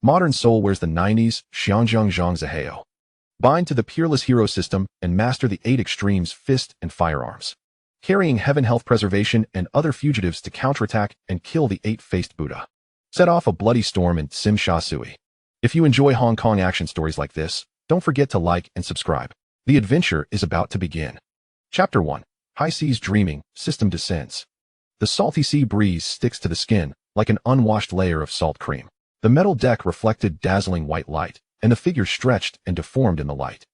Modern soul wears the 90s, Xianjiang Zhang Zihao. Bind to the peerless hero system and master the 8 extremes fist and firearms. Carrying heaven health preservation and other fugitives to counterattack and kill the 8-faced Buddha. Set off a bloody storm in Sim Sha Sui. If you enjoy Hong Kong action stories like this, don't forget to like and subscribe. The adventure is about to begin. Chapter 1. High Seas Dreaming, System Descends. The salty sea breeze sticks to the skin like an unwashed layer of salt cream. The metal deck reflected dazzling white light, and the figure stretched and deformed in the light.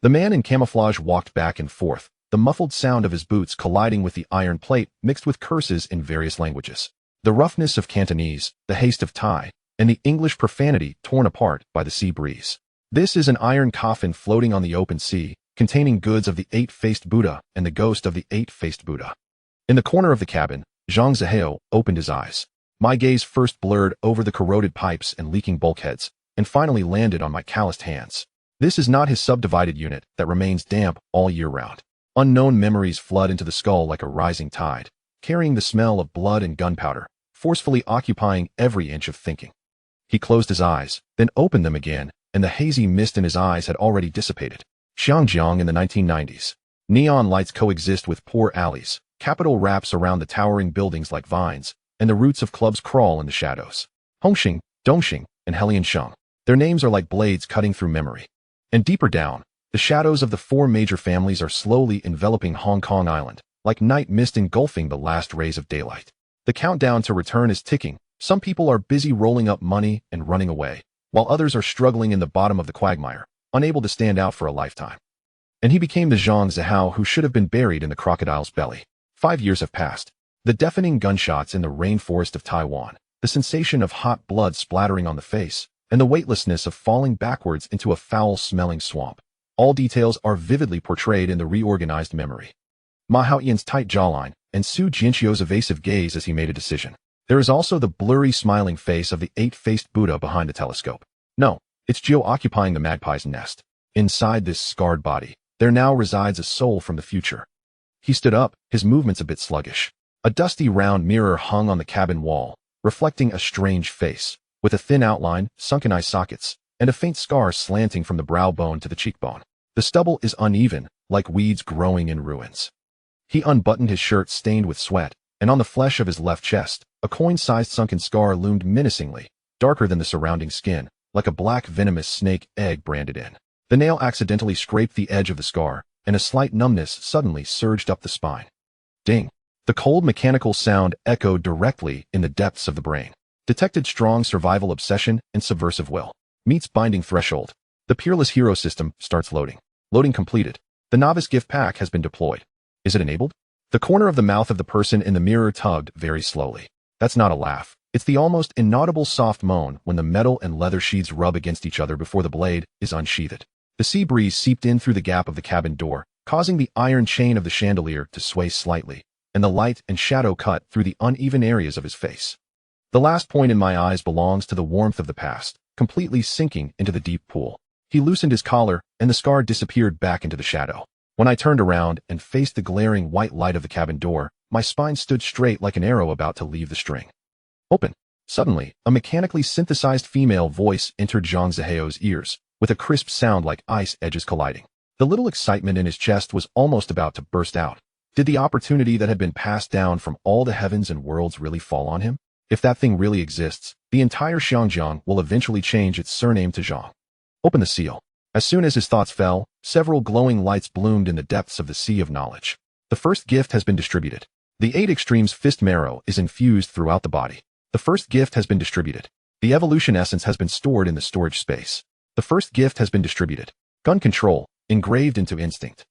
The man in camouflage walked back and forth, the muffled sound of his boots colliding with the iron plate mixed with curses in various languages. The roughness of Cantonese, the haste of Thai, and the English profanity torn apart by the sea breeze. This is an iron coffin floating on the open sea, containing goods of the 8-faced Buddha and the ghost of the 8-faced Buddha. In the corner of the cabin, Zhang Zihao opened his eyes. My gaze first blurred over the corroded pipes and leaking bulkheads, and finally landed on my calloused hands. This is not his subdivided unit that remains damp all year round. Unknown memories flood into the skull like a rising tide, carrying the smell of blood and gunpowder, forcefully occupying every inch of thinking. He closed his eyes, then opened them again, and the hazy mist in his eyes had already dissipated. Xiangjiang in the 1990s. Neon lights coexist with poor alleys, capital wraps around the towering buildings like vines, and the roots of clubs crawl in the shadows. Hongxing, Dongxing, and Heliansheng. Their names are like blades cutting through memory. And deeper down, the shadows of the 4 major families are slowly enveloping Hong Kong Island, like night mist engulfing the last rays of daylight. The countdown to return is ticking. Some people are busy rolling up money and running away, while others are struggling in the bottom of the quagmire, unable to stand out for a lifetime. And he became the Zhang Zihao who should have been buried in the crocodile's belly. 5 years have passed. The deafening gunshots in the rainforest of Taiwan, the sensation of hot blood splattering on the face, and the weightlessness of falling backwards into a foul-smelling swamp. All details are vividly portrayed in the reorganized memory. Ma Haoyan's tight jawline, and Su Jinchio's evasive gaze as he made a decision. There is also the blurry smiling face of the 8-faced Buddha behind the telescope. No, it's Jiao occupying the magpie's nest. Inside this scarred body, there now resides a soul from the future. He stood up, his movements a bit sluggish. A dusty round mirror hung on the cabin wall, reflecting a strange face, with a thin outline, sunken eye sockets, and a faint scar slanting from the brow bone to the cheekbone. The stubble is uneven, like weeds growing in ruins. He unbuttoned his shirt stained with sweat, and on the flesh of his left chest, a coin-sized sunken scar loomed menacingly, darker than the surrounding skin, like a black venomous snake egg branded in. The nail accidentally scraped the edge of the scar, and a slight numbness suddenly surged up the spine. Ding! The cold mechanical sound echoed directly in the depths of the brain. Detected strong survival obsession and subversive will. Meets binding threshold. The peerless hero system starts loading. Loading completed. The novice gift pack has been deployed. Is it enabled? The corner of the mouth of the person in the mirror tugged very slowly. That's not a laugh. It's the almost inaudible soft moan when the metal and leather sheaths rub against each other before the blade is unsheathed. The sea breeze seeped in through the gap of the cabin door, causing the iron chain of the chandelier to sway slightly, and the light and shadow cut through the uneven areas of his face. The last point in my eyes belongs to the warmth of the past, completely sinking into the deep pool. He loosened his collar, and the scar disappeared back into the shadow. When I turned around and faced the glaring white light of the cabin door, my spine stood straight like an arrow about to leave the string. Open. Suddenly, a mechanically synthesized female voice entered Zhang Zihao's ears, with a crisp sound like ice edges colliding. The little excitement in his chest was almost about to burst out. Did the opportunity that had been passed down from all the heavens and worlds really fall on him? If that thing really exists, the entire Xiangjiang will eventually change its surname to Zhang. Open the seal. As soon as his thoughts fell, several glowing lights bloomed in the depths of the sea of knowledge. The first gift has been distributed. The 8 extremes fist marrow is infused throughout the body. The first gift has been distributed. The evolution essence has been stored in the storage space. The first gift has been distributed. Gun control, engraved into instinct.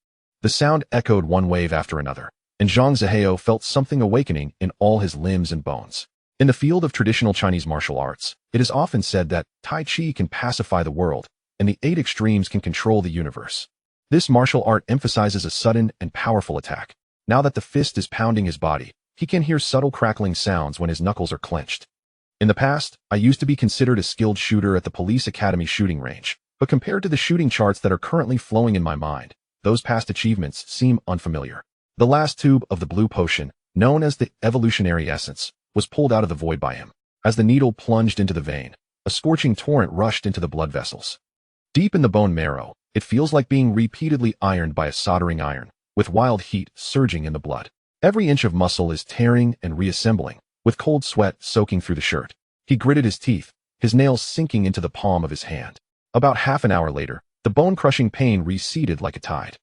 The sound echoed one wave after another, and Zhang Zihao felt something awakening in all his limbs and bones. In the field of traditional Chinese martial arts, it is often said that Tai Chi can pacify the world, and the 8 extremes can control the universe. This martial art emphasizes a sudden and powerful attack. Now that the fist is pounding his body, he can hear subtle crackling sounds when his knuckles are clenched. In the past, I used to be considered a skilled shooter at the police academy shooting range, but compared to the shooting charts that are currently flowing in my mind, those past achievements seem unfamiliar. The last tube of the blue potion, known as the evolutionary essence, was pulled out of the void by him. As the needle plunged into the vein, A scorching torrent rushed into the blood vessels. Deep in the bone marrow, it feels like being repeatedly ironed by a soldering iron, with wild heat surging in the blood. Every inch of muscle is tearing and reassembling, with cold sweat soaking through the shirt. He gritted his teeth, his nails sinking into the palm of his hand. About half an hour later, the bone-crushing pain receded like a tide.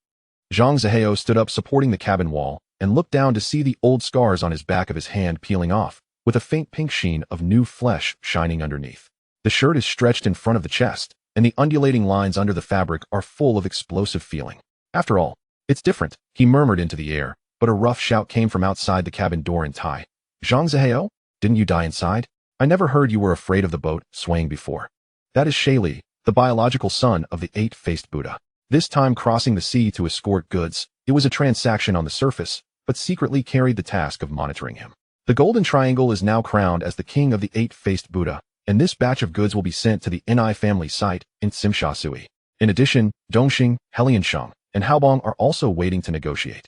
Zhang Zihao stood up supporting the cabin wall and looked down to see the old scars on his back of his hand peeling off, with a faint pink sheen of new flesh shining underneath. The shirt is stretched in front of the chest, and the undulating lines under the fabric are full of explosive feeling. After all, it's different, he murmured into the air, but a rough shout came from outside the cabin door in Thai. Zhang Zihao, didn't you die inside? I never heard you were afraid of the boat swaying before. That is Shaili, the biological son of the eight-faced Buddha. This time crossing the sea to escort goods, it was a transaction on the surface, but secretly carried the task of monitoring him. The Golden Triangle is now crowned as the king of the eight-faced Buddha, and this batch of goods will be sent to the Ni family site in Tsimsha Sui. In addition, Dongxing, Helianshang, and Haobong are also waiting to negotiate.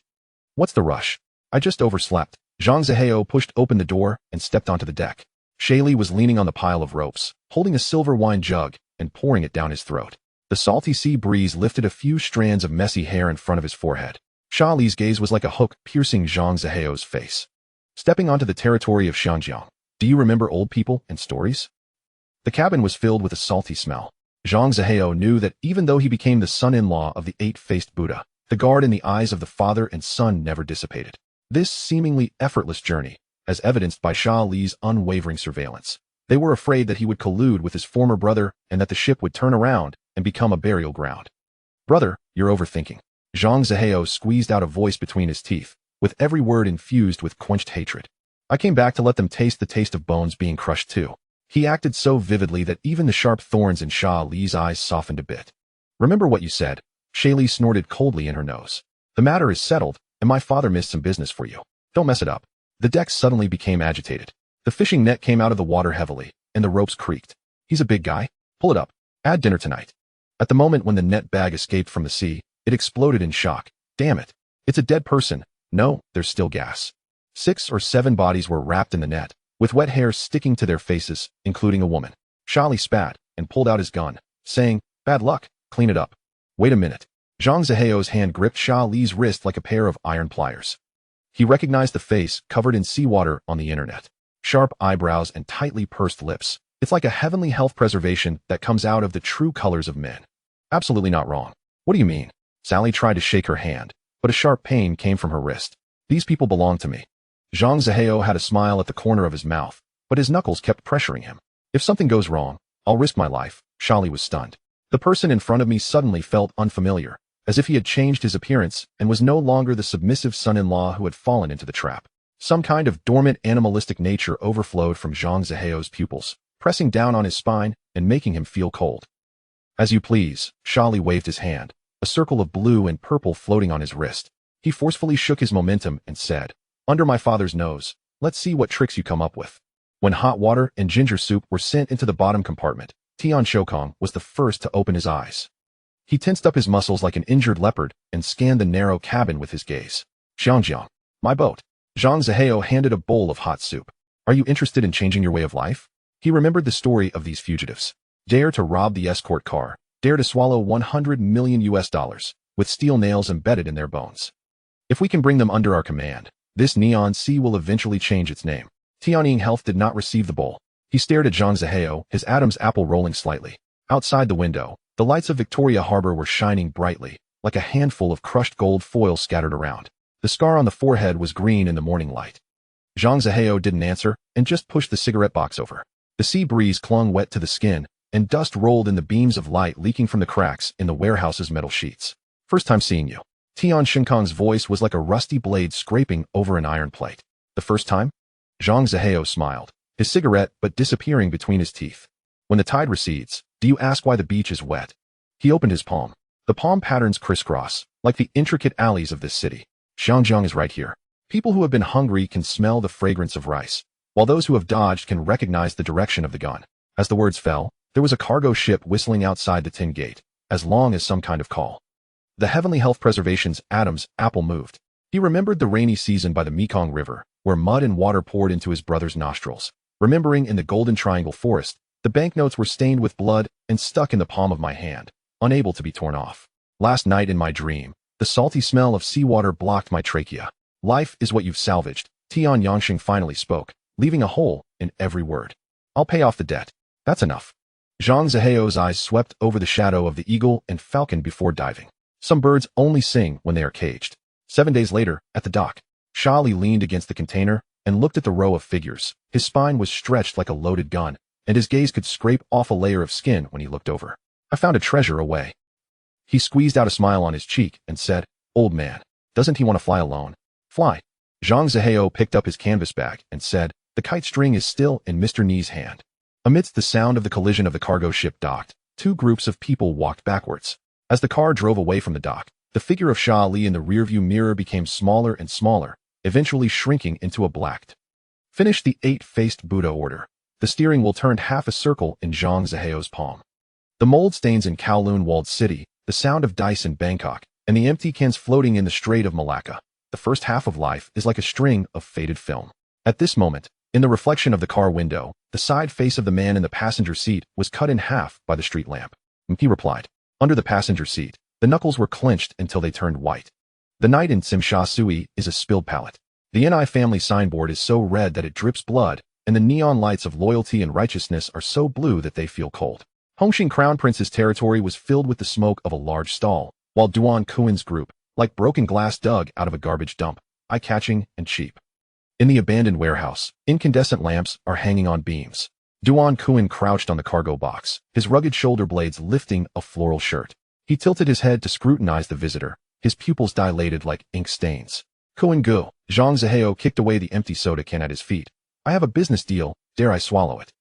What's the rush? I just overslept. Zhang Zihao pushed open the door and stepped onto the deck. Shaili was leaning on the pile of ropes, holding a silver wine jug and pouring it down his throat. The salty sea breeze lifted a few strands of messy hair in front of his forehead. Sha Li's gaze was like a hook piercing Zhang Zihao's face. Stepping onto the territory of Xianjiang, do you remember old people and stories? The cabin was filled with a salty smell. Zhang Zihao knew that even though he became the son-in-law of the eight-faced Buddha, the guard in the eyes of the father and son never dissipated. This seemingly effortless journey, as evidenced by Sha Li's unwavering surveillance. They were afraid that he would collude with his former brother and that the ship would turn around and become a burial ground. Brother, you're overthinking. Zhang Zihao squeezed out a voice between his teeth, with every word infused with quenched hatred. I came back to let them taste the taste of bones being crushed too. He acted so vividly that even the sharp thorns in Sha Li's eyes softened a bit. Remember what you said. Shaili snorted coldly in her nose. The matter is settled, and my father missed some business for you. Don't mess it up. The deck suddenly became agitated. The fishing net came out of the water heavily, and the ropes creaked. He's a big guy. Pull it up. Add dinner tonight. At the moment when the net bag escaped from the sea, it exploded in shock. Damn it. It's a dead person. No, there's still gas. 6 or 7 bodies were wrapped in the net, with wet hair sticking to their faces, including a woman. Shali spat and pulled out his gun, saying, bad luck, clean it up. Wait a minute. Zhang Zihao's hand gripped Sha Li's wrist like a pair of iron pliers. He recognized the face covered in seawater on the internet. Sharp eyebrows and tightly pursed lips. It's like a heavenly health preservation that comes out of the true colors of men. Absolutely not wrong. What do you mean? Sally tried to shake her hand, but a sharp pain came from her wrist. These people belong to me. Zhang Zihao had a smile at the corner of his mouth, but his knuckles kept pressuring him. If something goes wrong, I'll risk my life. Shali was stunned. The person in front of me suddenly felt unfamiliar, as if he had changed his appearance and was no longer the submissive son-in-law who had fallen into the trap. Some kind of dormant animalistic nature overflowed from Zhang Zihao's pupils, pressing down on his spine and making him feel cold. As you please, Shali waved his hand, a circle of blue and purple floating on his wrist. He forcefully shook his momentum and said, under my father's nose, let's see what tricks you come up with. When hot water and ginger soup were sent into the bottom compartment, Tian Shokong was the first to open his eyes. He tensed up his muscles like an injured leopard and scanned the narrow cabin with his gaze. Xiangjiang, my boat. Zhang Zihao handed a bowl of hot soup. Are you interested in changing your way of life? He remembered the story of these fugitives. Dare to rob the escort car, dare to swallow 100 million US dollars, with steel nails embedded in their bones. If we can bring them under our command, this neon sea will eventually change its name. Tianying Health did not receive the bowl. He stared at Zhang Zihao, his Adam's apple rolling slightly. Outside the window, the lights of Victoria Harbor were shining brightly, like a handful of crushed gold foil scattered around. The scar on the forehead was green in the morning light. Zhang Zihao didn't answer and just pushed the cigarette box over. The sea breeze clung wet to the skin, and dust rolled in the beams of light leaking from the cracks in the warehouse's metal sheets. First time seeing you. Tian Shinkong's voice was like a rusty blade scraping over an iron plate. The first time? Zhang Zihao smiled, his cigarette but disappearing between his teeth. When the tide recedes, do you ask why the beach is wet? He opened his palm. The palm patterns crisscross, like the intricate alleys of this city. Xiangjiang is right here. People who have been hungry can smell the fragrance of rice, while those who have dodged can recognize the direction of the gun. As the words fell, there was a cargo ship whistling outside the tin gate, as long as some kind of call. The Heavenly Health Preservation's Adam's apple moved. He remembered the rainy season by the Mekong River, where mud and water poured into his brother's nostrils. Remembering in the Golden Triangle forest, The banknotes were stained with blood and stuck in the palm of my hand, unable to be torn off. Last night in my dream, the salty smell of seawater blocked my trachea. Life is what you've salvaged, Tian Yangxing finally spoke, leaving a hole in every word. I'll pay off the debt. That's enough. Zhang Ziheo's eyes swept over the shadow of the eagle and falcon before diving. Some birds only sing when they are caged. 7 days later, at the dock, Sha Li leaned against the container and looked at the row of figures. His spine was stretched like a loaded gun, and his gaze could scrape off a layer of skin when he looked over. I found a treasure away. He squeezed out a smile on his cheek and said, Old man, doesn't he want to fly alone? Fly. Zhang Ziheo picked up his canvas bag and said, The kite string is still in Mr. Ni's hand. Amidst the sound of the collision of the cargo ship docked, 2 groups of people walked backwards. As the car drove away from the dock, the figure of Sha Li in the rearview mirror became smaller and smaller, eventually shrinking into a black. Finish the 8-faced Buddha order. The steering wheel turned half a circle in Zhang Ziheo's palm. The mold stains in Kowloon walled city, the sound of dice in Bangkok, and the empty cans floating in the Strait of Malacca. The first half of life is like a string of faded film. At this moment, in the reflection of the car window, the side face of the man in the passenger seat was cut in half by the street lamp. He replied. Under the passenger seat, the knuckles were clenched until they turned white. The night in Simsha Sui is a spilled palette. The Ni family signboard is so red that it drips blood, and the neon lights of loyalty and righteousness are so blue that they feel cold. Hongxing Crown Prince's territory was filled with the smoke of a large stall, while Duan Kuin's group, like broken glass dug out of a garbage dump, eye-catching and cheap. In the abandoned warehouse, incandescent lamps are hanging on beams. Duan Kuin crouched on the cargo box, his rugged shoulder blades lifting a floral shirt. He tilted his head to scrutinize the visitor, his pupils dilated like ink stains. Kuin Gu, Zhang Ziheo kicked away the empty soda can at his feet. I have a business deal, dare I swallow it?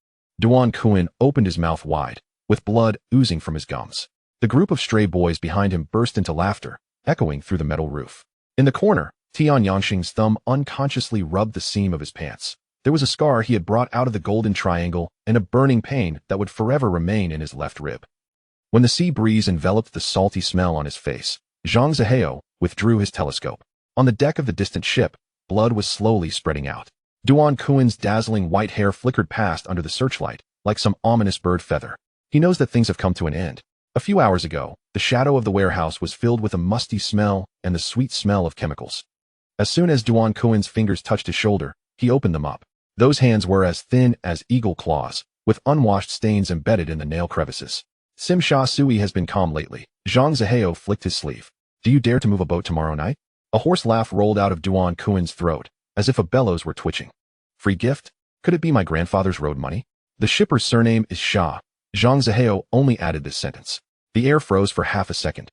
Duan Kuin opened his mouth wide, with blood oozing from his gums. The group of stray boys behind him burst into laughter, echoing through the metal roof. In the corner, Tian Yangxing's thumb unconsciously rubbed the seam of his pants. There was a scar he had brought out of the golden triangle and a burning pain that would forever remain in his left rib. When the sea breeze enveloped the salty smell on his face, Zhang Ziheo withdrew his telescope. On the deck of the distant ship, blood was slowly spreading out. Duan Kuin's dazzling white hair flickered past under the searchlight, like some ominous bird feather. He knows that things have come to an end. A few hours ago, the shadow of the warehouse was filled with a musty smell and the sweet smell of chemicals. As soon as Duan Kuin's fingers touched his shoulder, he opened them up. Those hands were as thin as eagle claws, with unwashed stains embedded in the nail crevices. Simsha Sui has been calm lately. Zhang Ziheo flicked his sleeve. Do you dare to move a boat tomorrow night? A hoarse laugh rolled out of Duan Kuin's throat, as if a bellows were twitching. Free gift? Could it be my grandfather's road money? The shipper's surname is Sha. Zhang Ziheo only added this sentence. The air froze for half a second.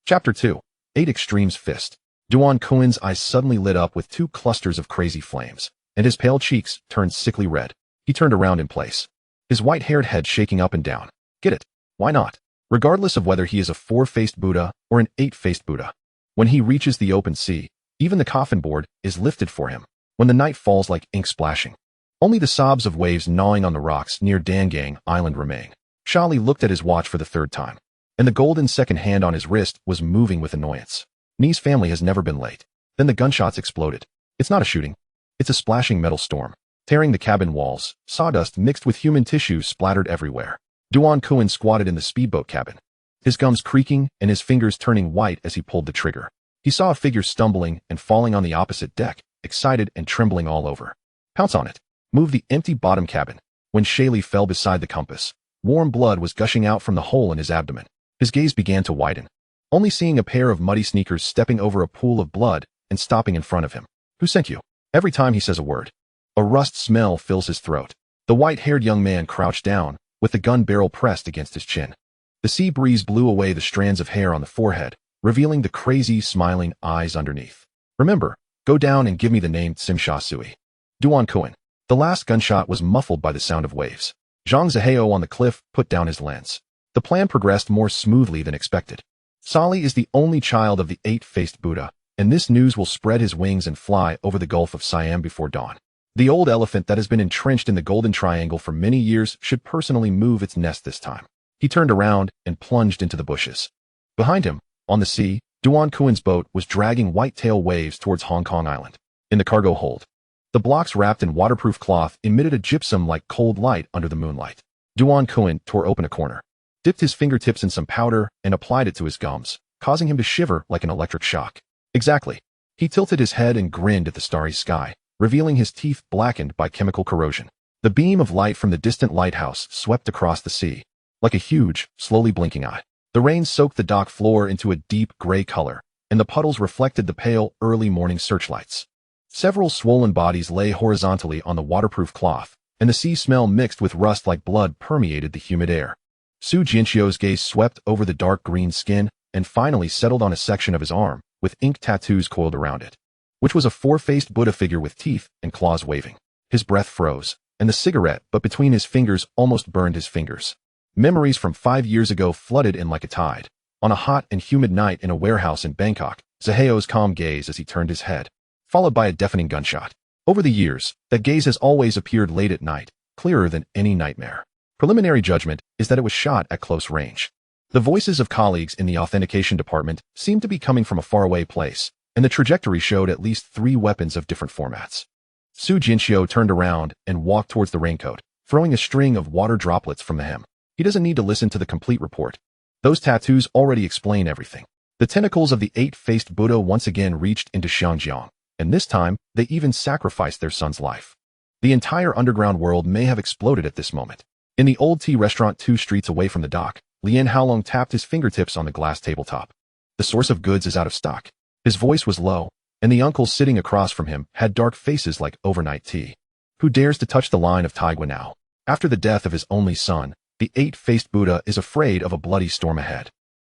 Chapter 2. 8 Extremes Fist. Duan Kuin's eyes suddenly lit up with 2 clusters of crazy flames, and his pale cheeks turned sickly red. He turned around in place, his white-haired head shaking up and down. Get it? Why not? Regardless of whether he is a 4-faced Buddha or an 8-faced Buddha. When he reaches the open sea, even the coffin board is lifted for him. When the night falls like ink splashing, only the sobs of waves gnawing on the rocks near Dangang Island remain. Sha Li looked at his watch for the 3rd time, and the golden second hand on his wrist was moving with annoyance. Ni's family has never been late. Then the gunshots exploded. It's not a shooting. It's a splashing metal storm, tearing the cabin walls. Sawdust mixed with human tissue splattered everywhere. Duan Kuin squatted in the speedboat cabin, his gums creaking and his fingers turning white as he pulled the trigger. He saw a figure stumbling and falling on the opposite deck, excited and trembling all over. Pounce on it. Move the empty bottom cabin. When Shaylee fell beside the compass, warm blood was gushing out from the hole in his abdomen. His gaze began to widen, only seeing a pair of muddy sneakers stepping over a pool of blood and stopping in front of him. Who sent you? Every time he says a word, a rust smell fills his throat. The white-haired young man crouched down, with the gun barrel pressed against his chin. The sea breeze blew away the strands of hair on the forehead, revealing the crazy, smiling eyes underneath. Remember, go down and give me the name Simsha Sui. Duan Kuin. The last gunshot was muffled by the sound of waves. Zhang Ziheo on the cliff put down his lens. The plan progressed more smoothly than expected. Sali is the only child of the 8-faced Buddha, and this news will spread his wings and fly over the Gulf of Siam before dawn. The old elephant that has been entrenched in the Golden Triangle for many years should personally move its nest this time. He turned around and plunged into the bushes. Behind him, on the sea, Duan Kuin's boat was dragging white-tail waves towards Hong Kong Island. In the cargo hold, the blocks wrapped in waterproof cloth emitted a gypsum-like cold light under the moonlight. Duan Kowloon tore open a corner, dipped his fingertips in some powder, and applied it to his gums, causing him to shiver like an electric shock. Exactly. He tilted his head and grinned at the starry sky, revealing his teeth blackened by chemical corrosion. The beam of light from the distant lighthouse swept across the sea, like a huge, slowly blinking eye. The rain soaked the dock floor into a deep gray color, and the puddles reflected the pale, early morning searchlights. Several swollen bodies lay horizontally on the waterproof cloth, and the sea smell mixed with rust like blood permeated the humid air. Su Jinchio's gaze swept over the dark green skin and finally settled on a section of his arm, with ink tattoos coiled around it, which was a four-faced Buddha figure with teeth and claws waving. His breath froze, and the cigarette but between his fingers almost burned his fingers. Memories from 5 years ago flooded in like a tide. On a hot and humid night in a warehouse in Bangkok, Zaheo's calm gaze as he turned his head, followed by a deafening gunshot. Over the years, that gaze has always appeared late at night, clearer than any nightmare. Preliminary judgment is that it was shot at close range. The voices of colleagues in the authentication department seemed to be coming from a faraway place, and the trajectory showed at least 3 weapons of different formats. Su Jinchio turned around and walked towards the raincoat, throwing a string of water droplets from the hem. He doesn't need to listen to the complete report. Those tattoos already explain everything. The tentacles of the 8-faced Buddha once again reached into Xiangjiang, and this time, they even sacrificed their son's life. The entire underground world may have exploded at this moment. In the old tea restaurant 2 streets away from the dock, Lien Haolong tapped his fingertips on the glass tabletop. The source of goods is out of stock. His voice was low, and the uncles sitting across from him had dark faces like overnight tea. Who dares to touch the line of Taigua now? After the death of his only son, the 8-faced Buddha is afraid of a bloody storm ahead.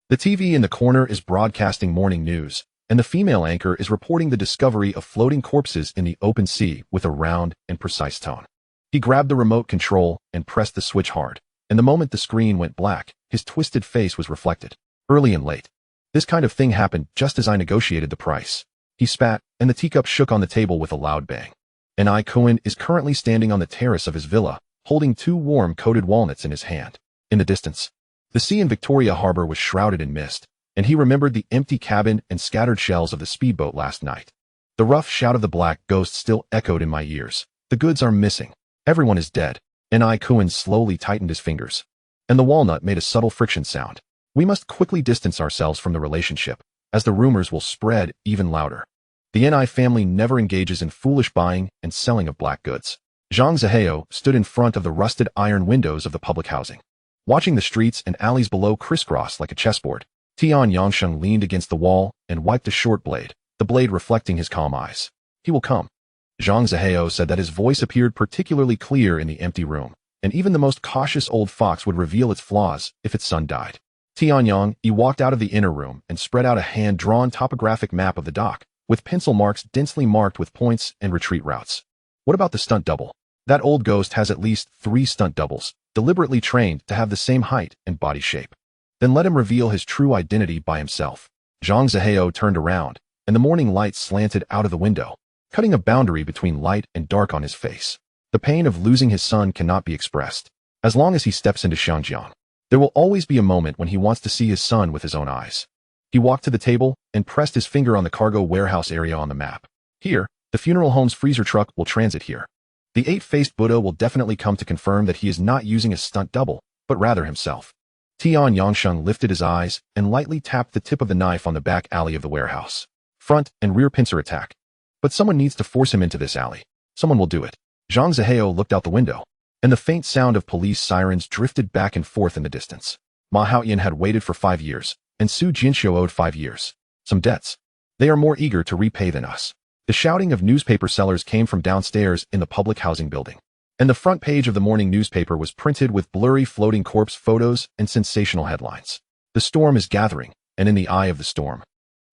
The TV in the corner is broadcasting morning news, and the female anchor is reporting the discovery of floating corpses in the open sea with a round and precise tone. He grabbed the remote control and pressed the switch hard, and the moment the screen went black, his twisted face was reflected. Early and late. This kind of thing happened just as I negotiated the price. He spat, and the teacup shook on the table with a loud bang. And Kowloon is currently standing on the terrace of his villa, holding 2 warm coated walnuts in his hand. In the distance, the sea in Victoria Harbor was shrouded in mist, and he remembered the empty cabin and scattered shells of the speedboat last night. The rough shout of the black ghost still echoed in my ears. The goods are missing. Everyone is dead. And Kowloon slowly tightened his fingers, and the walnut made a subtle friction sound. We must quickly distance ourselves from the relationship, as the rumors will spread even louder. The Ni family never engages in foolish buying and selling of black goods. Zhang Zaheo stood in front of the rusted iron windows of the public housing, watching the streets and alleys below crisscross like a chessboard. Tian Yangsheng leaned against the wall and wiped a short blade, the blade reflecting his calm eyes. He will come. Zhang Zaheo said that his voice appeared particularly clear in the empty room, and even the most cautious old fox would reveal its flaws if its son died. Tianyang walked out of the inner room and spread out a hand-drawn topographic map of the dock, with pencil marks densely marked with points and retreat routes. What about the stunt double? That old ghost has at least 3 stunt doubles, deliberately trained to have the same height and body shape. Then let him reveal his true identity by himself. Zhang Zaheo turned around, and the morning light slanted out of the window, cutting a boundary between light and dark on his face. The pain of losing his son cannot be expressed. As long as he steps into Xiangjiang, there will always be a moment when he wants to see his son with his own eyes. He walked to the table and pressed his finger on the cargo warehouse area on the map. Here, the funeral home's freezer truck will transit here. The 8-faced Buddha will definitely come to confirm that he is not using a stunt double, but rather himself. Tian Yangsheng lifted his eyes and lightly tapped the tip of the knife on the back alley of the warehouse. Front and rear pincer attack. But someone needs to force him into this alley. Someone will do it. Zhang Zaheo looked out the window, and the faint sound of police sirens drifted back and forth in the distance. Ma Haoyan had waited for 5 years, and Su Jinxiu owed 5 years. Some debts. They are more eager to repay than us. The shouting of newspaper sellers came from downstairs in the public housing building, and the front page of the morning newspaper was printed with blurry floating corpse photos and sensational headlines. The storm is gathering, and in the eye of the storm,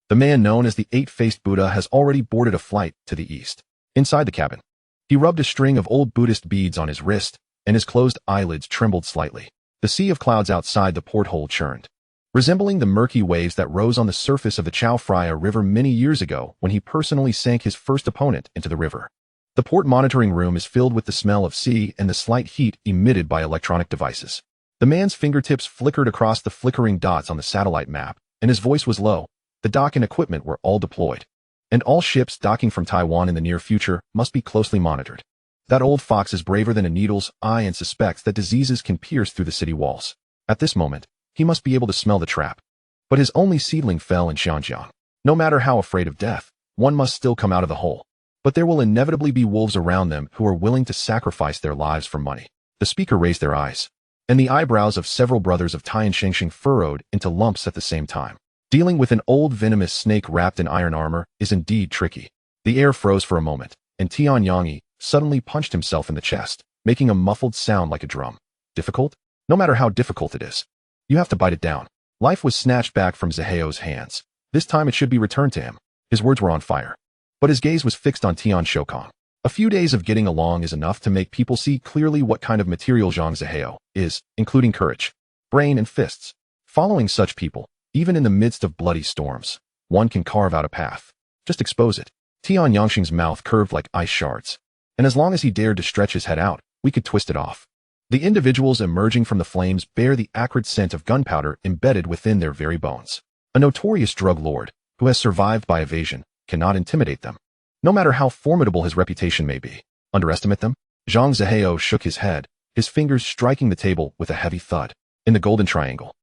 the man known as the 8-faced Buddha has already boarded a flight to the east. Inside the cabin, he rubbed a string of old Buddhist beads on his wrist, and his closed eyelids trembled slightly. The sea of clouds outside the porthole churned, resembling the murky waves that rose on the surface of the Chao Phraya River many years ago when he personally sank his first opponent into the river. The port monitoring room is filled with the smell of sea and the slight heat emitted by electronic devices. The man's fingertips flickered across the flickering dots on the satellite map, and his voice was low. The dock and equipment were all deployed, and all ships docking from Taiwan in the near future must be closely monitored. That old fox is braver than a needle's eye and suspects that diseases can pierce through the city walls. At this moment, he must be able to smell the trap. But his only seedling fell in Xianjiang. No matter how afraid of death, one must still come out of the hole. But there will inevitably be wolves around them who are willing to sacrifice their lives for money. The speaker raised their eyes, and the eyebrows of several brothers of Tian Shengsheng furrowed into lumps at the same time. Dealing with an old venomous snake wrapped in iron armor is indeed tricky. The air froze for a moment, and Tian Yangyi suddenly punched himself in the chest, making a muffled sound like a drum. Difficult? No matter how difficult it is, you have to bite it down. Life was snatched back from Zaheo's hands. This time it should be returned to him. His words were on fire. But his gaze was fixed on Tian Shokong. A few days of getting along is enough to make people see clearly what kind of material Zhang Zaheo is, including courage, brain, and fists. Following such people, even in the midst of bloody storms, one can carve out a path. Just expose it. Tian Yangxing's mouth curved like ice shards. And as long as he dared to stretch his head out, we could twist it off. The individuals emerging from the flames bear the acrid scent of gunpowder embedded within their very bones. A notorious drug lord, who has survived by evasion, cannot intimidate them, no matter how formidable his reputation may be. Underestimate them? Zhang Zaheo shook his head, his fingers striking the table with a heavy thud. In the Golden Triangle,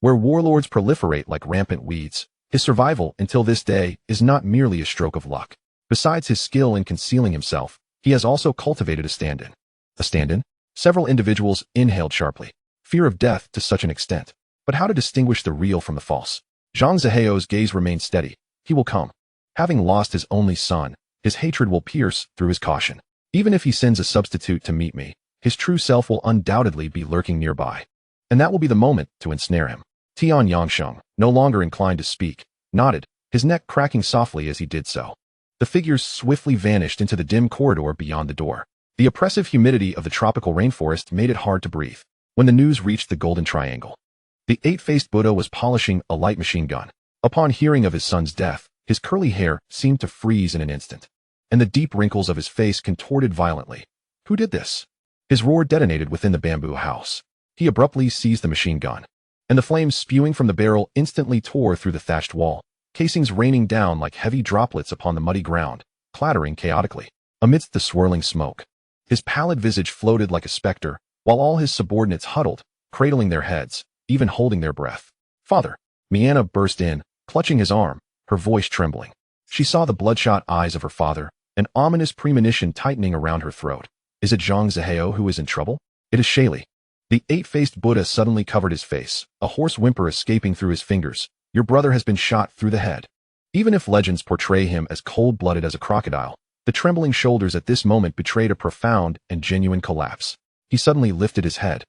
where warlords proliferate like rampant weeds, his survival until this day is not merely a stroke of luck. Besides his skill in concealing himself, he has also cultivated a stand-in. A stand-in? Several individuals inhaled sharply. Fear of death to such an extent. But how to distinguish the real from the false? Zhang Zaheo's gaze remained steady. He will come. Having lost his only son, his hatred will pierce through his caution. Even if he sends a substitute to meet me, his true self will undoubtedly be lurking nearby. And that will be the moment to ensnare him. Tian Yangsheng, no longer inclined to speak, nodded, his neck cracking softly as he did so. The figures swiftly vanished into the dim corridor beyond the door. The oppressive humidity of the tropical rainforest made it hard to breathe. When the news reached the Golden Triangle, the eight-faced Buddha was polishing a light machine gun. Upon hearing of his son's death, his curly hair seemed to freeze in an instant, and the deep wrinkles of his face contorted violently. Who did this? His roar detonated within the bamboo house. He abruptly seized the machine gun, and the flames spewing from the barrel instantly tore through the thatched wall, casings raining down like heavy droplets upon the muddy ground, clattering chaotically. Amidst the swirling smoke, his pallid visage floated like a specter, while all his subordinates huddled, cradling their heads, even holding their breath. Father! Mianna burst in, clutching his arm, her voice trembling. She saw the bloodshot eyes of her father, an ominous premonition tightening around her throat. Is it Zhang Zaheo who is in trouble? It is Shaili. The eight-faced Buddha suddenly covered his face, a hoarse whimper escaping through his fingers. Your brother has been shot through the head. Even if legends portray him as cold-blooded as a crocodile, the trembling shoulders at this moment betrayed a profound and genuine collapse. He suddenly lifted his head,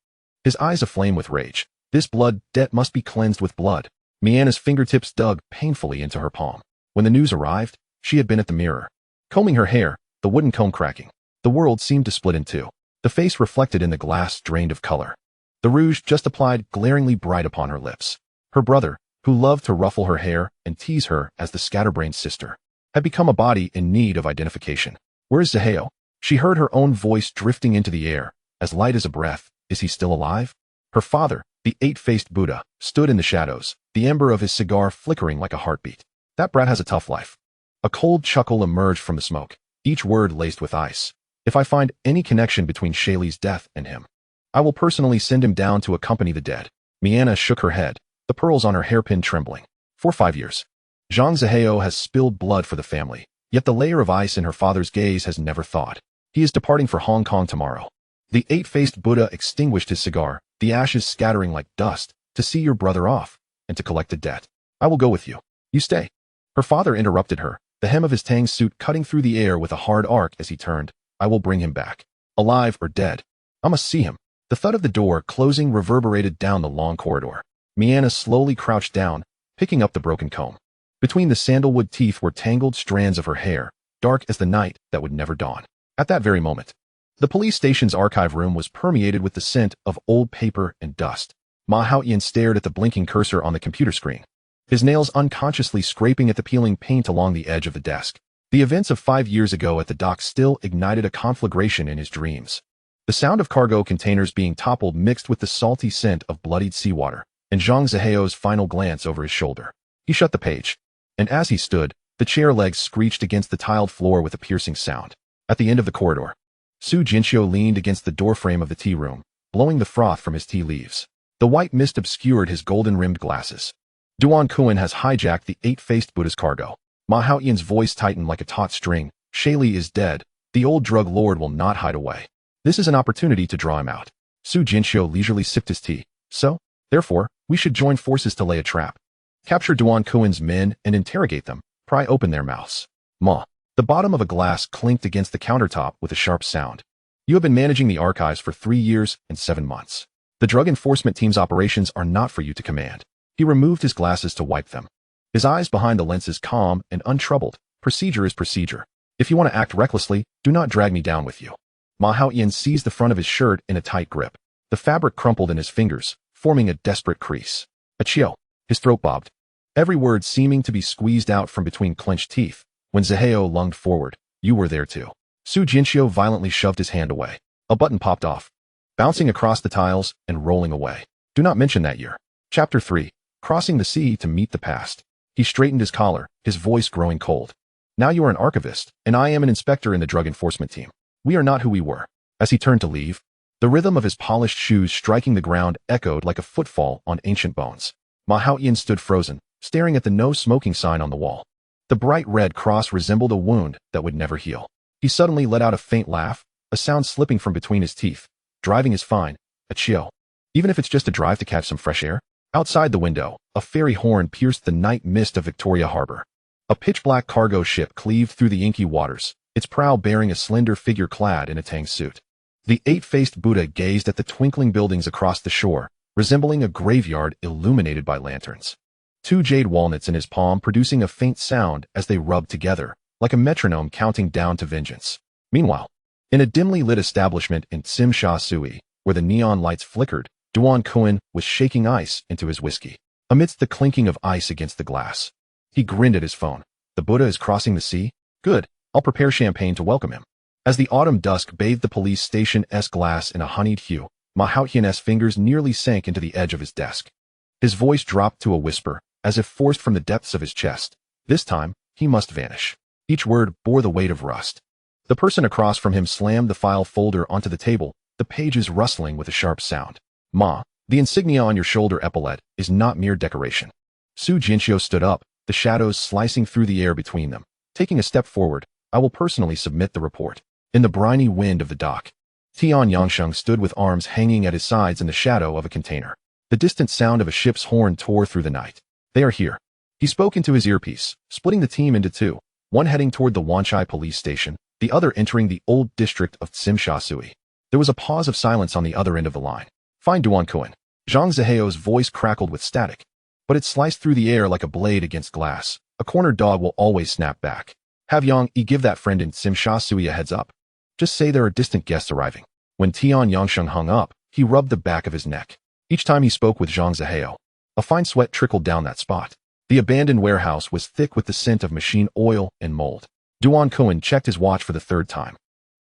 his eyes aflame with rage. This blood debt must be cleansed with blood. Mianna's fingertips dug painfully into her palm. When the news arrived, she had been at the mirror, combing her hair, the wooden comb cracking. The world seemed to split in two. The face reflected in the glass drained of color. The rouge just applied glaringly bright upon her lips. Her brother, who loved to ruffle her hair and tease her as the scatterbrained sister, had become a body in need of identification. Where is Zaheo? She heard her own voice drifting into the air, as light as a breath. Is he still alive? Her father, the eight-faced Buddha, stood in the shadows, the ember of his cigar flickering like a heartbeat. That brat has a tough life. A cold chuckle emerged from the smoke, each word laced with ice. If I find any connection between Shaili's death and him, I will personally send him down to accompany the dead. Mianna shook her head, the pearls on her hairpin trembling. For 5 years, Zhang Zaheo has spilled blood for the family, yet the layer of ice in her father's gaze has never thawed. He is departing for Hong Kong tomorrow. The eight-faced Buddha extinguished his cigar, the ashes scattering like dust, to see your brother off, and to collect a debt. I will go with you. You stay. Her father interrupted her, the hem of his tang suit cutting through the air with a hard arc as he turned. I will bring him back, alive or dead. I must see him. The thud of the door closing reverberated down the long corridor. Mianna slowly crouched down, picking up the broken comb. Between the sandalwood teeth were tangled strands of her hair, dark as the night that would never dawn. At that very moment, the police station's archive room was permeated with the scent of old paper and dust. Ma Haoyan stared at the blinking cursor on the computer screen, his nails unconsciously scraping at the peeling paint along the edge of the desk. The events of 5 years ago at the dock still ignited a conflagration in his dreams. The sound of cargo containers being toppled mixed with the salty scent of bloodied seawater, and Zhang Zaheo's final glance over his shoulder. He shut the page, and as he stood, the chair legs screeched against the tiled floor with a piercing sound. At the end of the corridor, Su Jinxiu leaned against the doorframe of the tea room, blowing the froth from his tea leaves. The white mist obscured his golden-rimmed glasses. Duan Kuan has hijacked the eight-faced Buddha's cargo. Ma Haotian's voice tightened like a taut string. Shaili is dead. The old drug lord will not hide away. This is an opportunity to draw him out. Su Jinxiu leisurely sipped his tea. So, therefore, we should join forces to lay a trap. Capture Duan Kuan's men and interrogate them. Pry open their mouths. Ma. The bottom of a glass clinked against the countertop with a sharp sound. You have been managing the archives for 3 years and 7 months. The drug enforcement team's operations are not for you to command. He removed his glasses to wipe them. His eyes behind the lenses calm and untroubled. Procedure is procedure. If you want to act recklessly, do not drag me down with you. Ma Haotian seized the front of his shirt in a tight grip. The fabric crumpled in his fingers, forming a desperate crease. Achio. His throat bobbed. Every word seeming to be squeezed out from between clenched teeth. When Zaheo lunged forward, you were there too. Su Jinxiu violently shoved his hand away. A button popped off, bouncing across the tiles and rolling away. Do not mention that year. Chapter 3. Crossing the sea to meet the past. He straightened his collar, his voice growing cold. Now you are an archivist, and I am an inspector in the drug enforcement team. We are not who we were. As he turned to leave, the rhythm of his polished shoes striking the ground echoed like a footfall on ancient bones. Ma Haotian stood frozen, staring at the no smoking sign on the wall. The bright red cross resembled a wound that would never heal. He suddenly let out a faint laugh, a sound slipping from between his teeth. Driving is fine, Achio. Even if it's just a drive to catch some fresh air. Outside the window, a ferry horn pierced the night mist of Victoria Harbor. A pitch-black cargo ship cleaved through the inky waters, its prow bearing a slender figure clad in a tang suit. The eight-faced Buddha gazed at the twinkling buildings across the shore, resembling a graveyard illuminated by lanterns. 2 jade walnuts in his palm producing a faint sound as they rubbed together, like a metronome counting down to vengeance. Meanwhile, in a dimly lit establishment in Tsim Sha Sui, where the neon lights flickered, Duan Kuan was shaking ice into his whiskey. Amidst the clinking of ice against the glass, he grinned at his phone. The Buddha is crossing the sea? Good, I'll prepare champagne to welcome him. As the autumn dusk bathed the police station's glass in a honeyed hue, Ma Haotian's fingers nearly sank into the edge of his desk. His voice dropped to a whisper, as if forced from the depths of his chest. This time, he must vanish. Each word bore the weight of rust. The person across from him slammed the file folder onto the table, the pages rustling with a sharp sound. Ma, the insignia on your shoulder epaulette is not mere decoration. Su Jinxiu stood up, the shadows slicing through the air between them. Taking a step forward, I will personally submit the report. In the briny wind of the dock, Tian Yangsheng stood with arms hanging at his sides in the shadow of a container. The distant sound of a ship's horn tore through the night. They are here. He spoke into his earpiece, splitting the team into 2, one heading toward the Wanchai police station, the other entering the old district of Tsim Sha Sui. There was a pause of silence on the other end of the line. Find Duan Kuan. Zhang Ziheo's voice crackled with static, but it sliced through the air like a blade against glass. A cornered dog will always snap back. Have Yang Yi give that friend in Tsim Sha Sui a heads up. Just say there are distant guests arriving. When Tian Yangsheng hung up, he rubbed the back of his neck. Each time he spoke with Zhang Ziheo, a fine sweat trickled down that spot. The abandoned warehouse was thick with the scent of machine oil and mold. Duan Kuan checked his watch for the 3rd time,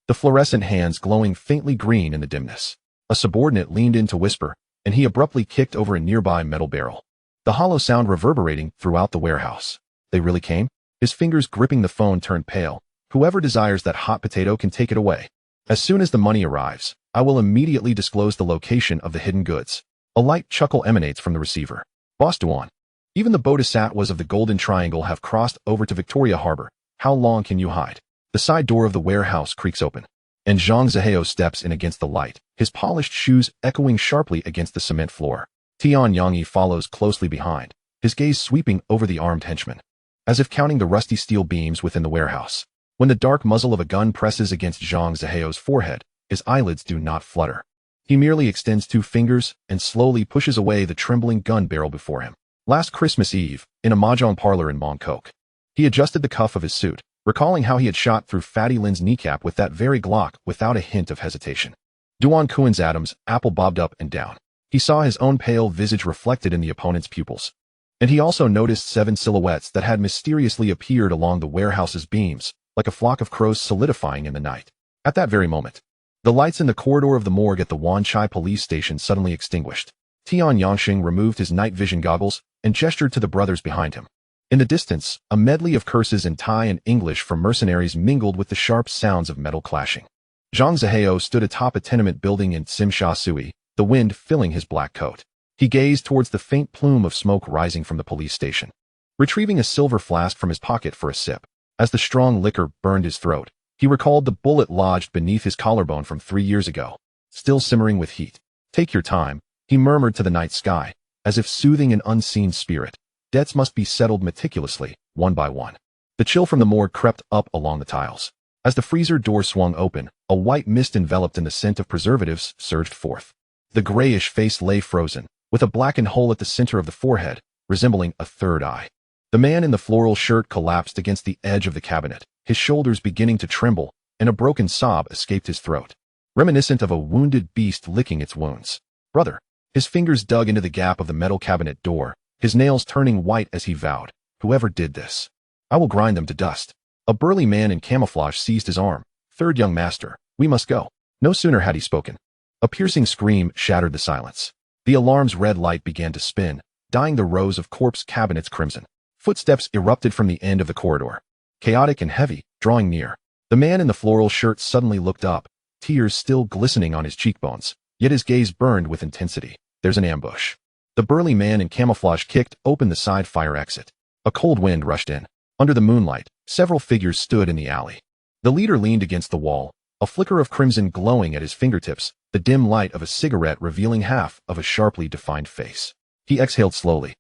the fluorescent hands glowing faintly green in the dimness. A subordinate leaned in to whisper, and he abruptly kicked over a nearby metal barrel, the hollow sound reverberating throughout the warehouse. They really came? His fingers gripping the phone turned pale. Whoever desires that hot potato can take it away. As soon as the money arrives, I will immediately disclose the location of the hidden goods. A light chuckle emanates from the receiver. Boss Duan. Even the bodhisattvas of the Golden Triangle have crossed over to Victoria Harbor. How long can you hide? The side door of the warehouse creaks open, and Zhang Ziheo steps in against the light, his polished shoes echoing sharply against the cement floor. Tian Yangyi follows closely behind, his gaze sweeping over the armed henchmen, as if counting the rusty steel beams within the warehouse. When the dark muzzle of a gun presses against Zhang Ziheo's forehead, his eyelids do not flutter. He merely extends 2 fingers and slowly pushes away the trembling gun barrel before him. Last Christmas Eve, in a mahjong parlor in Mongkok, he adjusted the cuff of his suit, recalling how he had shot through Fatty Lin's kneecap with that very Glock without a hint of hesitation. Duan Kuan's Adam's apple bobbed up and down. He saw his own pale visage reflected in the opponent's pupils. And he also noticed 7 silhouettes that had mysteriously appeared along the warehouse's beams, like a flock of crows solidifying in the night. At that very moment, the lights in the corridor of the morgue at the Wanchai police station suddenly extinguished. Tian Yangsheng removed his night vision goggles and gestured to the brothers behind him. In the distance, a medley of curses in Thai and English from mercenaries mingled with the sharp sounds of metal clashing. Zhang Zihao stood atop a tenement building in Simsha Sui, the wind filling his black coat. He gazed towards the faint plume of smoke rising from the police station. Retrieving a silver flask from his pocket for a sip, as the strong liquor burned his throat, he recalled the bullet lodged beneath his collarbone from 3 years ago, still simmering with heat. Take your time, he murmured to the night sky, as if soothing an unseen spirit. Debts must be settled meticulously, one by one. The chill from the morgue crept up along the tiles. As the freezer door swung open, a white mist enveloped in the scent of preservatives surged forth. The grayish face lay frozen, with a blackened hole at the center of the forehead, resembling a third eye. The man in the floral shirt collapsed against the edge of the cabinet, his shoulders beginning to tremble, and a broken sob escaped his throat, reminiscent of a wounded beast licking its wounds. Brother. His fingers dug into the gap of the metal cabinet door, his nails turning white as he vowed, whoever did this, I will grind them to dust. A burly man in camouflage seized his arm. Third young master, we must go. No sooner had he spoken. A piercing scream shattered the silence. The alarm's red light began to spin, dyeing the rows of corpse cabinets crimson. Footsteps erupted from the end of the corridor, chaotic and heavy, drawing near. The man in the floral shirt suddenly looked up, tears still glistening on his cheekbones, yet his gaze burned with intensity. There's an ambush. The burly man in camouflage kicked open the side fire exit. A cold wind rushed in. Under the moonlight, several figures stood in the alley. The leader leaned against the wall, a flicker of crimson glowing at his fingertips, the dim light of a cigarette revealing half of a sharply defined face. He exhaled slowly,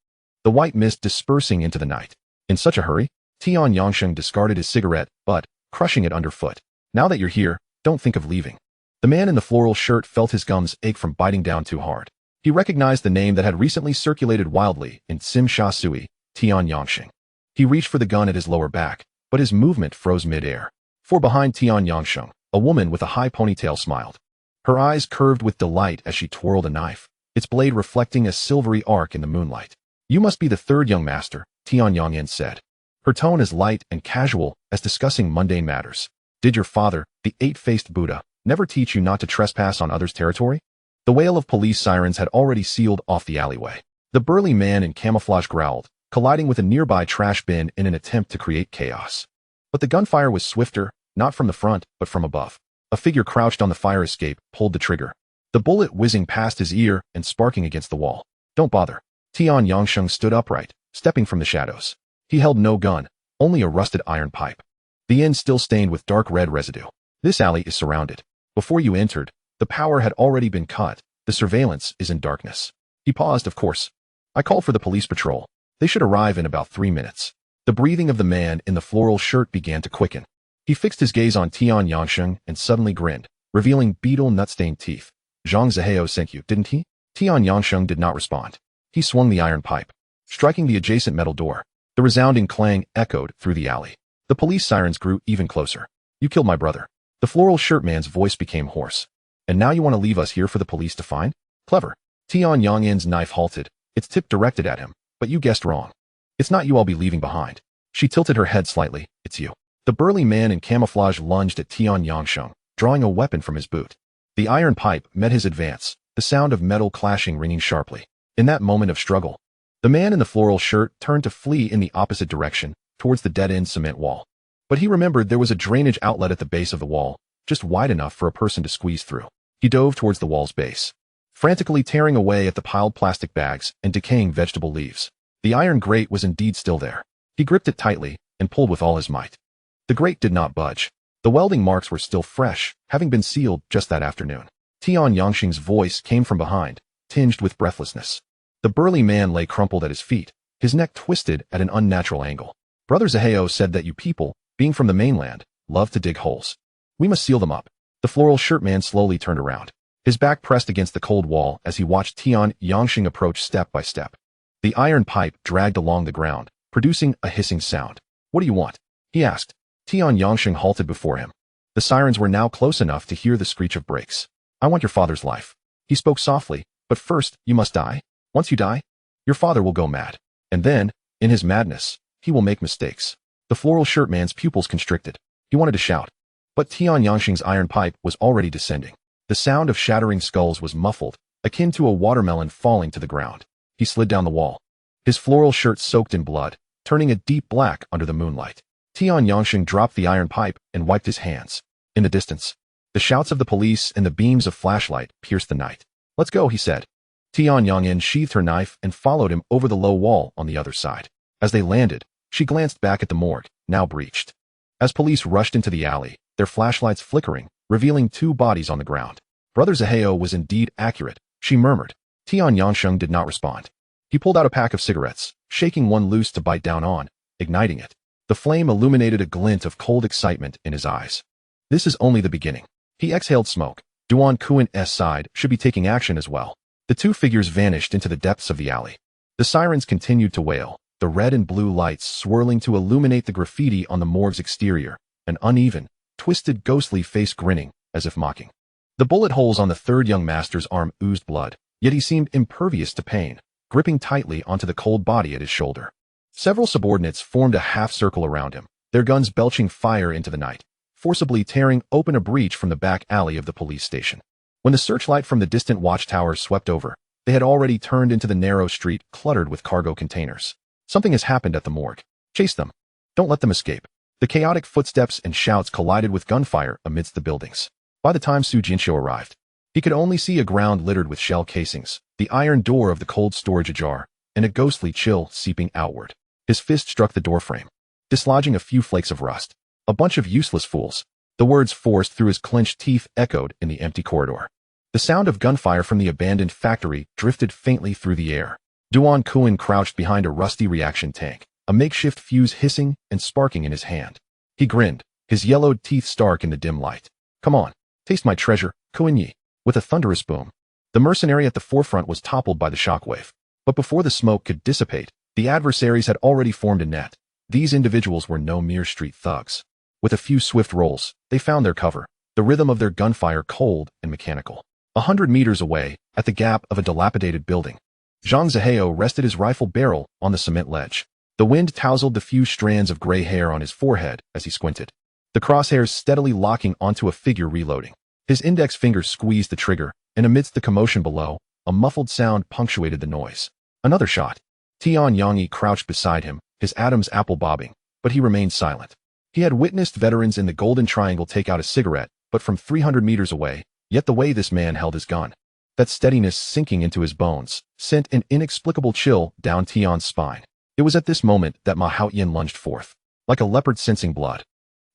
the white mist dispersing into the night. In such a hurry? Tian Yangsheng discarded his cigarette, but, crushing it underfoot. Now that you're here, don't think of leaving. The man in the floral shirt felt his gums ache from biting down too hard. He recognized the name that had recently circulated wildly in Simsha Sui, Tian Yangsheng. He reached for the gun at his lower back, but his movement froze mid-air. For behind Tian Yangsheng, a woman with a high ponytail smiled. Her eyes curved with delight as she twirled a knife, its blade reflecting a silvery arc in the moonlight. You must be the third young master, Tian Yangyin said. Her tone as light and casual as discussing mundane matters. Did your father, the eight-faced Buddha, never teach you not to trespass on others' territory? The wail of police sirens had already sealed off the alleyway. The burly man in camouflage growled, colliding with a nearby trash bin in an attempt to create chaos. But the gunfire was swifter, not from the front, but from above. A figure crouched on the fire escape pulled the trigger, the bullet whizzing past his ear and sparking against the wall. Don't bother. Tian Yangsheng stood upright, stepping from the shadows. He held no gun, only a rusted iron pipe, the end still stained with dark red residue. This alley is surrounded. Before you entered, the power had already been cut. The surveillance is in darkness. He paused, of course. I called for the police patrol. They should arrive in about 3 minutes. The breathing of the man in the floral shirt began to quicken. He fixed his gaze on Tian Yangsheng and suddenly grinned, revealing beetle nut-stained teeth. Zhang Zihao sent you, didn't he? Tian Yangsheng did not respond. He swung the iron pipe, striking the adjacent metal door. The resounding clang echoed through the alley. The police sirens grew even closer. You killed my brother. The floral shirt man's voice became hoarse. And now you want to leave us here for the police to find? Clever. Tian Yangyin's knife halted, its tip directed at him. But you guessed wrong. It's not you I'll be leaving behind. She tilted her head slightly. It's you. The burly man in camouflage lunged at Tian Yangsheng, drawing a weapon from his boot. The iron pipe met his advance, the sound of metal clashing ringing sharply. In that moment of struggle, the man in the floral shirt turned to flee in the opposite direction, towards the dead-end cement wall. But he remembered there was a drainage outlet at the base of the wall, just wide enough for a person to squeeze through. He dove towards the wall's base, frantically tearing away at the piled plastic bags and decaying vegetable leaves. The iron grate was indeed still there. He gripped it tightly and pulled with all his might. The grate did not budge. The welding marks were still fresh, having been sealed just that afternoon. Tian Yangsheng's voice came from behind, tinged with breathlessness. The burly man lay crumpled at his feet, his neck twisted at an unnatural angle. Brother Zihao said that you people, being from the mainland, love to dig holes. We must seal them up. The floral shirt man slowly turned around, his back pressed against the cold wall as he watched Tian Yangsheng approach step by step. The iron pipe dragged along the ground, producing a hissing sound. What do you want? He asked. Tian Yangsheng halted before him. The sirens were now close enough to hear the screech of brakes. I want your father's life. He spoke softly, but first, you must die. Once you die, your father will go mad. And then, in his madness, he will make mistakes. The floral shirt man's pupils constricted. He wanted to shout. But Tian Yangsheng's iron pipe was already descending. The sound of shattering skulls was muffled, akin to a watermelon falling to the ground. He slid down the wall, his floral shirt soaked in blood, turning a deep black under the moonlight. Tian Yangsheng dropped the iron pipe and wiped his hands. In the distance, The shouts of the police and the beams of flashlight pierced the night. "Let's go," he said. Tian Yongin sheathed her knife and followed him over the low wall on the other side. As they landed, she glanced back at the morgue, now breached. As police rushed into the alley, their flashlights flickering, revealing 2 bodies on the ground. Brother Zaheo was indeed accurate, she murmured. Tian Yangsheng did not respond. He pulled out a pack of cigarettes, shaking one loose to bite down on, igniting it. The flame illuminated a glint of cold excitement in his eyes. This is only the beginning. He exhaled smoke. Duan Kuin's side should be taking action as well. The 2 figures vanished into the depths of the alley. The sirens continued to wail, the red and blue lights swirling to illuminate the graffiti on the morgue's exterior, an uneven, twisted ghostly face grinning, as if mocking. The bullet holes on the 3rd young master's arm oozed blood, yet he seemed impervious to pain, gripping tightly onto the cold body at his shoulder. Several subordinates formed a half-circle around him, their guns belching fire into the night, forcibly tearing open a breach from the back alley of the police station. When the searchlight from the distant watchtower swept over, they had already turned into the narrow street cluttered with cargo containers. Something has happened at the morgue. Chase them. Don't let them escape. The chaotic footsteps and shouts collided with gunfire amidst the buildings. By the time Su Jinsho arrived, he could only see a ground littered with shell casings, the iron door of the cold storage ajar, and a ghostly chill seeping outward. His fist struck the doorframe, dislodging a few flakes of rust. "A bunch of useless fools." The words forced through his clenched teeth echoed in the empty corridor. The sound of gunfire from the abandoned factory drifted faintly through the air. Duan Kuin crouched behind a rusty reaction tank, a makeshift fuse hissing and sparking in his hand. He grinned, his yellowed teeth stark in the dim light. "Come on, taste my treasure, Kuin-yi." With a thunderous boom, the mercenary at the forefront was toppled by the shockwave. But before the smoke could dissipate, the adversaries had already formed a net. These individuals were no mere street thugs. With a few swift rolls, they found their cover, the rhythm of their gunfire cold and mechanical. 100 meters away, at the gap of a dilapidated building, Zhang Zihao rested his rifle barrel on the cement ledge. The wind tousled the few strands of gray hair on his forehead as he squinted, the crosshairs steadily locking onto a figure reloading. His index finger squeezed the trigger, and amidst the commotion below, a muffled sound punctuated the noise. Another shot. Tian Yangyi crouched beside him, his Adam's apple bobbing, but he remained silent. He had witnessed veterans in the Golden Triangle take out a cigarette, but from 300 meters away, yet the way this man held his gun, that steadiness sinking into his bones, sent an inexplicable chill down Tian's spine. It was at this moment that Ma Haoyan lunged forth, like a leopard sensing blood.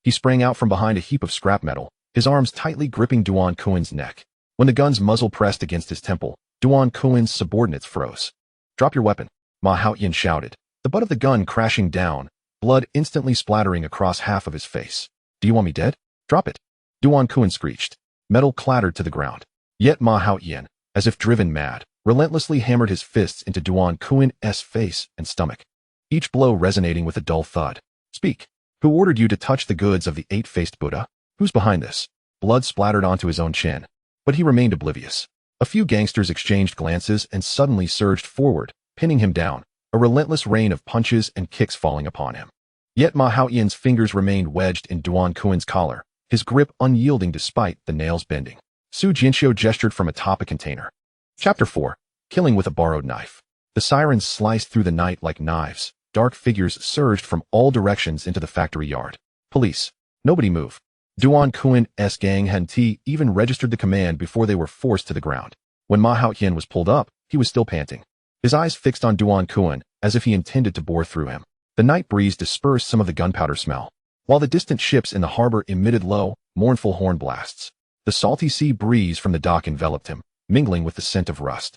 He sprang out from behind a heap of scrap metal, his arms tightly gripping Duan Kuin's neck. When the gun's muzzle pressed against his temple, Duan Kuin's subordinates froze. "Drop your weapon," Ma Haoyan shouted, the butt of the gun crashing down, blood instantly splattering across half of his face. "Do you want me dead? Drop it." Duan Kuin screeched. Metal clattered to the ground. Yet Ma Haoyan, as if driven mad, relentlessly hammered his fists into Duan Kuin's face and stomach, each blow resonating with a dull thud. "Speak. Who ordered you to touch the goods of the 8-faced Buddha? Who's behind this?" Blood splattered onto his own chin, but he remained oblivious. A few gangsters exchanged glances and suddenly surged forward, pinning him down, a relentless rain of punches and kicks falling upon him. Yet Ma Haoyan's fingers remained wedged in Duan Kuin's collar, his grip unyielding despite the nails bending. Su Jinsho gestured from atop a container. Chapter 4. Killing with a borrowed knife. The sirens sliced through the night like knives. Dark figures surged from all directions into the factory yard. "Police. Nobody move." Duan Kuin's gang Henti even registered the command before they were forced to the ground. When Ma Haoyan was pulled up, he was still panting, his eyes fixed on Duan Kuin as if he intended to bore through him. The night breeze dispersed some of the gunpowder smell, while the distant ships in the harbor emitted low, mournful horn blasts. The salty sea breeze from the dock enveloped him, mingling with the scent of rust.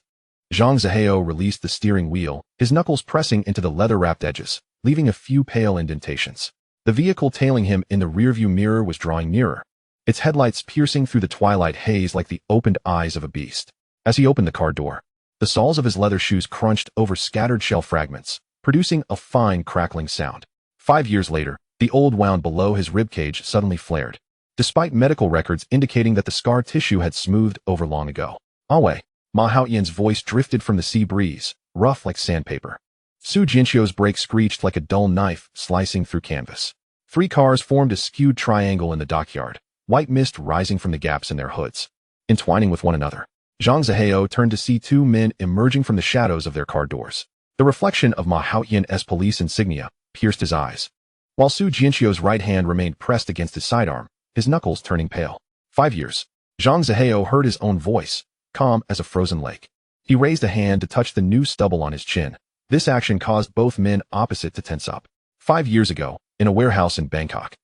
Zhang Zihao released the steering wheel, his knuckles pressing into the leather-wrapped edges, leaving a few pale indentations. The vehicle tailing him in the rearview mirror was drawing nearer, its headlights piercing through the twilight haze like the opened eyes of a beast. As he opened the car door, the soles of his leather shoes crunched over scattered shell fragments, producing a fine crackling sound. 5 years later, the old wound below his ribcage suddenly flared, despite medical records indicating that the scar tissue had smoothed over long ago. "Awe." Ma Haoyan's voice drifted from the sea breeze, rough like sandpaper. Su Jinsho's brake screeched like a dull knife slicing through canvas. 3 cars formed a skewed triangle in the dockyard, white mist rising from the gaps in their hoods, entwining with one another. Zhang Zihao turned to see 2 men emerging from the shadows of their car doors. The reflection of Ma Haoyan's police insignia pierced his eyes, while Su Jinsho's right hand remained pressed against his sidearm, his knuckles turning pale. 5 years. Zhang Zihao heard his own voice, calm as a frozen lake. He raised a hand to touch the new stubble on his chin. This action caused both men opposite to tense up. 5 years ago, in a warehouse in Bangkok.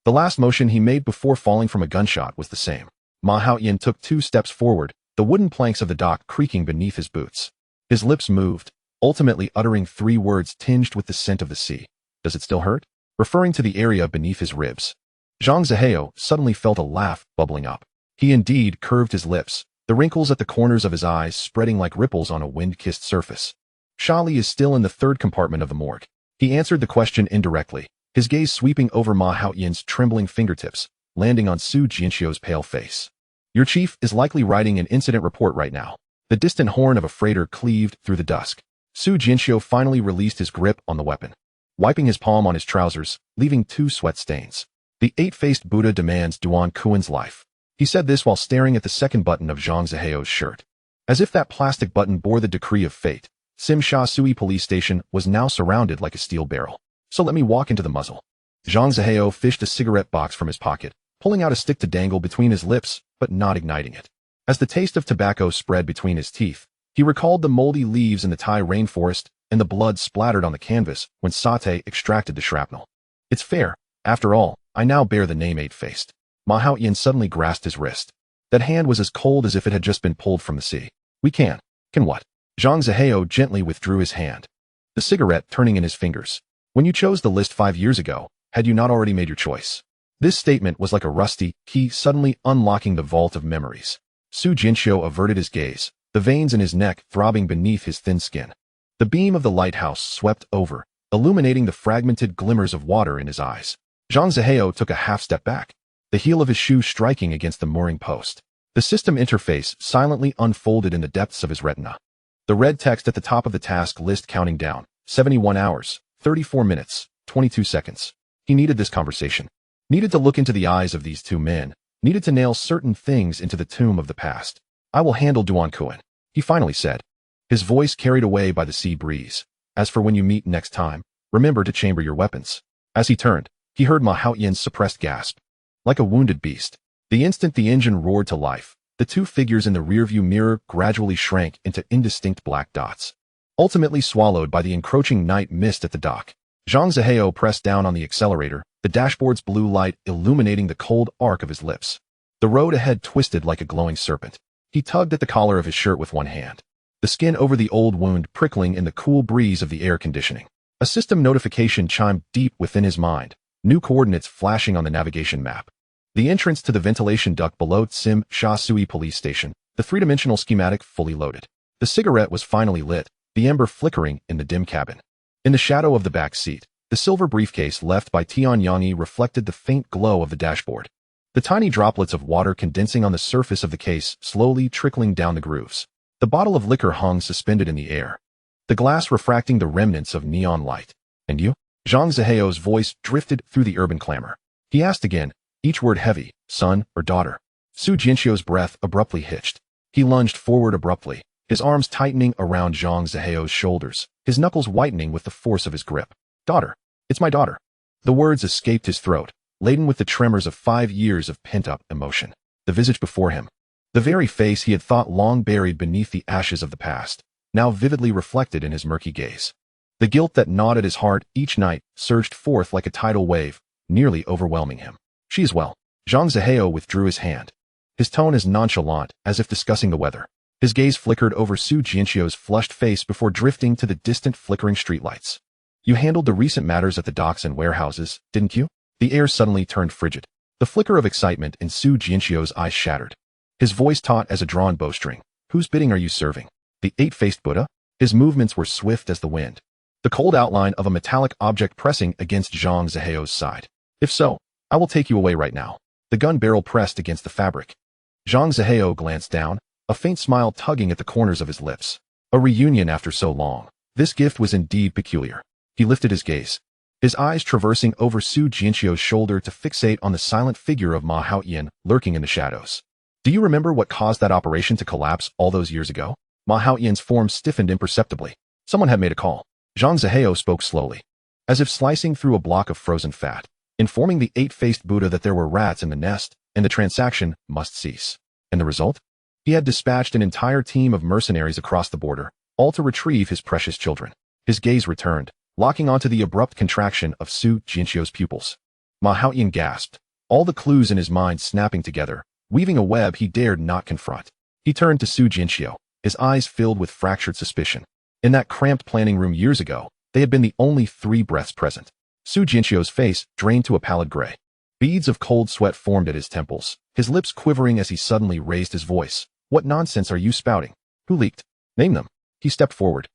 The last motion he made before falling from a gunshot was the same. Ma Haoyan took 2 steps forward, the wooden planks of the dock creaking beneath his boots. His lips moved, ultimately uttering 3 words tinged with the scent of the sea. Does it still hurt? Referring to the area beneath his ribs. Zhang Zihao suddenly felt a laugh bubbling up. He indeed curved his lips, the wrinkles at the corners of his eyes spreading like ripples on a wind-kissed surface. Shali is still in the 3rd compartment of the morgue. He answered the question indirectly, his gaze sweeping over Ma Haoyan's trembling fingertips, landing on Su Jianxiu's pale face. Your chief is likely writing an incident report right now. The distant horn of a freighter cleaved through the dusk. Su Jianxiu finally released his grip on the weapon, wiping his palm on his trousers, leaving 2 sweat stains. The 8-faced Buddha demands Duan Kuan's life. He said this while staring at the 2nd button of Zhang Zihao's shirt. As if that plastic button bore the decree of fate, Sim Sha Sui police station was now surrounded like a steel barrel. So let me walk into the muzzle. Zhang Zihao fished a cigarette box from his pocket, pulling out a stick to dangle between his lips, but not igniting it. As the taste of tobacco spread between his teeth, he recalled the moldy leaves in the Thai rainforest and the blood splattered on the canvas when Satay extracted the shrapnel. It's fair. After all, I now bear the name 8-faced. Ma Haoyan suddenly grasped his wrist. That hand was as cold as if it had just been pulled from the sea. We can. Can what? Zhang Zihao gently withdrew his hand, the cigarette turning in his fingers. When you chose the list 5 years ago, had you not already made your choice? This statement was like a rusty key suddenly unlocking the vault of memories. Su Jianxiu averted his gaze, the veins in his neck throbbing beneath his thin skin. The beam of the lighthouse swept over, illuminating the fragmented glimmers of water in his eyes. Zhang Zihao took a half step back, the heel of his shoe striking against the mooring post. The system interface silently unfolded in the depths of his retina. The red text at the top of the task list counting down, 71 hours, 34 minutes, 22 seconds. He needed this conversation. Needed to look into the eyes of these 2 men. Needed to nail certain things into the tomb of the past. I will handle Duan Kuan, he finally said, his voice carried away by the sea breeze. As for when you meet next time, remember to chamber your weapons. As he turned, he heard Ma Haoyan's suppressed gasp. Like a wounded beast. The instant the engine roared to life, the 2 figures in the rearview mirror gradually shrank into indistinct black dots, ultimately swallowed by the encroaching night mist at the dock. Zhang Zihao pressed down on the accelerator, the dashboard's blue light illuminating the cold arc of his lips. The road ahead twisted like a glowing serpent. He tugged at the collar of his shirt with one hand, the skin over the old wound prickling in the cool breeze of the air conditioning. A system notification chimed deep within his mind, new coordinates flashing on the navigation map. The entrance to the ventilation duct below Sim Sha Sui police station, the 3-dimensional schematic fully loaded. The cigarette was finally lit, the ember flickering in the dim cabin. In the shadow of the back seat, the silver briefcase left by Tian Yangyi reflected the faint glow of the dashboard. The tiny droplets of water condensing on the surface of the case slowly trickling down the grooves. The bottle of liquor hung suspended in the air, the glass refracting the remnants of neon light. And you? Zhang Zihao's voice drifted through the urban clamor. He asked again, each word heavy, son or daughter. Su Jianxiu's breath abruptly hitched. He lunged forward abruptly, his arms tightening around Zhang Zihao's shoulders, his knuckles whitening with the force of his grip. Daughter. It's my daughter. The words escaped his throat, laden with the tremors of 5 years of pent-up emotion. The visage before him, the very face he had thought long buried beneath the ashes of the past, now vividly reflected in his murky gaze. The guilt that gnawed at his heart each night surged forth like a tidal wave, nearly overwhelming him. She is well. Zhang Zihao withdrew his hand, his tone as nonchalant as if discussing the weather. His gaze flickered over Su Jianxiu's flushed face before drifting to the distant flickering streetlights. You handled the recent matters at the docks and warehouses, didn't you? The air suddenly turned frigid. The flicker of excitement in Su Jianxiu's eyes shattered. His voice taut as a drawn bowstring. Whose bidding are you serving? The 8-faced Buddha? His movements were swift as the wind, the cold outline of a metallic object pressing against Zhang Zihao's side. If so, I will take you away right now. The gun barrel pressed against the fabric. Zhang Zihao glanced down, a faint smile tugging at the corners of his lips. A reunion after so long. This gift was indeed peculiar. He lifted his gaze, his eyes traversing over Su Jianxiu's shoulder to fixate on the silent figure of Ma Haoyan lurking in the shadows. Do you remember what caused that operation to collapse all those years ago? Ma Haoyan's form stiffened imperceptibly. Someone had made a call. Zhang Zihao spoke slowly, as if slicing through a block of frozen fat, informing the 8-faced Buddha that there were rats in the nest, and the transaction must cease. And the result? He had dispatched an entire team of mercenaries across the border, all to retrieve his precious children. His gaze returned, locking onto the abrupt contraction of Su Jinxio's pupils. Ma Haoyan gasped, all the clues in his mind snapping together, weaving a web he dared not confront. He turned to Su Jinxio, his eyes filled with fractured suspicion. In that cramped planning room years ago, they had been the only 3 breaths present. Su Jinxio's face drained to a pallid gray. Beads of cold sweat formed at his temples, his lips quivering as he suddenly raised his voice. What nonsense are you spouting? Who leaked? Name them. He stepped forward,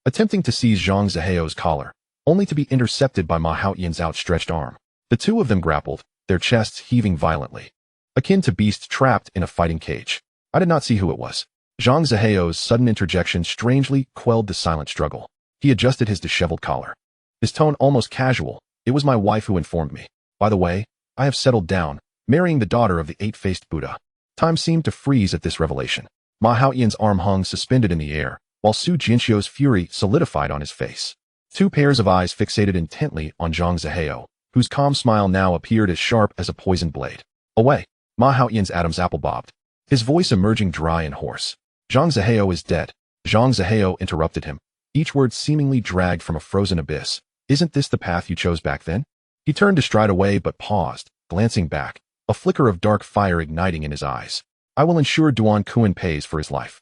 attempting to seize Zhang Ziheo's collar, only to be intercepted by Ma Haoyan's outstretched arm. The two of them grappled, their chests heaving violently, akin to beasts trapped in a fighting cage. I did not see who it was. Zhang Ziheo's sudden interjection strangely quelled the silent struggle. He adjusted his disheveled collar, his tone almost casual. It was my wife who informed me. By the way, I have settled down, marrying the daughter of the 8-faced Buddha. Time seemed to freeze at this revelation. Ma Haoyan's arm hung suspended in the air, while Su Jinxio's fury solidified on his face. 2 pairs of eyes fixated intently on Zhang Ziheo, whose calm smile now appeared as sharp as a poisoned blade. Away! Ma Haoyan's Adam's apple bobbed, his voice emerging dry and hoarse. Zhang Ziheo is dead. Zhang Ziheo interrupted him, each word seemingly dragged from a frozen abyss. Isn't this the path you chose back then? He turned to stride away but paused, glancing back, a flicker of dark fire igniting in his eyes. I will ensure Duan Kuan pays for his life.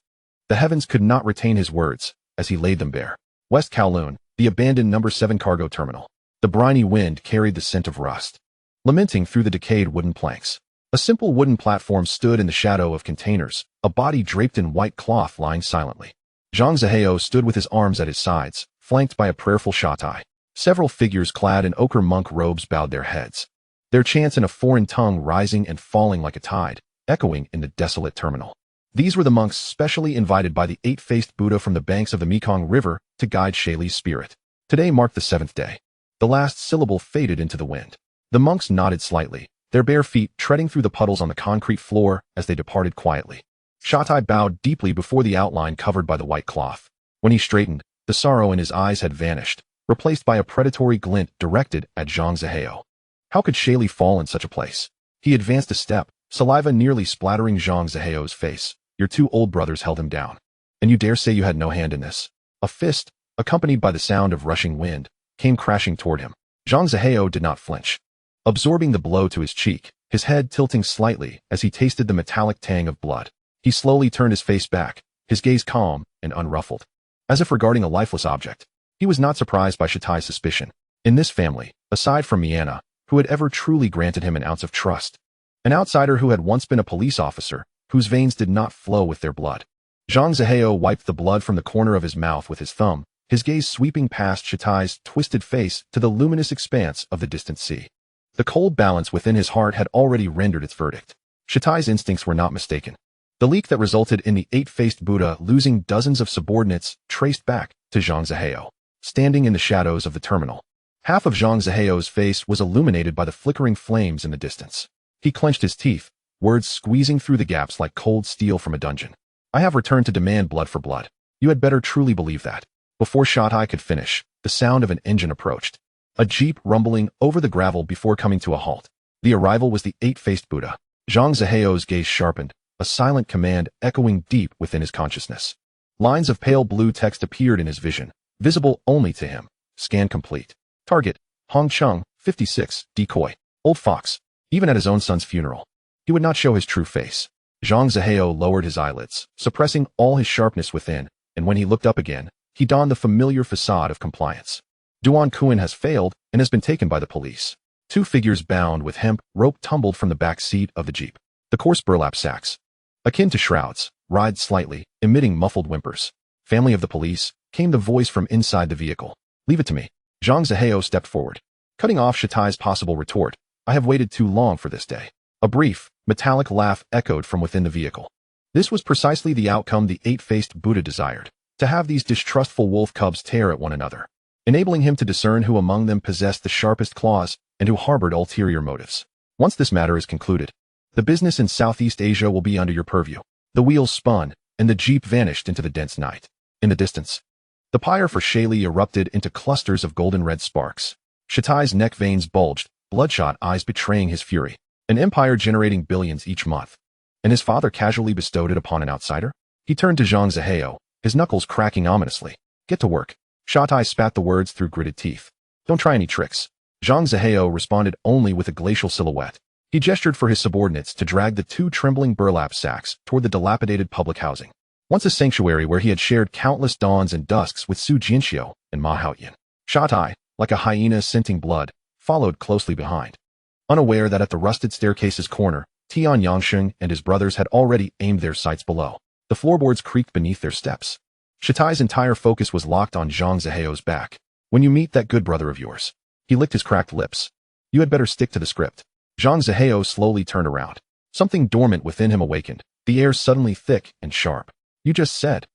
The heavens could not retain his words, as he laid them bare. West Kowloon, the abandoned No. 7 cargo terminal. The briny wind carried the scent of rust, lamenting through the decayed wooden planks. A simple wooden platform stood in the shadow of containers, a body draped in white cloth lying silently. Zhang Ziheo stood with his arms at his sides, flanked by a prayerful Shatai. Several figures clad in ochre monk robes bowed their heads, their chants in a foreign tongue rising and falling like a tide, echoing in the desolate terminal. These were the monks specially invited by the 8-faced Buddha from the banks of the Mekong River to guide Shaylee's spirit. Today marked the 7th day. The last syllable faded into the wind. The monks nodded slightly, their bare feet treading through the puddles on the concrete floor as they departed quietly. Shatai bowed deeply before the outline covered by the white cloth. When he straightened, the sorrow in his eyes had vanished, replaced by a predatory glint directed at Zhang Ziheo. How could Shaylee fall in such a place? He advanced a step, saliva nearly splattering Zhang Ziheo's face. Your 2 old brothers held him down. And you dare say you had no hand in this? A fist, accompanied by the sound of rushing wind, came crashing toward him. Zhang Ziheo did not flinch, absorbing the blow to his cheek, his head tilting slightly as he tasted the metallic tang of blood. He slowly turned his face back, his gaze calm and unruffled, as if regarding a lifeless object. He was not surprised by Shatai's suspicion. In this family, aside from Mianna, who had ever truly granted him an ounce of trust, an outsider who had once been a police officer, whose veins did not flow with their blood. Zhang Ziheo wiped the blood from the corner of his mouth with his thumb, his gaze sweeping past Shatai's twisted face to the luminous expanse of the distant sea. The cold balance within his heart had already rendered its verdict. Shatai's instincts were not mistaken. The leak that resulted in the 8-faced Buddha losing dozens of subordinates traced back to Zhang Ziheo, standing in the shadows of the terminal. Half of Zhang Ziheo's face was illuminated by the flickering flames in the distance. He clenched his teeth, words squeezing through the gaps like cold steel from a dungeon. I have returned to demand blood for blood. You had better truly believe that. Before Shatai could finish, the sound of an engine approached, a jeep rumbling over the gravel before coming to a halt. The arrival was the 8-faced Buddha. Zhang Ziheo's gaze sharpened, a silent command echoing deep within his consciousness. Lines of pale blue text appeared in his vision, visible only to him. Scan complete. Target, Hong Chung, 56, decoy. Old fox. Even at his own son's funeral, he would not show his true face. Zhang Ziheo lowered his eyelids, suppressing all his sharpness within, and when he looked up again, he donned the familiar facade of compliance. Duan Kuan has failed and has been taken by the police. 2 figures bound with hemp rope tumbled from the back seat of the jeep. The coarse burlap sacks, akin to shrouds, writhed slightly, emitting muffled whimpers. Family of the police, came the voice from inside the vehicle. Leave it to me. Zhang Ziheo stepped forward, cutting off Shatai's possible retort. I have waited too long for this day. A brief, metallic laugh echoed from within the vehicle. This was precisely the outcome the 8-faced Buddha desired, to have these distrustful wolf cubs tear at one another, enabling him to discern who among them possessed the sharpest claws and who harbored ulterior motives. Once this matter is concluded, the business in Southeast Asia will be under your purview. The wheels spun, and the jeep vanished into the dense night. In the distance, the pyre for Shaylee erupted into clusters of golden red sparks. Shatai's neck veins bulged, bloodshot eyes betraying his fury. An empire generating billions each month. And his father casually bestowed it upon an outsider? He turned to Zhang Zihao, his knuckles cracking ominously. Get to work. Shatai spat the words through gritted teeth. Don't try any tricks. Zhang Zihao responded only with a glacial silhouette. He gestured for his subordinates to drag the two trembling burlap sacks toward the dilapidated public housing. Once a sanctuary where he had shared countless dawns and dusks with Su Jinxiu and Ma Haoyan. Shatai, like a hyena scenting blood, followed closely behind. Unaware that at the rusted staircase's corner, Tian Yangsheng and his brothers had already aimed their sights below. The floorboards creaked beneath their steps. Shatai's entire focus was locked on Zhang Zihao's back. When you meet that good brother of yours. He licked his cracked lips. You had better stick to the script. Zhang Zihao slowly turned around. Something dormant within him awakened, the air suddenly thick and sharp. You just said.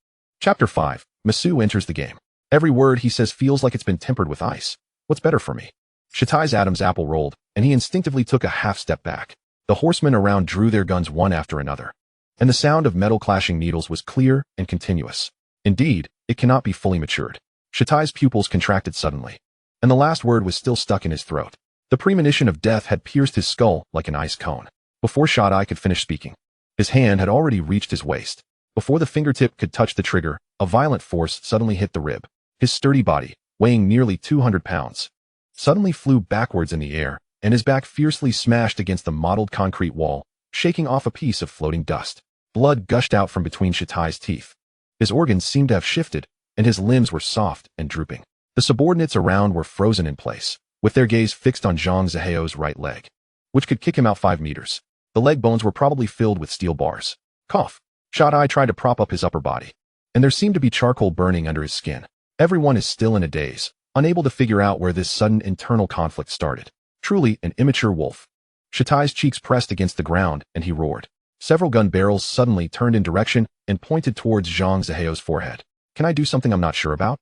Chapter 5. Masu enters the game. Every word he says feels like it's been tempered with ice. What's better for me? Shatai's Adam's apple rolled, and he instinctively took a half step back. The horsemen around drew their guns one after another. And the sound of metal clashing needles was clear and continuous. Indeed, it cannot be fully matured. Shatai's pupils contracted suddenly. And the last word was still stuck in his throat. The premonition of death had pierced his skull like an ice cone. Before Shatai could finish speaking, his hand had already reached his waist. Before the fingertip could touch the trigger, a violent force suddenly hit the rib. His sturdy body, weighing nearly 200 pounds, suddenly flew backwards in the air, and his back fiercely smashed against the mottled concrete wall, shaking off a piece of floating dust. Blood gushed out from between Shatai's teeth. His organs seemed to have shifted, and his limbs were soft and drooping. The subordinates around were frozen in place, with their gaze fixed on Zhang Zihao's right leg, which could kick him out 5 meters. The leg bones were probably filled with steel bars. Cough. Shatai tried to prop up his upper body, and there seemed to be charcoal burning under his skin. Everyone is still in a daze, unable to figure out where this sudden internal conflict started. Truly an immature wolf. Shatai's cheeks pressed against the ground, and he roared. Several gun barrels suddenly turned in direction and pointed towards Zhang Zihao's forehead. Can I do something I'm not sure about?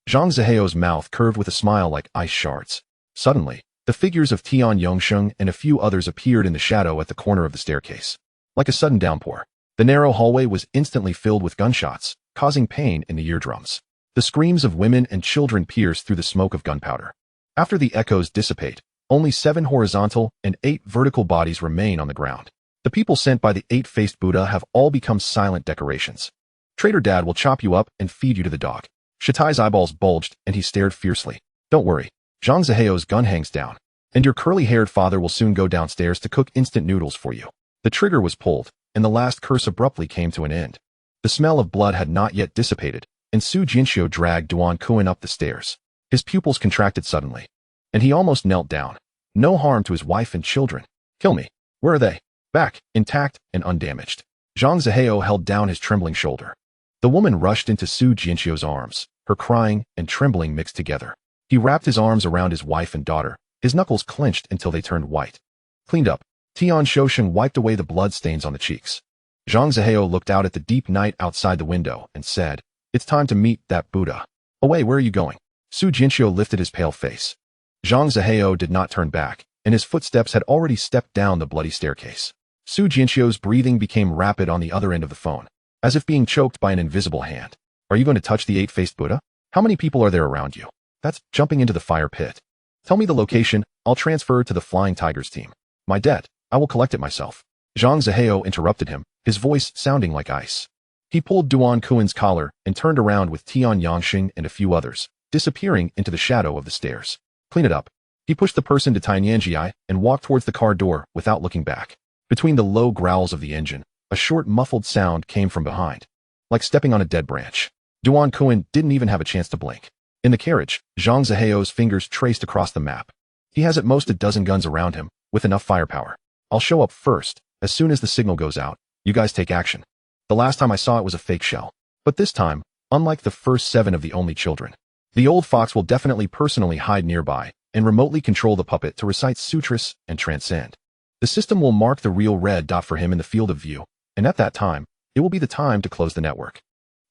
Zhang Zihao's mouth curved with a smile like ice shards. Suddenly, the figures of Tian Yongsheng and a few others appeared in the shadow at the corner of the staircase. Like a sudden downpour, the narrow hallway was instantly filled with gunshots, causing pain in the eardrums. The screams of women and children pierced through the smoke of gunpowder. After the echoes dissipate, only 7 horizontal and 8 vertical bodies remain on the ground. The people sent by the 8-faced Buddha have all become silent decorations. Traitor Dad will chop you up and feed you to the dog. Shatai's eyeballs bulged, and he stared fiercely. Don't worry. Zhang Zihao's gun hangs down, and your curly-haired father will soon go downstairs to cook instant noodles for you. The trigger was pulled, and the last curse abruptly came to an end. The smell of blood had not yet dissipated, and Su Jinxiu dragged Duan Kuan up the stairs. His pupils contracted suddenly, and he almost knelt down. No harm to his wife and children. Kill me. Where are they? Back, intact and undamaged. Zhang Zihao held down his trembling shoulder. The woman rushed into Su Jinxiu's arms, her crying and trembling mixed together. He wrapped his arms around his wife and daughter, his knuckles clenched until they turned white. Cleaned up, Tian Shousheng wiped away the blood stains on the cheeks. Zhang Zihao looked out at the deep night outside the window and said, It's time to meet that Buddha. Away, where are you going? Su Jinxiu lifted his pale face. Zhang Zihao did not turn back, and his footsteps had already stepped down the bloody staircase. Su Jinxiu's breathing became rapid on the other end of the phone, as if being choked by an invisible hand. Are you going to touch the 8-faced Buddha? How many people are there around you? That's jumping into the fire pit. Tell me the location, I'll transfer to the Flying Tigers team. My debt, I will collect it myself. Zhang Zihao interrupted him, his voice sounding like ice. He pulled Duan Kuan's collar and turned around with Tian Yangsheng and a few others, disappearing into the shadow of the stairs. Clean it up. He pushed the person to Tianyanjiai and walked towards the car door without looking back. Between the low growls of the engine, a short muffled sound came from behind, like stepping on a dead branch. Duan Kuan didn't even have a chance to blink. In the carriage, Zhang Zihao's fingers traced across the map. He has at most a dozen guns around him, with enough firepower. I'll show up first. As soon as the signal goes out, you guys take action. The last time I saw it was a fake shell. But this time, unlike the first 7 of the only children, the old fox will definitely personally hide nearby and remotely control the puppet to recite sutras and transcend. The system will mark the real red dot for him in the field of view, and at that time, it will be the time to close the network.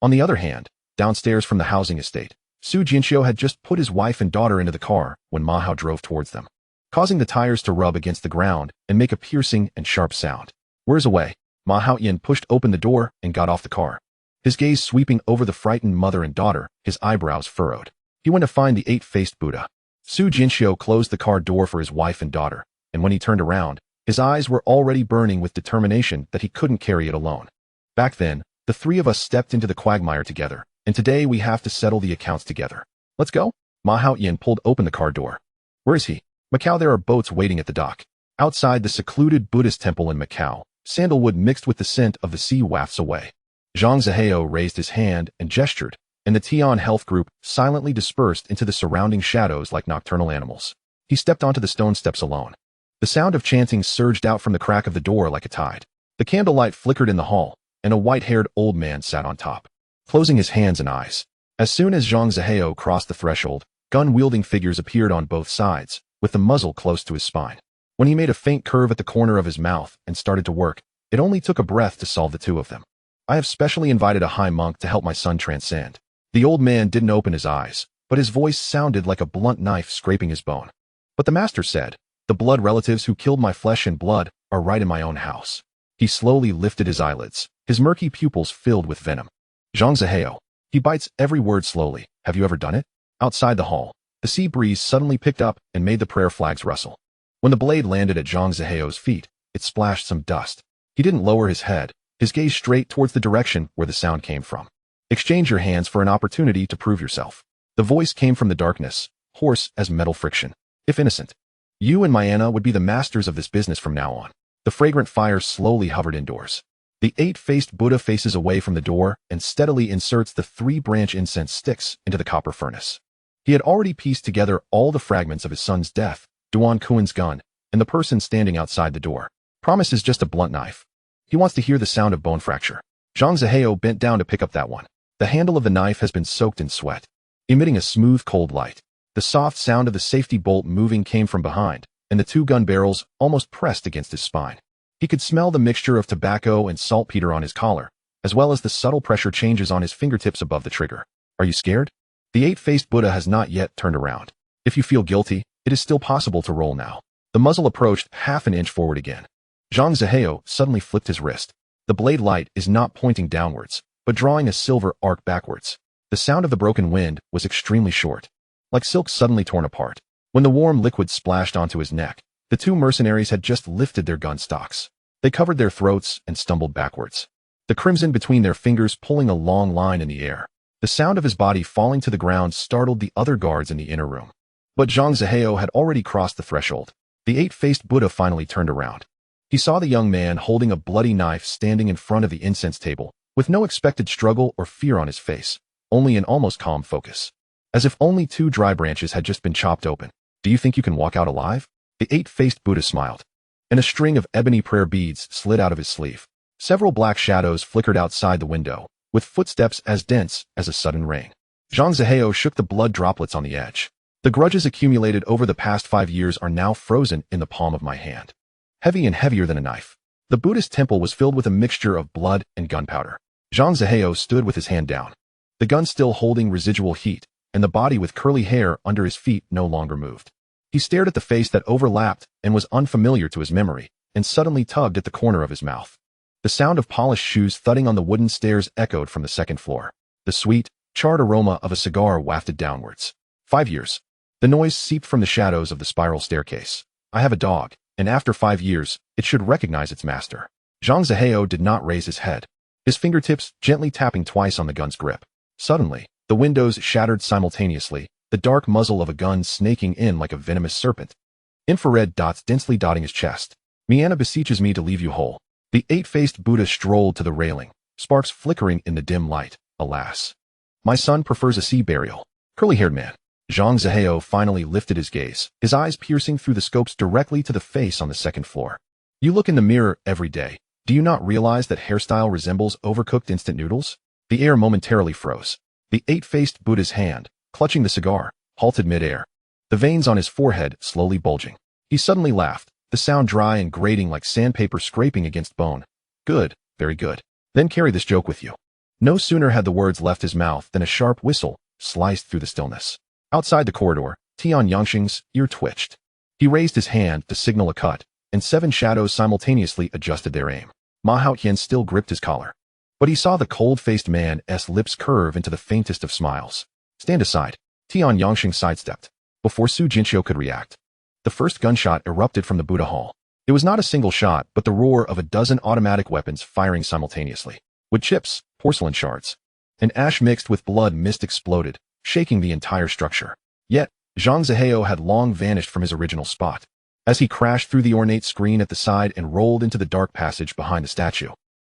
On the other hand, downstairs from the housing estate, Su Jinxiu had just put his wife and daughter into the car when Ma Hao drove towards them, causing the tires to rub against the ground and make a piercing and sharp sound. Where's away? Ma Haoyan pushed open the door and got off the car. His gaze sweeping over the frightened mother and daughter, his eyebrows furrowed. He went to find the 8-faced Buddha. Su Jinxiu closed the car door for his wife and daughter, and when he turned around, His eyes were already burning with determination that he couldn't carry it alone. Back then, the three of us stepped into the quagmire together, and today we have to settle the accounts together. Let's go? Ma Haoyan pulled open the car door. Where is he? Macau. There are boats waiting at the dock. Outside the secluded Buddhist temple in Macau, sandalwood mixed with the scent of the sea wafts away. Zhang Zihao raised his hand and gestured, and the Tian health group silently dispersed into the surrounding shadows like nocturnal animals. He stepped onto the stone steps alone. The sound of chanting surged out from the crack of the door like a tide. The candlelight flickered in the hall, and a white-haired old man sat on top, closing his hands and eyes. As soon as Zhang Zihao crossed the threshold, gun-wielding figures appeared on both sides, with the muzzle close to his spine. When he made a faint curve at the corner of his mouth and started to work, it only took a breath to solve the two of them. I have specially invited a high monk to help my son transcend. The old man didn't open his eyes, but his voice sounded like a blunt knife scraping his bone. But the master said, the blood relatives who killed my flesh and blood are right in my own house. He slowly lifted his eyelids, his murky pupils filled with venom. Zhang Zihao. He bites every word slowly. Have you ever done it? Outside the hall, the sea breeze suddenly picked up and made the prayer flags rustle. When the blade landed at Zhang Zihao's feet, it splashed some dust. He didn't lower his head, his gaze straight towards the direction where the sound came from. Exchange your hands for an opportunity to prove yourself. The voice came from the darkness, hoarse as metal friction. If innocent, you and Mayana would be the masters of this business from now on. The fragrant fire slowly hovered indoors. The eight-faced Buddha faces away from the door and steadily inserts the three-branch incense sticks into the copper furnace. He had already pieced together all the fragments of his son's death, Duan Kuan's gun, and the person standing outside the door. Promise is just a blunt knife. He wants to hear the sound of bone fracture. Zhang Zihao bent down to pick up that one. The handle of the knife has been soaked in sweat, emitting a smooth, cold light. The soft sound of the safety bolt moving came from behind, and the two gun barrels almost pressed against his spine. He could smell the mixture of tobacco and saltpeter on his collar, as well as the subtle pressure changes on his fingertips above the trigger. Are you scared? The eight-faced Buddha has not yet turned around. If you feel guilty, it is still possible to roll now. The muzzle approached half an inch forward again. Zhang Zihao suddenly flipped his wrist. The blade light is not pointing downwards, but drawing a silver arc backwards. The sound of the broken wind was extremely short, like silk suddenly torn apart. When the warm liquid splashed onto his neck, the two mercenaries had just lifted their gun stocks. They covered their throats and stumbled backwards, the crimson between their fingers pulling a long line in the air. The sound of his body falling to the ground startled the other guards in the inner room. But Zhang Zihao had already crossed the threshold. The eight-faced Buddha finally turned around. He saw the young man holding a bloody knife standing in front of the incense table, with no expected struggle or fear on his face, only an almost calm focus. As if only two dry branches had just been chopped open. Do you think you can walk out alive? The eight-faced Buddha smiled, and a string of ebony prayer beads slid out of his sleeve. Several black shadows flickered outside the window, with footsteps as dense as a sudden rain. Zhang Zihao shook the blood droplets on the edge. The grudges accumulated over the past 5 years are now frozen in the palm of my hand. Heavy and heavier than a knife. The Buddhist temple was filled with a mixture of blood and gunpowder. Zhang Zihao stood with his hand down, the gun still holding residual heat, and the body with curly hair under his feet no longer moved. He stared at the face that overlapped and was unfamiliar to his memory, and suddenly tugged at the corner of his mouth. The sound of polished shoes thudding on the wooden stairs echoed from the second floor. The sweet, charred aroma of a cigar wafted downwards. 5 years. The noise seeped from the shadows of the spiral staircase. I have a dog, and after 5 years, it should recognize its master. Zhang Zihao did not raise his head, his fingertips gently tapping twice on the gun's grip. Suddenly, the windows shattered simultaneously, the dark muzzle of a gun snaking in like a venomous serpent. Infrared dots densely dotting his chest. Miana beseeches me to leave you whole. The eight-faced Buddha strolled to the railing, sparks flickering in the dim light. Alas. My son prefers a sea burial. Curly-haired man. Zhang Zihao finally lifted his gaze, his eyes piercing through the scopes directly to the face on the second floor. You look in the mirror every day. Do you not realize that hairstyle resembles overcooked instant noodles? The air momentarily froze. The eight-faced Buddha's hand, clutching the cigar, halted mid-air. The veins on his forehead slowly bulging. He suddenly laughed, the sound dry and grating like sandpaper scraping against bone. Good, very good. Then carry this joke with you. No sooner had the words left his mouth than a sharp whistle sliced through the stillness. Outside the corridor, Tian Yangxing's ear twitched. He raised his hand to signal a cut, and 7 shadows simultaneously adjusted their aim. Ma Haotian still gripped his collar. But he saw the cold-faced man's lips curve into the faintest of smiles. Stand aside. Tian Yangxing sidestepped. Before Su Jinxiu could react, the first gunshot erupted from the Buddha Hall. It was not a single shot, but the roar of a dozen automatic weapons firing simultaneously. Wood chips, porcelain shards, and ash mixed with blood mist exploded, shaking the entire structure. Yet, Zhang Zihao had long vanished from his original spot. As he crashed through the ornate screen at the side and rolled into the dark passage behind the statue,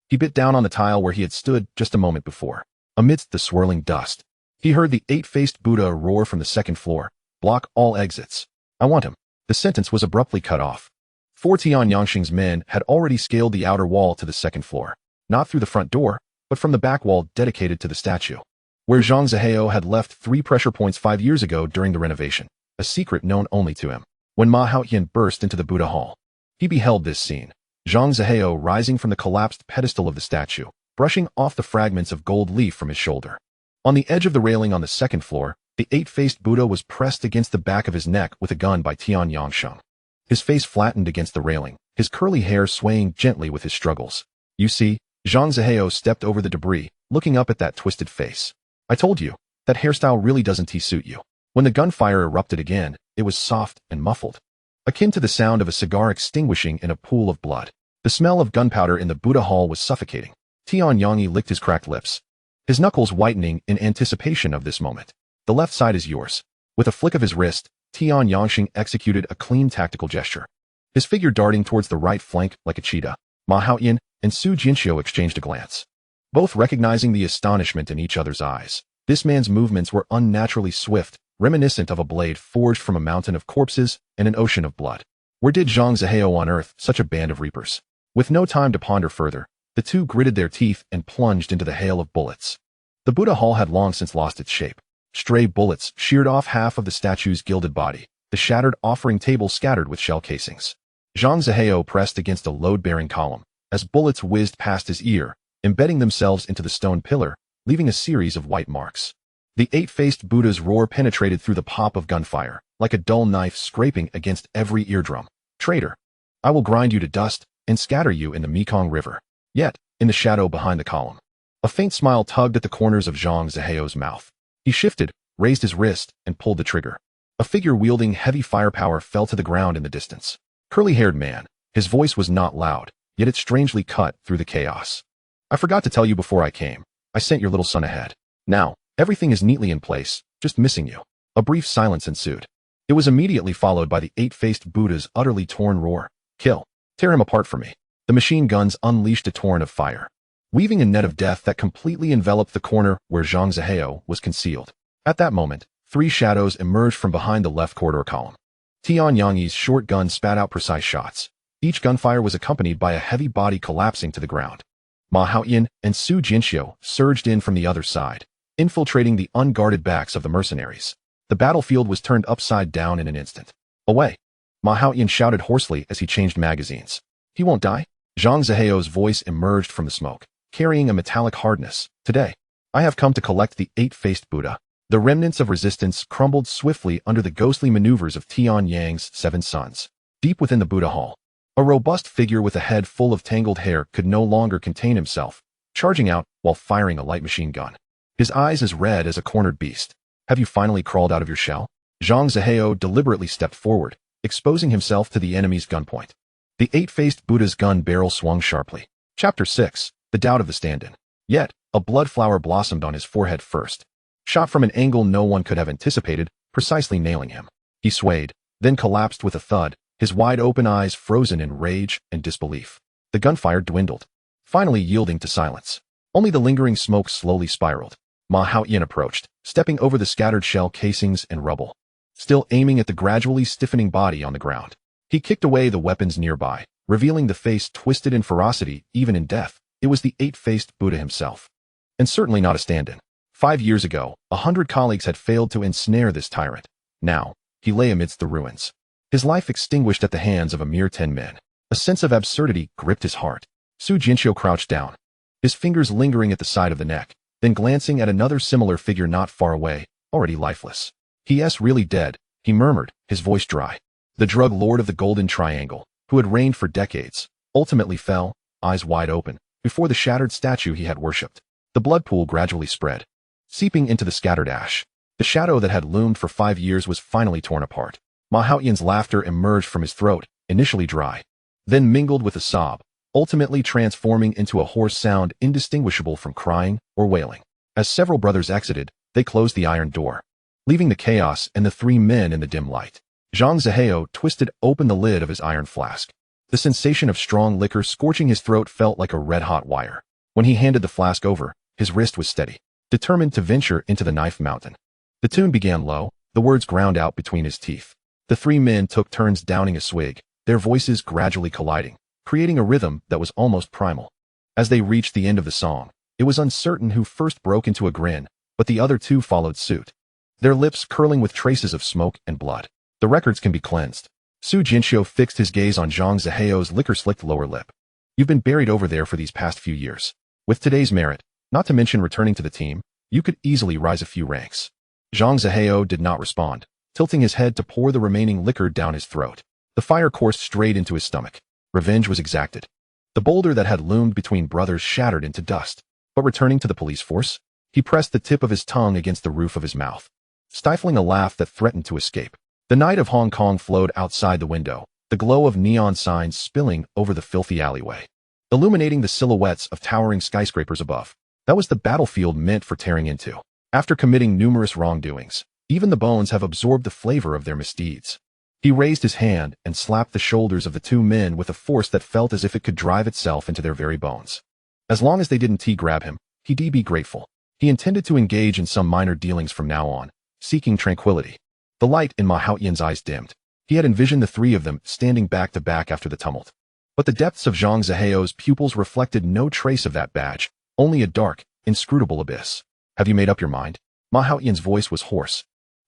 he bit down on the tile where he had stood just a moment before. Amidst the swirling dust, he heard the eight-faced Buddha roar from the second floor, "Block all exits. I want him." The sentence was abruptly cut off. 4 Tian Yangxing's men had already scaled the outer wall to the second floor, not through the front door, but from the back wall dedicated to the statue, where Zhang Zihao had left 3 pressure points 5 years ago during the renovation, a secret known only to him. When Ma Haoyan burst into the Buddha hall, he beheld this scene. Zhang Zihao rising from the collapsed pedestal of the statue, brushing off the fragments of gold leaf from his shoulder. On the edge of the railing on the second floor, the eight-faced Buddha was pressed against the back of his neck with a gun by Tian Yangsheng. His face flattened against the railing, his curly hair swaying gently with his struggles. "You see," Zhang Zihao stepped over the debris, looking up at that twisted face. "I told you, that hairstyle really doesn't suit you." When the gunfire erupted again, it was soft and muffled, akin to the sound of a cigar extinguishing in a pool of blood. The smell of gunpowder in the Buddha hall was suffocating. Tian Yangyi licked his cracked lips, his knuckles whitening in anticipation of this moment. "The left side is yours." With a flick of his wrist, Tian Yangxing executed a clean tactical gesture, his figure darting towards the right flank like a cheetah. Ma Haoyan and Su Jinxiu exchanged a glance, both recognizing the astonishment in each other's eyes. This man's movements were unnaturally swift, reminiscent of a blade forged from a mountain of corpses and an ocean of blood. Where did Zhang Zihao unearth such a band of reapers? With no time to ponder further, the two gritted their teeth and plunged into the hail of bullets. The Buddha hall had long since lost its shape. Stray bullets sheared off half of the statue's gilded body, the shattered offering table scattered with shell casings. Zhang Zihao pressed against a load-bearing column, as bullets whizzed past his ear, embedding themselves into the stone pillar, leaving a series of white marks. The eight-faced Buddha's roar penetrated through the pop of gunfire, like a dull knife scraping against every eardrum. "Traitor! I will grind you to dust and scatter you in the Mekong River." Yet, in the shadow behind the column, a faint smile tugged at the corners of Zhang Zihao's mouth. He shifted, raised his wrist, and pulled the trigger. A figure wielding heavy firepower fell to the ground in the distance. Curly-haired man, his voice was not loud, yet it strangely cut through the chaos. "I forgot to tell you before I came. I sent your little son ahead. Now, everything is neatly in place, just missing you." A brief silence ensued. It was immediately followed by the eight-faced Buddha's utterly torn roar. "Kill. Tear him apart for me." The machine guns unleashed a torrent of fire, weaving a net of death that completely enveloped the corner where Zhang Zihao was concealed. At that moment, 3 shadows emerged from behind the left corridor column. Tian Yangyi's short gun spat out precise shots. Each gunfire was accompanied by a heavy body collapsing to the ground. Ma Haoyan and Su Jinxiu surged in from the other side, infiltrating the unguarded backs of the mercenaries. The battlefield was turned upside down in an instant. "Away!" Ma Haoyan shouted hoarsely as he changed magazines. "He won't die?" Zhang Zihao's voice emerged from the smoke, carrying a metallic hardness. "Today, I have come to collect the eight-faced Buddha." The remnants of resistance crumbled swiftly under the ghostly maneuvers of Tian Yang's 7 sons. Deep within the Buddha hall, a robust figure with a head full of tangled hair could no longer contain himself, charging out while firing a light machine gun. His eyes as red as a cornered beast. "Have you finally crawled out of your shell?" Zhang Zihao deliberately stepped forward, exposing himself to the enemy's gunpoint. The eight-faced Buddha's gun barrel swung sharply. Chapter 6. The Doubt of the Stand-In. Yet, a blood flower blossomed on his forehead first. Shot from an angle no one could have anticipated, precisely nailing him. He swayed, then collapsed with a thud, his wide-open eyes frozen in rage and disbelief. The gunfire dwindled, finally yielding to silence. Only the lingering smoke slowly spiraled. Ma Haoyan approached, stepping over the scattered shell casings and rubble, still aiming at the gradually stiffening body on the ground. He kicked away the weapons nearby, revealing the face twisted in ferocity even in death. It was the eight-faced Buddha himself. And certainly not a stand-in. 5 years ago, 100 colleagues had failed to ensnare this tyrant. Now, he lay amidst the ruins, his life extinguished at the hands of a mere 10 men. A sense of absurdity gripped his heart. Su Jinxiu crouched down, his fingers lingering at the side of the neck, then glancing at another similar figure not far away, already lifeless. "He's really dead," he murmured, his voice dry. The drug lord of the Golden Triangle, who had reigned for decades, ultimately fell, eyes wide open, before the shattered statue he had worshipped. The blood pool gradually spread, seeping into the scattered ash. The shadow that had loomed for 5 years was finally torn apart. Ma Haoyan's laughter emerged from his throat, initially dry, then mingled with a sob, ultimately transforming into a hoarse sound indistinguishable from crying or wailing. As several brothers exited, they closed the iron door, leaving the chaos and the three men in the dim light. Zhang Zihao twisted open the lid of his iron flask. The sensation of strong liquor scorching his throat felt like a red-hot wire. When he handed the flask over, his wrist was steady, determined to venture into the knife mountain. The tune began low, the words ground out between his teeth. The three men took turns downing a swig, their voices gradually colliding, creating a rhythm that was almost primal. As they reached the end of the song, it was uncertain who first broke into a grin, but the other two followed suit, their lips curling with traces of smoke and blood. The records can be cleansed. Su Jinxiu fixed his gaze on Zhang Zihao's liquor-slicked lower lip. You've been buried over there for these past few years. With today's merit, not to mention returning to the team, you could easily rise a few ranks. Zhang Zihao did not respond, tilting his head to pour the remaining liquor down his throat. The fire coursed straight into his stomach. Revenge was exacted. The boulder that had loomed between brothers shattered into dust. But returning to the police force, he pressed the tip of his tongue against the roof of his mouth, stifling a laugh that threatened to escape. The night of Hong Kong flowed outside the window, the glow of neon signs spilling over the filthy alleyway, illuminating the silhouettes of towering skyscrapers above. That was the battlefield meant for tearing into. After committing numerous wrongdoings, even the bones have absorbed the flavor of their misdeeds. He raised his hand and slapped the shoulders of the two men with a force that felt as if it could drive itself into their very bones. As long as they didn't grab him, he'd be grateful. He intended to engage in some minor dealings from now on, seeking tranquility. The light in Ma Haotian's eyes dimmed. He had envisioned the three of them standing back to back after the tumult. But the depths of Zhang Zihao's pupils reflected no trace of that badge, only a dark, inscrutable abyss. Have you made up your mind? Ma Haotian's voice was hoarse.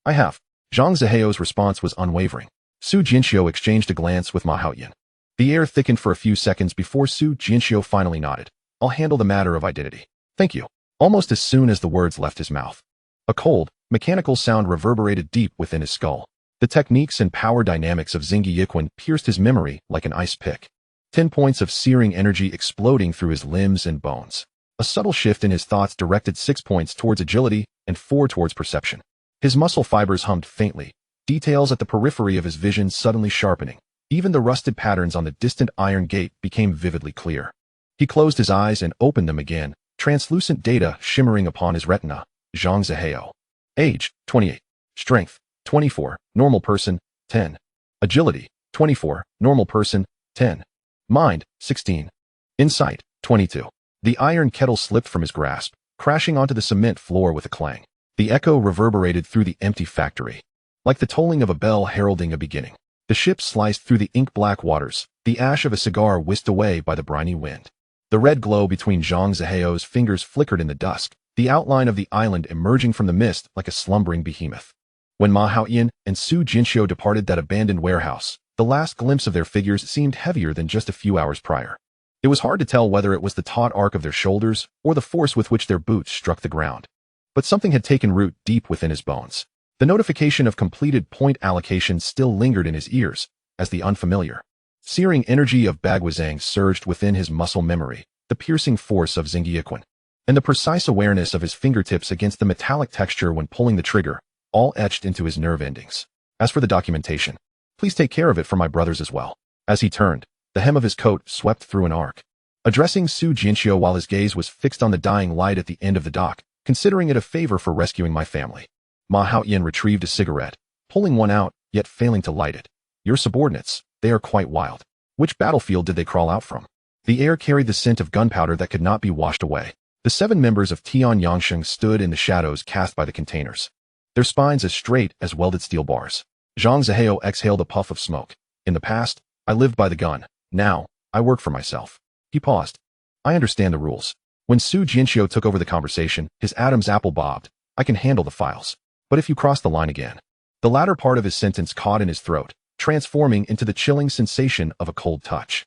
I have. Zhang Zihao's response was unwavering. Su Jinxiu exchanged a glance with Ma Haotian. The air thickened for a few seconds before Su Jinxiu finally nodded. I'll handle the matter of identity. Thank you. Almost as soon as the words left his mouth, a cold, mechanical sound reverberated deep within his skull. The techniques and power dynamics of Xingyi Yiquan pierced his memory like an ice pick. 10 points of searing energy exploding through his limbs and bones. A subtle shift in his thoughts directed 6 points towards agility and 4 towards perception. His muscle fibers hummed faintly, details at the periphery of his vision suddenly sharpening. Even the rusted patterns on the distant iron gate became vividly clear. He closed his eyes and opened them again, translucent data shimmering upon his retina. Zhang Zihao. Age, 28. Strength, 24. Normal person, 10. Agility, 24. Normal person, 10. Mind, 16. Insight, 22. The iron kettle slipped from his grasp, crashing onto the cement floor with a clang. The echo reverberated through the empty factory, like the tolling of a bell heralding a beginning. The ship sliced through the ink-black waters, the ash of a cigar whisked away by the briny wind. The red glow between Zhang Zihao's fingers flickered in the dusk, the outline of the island emerging from the mist like a slumbering behemoth. When Ma Haotian and Su Jinxiu departed that abandoned warehouse, the last glimpse of their figures seemed heavier than just a few hours prior. It was hard to tell whether it was the taut arc of their shoulders or the force with which their boots struck the ground. But something had taken root deep within his bones. The notification of completed point allocation still lingered in his ears, as the unfamiliar, searing energy of Baguazhang surged within his muscle memory, the piercing force of Xingyi Yiquan, and the precise awareness of his fingertips against the metallic texture when pulling the trigger, all etched into his nerve endings. As for the documentation, please take care of it for my brothers as well. As he turned, the hem of his coat swept through an arc, addressing Su Jinxiu while his gaze was fixed on the dying light at the end of the dock, considering it a favor for rescuing my family. Ma Haotian retrieved a cigarette, pulling one out, yet failing to light it. Your subordinates, they are quite wild. Which battlefield did they crawl out from? The air carried the scent of gunpowder that could not be washed away. The 7 members of Tian Yangsheng stood in the shadows cast by the containers, their spines as straight as welded steel bars. Zhang Zihao exhaled a puff of smoke. In the past, I lived by the gun. Now, I work for myself. He paused. I understand the rules. When Su Jinxiu took over the conversation, his Adam's apple bobbed. I can handle the files. But if you cross the line again. The latter part of his sentence caught in his throat, transforming into the chilling sensation of a cold touch.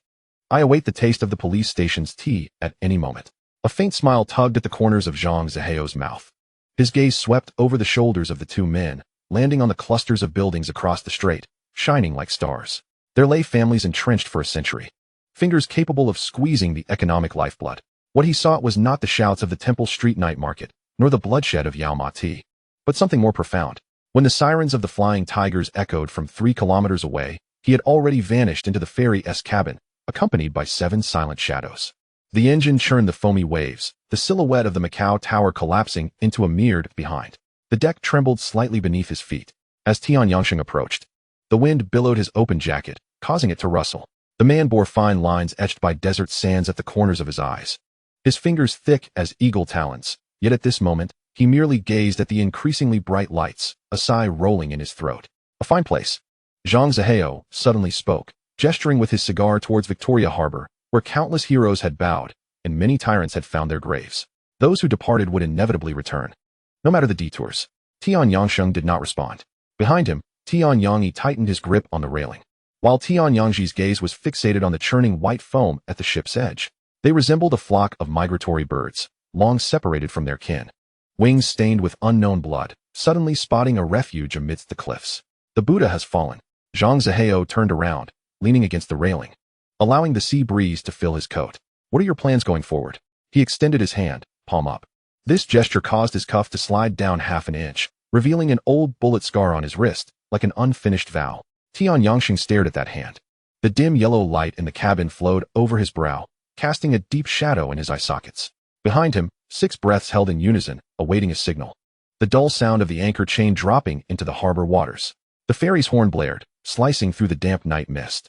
I await the taste of the police station's tea at any moment. A faint smile tugged at the corners of Zhang Zihao's mouth. His gaze swept over the shoulders of the 2 men, landing on the clusters of buildings across the strait, shining like stars. There lay families entrenched for a century, fingers capable of squeezing the economic lifeblood. What he sought was not the shouts of the Temple Street night market, nor the bloodshed of Yao Ma Ti, but something more profound. When the sirens of the Flying Tigers echoed from 3 kilometers away, he had already vanished into the ferry-esque cabin, accompanied by 7 silent shadows. The engine churned the foamy waves, the silhouette of the Macau Tower collapsing into a mirrored behind. The deck trembled slightly beneath his feet. As Tian Yangsheng approached, the wind billowed his open jacket, causing it to rustle. The man bore fine lines etched by desert sands at the corners of his eyes, his fingers thick as eagle talons. Yet at this moment, he merely gazed at the increasingly bright lights, a sigh rolling in his throat. A fine place. Zhang Zihao suddenly spoke, gesturing with his cigar towards Victoria Harbor, where countless heroes had bowed, and many tyrants had found their graves. Those who departed would inevitably return, no matter the detours. Tian Yangsheng did not respond. Behind him, Tian Yangyi tightened his grip on the railing, while Tian Yangji's gaze was fixated on the churning white foam at the ship's edge. They resembled a flock of migratory birds, long separated from their kin, wings stained with unknown blood, suddenly spotting a refuge amidst the cliffs. The Buddha has fallen. Zhang Zihao turned around, leaning against the railing, allowing the sea breeze to fill his coat. What are your plans going forward? He extended his hand, palm up. This gesture caused his cuff to slide down half an inch, revealing an old bullet scar on his wrist, like an unfinished vow. Tian Yangsheng stared at that hand. The dim yellow light in the cabin flowed over his brow, casting a deep shadow in his eye sockets. Behind him, 6 breaths held in unison, awaiting a signal. The dull sound of the anchor chain dropping into the harbor waters. The ferry's horn blared, slicing through the damp night mist.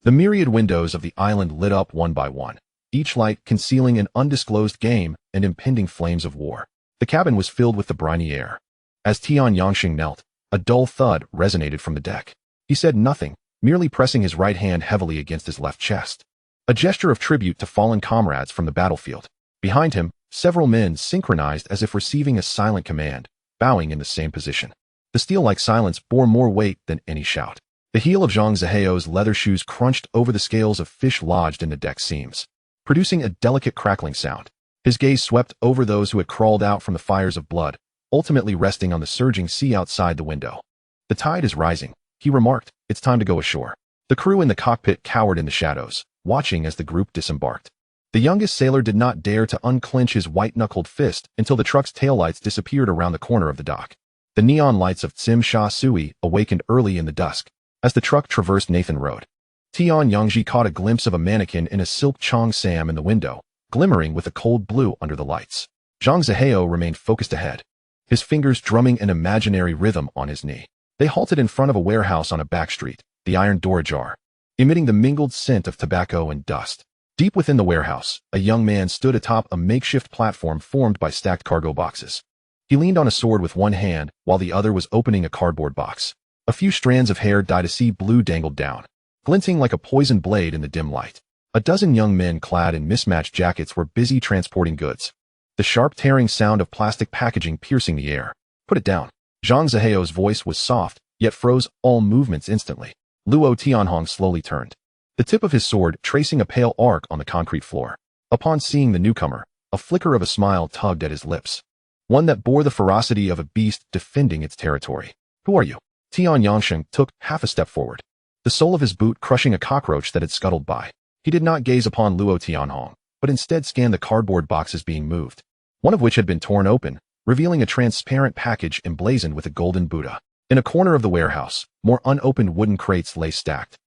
The myriad windows of the island lit up one by one, each light concealing an undisclosed game and impending flames of war. The cabin was filled with the briny air. As Tian Yangsheng knelt, a dull thud resonated from the deck. He said nothing, merely pressing his right hand heavily against his left chest, a gesture of tribute to fallen comrades from the battlefield. Behind him, several men synchronized as if receiving a silent command, bowing in the same position. The steel-like silence bore more weight than any shout. The heel of Zhang Zihao's leather shoes crunched over the scales of fish lodged in the deck seams, producing a delicate crackling sound. His gaze swept over those who had crawled out from the fires of blood, ultimately resting on the surging sea outside the window. The tide is rising, he remarked. It's time to go ashore. The crew in the cockpit cowered in the shadows, watching as the group disembarked. The youngest sailor did not dare to unclench his white-knuckled fist until the truck's taillights disappeared around the corner of the dock. The neon lights of Tsim Sha Sui awakened early in the dusk. As the truck traversed Nathan Road, Tian Yangji caught a glimpse of a mannequin in a silk chong sam in the window, glimmering with a cold blue under the lights. Zhang Zihao remained focused ahead, his fingers drumming an imaginary rhythm on his knee. They halted in front of a warehouse on a back street, the iron door ajar, emitting the mingled scent of tobacco and dust. Deep within the warehouse, a young man stood atop a makeshift platform formed by stacked cargo boxes. He leaned on a sword with one hand, while the other was opening a cardboard box. A few strands of hair dyed a sea blue dangled down, glinting like a poisoned blade in the dim light. A dozen young men clad in mismatched jackets were busy transporting goods, the sharp tearing sound of plastic packaging piercing the air. Put it down. Zhang Zihao's voice was soft, yet froze all movements instantly. Luo Tianhong slowly turned, the tip of his sword tracing a pale arc on the concrete floor. Upon seeing the newcomer, a flicker of a smile tugged at his lips, one that bore the ferocity of a beast defending its territory. Who are you? Tian Yangsheng took half a step forward, the sole of his boot crushing a cockroach that had scuttled by. He did not gaze upon Luo Tianhong, but instead scanned the cardboard boxes being moved, one of which had been torn open, revealing a transparent package emblazoned with a golden Buddha. In a corner of the warehouse, more unopened wooden crates lay stacked,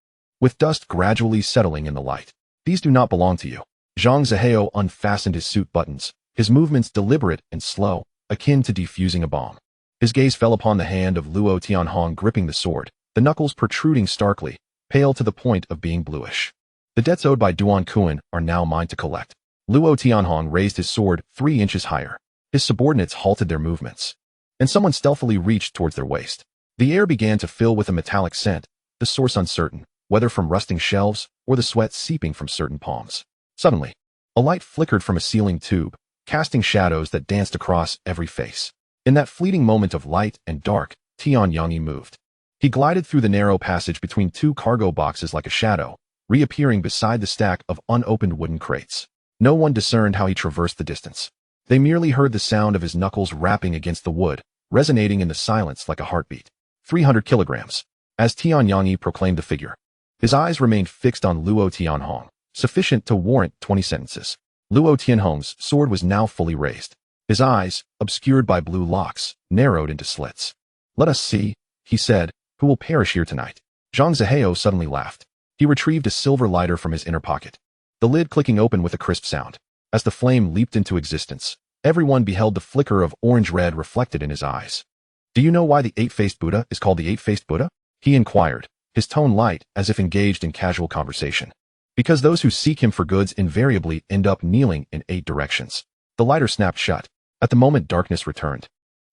with dust gradually settling in the light. These do not belong to you. Zhang Zihao unfastened his suit buttons, his movements deliberate and slow, akin to defusing a bomb. His gaze fell upon the hand of Luo Tianhong gripping the sword, the knuckles protruding starkly, pale to the point of being bluish. The debts owed by Duan Kuan are now mine to collect. Luo Tianhong raised his sword 3 inches higher. His subordinates halted their movements, and someone stealthily reached towards their waist. The air began to fill with a metallic scent, the source uncertain, whether from rusting shelves or the sweat seeping from certain palms. Suddenly, a light flickered from a ceiling tube, casting shadows that danced across every face. In that fleeting moment of light and dark, Tian Yangyi moved. He glided through the narrow passage between 2 cargo boxes like a shadow, reappearing beside the stack of unopened wooden crates. No one discerned how he traversed the distance. They merely heard the sound of his knuckles rapping against the wood, resonating in the silence like a heartbeat. 300 kilograms. As Tian Yangyi proclaimed the figure, his eyes remained fixed on Luo Tianhong, sufficient to warrant 20 sentences. Luo Tianhong's sword was now fully raised. His eyes, obscured by blue locks, narrowed into slits. Let us see, he said, who will perish here tonight. Zhang Zihao suddenly laughed. He retrieved a silver lighter from his inner pocket, the lid clicking open with a crisp sound. As the flame leaped into existence, everyone beheld the flicker of orange-red reflected in his eyes. "Do you know why the eight-faced Buddha is called the eight-faced Buddha?" he inquired, his tone light as if engaged in casual conversation. "Because those who seek him for goods invariably end up kneeling in 8 directions." The lighter snapped shut. At the moment darkness returned.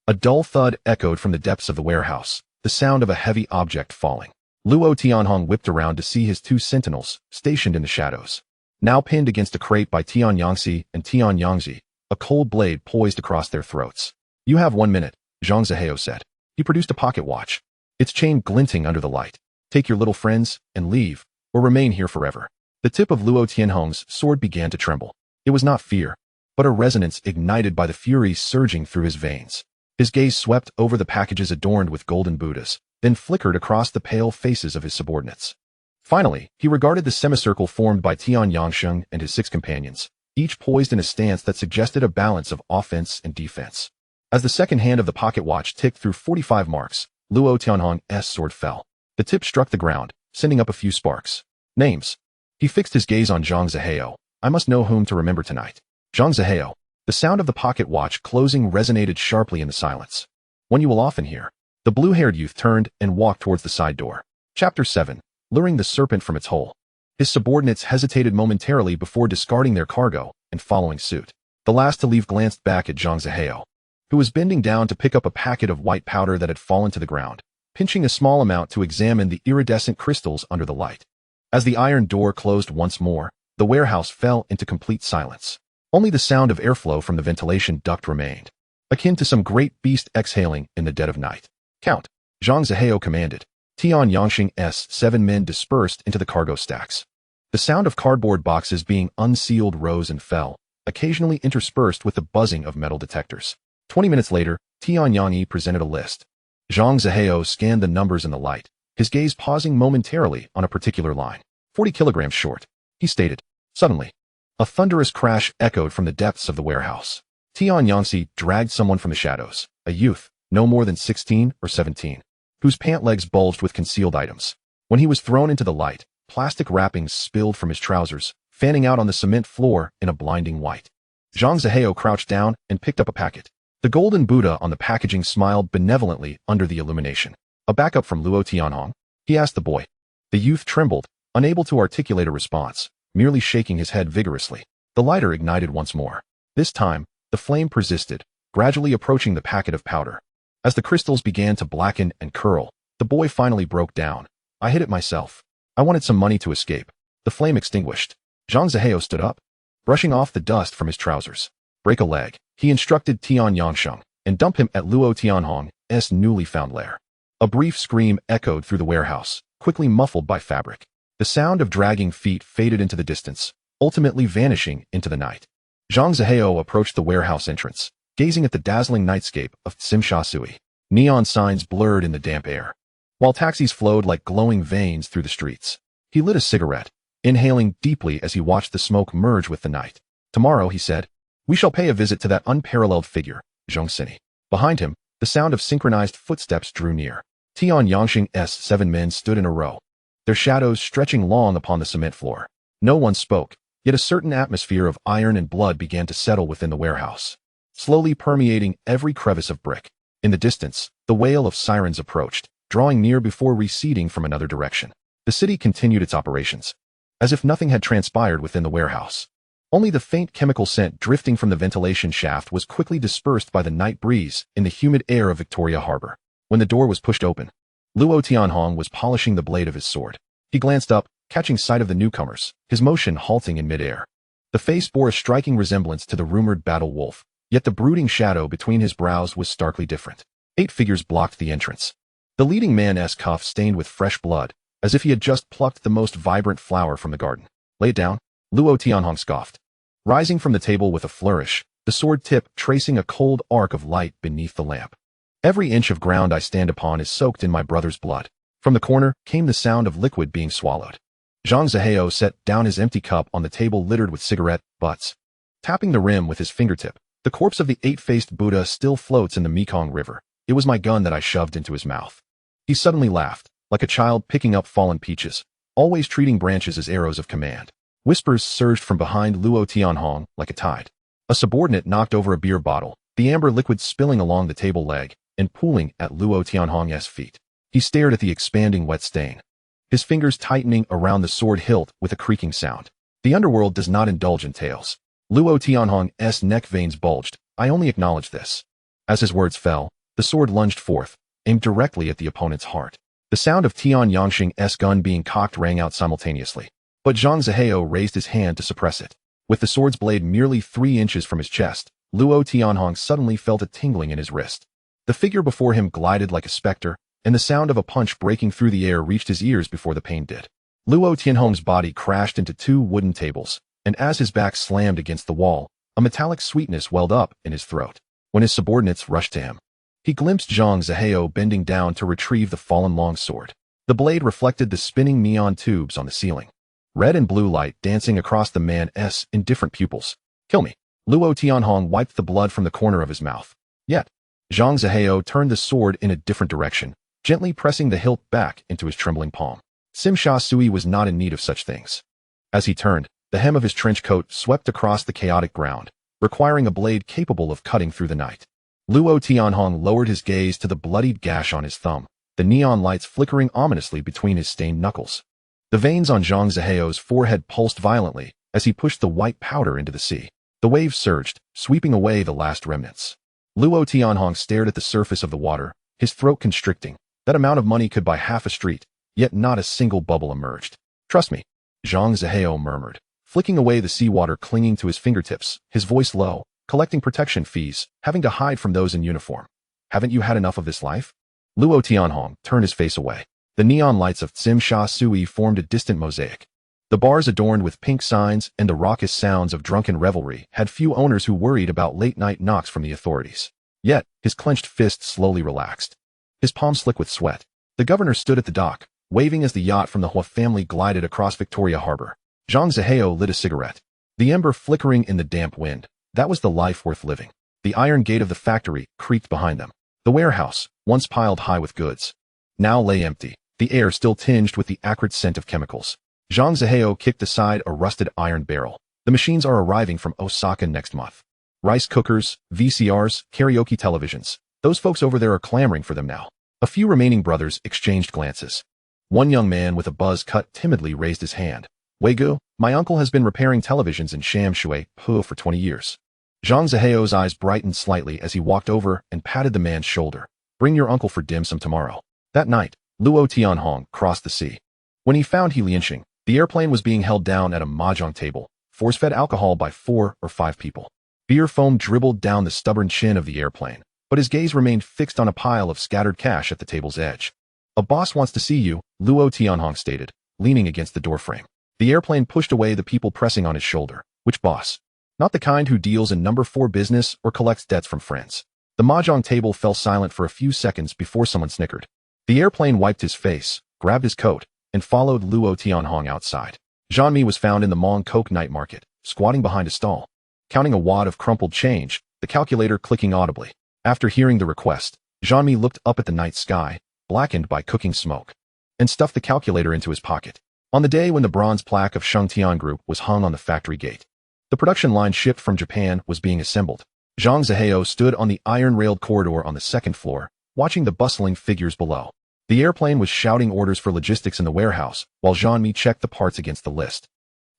A dull thud echoed from the depths of the warehouse, the sound of a heavy object falling. Luo Tianhong whipped around to see his 2 sentinels, stationed in the shadows. Now pinned against a crate by Tian Yangxi and Tian Yangzi, a cold blade poised across their throats. "You have 1 minute, Zhang Zihao said. He produced a pocket watch, its chain glinting under the light. "Take your little friends and leave, or remain here forever." The tip of Luo Tianhong's sword began to tremble. It was not fear, but a resonance ignited by the fury surging through his veins. His gaze swept over the packages adorned with golden Buddhas, then flickered across the pale faces of his subordinates. Finally, he regarded the semicircle formed by Tian Yangsheng and his 6 companions, each poised in a stance that suggested a balance of offense and defense. As the second hand of the pocket watch ticked through 45 marks, Luo Tianhong's sword fell. The tip struck the ground, sending up a few sparks. "Names." He fixed his gaze on Zhang Zihao. "I must know whom to remember tonight." Zhang Zihao. The sound of the pocket watch closing resonated sharply in the silence. "One you will often hear." The blue-haired youth turned and walked towards the side door. Chapter 7. Luring the serpent from its hole. His subordinates hesitated momentarily before discarding their cargo and following suit. The last to leave glanced back at Zhang Zihao, who was bending down to pick up a packet of white powder that had fallen to the ground, pinching a small amount to examine the iridescent crystals under the light. As the iron door closed once more, the warehouse fell into complete silence. Only the sound of airflow from the ventilation duct remained, akin to some great beast exhaling in the dead of night. "Count," Zhang Zihao commanded. Tian Yangsheng's 7 men dispersed into the cargo stacks. The sound of cardboard boxes being unsealed rose and fell, occasionally interspersed with the buzzing of metal detectors. 20 minutes later, Tian Yangyi presented a list. Zhang Zihao scanned the numbers in the light, his gaze pausing momentarily on a particular line. 40 kilograms short, he stated. Suddenly, a thunderous crash echoed from the depths of the warehouse. Tian Yangxi dragged someone from the shadows, a youth, no more than 16 or 17, whose pant legs bulged with concealed items. When he was thrown into the light, plastic wrappings spilled from his trousers, fanning out on the cement floor in a blinding white. Zhang Zihao crouched down and picked up a packet. The golden Buddha on the packaging smiled benevolently under the illumination. "A backup from Luo Tianhong?" he asked the boy. The youth trembled, unable to articulate a response, merely shaking his head vigorously. The lighter ignited once more. This time, the flame persisted, gradually approaching the packet of powder. As the crystals began to blacken and curl, the boy finally broke down. "I hid it myself. I wanted some money to escape." The flame extinguished. Zhang Zihao stood up, brushing off the dust from his trousers. "Break a leg," he instructed Tian Yangsheng, "and dump him at Luo Tianhong's newly found lair." A brief scream echoed through the warehouse, quickly muffled by fabric. The sound of dragging feet faded into the distance, ultimately vanishing into the night. Zhang Zihao approached the warehouse entrance, gazing at the dazzling nightscape of Tsimsha Sui. Neon signs blurred in the damp air, while taxis flowed like glowing veins through the streets. He lit a cigarette, inhaling deeply as he watched the smoke merge with the night. "Tomorrow," he said, "we shall pay a visit to that unparalleled figure, Zhong Sini." Behind him, the sound of synchronized footsteps drew near. Tian Yangsheng's 7 men stood in a row, their shadows stretching long upon the cement floor. No one spoke, yet a certain atmosphere of iron and blood began to settle within the warehouse, slowly permeating every crevice of brick. In the distance, the wail of sirens approached, drawing near before receding from another direction. The city continued its operations, as if nothing had transpired within the warehouse. Only the faint chemical scent drifting from the ventilation shaft was quickly dispersed by the night breeze in the humid air of Victoria Harbor. When the door was pushed open, Luo Tianhong was polishing the blade of his sword. He glanced up, catching sight of the newcomers, his motion halting in midair. The face bore a striking resemblance to the rumored battle wolf, yet the brooding shadow between his brows was starkly different. 8 figures blocked the entrance. The leading man's cuff stained with fresh blood, as if he had just plucked the most vibrant flower from the garden. "Lay it down," Luo Tianhong scoffed, rising from the table with a flourish, the sword tip tracing a cold arc of light beneath the lamp. "Every inch of ground I stand upon is soaked in my brother's blood." From the corner came the sound of liquid being swallowed. Zhang Zihao set down his empty cup on the table littered with cigarette butts. Tapping the rim with his fingertip, "The corpse of the 8-faced Buddha still floats in the Mekong River. It was my gun that I shoved into his mouth." He suddenly laughed, like a child picking up fallen peaches. always treating branches as arrows of command. Whispers surged from behind Luo Tianhong like a tide. A subordinate knocked over a beer bottle, the amber liquid spilling along the table leg and pooling at Luo Tianhong's feet. He stared at the expanding wet stain, his fingers tightening around the sword hilt with a creaking sound. The underworld does not indulge in tales. Luo Tianhong's neck veins bulged. I only acknowledge this. As his words fell, the sword lunged forth, aimed directly at the opponent's heart. The sound of Tian Yangxing's gun being cocked rang out simultaneously. But Zhang Zihao raised his hand to suppress it. With the sword's blade merely 3 inches from his chest, Luo Tianhong suddenly felt a tingling in his wrist. The figure before him glided like a specter, and the sound of a punch breaking through the air reached his ears before the pain did. Luo Tianhong's body crashed into 2 wooden tables, and as his back slammed against the wall, a metallic sweetness welled up in his throat. When his subordinates rushed to him, he glimpsed Zhang Zihao bending down to retrieve the fallen longsword. The blade reflected the spinning neon tubes on the ceiling, red and blue light dancing across the man's indifferent pupils. Kill me. Luo Tianhong wiped the blood from the corner of his mouth. Yet, Zhang Zihao turned the sword in a different direction, gently pressing the hilt back into his trembling palm. Sim Sha Sui was not in need of such things. As he turned, the hem of his trench coat swept across the chaotic ground, requiring a blade capable of cutting through the night. Luo Tianhong lowered his gaze to the bloodied gash on his thumb, the neon lights flickering ominously between his stained knuckles. The veins on Zhang Zihao's forehead pulsed violently as he pushed the white powder into the sea. The waves surged, sweeping away the last remnants. Luo Tianhong stared at the surface of the water, his throat constricting. That amount of money could buy half a street, yet not a single bubble emerged. Trust me, Zhang Zihao murmured, flicking away the seawater clinging to his fingertips, his voice low, collecting protection fees, having to hide from those in uniform. Haven't you had enough of this life? Luo Tianhong turned his face away. The neon lights of Sim Sha Sui formed a distant mosaic. The bars adorned with pink signs and the raucous sounds of drunken revelry had few owners who worried about late-night knocks from the authorities. Yet, his clenched fist slowly relaxed, his palms slick with sweat. The governor stood at the dock, waving as the yacht from the Hua family glided across Victoria Harbor. Zhang Zihao lit a cigarette, the ember flickering in the damp wind. That was the life worth living. The iron gate of the factory creaked behind them. The warehouse, once piled high with goods, now lay empty, the air still tinged with the acrid scent of chemicals. Zhang Zihao kicked aside a rusted iron barrel. The machines are arriving from Osaka next month. Rice cookers, VCRs, karaoke televisions. Those folks over there are clamoring for them now. A few remaining brothers exchanged glances. One young man with a buzz cut timidly raised his hand. Weigu, my uncle has been repairing televisions in Shamshui for 20 years. Zhang Zihao's eyes brightened slightly as he walked over and patted the man's shoulder. Bring your uncle for dim sum tomorrow. That night, Luo Tianhong crossed the sea. When he found He Lianxing, the airplane was being held down at a mahjong table, force-fed alcohol by 4 or 5 people. Beer foam dribbled down the stubborn chin of the airplane, but his gaze remained fixed on a pile of scattered cash at the table's edge. A boss wants to see you, Luo Tianhong stated, leaning against the doorframe. The airplane pushed away the people pressing on his shoulder. Which boss? Not the kind who deals in number 4 business or collects debts from friends. The mahjong table fell silent for a few seconds before someone snickered. The airplane wiped his face, grabbed his coat, and followed Luo Tianhong outside. Jean Mi was found in the Mong Kok night market, squatting behind a stall, counting a wad of crumpled change, the calculator clicking audibly. After hearing the request, Jean Mi looked up at the night sky, blackened by cooking smoke, and stuffed the calculator into his pocket. On the day when the bronze plaque of Shengtian Group was hung on the factory gate, the production line shipped from Japan was being assembled. Zhang Zihao stood on the iron-railed corridor on the 2nd floor, watching the bustling figures below. The airplane was shouting orders for logistics in the warehouse, while Jean Mi checked the parts against the list.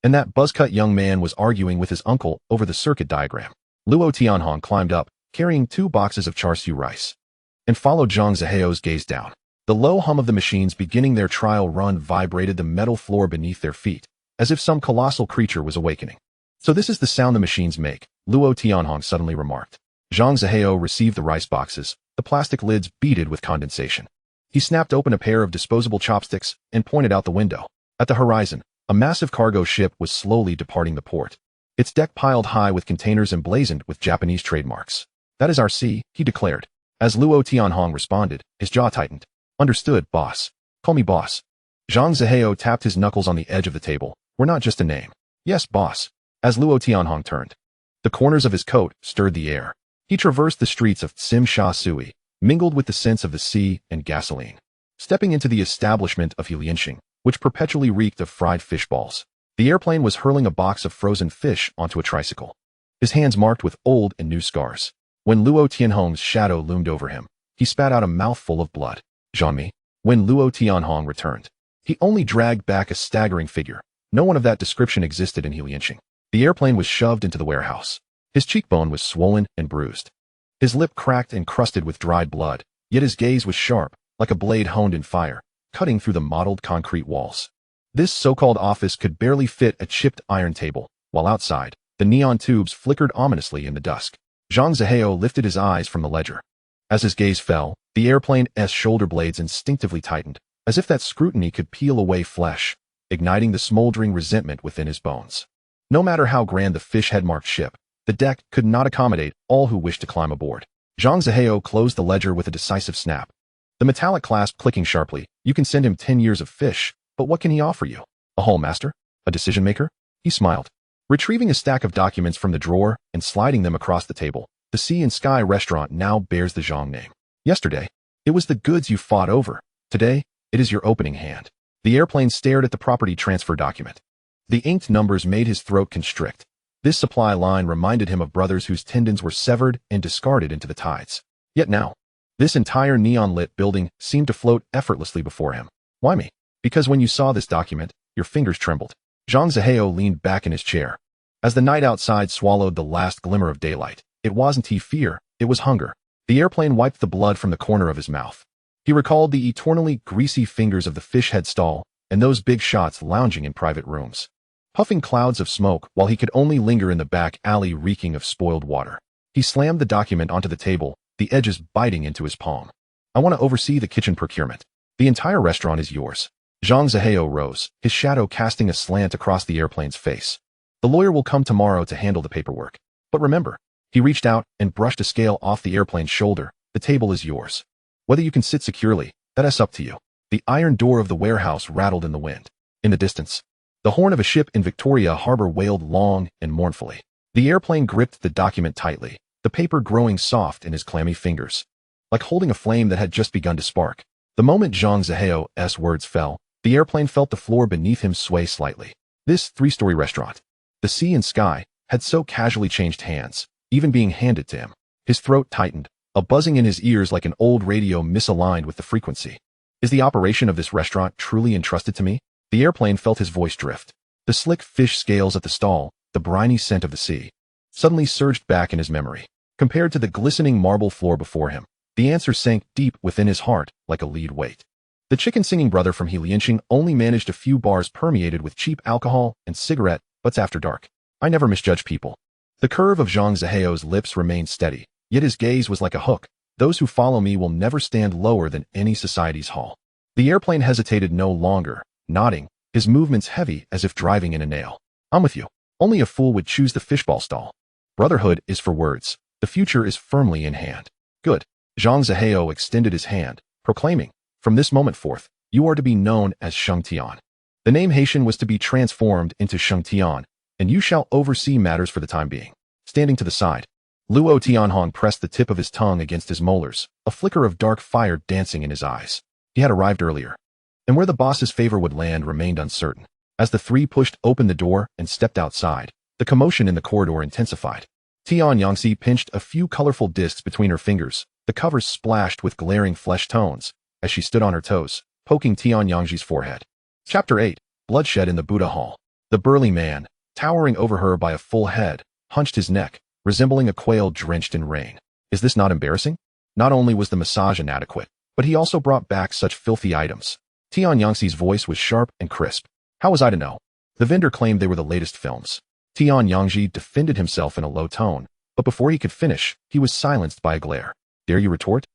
And that buzzcut young man was arguing with his uncle over the circuit diagram. Luo Tianhong climbed up, carrying 2 boxes of char siu rice, and followed Zhang Zihao's gaze down. The low hum of the machines beginning their trial run vibrated the metal floor beneath their feet, as if some colossal creature was awakening. So this is the sound the machines make, Luo Tianhong suddenly remarked. Zhang Zihao received the rice boxes, the plastic lids beaded with condensation. He snapped open a pair of disposable chopsticks and pointed out the window. At the horizon, a massive cargo ship was slowly departing the port, its deck piled high with containers emblazoned with Japanese trademarks. That is our sea, he declared. As Luo Tianhong responded, his jaw tightened. Understood, boss. Call me boss. Zhang Zihao tapped his knuckles on the edge of the table. We're not just a name. Yes, boss. As Luo Tianhong turned, the corners of his coat stirred the air. He traversed the streets of Sim Sha Sui, mingled with the scents of the sea and gasoline. Stepping into the establishment of He Lianxing, which perpetually reeked of fried fish balls. The airplane was hurling a box of frozen fish onto a tricycle, his hands marked with old and new scars. When Luo Tianhong's shadow loomed over him, he spat out a mouthful of blood. Jean-Mi. When Luo Tianhong returned, he only dragged back a staggering figure. No one of that description existed in Lianqing. The airplane was shoved into the warehouse. His cheekbone was swollen and bruised. His lip cracked and crusted with dried blood, yet his gaze was sharp, like a blade honed in fire, cutting through the mottled concrete walls. This so-called office could barely fit a chipped iron table, while outside, the neon tubes flickered ominously in the dusk. Zhang Zihao lifted his eyes from the ledger. As his gaze fell, the airplane's shoulder blades instinctively tightened, as if that scrutiny could peel away flesh, igniting the smoldering resentment within his bones. No matter how grand the fish-head-marked ship, the deck could not accommodate all who wished to climb aboard. Zhang Zihao closed the ledger with a decisive snap. The metallic clasp clicking sharply. You can send him 10 years of fish, but what can he offer you? A hall master? A decision-maker? He smiled. Retrieving a stack of documents from the drawer and sliding them across the table, the Sea and Sky restaurant now bears the Zhang name. Yesterday, it was the goods you fought over. Today, it is your opening hand. The airplane stared at the property transfer document. The inked numbers made his throat constrict. This supply line reminded him of brothers whose tendons were severed and discarded into the tides. Yet now, this entire neon-lit building seemed to float effortlessly before him. Why me? Because when you saw this document, your fingers trembled. Zhang Zihao leaned back in his chair. As the night outside swallowed the last glimmer of daylight, it wasn't fear, it was hunger. The airplane wiped the blood from the corner of his mouth. He recalled the eternally greasy fingers of the fish head stall and those big shots lounging in private rooms, puffing clouds of smoke while he could only linger in the back alley reeking of spoiled water. He slammed the document onto the table, the edges biting into his palm. I want to oversee the kitchen procurement. The entire restaurant is yours. Zhang Zihao rose, his shadow casting a slant across the airplane's face. The lawyer will come tomorrow to handle the paperwork. But remember, he reached out and brushed a scale off the airplane's shoulder. The table is yours. Whether you can sit securely, that's up to you. The iron door of the warehouse rattled in the wind. In the distance, the horn of a ship in Victoria Harbor wailed long and mournfully. The airplane gripped the document tightly, the paper growing soft in his clammy fingers, like holding a flame that had just begun to spark. The moment Zhang Zihao's words fell, the airplane felt the floor beneath him sway slightly. This three-story restaurant, the Sea and Sky, had so casually changed hands, even being handed to him. His throat tightened, a buzzing in his ears like an old radio misaligned with the frequency. Is the operation of this restaurant truly entrusted to me? The airplane felt his voice drift. The slick fish scales at the stall, the briny scent of the sea, suddenly surged back in his memory. Compared to the glistening marble floor before him, the answer sank deep within his heart like a lead weight. The chicken-singing brother from Lianqing only managed a few bars permeated with cheap alcohol and cigarette butts after dark. I never misjudge people. The curve of Zhang Zihao's lips remained steady, yet his gaze was like a hook. Those who follow me will never stand lower than any society's hall. The airplane hesitated no longer, nodding, his movements heavy as if driving in a nail. I'm with you. Only a fool would choose the fishball stall. Brotherhood is for words. The future is firmly in hand. Good. Zhang Zihao extended his hand, proclaiming, from this moment forth, you are to be known as Sheng Tian. The name Haitian was to be transformed into Sheng Tian, and you shall oversee matters for the time being. Standing to the side, Luo Tianhong pressed the tip of his tongue against his molars, a flicker of dark fire dancing in his eyes. He had arrived earlier, and where the boss's favor would land remained uncertain. As the three pushed open the door and stepped outside, the commotion in the corridor intensified. Tian Yangxi pinched a few colorful discs between her fingers, the covers splashed with glaring flesh tones, as she stood on her toes, poking Tian Yangxi's forehead. Chapter 8. Bloodshed in the Buddha Hall. The burly man, towering over her by a full head, hunched his neck, resembling a quail drenched in rain. Is this not embarrassing? Not only was the massage inadequate, but he also brought back such filthy items. Tian Yangxi's voice was sharp and crisp. How was I to know? The vendor claimed they were the latest films. Tian Yangxi defended himself in a low tone, but before he could finish, he was silenced by a glare. Dare you retort?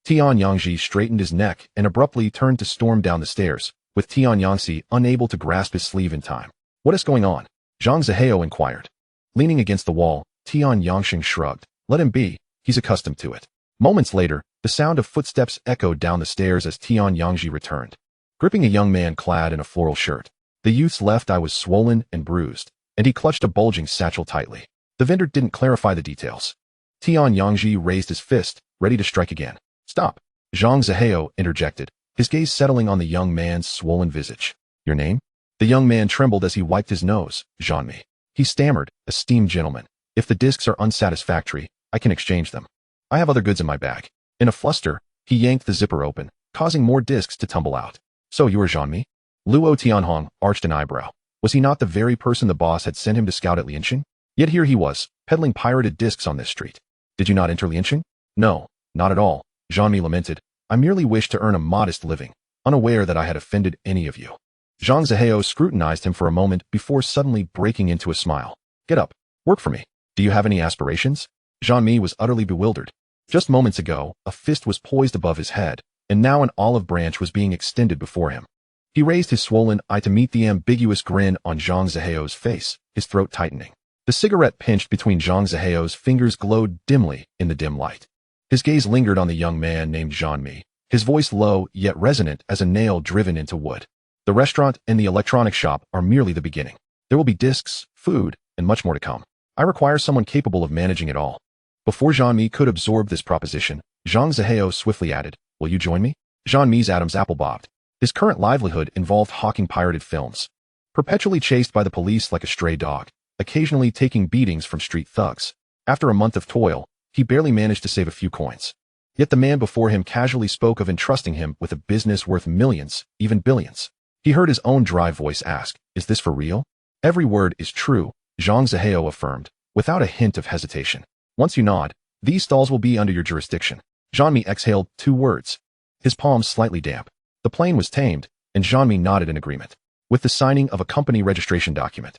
Tian Yangxi straightened his neck and abruptly turned to storm down the stairs, with Tian Yangxi unable to grasp his sleeve in time. What is going on? Zhang Zihao inquired. Leaning against the wall, Tian Yangxi shrugged. Let him be, he's accustomed to it. Moments later, the sound of footsteps echoed down the stairs as Tian Yangxi returned, gripping a young man clad in a floral shirt. The youth's left eye was swollen and bruised, and he clutched a bulging satchel tightly. The vendor didn't clarify the details. Tian Yangxi raised his fist, ready to strike again. Stop! Zhang Zihao interjected, his gaze settling on the young man's swollen visage. Your name? The young man trembled as he wiped his nose. Jean-Mi. He stammered, esteemed gentleman. If the discs are unsatisfactory, I can exchange them. I have other goods in my bag. In a fluster, he yanked the zipper open, causing more discs to tumble out. So you are Jean-Mi? Luo Tianhong arched an eyebrow. Was he not the very person the boss had sent him to scout at Lianqing? Yet here he was, peddling pirated discs on this street. Did you not enter Lianqing? No, not at all, Jean-Mi lamented. I merely wished to earn a modest living, unaware that I had offended any of you. Zhang Zihao scrutinized him for a moment before suddenly breaking into a smile. Get up. Work for me. Do you have any aspirations? Jean-Mi was utterly bewildered. Just moments ago, a fist was poised above his head, and now an olive branch was being extended before him. He raised his swollen eye to meet the ambiguous grin on Zhang Zihao's face, his throat tightening. The cigarette pinched between Zhang Zihao's fingers glowed dimly in the dim light. His gaze lingered on the young man named Jean-Mi, his voice low yet resonant as a nail driven into wood. The restaurant and the electronic shop are merely the beginning. There will be discs, food, and much more to come. I require someone capable of managing it all. Before Jean-Mi could absorb this proposition, Zhang Zihao swiftly added, Will you join me? Jean-Mi's Adam's apple bobbed. His current livelihood involved hawking pirated films. Perpetually chased by the police like a stray dog, occasionally taking beatings from street thugs. After a month of toil, he barely managed to save a few coins. Yet the man before him casually spoke of entrusting him with a business worth millions, even billions. He heard his own dry voice ask, Is this for real? Every word is true, Zhang Zihao affirmed, without a hint of hesitation. Once you nod, these stalls will be under your jurisdiction. Jean-Mi exhaled 2 words. His palms slightly damp. The plane was tamed, and Jean-Mi nodded in agreement. With the signing of a company registration document,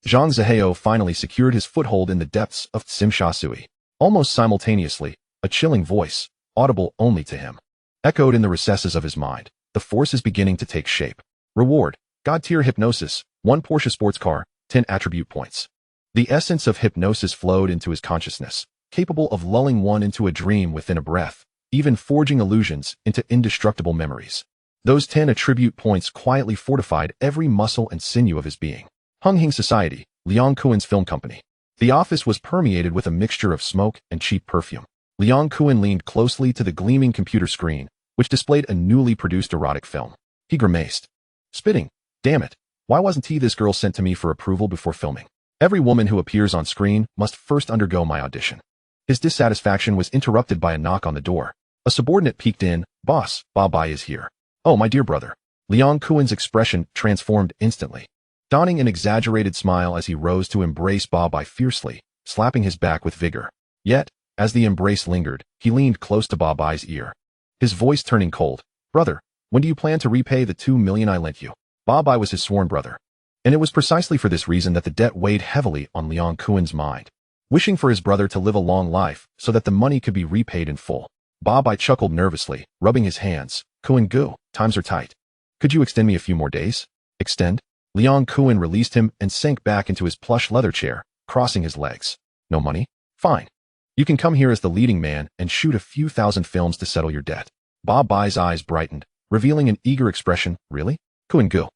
Zhang Zihao finally secured his foothold in the depths of Tsimsha Sui. Almost simultaneously, a chilling voice, audible only to him, echoed in the recesses of his mind. The force is beginning to take shape. Reward, God-tier hypnosis, 1 Porsche sports car, 10 attribute points. The essence of hypnosis flowed into his consciousness, capable of lulling one into a dream within a breath, even forging illusions into indestructible memories. Those 10 attribute points quietly fortified every muscle and sinew of his being. Hunghing Society, Liang Kuen's film company. The office was permeated with a mixture of smoke and cheap perfume. Liang Kuen leaned closely to the gleaming computer screen, which displayed a newly produced erotic film. He grimaced. Spitting. Damn it. Why wasn't this girl sent to me for approval before filming? Every woman who appears on screen must first undergo my audition. His dissatisfaction was interrupted by a knock on the door. A subordinate peeked in. Boss, Ba Bai is here. Oh, my dear brother. Liang Kuen's expression transformed instantly, donning an exaggerated smile as he rose to embrace Ba Bai fiercely, slapping his back with vigor. Yet, as the embrace lingered, he leaned close to Ba Bai's ear, his voice turning cold. Brother, when do you plan to repay the 2 million I lent you? Ba Bai was his sworn brother, and it was precisely for this reason that the debt weighed heavily on Liang Kuen's mind. Wishing for his brother to live a long life so that the money could be repaid in full, Ba Bai chuckled nervously, rubbing his hands. Kuen Gu, times are tight. Could you extend me a few more days? Extend? Liang Kuen released him and sank back into his plush leather chair, crossing his legs. No money? Fine. You can come here as the leading man and shoot a few thousand films to settle your debt. Ba Bai's eyes brightened, revealing an eager expression. Really? Kuen Gu.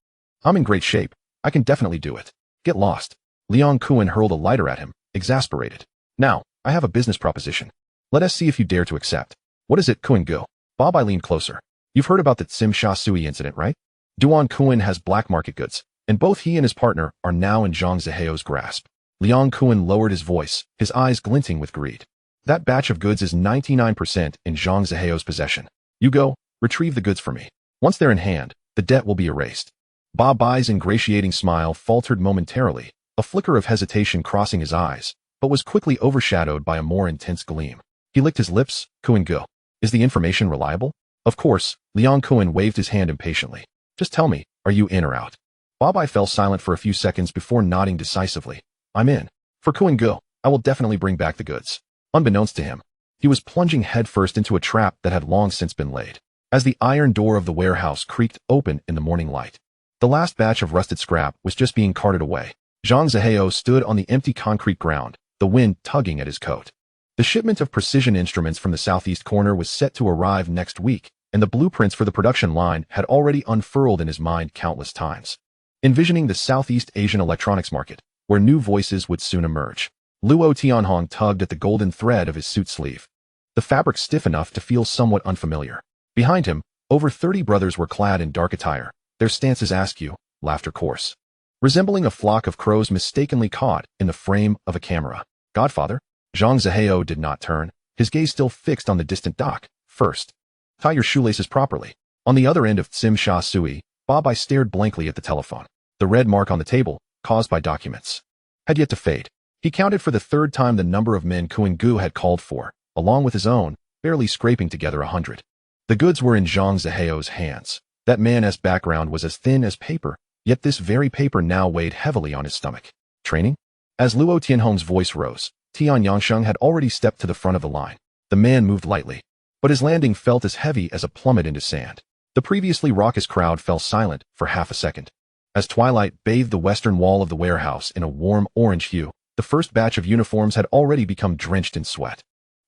I'm in great shape. I can definitely do it. Get lost. Liang Kuen hurled a lighter at him, exasperated. Now, I have a business proposition. Let us see if you dare to accept. What is it, Kuen Gu? Ba Bai leaned closer. You've heard about the Tsimsha Sui incident, right? Duan Kuen has black market goods, and both he and his partner are now in Zhang Zihao's grasp. Liang Kuen lowered his voice, his eyes glinting with greed. That batch of goods is 99% in Zhang Zihao's possession. You go, retrieve the goods for me. Once they're in hand, the debt will be erased. Ba Bai's ingratiating smile faltered momentarily, a flicker of hesitation crossing his eyes, but was quickly overshadowed by a more intense gleam. He licked his lips. Kuen Gu. Is the information reliable? Of course, Liang Kuen waved his hand impatiently. Just tell me, are you in or out? Ba Bai fell silent for a few seconds before nodding decisively. I'm in. For Kuen Gu, I will definitely bring back the goods. Unbeknownst to him, he was plunging headfirst into a trap that had long since been laid. As the iron door of the warehouse creaked open in the morning light, the last batch of rusted scrap was just being carted away. Zhang Zihao stood on the empty concrete ground, the wind tugging at his coat. The shipment of precision instruments from the southeast corner was set to arrive next week, and the blueprints for the production line had already unfurled in his mind countless times. Envisioning the Southeast Asian electronics market, where new voices would soon emerge, Luo Tianhong tugged at the golden thread of his suit sleeve. The fabric stiff enough to feel somewhat unfamiliar. Behind him, over 30 brothers were clad in dark attire, their stances askew, laughter coarse, resembling a flock of crows mistakenly caught in the frame of a camera. Godfather? Zhang Zihao did not turn, his gaze still fixed on the distant dock. First, tie your shoelaces properly. On the other end of Tsim Sha Sui, Babai stared blankly at the telephone. The red mark on the table, caused by documents, had yet to fade. He counted for the third time the number of men Kuan Gu had called for, along with his own, barely scraping together 100. The goods were in Zhang Zihao's hands. That man's background was as thin as paper, yet this very paper now weighed heavily on his stomach. Training? As Luo Tianhong's voice rose, Tian Yangsheng had already stepped to the front of the line. The man moved lightly, but his landing felt as heavy as a plummet into sand. The previously raucous crowd fell silent for half a second. As twilight bathed the western wall of the warehouse in a warm orange hue, the first batch of uniforms had already become drenched in sweat.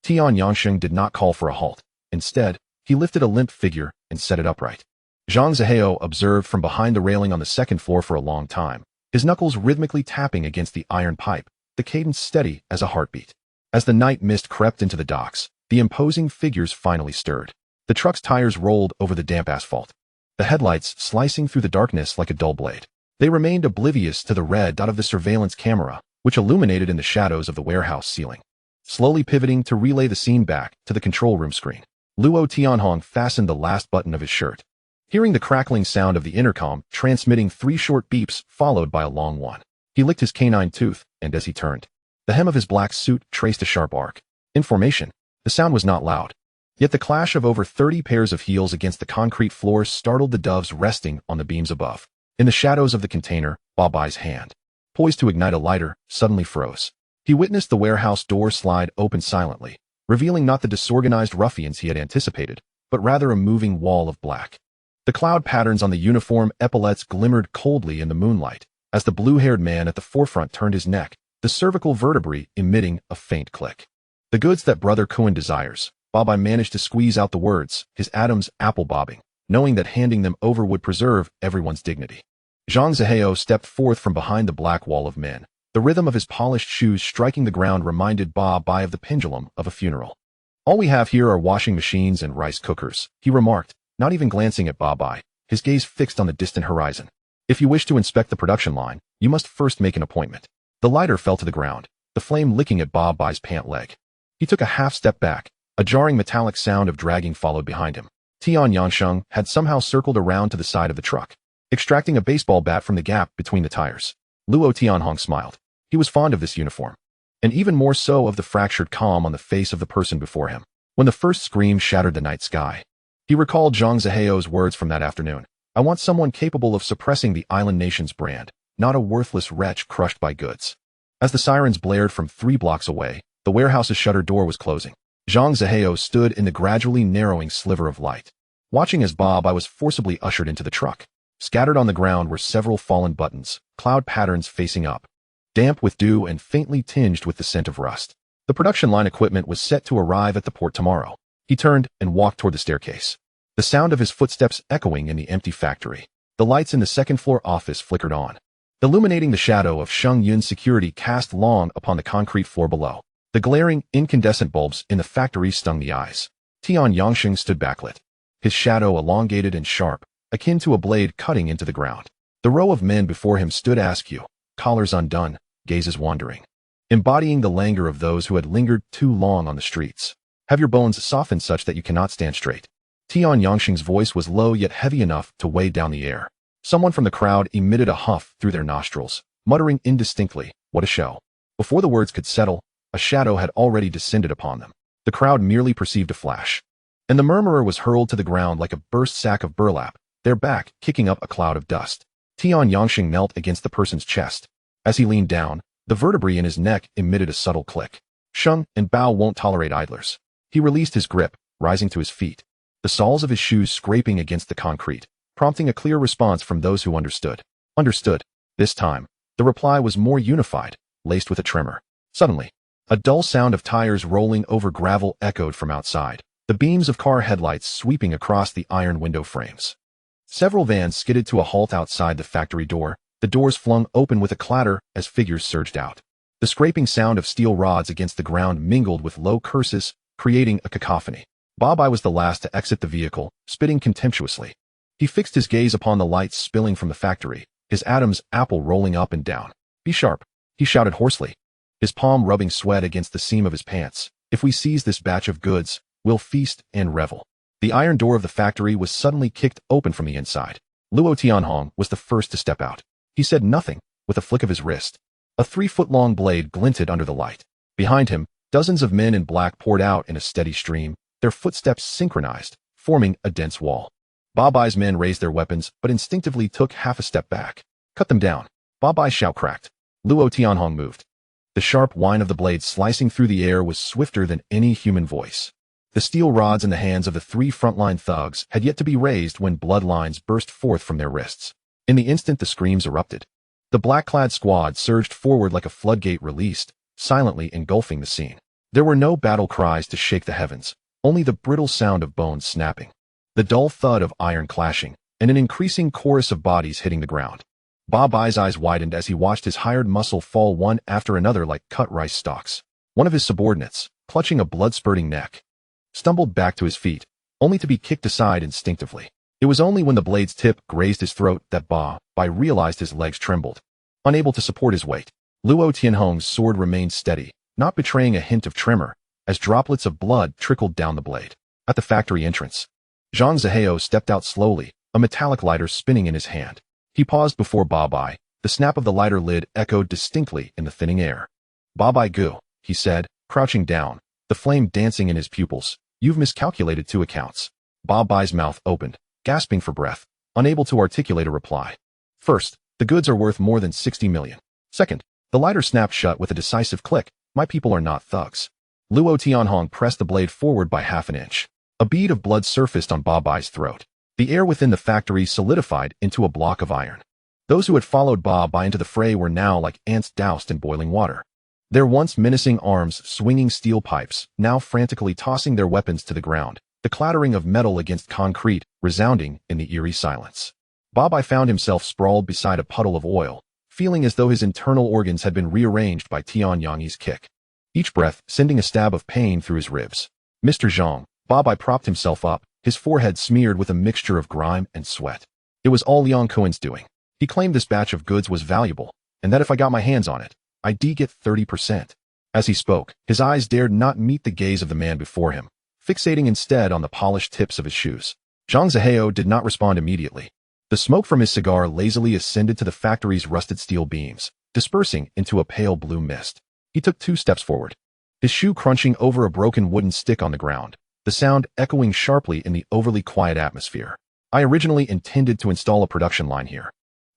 Tian Yangsheng did not call for a halt. Instead, he lifted a limp figure and set it upright. Zhang Zihao observed from behind the railing on the second floor for a long time, his knuckles rhythmically tapping against the iron pipe, the cadence steady as a heartbeat. As the night mist crept into the docks, the imposing figures finally stirred. The truck's tires rolled over the damp asphalt, the headlights slicing through the darkness like a dull blade. They remained oblivious to the red dot of the surveillance camera, which illuminated in the shadows of the warehouse ceiling. Slowly pivoting to relay the scene back to the control room screen, Luo Tianhong fastened the last button of his shirt. Hearing the crackling sound of the intercom transmitting 3 short beeps followed by a long one, he licked his canine tooth, and as he turned, the hem of his black suit traced a sharp arc. In formation, the sound was not loud, yet the clash of over 30 pairs of heels against the concrete floor startled the doves resting on the beams above. In the shadows of the container, Babai's hand, poised to ignite a lighter, suddenly froze. He witnessed the warehouse door slide open silently, revealing not the disorganized ruffians he had anticipated, but rather a moving wall of black. The cloud patterns on the uniform epaulets glimmered coldly in the moonlight. As the blue-haired man at the forefront turned his neck, the cervical vertebrae emitting a faint click. The goods that Brother Kuan desires. Babai managed to squeeze out the words, his atoms apple-bobbing, knowing that handing them over would preserve everyone's dignity. Zhang Zihao stepped forth from behind the black wall of men. The rhythm of his polished shoes striking the ground reminded Babai of the pendulum of a funeral. All we have here are washing machines and rice cookers, he remarked, not even glancing at Babai, his gaze fixed on the distant horizon. If you wish to inspect the production line, you must first make an appointment. The lighter fell to the ground, the flame licking at Babai's pant leg. He took a half step back. A jarring metallic sound of dragging followed behind him. Tian Yangsheng had somehow circled around to the side of the truck, extracting a baseball bat from the gap between the tires. Luo Tianhong smiled. He was fond of this uniform, and even more so of the fractured calm on the face of the person before him. When the first scream shattered the night sky, he recalled Zhang Zihao's words from that afternoon. I want someone capable of suppressing the island nation's brand, not a worthless wretch crushed by goods. As the sirens blared from 3 blocks away, the warehouse's shutter door was closing. Zhang Zihao stood in the gradually narrowing sliver of light, watching as Babai was forcibly ushered into the truck. Scattered on the ground were several fallen buttons, cloud patterns facing up, damp with dew and faintly tinged with the scent of rust. The production line equipment was set to arrive at the port tomorrow. He turned and walked toward the staircase, the sound of his footsteps echoing in the empty factory. The lights in the second-floor office flickered on, illuminating the shadow of Sheng Yun's security cast long upon the concrete floor below. The glaring, incandescent bulbs in the factory stung the eyes. Tian Yangsheng stood backlit, his shadow elongated and sharp, akin to a blade cutting into the ground. The row of men before him stood askew, collars undone, gazes wandering, embodying the languor of those who had lingered too long on the streets. Have your bones softened such that you cannot stand straight. Tian Yangsheng's voice was low yet heavy enough to weigh down the air. Someone from the crowd emitted a huff through their nostrils, muttering indistinctly, "What a show." Before the words could settle, a shadow had already descended upon them. The crowd merely perceived a flash, and the murmurer was hurled to the ground like a burst sack of burlap, their back kicking up a cloud of dust. Tian Yangsheng knelt against the person's chest. As he leaned down, the vertebrae in his neck emitted a subtle click. Sheng and Bao won't tolerate idlers. He released his grip, rising to his feet, the soles of his shoes scraping against the concrete, prompting a clear response from those who understood. Understood. This time, the reply was more unified, laced with a tremor. Suddenly, a dull sound of tires rolling over gravel echoed from outside, the beams of car headlights sweeping across the iron window frames. Several vans skidded to a halt outside the factory door, the doors flung open with a clatter as figures surged out. The scraping sound of steel rods against the ground mingled with low curses, creating a cacophony. Babai was the last to exit the vehicle, spitting contemptuously. He fixed his gaze upon the lights spilling from the factory, his Adam's apple rolling up and down. "Be sharp," he shouted hoarsely, his palm rubbing sweat against the seam of his pants. "If we seize this batch of goods, we'll feast and revel." The iron door of the factory was suddenly kicked open from the inside. Luo Tianhong was the first to step out. He said nothing, with a flick of his wrist. A 3-foot-long blade glinted under the light. Behind him, dozens of men in black poured out in a steady stream, their footsteps synchronized, forming a dense wall. Ba Bai's men raised their weapons, but instinctively took half a step back. "Cut them down." Ba Bai's shout cracked. Luo Tianhong moved. The sharp whine of the blade slicing through the air was swifter than any human voice. The steel rods in the hands of the 3 frontline thugs had yet to be raised when bloodlines burst forth from their wrists. In the instant the screams erupted. The black-clad squad surged forward like a floodgate released, silently engulfing the scene. There were no battle cries to shake the heavens, only the brittle sound of bones snapping, the dull thud of iron clashing, and an increasing chorus of bodies hitting the ground. Ba Bai's eyes widened as he watched his hired muscle fall one after another like cut rice stalks. One of his subordinates, clutching a blood-spurting neck, stumbled back to his feet, only to be kicked aside instinctively. It was only when the blade's tip grazed his throat that Ba Bai realized his legs trembled. Unable to support his weight, Luo Tianhong's sword remained steady, not betraying a hint of tremor, as droplets of blood trickled down the blade. At the factory entrance, Zhang Zihao stepped out slowly, a metallic lighter spinning in his hand. He paused before Ba Bai. The snap of the lighter lid echoed distinctly in the thinning air. "Ba Bai Gu," he said, crouching down, the flame dancing in his pupils. "You've miscalculated 2 accounts." Ba Bai's mouth opened, gasping for breath, unable to articulate a reply. "First, the goods are worth more than 60 million. Second, the lighter snapped shut with a decisive click. My people are not thugs." Luo Tianhong pressed the blade forward by half an inch. A bead of blood surfaced on Ba Bai's throat. The air within the factory solidified into a block of iron. Those who had followed Ba Bai into the fray were now like ants doused in boiling water. Their once menacing arms swinging steel pipes, now frantically tossing their weapons to the ground, the clattering of metal against concrete resounding in the eerie silence. Ba Bai found himself sprawled beside a puddle of oil, feeling as though his internal organs had been rearranged by Tian Yangyi's kick, each breath sending a stab of pain through his ribs. "Mr. Zhang," Ba Bai propped himself up, his forehead smeared with a mixture of grime and sweat. It was all Liang Kuen's doing. He claimed this batch of goods was valuable, and that if I got my hands on it, I'd get 30%. As he spoke, his eyes dared not meet the gaze of the man before him, fixating instead on the polished tips of his shoes. Zhang Zihao did not respond immediately. The smoke from his cigar lazily ascended to the factory's rusted steel beams, dispersing into a pale blue mist. He took 2 steps forward, his shoe crunching over a broken wooden stick on the ground, the sound echoing sharply in the overly quiet atmosphere. "I originally intended to install a production line here,"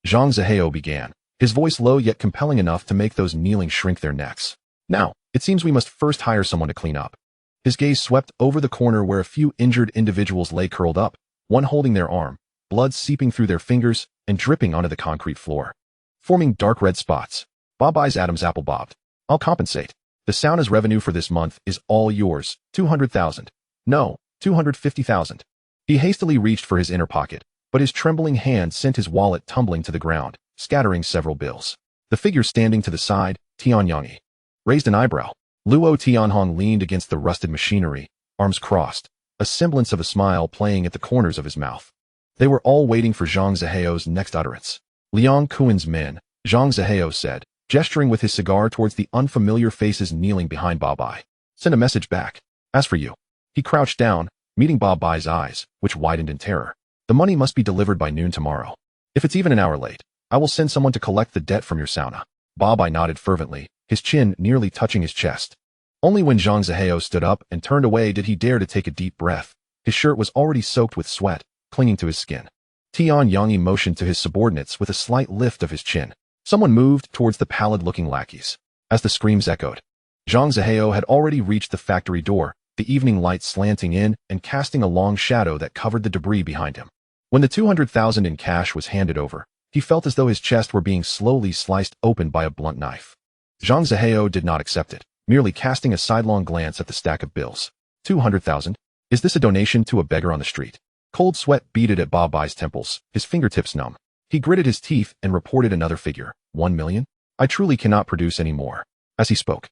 Zhang Zihao began, his voice low yet compelling enough to make those kneeling shrink their necks. "Now, it seems we must first hire someone to clean up." His gaze swept over the corner where a few injured individuals lay curled up, one holding their arm, blood seeping through their fingers and dripping onto the concrete floor, forming dark red spots. Ba Bai's Adam's apple bobbed. "I'll compensate. The Sauna's revenue for this month is all yours, 200,000. No, 250,000. He hastily reached for his inner pocket, but his trembling hand sent his wallet tumbling to the ground, scattering several bills. The figure standing to the side, Tian Yangyi, raised an eyebrow. Luo Tianhong leaned against the rusted machinery, arms crossed, a semblance of a smile playing at the corners of his mouth. They were all waiting for Zhang Zihao's next utterance. "Liang Kuen's men," Zhang Zihao said, gesturing with his cigar towards the unfamiliar faces kneeling behind Ba Bai. "Send a message back. As for you." He crouched down, meeting Ba Bai's eyes, which widened in terror. "The money must be delivered by noon tomorrow. If it's even an hour late, I will send someone to collect the debt from your sauna." Ba Bai nodded fervently, his chin nearly touching his chest. Only when Zhang Zihao stood up and turned away did he dare to take a deep breath. His shirt was already soaked with sweat, clinging to his skin. Tian Yangyi motioned to his subordinates with a slight lift of his chin. Someone moved towards the pallid-looking lackeys. As the screams echoed, Zhang Zihao had already reached the factory door, the evening light slanting in and casting a long shadow that covered the debris behind him. When the 200,000 in cash was handed over, he felt as though his chest were being slowly sliced open by a blunt knife. Zhang Zihao did not accept it, merely casting a sidelong glance at the stack of bills. 200,000? Is this a donation to a beggar on the street? Cold sweat beaded at Ba Bai's temples, his fingertips numb. He gritted his teeth and reported another figure. 1 million? I truly cannot produce any more. As he spoke,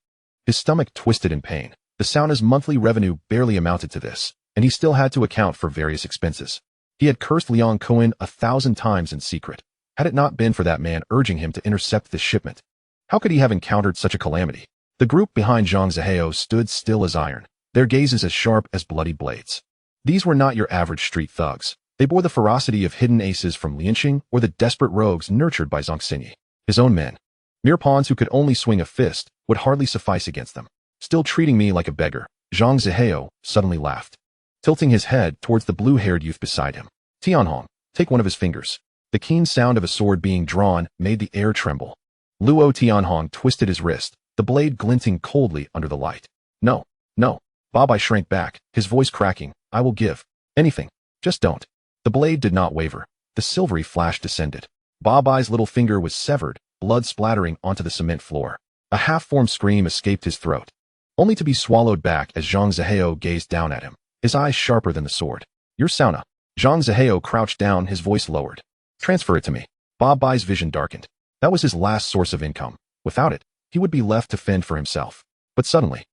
his stomach twisted in pain. The sauna's monthly revenue barely amounted to this, and he still had to account for various expenses. He had cursed Liang Kuen 1,000 times in secret. Had it not been for that man urging him to intercept this shipment, how could he have encountered such a calamity? The group behind Zhang Zihao stood still as iron, their gazes as sharp as bloody blades. These were not your average street thugs. They bore the ferocity of hidden aces from Lianqing or the desperate rogues nurtured by Zhang Xinyi, his own men. Mere pawns who could only swing a fist would hardly suffice against them. Still treating me like a beggar, Zhang Zihao suddenly laughed, tilting his head towards the blue-haired youth beside him. Tianhong, take one of his fingers. The keen sound of a sword being drawn made the air tremble. Luo Tianhong twisted his wrist, the blade glinting coldly under the light. No, no. Babai shrank back, his voice cracking. I will give anything. Just don't. The blade did not waver. The silvery flash descended. Babai's little finger was severed, blood splattering onto the cement floor. A half-formed scream escaped his throat, only to be swallowed back as Zhang Zihao gazed down at him, his eyes sharper than the sword. Your sauna. Zhang Zihao crouched down, his voice lowered. Transfer it to me. Babai's vision darkened. That was his last source of income. Without it, he would be left to fend for himself. But suddenly,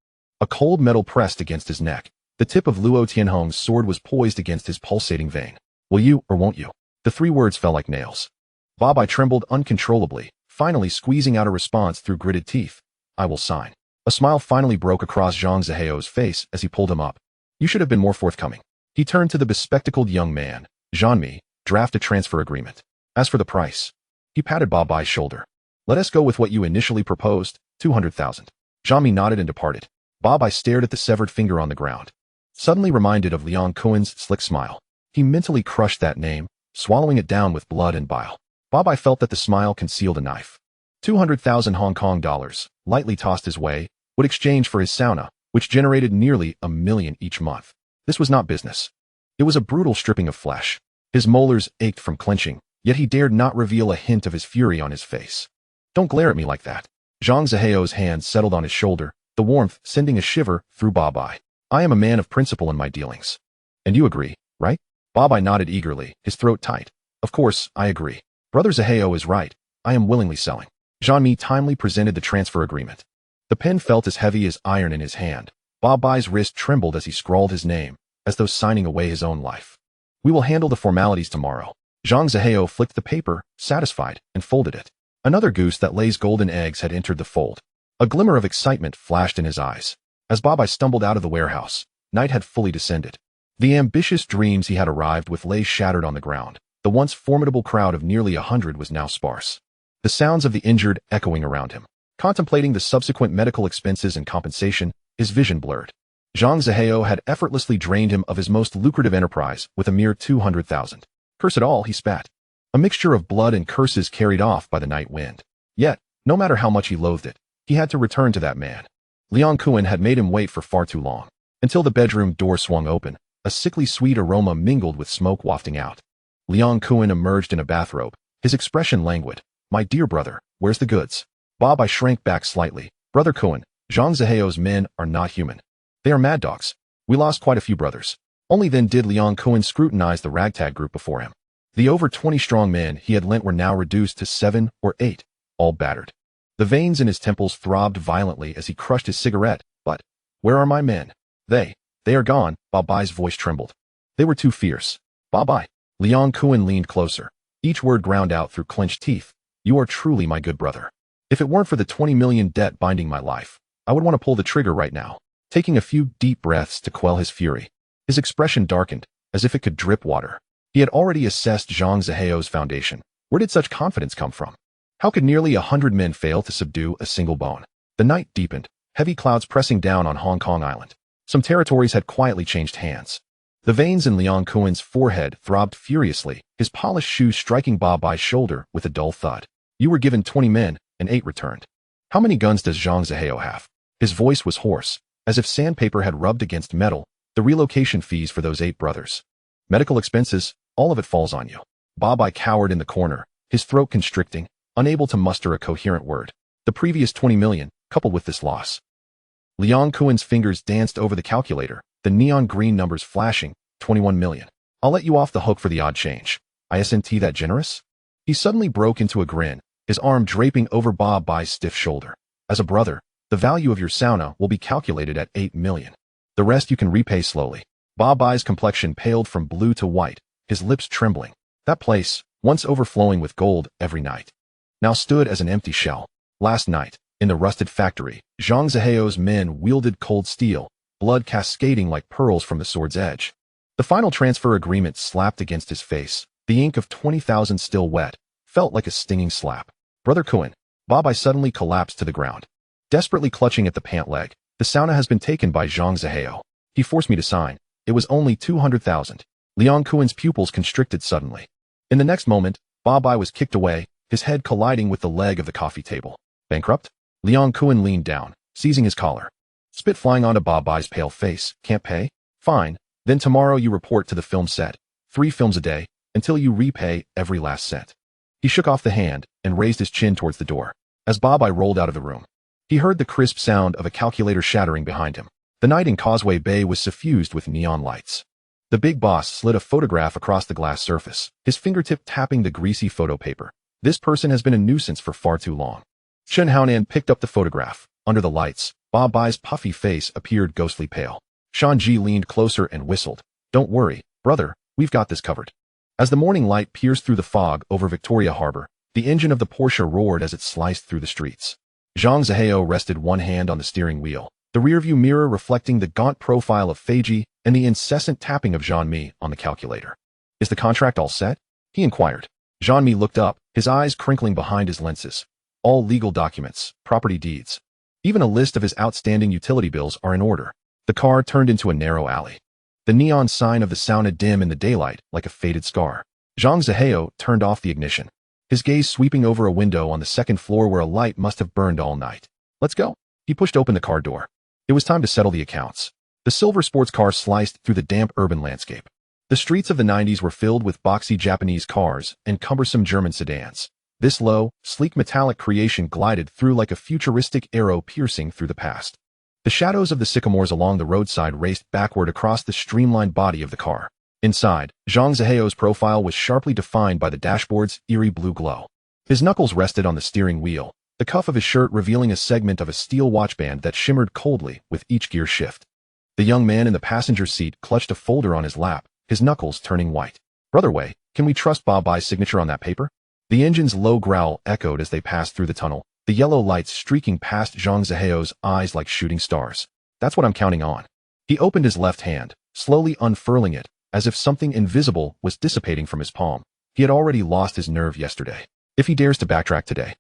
a cold metal pressed against his neck. The tip of Luo Tianhong's sword was poised against his pulsating vein. Will you or won't you? The three words fell like nails. Babai trembled uncontrollably, finally squeezing out a response through gritted teeth. I will sign. A smile finally broke across Zhang Zihao's face as he pulled him up. You should have been more forthcoming. He turned to the bespectacled young man. Zhanmi, draft a transfer agreement. As for the price, he patted Babai's shoulder. Let us go with what you initially proposed, 200,000. Zhanmi nodded and departed. Babai stared at the severed finger on the ground, suddenly reminded of Liang Kuan's slick smile. He mentally crushed that name, swallowing it down with blood and bile. Babai felt that the smile concealed a knife. 200,000 Hong Kong dollars, lightly tossed his way, would exchange for his sauna, which generated nearly $1 million each month. This was not business. It was a brutal stripping of flesh. His molars ached from clenching, yet he dared not reveal a hint of his fury on his face. Don't glare at me like that. Zhang Zihao's hand settled on his shoulder, the warmth sending a shiver through Babai. I am a man of principle in my dealings. And you agree, right? Babai nodded eagerly, his throat tight. Of course, I agree. Brother Zihao is right. I am willingly selling. Zhanmi timely presented the transfer agreement. The pen felt as heavy as iron in his hand. Babai's wrist trembled as he scrawled his name, as though signing away his own life. We will handle the formalities tomorrow. Zhang Zihao flicked the paper, satisfied, and folded it. Another goose that lays golden eggs had entered the fold. A glimmer of excitement flashed in his eyes. As Babai stumbled out of the warehouse, night had fully descended. The ambitious dreams he had arrived with lay shattered on the ground. The once formidable crowd of nearly 100 was now sparse. The sounds of the injured echoing around him. Contemplating the subsequent medical expenses and compensation, his vision blurred. Zhang Zihao had effortlessly drained him of his most lucrative enterprise with a mere 200,000. Curse it all, he spat. A mixture of blood and curses carried off by the night wind. Yet, no matter how much he loathed it, he had to return to that man. Liang Kuan had made him wait for far too long. Until the bedroom door swung open, a sickly sweet aroma mingled with smoke wafting out. Liang Kuan emerged in a bathrobe, his expression languid. My dear brother, where's the goods? Babai shrank back slightly. Brother Kuan, Zhang Zihao's men are not human. They are mad dogs. We lost quite a few brothers. Only then did Liang Kuan scrutinize the ragtag group before him. The over 20 strong men he had lent were now reduced to 7 or 8, all battered. The veins in his temples throbbed violently as he crushed his cigarette. But, where are my men? They are gone, Babai's voice trembled. They were too fierce. Babai. Liang Kuan leaned closer, each word ground out through clenched teeth. You are truly my good brother. If it weren't for the 20 million debt binding my life, I would want to pull the trigger right now. Taking a few deep breaths to quell his fury, his expression darkened, as if it could drip water. He had already assessed Zhang Zihao's foundation. Where did such confidence come from? How could nearly 100 men fail to subdue a single bone? The night deepened, heavy clouds pressing down on Hong Kong Island. Some territories had quietly changed hands. The veins in Liang Kuan's forehead throbbed furiously, his polished shoes striking Babai's shoulder with a dull thud. You were given 20 men, and 8 returned. How many guns does Zhang Zihao have? His voice was hoarse, as if sandpaper had rubbed against metal. The relocation fees for those 8 brothers. Medical expenses, all of it falls on you. Babai cowered in the corner, his throat constricting, unable to muster a coherent word. The previous 20 million, coupled with this loss. Liang Kuan's fingers danced over the calculator, the neon green numbers flashing. 21 million. I'll let you off the hook for the odd change. Isn't that generous? He suddenly broke into a grin, his arm draping over Babai's stiff shoulder. As a brother, the value of your sauna will be calculated at 8 million. The rest you can repay slowly. Babai's complexion paled from blue to white, his lips trembling. That place, once overflowing with gold every night, now stood as an empty shell. Last night, in the rusted factory, Zhang Zihao's men wielded cold steel, blood cascading like pearls from the sword's edge. The final transfer agreement slapped against his face, the ink of 20,000 still wet, felt like a stinging slap. Brother Kowloon, Babai suddenly collapsed to the ground. Desperately clutching at the pant leg, the sauna has been taken by Zhang Zihao. He forced me to sign. It was only 200,000. Liang Kowloon's pupils constricted suddenly. In the next moment, Babai was kicked away, his head colliding with the leg of the coffee table. Bankrupt? Liang Kowloon leaned down, seizing his collar. Spit flying onto Babai's pale face. Can't pay? Fine. Then tomorrow you report to the film set. 3 films a day, until you repay every last cent. He shook off the hand and raised his chin towards the door. As Babai rolled out of the room, he heard the crisp sound of a calculator shattering behind him. The night in Causeway Bay was suffused with neon lights. The big boss slid a photograph across the glass surface, his fingertip tapping the greasy photo paper. This person has been a nuisance for far too long. Chen Haonan picked up the photograph. Under the lights, Babai's puffy face appeared ghostly pale. Shanji leaned closer and whistled. Don't worry, brother, we've got this covered. As the morning light pierced through the fog over Victoria Harbor, the engine of the Porsche roared as it sliced through the streets. Zhang Zihao rested one hand on the steering wheel, the rearview mirror reflecting the gaunt profile of Feiji and the incessant tapping of Jean-Mi on the calculator. Is the contract all set? He inquired. Jean-Mi looked up, his eyes crinkling behind his lenses. All legal documents, property deeds. Even a list of his outstanding utility bills are in order. The car turned into a narrow alley. The neon sign of the sauna dim in the daylight like a faded scar. Zhang Zihao turned off the ignition, his gaze sweeping over a window on the second floor where a light must have burned all night. Let's go. He pushed open the car door. It was time to settle the accounts. The silver sports car sliced through the damp urban landscape. The streets of the 90s were filled with boxy Japanese cars and cumbersome German sedans. This low, sleek metallic creation glided through like a futuristic arrow piercing through the past. The shadows of the sycamores along the roadside raced backward across the streamlined body of the car. Inside, Zhang Zihao's profile was sharply defined by the dashboard's eerie blue glow. His knuckles rested on the steering wheel, the cuff of his shirt revealing a segment of a steel watchband that shimmered coldly with each gear shift. The young man in the passenger seat clutched a folder on his lap, his knuckles turning white. Brother Wei, can we trust Babai's signature on that paper? The engine's low growl echoed as they passed through the tunnel, the yellow lights streaking past Zhang Zihao's eyes like shooting stars. That's what I'm counting on. He opened his left hand, slowly unfurling it, as if something invisible was dissipating from his palm. He had already lost his nerve yesterday. If he dares to backtrack today.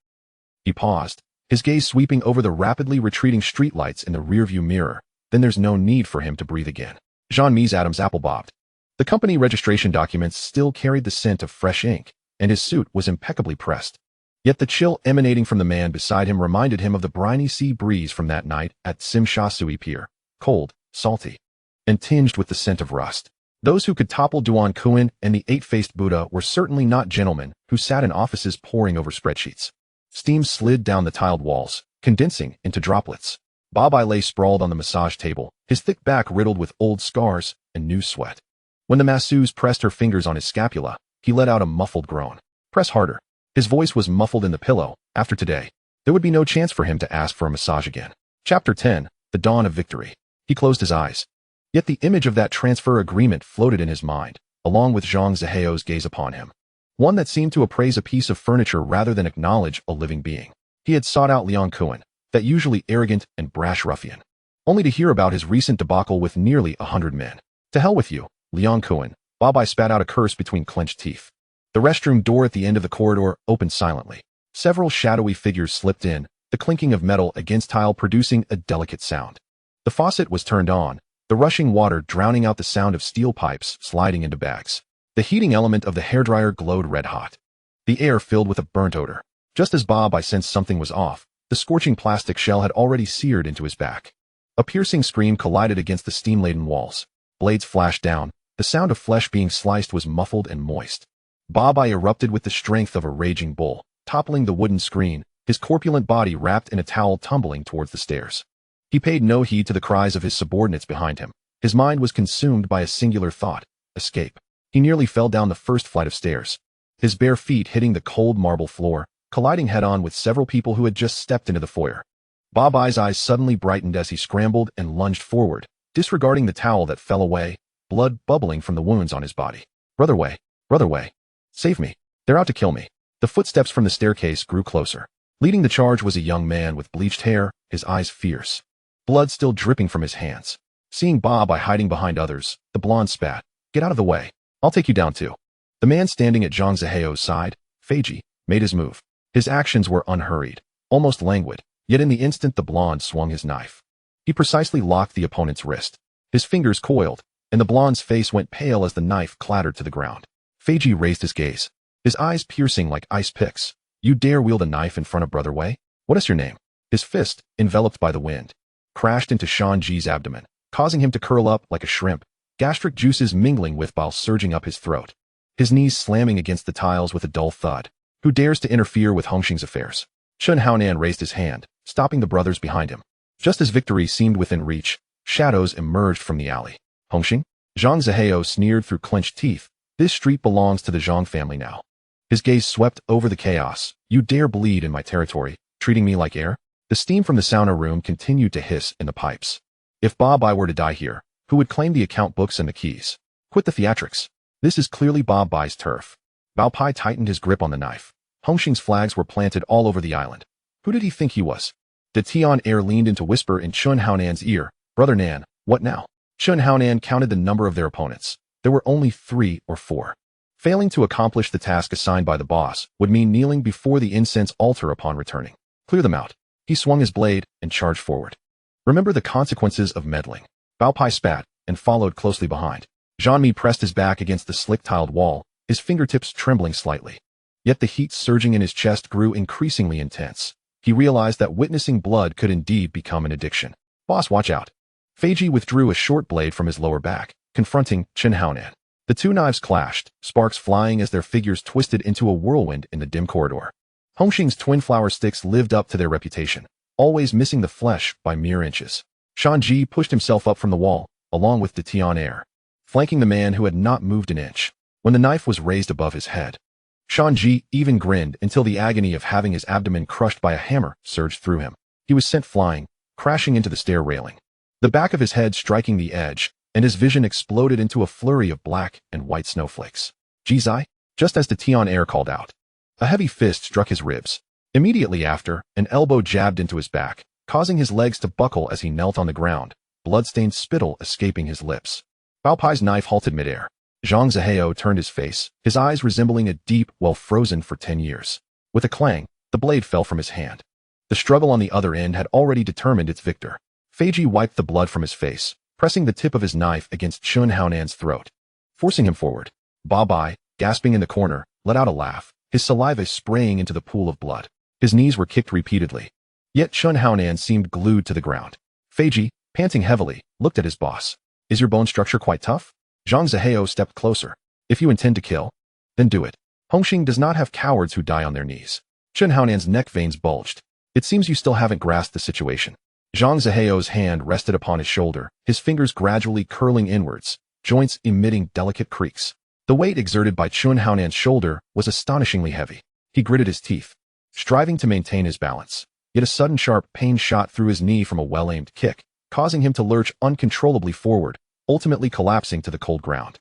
He paused, his gaze sweeping over the rapidly retreating streetlights in the rearview mirror. Then there's no need for him to breathe again. Jean-Mi's Adam's apple bobbed. The company registration documents still carried the scent of fresh ink, and his suit was impeccably pressed. Yet the chill emanating from the man beside him reminded him of the briny sea breeze from that night at Simsha Pier, cold, salty, and tinged with the scent of rust. Those who could topple Duan Kowloon and the eight-faced Buddha were certainly not gentlemen who sat in offices poring over spreadsheets. Steam slid down the tiled walls, condensing into droplets. Babai lay sprawled on the massage table, his thick back riddled with old scars and new sweat. When the masseuse pressed her fingers on his scapula, he let out a muffled groan. Press harder. His voice was muffled in the pillow. After today, there would be no chance for him to ask for a massage again. Chapter 10, The Dawn of Victory. He closed his eyes. Yet the image of that transfer agreement floated in his mind, along with Zhang Zihao's gaze upon him. One that seemed to appraise a piece of furniture rather than acknowledge a living being. He had sought out Liang Kowloon, that usually arrogant and brash ruffian, only to hear about his recent debacle with nearly 100 men. To hell with you, Liang Kowloon. Babai spat out a curse between clenched teeth. The restroom door at the end of the corridor opened silently. Several shadowy figures slipped in, the clinking of metal against tile producing a delicate sound. The faucet was turned on, the rushing water drowning out the sound of steel pipes sliding into bags. The heating element of the hairdryer glowed red hot. The air filled with a burnt odor. Just as Babai sensed something was off, the scorching plastic shell had already seared into his back. A piercing scream collided against the steam-laden walls. Blades flashed down, the sound of flesh being sliced was muffled and moist. Babai erupted with the strength of a raging bull, toppling the wooden screen, his corpulent body wrapped in a towel tumbling towards the stairs. He paid no heed to the cries of his subordinates behind him. His mind was consumed by a singular thought: escape. He nearly fell down the first flight of stairs, his bare feet hitting the cold marble floor, colliding head-on with several people who had just stepped into the foyer. Babai's eyes suddenly brightened as he scrambled and lunged forward, disregarding the towel that fell away, blood bubbling from the wounds on his body. Brother Wei, save me. They're out to kill me. The footsteps from the staircase grew closer. Leading the charge was a young man with bleached hair, his eyes fierce. Blood still dripping from his hands. Seeing Ba-Bai hiding behind others, the blonde spat. Get out of the way. I'll take you down too. The man standing at Zhang Ziheo's side, Feiji, made his move. His actions were unhurried, almost languid, yet in the instant the blonde swung his knife. He precisely locked the opponent's wrist. His fingers coiled, and the blonde's face went pale as the knife clattered to the ground. Feiji raised his gaze, his eyes piercing like ice picks. You dare wield a knife in front of Brother Wei? What is your name? His fist, enveloped by the wind, crashed into Shan Ji's abdomen, causing him to curl up like a shrimp, gastric juices mingling with bile surging up his throat. His knees slamming against the tiles with a dull thud. Who dares to interfere with Hongxing's affairs? Chen Haonan raised his hand, stopping the brothers behind him. Just as victory seemed within reach, shadows emerged from the alley. Hongxing? Zhang Ziheo sneered through clenched teeth. This street belongs to the Zhang family now. His gaze swept over the chaos. You dare bleed in my territory, treating me like air? The steam from the sauna room continued to hiss in the pipes. If Ba-Bai were to die here, who would claim the account books and the keys? Quit the theatrics. This is clearly Ba-Bai's turf. Bao Pai tightened his grip on the knife. Hongxing's flags were planted all over the island. Who did he think he was? The Tian heir leaned in to whisper in Chun Haonan's ear, Brother Nan, what now? Chun Haonan counted the number of their opponents. There were only 3 or 4. Failing to accomplish the task assigned by the boss would mean kneeling before the incense altar upon returning. Clear them out. He swung his blade and charged forward. Remember the consequences of meddling. Bao Pai spat and followed closely behind. Zhang Mi pressed his back against the slick-tiled wall, his fingertips trembling slightly. Yet the heat surging in his chest grew increasingly intense. He realized that witnessing blood could indeed become an addiction. Boss, watch out. Feiji withdrew a short blade from his lower back, confronting Chen Haonan. The 2 knives clashed, sparks flying as their figures twisted into a whirlwind in the dim corridor. Hongxing's twin flower sticks lived up to their reputation, always missing the flesh by mere inches. Shan Ji pushed himself up from the wall, along with the Tian heir, flanking the man who had not moved an inch. When the knife was raised above his head, Shan Ji even grinned until the agony of having his abdomen crushed by a hammer surged through him. He was sent flying, crashing into the stair railing, the back of his head striking the edge, and his vision exploded into a flurry of black and white snowflakes. Jizai? Just as the Tian heir called out. A heavy fist struck his ribs. Immediately after, an elbow jabbed into his back, causing his legs to buckle as he knelt on the ground, blood-stained spittle escaping his lips. Bao Pai's knife halted midair. Zhang Ziheo turned his face, his eyes resembling a deep well frozen for 10 years. With a clang, the blade fell from his hand. The struggle on the other end had already determined its victor. Feiji wiped the blood from his face, pressing the tip of his knife against Chun Haonan's throat, forcing him forward. Ba-Bai, gasping in the corner, let out a laugh, his saliva spraying into the pool of blood. His knees were kicked repeatedly. Yet Chun Haonan seemed glued to the ground. Feiji, panting heavily, looked at his boss. Is your bone structure quite tough? Zhang Ziheo stepped closer. If you intend to kill, then do it. Hongxing does not have cowards who die on their knees. Chun Haonan's neck veins bulged. It seems you still haven't grasped the situation. Zhang Ziheo's hand rested upon his shoulder, his fingers gradually curling inwards, joints emitting delicate creaks. The weight exerted by Chun Haonan's shoulder was astonishingly heavy. He gritted his teeth, striving to maintain his balance. Yet a sudden sharp pain shot through his knee from a well-aimed kick, causing him to lurch uncontrollably forward, ultimately collapsing to the cold ground.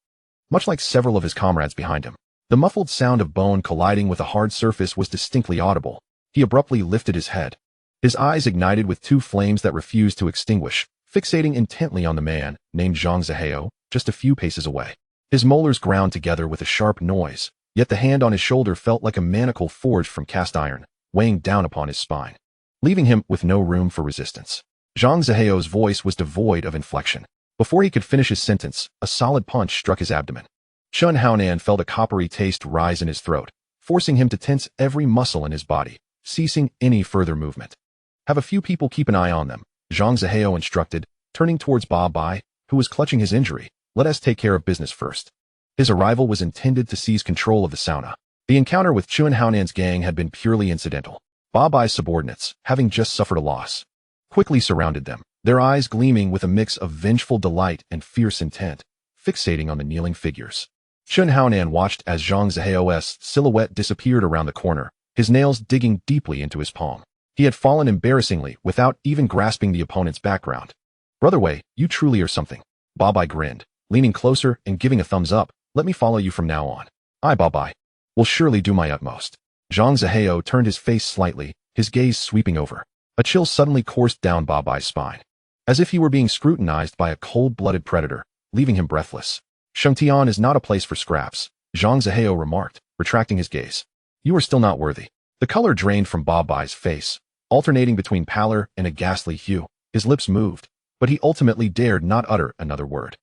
Much like several of his comrades behind him, the muffled sound of bone colliding with a hard surface was distinctly audible. He abruptly lifted his head. His eyes ignited with 2 flames that refused to extinguish, fixating intently on the man, named Zhang Ziheo, just a few paces away. His molars ground together with a sharp noise, yet the hand on his shoulder felt like a manacle forged from cast iron, weighing down upon his spine, leaving him with no room for resistance. Zhang Ziheo's voice was devoid of inflection. Before he could finish his sentence, a solid punch struck his abdomen. Chun Haonan felt a coppery taste rise in his throat, forcing him to tense every muscle in his body, ceasing any further movement. Have a few people keep an eye on them, Zhang Ziheo instructed, turning towards Ba-Bai, who was clutching his injury. Let us take care of business first. His arrival was intended to seize control of the sauna. The encounter with Chun Haonan's gang had been purely incidental. Ba-Bai's subordinates, having just suffered a loss, quickly surrounded them, their eyes gleaming with a mix of vengeful delight and fierce intent, fixating on the kneeling figures. Chun Haonan watched as Zhang Ziheo's silhouette disappeared around the corner, his nails digging deeply into his palm. He had fallen embarrassingly without even grasping the opponent's background. Brother Wei, you truly are something. Ba-Bai grinned, leaning closer and giving a thumbs up. Let me follow you from now on. Aye, Ba-Bai. Will surely do my utmost. Zhang Zihao turned his face slightly, his gaze sweeping over. A chill suddenly coursed down Ba Bai's spine, as if he were being scrutinized by a cold-blooded predator, leaving him breathless. Shengtian is not a place for scraps, Zhang Zihao remarked, retracting his gaze. You are still not worthy. The color drained from Ba Bai's face, alternating between pallor and a ghastly hue. His lips moved, but he ultimately dared not utter another word.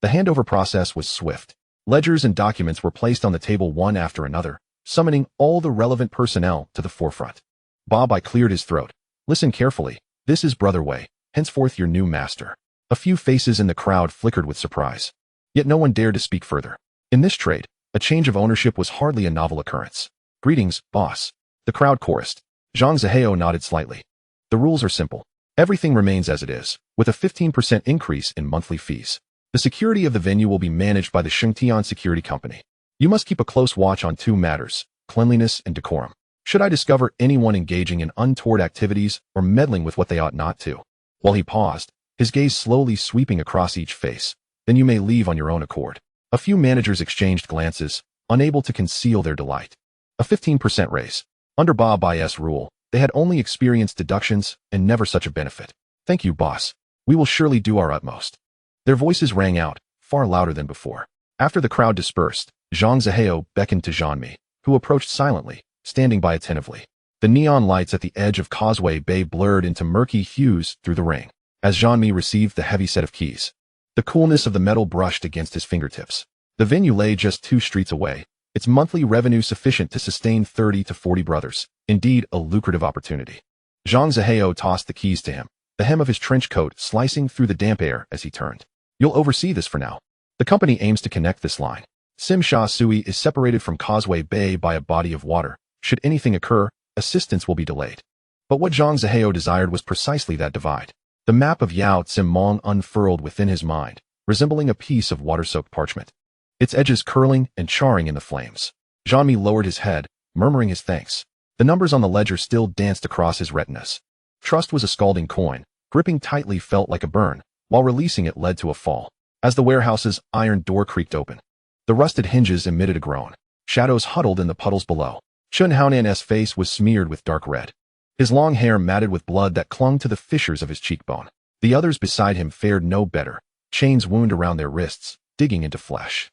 The handover process was swift. Ledgers and documents were placed on the table one after another, summoning all the relevant personnel to the forefront. Ba Bai cleared his throat. Listen carefully. This is Brother Wei, henceforth your new master. A few faces in the crowd flickered with surprise. Yet no one dared to speak further. In this trade, a change of ownership was hardly a novel occurrence. Greetings, boss. The crowd chorused. Zhang Zihao nodded slightly. The rules are simple. Everything remains as it is, with a 15% increase in monthly fees. The security of the venue will be managed by the Shengtian Security Company. You must keep a close watch on two matters, cleanliness and decorum. Should I discover anyone engaging in untoward activities or meddling with what they ought not to? While he paused, his gaze slowly sweeping across each face, then you may leave on your own accord. A few managers exchanged glances, unable to conceal their delight. A 15% raise. Under Ba Bai's rule, they had only experienced deductions and never such a benefit. Thank you, boss. We will surely do our utmost. Their voices rang out, far louder than before. After the crowd dispersed, Zhang Zihao beckoned to Jeanmi, who approached silently, standing by attentively. The neon lights at the edge of Causeway Bay blurred into murky hues through the ring, as Jeanmi received the heavy set of keys. The coolness of the metal brushed against his fingertips. The venue lay just 2 streets away, its monthly revenue sufficient to sustain 30 to 40 brothers, indeed a lucrative opportunity. Zhang Zihao tossed the keys to him, the hem of his trench coat slicing through the damp air as he turned. You'll oversee this for now. The company aims to connect this line. Sim Sha Sui is separated from Causeway Bay by a body of water. Should anything occur, assistance will be delayed. But what Zhang Zihao desired was precisely that divide. The map of Yao Tsimong unfurled within his mind, resembling a piece of water-soaked parchment, its edges curling and charring in the flames. Jeanmi lowered his head, murmuring his thanks. The numbers on the ledger still danced across his retinas. Trust was a scalding coin. Gripping tightly felt like a burn, while releasing it led to a fall. As the warehouse's iron door creaked open, the rusted hinges emitted a groan. Shadows huddled in the puddles below. Chun Haonan's face was smeared with dark red, his long hair matted with blood that clung to the fissures of his cheekbone. The others beside him fared no better, chains wound around their wrists, digging into flesh.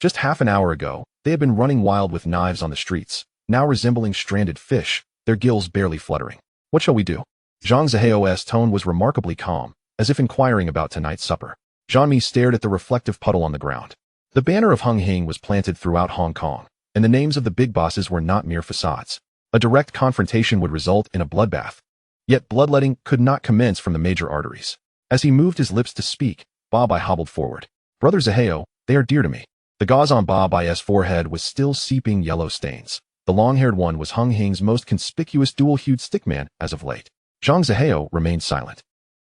Just half an hour ago, they had been running wild with knives on the streets, now resembling stranded fish, their gills barely fluttering. What shall we do? Zhang Zihao's tone was remarkably calm, as if inquiring about tonight's supper. Jeanmi stared at the reflective puddle on the ground. The banner of Hung Hing was planted throughout Hong Kong, and the names of the big bosses were not mere facades. A direct confrontation would result in a bloodbath. Yet bloodletting could not commence from the major arteries. As he moved his lips to speak, Ba Bai hobbled forward. Brother Zihao, they are dear to me. The gauze on Ba Bai's forehead was still seeping yellow stains. The long-haired one was Hung Hing's most conspicuous dual-hued stickman as of late. Zhang Zihao remained silent.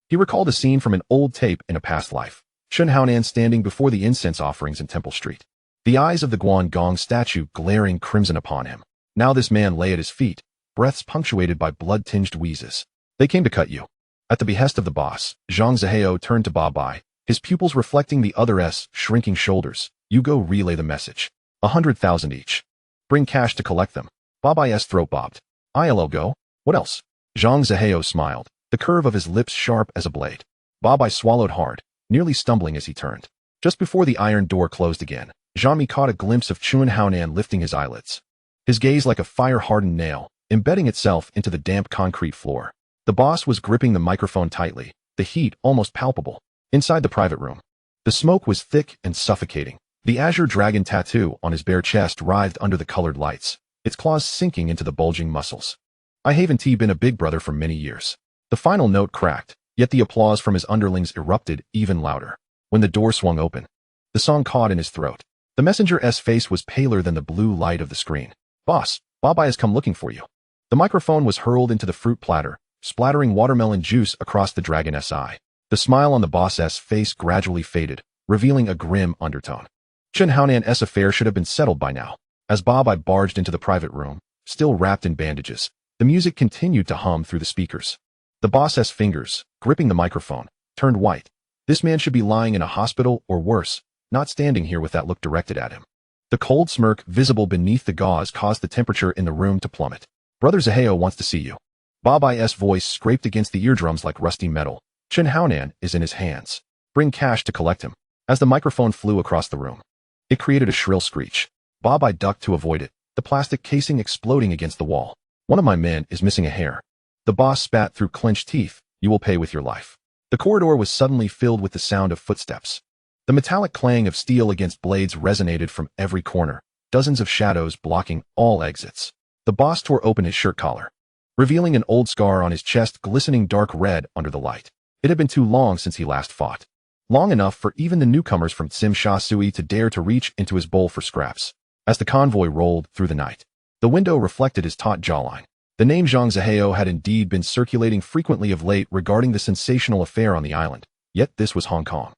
He recalled a scene from an old tape in a past life. Chun Haonan standing before the incense offerings in Temple Street. The eyes of the Guangdong statue glaring crimson upon him. Now this man lay at his feet, breaths punctuated by blood-tinged wheezes. They came to cut you. At the behest of the boss, Zhang Zihao turned to Ba Bai, his pupils reflecting the other's shrinking shoulders. You go relay the message. 100,000 each. Bring cash to collect them. Ba Bai's throat bobbed. I'll go. What else? Zhang Zihao smiled, the curve of his lips sharp as a blade. Ba Bai swallowed hard, nearly stumbling as he turned. Just before the iron door closed again, Jeanmi caught a glimpse of Chun Haonan lifting his eyelids. His gaze like a fire-hardened nail, embedding itself into the damp concrete floor. The boss was gripping the microphone tightly, the heat almost palpable. Inside the private room, the smoke was thick and suffocating. The azure dragon tattoo on his bare chest writhed under the colored lights, its claws sinking into the bulging muscles. I haven't been a big brother for many years. The final note cracked, yet the applause from his underlings erupted even louder. When the door swung open, the song caught in his throat. The messenger's face was paler than the blue light of the screen. Boss, Ba Bai has come looking for you. The microphone was hurled into the fruit platter, splattering watermelon juice across the dragon's eye. The smile on the boss's face gradually faded, revealing a grim undertone. Chun Haonan's affair should have been settled by now. As Ba Bai barged into the private room, still wrapped in bandages, the music continued to hum through the speakers. The boss's fingers, gripping the microphone, turned white. This man should be lying in a hospital or worse, not standing here with that look directed at him. The cold smirk visible beneath the gauze caused the temperature in the room to plummet. Brother Zaheo wants to see you. Bob I's voice scraped against the eardrums like rusty metal. Chen Haonan is in his hands. Bring cash to collect him. As the microphone flew across the room, it created a shrill screech. Bob I ducked to avoid it, the plastic casing exploding against the wall. One of my men is missing a hair. The boss spat through clenched teeth. You will pay with your life. The corridor was suddenly filled with the sound of footsteps. The metallic clang of steel against blades resonated from every corner, dozens of shadows blocking all exits. The boss tore open his shirt collar, revealing an old scar on his chest glistening dark red under the light. It had been too long since he last fought. Long enough for even the newcomers from Tsim Sha Sui to dare to reach into his bowl for scraps. As the convoy rolled through the night, the window reflected his taut jawline. The name Zhang Zaheo had indeed been circulating frequently of late regarding the sensational affair on the island, yet this was Hong Kong.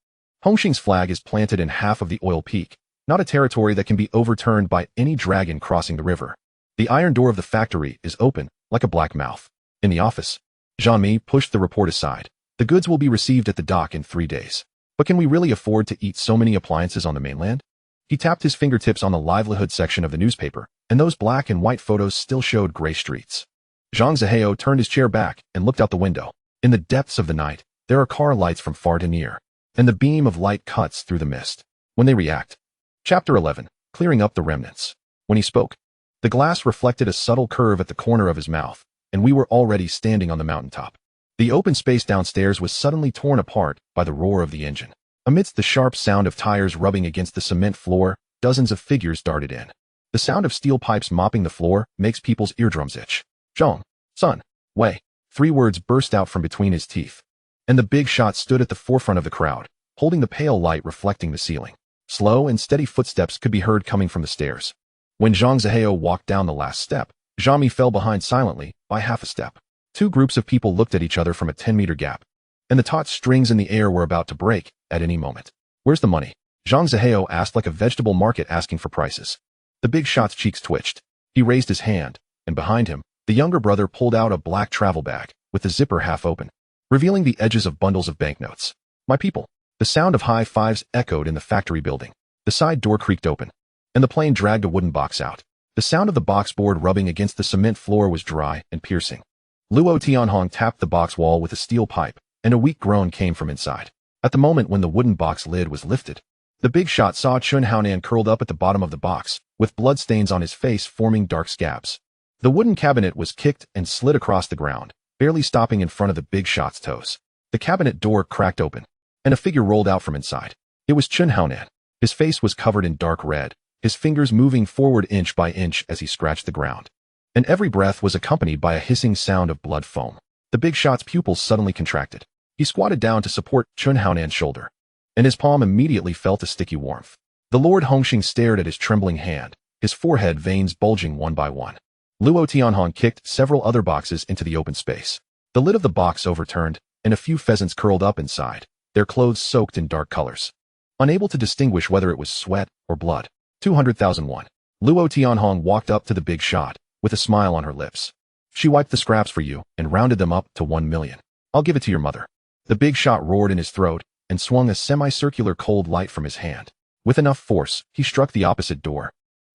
Hongqing's flag is planted in half of the oil peak, not a territory that can be overturned by any dragon crossing the river. The iron door of the factory is open, like a black mouth. In the office, Jean-Mi pushed the report aside. The goods will be received at the dock in 3 days. But can we really afford to eat so many appliances on the mainland? He tapped his fingertips on the livelihood section of the newspaper, and those black and white photos still showed gray streets. Zhang Zaheo turned his chair back and looked out the window. In the depths of the night, there are car lights from far to near, and the beam of light cuts through the mist. When they react. Chapter 11. Clearing up the remnants. When he spoke, the glass reflected a subtle curve at the corner of his mouth, and we were already standing on the mountaintop. The open space downstairs was suddenly torn apart by the roar of the engine. Amidst the sharp sound of tires rubbing against the cement floor, dozens of figures darted in. The sound of steel pipes mopping the floor makes people's eardrums itch. Zhang, son, Wei. 3 words burst out from between his teeth. And the big shot stood at the forefront of the crowd, holding the pale light reflecting the ceiling. Slow and steady footsteps could be heard coming from the stairs. When Zhang Zaheo walked down the last step, Zhang Mi fell behind silently by half a step. 2 groups of people looked at each other from a 10-meter gap, and the taut strings in the air were about to break at any moment. Where's the money? Zhang Zaheo asked like a vegetable market asking for prices. The big shot's cheeks twitched. He raised his hand, and behind him, the younger brother pulled out a black travel bag, with the zipper half open, revealing the edges of bundles of banknotes. My people. The sound of high fives echoed in the factory building. The side door creaked open, and the plane dragged a wooden box out. The sound of the box board rubbing against the cement floor was dry and piercing. Luo Tianhong tapped the box wall with a steel pipe, and a weak groan came from inside. At the moment when the wooden box lid was lifted, the big shot saw Chun Haonan curled up at the bottom of the box, with bloodstains on his face forming dark scabs. The wooden cabinet was kicked and slid across the ground, barely stopping in front of the big shot's toes. The cabinet door cracked open, and a figure rolled out from inside. It was Chun Haonan. His face was covered in dark red, his fingers moving forward inch by inch as he scratched the ground. And every breath was accompanied by a hissing sound of blood foam. The big shot's pupils suddenly contracted. He squatted down to support Chun Haonan's shoulder, and his palm immediately felt a sticky warmth. The Lord Hongqing stared at his trembling hand, his forehead veins bulging one by one. Luo Tianhong kicked several other boxes into the open space. The lid of the box overturned, and a few pheasants curled up inside, their clothes soaked in dark colors. Unable to distinguish whether it was sweat or blood. 200,001. Luo Tianhong walked up to the big shot, with a smile on her lips. She wiped the scraps for you and rounded them up to 1 million. I'll give it to your mother. The big shot roared in his throat and swung a semicircular cold light from his hand. With enough force, he struck the opposite door,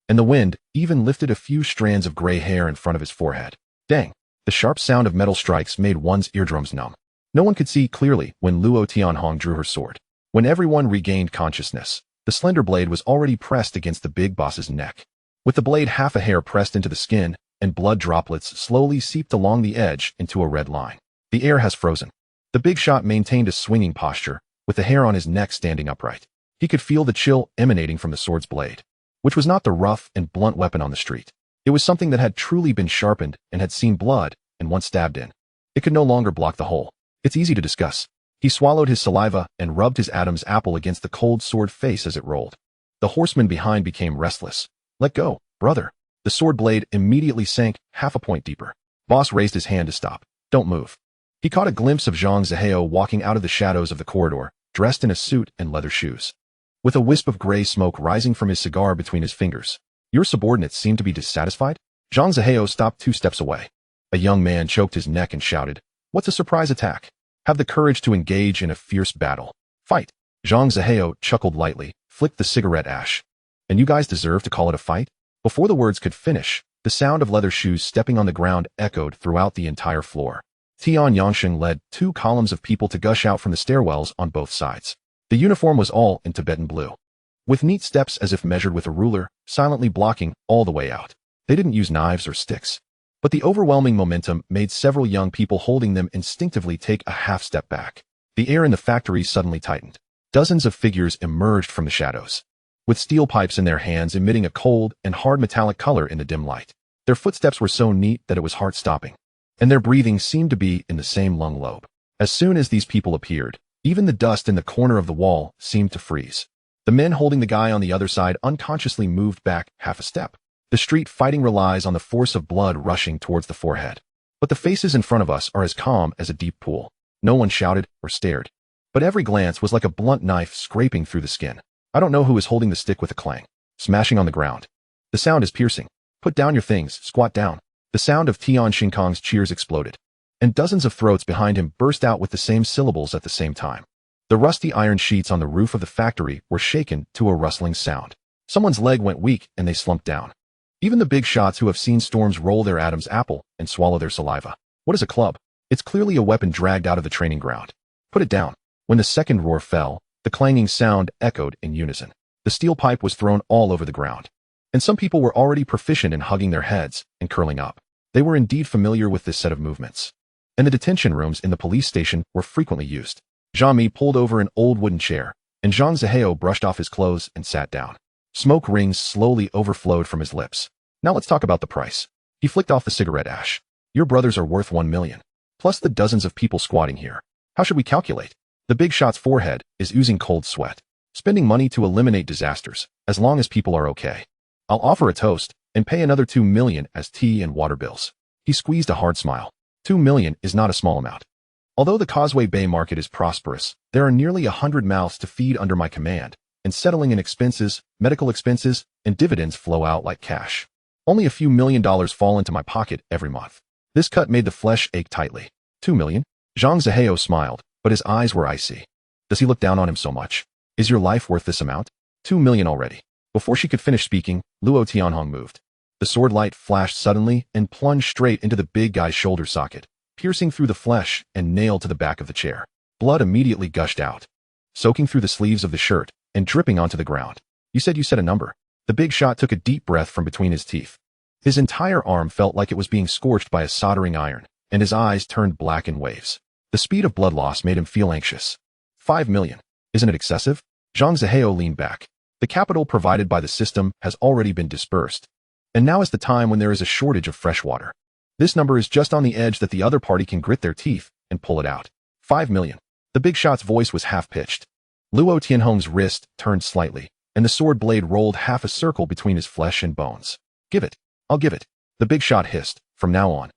and the wind even lifted a few strands of gray hair in front of his forehead. Dang! The sharp sound of metal strikes made one's eardrums numb. No one could see clearly when Luo Tianhong drew her sword. When everyone regained consciousness, the slender blade was already pressed against the big boss's neck. With the blade half a hair pressed into the skin, and blood droplets slowly seeped along the edge into a red line. The air has frozen. The big shot maintained a swinging posture, with the hair on his neck standing upright. He could feel the chill emanating from the sword's blade, which was not the rough and blunt weapon on the street. It was something that had truly been sharpened and had seen blood and once stabbed in. It could no longer block the hole. It's easy to discuss. He swallowed his saliva and rubbed his Adam's apple against the cold sword face as it rolled. The horseman behind became restless. Let go, brother. The sword blade immediately sank half a point deeper. Boss raised his hand to stop. Don't move. He caught a glimpse of Zhang Zaheo walking out of the shadows of the corridor, dressed in a suit and leather shoes, with a wisp of gray smoke rising from his cigar between his fingers. Your subordinates seem to be dissatisfied? Zhang Zaheo stopped 2 steps away. A young man choked his neck and shouted, What's a surprise attack? Have the courage to engage in a fierce battle. Fight. Zhang Zaheo chuckled lightly, flicked the cigarette ash, And you guys deserve to call it a fight? Before the words could finish, the sound of leather shoes stepping on the ground echoed throughout the entire floor. Tian Yangsheng led 2 columns of people to gush out from the stairwells on both sides. The uniform was all in Tibetan blue, with neat steps as if measured with a ruler, silently blocking all the way out. They didn't use knives or sticks, but the overwhelming momentum made several young people holding them instinctively take a half step back. The air in the factory suddenly tightened. Dozens of figures emerged from the shadows, with steel pipes in their hands emitting a cold and hard metallic color in the dim light. Their footsteps were so neat that it was heart-stopping, and their breathing seemed to be in the same lung lobe. As soon as these people appeared, even the dust in the corner of the wall seemed to freeze. The men holding the guy on the other side unconsciously moved back half a step. The street fighting relies on the force of blood rushing towards the forehead. But the faces in front of us are as calm as a deep pool. No one shouted or stared, but every glance was like a blunt knife scraping through the skin. I don't know who is holding the stick with a clang, smashing on the ground. The sound is piercing. Put down your things, squat down. The sound of Tian Shinkong's cheers exploded, and dozens of throats behind him burst out with the same syllables at the same time. The rusty iron sheets on the roof of the factory were shaken to a rustling sound. Someone's leg went weak and they slumped down. Even the big shots who have seen storms roll their Adam's apple and swallow their saliva. What is a club? It's clearly a weapon dragged out of the training ground. Put it down. When the second roar fell, the clanging sound echoed in unison. The steel pipe was thrown all over the ground, and some people were already proficient in hugging their heads and curling up. They were indeed familiar with this set of movements. And the detention rooms in the police station were frequently used. Zhang Mi pulled over an old wooden chair, and Zhang Zihao brushed off his clothes and sat down. Smoke rings slowly overflowed from his lips. Now let's talk about the price. He flicked off the cigarette ash. Your brothers are worth 1 million, plus the dozens of people squatting here. How should we calculate? The big shot's forehead is oozing cold sweat. Spending money to eliminate disasters, as long as people are okay. I'll offer a toast and pay another 2 million as tea and water bills. He squeezed a hard smile. 2 million is not a small amount. Although the Causeway Bay market is prosperous, there are nearly 100 mouths to feed under my command, and settling in expenses, medical expenses, and dividends flow out like cash. Only a few $1,000,000 fall into my pocket every month. This cut made the flesh ache tightly. 2 million? Zhang Zihao smiled, but his eyes were icy. Does he look down on him so much? Is your life worth this amount? 2 million already. Before she could finish speaking, Luo Tianhong moved. The sword light flashed suddenly and plunged straight into the big guy's shoulder socket, piercing through the flesh and nailed to the back of the chair. Blood immediately gushed out, soaking through the sleeves of the shirt and dripping onto the ground. You said a number. The big shot took a deep breath from between his teeth. His entire arm felt like it was being scorched by a soldering iron, and his eyes turned black in waves. The speed of blood loss made him feel anxious. 5 million. Isn't it excessive? Zhang Zihao leaned back. The capital provided by the system has already been dispersed, and now is the time when there is a shortage of fresh water. This number is just on the edge that the other party can grit their teeth and pull it out. 5 million. The big shot's voice was half-pitched. Luo Tianhong's wrist turned slightly, and the sword blade rolled half a circle between his flesh and bones. Give it. I'll give it. The big shot hissed. From now on,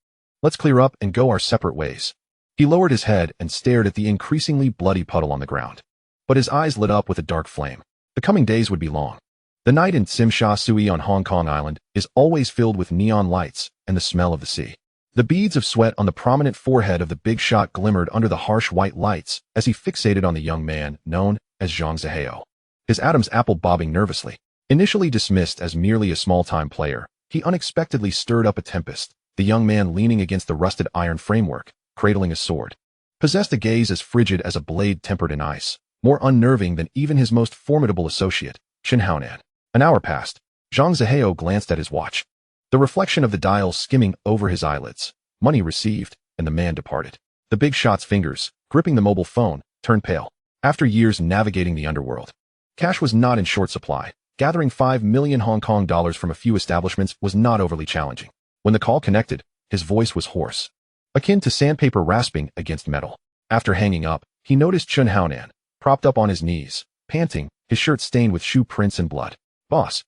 let's clear up and go our separate ways. He lowered his head and stared at the increasingly bloody puddle on the ground, but his eyes lit up with a dark flame. The coming days would be long. The night in Tsim Sha Tsui on Hong Kong Island is always filled with neon lights and the smell of the sea. The beads of sweat on the prominent forehead of the big shot glimmered under the harsh white lights as he fixated on the young man known as Zhang Zihao. His Adam's apple bobbing nervously. Initially dismissed as merely a small-time player, he unexpectedly stirred up a tempest. The young man leaning against the rusted iron framework, cradling a sword, possessed a gaze as frigid as a blade tempered in ice, more unnerving than even his most formidable associate, Chen Haonan. An hour passed. Zhang Zihao glanced at his watch, the reflection of the dial skimming over his eyelids. Money received, and the man departed. The big shot's fingers, gripping the mobile phone, turned pale. After years navigating the underworld, cash was not in short supply. Gathering 5 million Hong Kong dollars from a few establishments was not overly challenging. When the call connected, his voice was hoarse, akin to sandpaper rasping against metal. After hanging up, he noticed Chen Haonan, propped up on his knees, panting, his shirt stained with shoe prints and blood. Boss.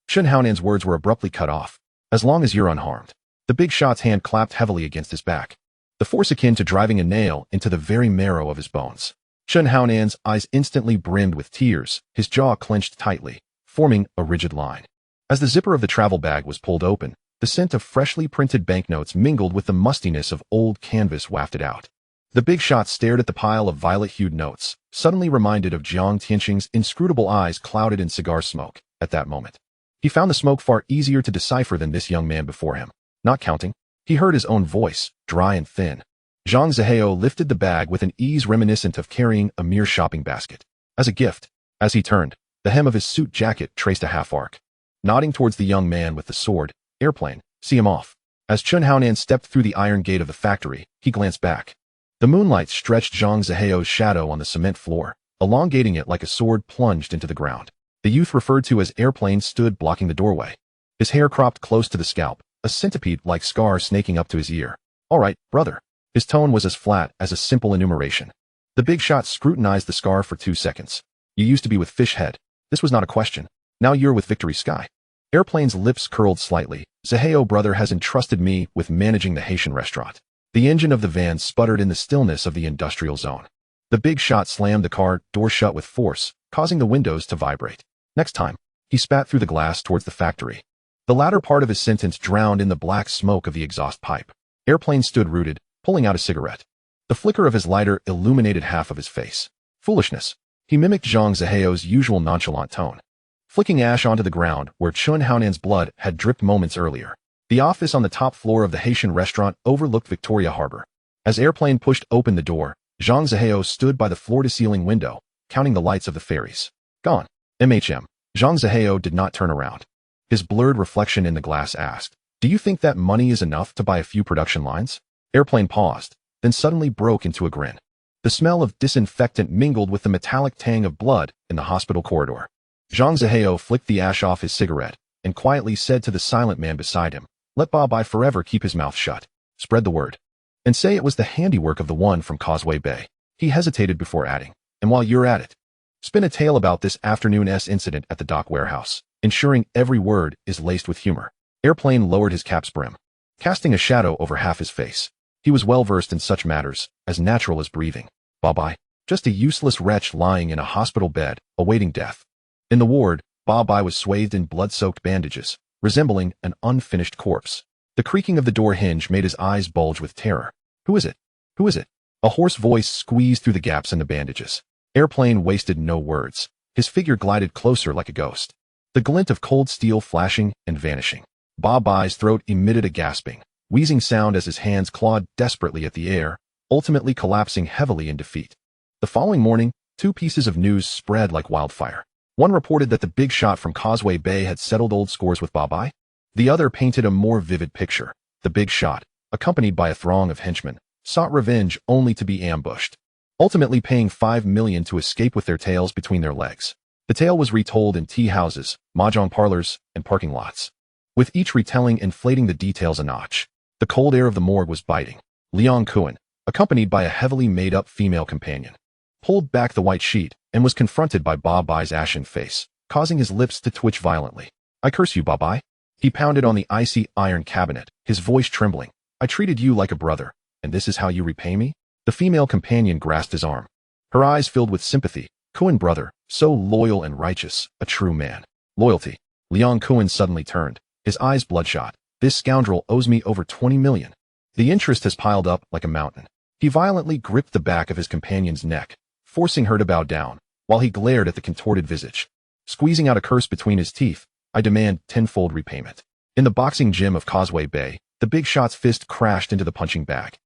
Chen Haonan's words were abruptly cut off. As long as you're unharmed. The big shot's hand clapped heavily against his back, the force akin to driving a nail into the very marrow of his bones. Chen Haonan's eyes instantly brimmed with tears, his jaw clenched tightly, forming a rigid line. As the zipper of the travel bag was pulled open, the scent of freshly printed banknotes mingled with the mustiness of old canvas wafted out. The big shot stared at the pile of violet-hued notes, suddenly reminded of Jiang Tianxing's inscrutable eyes clouded in cigar smoke. at that moment. He found the smoke far easier to decipher than this young man before him. Not counting, he heard his own voice, dry and thin. Zhang Zihao lifted the bag with an ease reminiscent of carrying a mere shopping basket. As a gift, as he turned, the hem of his suit jacket traced a half arc. Nodding towards the young man with the sword, "Airplane, see him off." As Chun Haonan stepped through the iron gate of the factory, he glanced back. The moonlight stretched Zhang Zihao's shadow on the cement floor, elongating it like a sword plunged into the ground. The youth referred to as Airplane stood blocking the doorway. His hair cropped close to the scalp, a centipede-like scar snaking up to his ear. "All right, brother." His tone was as flat as a simple enumeration. The big shot scrutinized the scar for 2 seconds. "You used to be with Fish Head. This was not a question. Now you're with Victory Sky." Airplane's lips curled slightly. "Zihao brother has entrusted me with managing the Haitian restaurant." The engine of the van sputtered in the stillness of the industrial zone. The big shot slammed the car door shut with force, causing the windows to vibrate. "Next time." He spat through the glass towards the factory. The latter part of his sentence drowned in the black smoke of the exhaust pipe. Airplane stood rooted, pulling out a cigarette. The flicker of his lighter illuminated half of his face. "Foolishness." He mimicked Zhang Zihao's usual nonchalant tone, flicking ash onto the ground where Chun Haonan's blood had dripped moments earlier. The office on the top floor of the Haitian restaurant overlooked Victoria Harbor. As Airplane pushed open the door, Zhang Zihao stood by the floor-to-ceiling window, counting the lights of the ferries. "Gone." Zhang Zihao did not turn around. His blurred reflection in the glass asked, "Do you think that money is enough to buy a few production lines?" Airplane paused, then suddenly broke into a grin. The smell of disinfectant mingled with the metallic tang of blood in the hospital corridor. Zhang Zihao flicked the ash off his cigarette and quietly said to the silent man beside him, "Let Ba forever keep his mouth shut. Spread the word. And say it was the handiwork of the one from Causeway Bay." He hesitated before adding, "And while you're at it, spin a tale about this afternoon's incident at the dock warehouse, ensuring every word is laced with humor." Airplane lowered his cap's brim, casting a shadow over half his face. He was well versed in such matters, as natural as breathing. Ba, just a useless wretch lying in a hospital bed, awaiting death. In the ward, Ba was swathed in blood-soaked bandages, resembling an unfinished corpse. The creaking of the door hinge made his eyes bulge with terror. "Who is it? Who is it?" A hoarse voice squeezed through the gaps in the bandages. Airplane wasted no words. His figure glided closer like a ghost, the glint of cold steel flashing and vanishing. Ba's throat emitted a gasping, wheezing sound as his hands clawed desperately at the air, ultimately collapsing heavily in defeat. The following morning, 2 pieces of news spread like wildfire. One reported that the big shot from Causeway Bay had settled old scores with Ba. The other painted a more vivid picture. The big shot, accompanied by a throng of henchmen, sought revenge only to be ambushed, ultimately paying 5 million to escape with their tails between their legs. The tale was retold in tea houses, mahjong parlors, and parking lots, with each retelling inflating the details a notch. The cold air of the morgue was biting. Liang Kuan, accompanied by a heavily made-up female companion, pulled back the white sheet and was confronted by Ba's ashen face, causing his lips to twitch violently. "I curse you, Ba." He pounded on the icy iron cabinet, his voice trembling. "I treated you like a brother, and this is how you repay me?" The female companion grasped his arm, her eyes filled with sympathy. "Kuan brother, so loyal and righteous, a true man." "Loyalty." Liang Kuan suddenly turned, his eyes bloodshot. "This scoundrel owes me over 20 million. The interest has piled up like a mountain." He violently gripped the back of his companion's neck, forcing her to bow down, while he glared at the contorted visage. Squeezing out a curse between his teeth, "I demand tenfold repayment." In the boxing gym of Causeway Bay, the big shot's fist crashed into the punching bag,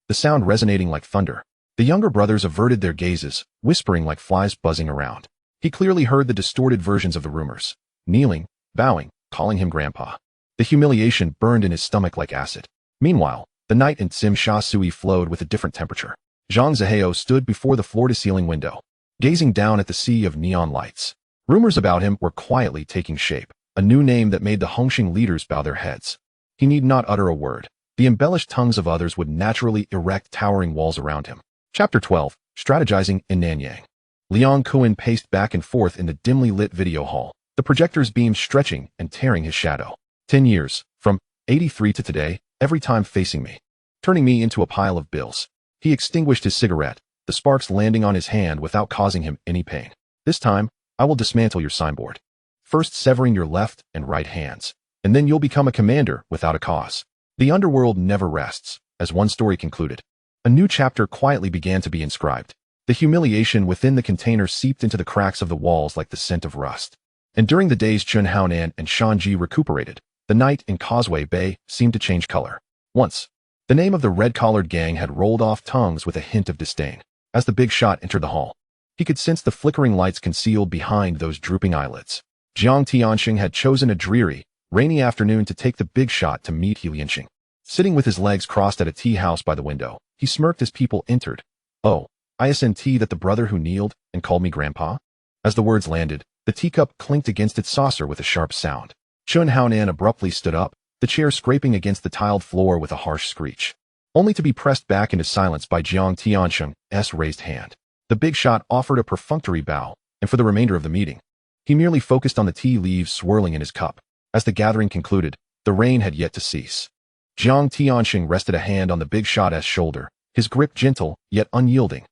the sound resonating like thunder. The younger brothers averted their gazes, whispering like flies buzzing around. He clearly heard the distorted versions of the rumors, kneeling, bowing, calling him grandpa. The humiliation burned in his stomach like acid. Meanwhile, the night in Tsim Sha Sui flowed with a different temperature. Zhang Zihao stood before the floor-to-ceiling window, gazing down at the sea of neon lights. Rumors about him were quietly taking shape, a new name that made the Hongxing leaders bow their heads. He need not utter a word. The embellished tongues of others would naturally erect towering walls around him. Chapter 12, Strategizing in Nanyang. Liang Kuan paced back and forth in the dimly lit video hall, the projector's beams stretching and tearing his shadow. 10 years, from 83 to today, every time facing me, turning me into a pile of bills. He extinguished his cigarette, the sparks landing on his hand without causing him any pain. "This time, I will dismantle your signboard. First severing your left and right hands, and then you'll become a commander without a cause." The underworld never rests, as one story concluded. A new chapter quietly began to be inscribed. The humiliation within the container seeped into the cracks of the walls like the scent of rust. And during the days Chun Haonan and Shanji recuperated, the night in Causeway Bay seemed to change color. Once, the name of the red-collared gang had rolled off tongues with a hint of disdain. As the big shot entered the hall, he could sense the flickering lights concealed behind those drooping eyelids. Jiang Tianxing had chosen a dreary, rainy afternoon to take the big shot to meet He Lianxing. Sitting with his legs crossed at a tea house by the window, he smirked as people entered. "Oh, isn't that the brother who kneeled and called me grandpa?" As the words landed, the teacup clinked against its saucer with a sharp sound. Chun Haonan abruptly stood up, the chair scraping against the tiled floor with a harsh screech, only to be pressed back into silence by Jiang Tianxing's raised hand. The big shot offered a perfunctory bow, and for the remainder of the meeting, he merely focused on the tea leaves swirling in his cup. As the gathering concluded, the rain had yet to cease. Jiang Tianxing rested a hand on the big shot's shoulder, his grip gentle, yet unyielding.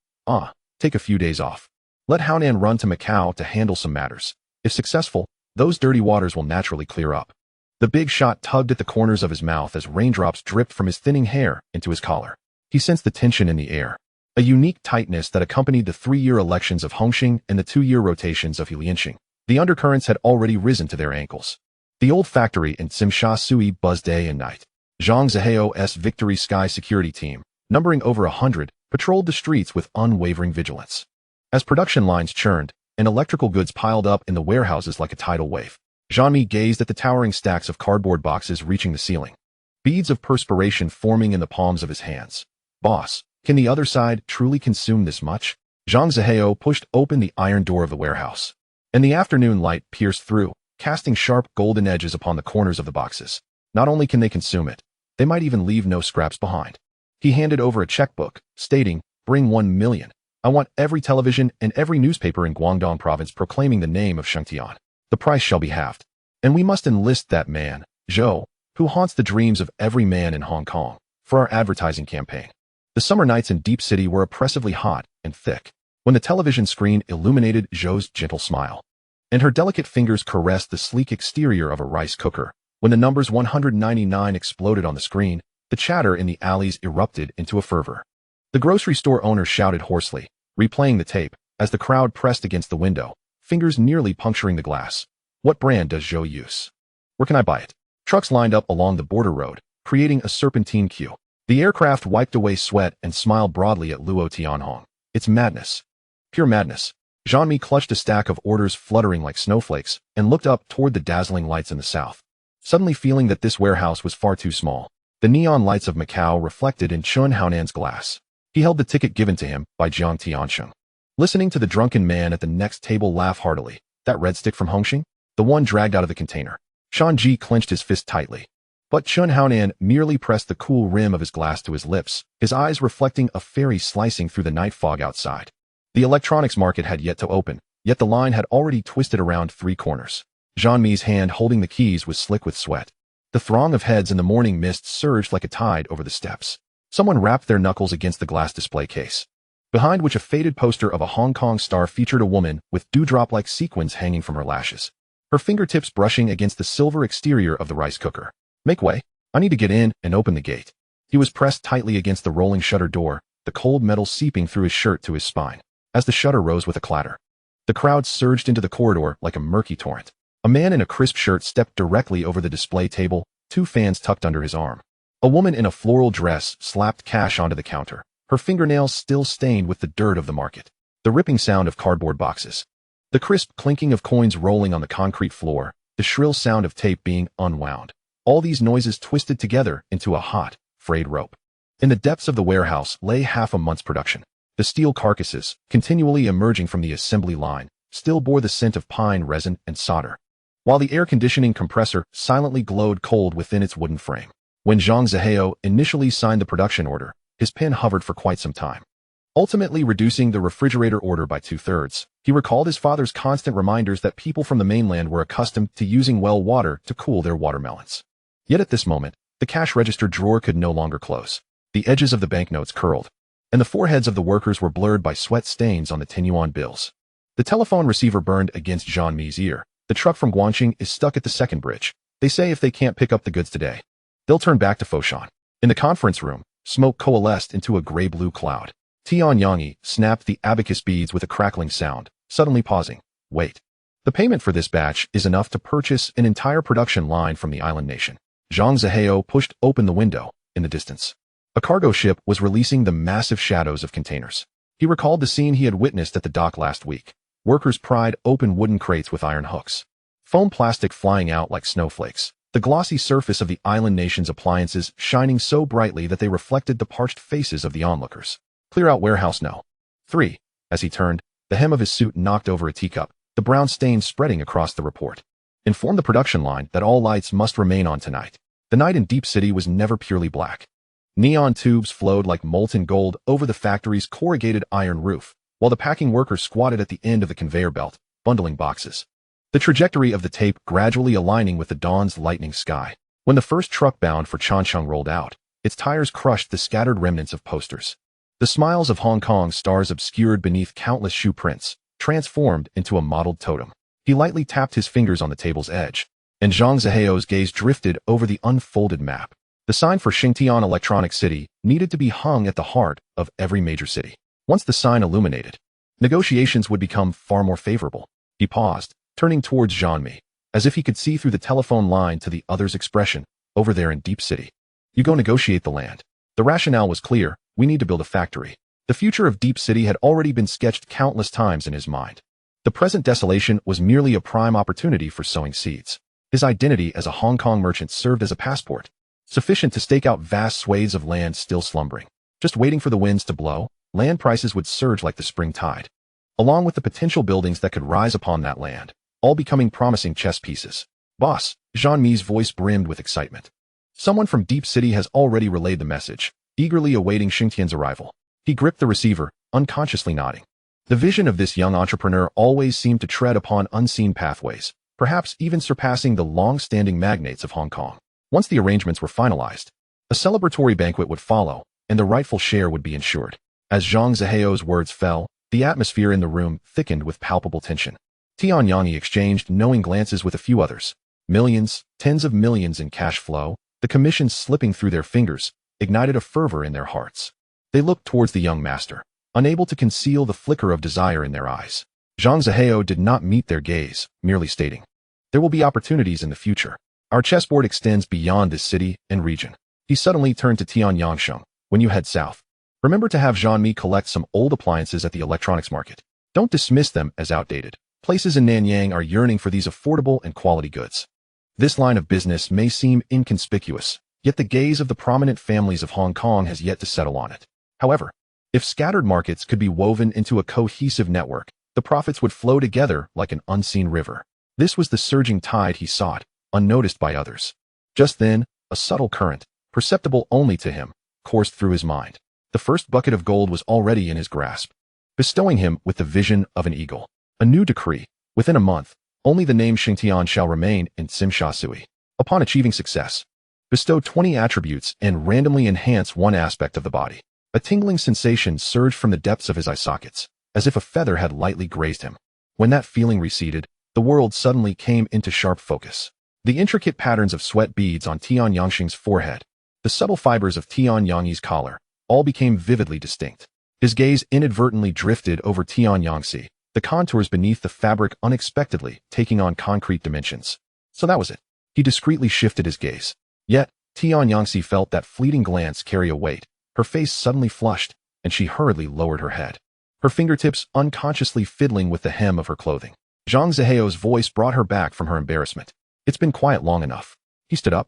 Take a few days off. Let Haonan run to Macau to handle some matters. If successful, those dirty waters will naturally clear up. The big shot tugged at the corners of his mouth as raindrops dripped from his thinning hair into his collar. He sensed the tension in the air, a unique tightness that accompanied the 3-year elections of Hongxing and the 2-year rotations of He Lianxing. The undercurrents had already risen to their ankles. The old factory in Tsimsha Sui buzzed day and night. Zhang Zihao's Victory Sky security team, numbering over 100, patrolled the streets with unwavering vigilance. As production lines churned and electrical goods piled up in the warehouses like a tidal wave, Jean-Mi gazed at the towering stacks of cardboard boxes reaching the ceiling, beads of perspiration forming in the palms of his hands. "Boss, can the other side truly consume this much?" Zhang Zihao pushed open the iron door of the warehouse, and the afternoon light pierced through, casting sharp golden edges upon the corners of the boxes. Not only can they consume it, they might even leave no scraps behind. He handed over a checkbook, stating, "Bring 1 million. I want every television and every newspaper in Guangdong province proclaiming the name of Shengtian. The price shall be halved. And we must enlist that man, Zhou, who haunts the dreams of every man in Hong Kong, for our advertising campaign." The summer nights in Deep City were oppressively hot and thick, when the television screen illuminated Zhou's gentle smile, and her delicate fingers caressed the sleek exterior of a rice cooker. When the numbers 199 exploded on the screen, the chatter in the alleys erupted into a fervor. The grocery store owner shouted hoarsely, replaying the tape, as the crowd pressed against the window, fingers nearly puncturing the glass. "What brand does Zhou use? Where can I buy it?" Trucks lined up along the border road, creating a serpentine queue. The aircraft wiped away sweat and smiled broadly at Luo Tianhong. "It's madness. Pure madness." Jean-Mi clutched a stack of orders fluttering like snowflakes and looked up toward the dazzling lights in the south, suddenly feeling that this warehouse was far too small. The neon lights of Macau reflected in Chun Haonan's glass. He held the ticket given to him by Jiang Tianxing, listening to the drunken man at the next table laugh heartily. "That red stick from Hongxing? The one dragged out of the container." Shanji clenched his fist tightly, but Chun Haonan merely pressed the cool rim of his glass to his lips, his eyes reflecting a fairy slicing through the night fog outside. The electronics market had yet to open, yet the line had already twisted around 3 corners. Jean-Mi's hand holding the keys was slick with sweat. The throng of heads in the morning mist surged like a tide over the steps. Someone rapped their knuckles against the glass display case, behind which a faded poster of a Hong Kong star featured a woman with dewdrop-like sequins hanging from her lashes, her fingertips brushing against the silver exterior of the rice cooker. "Make way. I need to get in and open the gate." He was pressed tightly against the rolling shutter door, the cold metal seeping through his shirt to his spine. As the shutter rose with a clatter, the crowd surged into the corridor like a murky torrent. A man in a crisp shirt stepped directly over the display table, 2 fans tucked under his arm. A woman in a floral dress slapped cash onto the counter, her fingernails still stained with the dirt of the market. The ripping sound of cardboard boxes, the crisp clinking of coins rolling on the concrete floor, the shrill sound of tape being unwound. All these noises twisted together into a hot, frayed rope. In the depths of the warehouse lay half a month's production. The steel carcasses, continually emerging from the assembly line, still bore the scent of pine resin and solder, while the air conditioning compressor silently glowed cold within its wooden frame. When Zhang Zihao initially signed the production order, his pen hovered for quite some time, ultimately reducing the refrigerator order by 2/3. He recalled his father's constant reminders that people from the mainland were accustomed to using well water to cool their watermelons. Yet at this moment, the cash register drawer could no longer close. The edges of the banknotes curled, and the foreheads of the workers were blurred by sweat stains on the 10-yuan bills. The telephone receiver burned against Jean-Mi's ear. "The truck from Guangxing is stuck at the second bridge. They say if they can't pick up the goods today, they'll turn back to Foshan." In the conference room, smoke coalesced into a gray-blue cloud. Tian Yangi snapped the abacus beads with a crackling sound, suddenly pausing. "Wait." The payment for this batch is enough to purchase an entire production line from the island nation. Zhang Zihao pushed open the window in the distance. A cargo ship was releasing the massive shadows of containers. He recalled the scene he had witnessed at the dock last week. Workers pried open wooden crates with iron hooks. Foam plastic flying out like snowflakes. The glossy surface of the island nation's appliances shining so brightly that they reflected the parched faces of the onlookers. Clear out warehouse no. 3. As he turned, the hem of his suit knocked over a teacup, the brown stain spreading across the report. Inform the production line that all lights must remain on tonight. The night in Deep City was never purely black. Neon tubes flowed like molten gold over the factory's corrugated iron roof, while the packing workers squatted at the end of the conveyor belt, bundling boxes. The trajectory of the tape gradually aligning with the dawn's lightning sky. When the first truck bound for Changcheng rolled out, its tires crushed the scattered remnants of posters. The smiles of Hong Kong stars obscured beneath countless shoe prints, transformed into a mottled totem. He lightly tapped his fingers on the table's edge, and Zhang Zihao's gaze drifted over the unfolded map. The sign for Xingtian Electronic City needed to be hung at the heart of every major city. Once the sign illuminated, negotiations would become far more favorable. He paused, turning towards Jean-Mi, as if he could see through the telephone line to the other's expression, over there in Deep City. You go negotiate the land. The rationale was clear. We need to build a factory. The future of Deep City had already been sketched countless times in his mind. The present desolation was merely a prime opportunity for sowing seeds. His identity as a Hong Kong merchant served as a passport, sufficient to stake out vast swathes of land still slumbering. Just waiting for the winds to blow, land prices would surge like the spring tide, along with the potential buildings that could rise upon that land, all becoming promising chess pieces. Boss, Jean-Mi's voice brimmed with excitement. Someone from Deep City has already relayed the message, eagerly awaiting Xingtian's arrival. He gripped the receiver, unconsciously nodding. The vision of this young entrepreneur always seemed to tread upon unseen pathways, perhaps even surpassing the long-standing magnates of Hong Kong. Once the arrangements were finalized, a celebratory banquet would follow, and the rightful share would be ensured. As Zhang Zihao's words fell, the atmosphere in the room thickened with palpable tension. Tianyang exchanged knowing glances with a few others. Millions, tens of millions in cash flow, the commissions slipping through their fingers, ignited a fervor in their hearts. They looked towards the young master, unable to conceal the flicker of desire in their eyes. Zhang Zihao did not meet their gaze, merely stating, "There will be opportunities in the future. Our chessboard extends beyond this city and region." He suddenly turned to Tian Yangsheng. "When you head south, remember to have Jean-Mi collect some old appliances at the electronics market. Don't dismiss them as outdated. Places in Nanyang are yearning for these affordable and quality goods." This line of business may seem inconspicuous, yet the gaze of the prominent families of Hong Kong has yet to settle on it. However, if scattered markets could be woven into a cohesive network, the profits would flow together like an unseen river. This was the surging tide he sought, unnoticed by others. Just then, a subtle current, perceptible only to him, coursed through his mind. The first bucket of gold was already in his grasp, bestowing him with the vision of an eagle. A new decree. Within a month, only the name Xingtian shall remain in Tsim Shui. Upon achieving success, bestow 20 attributes and randomly enhance one aspect of the body. A tingling sensation surged from the depths of his eye sockets, as if a feather had lightly grazed him. When that feeling receded, the world suddenly came into sharp focus. The intricate patterns of sweat beads on Tian Yangsheng's forehead, the subtle fibers of Tian Yangyi's collar, all became vividly distinct. His gaze inadvertently drifted over Tian Yangxi, the contours beneath the fabric unexpectedly taking on concrete dimensions. So that was it. He discreetly shifted his gaze. Yet, Tian Yangxi felt that fleeting glance carry a weight. Her face suddenly flushed, and she hurriedly lowered her head, her fingertips unconsciously fiddling with the hem of her clothing. Zhang Zihao's voice brought her back from her embarrassment. "It's been quiet long enough." He stood up,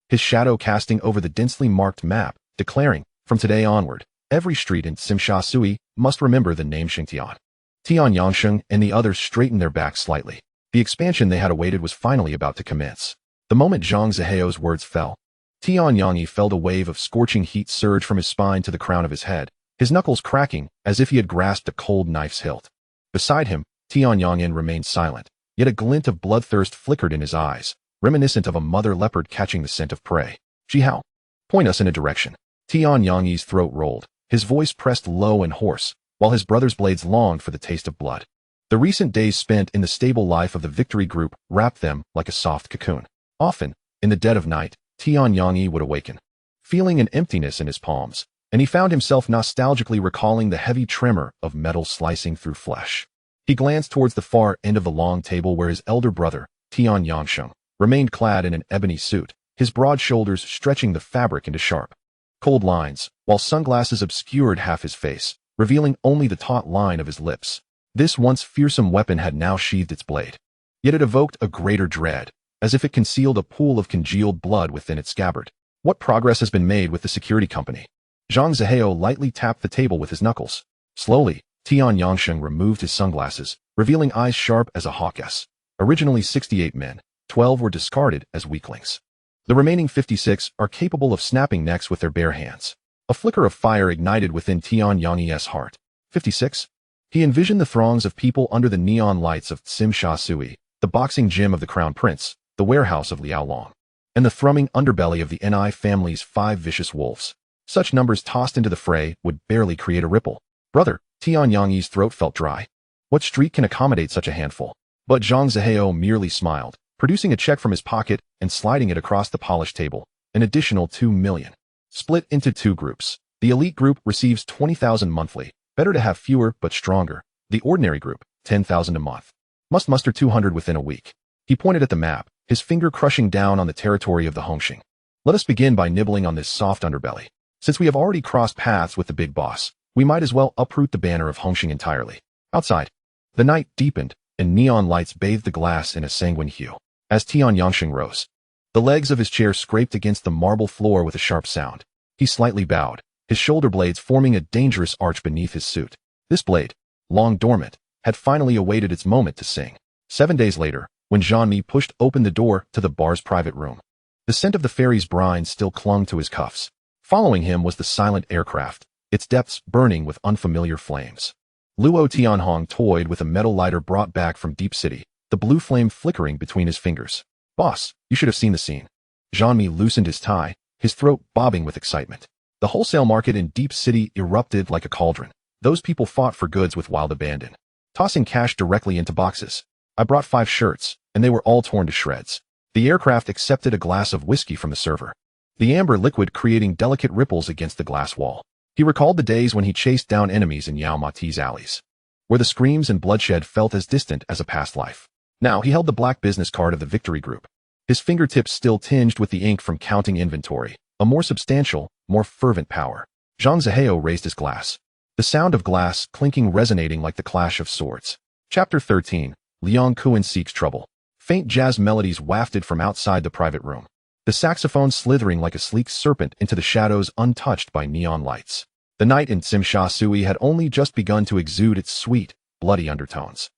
his shadow casting over the densely marked map, declaring, "From today onward, every street in Tsim Shui must remember the name Xingtian." Tian Yangsheng and the others straightened their backs slightly. The expansion they had awaited was finally about to commence. The moment Zhang Zihao's words fell, Tian Yangyi felt a wave of scorching heat surge from his spine to the crown of his head, his knuckles cracking as if he had grasped a cold knife's hilt. Beside him, Tian Yangyin remained silent, yet a glint of bloodthirst flickered in his eyes, reminiscent of a mother leopard catching the scent of prey. "Jihao, point us in a direction." Tian Yangyi's throat rolled, his voice pressed low and hoarse, while his brother's blades longed for the taste of blood. The recent days spent in the stable life of the Victory Group wrapped them like a soft cocoon. Often, in the dead of night, Tian Yangyi would awaken, feeling an emptiness in his palms, and he found himself nostalgically recalling the heavy tremor of metal slicing through flesh. He glanced towards the far end of the long table where his elder brother, Tian Yangsheng, remained clad in an ebony suit, his broad shoulders stretching the fabric into sharp, cold lines, while sunglasses obscured half his face, revealing only the taut line of his lips. This once fearsome weapon had now sheathed its blade. Yet it evoked a greater dread, as if it concealed a pool of congealed blood within its scabbard. What progress has been made with the security company? Zhang Zihao lightly tapped the table with his knuckles. Slowly, Tian Yangsheng removed his sunglasses, revealing eyes sharp as a hawk's. Originally 68 men, 12 were discarded as weaklings. The remaining 56 are capable of snapping necks with their bare hands. A flicker of fire ignited within Tian Yang's heart. 56? He envisioned the throngs of people under the neon lights of Tsim Sha Sui, the boxing gym of the Crown Prince, the warehouse of Liao Long, and the thrumming underbelly of the Ni family's 5 vicious wolves. Such numbers tossed into the fray would barely create a ripple. Brother, Tian Yang's throat felt dry. What street can accommodate such a handful? But Zhang Zihao merely smiled, producing a check from his pocket and sliding it across the polished table. An additional 2 million. Split into 2 groups. The elite group receives 20,000 monthly. Better to have fewer but stronger. The ordinary group, 10,000 a month. Must muster 200 within a week. He pointed at the map, his finger crushing down on the territory of the Hongxing. Let us begin by nibbling on this soft underbelly. Since we have already crossed paths with the big boss, we might as well uproot the banner of Hongxing entirely. Outside, the night deepened, and neon lights bathed the glass in a sanguine hue. As Tian Yangsheng rose, the legs of his chair scraped against the marble floor with a sharp sound. He slightly bowed, his shoulder blades forming a dangerous arch beneath his suit. This blade, long dormant, had finally awaited its moment to sing. 7 days later, when Jean-Mi pushed open the door to the bar's private room, the scent of the fairy's brine still clung to his cuffs. Following him was the silent aircraft, its depths burning with unfamiliar flames. Luo Tianhong toyed with a metal lighter brought back from Deep City, the blue flame flickering between his fingers. Boss, you should have seen the scene. Jean-Mi loosened his tie, his throat bobbing with excitement. The wholesale market in Deep City erupted like a cauldron. Those people fought for goods with wild abandon, tossing cash directly into boxes. I brought 5 shirts, and they were all torn to shreds. The aircraft accepted a glass of whiskey from the server, the amber liquid creating delicate ripples against the glass wall. He recalled the days when he chased down enemies in Yao Mati's alleys, where the screams and bloodshed felt as distant as a past life. Now he held the black business card of the Victory Group, his fingertips still tinged with the ink from counting inventory, a more substantial, more fervent power. Zhang Zihao raised his glass, the sound of glass clinking resonating like the clash of swords. Chapter 13, Liang Kuan Seeks Trouble. Faint jazz melodies wafted from outside the private room, the saxophone slithering like a sleek serpent into the shadows untouched by neon lights. The night in Tsim Sha Sui had only just begun to exude its sweet, bloody undertones.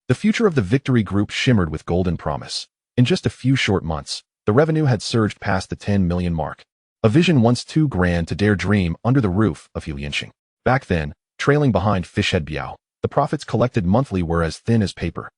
The future of the Victory Group shimmered with golden promise. In just a few short months, the revenue had surged past the 10 million mark, a vision once too grand to dare dream under the roof of Hulianxing. Back then, trailing behind Fishhead Biao, the profits collected monthly were as thin as paper,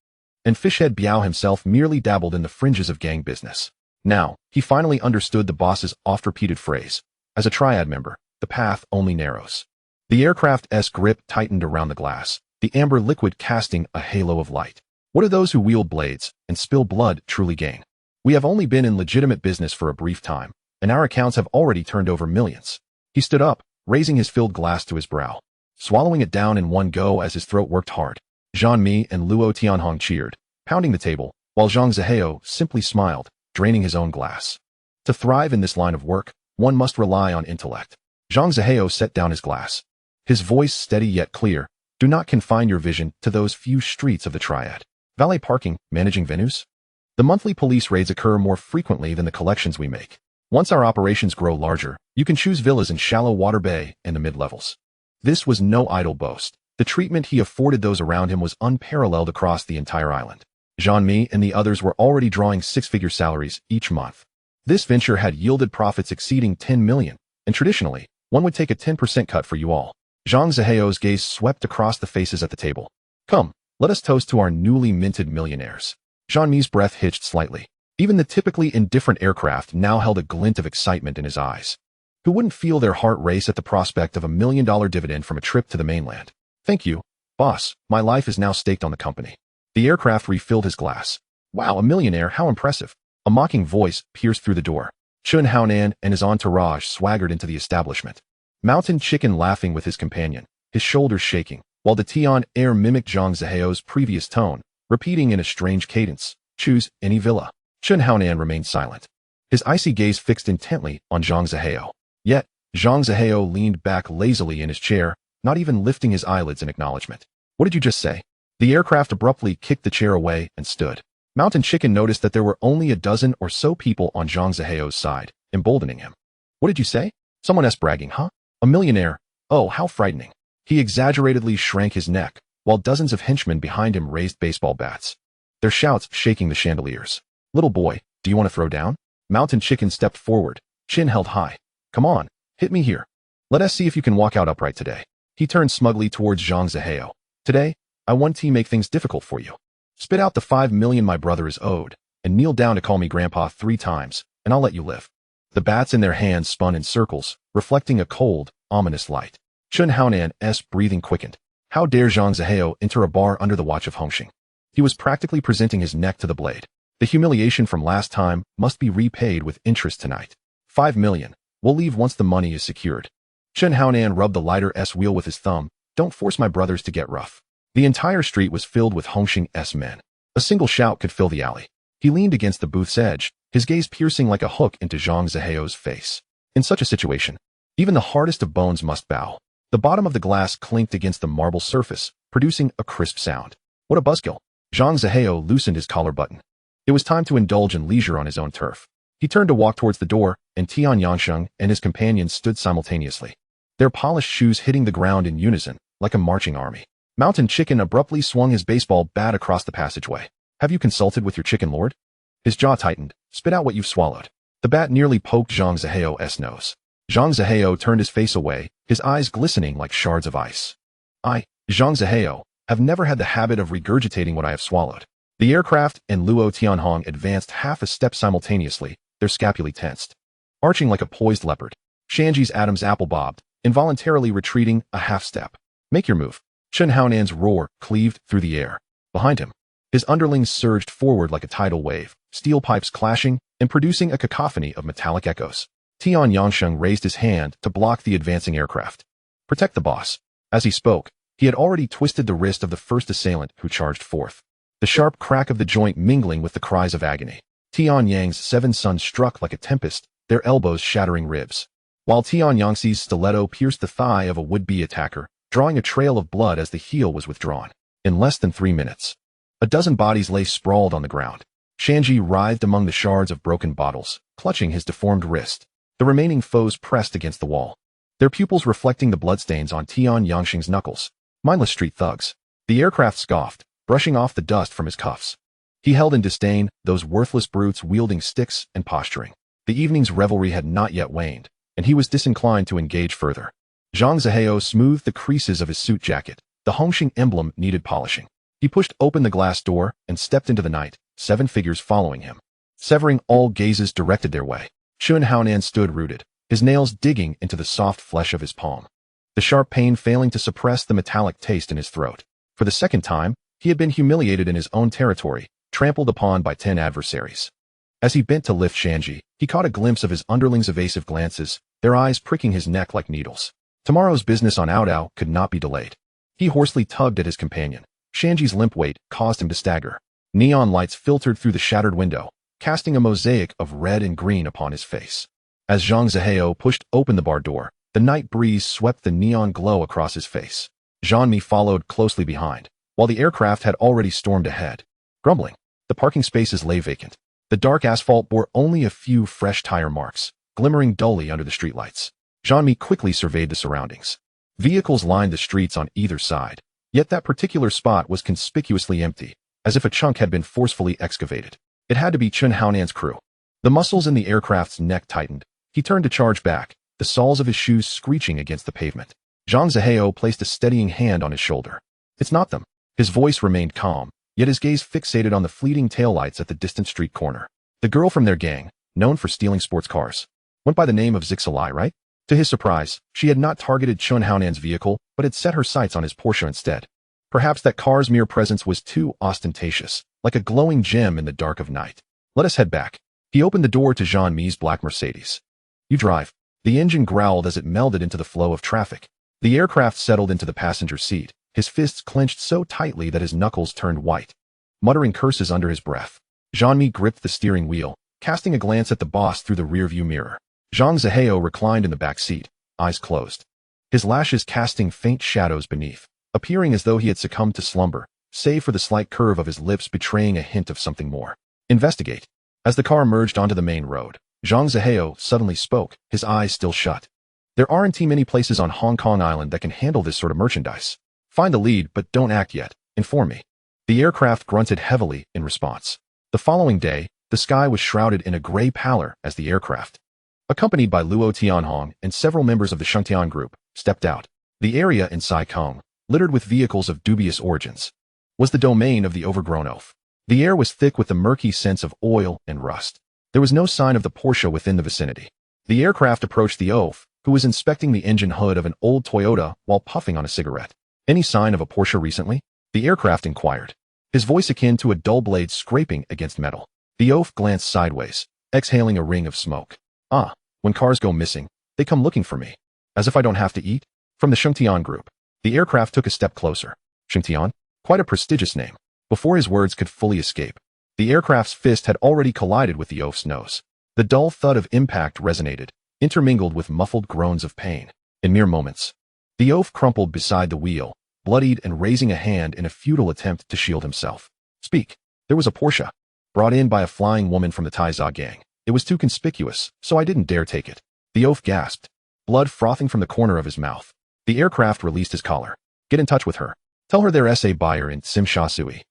and Fishhead Biao himself merely dabbled in the fringes of gang business. Now, he finally understood the boss's oft-repeated phrase. As a Triad member, the path only narrows. The aircraft's grip tightened around the glass, the amber liquid casting a halo of light. What do those who wield blades and spill blood truly gain? We have only been in legitimate business for a brief time, and our accounts have already turned over millions. He stood up, raising his filled glass to his brow, swallowing it down in one go as his throat worked hard. Jean-Mi and Luo Tianhong cheered, pounding the table, while Zhang Zihao simply smiled, draining his own glass. To thrive in this line of work, one must rely on intellect. Zhang Zihao set down his glass, his voice steady yet clear. Do not confine your vision to those few streets of the Triad. Valet parking, managing venues? The monthly police raids occur more frequently than the collections we make. Once our operations grow larger, you can choose villas in Shallow Water Bay and the mid-levels. This was no idle boast. The treatment he afforded those around him was unparalleled across the entire island. Jean-Mi and the others were already drawing 6-figure salaries each month. This venture had yielded profits exceeding 10 million, and traditionally, one would take a 10% cut for you all. Zhang Zihao's gaze swept across the faces at the table. Come, let us toast to our newly minted millionaires. Jean-Mi's breath hitched slightly. Even the typically indifferent aircraft now held a glint of excitement in his eyes. Who wouldn't feel their heart race at the prospect of $1 million dividend from a trip to the mainland? Thank you, boss. My life is now staked on the company. The aircraft refilled his glass. Wow, a millionaire, how impressive. A mocking voice pierced through the door. Chun Haonan and his entourage swaggered into the establishment. Mountain Chicken laughing with his companion, his shoulders shaking, while the Tian air mimicked Zhang Zihao's previous tone, repeating in a strange cadence, "Choose any villa." Chen Haonan remained silent, his icy gaze fixed intently on Zhang Zihao. Yet, Zhang Zihao leaned back lazily in his chair, not even lifting his eyelids in acknowledgement. "What did you just say?" The aircraft abruptly kicked the chair away and stood. Mountain Chicken noticed that there were only a dozen or so people on Zhang Zihao's side, emboldening him. "What did you say? Someone else bragging, huh? A millionaire? Oh, how frightening." He exaggeratedly shrank his neck, while dozens of henchmen behind him raised baseball bats, their shouts shaking the chandeliers. "Little boy, do you want to throw down?" Mountain Chicken stepped forward, chin held high. "Come on, hit me here. Let us see if you can walk out upright today." He turned smugly towards Zhang Zihao. "Today, I want to make things difficult for you. Spit out the 5 million my brother is owed, and kneel down to call me grandpa 3 times, and I'll let you live." The bats in their hands spun in circles, reflecting a cold, ominous light. Chen Haonan's breathing quickened. How dare Zhang Zihao enter a bar under the watch of Hongxing? He was practically presenting his neck to the blade. The humiliation from last time must be repaid with interest tonight. 5 million. We'll leave once the money is secured. Chen Haonan rubbed the lighter-s wheel with his thumb. "Don't force my brothers to get rough." The entire street was filled with Hongxing's men. A single shout could fill the alley. He leaned against the booth's edge, his gaze piercing like a hook into Zhang Zihao's face. In such a situation, even the hardest of bones must bow. The bottom of the glass clinked against the marble surface, producing a crisp sound. What a buzzkill. Zhang Zihao loosened his collar button. It was time to indulge in leisure on his own turf. He turned to walk towards the door, and Tian Yangsheng and his companions stood simultaneously, their polished shoes hitting the ground in unison, like a marching army. Mountain Chicken abruptly swung his baseball bat across the passageway. "Have you consulted with your chicken lord?" His jaw tightened. "Spit out what you've swallowed." The bat nearly poked Zhang Zihao's nose. Zhang Zihao turned his face away, his eyes glistening like shards of ice. "I, Zhang Zihao, have never had the habit of regurgitating what I have swallowed." The aircraft and Luo Tianhong advanced half a step simultaneously, their scapulae tensed, arching like a poised leopard. Shanji's Adam's apple bobbed, involuntarily retreating a half step. "Make your move." Chen Haonan's roar cleaved through the air. Behind him, his underlings surged forward like a tidal wave, steel pipes clashing and producing a cacophony of metallic echoes. Tian Yangsheng raised his hand to block the advancing aircraft. "Protect the boss." As he spoke, he had already twisted the wrist of the first assailant who charged forth, the sharp crack of the joint mingling with the cries of agony. Tian Yang's 7 sons struck like a tempest, their elbows shattering ribs, while Tian Yangxi's stiletto pierced the thigh of a would-be attacker, drawing a trail of blood as the heel was withdrawn. In less than 3 minutes, a dozen bodies lay sprawled on the ground. Shanji writhed among the shards of broken bottles, clutching his deformed wrist. The remaining foes pressed against the wall, their pupils reflecting the bloodstains on Tian Yangsheng's knuckles. Mindless street thugs. The aircraft scoffed, brushing off the dust from his cuffs. He held in disdain those worthless brutes wielding sticks and posturing. The evening's revelry had not yet waned, and he was disinclined to engage further. Zhang Zihao smoothed the creases of his suit jacket. The Hongxing emblem needed polishing. He pushed open the glass door and stepped into the night, 7 figures following him. Severing all gazes directed their way. Chen Haonan stood rooted, his nails digging into the soft flesh of his palm, the sharp pain failing to suppress the metallic taste in his throat. For the second time, he had been humiliated in his own territory, trampled upon by 10 adversaries. As he bent to lift Shanji, he caught a glimpse of his underlings' evasive glances, their eyes pricking his neck like needles. Tomorrow's business on Outao could not be delayed. He hoarsely tugged at his companion. Shanji's limp weight caused him to stagger. Neon lights filtered through the shattered window, casting a mosaic of red and green upon his face. As Zhang Zihao pushed open the bar door, the night breeze swept the neon glow across his face. Jean-Mi followed closely behind, while the aircraft had already stormed ahead. Grumbling, the parking spaces lay vacant. The dark asphalt bore only a few fresh tire marks, glimmering dully under the streetlights. Jean-Mi quickly surveyed the surroundings. Vehicles lined the streets on either side, yet that particular spot was conspicuously empty, as if a chunk had been forcefully excavated. It had to be Chen Haonan's crew. The muscles in the aircraft's neck tightened. He turned to charge back, the soles of his shoes screeching against the pavement. Zhang Zihao placed a steadying hand on his shoulder. "It's not them." His voice remained calm, yet his gaze fixated on the fleeting taillights at the distant street corner. The girl from their gang, known for stealing sports cars, went by the name of Zixalai, right? To his surprise, she had not targeted Chen Haonan's vehicle, but had set her sights on his Porsche instead. Perhaps that car's mere presence was too ostentatious, like a glowing gem in the dark of night. "Let us head back." He opened the door to Jean-Mi's black Mercedes. "You drive." The engine growled as it melded into the flow of traffic. The aircraft settled into the passenger seat, his fists clenched so tightly that his knuckles turned white. Muttering curses under his breath, Jean-Mi gripped the steering wheel, casting a glance at the boss through the rearview mirror. Zhang Zihao reclined in the back seat, eyes closed, his lashes casting faint shadows beneath, appearing as though he had succumbed to slumber, save for the slight curve of his lips betraying a hint of something more. Investigate. As the car merged onto the main road, Zhang Zihao suddenly spoke, his eyes still shut. There aren't too many places on Hong Kong Island that can handle this sort of merchandise. Find the lead, but don't act yet. Inform me. The aircraft grunted heavily in response. The following day, the sky was shrouded in a gray pallor as the aircraft, accompanied by Luo Tianhong and several members of the Shengtian group, stepped out. The area in Sai Kung, littered with vehicles of dubious origins, was the domain of the overgrown oaf. The air was thick with the murky sense of oil and rust. There was no sign of the Porsche within the vicinity. The aircraft approached the oaf, who was inspecting the engine hood of an old Toyota while puffing on a cigarette. Any sign of a Porsche recently? The aircraft inquired, his voice akin to a dull blade scraping against metal. The oaf glanced sideways, exhaling a ring of smoke. When cars go missing, they come looking for me. As if I don't have to eat? From the Shengtian group. The aircraft took a step closer. Shengtian? Quite a prestigious name. Before his words could fully escape, the aircraft's fist had already collided with the oaf's nose. The dull thud of impact resonated, intermingled with muffled groans of pain. In mere moments, the oaf crumpled beside the wheel, bloodied and raising a hand in a futile attempt to shield himself. Speak. There was a Porsche, brought in by a flying woman from the Taizha gang. It was too conspicuous, so I didn't dare take it. The oaf gasped, blood frothing from the corner of his mouth. The aircraft released his collar. Get in touch with her. Tell her there's a buyer in Tsim Sha Tsui,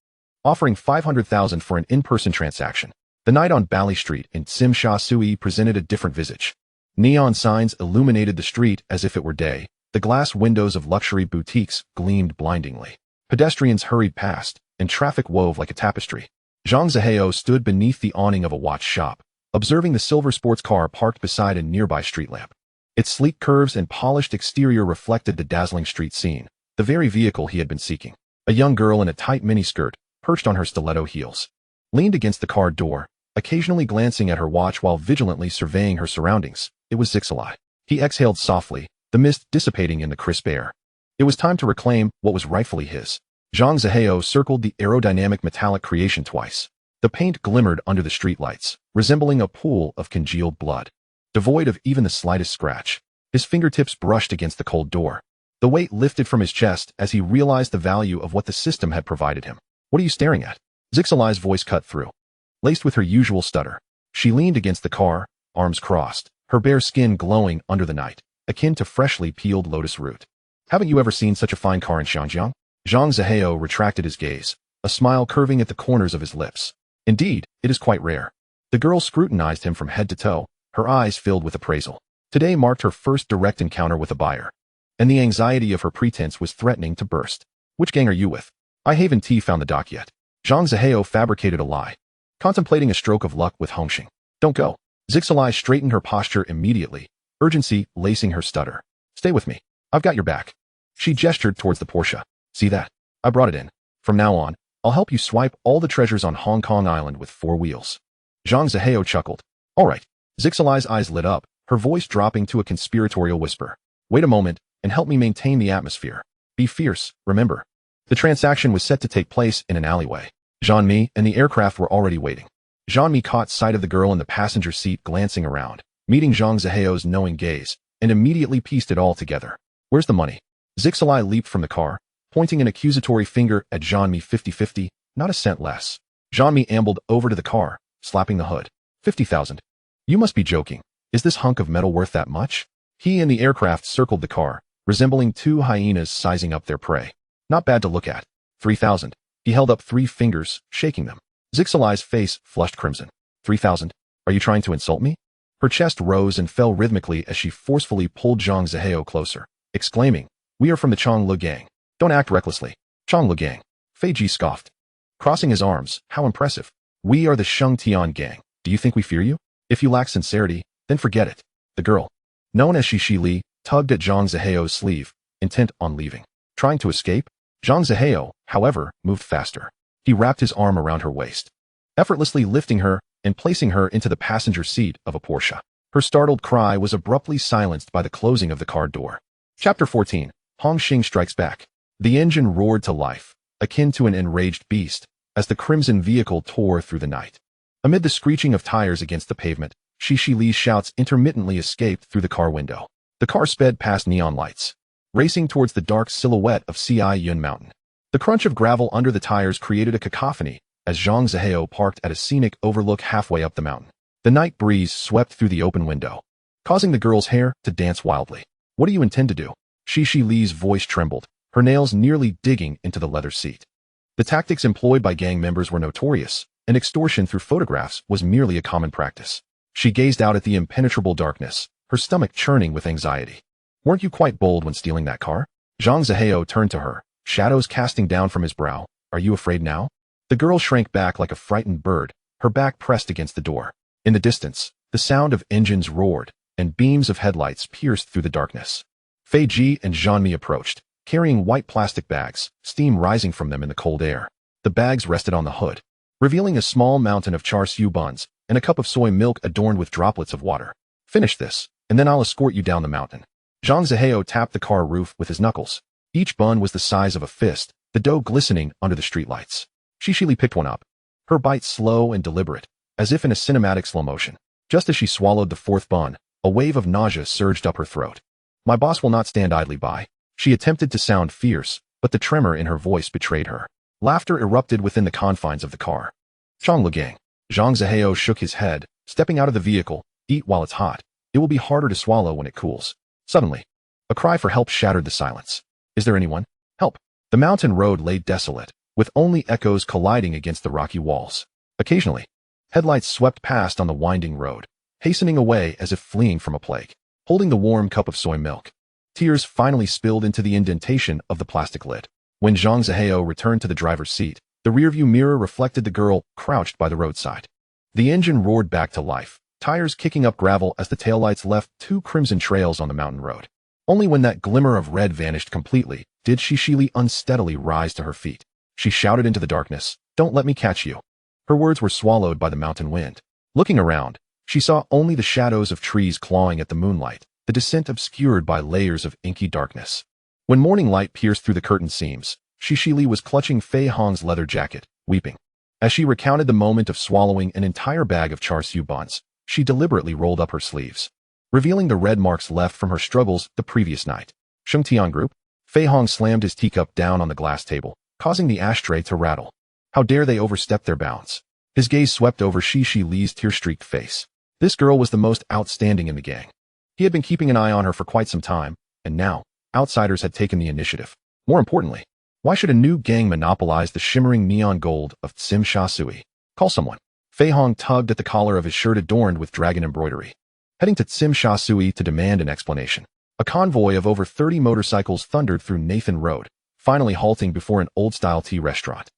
offering 500,000 for an in-person transaction. The night on Bally Street in Tsim Sha Tsui presented a different visage. Neon signs illuminated the street as if it were day. The glass windows of luxury boutiques gleamed blindingly. Pedestrians hurried past, and traffic wove like a tapestry. Zhang Zihao stood beneath the awning of a watch shop, observing the silver sports car parked beside a nearby street lamp. Its sleek curves and polished exterior reflected the dazzling street scene, the very vehicle he had been seeking. A young girl in a tight miniskirt, perched on her stiletto heels, leaned against the car door, occasionally glancing at her watch while vigilantly surveying her surroundings. It was Zixalai. He exhaled softly, the mist dissipating in the crisp air. It was time to reclaim what was rightfully his. Zhang Zihao circled the aerodynamic metallic creation twice. The paint glimmered under the streetlights, resembling a pool of congealed blood, devoid of even the slightest scratch. His fingertips brushed against the cold door. The weight lifted from his chest as he realized the value of what the system had provided him. What are you staring at? Zixalai's voice cut through, laced with her usual stutter. She leaned against the car, arms crossed, her bare skin glowing under the night, akin to freshly peeled lotus root. Haven't you ever seen such a fine car in Xinjiang? Zhang Zihao retracted his gaze, a smile curving at the corners of his lips. Indeed, it is quite rare. The girl scrutinized him from head to toe, her eyes filled with appraisal. Today marked her first direct encounter with a buyer, and the anxiety of her pretense was threatening to burst. Which gang are you with? I haven't found the dock yet. Zhang Zihao fabricated a lie, contemplating a stroke of luck with Hongxing. Don't go. Zixalai straightened her posture immediately, urgency lacing her stutter. Stay with me. I've got your back. She gestured towards the Porsche. See that? I brought it in. From now on, I'll help you swipe all the treasures on Hong Kong Island with 4 wheels. Zhang Zihao chuckled. All right. Zixalai's eyes lit up, her voice dropping to a conspiratorial whisper. Wait a moment, and help me maintain the atmosphere. Be fierce, remember. The transaction was set to take place in an alleyway. Jean-Mi and the aircraft were already waiting. Jean-Mi caught sight of the girl in the passenger seat glancing around, meeting Zhang Zihao's knowing gaze, and immediately pieced it all together. Where's the money? Zixalai leaped from the car, pointing an accusatory finger at Jean-Mi. 50-50, not a cent less. Jean-Mi ambled over to the car, slapping the hood. 50,000. You must be joking. Is this hunk of metal worth that much? He and the aircraft circled the car, resembling 2 hyenas sizing up their prey. Not bad to look at. 3,000. He held up 3 fingers, shaking them. Zixalai's face flushed crimson. 3,000. Are you trying to insult me? Her chest rose and fell rhythmically as she forcefully pulled Zhang Zihao closer, exclaiming, We are from the Chong Lu gang. Don't act recklessly. Chong Lu gang. Fei Ji scoffed, crossing his arms. How impressive. We are the Sheng Tian gang. Do you think we fear you? If you lack sincerity, then forget it. The girl, known as Shi Li, tugged at Zhang Zihao's sleeve, intent on leaving. Trying to escape? Zhang Zihao, however, moved faster. He wrapped his arm around her waist, effortlessly lifting her and placing her into the passenger seat of a Porsche. Her startled cry was abruptly silenced by the closing of the car door. Chapter 14. Hongxing Strikes Back. The engine roared to life, akin to an enraged beast, as the crimson vehicle tore through the night. Amid the screeching of tires against the pavement, Shishi Li's shouts intermittently escaped through the car window. The car sped past neon lights, racing towards the dark silhouette of Ci Yun Mountain. The crunch of gravel under the tires created a cacophony as Zhang Zihao parked at a scenic overlook halfway up the mountain. The night breeze swept through the open window, causing the girl's hair to dance wildly. What do you intend to do? Shishi Li's voice trembled, her nails nearly digging into the leather seat. The tactics employed by gang members were notorious, and extortion through photographs was merely a common practice. She gazed out at the impenetrable darkness, her stomach churning with anxiety. Weren't you quite bold when stealing that car? Zhang Zihao turned to her, shadows casting down from his brow. Are you afraid now? The girl shrank back like a frightened bird, her back pressed against the door. In the distance, the sound of engines roared, and beams of headlights pierced through the darkness. Fei Ji and Zhanmi approached, carrying white plastic bags, steam rising from them in the cold air. The bags rested on the hood, revealing a small mountain of char siu buns and a cup of soy milk adorned with droplets of water. Finish this, and then I'll escort you down the mountain. Zhang Zihao tapped the car roof with his knuckles. Each bun was the size of a fist, the dough glistening under the streetlights. Shishi Li picked one up, her bite slow and deliberate, as if in a cinematic slow motion. Just as she swallowed the fourth bun, a wave of nausea surged up her throat. My boss will not stand idly by. She attempted to sound fierce, but the tremor in her voice betrayed her. Laughter erupted within the confines of the car. Chang Lugang. Zhang Zihao shook his head, stepping out of the vehicle. Eat while it's hot. It will be harder to swallow when it cools. Suddenly, a cry for help shattered the silence. Is there anyone? Help! The mountain road lay desolate, with only echoes colliding against the rocky walls. Occasionally, headlights swept past on the winding road, hastening away as if fleeing from a plague. Holding the warm cup of soy milk, tears finally spilled into the indentation of the plastic lid. When Zhang Zihao returned to the driver's seat, the rearview mirror reflected the girl crouched by the roadside. The engine roared back to life, tires kicking up gravel as the taillights left two crimson trails on the mountain road. Only when that glimmer of red vanished completely did Shishi Li unsteadily rise to her feet. She shouted into the darkness, "Don't let me catch you." Her words were swallowed by the mountain wind. Looking around, she saw only the shadows of trees clawing at the moonlight, the descent obscured by layers of inky darkness. When morning light pierced through the curtain seams, Shishi Li was clutching Fei Hong's leather jacket, weeping. As she recounted the moment of swallowing an entire bag of char siu buns, she deliberately rolled up her sleeves, revealing the red marks left from her struggles the previous night. Shengtian Group? Fei Hong slammed his teacup down on the glass table, causing the ashtray to rattle. How dare they overstep their bounds? His gaze swept over Shishi Li's tear-streaked face. This girl was the most outstanding in the gang. He had been keeping an eye on her for quite some time, and now, outsiders had taken the initiative. More importantly, why should a new gang monopolize the shimmering neon gold of Tsim Sha Sui? Call someone. Fei Hong tugged at the collar of his shirt adorned with dragon embroidery, heading to Tsim Sha Sui to demand an explanation. A convoy of over 30 motorcycles thundered through Nathan Road, finally halting before an old-style tea restaurant.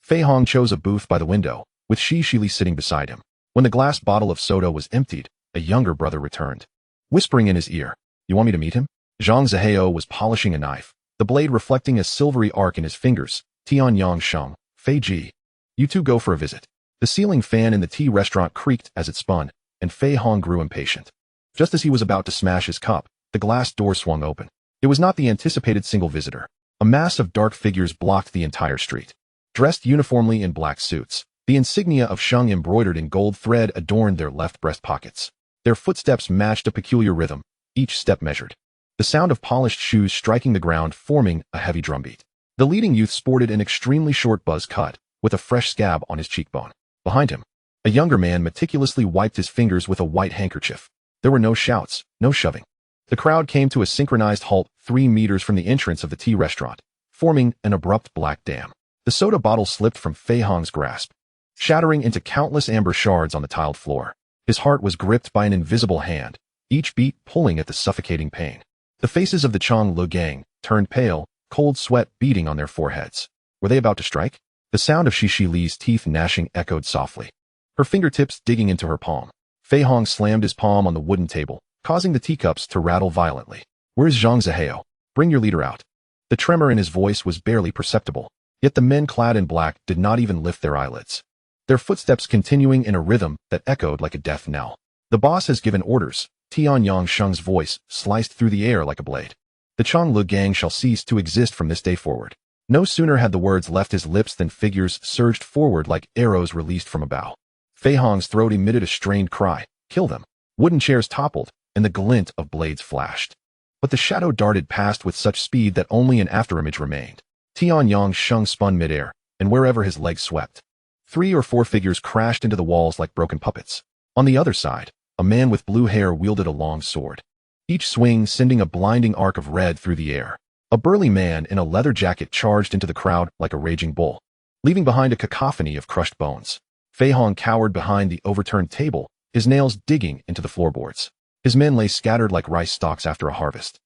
Fei Hong chose a booth by the window, with Shishi Li sitting beside him. When the glass bottle of soda was emptied, a younger brother returned, whispering in his ear, "You want me to meet him?" Zhang Zihao was polishing a knife, the blade reflecting a silvery arc in his fingers. Tian Yang Sheng, Fei Ji. You two go for a visit. The ceiling fan in the tea restaurant creaked as it spun, and Fei Hong grew impatient. Just as he was about to smash his cup, the glass door swung open. It was not the anticipated single visitor. A mass of dark figures blocked the entire street. Dressed uniformly in black suits, the insignia of Sheng embroidered in gold thread adorned their left breast pockets. Their footsteps matched a peculiar rhythm, each step measured. The sound of polished shoes striking the ground forming a heavy drumbeat. The leading youth sported an extremely short buzz cut, with a fresh scab on his cheekbone. Behind him, a younger man meticulously wiped his fingers with a white handkerchief. There were no shouts, no shoving. The crowd came to a synchronized halt 3 meters from the entrance of the tea restaurant, forming an abrupt black dam. The soda bottle slipped from Fei Hong's grasp, shattering into countless amber shards on the tiled floor. His heart was gripped by an invisible hand, each beat pulling at the suffocating pain. The faces of the Chang Lu gang turned pale, cold sweat beading on their foreheads. Were they about to strike? The sound of Shishi Li's teeth gnashing echoed softly, her fingertips digging into her palm. Fei Hong slammed his palm on the wooden table, causing the teacups to rattle violently. Where's Zhang Zihao? Bring your leader out. The tremor in his voice was barely perceptible, yet the men clad in black did not even lift their eyelids, their footsteps continuing in a rhythm that echoed like a death knell. The boss has given orders. Tian Yang Sheng's voice sliced through the air like a blade. The Changlu gang shall cease to exist from this day forward. No sooner had the words left his lips than figures surged forward like arrows released from a bow. Fei Hong's throat emitted a strained cry. Kill them. Wooden chairs toppled, and the glint of blades flashed. But the shadow darted past with such speed that only an afterimage remained. Tian Yang Sheng spun midair, and wherever his legs swept, 3 or 4 figures crashed into the walls like broken puppets. On the other side, a man with blue hair wielded a long sword, each swing sending a blinding arc of red through the air. A burly man in a leather jacket charged into the crowd like a raging bull, leaving behind a cacophony of crushed bones. Fei Hong cowered behind the overturned table, his nails digging into the floorboards. His men lay scattered like rice stalks after a harvest,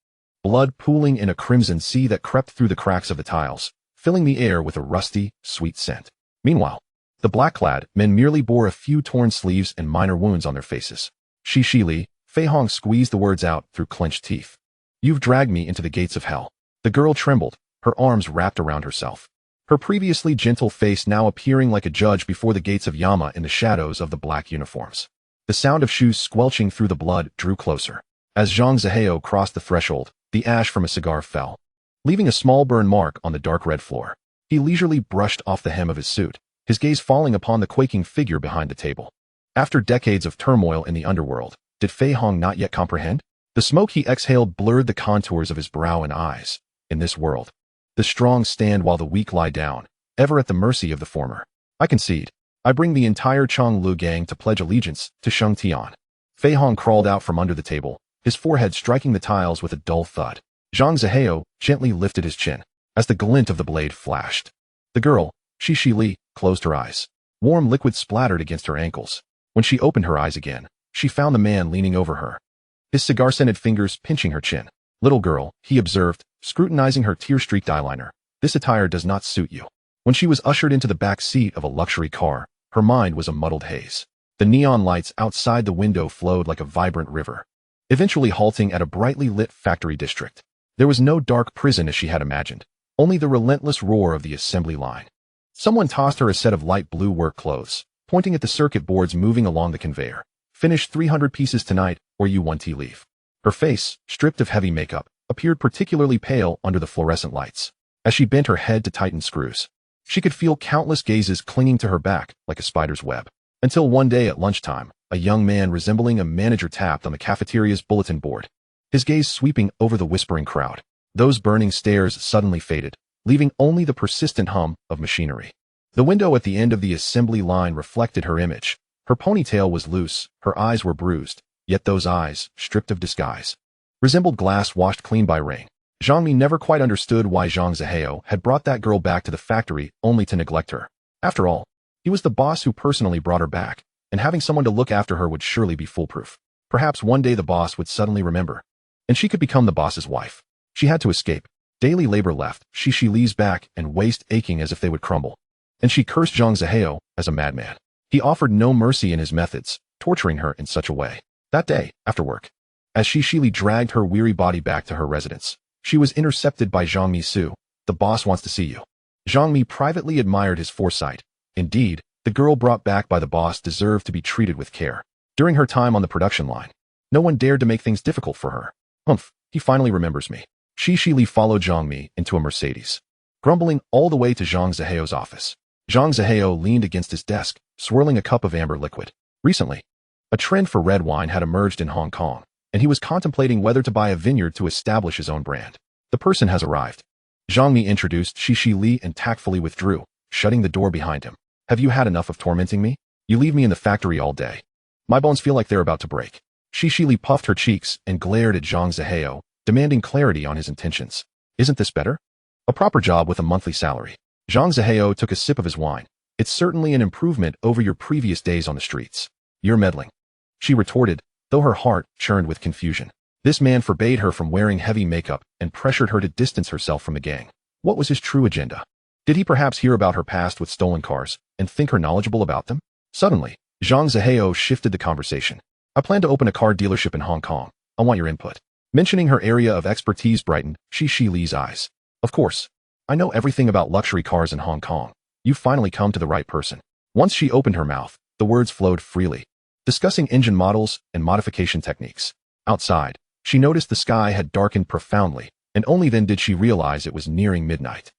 blood pooling in a crimson sea that crept through the cracks of the tiles, filling the air with a rusty, sweet scent. Meanwhile, the black-clad men merely bore a few torn sleeves and minor wounds on their faces. Shi Li, Fei Hong squeezed the words out through clenched teeth. You've dragged me into the gates of hell. The girl trembled, her arms wrapped around herself, her previously gentle face now appearing like a judge before the gates of Yama in the shadows of the black uniforms. The sound of shoes squelching through the blood drew closer. As Zhang Zihao crossed the threshold, the ash from a cigar fell, leaving a small burn mark on the dark red floor. He leisurely brushed off the hem of his suit, his gaze falling upon the quaking figure behind the table. After decades of turmoil in the underworld, did Fei Hong not yet comprehend? The smoke he exhaled blurred the contours of his brow and eyes. In this world, the strong stand while the weak lie down, ever at the mercy of the former. I concede. I bring the entire Changlu gang to pledge allegiance to Sheng Tian. Fei Hong crawled out from under the table, his forehead striking the tiles with a dull thud. Zhang Zihao gently lifted his chin as the glint of the blade flashed. The girl, Shi Li, closed her eyes. Warm liquid splattered against her ankles. When she opened her eyes again, she found the man leaning over her, his cigar-scented fingers pinching her chin. Little girl, he observed, scrutinizing her tear-streaked eyeliner. This attire does not suit you. When she was ushered into the back seat of a luxury car, her mind was a muddled haze. The neon lights outside the window flowed like a vibrant river, eventually halting at a brightly lit factory district. There was no dark prison as she had imagined, only the relentless roar of the assembly line. Someone tossed her a set of light blue work clothes, pointing at the circuit boards moving along the conveyor. Finish 300 pieces tonight, or you want to leave. Her face, stripped of heavy makeup, appeared particularly pale under the fluorescent lights. As she bent her head to tighten screws, she could feel countless gazes clinging to her back like a spider's web. Until one day at lunchtime, a young man resembling a manager tapped on the cafeteria's bulletin board, his gaze sweeping over the whispering crowd. Those burning stares suddenly faded, leaving only the persistent hum of machinery. The window at the end of the assembly line reflected her image. Her ponytail was loose, her eyes were bruised, yet those eyes, stripped of disguise, resembled glass washed clean by rain. Zhang Mi never quite understood why Zhang Zihao had brought that girl back to the factory only to neglect her. After all, he was the boss who personally brought her back, and having someone to look after her would surely be foolproof. Perhaps one day the boss would suddenly remember, and she could become the boss's wife. She had to escape. Daily labor left Shi Li's back and waist aching as if they would crumble, and she cursed Zhang Zihao as a madman. He offered no mercy in his methods, torturing her in such a way. That day, after work, as Shi Li dragged her weary body back to her residence, she was intercepted by Zhang Mi Su. The boss wants to see you. Zhang Mi privately admired his foresight. Indeed, the girl brought back by the boss deserved to be treated with care. During her time on the production line, no one dared to make things difficult for her. Humph, he finally remembers me. Shi Li followed Zhang Mi into a Mercedes, grumbling all the way to Zhang Zihao's office. Zhang Zihao leaned against his desk, swirling a cup of amber liquid. Recently, a trend for red wine had emerged in Hong Kong, and he was contemplating whether to buy a vineyard to establish his own brand. The person has arrived. Zhang Mi introduced Shi Li and tactfully withdrew, shutting the door behind him. Have you had enough of tormenting me? You leave me in the factory all day. My bones feel like they're about to break. Shi Li puffed her cheeks and glared at Zhang Zihao, demanding clarity on his intentions. Isn't this better? A proper job with a monthly salary. Zhang Zihao took a sip of his wine. It's certainly an improvement over your previous days on the streets. You're meddling, she retorted, though her heart churned with confusion. This man forbade her from wearing heavy makeup and pressured her to distance herself from the gang. What was his true agenda? Did he perhaps hear about her past with stolen cars and think her knowledgeable about them? Suddenly, Zhang Zihao shifted the conversation. I plan to open a car dealership in Hong Kong. I want your input. Mentioning her area of expertise brightened Shi Li's eyes. Of course. I know everything about luxury cars in Hong Kong. You've finally come to the right person. Once she opened her mouth, the words flowed freely, discussing engine models and modification techniques. Outside, she noticed the sky had darkened profoundly, and only then did she realize it was nearing midnight.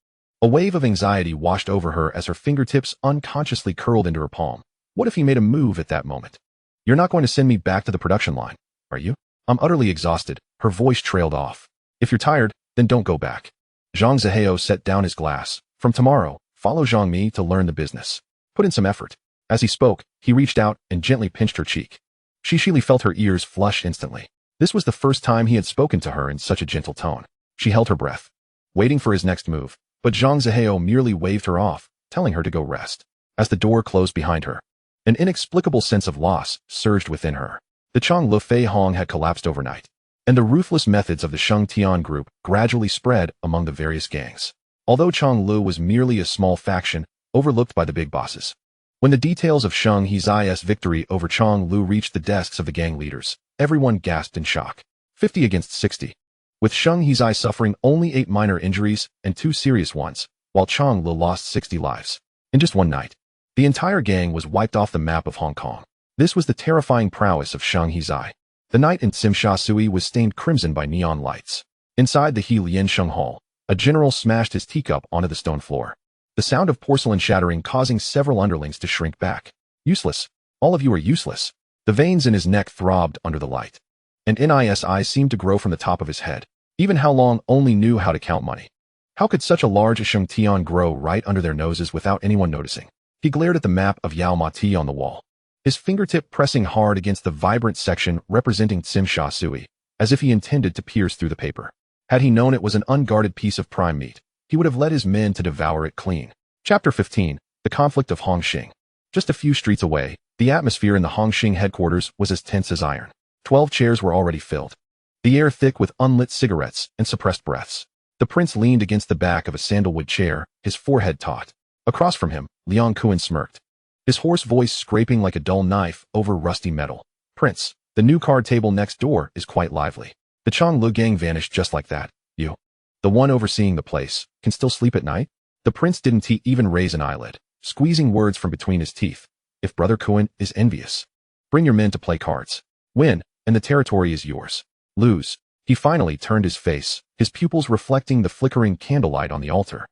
A wave of anxiety washed over her as her fingertips unconsciously curled into her palm. What if he made a move at that moment? You're not going to send me back to the production line, are you? I'm utterly exhausted. Her voice trailed off. If you're tired, then don't go back. Zhang Zihao set down his glass. From tomorrow, follow Zhang Mi to learn the business. Put in some effort. As he spoke, he reached out and gently pinched her cheek. Shi felt her ears flush instantly. This was the first time he had spoken to her in such a gentle tone. She held her breath, waiting for his next move, but Zhang Zihao merely waved her off, telling her to go rest. As the door closed behind her, an inexplicable sense of loss surged within her. The Chang Lu Fei Hong had collapsed overnight, and the ruthless methods of the Sheng Tian group gradually spread among the various gangs. Although Chang Lu was merely a small faction, overlooked by the big bosses. When the details of Sheng Hizai's victory over Chang Lu reached the desks of the gang leaders, everyone gasped in shock. 50 against 60. With Sheng Hizai suffering only 8 minor injuries and 2 serious ones, while Chang Lu lost 60 lives. In just one night, the entire gang was wiped off the map of Hong Kong. This was the terrifying prowess of Sheng Hizai. The night in Tsim Sha Sui was stained crimson by neon lights. Inside the He Lien Sheng Hall, a general smashed his teacup onto the stone floor. The sound of porcelain shattering causing several underlings to shrink back. Useless. All of you are useless. The veins in his neck throbbed under the light. And NISI seemed to grow from the top of his head. Even How Long only knew how to count money. How could such a large Sheng Tian grow right under their noses without anyone noticing? He glared at the map of Yao Ma Ti on the wall, his fingertip pressing hard against the vibrant section representing Tsim Sha Sui, as if he intended to pierce through the paper. Had he known it was an unguarded piece of prime meat, he would have led his men to devour it clean. Chapter 15. The Conflict of Hongxing. Just a few streets away, the atmosphere in the Hongxing headquarters was as tense as iron. 12 chairs were already filled, the air thick with unlit cigarettes and suppressed breaths. The prince leaned against the back of a sandalwood chair, his forehead taut. Across from him, Liang Kuan smirked, his hoarse voice scraping like a dull knife over rusty metal. Prince, the new card table next door is quite lively. The Chang Lu gang vanished just like that. You, the one overseeing the place, can still sleep at night? The prince didn't even raise an eyelid, squeezing words from between his teeth. If Brother Kuan is envious, bring your men to play cards. Win, and the territory is yours. Lose. He finally turned his face, his pupils reflecting the flickering candlelight on the altar.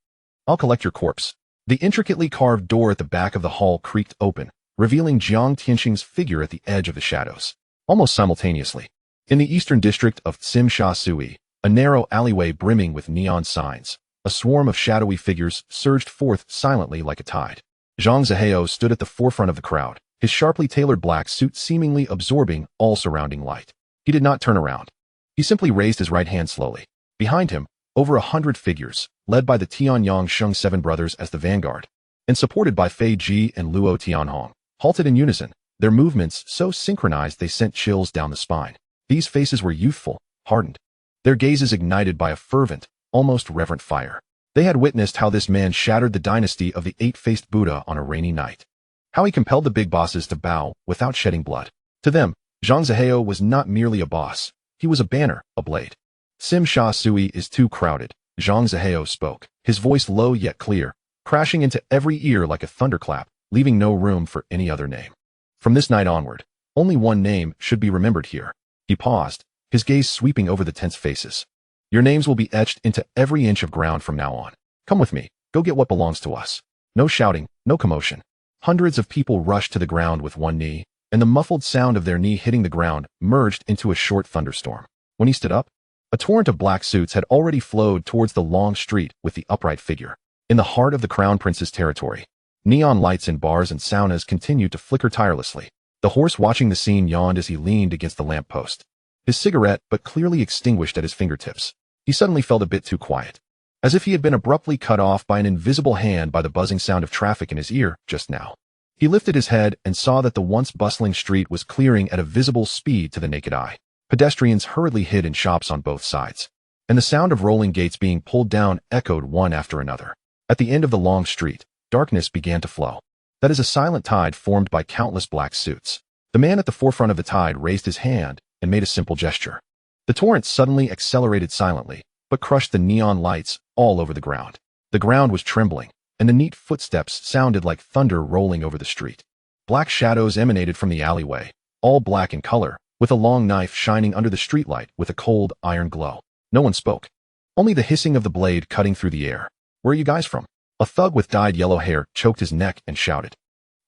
I'll collect your corpse. The intricately carved door at the back of the hall creaked open, revealing Jiang Tianxing's figure at the edge of the shadows. Almost simultaneously, in the eastern district of Tsim Sha Sui, a narrow alleyway brimming with neon signs, a swarm of shadowy figures surged forth silently like a tide. Zhang Zihao stood at the forefront of the crowd, his sharply tailored black suit seemingly absorbing all surrounding light. He did not turn around. He simply raised his right hand slowly. Behind him, over 100 figures, led by the Tianyang Sheng Seven Brothers as the vanguard, and supported by Fei Ji and Luo Tianhong, halted in unison, their movements so synchronized they sent chills down the spine. These faces were youthful, hardened, their gazes ignited by a fervent, almost reverent fire. They had witnessed how this man shattered the dynasty of the eight-faced Buddha on a rainy night. How he compelled the big bosses to bow without shedding blood. To them, Zhang Zihao was not merely a boss. He was a banner, a blade. Tsim Sha Sui is too crowded, Zhang Zihao spoke, his voice low yet clear, crashing into every ear like a thunderclap, leaving no room for any other name. From this night onward, only one name should be remembered here. He paused, his gaze sweeping over the tense faces. Your names will be etched into every inch of ground from now on. Come with me, go get what belongs to us. No shouting, no commotion. Hundreds of people rushed to the ground with one knee, and the muffled sound of their knee hitting the ground merged into a short thunderstorm. When he stood up, a torrent of black suits had already flowed towards the long street with the upright figure. In the heart of the Crown Prince's territory, neon lights in bars and saunas continued to flicker tirelessly. The horse watching the scene yawned as he leaned against the lamppost, his cigarette but clearly extinguished at his fingertips. He suddenly felt a bit too quiet, as if he had been abruptly cut off by an invisible hand by the buzzing sound of traffic in his ear just now. He lifted his head and saw that the once bustling street was clearing at a visible speed to the naked eye. Pedestrians hurriedly hid in shops on both sides, and the sound of rolling gates being pulled down echoed one after another. At the end of the long street, darkness began to flow. That is a silent tide formed by countless black suits. The man at the forefront of the tide raised his hand and made a simple gesture. The torrent suddenly accelerated silently, but crushed the neon lights all over the ground. The ground was trembling, and the neat footsteps sounded like thunder rolling over the street. Black shadows emanated from the alleyway, all black in color, with a long knife shining under the streetlight with a cold, iron glow. No one spoke. Only the hissing of the blade cutting through the air. "Where are you guys from?" A thug with dyed yellow hair choked his neck and shouted.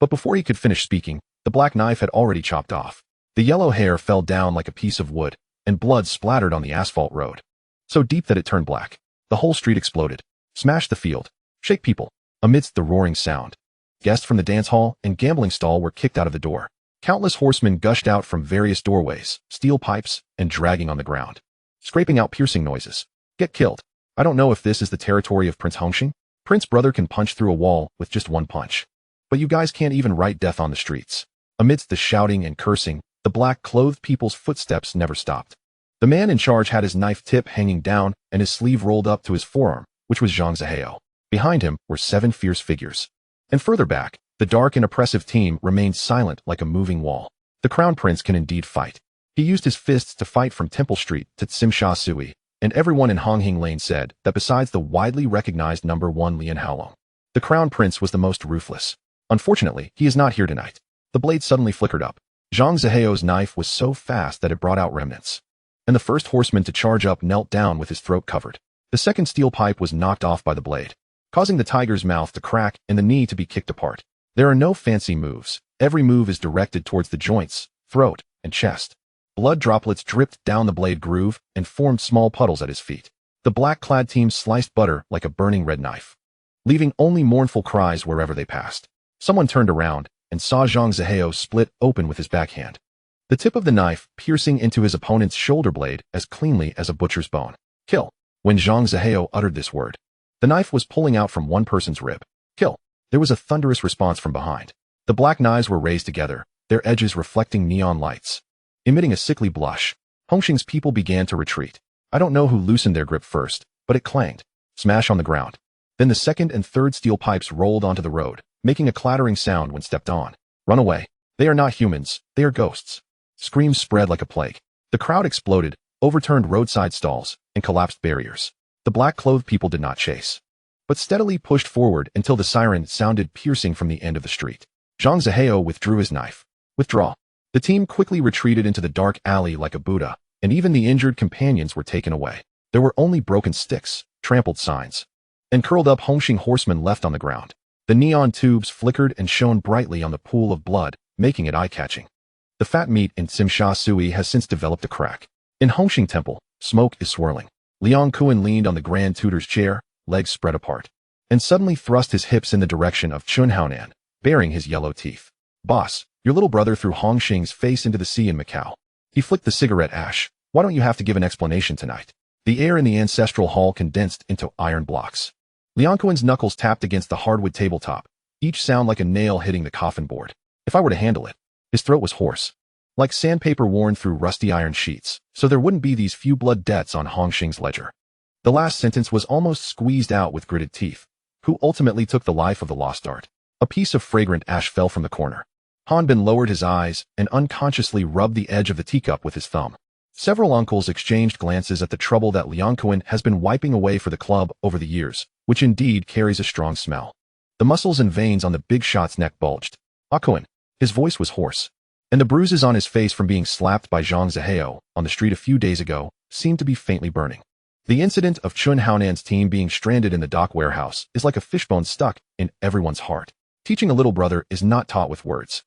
But before he could finish speaking, the black knife had already chopped off. The yellow hair fell down like a piece of wood, and blood splattered on the asphalt road. So deep that it turned black. The whole street exploded. Smashed the field. Shake people. Amidst the roaring sound, guests from the dance hall and gambling stall were kicked out of the door. Countless horsemen gushed out from various doorways, steel pipes, and dragging on the ground, scraping out piercing noises. "Get killed. I don't know if this is the territory of Prince Hongxing. Prince Brother can punch through a wall with just one punch. But you guys can't even write death on the streets." Amidst the shouting and cursing, the black-clothed people's footsteps never stopped. The man in charge had his knife tip hanging down and his sleeve rolled up to his forearm, which was Zhang Zihao. Behind him were 7 fierce figures. And further back, the dark and oppressive team remained silent like a moving wall. The Crown Prince can indeed fight. He used his fists to fight from Temple Street to Tsimsha Sui, and everyone in Honghing Lane said that besides the widely recognized number 1 Lian Haolong, the Crown Prince was the most ruthless. Unfortunately, he is not here tonight. The blade suddenly flickered up. Zhang Zihao's knife was so fast that it brought out remnants. And the first horseman to charge up knelt down with his throat covered. The second steel pipe was knocked off by the blade, causing the tiger's mouth to crack and the knee to be kicked apart. There are no fancy moves. Every move is directed towards the joints, throat, and chest. Blood droplets dripped down the blade groove and formed small puddles at his feet. The black-clad team sliced butter like a burning red knife, leaving only mournful cries wherever they passed. Someone turned around and saw Zhang Zihao split open with his backhand, the tip of the knife piercing into his opponent's shoulder blade as cleanly as a butcher's bone. "Kill." When Zhang Zihao uttered this word, the knife was pulling out from one person's rib. "Kill." There was a thunderous response from behind. The black knives were raised together, their edges reflecting neon lights. Emitting a sickly blush, Hongxing's people began to retreat. I don't know who loosened their grip first, but it clanged. Smash on the ground. Then the second and third steel pipes rolled onto the road, making a clattering sound when stepped on. "Run away. They are not humans, they are ghosts." Screams spread like a plague. The crowd exploded, overturned roadside stalls, and collapsed barriers. The black-clothed people did not chase, but steadily pushed forward until the siren sounded piercing from the end of the street. Zhang Zihao withdrew his knife. "Withdraw." The team quickly retreated into the dark alley like a Buddha, and even the injured companions were taken away. There were only broken sticks, trampled signs, and curled up Hongxing horsemen left on the ground. The neon tubes flickered and shone brightly on the pool of blood, making it eye-catching. The fat meat in Tsimsha Sui has since developed a crack. In Hongxing Temple, smoke is swirling. Liang Kuan leaned on the Grand Tutor's chair, legs spread apart, and suddenly thrust his hips in the direction of Chun Haonan, baring his yellow teeth. "Boss, your little brother threw Hongxing's face into the sea in Macau." He flicked the cigarette ash. "Why don't you have to give an explanation tonight?" The air in the ancestral hall condensed into iron blocks. Liang Kuan's knuckles tapped against the hardwood tabletop, each sound like a nail hitting the coffin board. "If I were to handle it." His throat was hoarse, like sandpaper worn through rusty iron sheets, so there wouldn't be these few blood debts on Hongxing's ledger. The last sentence was almost squeezed out with gritted teeth. "Who ultimately took the life of the lost art?" A piece of fragrant ash fell from the corner. Hanbin lowered his eyes and unconsciously rubbed the edge of the teacup with his thumb. Several uncles exchanged glances at the trouble that Liang Kuan has been wiping away for the club over the years, which indeed carries a strong smell. The muscles and veins on the big shot's neck bulged. "Ah, Kuan." His voice was hoarse, and the bruises on his face from being slapped by Zhang Zihao on the street a few days ago seemed to be faintly burning. The incident of Chun Haonan's team being stranded in the dock warehouse is like a fishbone stuck in everyone's heart. Teaching a little brother is not taught with words.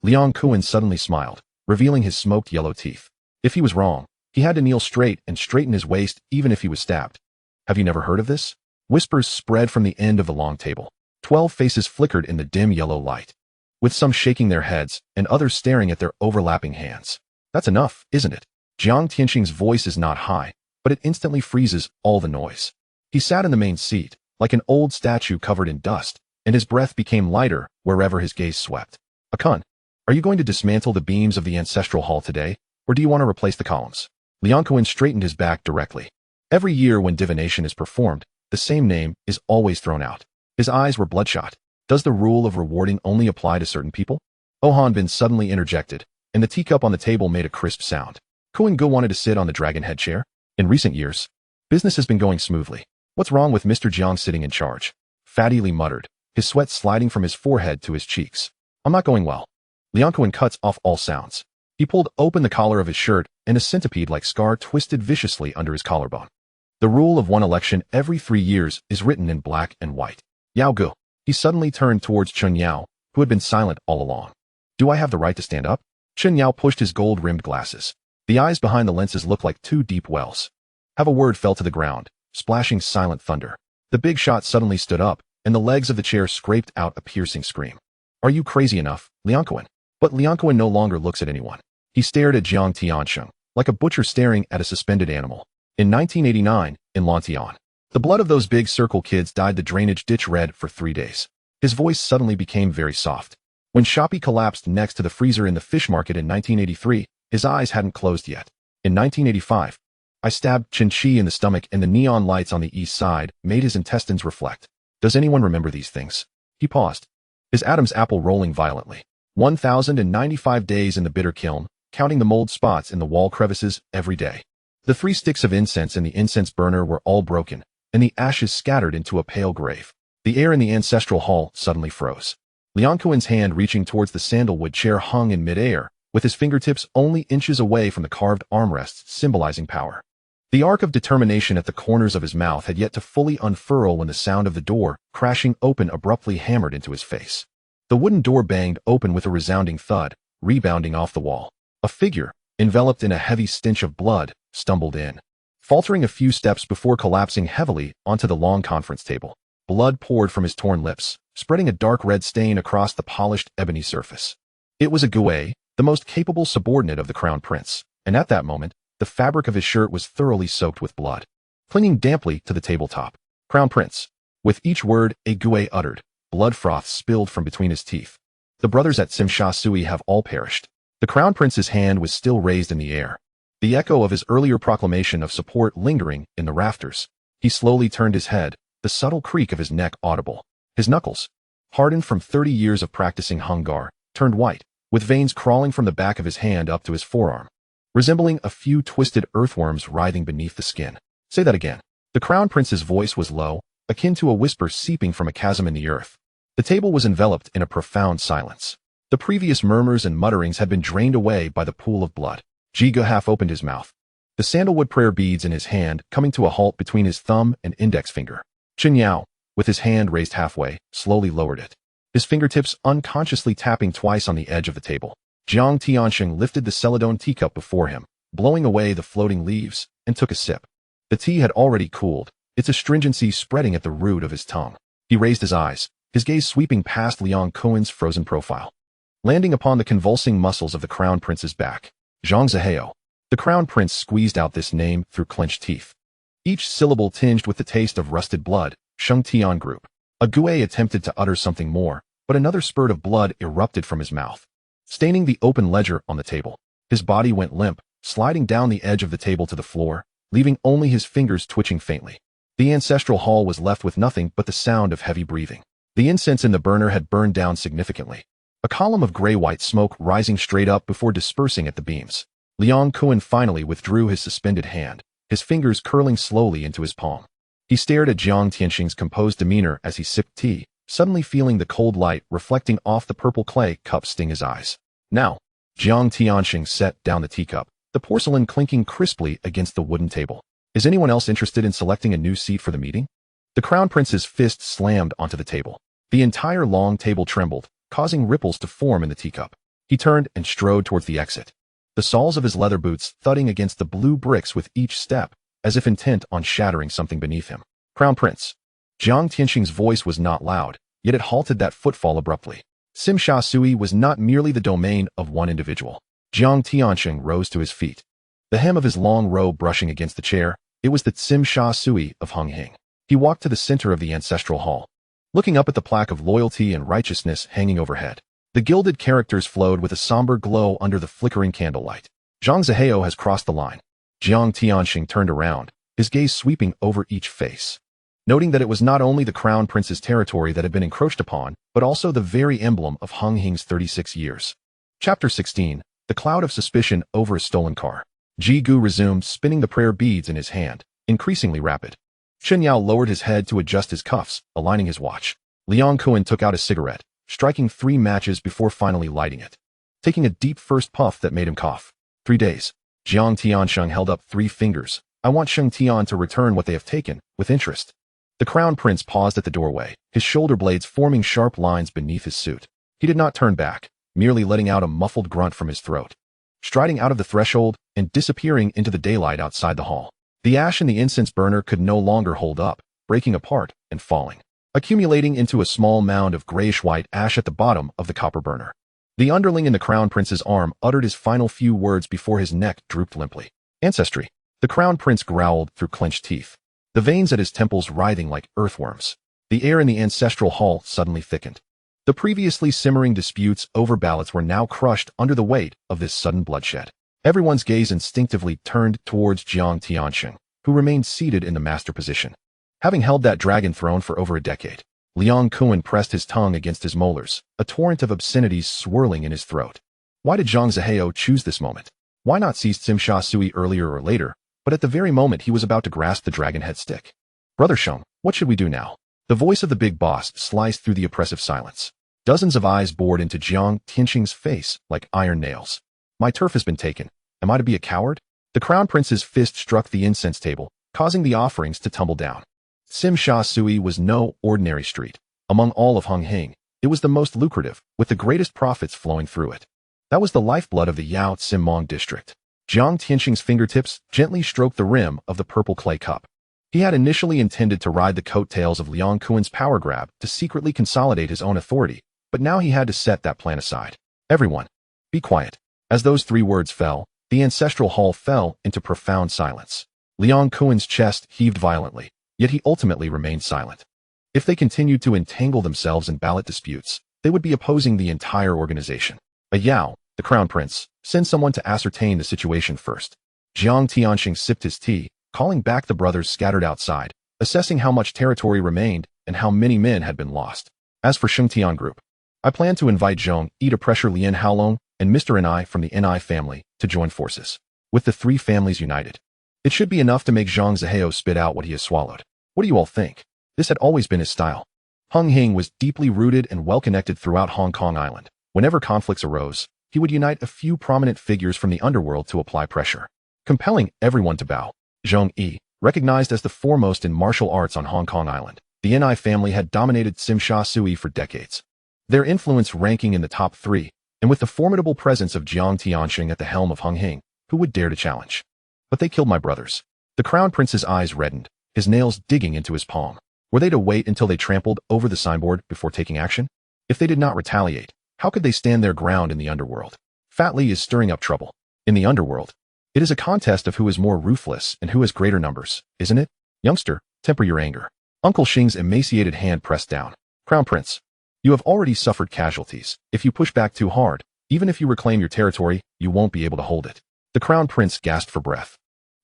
Liang Kuan suddenly smiled, revealing his smoked yellow teeth. If he was wrong, he had to kneel straight and straighten his waist even if he was stabbed. "Have you never heard of this?" Whispers spread from the end of the long table. 12 faces flickered in the dim yellow light, with some shaking their heads and others staring at their overlapping hands. "That's enough, isn't it?" Jiang Tianxing's voice is not high, but it instantly freezes all the noise. He sat in the main seat, like an old statue covered in dust, and his breath became lighter wherever his gaze swept. "Akun, are you going to dismantle the beams of the ancestral hall today, or do you want to replace the columns?" Liang Kuan straightened his back directly. Every year when divination is performed, the same name is always thrown out. His eyes were bloodshot. Does the rule of rewarding only apply to certain people? Hanbin suddenly interjected, and the teacup on the table made a crisp sound. Kuan Gu wanted to sit on the dragon head chair. In recent years, business has been going smoothly. What's wrong with Mr. Jiang sitting in charge? Fatty Li muttered, his sweat sliding from his forehead to his cheeks. "I'm not going well." Liang Kuan cuts off all sounds. He pulled open the collar of his shirt, and a centipede-like scar twisted viciously under his collarbone. The rule of one election every 3 years is written in black and white. Yao Gu. He suddenly turned towards Chen Yao, who had been silent all along. Do I have the right to stand up? Chen Yao pushed his gold-rimmed glasses. The eyes behind the lenses looked like 2 deep wells. Have a word fell to the ground, splashing silent thunder. The big shot suddenly stood up, and the legs of the chair scraped out a piercing scream. Are you crazy enough, Liang Kuan? But Liang Kuan no longer looks at anyone. He stared at Jiang Tiansheng, like a butcher staring at a suspended animal. In 1989, in Lantian, the blood of those big circle kids dyed the drainage ditch red for 3 days. His voice suddenly became very soft. When Shopee collapsed next to the freezer in the fish market in 1983, his eyes hadn't closed yet. In 1985, I stabbed Chen Qi in the stomach and the neon lights on the east side made his intestines reflect. Does anyone remember these things? He paused, his Adam's apple rolling violently. 1,095 days in the bitter kiln, counting the mold spots in the wall crevices every day. The 3 sticks of incense in the incense burner were all broken, and the ashes scattered into a pale grave. The air in the ancestral hall suddenly froze. Liang Kuan's hand reaching towards the sandalwood chair hung in midair, with his fingertips only inches away from the carved armrests symbolizing power. The arc of determination at the corners of his mouth had yet to fully unfurl when the sound of the door, crashing open, abruptly hammered into his face. The wooden door banged open with a resounding thud, rebounding off the wall. A figure, enveloped in a heavy stench of blood, stumbled in, faltering a few steps before collapsing heavily onto the long conference table. Blood poured from his torn lips, spreading a dark red stain across the polished ebony surface. It was a Gue, the most capable subordinate of the Crown Prince, and at that moment, the fabric of his shirt was thoroughly soaked with blood, clinging damply to the tabletop. Crown Prince. With each word a Gue uttered, blood froth spilled from between his teeth. The brothers at Simsha Sui have all perished. The Crown Prince's hand was still raised in the air, the echo of his earlier proclamation of support lingering in the rafters. He slowly turned his head, the subtle creak of his neck audible. His knuckles, hardened from 30 years of practicing Hungar, turned white, with veins crawling from the back of his hand up to his forearm, resembling a few twisted earthworms writhing beneath the skin. Say that again. The Crown Prince's voice was low, akin to a whisper seeping from a chasm in the earth. The table was enveloped in a profound silence. The previous murmurs and mutterings had been drained away by the pool of blood. Jiga half opened his mouth, the sandalwood prayer beads in his hand coming to a halt between his thumb and index finger. Chen Yao, with his hand raised halfway, slowly lowered it, his fingertips unconsciously tapping twice on the edge of the table. Jiang Tiansheng lifted the celadone teacup before him, blowing away the floating leaves, and took a sip. The tea had already cooled, its astringency spreading at the root of his tongue. He raised his eyes, his gaze sweeping past Liang Kuan's frozen profile, landing upon the convulsing muscles of the Crown Prince's back. Zhang Zihao. The Crown Prince squeezed out this name through clenched teeth, each syllable tinged with the taste of rusted blood. Sheng Tian Group. A Gue attempted to utter something more, but another spurt of blood erupted from his mouth, staining the open ledger on the table. His body went limp, sliding down the edge of the table to the floor, leaving only his fingers twitching faintly. The ancestral hall was left with nothing but the sound of heavy breathing. The incense in the burner had burned down significantly, a column of gray-white smoke rising straight up before dispersing at the beams. Liang Kuan finally withdrew his suspended hand, his fingers curling slowly into his palm. He stared at Jiang Tiansheng's composed demeanor as he sipped tea, suddenly feeling the cold light reflecting off the purple clay cup sting his eyes. Now, Jiang Tiansheng set down the teacup, the porcelain clinking crisply against the wooden table. Is anyone else interested in selecting a new seat for the meeting? The Crown Prince's fist slammed onto the table. The entire long table trembled, causing ripples to form in the teacup. He turned and strode towards the exit, the soles of his leather boots thudding against the blue bricks with each step, as if intent on shattering something beneath him. Crown Prince. Jiang Tiansheng's voice was not loud, yet it halted that footfall abruptly. Simsha Sui was not merely the domain of one individual. Jiang Tiansheng rose to his feet, the hem of his long robe brushing against the chair. It was the Simsha Sui of Hung Hing. He walked to the center of the ancestral hall, looking up at the plaque of loyalty and righteousness hanging overhead. The gilded characters flowed with a somber glow under the flickering candlelight. Zhang Zihao has crossed the line. Jiang Tiansheng turned around, his gaze sweeping over each face, noting that it was not only the Crown Prince's territory that had been encroached upon, but also the very emblem of Hung Hing's 36 years. Chapter 16. The cloud of suspicion over a stolen car. Ji Gu resumed spinning the prayer beads in his hand, increasingly rapid. Chen Yao lowered his head to adjust his cuffs, aligning his watch. Liang Kuan took out a cigarette, striking 3 matches before finally lighting it, taking a deep first puff that made him cough. 3 days. Jiang Tiansheng held up 3 fingers, I want Sheng Tian to return what they have taken, with interest. The Crown Prince paused at the doorway, his shoulder blades forming sharp lines beneath his suit. He did not turn back, merely letting out a muffled grunt from his throat. Striding out of the threshold and disappearing into the daylight outside the hall. The ash in the incense burner could no longer hold up, breaking apart and falling, accumulating into a small mound of grayish-white ash at the bottom of the copper burner. The underling in the Crown Prince's arm uttered his final few words before his neck drooped limply. Ancestry. The Crown Prince growled through clenched teeth, the veins at his temples writhing like earthworms. The air in the ancestral hall suddenly thickened. The previously simmering disputes over ballots were now crushed under the weight of this sudden bloodshed. Everyone's gaze instinctively turned towards Jiang Tianxing, who remained seated in the master position. Having held that dragon throne for over a decade, Liang Kuan pressed his tongue against his molars, a torrent of obscenities swirling in his throat. Why did Zhang Zihao choose this moment? Why not seize Simsha Sui earlier or later, but at the very moment he was about to grasp the dragon head stick? Brother Sheng, what should we do now? The voice of the big boss sliced through the oppressive silence. Dozens of eyes bored into Jiang Tianxing's face like iron nails. My turf has been taken. Am I to be a coward? The Crown Prince's fist struck the incense table, causing the offerings to tumble down. Simsha Sui was no ordinary street. Among all of Honghing, it was the most lucrative, with the greatest profits flowing through it. That was the lifeblood of the Yao Tsimmong district. Jiang Tianxing's fingertips gently stroked the rim of the purple clay cup. He had initially intended to ride the coattails of Liang Kuan's power grab to secretly consolidate his own authority, but now he had to set that plan aside. Everyone, be quiet. As those 3 words fell, the ancestral hall fell into profound silence. Liang Kuan's chest heaved violently, yet he ultimately remained silent. If they continued to entangle themselves in ballot disputes, they would be opposing the entire organization. A Yao, the Crown Prince, send someone to ascertain the situation first. Jiang Tianxing sipped his tea, calling back the brothers scattered outside, assessing how much territory remained and how many men had been lost. As for Sheng Tian Group, I plan to invite Zhong Yi to pressure Lien Haolong and Mr. Ni from the Ni family to join forces. With the 3 families united, it should be enough to make Zhang Zihao spit out what he has swallowed. What do you all think? This had always been his style. Hung Hing was deeply rooted and well-connected throughout Hong Kong Island. Whenever conflicts arose, he would unite a few prominent figures from the underworld to apply pressure, compelling everyone to bow. Zhong Yi, recognized as the foremost in martial arts on Hong Kong Island, the Ni family had dominated Simsha Sui for decades. Their influence ranking in the top 3, and with the formidable presence of Jiang Tianxing at the helm of Hung Hing, who would dare to challenge? But they killed my brothers. The Crown Prince's eyes reddened, his nails digging into his palm. Were they to wait until they trampled over the signboard before taking action? If they did not retaliate, how could they stand their ground in the underworld? Fat Li is stirring up trouble. In the underworld, it is a contest of who is more ruthless and who has greater numbers, isn't it? Youngster, temper your anger. Uncle Xing's emaciated hand pressed down. Crown Prince, you have already suffered casualties. If you push back too hard, even if you reclaim your territory, you won't be able to hold it. The Crown Prince gasped for breath,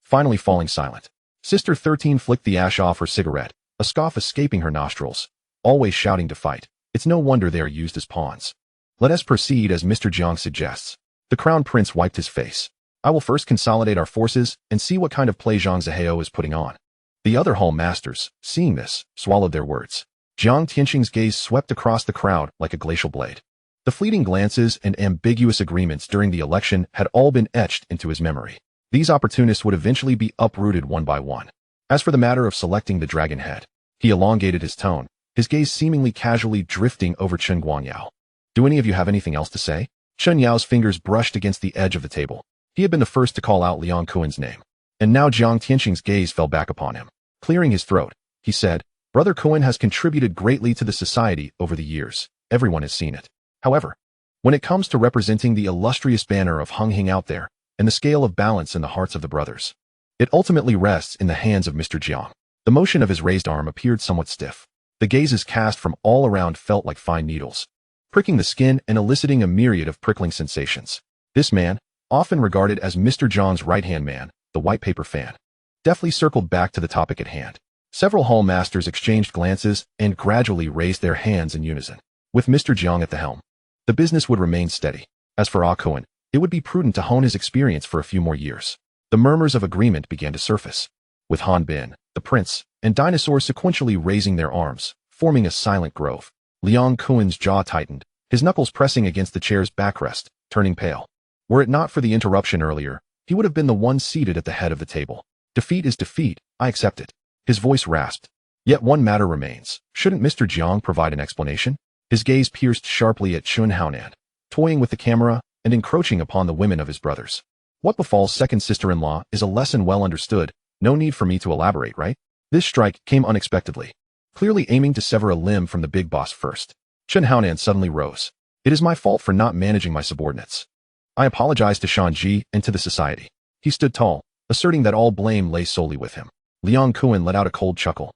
finally falling silent. Sister 13 flicked the ash off her cigarette, a scoff escaping her nostrils, always shouting to fight. It's no wonder they are used as pawns. Let us proceed as Mr. Jiang suggests. The Crown Prince wiped his face. I will first consolidate our forces and see what kind of play Zhang Zihao is putting on. The other hall masters, seeing this, swallowed their words. Jiang Tianxing's gaze swept across the crowd like a glacial blade. The fleeting glances and ambiguous agreements during the election had all been etched into his memory. These opportunists would eventually be uprooted one by one. As for the matter of selecting the dragon head, he elongated his tone, his gaze seemingly casually drifting over Chen Guanyao. Do any of you have anything else to say? Chen Yao's fingers brushed against the edge of the table. He had been the first to call out Liang Kuan's name. And now Jiang Tianxing's gaze fell back upon him. Clearing his throat, he said, Brother Kuan has contributed greatly to the society over the years. Everyone has seen it. However, when it comes to representing the illustrious banner of Hung Hing out there, and the scale of balance in the hearts of the brothers, it ultimately rests in the hands of Mr. Jiang. The motion of his raised arm appeared somewhat stiff. The gazes cast from all around felt like fine needles, pricking the skin and eliciting a myriad of prickling sensations. This man, often regarded as Mr. Jiang's right-hand man, the white paper fan, deftly circled back to the topic at hand. Several hall masters exchanged glances and gradually raised their hands in unison. With Mr. Jiang at the helm, the business would remain steady. As for Ah Kuan, it would be prudent to hone his experience for a few more years. The murmurs of agreement began to surface, with Han Bin, the prince, and Dinosaur sequentially raising their arms, forming a silent grove. Liang Kuan's jaw tightened, his knuckles pressing against the chair's backrest, turning pale. Were it not for the interruption earlier, he would have been the one seated at the head of the table. Defeat is defeat, I accept it. His voice rasped. Yet one matter remains. Shouldn't Mr. Jiang provide an explanation? His gaze pierced sharply at Chun Haonan, toying with the camera and encroaching upon the women of his brothers. What befalls second sister-in-law is a lesson well understood, no need for me to elaborate, right? This strike came unexpectedly, clearly aiming to sever a limb from the big boss first. Chun Haonan suddenly rose. It is my fault for not managing my subordinates. I apologize to Shanji and to the society. He stood tall, asserting that all blame lay solely with him. Liang Kuan let out a cold chuckle.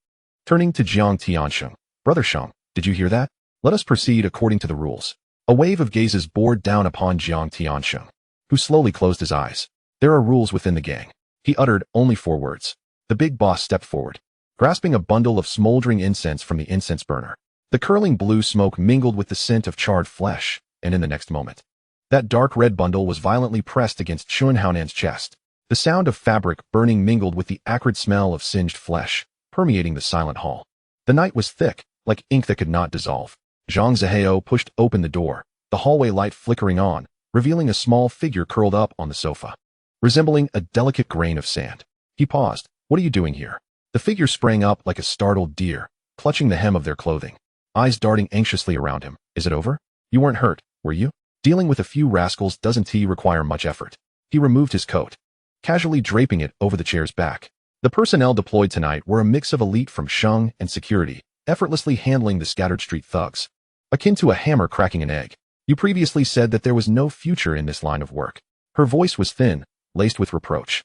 Turning to Jiang Tiansheng, Brother Sheng, did you hear that? Let us proceed according to the rules. A wave of gazes bore down upon Jiang Tiansheng, who slowly closed his eyes. There are rules within the gang. He uttered only 4 words. The big boss stepped forward, grasping a bundle of smoldering incense from the incense burner. The curling blue smoke mingled with the scent of charred flesh, and in the next moment, that dark red bundle was violently pressed against Chun Haonan's chest. The sound of fabric burning mingled with the acrid smell of singed flesh, permeating the silent hall. The night was thick, like ink that could not dissolve. Zhang Zihao pushed open the door, the hallway light flickering on, revealing a small figure curled up on the sofa, resembling a delicate grain of sand. He paused. What are you doing here? The figure sprang up like a startled deer, clutching the hem of their clothing, eyes darting anxiously around him. Is it over? You weren't hurt, were you? Dealing with a few rascals doesn't require much effort. He removed his coat, casually draping it over the chair's back. The personnel deployed tonight were a mix of elite from Sheng and security, effortlessly handling the scattered street thugs, akin to a hammer cracking an egg. You previously said that there was no future in this line of work. Her voice was thin, laced with reproach.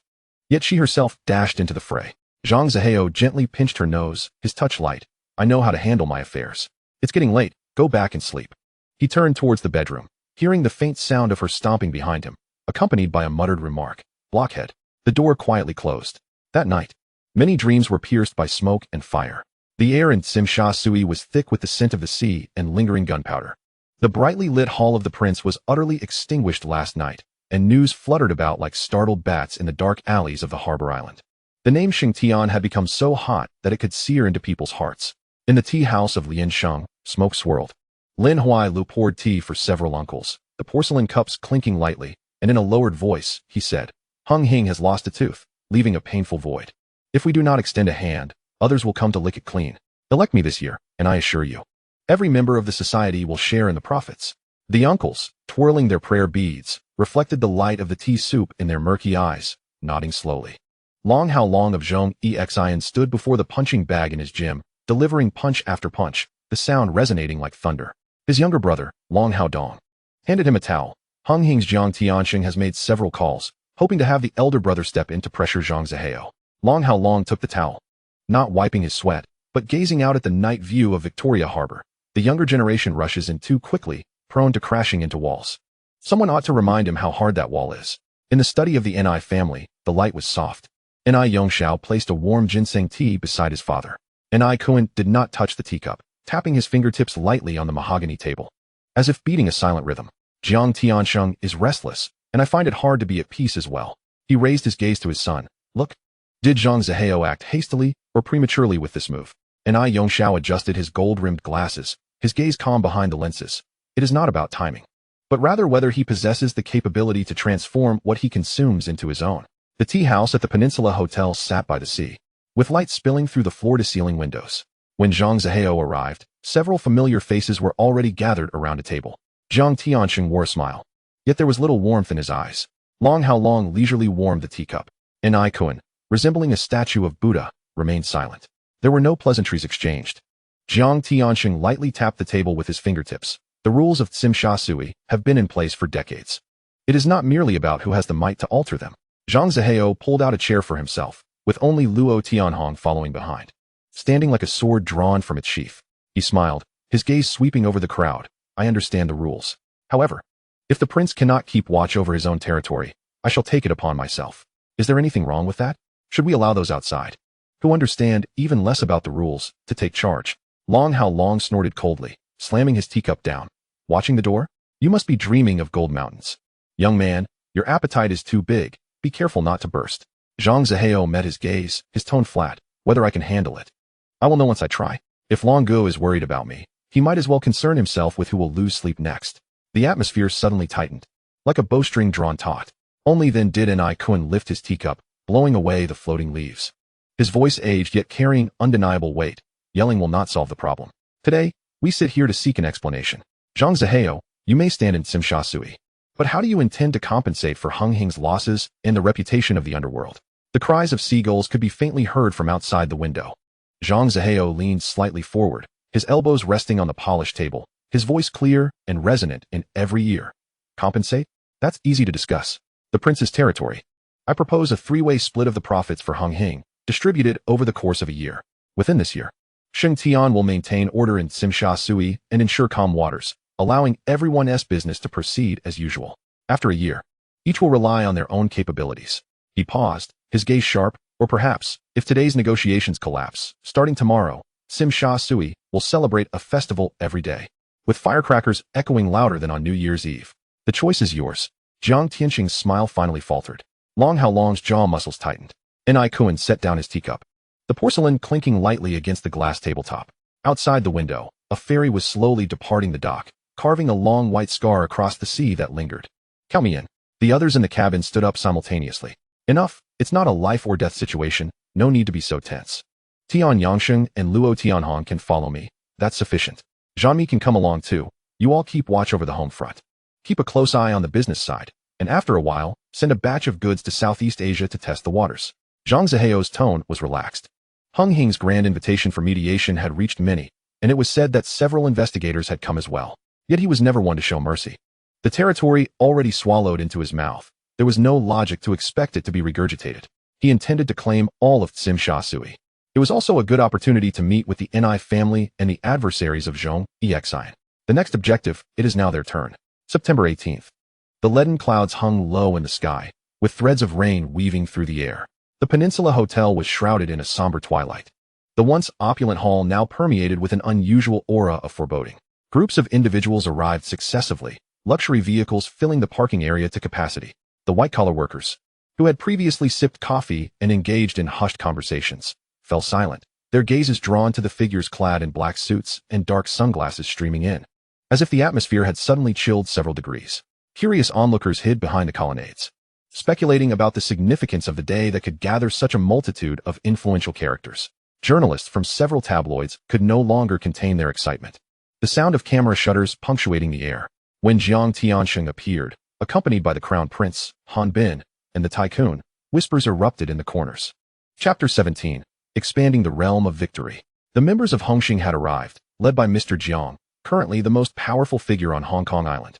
Yet she herself dashed into the fray. Zhang Zihao gently pinched her nose, his touch light. I know how to handle my affairs. It's getting late, go back and sleep. He turned towards the bedroom, hearing the faint sound of her stomping behind him, accompanied by a muttered remark. Blockhead. The door quietly closed. That night, many dreams were pierced by smoke and fire. The air in Tsimsha Sui was thick with the scent of the sea and lingering gunpowder. The brightly lit hall of the prince was utterly extinguished last night, and news fluttered about like startled bats in the dark alleys of the harbor island. The name Xingtian had become so hot that it could sear into people's hearts. In the tea house of Lin Sheng, smoke swirled. Lin Huailu poured tea for several uncles, the porcelain cups clinking lightly, and in a lowered voice, he said, Hung Hing has lost a tooth, leaving a painful void. If we do not extend a hand, others will come to lick it clean. Elect me this year, and I assure you, every member of the society will share in the profits. The uncles, twirling their prayer beads, reflected the light of the tea soup in their murky eyes, nodding slowly. Long Hao Long of Zhong Exin stood before the punching bag in his gym, delivering punch after punch, the sound resonating like thunder. His younger brother, Long Hao Dong, handed him a towel. Hung Hing's Jiang Tianxing has made several calls, hoping to have the elder brother step in to pressure Zhang Zihao. Long Hao Long took the towel, not wiping his sweat, but gazing out at the night view of Victoria Harbor. The younger generation rushes in too quickly, prone to crashing into walls. Someone ought to remind him how hard that wall is. In the study of the Ni family, the light was soft. Ni Yongxiao placed a warm ginseng tea beside his father. Ni Kuan did not touch the teacup, tapping his fingertips lightly on the mahogany table, as if beating a silent rhythm. Jiang Tiansheng is restless, and I find it hard to be at peace as well. He raised his gaze to his son. Look. Did Zhang Zihao act hastily or prematurely with this move? Ni Yongxiao adjusted his gold-rimmed glasses, his gaze calm behind the lenses. It is not about timing, but rather whether he possesses the capability to transform what he consumes into his own. The tea house at the Peninsula Hotel sat by the sea, with light spilling through the floor-to-ceiling windows. When Zhang Zihao arrived, several familiar faces were already gathered around a table. Jiang Tianxing wore a smile, yet there was little warmth in his eyes. Long Hao Long leisurely warmed the teacup. Ni Kuan, resembling a statue of Buddha, remained silent. There were no pleasantries exchanged. Jiang Tianxing lightly tapped the table with his fingertips. The rules of Tsimsha Sui have been in place for decades. It is not merely about who has the might to alter them. Zhang Zihao pulled out a chair for himself, with only Luo Tianhong following behind, standing like a sword drawn from its sheath. He smiled, his gaze sweeping over the crowd. I understand the rules. However, if the prince cannot keep watch over his own territory, I shall take it upon myself. Is there anything wrong with that? Should we allow those outside, who understand even less about the rules, to take charge? Long Hao Long snorted coldly, slamming his teacup down. Watching the door? You must be dreaming of gold mountains. Young man, your appetite is too big. Be careful not to burst. Zhang Zihao met his gaze, his tone flat. Whether I can handle it, I will know once I try. If Long Guo is worried about me, he might as well concern himself with who will lose sleep next. The atmosphere suddenly tightened, like a bowstring drawn taut. Only then did Ni Kuan lift his teacup, blowing away the floating leaves. His voice aged yet carrying undeniable weight. Yelling will not solve the problem. Today, we sit here to seek an explanation. Zhang Zihao, you may stand in Simsha Sui. But how do you intend to compensate for Hung Hing's losses and the reputation of the underworld? The cries of seagulls could be faintly heard from outside the window. Zhang Zihao leaned slightly forward, his elbows resting on the polished table, his voice clear and resonant in every ear. Compensate? That's easy to discuss. The prince's territory. I propose a three-way split of the profits for Hung Hing, distributed over the course of a year. Within this year, Sheng Tian will maintain order in Simsha Sui and ensure calm waters, allowing everyone's business to proceed as usual. After a year, each will rely on their own capabilities. He paused, his gaze sharp, or perhaps, if today's negotiations collapse, starting tomorrow, Simsha Sui will celebrate a festival every day, with firecrackers echoing louder than on New Year's Eve. The choice is yours. Jiang Tianxing's smile finally faltered. Long Haolong's jaw muscles tightened. N.I. Kuan set down his teacup, the porcelain clinking lightly against the glass tabletop. Outside the window, a ferry was slowly departing the dock, carving a long white scar across the sea that lingered. Count me in. The others in the cabin stood up simultaneously. Enough, it's not a life or death situation, no need to be so tense. Tian Yangsheng and Luo Tianhong can follow me, that's sufficient. Zhanmi can come along too, you all keep watch over the home front. Keep a close eye on the business side, and after a while, send a batch of goods to Southeast Asia to test the waters. Zhang Zihao's tone was relaxed. Hung Hing's grand invitation for mediation had reached many, and it was said that several investigators had come as well. Yet he was never one to show mercy. The territory already swallowed into his mouth. There was no logic to expect it to be regurgitated. He intended to claim all of Simsha Sui. It was also a good opportunity to meet with the Ni family and the adversaries of Zhong Exine. The next objective, it is now their turn. September 18th. The leaden clouds hung low in the sky, with threads of rain weaving through the air. The Peninsula Hotel was shrouded in a somber twilight. The once opulent hall now permeated with an unusual aura of foreboding. Groups of individuals arrived successively, luxury vehicles filling the parking area to capacity. The white-collar workers, who had previously sipped coffee and engaged in hushed conversations, fell silent, their gazes drawn to the figures clad in black suits and dark sunglasses streaming in, as if the atmosphere had suddenly chilled several degrees. Curious onlookers hid behind the colonnades, speculating about the significance of the day that could gather such a multitude of influential characters. Journalists from several tabloids could no longer contain their excitement. The sound of camera shutters punctuating the air. When Jiang Tianxing appeared, accompanied by the Crown Prince, Han Bin, and the Tycoon, whispers erupted in the corners. Chapter 17. Expanding the Realm of Victory. The members of Hongxing had arrived, led by Mr. Jiang, currently the most powerful figure on Hong Kong Island.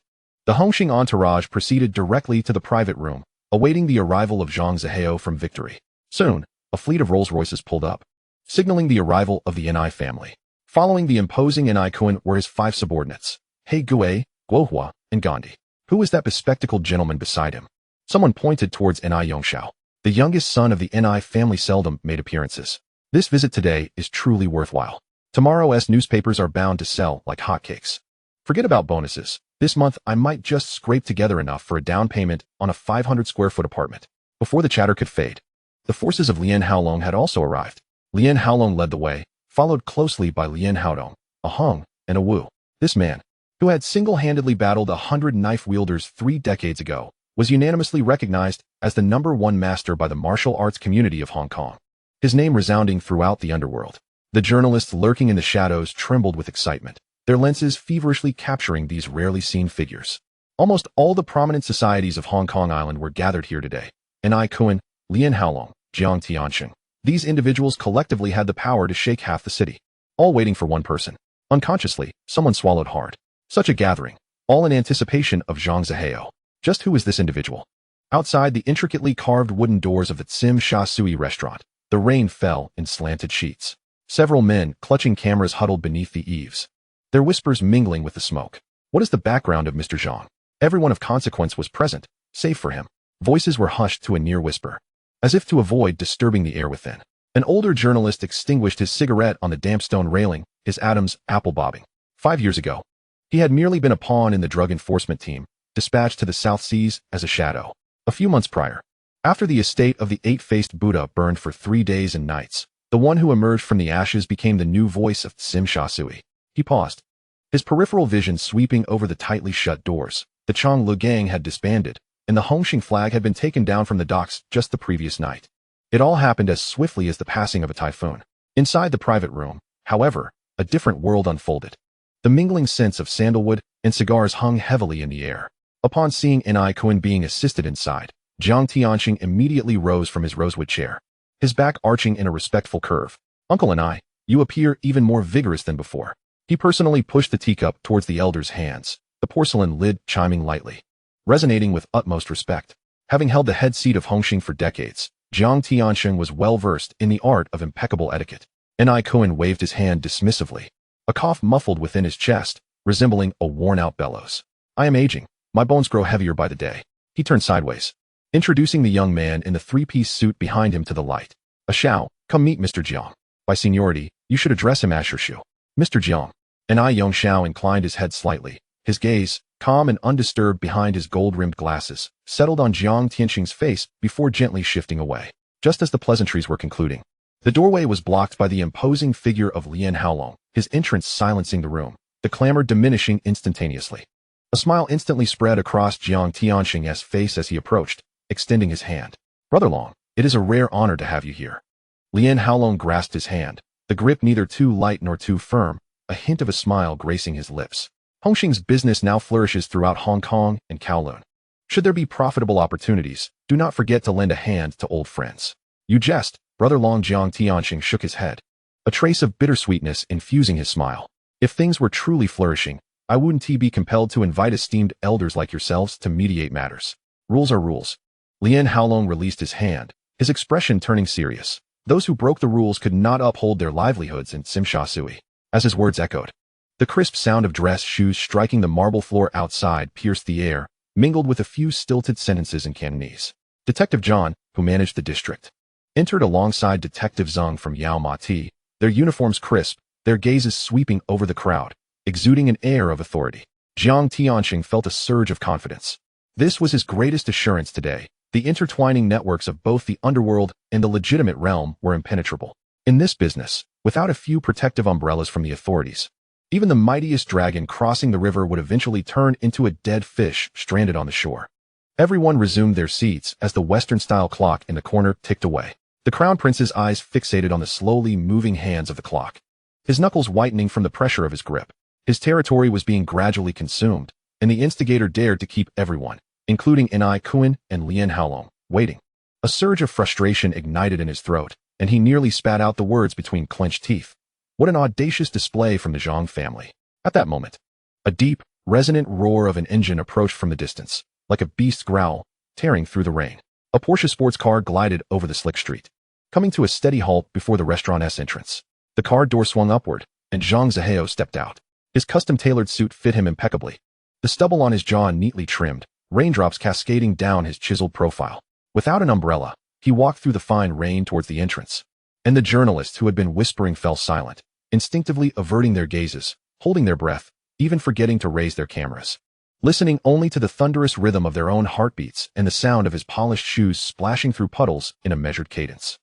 The Hongxing entourage proceeded directly to the private room, awaiting the arrival of Zhang Zihao from Victory. Soon, a fleet of Rolls-Royces pulled up, signaling the arrival of the Ni family. Following the imposing Ni Kuan were his 5 subordinates, He Gue, Guohua, and Gandhi. Who was that bespectacled gentleman beside him? Someone pointed towards Ni Yongxiao. The youngest son of the Ni family seldom made appearances. This visit today is truly worthwhile. Tomorrow's newspapers are bound to sell like hotcakes. Forget about bonuses. This month I might just scrape together enough for a down payment on a 500-square-foot apartment. Before the chatter could fade, the forces of Lian Haolong had also arrived. Lian Haolong led the way, followed closely by Lian Haodong, a Hung, and a Wu. This man, who had single-handedly battled 100 knife-wielders 3 decades ago, was unanimously recognized as the #1 master by the martial arts community of Hong Kong, his name resounding throughout the underworld. The journalists lurking in the shadows trembled with excitement, their lenses feverishly capturing these rarely seen figures. Almost all the prominent societies of Hong Kong Island were gathered here today. Ni Kuan, Lian Haolong, Jiang Tianxing. These individuals collectively had the power to shake half the city, all waiting for one person. Unconsciously, someone swallowed hard. Such a gathering, all in anticipation of Zhang Zihao. Just who is this individual? Outside the intricately carved wooden doors of the Tsim Sha Sui restaurant, the rain fell in slanted sheets. Several men, clutching cameras, huddled beneath the eaves, their whispers mingling with the smoke. What is the background of Mr. Zhang? Everyone of consequence was present, save for him. Voices were hushed to a near whisper, as if to avoid disturbing the air within. An older journalist extinguished his cigarette on the damp stone railing, his atoms apple bobbing. 5 years ago, he had merely been a pawn in the drug enforcement team, dispatched to the South Seas as a shadow. A few months prior, after the estate of the 8-faced Buddha burned for 3 days and nights, the one who emerged from the ashes became the new voice of Tsim Sha Sui. He paused, his peripheral vision sweeping over the tightly shut doors. The Chong Lu gang had disbanded, and the Hongxing flag had been taken down from the docks just the previous night. It all happened as swiftly as the passing of a typhoon. Inside the private room, however, a different world unfolded. The mingling scents of sandalwood and cigars hung heavily in the air. Upon seeing Ni Kun being assisted inside, Jiang Tianxing immediately rose from his rosewood chair, his back arching in a respectful curve. "Uncle Ni, you appear even more vigorous than before." He personally pushed the teacup towards the elder's hands, the porcelain lid chiming lightly, resonating with utmost respect. Having held the head seat of Hongxing for decades, Jiang Tianxing was well-versed in the art of impeccable etiquette. Ni Kun waved his hand dismissively, a cough muffled within his chest, resembling a worn-out bellows. "I am aging. My bones grow heavier by the day." He turned sideways, introducing the young man in the three-piece suit behind him to the light. "A Shao, come meet Mr. Jiang. By seniority, you should address him as Shu." "Mr. Jiang." Ni Yong Shao inclined his head slightly. His gaze, calm and undisturbed behind his gold-rimmed glasses, settled on Jiang Tianxing's face before gently shifting away. Just as the pleasantries were concluding, the doorway was blocked by the imposing figure of Lian Haolong, his entrance silencing the room, the clamor diminishing instantaneously. A smile instantly spread across Jiang Tianxing's face as he approached, extending his hand. "Brother Long, it is a rare honor to have you here." Lian Haolong grasped his hand, the grip neither too light nor too firm, a hint of a smile gracing his lips. "Hongxing's business now flourishes throughout Hong Kong and Kowloon. Should there be profitable opportunities, do not forget to lend a hand to old friends." "You jest, Brother Long." Jiang Tianxing shook his head, a trace of bittersweetness infusing his smile. "If things were truly flourishing, I wouldn't be compelled to invite esteemed elders like yourselves to mediate matters. Rules are rules." Lian Haolong released his hand, his expression turning serious. Those who broke the rules could not uphold their livelihoods in Simsha Sui. As his words echoed, the crisp sound of dress shoes striking the marble floor outside pierced the air, mingled with a few stilted sentences in Cantonese. Detective John, who managed the district, entered alongside Detective Zhang from Yao Ma Ti, their uniforms crisp, their gazes sweeping over the crowd, exuding an air of authority. Jiang Tianxing felt a surge of confidence. This was his greatest assurance today. The intertwining networks of both the underworld and the legitimate realm were impenetrable. In this business, without a few protective umbrellas from the authorities, even the mightiest dragon crossing the river would eventually turn into a dead fish stranded on the shore. Everyone resumed their seats as the Western-style clock in the corner ticked away. The Crown Prince's eyes fixated on the slowly moving hands of the clock, his knuckles whitening from the pressure of his grip. His territory was being gradually consumed, and the instigator dared to keep everyone, including Ni Kun and Lian Haolong, waiting. A surge of frustration ignited in his throat, and he nearly spat out the words between clenched teeth. What an audacious display from the Zhang family. At that moment, a deep, resonant roar of an engine approached from the distance, like a beast's growl, tearing through the rain. A Porsche sports car glided over the slick street, coming to a steady halt before the restaurant's entrance. The car door swung upward, and Zhang Zihao stepped out. His custom-tailored suit fit him impeccably, the stubble on his jaw neatly trimmed, raindrops cascading down his chiseled profile. Without an umbrella, he walked through the fine rain towards the entrance, and the journalists who had been whispering fell silent, instinctively averting their gazes, holding their breath, even forgetting to raise their cameras, listening only to the thunderous rhythm of their own heartbeats and the sound of his polished shoes splashing through puddles in a measured cadence.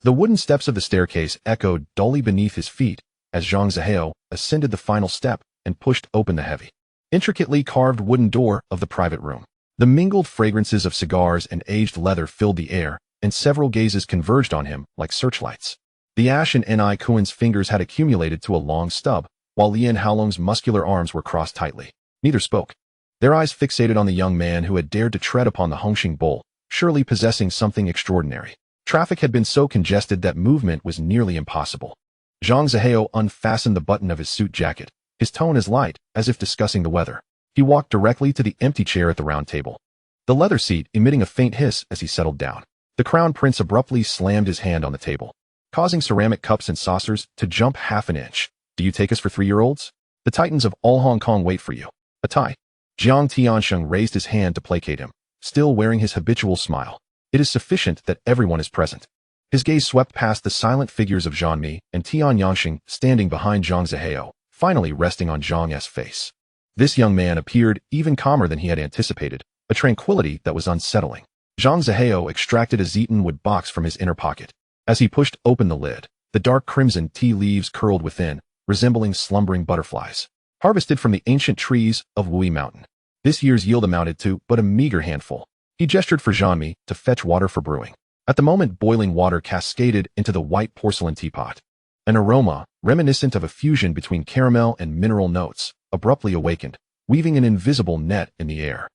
The wooden steps of the staircase echoed dully beneath his feet as Zhang Zihao ascended the final step and pushed open the heavy, intricately carved wooden door of the private room. The mingled fragrances of cigars and aged leather filled the air, and several gazes converged on him like searchlights. The ash in Ni Kun's fingers had accumulated to a long stub, while Lian Haolong's muscular arms were crossed tightly. Neither spoke, their eyes fixated on the young man who had dared to tread upon the Hongxing bull, surely possessing something extraordinary. Traffic had been so congested that movement was nearly impossible. Zhang Zihao unfastened the button of his suit jacket, his tone as light as if discussing the weather. He walked directly to the empty chair at the round table, the leather seat emitting a faint hiss as he settled down. The Crown Prince abruptly slammed his hand on the table, causing ceramic cups and saucers to jump half an inch. "Do you take us for 3-year-olds? The titans of all Hong Kong wait for you." "A tie." Jiang Tianxing raised his hand to placate him, still wearing his habitual smile. "It is sufficient that everyone is present." His gaze swept past the silent figures of Zhan Mi and Tian Yangxing standing behind Zhang Zihao, finally resting on Zhang's face. This young man appeared even calmer than he had anticipated, a tranquility that was unsettling. Zhang Zihao extracted a zeton wood box from his inner pocket. As he pushed open the lid, the dark crimson tea leaves curled within, resembling slumbering butterflies, harvested from the ancient trees of Wui Mountain. This year's yield amounted to but a meager handful. He gestured for Zhan Mi to fetch water for brewing. At the moment, boiling water cascaded into the white porcelain teapot. An aroma, reminiscent of a fusion between caramel and mineral notes, abruptly awakened, weaving an invisible net in the air.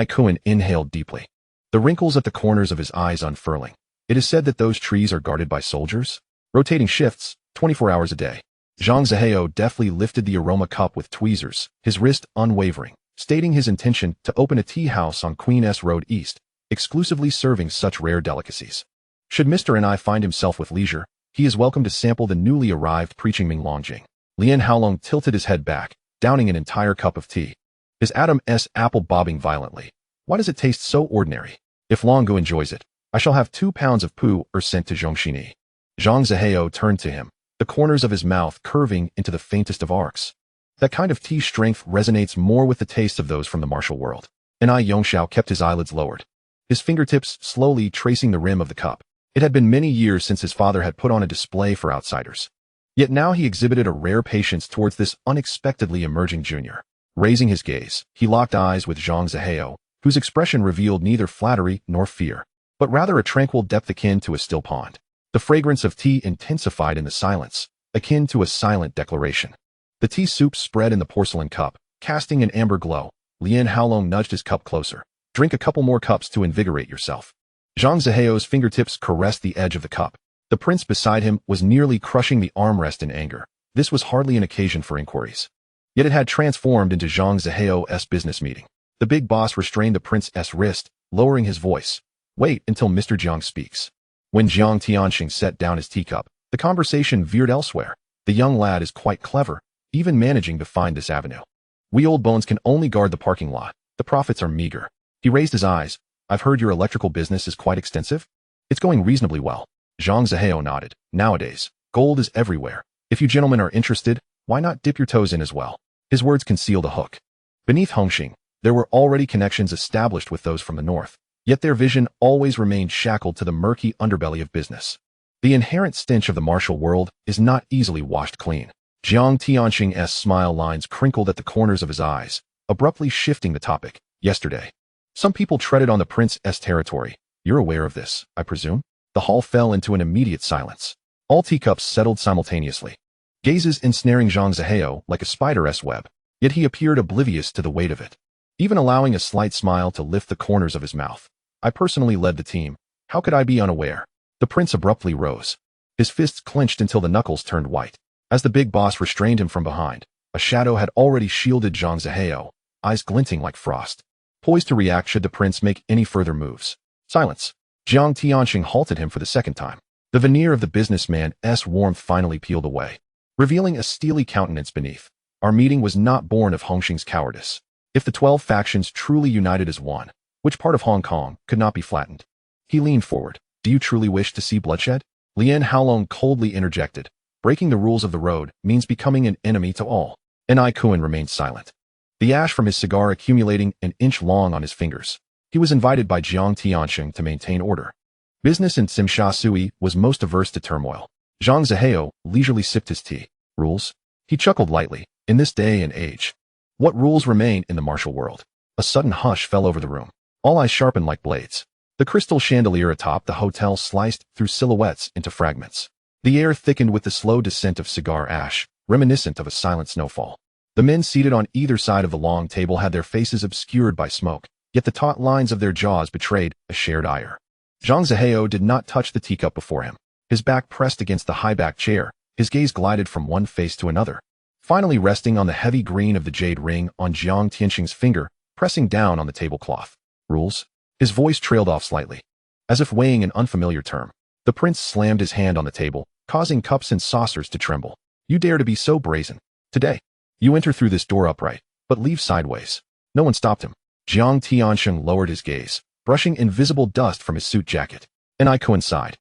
Kun inhaled deeply, the wrinkles at the corners of his eyes unfurling. It is said that those trees are guarded by soldiers? Rotating shifts, 24 hours a day. Zhang Zihao deftly lifted the aroma cup with tweezers, his wrist unwavering, stating his intention to open a tea house on Queen S Road East, exclusively serving such rare delicacies. Should Mr. Ni find himself with leisure, he is welcome to sample the newly arrived preaching Ming Longjing. Lian Haolong tilted his head back, downing an entire cup of tea. His Adam's apple bobbing violently. Why does it taste so ordinary? If Longu enjoys it, I shall have 2 pounds of pu sent to Zhongxini. Zhang Zihao turned to him, the corners of his mouth curving into the faintest of arcs. That kind of tea strength resonates more with the taste of those from the martial world. Yongxiao kept his eyelids lowered, his fingertips slowly tracing the rim of the cup. It had been many years since his father had put on a display for outsiders. Yet now he exhibited a rare patience towards this unexpectedly emerging junior. Raising his gaze, he locked eyes with Zhang Zihao, whose expression revealed neither flattery nor fear, but rather a tranquil depth akin to a still pond. The fragrance of tea intensified in the silence, akin to a silent declaration. The tea soup spread in the porcelain cup, casting an amber glow. Lian Haolong nudged his cup closer. Drink a couple more cups to invigorate yourself. Zhang Zihao's fingertips caressed the edge of the cup. The prince beside him was nearly crushing the armrest in anger. This was hardly an occasion for inquiries. Yet it had transformed into Zhang Zihao's business meeting. The big boss restrained the prince's wrist, lowering his voice. Wait until Mr. Jiang speaks. When Jiang Tianxing set down his teacup, the conversation veered elsewhere. The young lad is quite clever, even managing to find this avenue. We old bones can only guard the parking lot. The profits are meager. He raised his eyes. I've heard your electrical business is quite extensive. It's going reasonably well. Zhang Zihao nodded. Nowadays, gold is everywhere. If you gentlemen are interested, why not dip your toes in as well? His words concealed a hook. Beneath Hongxing, there were already connections established with those from the north. Yet their vision always remained shackled to the murky underbelly of business. The inherent stench of the martial world is not easily washed clean. Jiang Tianxing's smile lines crinkled at the corners of his eyes, abruptly shifting the topic. Yesterday, some people treaded on the prince's territory. You're aware of this, I presume? The hall fell into an immediate silence. All teacups settled simultaneously, gazes ensnaring Zhang Zihao like a spider's web, yet he appeared oblivious to the weight of it, even allowing a slight smile to lift the corners of his mouth. I personally led the team. How could I be unaware? The prince abruptly rose. His fists clenched until the knuckles turned white. As the big boss restrained him from behind, a shadow had already shielded Zhang Zihao, eyes glinting like frost, poised to react should the prince make any further moves. Silence. Jiang Tianxing halted him for the second time. The veneer of the businessman's warmth finally peeled away, revealing a steely countenance beneath. Our meeting was not born of Hongxing's cowardice. If the 12 factions truly united as one, which part of Hong Kong could not be flattened? He leaned forward. Do you truly wish to see bloodshed? Lian Haolong coldly interjected. Breaking the rules of the road means becoming an enemy to all. Kun remained silent, the ash from his cigar accumulating an inch long on his fingers. He was invited by Jiang Tianxing to maintain order. Business in Simsha Sui was most averse to turmoil. Zhang Zihao leisurely sipped his tea. Rules? He chuckled lightly. In this day and age, what rules remain in the martial world? A sudden hush fell over the room. All eyes sharpened like blades. The crystal chandelier atop the hotel sliced through silhouettes into fragments. The air thickened with the slow descent of cigar ash, reminiscent of a silent snowfall. The men seated on either side of the long table had their faces obscured by smoke, yet the taut lines of their jaws betrayed a shared ire. Zhang Zihao did not touch the teacup before him. His back pressed against the high-backed chair, his gaze glided from one face to another, finally resting on the heavy green of the jade ring on Jiang Tianxing's finger, pressing down on the tablecloth. Rules? His voice trailed off slightly, as if weighing an unfamiliar term. The prince slammed his hand on the table, causing cups and saucers to tremble. You dare to be so brazen. Today, you enter through this door upright, but leave sideways. No one stopped him. Jiang Tianxing lowered his gaze, brushing invisible dust from his suit jacket. Kun sighed.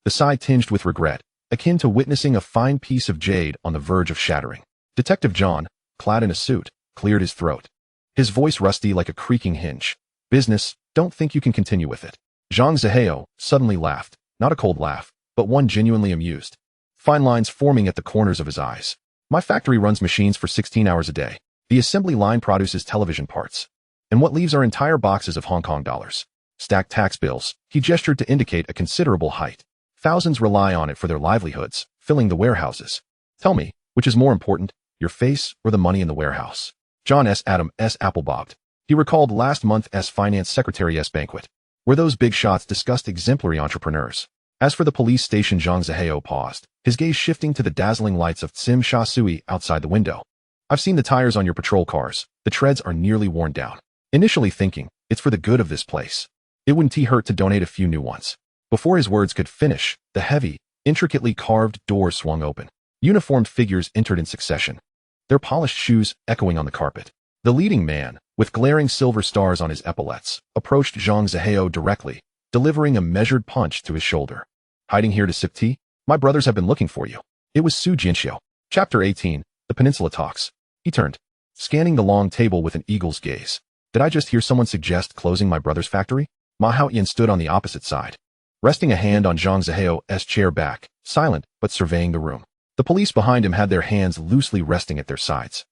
The sigh tinged with regret, akin to witnessing a fine piece of jade on the verge of shattering. Detective John, clad in a suit, cleared his throat, his voice rusty like a creaking hinge. Business, don't think you can continue with it. Zhang Zihao suddenly laughed, not a cold laugh, but one genuinely amused. Fine lines forming at the corners of his eyes. My factory runs machines for 16 hours a day. The assembly line produces television parts. And what leaves are entire boxes of Hong Kong dollars. stacked tax bills. He gestured to indicate a considerable height. Thousands rely on it for their livelihoods, filling the warehouses. Tell me, which is more important, your face or the money in the warehouse? John S. Adam S. applebobbed. He recalled last month's finance secretary's banquet, where those big shots discussed exemplary entrepreneurs. As for the police station, Zhang Zihao paused, his gaze shifting to the dazzling lights of Tsim Sha Sui outside the window. I've seen the tires on your patrol cars. The treads are nearly worn down. Initially thinking, it's for the good of this place. It wouldn't hurt to donate a few new ones. Before his words could finish, the heavy, intricately carved door swung open. Uniformed figures entered in succession, their polished shoes echoing on the carpet. The leading man, with glaring silver stars on his epaulets, approached Zhang Zihao directly, delivering a measured punch to his shoulder. Hiding here to sip tea? My brothers have been looking for you. It was Su Jinxiu. Chapter 18, The Peninsula Talks. He turned, scanning the long table with an eagle's gaze. Did I just hear someone suggest closing my brother's factory? Ma Haoyan stood on the opposite side, resting a hand on Zhang Zihao's chair back, silent but surveying the room. The police behind him had their hands loosely resting at their sides.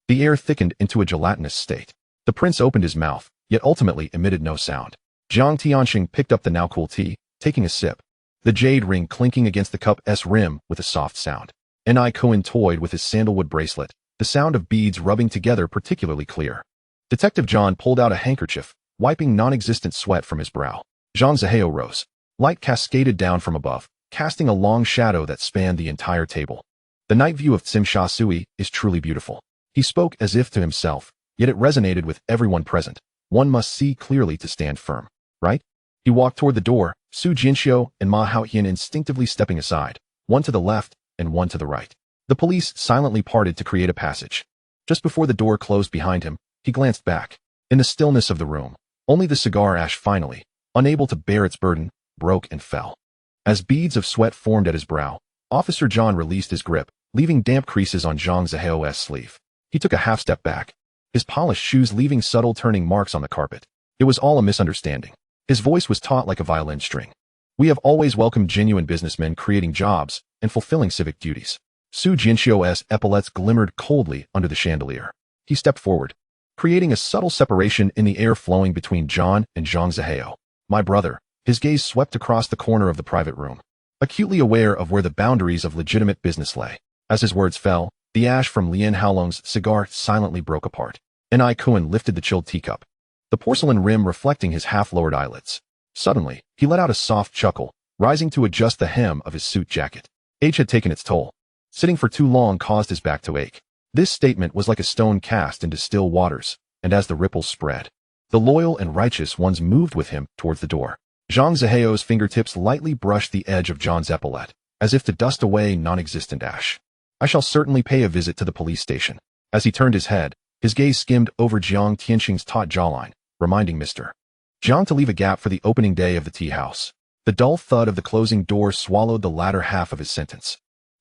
The air thickened into a gelatinous state. The prince opened his mouth, yet ultimately emitted no sound. Jiang Tianxing picked up the now cool tea, taking a sip, the jade ring clinking against the cup's rim with a soft sound. N.I. Cohen toyed with his sandalwood bracelet, the sound of beads rubbing together particularly clear. Detective John pulled out a handkerchief, wiping non-existent sweat from his brow. Zhang Zihao rose. Light cascaded down from above, casting a long shadow that spanned the entire table. The night view of Tsim Sha Sui is truly beautiful. He spoke as if to himself, yet it resonated with everyone present. One must see clearly to stand firm, right? He walked toward the door, Su Jinxiu and Ma Haoyan instinctively stepping aside, one to the left and one to the right. The police silently parted to create a passage. Just before the door closed behind him, he glanced back. In the stillness of the room, only the cigar ash finally, unable to bear its burden, broke and fell. As beads of sweat formed at his brow, Officer John released his grip, leaving damp creases on Zhang Zihao's sleeve. He took a half step back, his polished shoes leaving subtle turning marks on the carpet. It was all a misunderstanding. His voice was taut like a violin string. We have always welcomed genuine businessmen creating jobs and fulfilling civic duties. Su Jinxiu's epaulets glimmered coldly under the chandelier. He stepped forward, creating a subtle separation in the air flowing between John and Zhang Zihao. My brother. His gaze swept across the corner of the private room, acutely aware of where the boundaries of legitimate business lay. As his words fell, the ash from Lian Haolong's cigar silently broke apart. N.I. Cohen lifted the chilled teacup, the porcelain rim reflecting his half-lowered eyelids. Suddenly, he let out a soft chuckle, rising to adjust the hem of his suit jacket. Age had taken its toll. Sitting for too long caused his back to ache. This statement was like a stone cast into still waters, and as the ripples spread, the loyal and righteous ones moved with him towards the door. Zhang Zihao's fingertips lightly brushed the edge of John's epaulette, as if to dust away non-existent ash. I shall certainly pay a visit to the police station. As he turned his head, his gaze skimmed over Jiang Tianxing's taut jawline, reminding Mr. Jiang to leave a gap for the opening day of the tea house. The dull thud of the closing door swallowed the latter half of his sentence.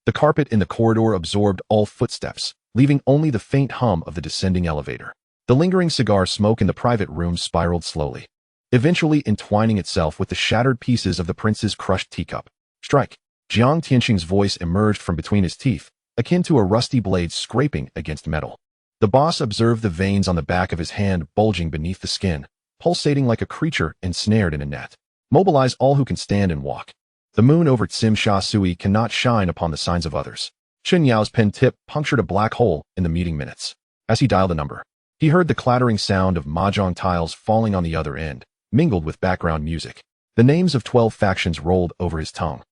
The carpet in the corridor absorbed all footsteps, leaving only the faint hum of the descending elevator. The lingering cigar smoke in the private room spiraled slowly, eventually entwining itself with the shattered pieces of the prince's crushed teacup. Strike! Jiang Tianxing's voice emerged from between his teeth, akin to a rusty blade scraping against metal. The boss observed the veins on the back of his hand bulging beneath the skin, pulsating like a creature ensnared in a net. Mobilize all who can stand and walk. The moon over Tsim Sha Sui cannot shine upon the signs of others. Chen Yao's pen tip punctured a black hole in the meeting minutes. As he dialed a number, he heard the clattering sound of mahjong tiles falling on the other end, mingled with background music. The names of 12 factions rolled over his tongue,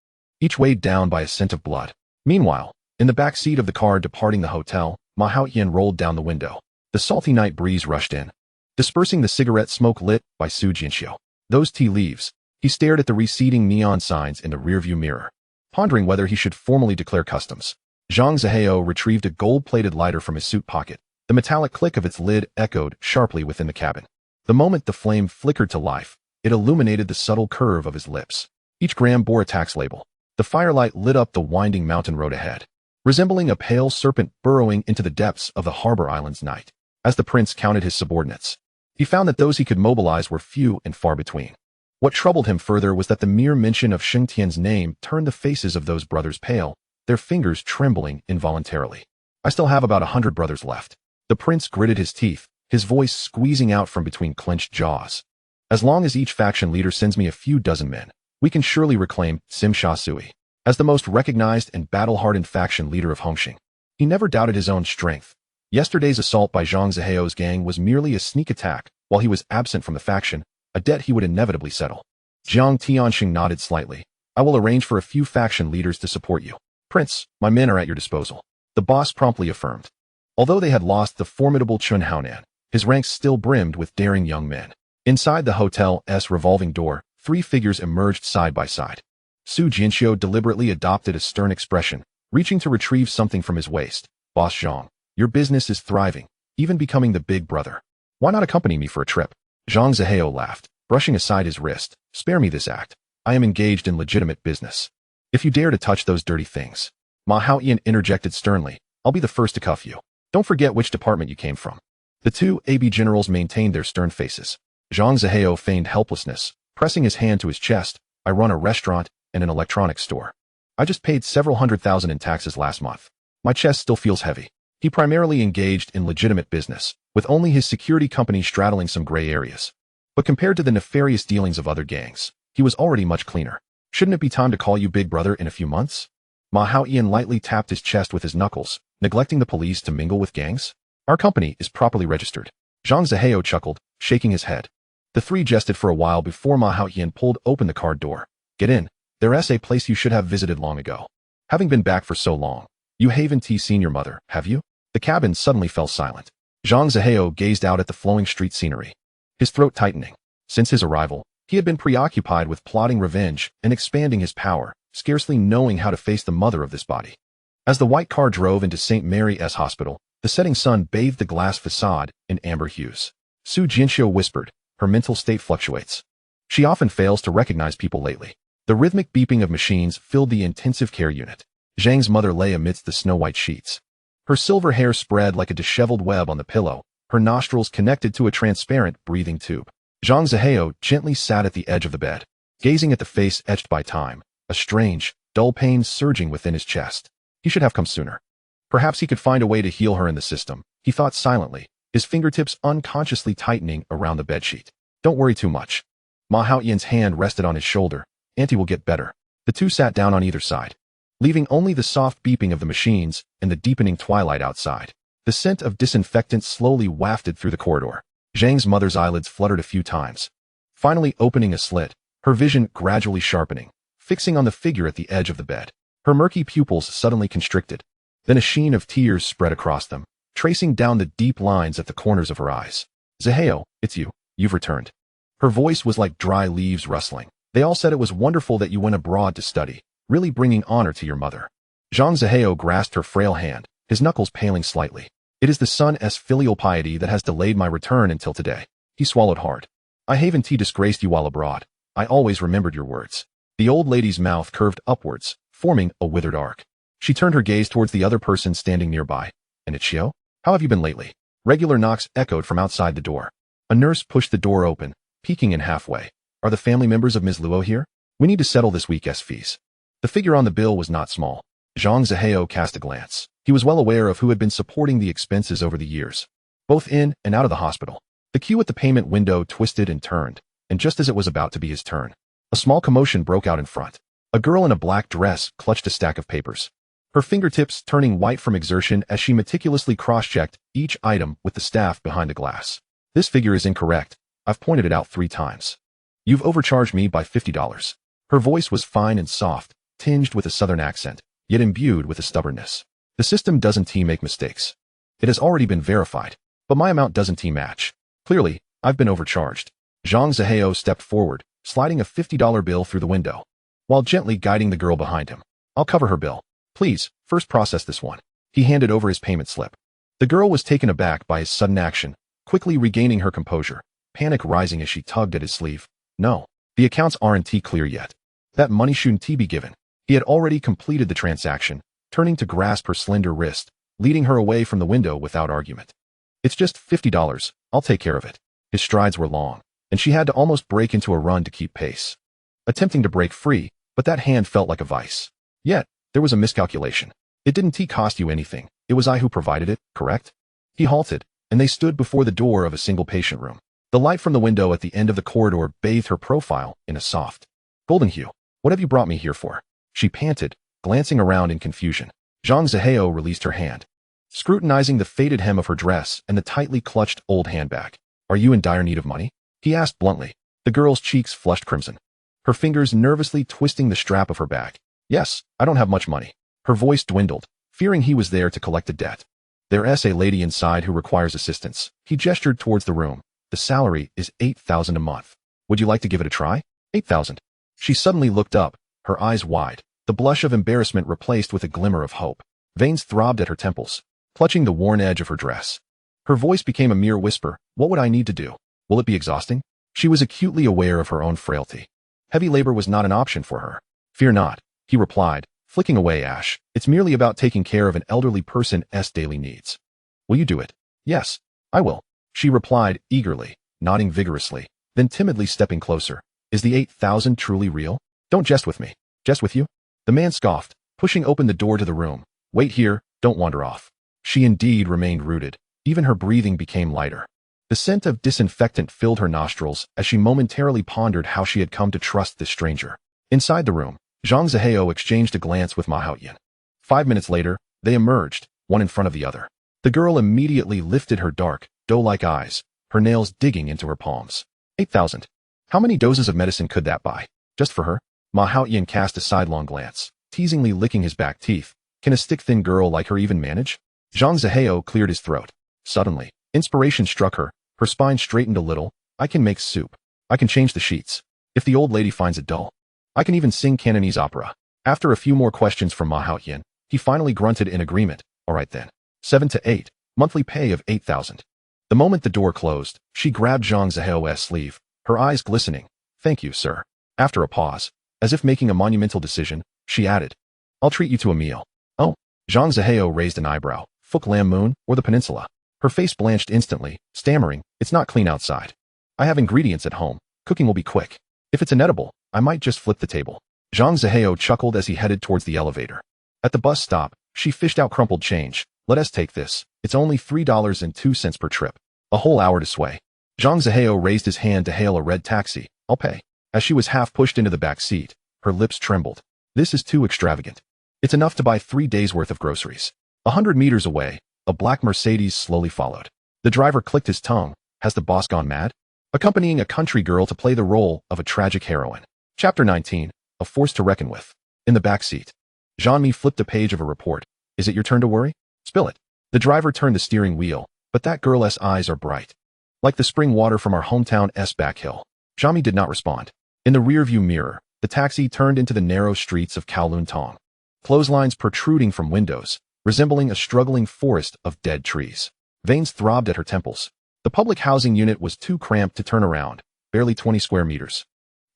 each weighed down by a scent of blood. Meanwhile, in the back seat of the car departing the hotel, Ma Haoyan rolled down the window. The salty night breeze rushed in, dispersing the cigarette smoke lit by Su Jinxiu. Those tea leaves. He stared at the receding neon signs in the rearview mirror, pondering whether he should formally declare customs. Zhang Zihao retrieved a gold-plated lighter from his suit pocket. The metallic click of its lid echoed sharply within the cabin. The moment the flame flickered to life, it illuminated the subtle curve of his lips. Each gram bore a tax label. The firelight lit up the winding mountain road ahead, resembling a pale serpent burrowing into the depths of the harbor island's night. As the prince counted his subordinates, he found that those he could mobilize were few and far between. What troubled him further was that the mere mention of Sheng Tian's name turned the faces of those brothers pale, their fingers trembling involuntarily. I still have about 100 brothers left. The prince gritted his teeth, his voice squeezing out from between clenched jaws. As long as each faction leader sends me a few dozen men, we can surely reclaim Sim Sha Sui as the most recognized and battle-hardened faction leader of Hongxing. He never doubted his own strength. Yesterday's assault by Zhang Ziheo's gang was merely a sneak attack while he was absent from the faction, a debt he would inevitably settle. Jiang Tianxing nodded slightly. I will arrange for a few faction leaders to support you. Prince, my men are at your disposal. The boss promptly affirmed. Although they had lost the formidable Chun Haonan, his ranks still brimmed with daring young men. Inside the hotel's revolving door, 3 figures emerged side by side. Su Jinxiu deliberately adopted a stern expression, reaching to retrieve something from his waist. Boss Zhang, your business is thriving, even becoming the big brother. Why not accompany me for a trip? Zhang Ziheo laughed, brushing aside his wrist. Spare me this act. I am engaged in legitimate business. If you dare to touch those dirty things, Ma Haoyan interjected sternly, I'll be the first to cuff you. Don't forget which department you came from. The 2 AB generals maintained their stern faces. Zhang Ziheo feigned helplessness, pressing his hand to his chest. I run a restaurant and an electronics store. I just paid several $100,000 in taxes last month. My chest still feels heavy. He primarily engaged in legitimate business, with only his security company straddling some gray areas. But compared to the nefarious dealings of other gangs, he was already much cleaner. Shouldn't it be time to call you big brother in a few months? Ma Haoyan lightly tapped his chest with his knuckles, neglecting the police to mingle with gangs. Our company is properly registered. Zhang Ziheo chuckled, shaking his head. The 3 jested for a while before Ma Haoyan pulled open the car door. Get in. There's a place you should have visited long ago. Having been back for so long, you haven't seen your mother, have you? The cabin suddenly fell silent. Zhang Ziheo gazed out at the flowing street scenery, his throat tightening. Since his arrival, he had been preoccupied with plotting revenge and expanding his power, scarcely knowing how to face the mother of this body. As the white car drove into St. Mary's Hospital, the setting sun bathed the glass facade in amber hues. Su Jinxiu whispered, her mental state fluctuates. She often fails to recognize people lately. The rhythmic beeping of machines filled the intensive care unit. Zhang's mother lay amidst the snow-white sheets. Her silver hair spread like a disheveled web on the pillow, her nostrils connected to a transparent breathing tube. Zhang Ziheo gently sat at the edge of the bed, gazing at the face etched by time, a strange, dull pain surging within his chest. He should have come sooner. Perhaps he could find a way to heal her in the system, he thought silently, his fingertips unconsciously tightening around the bedsheet. Don't worry too much. Ma Haoyan's hand rested on his shoulder. Auntie will get better. The 2 sat down on either side, leaving only the soft beeping of the machines and the deepening twilight outside. The scent of disinfectant slowly wafted through the corridor. Zhang's mother's eyelids fluttered a few times, finally opening a slit, her vision gradually sharpening, fixing on the figure at the edge of the bed. Her murky pupils suddenly constricted. Then a sheen of tears spread across them, tracing down the deep lines at the corners of her eyes. Ziheo, it's you. You've returned. Her voice was like dry leaves rustling. They all said it was wonderful that you went abroad to study, really bringing honor to your mother. Zhang Ziheo grasped her frail hand, his knuckles paling slightly. It is the son's filial piety that has delayed my return until today. He swallowed hard. I haven't disgraced you while abroad. I always remembered your words. The old lady's mouth curved upwards, forming a withered arc. She turned her gaze towards the other person standing nearby. And Ichio? How have you been lately? Regular knocks echoed from outside the door. A nurse pushed the door open, peeking in halfway. Are the family members of Ms. Luo here? We need to settle this week's fees. The figure on the bill was not small. Zhang Ziheo cast a glance. He was well aware of who had been supporting the expenses over the years, both in and out of the hospital. The queue at the payment window twisted and turned, and just as it was about to be his turn, a small commotion broke out in front. A girl in a black dress clutched a stack of papers, her fingertips turning white from exertion as she meticulously cross-checked each item with the staff behind the glass. This figure is incorrect. I've pointed it out 3 times. You've overcharged me by $50. Her voice was fine and soft, tinged with a southern accent, yet imbued with a stubbornness. The system doesn't make mistakes. It has already been verified, but my amount doesn't match. Clearly, I've been overcharged. Zhang Ziheo stepped forward, sliding a $50 bill through the window, while gently guiding the girl behind him. I'll cover her bill. Please, first process this one. He handed over his payment slip. The girl was taken aback by his sudden action, quickly regaining her composure, panic rising as she tugged at his sleeve. No, the accounts aren't clear yet. That money shouldn't be given. He had already completed the transaction, turning to grasp her slender wrist, leading her away from the window without argument. It's just $50. I'll take care of it. His strides were long, and she had to almost break into a run to keep pace, attempting to break free, but that hand felt like a vice. Yet, there was a miscalculation. It didn't cost you anything. It was I who provided it, correct? He halted, and they stood before the door of a single patient room. The light from the window at the end of the corridor bathed her profile in a soft golden hue. What have you brought me here for? She panted, glancing around in confusion. Zhang Zihao released her hand, scrutinizing the faded hem of her dress and the tightly clutched old handbag. Are you in dire need of money? He asked bluntly. The girl's cheeks flushed crimson, her fingers nervously twisting the strap of her bag. Yes, I don't have much money. Her voice dwindled, fearing he was there to collect a debt. There's a lady inside who requires assistance. He gestured towards the room. The salary is 8,000 a month. Would you like to give it a try? 8,000. She suddenly looked up, her eyes wide, the blush of embarrassment replaced with a glimmer of hope. Veins throbbed at her temples, clutching the worn edge of her dress. Her voice became a mere whisper. What would I need to do? Will it be exhausting? She was acutely aware of her own frailty. Heavy labor was not an option for her. Fear not, he replied, flicking away ash. It's merely about taking care of an elderly person's daily needs. Will you do it? Yes, I will. She replied eagerly, nodding vigorously, then timidly stepping closer. Is the 8,000 truly real? Don't jest with me. Jest with you? The man scoffed, pushing open the door to the room. Wait here, don't wander off. She indeed remained rooted. Even her breathing became lighter. The scent of disinfectant filled her nostrils as she momentarily pondered how she had come to trust this stranger. Inside the room, Zhang Zihao exchanged a glance with Ma Haoyan. 5 minutes later, they emerged, one in front of the other. The girl immediately lifted her dark, doe-like eyes, her nails digging into her palms. 8,000. How many doses of medicine could that buy? Just for her? Ma Haoyan cast a sidelong glance, teasingly licking his back teeth. Can a stick-thin girl like her even manage? Zhang Zihao cleared his throat. Suddenly, inspiration struck her. Her spine straightened a little. I can make soup. I can change the sheets. If the old lady finds it dull, I can even sing Cantonese opera. After a few more questions from Ma Haoyan, he finally grunted in agreement. All right then. 7 to 8. Monthly pay of 8,000. The moment the door closed, she grabbed Zhang Zihao's sleeve, her eyes glistening. Thank you, sir. After a pause, as if making a monumental decision, she added, I'll treat you to a meal. Oh. Zhang Zihao raised an eyebrow. Fuk Lam Moon, or the peninsula? Her face blanched instantly, stammering, it's not clean outside. I have ingredients at home. Cooking will be quick. If it's inedible, I might just flip the table. Zhang Zihao chuckled as he headed towards the elevator. At the bus stop, she fished out crumpled change. Let us take this. It's only $3.02 per trip. A whole hour to sway. Zhang Zihao raised his hand to hail a red taxi. I'll pay. As she was half pushed into the back seat, her lips trembled. This is too extravagant. It's enough to buy 3 days' worth of groceries. 100 meters away, a black Mercedes slowly followed. The driver clicked his tongue. Has the boss gone mad? Accompanying a country girl to play the role of a tragic heroine. Chapter 19. A force to reckon with. In the back seat, Jean-Mi flipped a page of a report. Is it your turn to worry? Spill it. The driver turned the steering wheel, but that girl's eyes are bright. Like the spring water from our hometown's back hill. Jean-Mi did not respond. In the rearview mirror, the taxi turned into the narrow streets of Kowloon Tong. Clotheslines protruding from windows, resembling a struggling forest of dead trees. Veins throbbed at her temples. The public housing unit was too cramped to turn around, barely 20 square meters.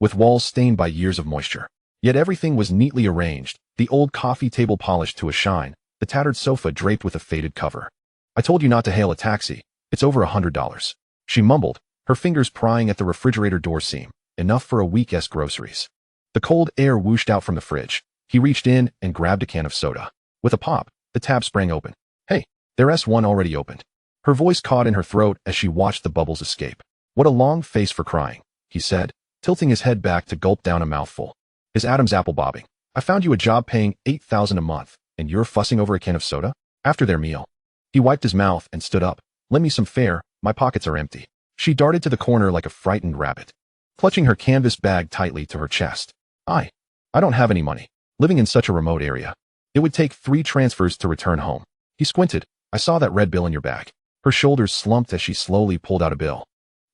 With walls stained by years of moisture. Yet everything was neatly arranged, the old coffee table polished to a shine, the tattered sofa draped with a faded cover. I told you not to hail a taxi. It's over $100. She mumbled, her fingers prying at the refrigerator door seam. Enough for a week's groceries. The cold air whooshed out from the fridge. He reached in and grabbed a can of soda. With a pop, the tab sprang open. Hey, there's one already opened. Her voice caught in her throat as she watched the bubbles escape. What a long face for crying, he said, tilting his head back to gulp down a mouthful. His Adam's apple bobbing. I found you a job paying $8,000 a month, and you're fussing over a can of soda? After their meal, he wiped his mouth and stood up. Lend me some fare, my pockets are empty. She darted to the corner like a frightened rabbit, clutching her canvas bag tightly to her chest. I don't have any money. Living in such a remote area. It would take 3 transfers to return home. He squinted. I saw that red bill in your bag. Her shoulders slumped as she slowly pulled out a bill.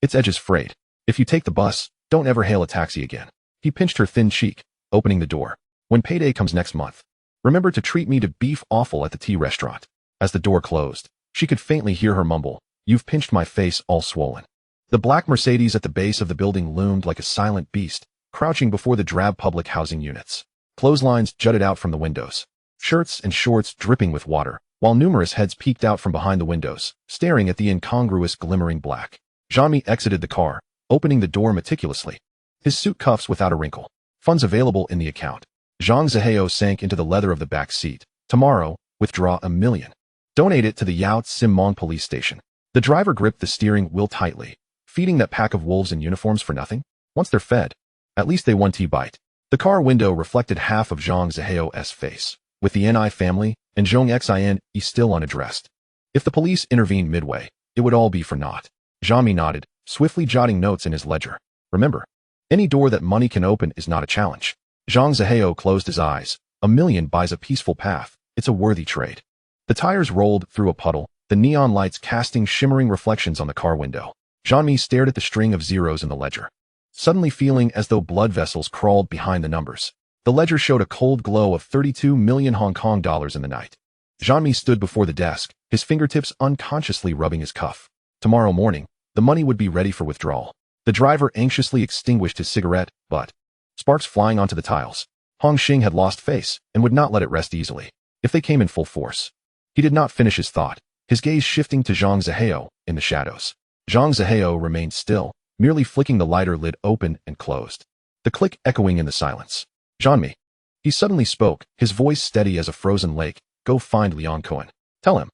Its edge is frayed. If you take the bus, don't ever hail a taxi again. He pinched her thin cheek, opening the door. When payday comes next month, remember to treat me to beef offal at the tea restaurant. As the door closed, she could faintly hear her mumble. You've pinched my face all swollen. The black Mercedes at the base of the building loomed like a silent beast, crouching before the drab public housing units. Clotheslines jutted out from the windows. Shirts and shorts dripping with water, while numerous heads peeked out from behind the windows, staring at the incongruous glimmering black. Jean-Mi exited the car, opening the door meticulously. His suit cuffs without a wrinkle. Funds available in the account. Zhang Zihao sank into the leather of the back seat. Tomorrow, withdraw $1 million. Donate it to the Yao Tsim Mong police station. The driver gripped the steering wheel tightly, Feeding that pack of wolves in uniforms for nothing? Once they're fed, at least they won T-bite. The car window reflected half of Zhang Zihao's face, with the Ni family and Zhong Xin still unaddressed. If the police intervened midway, it would all be for naught. Zhang Mi nodded, swiftly jotting notes in his ledger. Remember, any door that money can open is not a challenge. Zhang Zihao closed his eyes. A million buys a peaceful path. It's a worthy trade. The tires rolled through a puddle, the neon lights casting shimmering reflections on the car window. Zhang Mi stared at the string of zeros in the ledger, suddenly feeling as though blood vessels crawled behind the numbers. The ledger showed a cold glow of 32 million Hong Kong dollars in the night. Zhang Mi stood before the desk, his fingertips unconsciously rubbing his cuff. Tomorrow morning, the money would be ready for withdrawal. The driver anxiously extinguished his cigarette, but sparks flying onto the tiles. Hong Xing had lost face and would not let it rest easily if they came in full force. He did not finish his thought, his gaze shifting to Zhang Zihao in the shadows. Zhang Zihao remained still, merely flicking the lighter lid open and closed. The click echoing in the silence. Zhang Mi. He suddenly spoke, his voice steady as a frozen lake. Go find Liang Cohen. Tell him.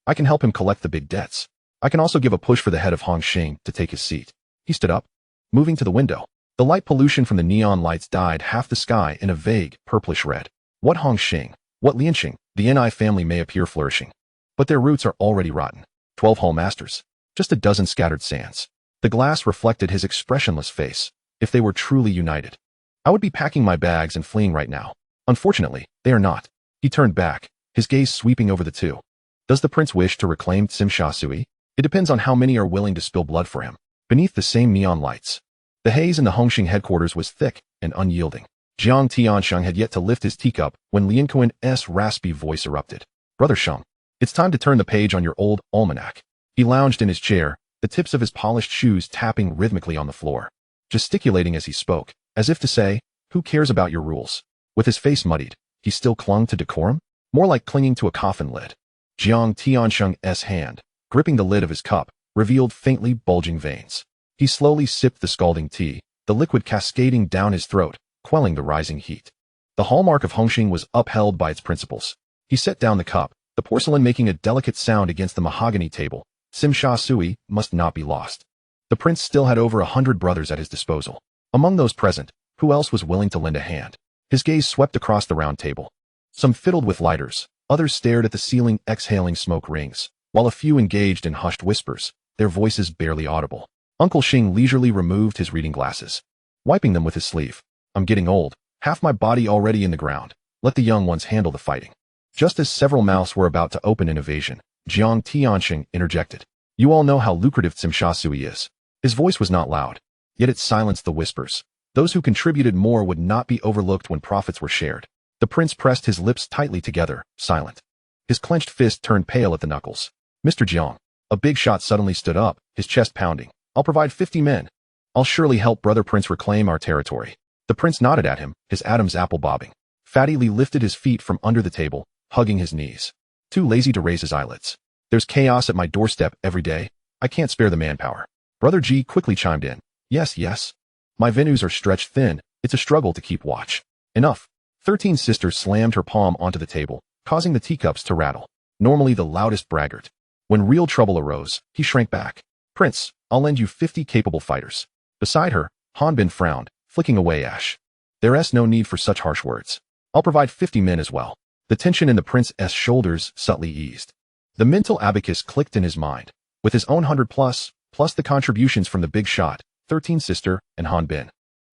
I can help him collect the big debts. I can also give a push for the head of Hong Xing to take his seat. He stood up, moving to the window. The light pollution from the neon lights dyed half the sky in a vague, purplish red. What Hong Xing, what Lianxing, the Ni family may appear flourishing, but their roots are already rotten. 12 hall masters. Just a dozen scattered sands. The glass reflected his expressionless face. If they were truly united, I would be packing my bags and fleeing right now. Unfortunately, they are not. He turned back, his gaze sweeping over the two. Does the prince wish to reclaim Tsim Sha Sui? It depends on how many are willing to spill blood for him. Beneath the same neon lights, the haze in the Hongxing headquarters was thick and unyielding. Jiang Tiansheng had yet to lift his teacup when Lian Kuan's raspy voice erupted. Brother Sheng, it's time to turn the page on your old almanac. He lounged in his chair, the tips of his polished shoes tapping rhythmically on the floor, gesticulating as he spoke, as if to say, who cares about your rules? With his face muddied, he still clung to decorum, more like clinging to a coffin lid. Jiang Tiansheng's hand, gripping the lid of his cup, revealed faintly bulging veins. He slowly sipped the scalding tea, the liquid cascading down his throat, quelling the rising heat. The hallmark of Hongxing was upheld by its principles. He set down the cup, the porcelain making a delicate sound against the mahogany table. Tsim Sha Sui must not be lost. The prince still had over 100 brothers at his disposal. Among those present, who else was willing to lend a hand? His gaze swept across the round table. Some fiddled with lighters, others stared at the ceiling exhaling smoke rings, while a few engaged in hushed whispers, their voices barely audible. Uncle Xing leisurely removed his reading glasses, wiping them with his sleeve. I'm getting old, half my body already in the ground. Let the young ones handle the fighting. Just as several mouths were about to open in evasion, Jiang Tianxing interjected. You all know how lucrative Tsim Sha Sui is. His voice was not loud, yet it silenced the whispers. Those who contributed more would not be overlooked when profits were shared. The prince pressed his lips tightly together, silent. His clenched fist turned pale at the knuckles. Mr. Jiang. A big shot suddenly stood up, his chest pounding. I'll provide 50 men. I'll surely help Brother Prince reclaim our territory. The prince nodded at him, his Adam's apple bobbing. Fatty Lee lifted his feet from under the table, hugging his knees. Too lazy to raise his eyelids. There's chaos at my doorstep every day. I can't spare the manpower. Brother G quickly chimed in. Yes. My venues are stretched thin. It's a struggle to keep watch. Enough. 13 Sister slammed her palm onto the table, causing the teacups to rattle. Normally the loudest braggart. When real trouble arose, he shrank back. Prince, I'll lend you 50 capable fighters. Beside her, Han Bin frowned, flicking away ash. There's no need for such harsh words. I'll provide 50 men as well. The tension in the prince's shoulders subtly eased. The mental abacus clicked in his mind. With his own 100 plus the contributions from the big shot, 13 Sister, and Han Bin,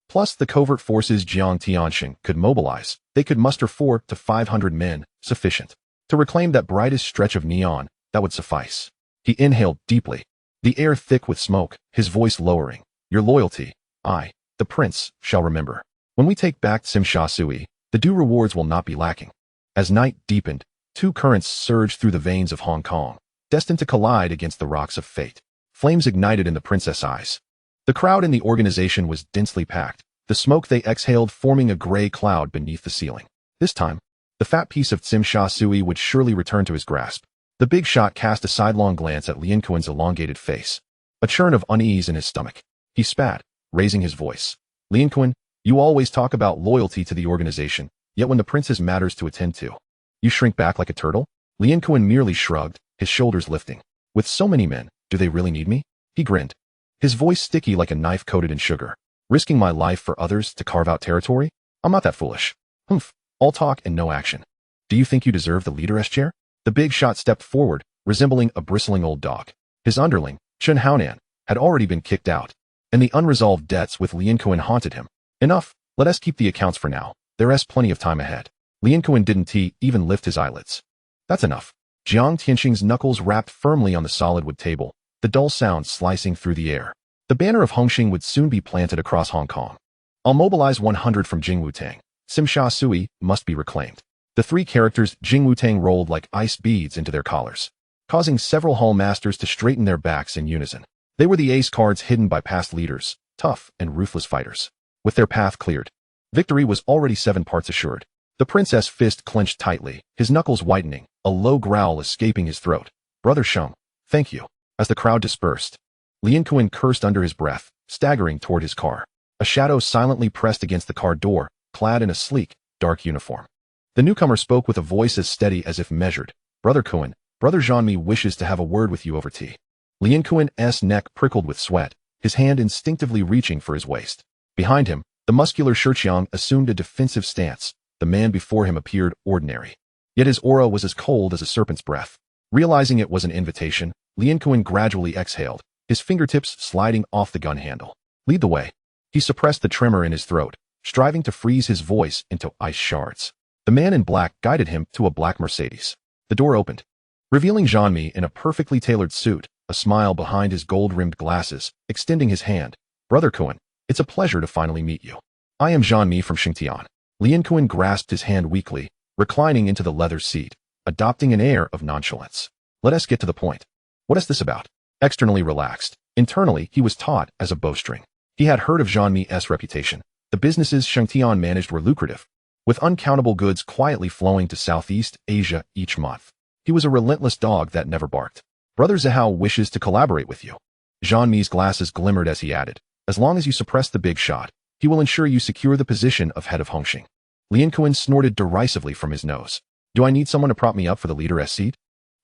plus the covert forces Jiang Tianxing could mobilize, they could muster 400 to 500 men, sufficient to reclaim that brightest stretch of neon. That would suffice. He inhaled deeply, the air thick with smoke, his voice lowering. Your loyalty, I, the prince, shall remember. When we take back Tsim Sha Sui, the due rewards will not be lacking. As night deepened, two currents surged through the veins of Hong Kong, destined to collide against the rocks of fate. Flames ignited in the prince's eyes. The crowd in the organization was densely packed, the smoke they exhaled forming a gray cloud beneath the ceiling. This time, the fat piece of Tsim Sha Sui would surely return to his grasp. The big shot cast a sidelong glance at Lian Kuan's elongated face, a churn of unease in his stomach. He spat, raising his voice. Lian Kuan, you always talk about loyalty to the organization, yet when the prince has matters to attend to, you shrink back like a turtle? Lian Kuan merely shrugged, his shoulders lifting. With so many men, do they really need me? He grinned. his voice sticky like a knife coated in sugar. Risking my life for others to carve out territory? I'm not that foolish. Humph, all talk and no action. Do you think you deserve the leader's chair? The big shot stepped forward, resembling a bristling old dog. His underling, Chun Haonan, had already been kicked out, and the unresolved debts with Lien Kuan haunted him. Enough, let us keep the accounts for now. There's plenty of time ahead. Lien Kuan didn't even lift his eyelids. That's enough. Jiang Tianxing's knuckles rapped firmly on the solid wood table, the dull sound slicing through the air. The banner of Hongxing would soon be planted across Hong Kong. I'll mobilize 100 from Jing Wutang. Sim Sha Sui must be reclaimed. The three characters Jing Wutang rolled like ice beads into their collars, causing several hall masters to straighten their backs in unison. They were the ace cards hidden by past leaders, tough and ruthless fighters. With their path cleared, victory was already 7 parts assured. The prince's fist clenched tightly, his knuckles whitening, a low growl escaping his throat. Brother Sheng, thank you. As the crowd dispersed, Lien Kuan cursed under his breath, staggering toward his car. A shadow silently pressed against the car door, clad in a sleek, dark uniform. The newcomer spoke with a voice as steady as if measured. Brother Kuan, Brother Jean-Mi wishes to have a word with you over tea. Lien Kuan's neck prickled with sweat, his hand instinctively reaching for his waist. Behind him, the muscular Shiqiang assumed a defensive stance. The man before him appeared ordinary. Yet his aura was as cold as a serpent's breath. Realizing it was an invitation, Lien Kuan gradually exhaled, his fingertips sliding off the gun handle. Lead the way. He suppressed the tremor in his throat, striving to freeze his voice into ice shards. The man in black guided him to a black Mercedes. The door opened, revealing Jean-Mi in a perfectly tailored suit, a smile behind his gold-rimmed glasses, extending his hand. Brother Kuan, it's a pleasure to finally meet you. I am Jean-Mi from Xingtian. Lien Kuan grasped his hand weakly, reclining into the leather seat, adopting an air of nonchalance. Let us get to the point. What is this about? Externally relaxed, internally he was taut as a bowstring. He had heard of Jean-Mi's reputation. The businesses Xingtian managed were lucrative, with uncountable goods quietly flowing to Southeast Asia each month. He was a relentless dog that never barked. Brother Zhao wishes to collaborate with you. Jean-Mi's glasses glimmered as he added, as long as you suppress the big shot, he will ensure you secure the position of head of Hongxing. Lien Kuan snorted derisively from his nose. Do I need someone to prop me up for the leader's seat?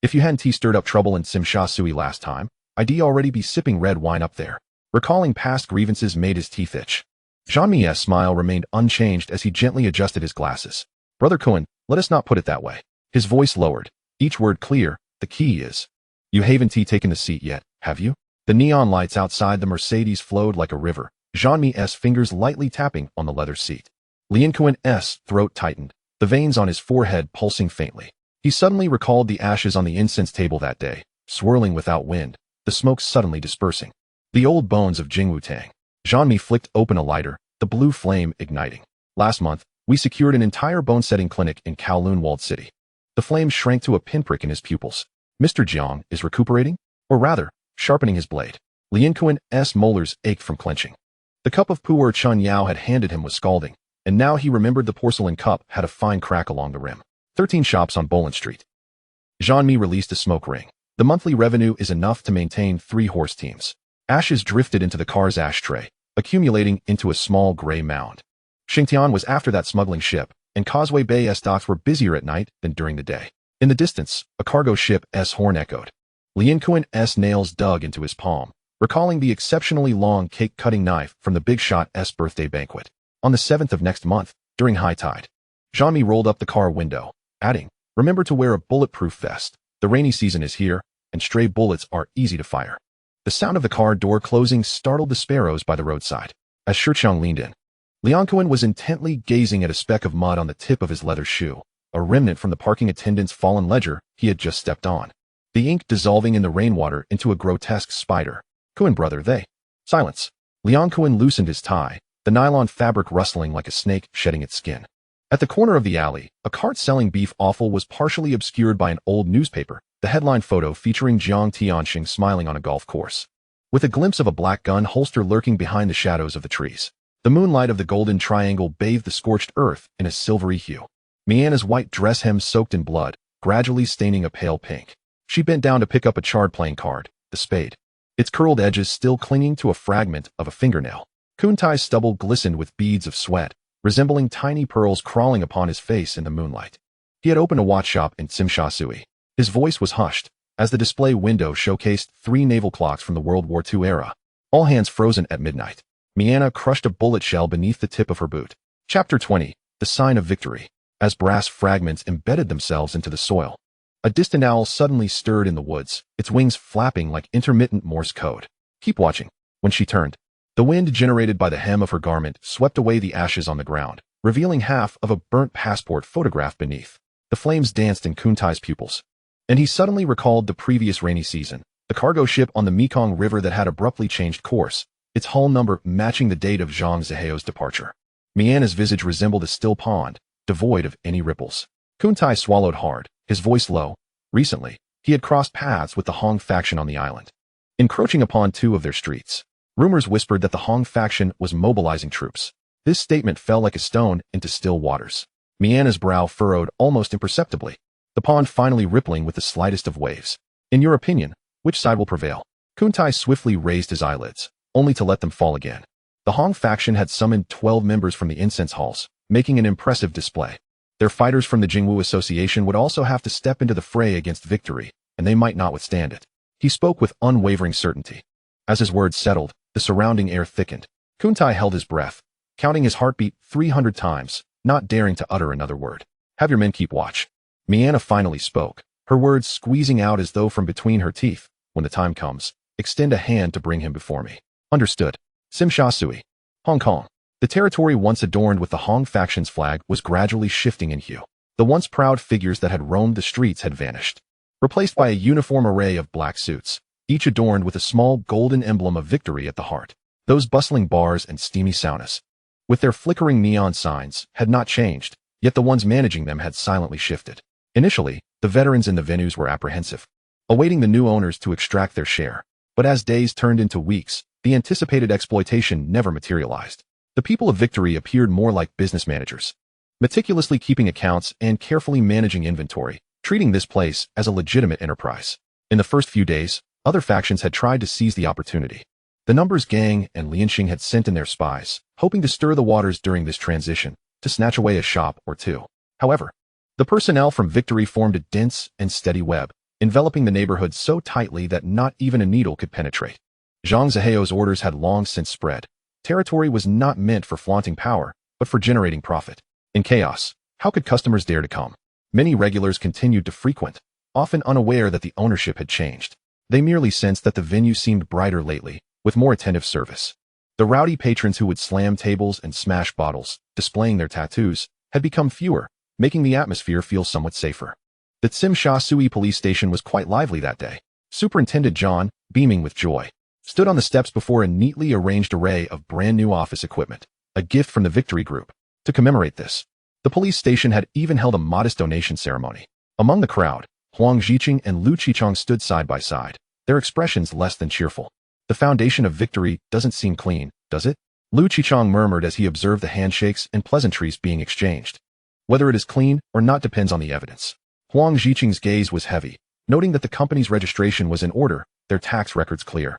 If you hadn't stirred up trouble in Sim Sha Sui last time, I'd already be sipping red wine up there. Recalling past grievances made his teeth itch. Jean-Mi's smile remained unchanged as he gently adjusted his glasses. Brother Kuan, let us not put it that way. His voice lowered, each word clear. The key is, you haven't taken the seat yet, have you? The neon lights outside the Mercedes flowed like a river, Jean-Mi's fingers lightly tapping on the leather seat. Lien Kuan's throat tightened, the veins on his forehead pulsing faintly. He suddenly recalled the ashes on the incense table that day, swirling without wind, the smoke suddenly dispersing. The old bones of Jing Wutang. Jean-Mi flicked open a lighter, the blue flame igniting. Last month, we secured an entire bone-setting clinic in Kowloon walled city. The flame shrank to a pinprick in his pupils. Mr. Jiang is recuperating? Or rather, sharpening his blade. Lien Kuan's molars ached from clenching. The cup of pu'er Chun Yao had handed him was scalding, and now he remembered the porcelain cup had a fine crack along the rim. 13 shops on Boland Street. Jean-Mi released a smoke ring. The monthly revenue is enough to maintain 3 horse teams. Ashes drifted into the car's ashtray, accumulating into a small gray mound. Xingtian was after that smuggling ship, and Causeway Bay's docks were busier at night than during the day. In the distance, a cargo ship's horn echoed. Lien Kuan's nails dug into his palm, recalling the exceptionally long cake-cutting knife from the big shot's birthday banquet. On the 7th of next month, during high tide. Jean-Mi rolled up the car window, adding, remember to wear a bulletproof vest. The rainy season is here, and stray bullets are easy to fire. The sound of the car door closing startled the sparrows by the roadside. As Shiqiang leaned in, Lien Kuan was intently gazing at a speck of mud on the tip of his leather shoe, a remnant from the parking attendant's fallen ledger he had just stepped on. The ink dissolving in the rainwater into a grotesque spider. Kuan brother, they. Silence. Lien Kuan loosened his tie, the nylon fabric rustling like a snake shedding its skin. At the corner of the alley, a cart selling beef offal was partially obscured by an old newspaper, the headline photo featuring Jiang Tianxing smiling on a golf course, with a glimpse of a black gun holster lurking behind the shadows of the trees. The moonlight of the golden triangle bathed the scorched earth in a silvery hue. Mianna's white dress hem soaked in blood, gradually staining a pale pink. She bent down to pick up a charred playing card, the spade, its curled edges still clinging to a fragment of a fingernail. Kuntai's stubble glistened with beads of sweat, resembling tiny pearls crawling upon his face in the moonlight. He had opened a watch shop in Sim Sha Sui. His voice was hushed, as the display window showcased 3 naval clocks from the World War II era. All hands frozen at midnight. Mianna crushed a bullet shell beneath the tip of her boot. Chapter 20. The Sign of Victory. As brass fragments embedded themselves into the soil, a distant owl suddenly stirred in the woods, its wings flapping like intermittent Morse code. Keep watching. When she turned, the wind generated by the hem of her garment swept away the ashes on the ground, revealing half of a burnt passport photograph beneath. The flames danced in Kuntai's pupils, and he suddenly recalled the previous rainy season, the cargo ship on the Mekong River that had abruptly changed course, its hull number matching the date of Zhang Ziheo's departure. Mianna's visage resembled a still pond, devoid of any ripples. Kuntai swallowed hard, his voice low. Recently, he had crossed paths with the Hong faction on the island, encroaching upon two of their streets. Rumors whispered that the Hong faction was mobilizing troops. This statement fell like a stone into still waters. Mianna's brow furrowed almost imperceptibly, the pond finally rippling with the slightest of waves. In your opinion, which side will prevail? Kuntai swiftly raised his eyelids, only to let them fall again. The Hong faction had summoned 12 members from the incense halls, making an impressive display. Their fighters from the Jingwu Association would also have to step into the fray against victory, and they might not withstand it. He spoke with unwavering certainty. As his words settled, the surrounding air thickened. Kuntai held his breath, counting his heartbeat 300 times, not daring to utter another word. Have your men keep watch. Mianna finally spoke, her words squeezing out as though from between her teeth. When the time comes, extend a hand to bring him before me. Understood. Sim Sha Sui. Hong Kong. The territory once adorned with the Hong faction's flag was gradually shifting in hue. The once proud figures that had roamed the streets had vanished, replaced by a uniform array of black suits, each adorned with a small golden emblem of victory at the heart. Those bustling bars and steamy saunas, with their flickering neon signs, had not changed, yet the ones managing them had silently shifted. Initially, the veterans in the venues were apprehensive, awaiting the new owners to extract their share. But as days turned into weeks, the anticipated exploitation never materialized. The people of Victory appeared more like business managers, meticulously keeping accounts and carefully managing inventory, treating this place as a legitimate enterprise. In the first few days, other factions had tried to seize the opportunity. The Numbers Gang and Lianxing had sent in their spies, hoping to stir the waters during this transition, to snatch away a shop or two. However, the personnel from Victory formed a dense and steady web, enveloping the neighborhood so tightly that not even a needle could penetrate. Zhang Ziheo's orders had long since spread. Territory was not meant for flaunting power, but for generating profit. In chaos, how could customers dare to come? Many regulars continued to frequent, often unaware that the ownership had changed. They merely sensed that the venue seemed brighter lately, with more attentive service. The rowdy patrons who would slam tables and smash bottles, displaying their tattoos, had become fewer, making the atmosphere feel somewhat safer. The Tsim Sha Sui police station was quite lively that day. Superintendent John, beaming with joy, stood on the steps before a neatly arranged array of brand-new office equipment, a gift from the Victory Group. To commemorate this, the police station had even held a modest donation ceremony. Among the crowd, Huang Zhiqing and Lu Qichong stood side by side, their expressions less than cheerful. The foundation of Victory doesn't seem clean, does it? Lu Qichong murmured as he observed the handshakes and pleasantries being exchanged. Whether it is clean or not depends on the evidence. Huang Zhiqing's gaze was heavy, noting that the company's registration was in order, their tax records clear.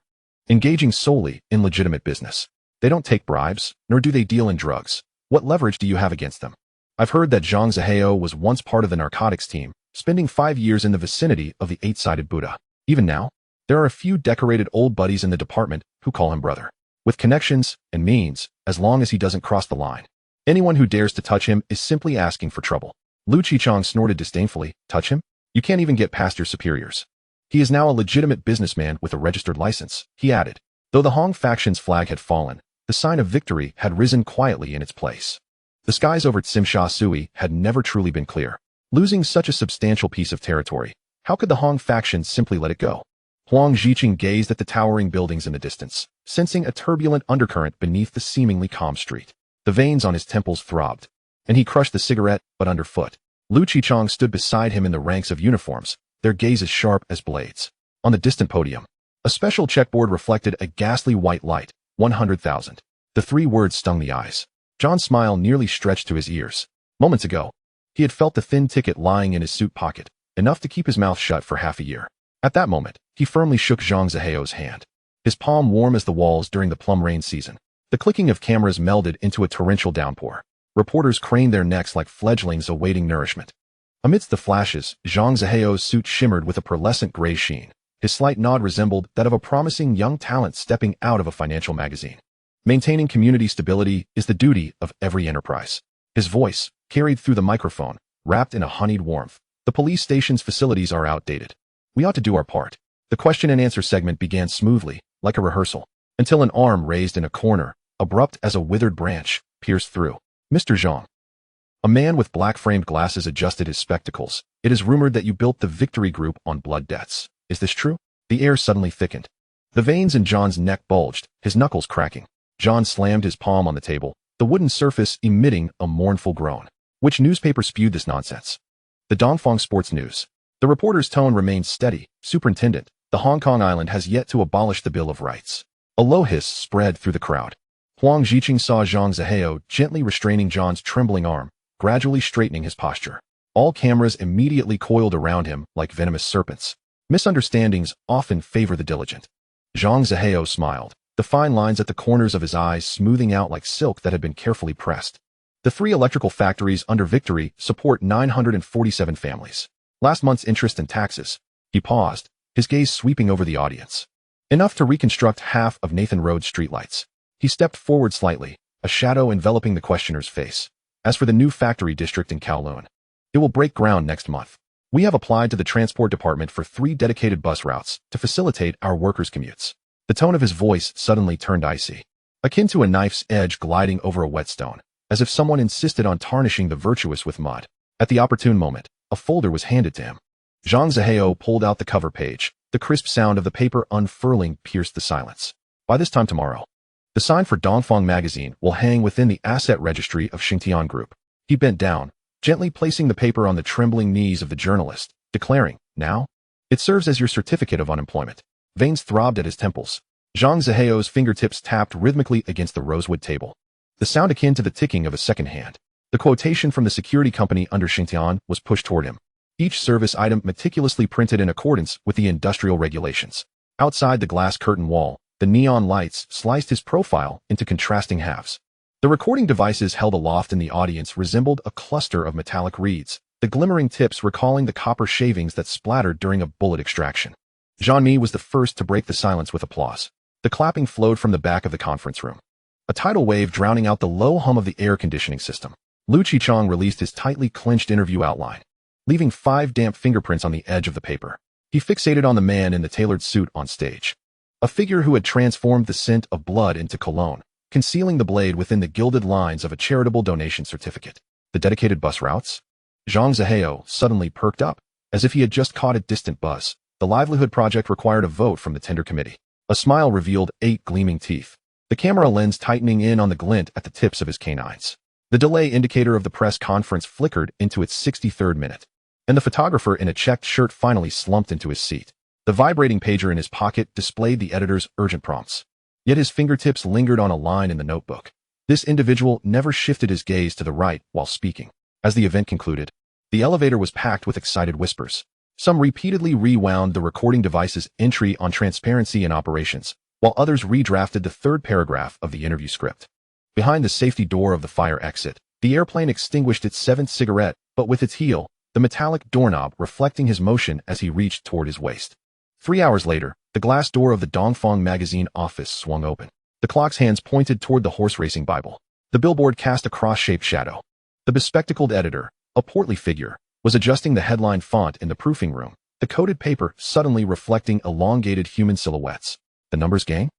Engaging solely in legitimate business. They don't take bribes, nor do they deal in drugs. What leverage do you have against them? I've heard that Zhang Ziheo was once part of the narcotics team, spending 5 years in the vicinity of the 8-sided Buddha. Even now, there are a few decorated old buddies in the department who call him brother. With connections and means, as long as he doesn't cross the line. Anyone who dares to touch him is simply asking for trouble. Lu Qichong snorted disdainfully. Touch him? You can't even get past your superiors. He is now a legitimate businessman with a registered license, he added. Though the Hong faction's flag had fallen, the sign of victory had risen quietly in its place. The skies over Tsim Sha Sui had never truly been clear. Losing such a substantial piece of territory, how could the Hong faction simply let it go? Huang Zhiqing gazed at the towering buildings in the distance, sensing a turbulent undercurrent beneath the seemingly calm street. The veins on his temples throbbed, and he crushed the cigarette, but underfoot. Lu Qichong stood beside him in the ranks of uniforms, their gazes sharp as blades. On the distant podium, a special checkboard reflected a ghastly white light, 100,000. The 3 words stung the eyes. John's smile nearly stretched to his ears. Moments ago, he had felt the thin ticket lying in his suit pocket, enough to keep his mouth shut for half a year. At that moment, he firmly shook Zhang Ziheo's hand, his palm warm as the walls during the plum rain season. The clicking of cameras melded into a torrential downpour. Reporters craned their necks like fledglings awaiting nourishment. Amidst the flashes, Zhang Ziheo's suit shimmered with a pearlescent gray sheen, His slight nod resembled that of a promising young talent stepping out of a financial magazine. Maintaining community stability is the duty of every enterprise. His voice, carried through the microphone, wrapped in a honeyed warmth. The police station's facilities are outdated. We ought to do our part. The question and answer segment began smoothly, like a rehearsal, until an arm raised in a corner, abrupt as a withered branch, pierced through. Mr. Zhang. A man with black-framed glasses adjusted his spectacles. It is rumored that you built the Victory Group on blood debts. Is this true? The air suddenly thickened. The veins in John's neck bulged, his knuckles cracking. John slammed his palm on the table, the wooden surface emitting a mournful groan. Which newspaper spewed this nonsense? The Dongfang Sports News. The reporter's tone remained steady. Superintendent, the Hong Kong island has yet to abolish the Bill of Rights. A low hiss spread through the crowd. Huang Jiqing saw Zhang Zihao gently restraining John's trembling arm, gradually straightening his posture. All cameras immediately coiled around him like venomous serpents. Misunderstandings often favor the diligent. Zhang Zihao smiled, the fine lines at the corners of his eyes smoothing out like silk that had been carefully pressed. The 3 electrical factories under Victory support 947 families. Last month's interest and taxes. He paused, his gaze sweeping over the audience. Enough to reconstruct half of Nathan Road's streetlights. He stepped forward slightly, a shadow enveloping the questioner's face. As for the new factory district in Kowloon, it will break ground next month. We have applied to the transport department for 3 dedicated bus routes to facilitate our workers' commutes. The tone of his voice suddenly turned icy, akin to a knife's edge gliding over a whetstone, as if someone insisted on tarnishing the virtuous with mud. At the opportune moment, a folder was handed to him. Zhang Zihao pulled out the cover page. The crisp sound of the paper unfurling pierced the silence. By this time tomorrow, the sign for Dongfang magazine will hang within the asset registry of Xingtian Group. He bent down, gently placing the paper on the trembling knees of the journalist, declaring, now? It serves as your certificate of unemployment. Veins throbbed at his temples. Zhang Zihao's fingertips tapped rhythmically against the rosewood table. The sound akin to the ticking of a second hand. The quotation from the security company under Xingtian was pushed toward him. Each service item meticulously printed in accordance with the industrial regulations. Outside the glass curtain wall, the neon lights sliced his profile into contrasting halves. The recording devices held aloft in the audience resembled a cluster of metallic reeds, the glimmering tips recalling the copper shavings that splattered during a bullet extraction. Jean Mi was the first to break the silence with applause. The clapping flowed from the back of the conference room, a tidal wave drowning out the low hum of the air conditioning system. Lu Qichong released his tightly clenched interview outline, leaving 5 damp fingerprints on the edge of the paper. He fixated on the man in the tailored suit on stage, a figure who had transformed the scent of blood into cologne, concealing the blade within the gilded lines of a charitable donation certificate. The dedicated bus routes? Zhang Zihao suddenly perked up, as if he had just caught a distant buzz. The livelihood project required a vote from the tender committee. A smile revealed 8 gleaming teeth, the camera lens tightening in on the glint at the tips of his canines. The delay indicator of the press conference flickered into its 63rd minute, and the photographer in a checked shirt finally slumped into his seat. The vibrating pager in his pocket displayed the editor's urgent prompts. Yet his fingertips lingered on a line in the notebook. This individual never shifted his gaze to the right while speaking. As the event concluded, the elevator was packed with excited whispers. Some repeatedly rewound the recording device's entry on transparency and operations, while others redrafted the 3rd paragraph of the interview script. Behind the safety door of the fire exit, the airplane extinguished its 7th cigarette, but with its heel, the metallic doorknob reflecting his motion as he reached toward his waist. 3 hours later, the glass door of the Dongfang magazine office swung open. The clock's hands pointed toward the horse racing Bible. The billboard cast a cross-shaped shadow. The bespectacled editor, a portly figure, was adjusting the headline font in the proofing room, the coated paper suddenly reflecting elongated human silhouettes. The numbers gang?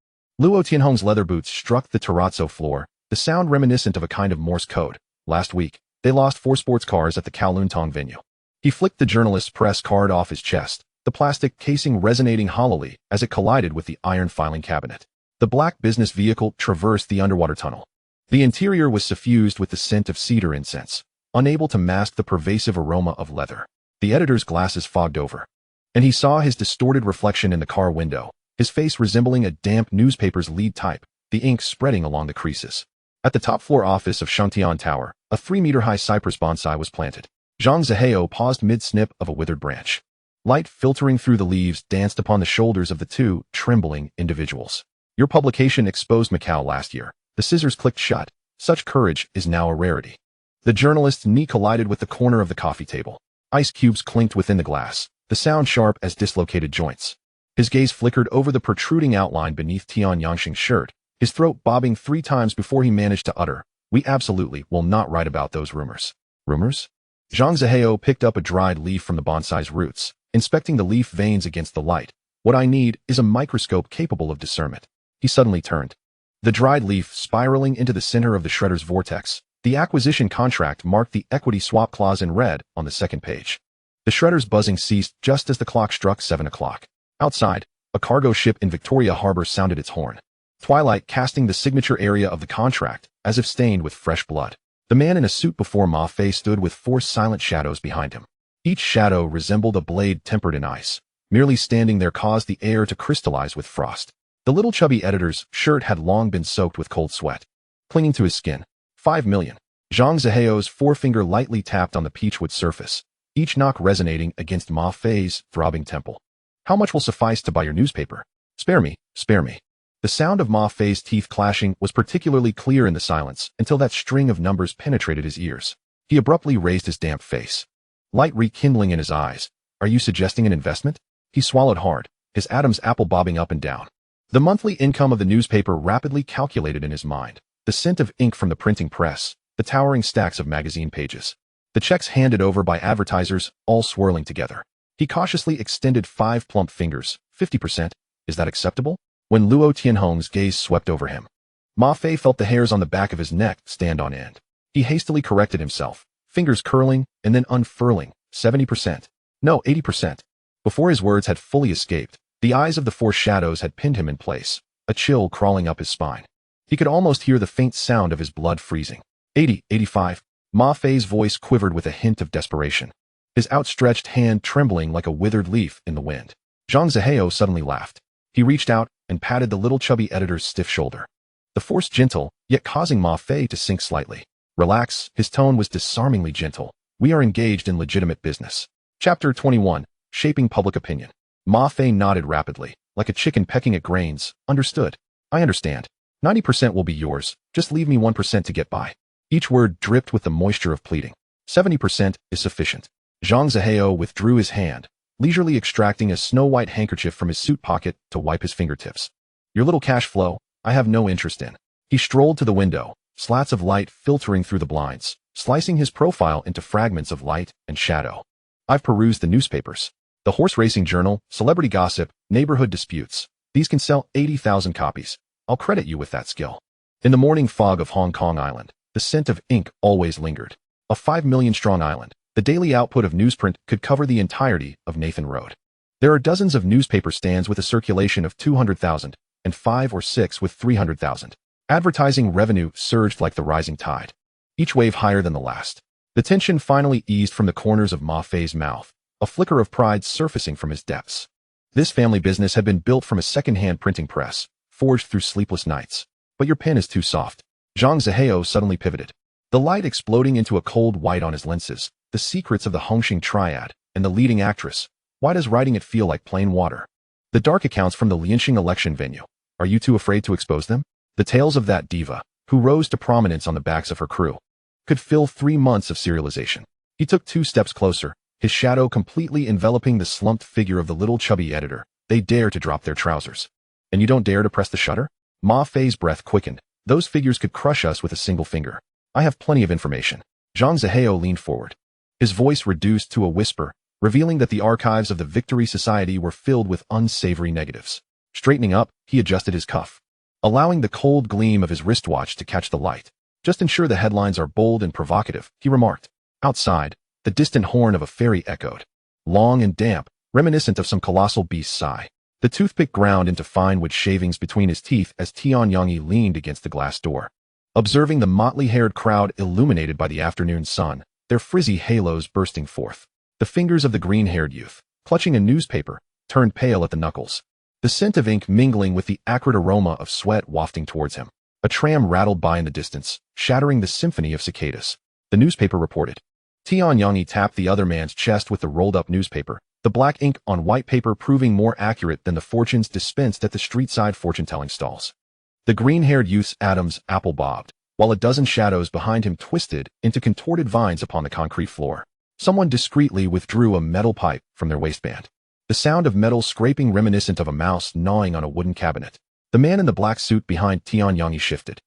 Luo Tianhong's leather boots struck the terrazzo floor, the sound reminiscent of a kind of Morse code. Last week, they lost 4 sports cars at the Kowloon Tong venue. He flicked the journalist's press card off his chest, the plastic casing resonating hollowly as it collided with the iron filing cabinet. The black business vehicle traversed the underwater tunnel. The interior was suffused with the scent of cedar incense, unable to mask the pervasive aroma of leather. The editor's glasses fogged over, and he saw his distorted reflection in the car window, his face resembling a damp newspaper's lead type, the ink spreading along the creases. At the top-floor office of Shangtian Tower, a 3-meter-high cypress bonsai was planted. Zhang Zihao paused mid-snip of a withered branch. Light filtering through the leaves danced upon the shoulders of the 2 trembling individuals. Your publication exposed Macau last year. The scissors clicked shut. Such courage is now a rarity. The journalist's knee collided with the corner of the coffee table. Ice cubes clinked within the glass, the sound sharp as dislocated joints. His gaze flickered over the protruding outline beneath Tian Yangxing's shirt, his throat bobbing 3 times before he managed to utter, "We absolutely will not write about those rumors." Rumors? Zhang Zihao picked up a dried leaf from the bonsai's roots, inspecting the leaf veins against the light. "What I need is a microscope capable of discernment." He suddenly turned. The dried leaf spiraling into the center of the shredder's vortex. The acquisition contract marked the equity swap clause in red on the second page. The shredder's buzzing ceased just as the clock struck 7 o'clock. Outside, a cargo ship in Victoria Harbor sounded its horn. Twilight casting the signature area of the contract, as if stained with fresh blood. The man in a suit before Ma Fei stood with 4 silent shadows behind him. Each shadow resembled a blade tempered in ice. Merely standing there caused the air to crystallize with frost. The little chubby editor's shirt had long been soaked with cold sweat. Clinging to his skin. 5 million. Zhang Zihao's forefinger lightly tapped on the peachwood surface, each knock resonating against Ma Fei's throbbing temple. "How much will suffice to buy your newspaper? Spare me, spare me." The sound of Ma Fei's teeth clashing was particularly clear in the silence until that string of numbers penetrated his ears. He abruptly raised his damp face. Light rekindling in his eyes. "Are you suggesting an investment?" He swallowed hard, his Adam's apple bobbing up and down. The monthly income of the newspaper rapidly calculated in his mind. The scent of ink from the printing press, the towering stacks of magazine pages. The checks handed over by advertisers, all swirling together. He cautiously extended 5 plump fingers. 50%? Is that acceptable? When Luo Tianhong's gaze swept over him, Ma Fei felt the hairs on the back of his neck stand on end. He hastily corrected himself, fingers curling and then unfurling. 70%. No, 80%. Before his words had fully escaped, the eyes of the 4 shadows had pinned him in place, a chill crawling up his spine. He could almost hear the faint sound of his blood freezing. 80, 85. Ma Fei's voice quivered with a hint of desperation, his outstretched hand trembling like a withered leaf in the wind. Zhang Zihao suddenly laughed. He reached out and patted the little chubby editor's stiff shoulder. The force gentle, yet causing Ma Fei to sink slightly. "Relax," his tone was disarmingly gentle. "We are engaged in legitimate business." Chapter 21. Shaping Public Opinion. Ma Fei nodded rapidly, like a chicken pecking at grains. "Understood. I understand. 90% will be yours, just leave me 1% to get by." Each word dripped with the moisture of pleading. 70% is sufficient. Zhang Zihao withdrew his hand, leisurely extracting a snow-white handkerchief from his suit pocket to wipe his fingertips. "Your little cash flow, I have no interest in." He strolled to the window, slats of light filtering through the blinds, slicing his profile into fragments of light and shadow. "I've perused the newspapers. The horse racing journal, celebrity gossip, neighborhood disputes. These can sell 80,000 copies. I'll credit you with that skill." In the morning fog of Hong Kong Island, the scent of ink always lingered. A 5 million strong island, the daily output of newsprint could cover the entirety of Nathan Road. There are dozens of newspaper stands with a circulation of 200,000, and 5 or 6 with 300,000. Advertising revenue surged like the rising tide, each wave higher than the last. The tension finally eased from the corners of Ma Fei's mouth, a flicker of pride surfacing from his depths. This family business had been built from a second-hand printing press, forged through sleepless nights. "But your pen is too soft." Zhang Zihao suddenly pivoted, the light exploding into a cold white on his lenses. "The secrets of the Hongxing Triad and the leading actress. Why does writing it feel like plain water? The dark accounts from the Lianxing election venue. Are you too afraid to expose them? The tales of that diva, who rose to prominence on the backs of her crew, could fill 3 months of serialization." He took 2 steps closer, his shadow completely enveloping the slumped figure of the little chubby editor. "They dare to drop their trousers. And you don't dare to press the shutter?" Ma Fei's breath quickened. "Those figures could crush us with a single finger. I have plenty of information." Zhang Zihao leaned forward, his voice reduced to a whisper, revealing that the archives of the Victory Society were filled with unsavory negatives. Straightening up, he adjusted his cuff, allowing the cold gleam of his wristwatch to catch the light. "Just ensure the headlines are bold and provocative," he remarked. Outside, the distant horn of a ferry echoed, long and damp, reminiscent of some colossal beast's sigh. The toothpick ground into fine wood shavings between his teeth as Tian Yangyi leaned against the glass door. Observing the motley-haired crowd illuminated by the afternoon sun, their frizzy halos bursting forth. The fingers of the green-haired youth, clutching a newspaper, turned pale at the knuckles. The scent of ink mingling with the acrid aroma of sweat wafting towards him. A tram rattled by in the distance, shattering the symphony of cicadas. The newspaper reported. Tian Yangyi tapped the other man's chest with the rolled-up newspaper, the black ink on white paper proving more accurate than the fortunes dispensed at the street-side fortune-telling stalls. The green-haired youth's Adam's apple bobbed, while a dozen shadows behind him twisted into contorted vines upon the concrete floor. Someone discreetly withdrew a metal pipe from their waistband. the sound of metal scraping reminiscent of a mouse gnawing on a wooden cabinet. The man in the black suit behind Tianyang shifted,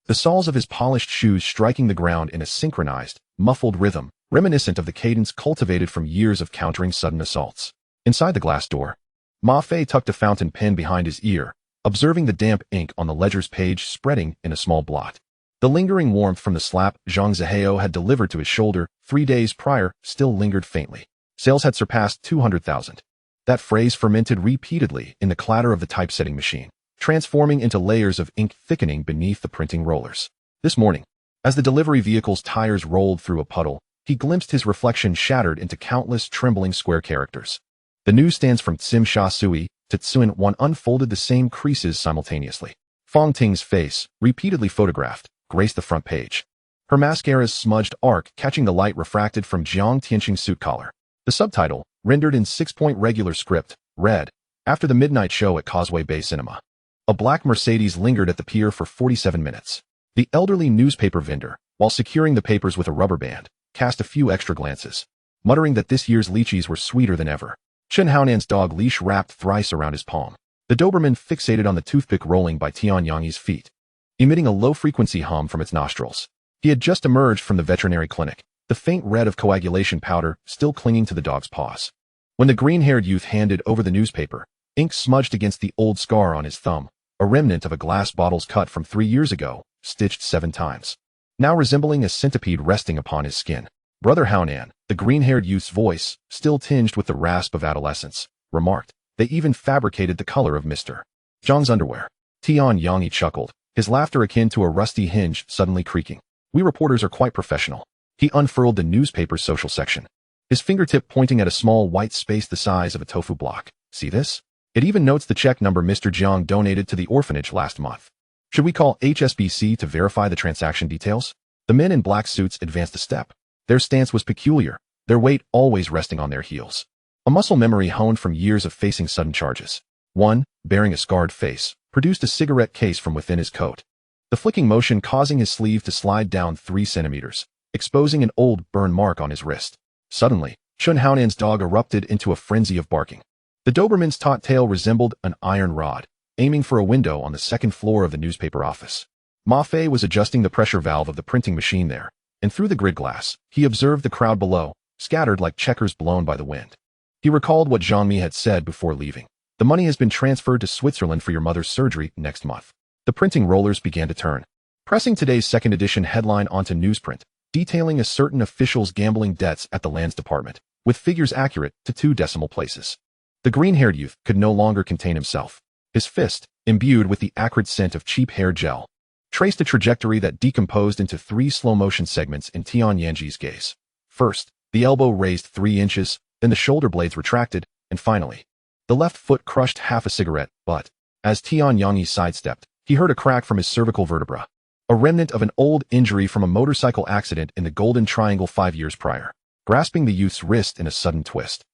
the soles of his polished shoes striking the ground in a synchronized, muffled rhythm, reminiscent of the cadence cultivated from years of countering sudden assaults. Inside the glass door, Ma Fei tucked a fountain pen behind his ear, observing the damp ink on the ledger's page spreading in a small blot. The lingering warmth from the slap Zhang Zihao had delivered to his shoulder 3 days prior still lingered faintly. Sales had surpassed 200,000. That phrase fermented repeatedly in the clatter of the typesetting machine, transforming into layers of ink thickening beneath the printing rollers. This morning, as the delivery vehicle's tires rolled through a puddle, he glimpsed his reflection shattered into countless trembling square characters. The newsstands from Tsim Sha Sui to Tsun Wan unfolded the same creases simultaneously. Fong Ting's face, repeatedly photographed, graced the front page, her mascara's smudged arc catching the light refracted from Jiang Tianqing's suit collar. The subtitle, rendered in 6-point regular script, read, "After the midnight show at Causeway Bay Cinema." A black Mercedes lingered at the pier for 47 minutes. The elderly newspaper vendor, while securing the papers with a rubber band, cast a few extra glances, muttering that this year's lychees were sweeter than ever. Chen Haonan's dog leash wrapped thrice around his palm. The Doberman fixated on the toothpick rolling by Tianyang's feet, emitting a low-frequency hum from its nostrils. He had just emerged from the veterinary clinic, the faint red of coagulation powder still clinging to the dog's paws. When the green-haired youth handed over the newspaper, ink smudged against the old scar on his thumb, a remnant of a glass bottle's cut from 3 years ago, stitched 7 times, now resembling a centipede resting upon his skin. Brother Haonan, the green-haired youth's voice, still tinged with the rasp of adolescence, remarked, "They even fabricated the color of Mr. Zhang's underwear." Tianyang chuckled, his laughter akin to a rusty hinge suddenly creaking. "We reporters are quite professional." He unfurled the newspaper's social section, his fingertip pointing at a small white space the size of a tofu block. "See this? It even notes the check number Mr. Jiang donated to the orphanage last month. Should we call HSBC to verify the transaction details?" The men in black suits advanced a step. Their stance was peculiar, their weight always resting on their heels. A muscle memory honed from years of facing sudden charges. One, bearing a scarred face, produced a cigarette case from within his coat, the flicking motion causing his sleeve to slide down 3 centimeters, exposing an old burn mark on his wrist. Suddenly, Chun Haonan's dog erupted into a frenzy of barking. The Doberman's taut tail resembled an iron rod, aiming for a window on the 2nd floor of the newspaper office. Ma Fei was adjusting the pressure valve of the printing machine there, and through the grid glass, he observed the crowd below, scattered like checkers blown by the wind. He recalled what Zhang Mi had said before leaving. "The money has been transferred to Switzerland for your mother's surgery next month." The printing rollers began to turn, pressing today's 2nd edition headline onto newsprint, detailing a certain official's gambling debts at the lands department, with figures accurate to 2 decimal places. The green-haired youth could no longer contain himself. His fist, imbued with the acrid scent of cheap hair gel, traced a trajectory that decomposed into 3 slow-motion segments in Tianyang's gaze. First, the elbow raised 3 inches, then the shoulder blades retracted, and finally, the left foot crushed half a cigarette butt. As Tianyang sidestepped, he heard a crack from his cervical vertebra, a remnant of an old injury from a motorcycle accident in the Golden Triangle 5 years prior, grasping the youth's wrist in a sudden twist.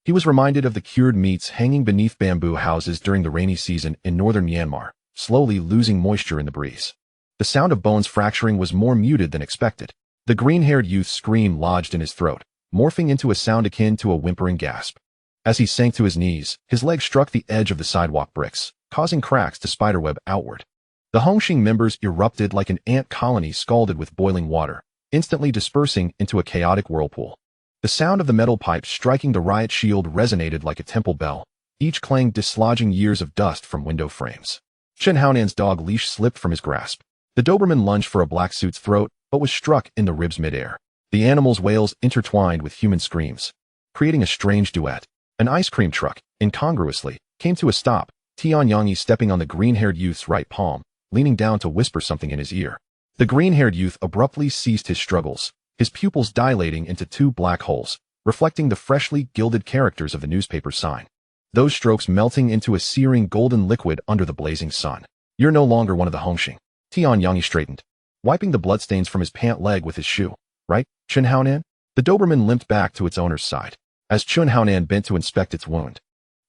He was reminded of the cured meats hanging beneath bamboo houses during the rainy season in northern Myanmar, slowly losing moisture in the breeze. The sound of bones fracturing was more muted than expected. The green-haired youth's scream lodged in his throat, morphing into a sound akin to a whimpering gasp. As he sank to his knees, his leg struck the edge of the sidewalk bricks, causing cracks to spiderweb outward. The Hongxing members erupted like an ant colony scalded with boiling water, instantly dispersing into a chaotic whirlpool. The sound of the metal pipes striking the riot shield resonated like a temple bell, each clang dislodging years of dust from window frames. Chen Haonan's dog leash slipped from his grasp. The Doberman lunged for a black suit's throat, but was struck in the ribs midair. The animal's wails intertwined with human screams, creating a strange duet. An ice cream truck, incongruously, came to a stop, Tianyang stepping on the green-haired youth's right palm, leaning down to whisper something in his ear. The green-haired youth abruptly ceased his struggles, his pupils dilating into 2 black holes, reflecting the freshly gilded characters of the newspaper sign. Those strokes melting into a searing golden liquid under the blazing sun. "You're no longer one of the Hongxing." Tianyang straightened, wiping the bloodstains from his pant leg with his shoe. "Right, Chun Haonan?" The Doberman limped back to its owner's side. As Chun Haonan bent to inspect its wound,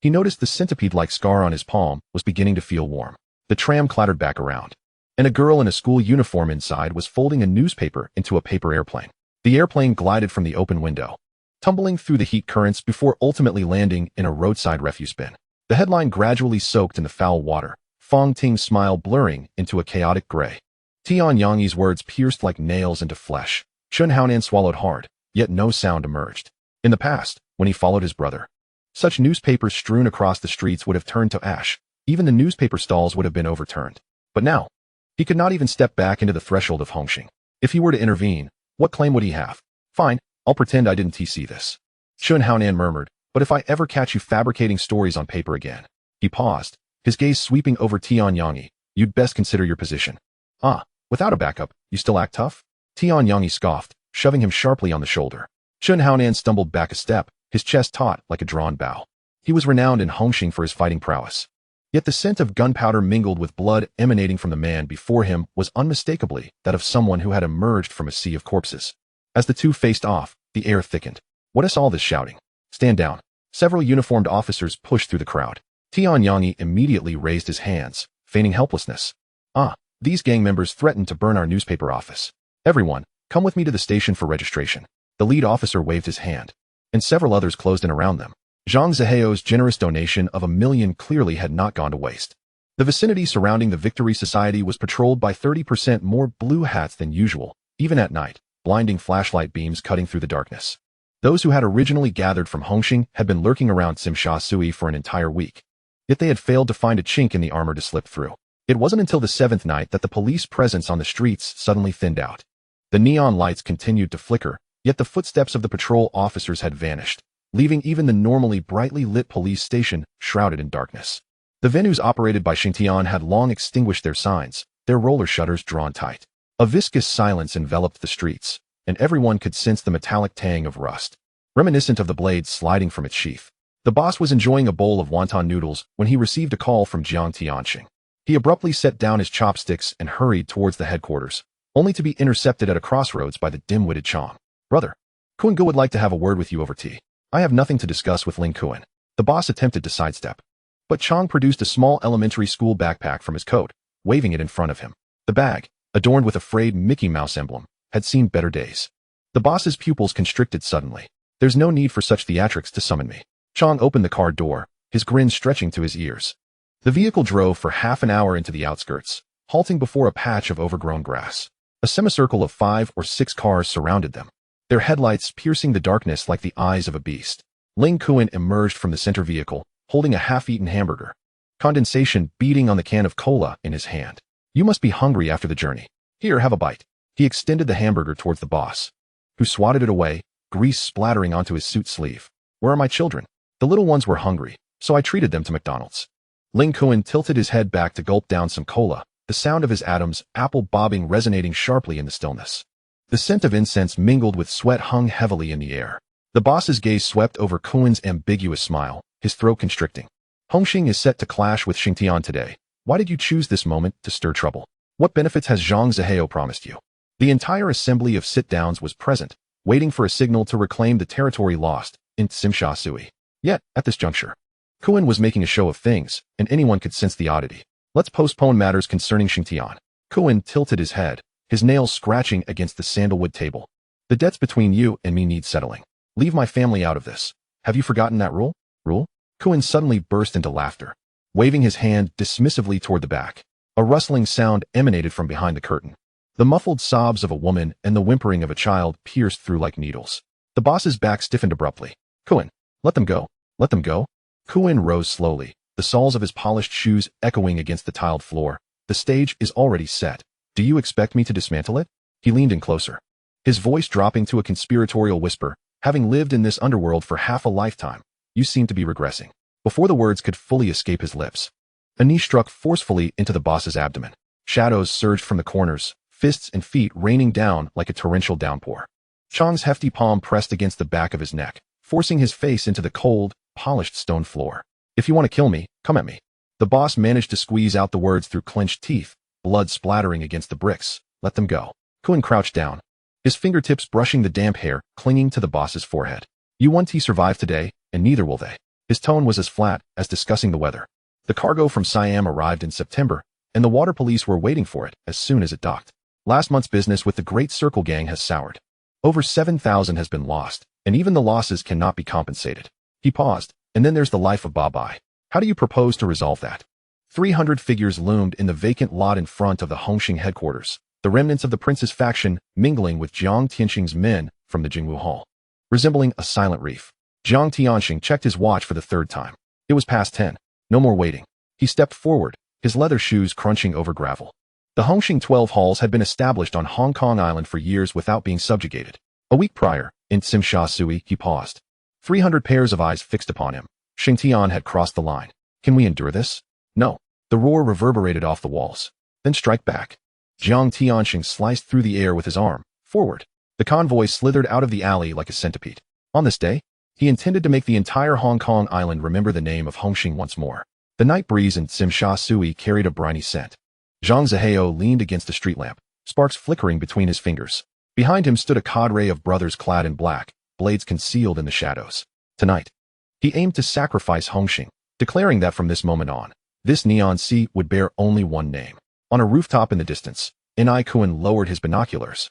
he noticed the centipede-like scar on his palm was beginning to feel warm. The tram clattered back around, and a girl in a school uniform inside was folding a newspaper into a paper airplane. The airplane glided from the open window, tumbling through the heat currents before ultimately landing in a roadside refuse bin. The headline gradually soaked in the foul water, Fong Ting's smile blurring into a chaotic gray. Tian Yangyi's words pierced like nails into flesh. Chun Haonan swallowed hard, yet no sound emerged. In the past, when he followed his brother, such newspapers strewn across the streets would have turned to ash. Even the newspaper stalls would have been overturned. But now, he could not even step back into the threshold of Hongxing. If he were to intervene, what claim would he have? Fine, I'll pretend I didn't see this. Chun Haonan murmured, but if I ever catch you fabricating stories on paper again. He paused, his gaze sweeping over Tian Yangyi. You'd best consider your position. Ah, without a backup, you still act tough? Tian Yangyi scoffed, shoving him sharply on the shoulder. Chun Haonan stumbled back a step, his chest taut like a drawn bow. He was renowned in Hongxing for his fighting prowess. Yet the scent of gunpowder mingled with blood emanating from the man before him was unmistakably that of someone who had emerged from a sea of corpses. As the two faced off, the air thickened. What is all this shouting? Stand down. Several uniformed officers pushed through the crowd. Tian Yangyi immediately raised his hands, feigning helplessness. Ah, these gang members threatened to burn our newspaper office. Everyone, come with me to the station for registration. The lead officer waved his hand, and several others closed in around them. Zhang Ziheo's generous donation of 1 million clearly had not gone to waste. The vicinity surrounding the Victory Society was patrolled by 30% more blue hats than usual, even at night, blinding flashlight beams cutting through the darkness. Those who had originally gathered from Hongxing had been lurking around Simsha Sui for an entire week. Yet they had failed to find a chink in the armor to slip through. It wasn't until the 7th night that the police presence on the streets suddenly thinned out. The neon lights continued to flicker, yet the footsteps of the patrol officers had vanished, leaving even the normally brightly lit police station shrouded in darkness. The venues operated by Xingtian had long extinguished their signs, their roller shutters drawn tight. A viscous silence enveloped the streets, and everyone could sense the metallic tang of rust, reminiscent of the blade sliding from its sheath. The boss was enjoying a bowl of wonton noodles when he received a call from Jiang Tianxing. He abruptly set down his chopsticks and hurried towards the headquarters, only to be intercepted at a crossroads by the dim-witted Chong. Brother, Kun Gu would like to have a word with you over tea. I have nothing to discuss with Ling Kuan. The boss attempted to sidestep, but Chong produced a small elementary school backpack from his coat, waving it in front of him. The bag, adorned with a frayed Mickey Mouse emblem, had seen better days. The boss's pupils constricted suddenly. There's no need for such theatrics to summon me. Chong opened the car door, his grin stretching to his ears. The vehicle drove for half an hour into the outskirts, halting before a patch of overgrown grass. A semicircle of 5 or 6 cars surrounded them, their headlights piercing the darkness like the eyes of a beast. Ling Kuan emerged from the center vehicle, holding a half-eaten hamburger, condensation beating on the can of cola in his hand. You must be hungry after the journey. Here, have a bite. He extended the hamburger towards the boss, who swatted it away, grease splattering onto his suit sleeve. Where are my children? The little ones were hungry, so I treated them to McDonald's. Ling Kuan tilted his head back to gulp down some cola, the sound of his atoms, apple bobbing resonating sharply in the stillness. The scent of incense mingled with sweat hung heavily in the air. The boss's gaze swept over Kuan's ambiguous smile, his throat constricting. Hongxing is set to clash with Xingtian today. Why did you choose this moment to stir trouble? What benefits has Zhang Ziheo promised you? The entire assembly of sit-downs was present, waiting for a signal to reclaim the territory lost in Simsha Sui. Yet, at this juncture, Kuan was making a show of things, and anyone could sense the oddity. Let's postpone matters concerning Xingtian. Kuan tilted his head, his nails scratching against the sandalwood table. The debts between you and me need settling. Leave my family out of this. Have you forgotten that rule? Rule? Kuan suddenly burst into laughter, waving his hand dismissively toward the back. A rustling sound emanated from behind the curtain. The muffled sobs of a woman and the whimpering of a child pierced through like needles. The boss's back stiffened abruptly. Kuan, let them go. Let them go. Kuan rose slowly, the soles of his polished shoes echoing against the tiled floor. The stage is already set. Do you expect me to dismantle it? He leaned in closer, his voice dropping to a conspiratorial whisper. Having lived in this underworld for half a lifetime, you seem to be regressing. Before the words could fully escape his lips, a knee struck forcefully into the boss's abdomen. Shadows surged from the corners, fists and feet raining down like a torrential downpour. Chong's hefty palm pressed against the back of his neck, forcing his face into the cold, polished stone floor. If you want to kill me, come at me. The boss managed to squeeze out the words through clenched teeth, blood splattering against the bricks. Let them go. Kuan crouched down, his fingertips brushing the damp hair clinging to the boss's forehead. You won't survive today, and neither will they. His tone was as flat as discussing the weather. The cargo from Siam arrived in September, and the water police were waiting for it as soon as it docked. Last month's business with the Great Circle Gang has soured. Over 7,000 has been lost, and even the losses cannot be compensated. He paused, and then there's the life of Ba Bai. How do you propose to resolve that? 300 figures loomed in the vacant lot in front of the Hongxing headquarters, the remnants of the prince's faction mingling with Jiang Tianxing's men from the Jingwu Hall. Resembling a silent reef, Jiang Tianxing checked his watch for the third time. It was past 10. No more waiting. He stepped forward, his leather shoes crunching over gravel. The Hongxing 12 halls had been established on Hong Kong Island for years without being subjugated. A week prior, in Tsim Shui, he paused. 300 pairs of eyes fixed upon him. Xing Tian had crossed the line. Can we endure this? No. The roar reverberated off the walls. Then strike back. Jiang Tianxing sliced through the air with his arm. Forward. The convoy slithered out of the alley like a centipede. On this day, he intended to make the entire Hong Kong Island remember the name of Hongxing once more. The night breeze in Tsim Shui carried a briny scent. Zhang Zihao leaned against a street lamp, sparks flickering between his fingers. Behind him stood a cadre of brothers clad in black, blades concealed in the shadows. Tonight, he aimed to sacrifice Hongxing, declaring that from this moment on, this neon sea would bear only one name. On a rooftop in the distance, Nai Kuan lowered his binoculars.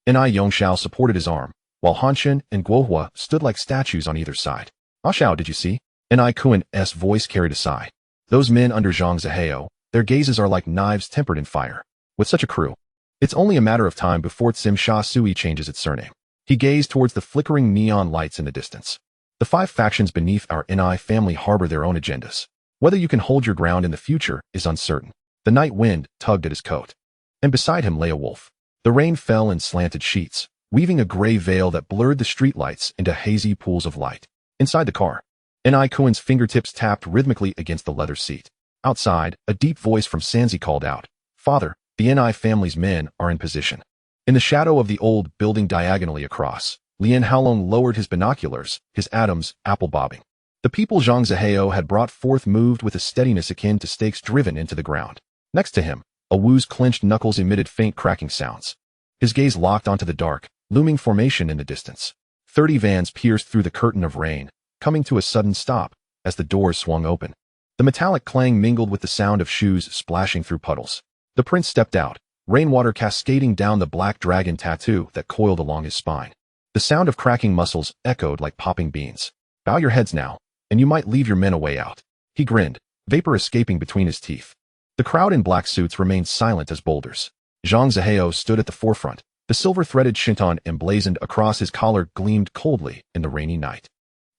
Nai Yongxiao supported his arm, while Hanchen and Guohua stood like statues on either side. Ah Xiao, did you see? Nai Kuan's voice carried a sigh. Those men under Zhang Zihao, their gazes are like knives tempered in fire. With such a crew, it's only a matter of time before Tsim Shui changes its surname. He gazed towards the flickering neon lights in the distance. The 5 factions beneath our Nai family harbor their own agendas. Whether you can hold your ground in the future is uncertain. The night wind tugged at his coat. And beside him lay a wolf. The rain fell in slanted sheets, weaving a gray veil that blurred the streetlights into hazy pools of light. Inside the car, Nai Kuan's fingertips tapped rhythmically against the leather seat. Outside, a deep voice from Sanzi called out, "Father, the Nai family's men are in position." In the shadow of the old building diagonally across, Lien Haolong lowered his binoculars, his atoms apple-bobbing. The people Zhang Zihao had brought forth moved with a steadiness akin to stakes driven into the ground. Next to him, a Wu's clenched knuckles emitted faint cracking sounds. His gaze locked onto the dark, looming formation in the distance. 30 vans pierced through the curtain of rain, coming to a sudden stop as the doors swung open. The metallic clang mingled with the sound of shoes splashing through puddles. The prince stepped out, rainwater cascading down the black dragon tattoo that coiled along his spine. The sound of cracking muscles echoed like popping beans. "Bow your heads now, and you might leave your men a way out." He grinned, vapor escaping between his teeth. The crowd in black suits remained silent as boulders. Zhang Zihao stood at the forefront. The silver-threaded shinton emblazoned across his collar gleamed coldly in the rainy night.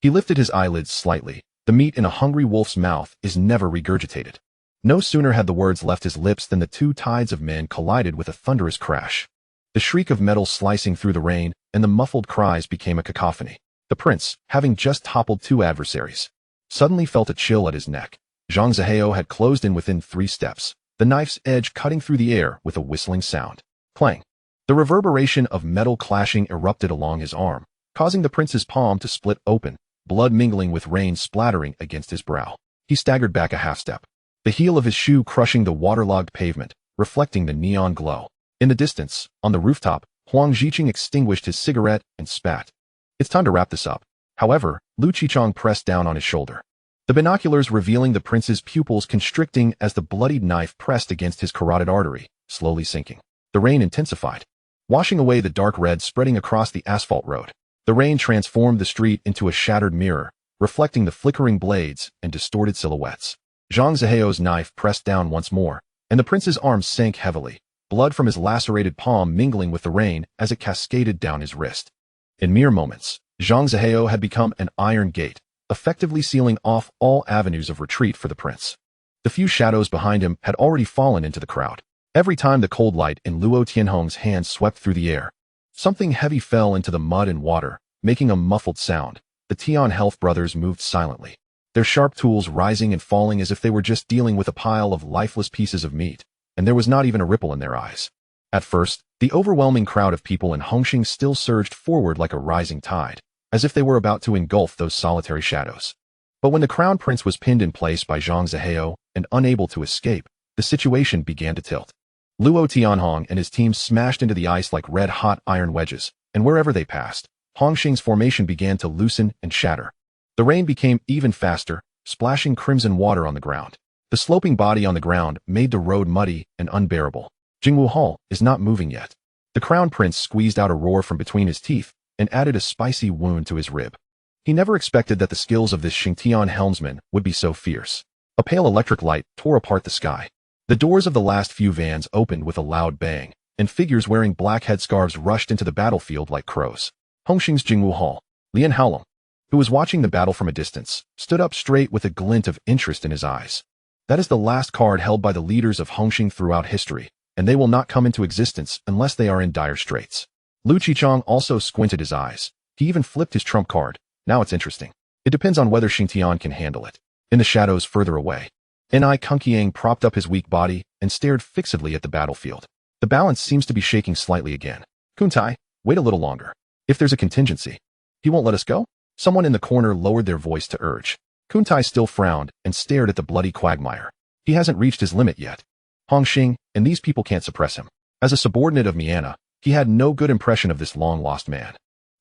He lifted his eyelids slightly. The meat in a hungry wolf's mouth is never regurgitated. No sooner had the words left his lips than the 2 tides of men collided with a thunderous crash. The shriek of metal slicing through the rain and the muffled cries became a cacophony. The prince, having just toppled 2 adversaries, suddenly felt a chill at his neck. Zhang Zihao had closed in within 3 steps, the knife's edge cutting through the air with a whistling sound. Clang. The reverberation of metal clashing erupted along his arm, causing the prince's palm to split open, blood mingling with rain splattering against his brow. He staggered back a half step, the heel of his shoe crushing the waterlogged pavement, reflecting the neon glow. In the distance, on the rooftop, Huang Zhiqing extinguished his cigarette and spat. "It's time to wrap this up." However, Lu Qichong pressed down on his shoulder, the binoculars revealing the prince's pupils constricting as the bloodied knife pressed against his carotid artery, slowly sinking. The rain intensified, washing away the dark red spreading across the asphalt road. The rain transformed the street into a shattered mirror, reflecting the flickering blades and distorted silhouettes. Zhang Zihao's knife pressed down once more, and the prince's arm sank heavily, blood from his lacerated palm mingling with the rain as it cascaded down his wrist. In mere moments, Zhang Zihao had become an iron gate, effectively sealing off all avenues of retreat for the prince. The few shadows behind him had already fallen into the crowd. Every time the cold light in Luo Tianhong's hand swept through the air, something heavy fell into the mud and water, making a muffled sound. The Tian Health brothers moved silently, their sharp tools rising and falling as if they were just dealing with a pile of lifeless pieces of meat, and there was not even a ripple in their eyes. At first, the overwhelming crowd of people in Hongxing still surged forward like a rising tide, as if they were about to engulf those solitary shadows. But when the crown prince was pinned in place by Zhang Zihao and unable to escape, the situation began to tilt. Luo Tianhong and his team smashed into the ice like red-hot iron wedges, and wherever they passed, Hongxing's formation began to loosen and shatter. The rain became even faster, splashing crimson water on the ground. The sloping body on the ground made the road muddy and unbearable. Jingwu Hall is not moving yet. The crown prince squeezed out a roar from between his teeth, and added a spicy wound to his rib. He never expected that the skills of this Xingtian helmsman would be so fierce. A pale electric light tore apart the sky. The doors of the last few vans opened with a loud bang, and figures wearing black headscarves rushed into the battlefield like crows. Hongxing's Jingwu Hall. Lian Haolong, who was watching the battle from a distance, stood up straight with a glint of interest in his eyes. That is the last card held by the leaders of Hongxing throughout history, and they will not come into existence unless they are in dire straits. Lu Qichong also squinted his eyes. He even flipped his trump card. Now it's interesting. It depends on whether Xingtian can handle it. In the shadows further away, Ni Kunqiang propped up his weak body and stared fixedly at the battlefield. The balance seems to be shaking slightly again. Kuntai, wait a little longer. If there's a contingency, he won't let us go? Someone in the corner lowered their voice to urge. Kuntai still frowned and stared at the bloody quagmire. He hasn't reached his limit yet. Hongxing, and these people can't suppress him. As a subordinate of Mianna, he had no good impression of this long-lost man.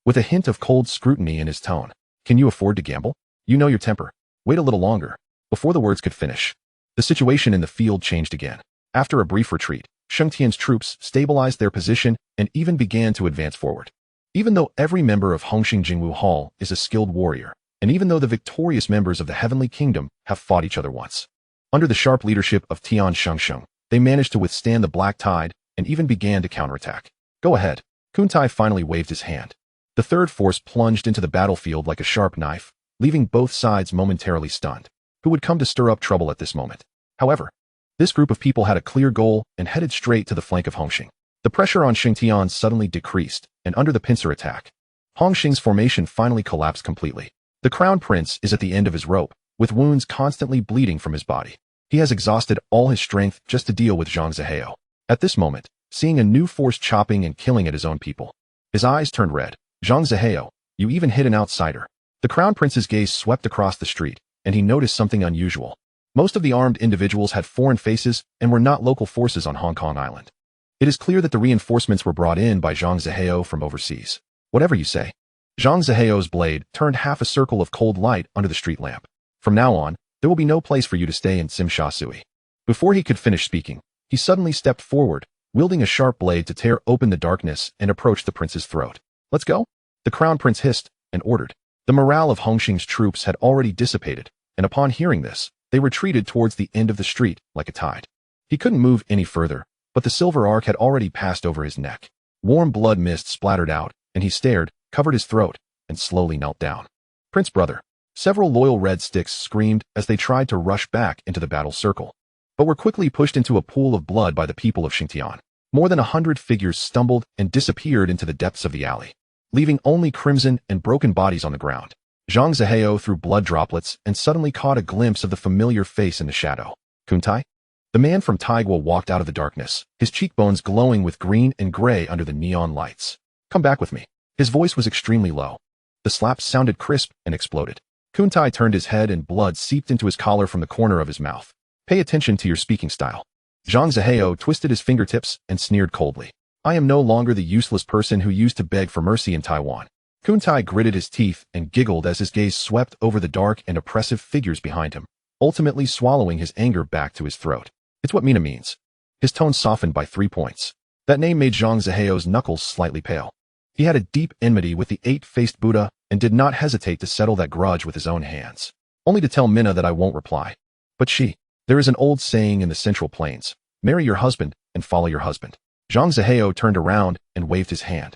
With a hint of cold scrutiny in his tone, can you afford to gamble? You know your temper. Wait a little longer. Before the words could finish, the situation in the field changed again. After a brief retreat, Shengtian's troops stabilized their position and even began to advance forward. Even though every member of Hongxing Jingwu Hall is a skilled warrior, and even though the victorious members of the Heavenly Kingdom have fought each other once, under the sharp leadership of Tian Shengsheng, they managed to withstand the black tide and even began to counterattack. Go ahead. Kuntai finally waved his hand. The third force plunged into the battlefield like a sharp knife, leaving both sides momentarily stunned. Who would come to stir up trouble at this moment? However, this group of people had a clear goal and headed straight to the flank of Hongxing. The pressure on Xingtian suddenly decreased, and under the pincer attack, Hongxing's formation finally collapsed completely. The crown prince is at the end of his rope, with wounds constantly bleeding from his body. He has exhausted all his strength just to deal with Zhang Zihao. At this moment, seeing a new force chopping and killing at his own people, his eyes turned red. Zhang Zihao, you even hit an outsider. The crown prince's gaze swept across the street, and he noticed something unusual. Most of the armed individuals had foreign faces and were not local forces on Hong Kong Island. It is clear that the reinforcements were brought in by Zhang Zihao from overseas. Whatever you say. Zhang Zihao's blade turned half a circle of cold light under the street lamp. From now on, there will be no place for you to stay in Tsim Shui. Before he could finish speaking, he suddenly stepped forward, wielding a sharp blade to tear open the darkness and approach the prince's throat. Let's go? The crown prince hissed and ordered. The morale of Hongxing's troops had already dissipated, and upon hearing this, they retreated towards the end of the street like a tide. He couldn't move any further, but the silver arc had already passed over his neck. Warm blood mist splattered out, and he stared, covered his throat, and slowly knelt down. Prince brother. Several loyal red sticks screamed as they tried to rush back into the battle circle, but were quickly pushed into a pool of blood by the people of Xingtian. More than 100 figures stumbled and disappeared into the depths of the alley, leaving only crimson and broken bodies on the ground. Zhang Zihao threw blood droplets and suddenly caught a glimpse of the familiar face in the shadow. Kuntai? The man from Taigua walked out of the darkness, his cheekbones glowing with green and gray under the neon lights. Come back with me. His voice was extremely low. The slaps sounded crisp and exploded. Kuntai turned his head and blood seeped into his collar from the corner of his mouth. Pay attention to your speaking style. Zhang Zihao twisted his fingertips and sneered coldly. I am no longer the useless person who used to beg for mercy in Taiwan. Kuntai gritted his teeth and giggled as his gaze swept over the dark and oppressive figures behind him, ultimately swallowing his anger back to his throat. It's what Mina means. His tone softened by 3 points. That name made Zhang Zihao's knuckles slightly pale. He had a deep enmity with the 8-faced Buddha and did not hesitate to settle that grudge with his own hands. Only to tell Mina that I won't reply. But there is an old saying in the Central Plains, marry your husband and follow your husband. Zhang Zihao turned around and waved his hand,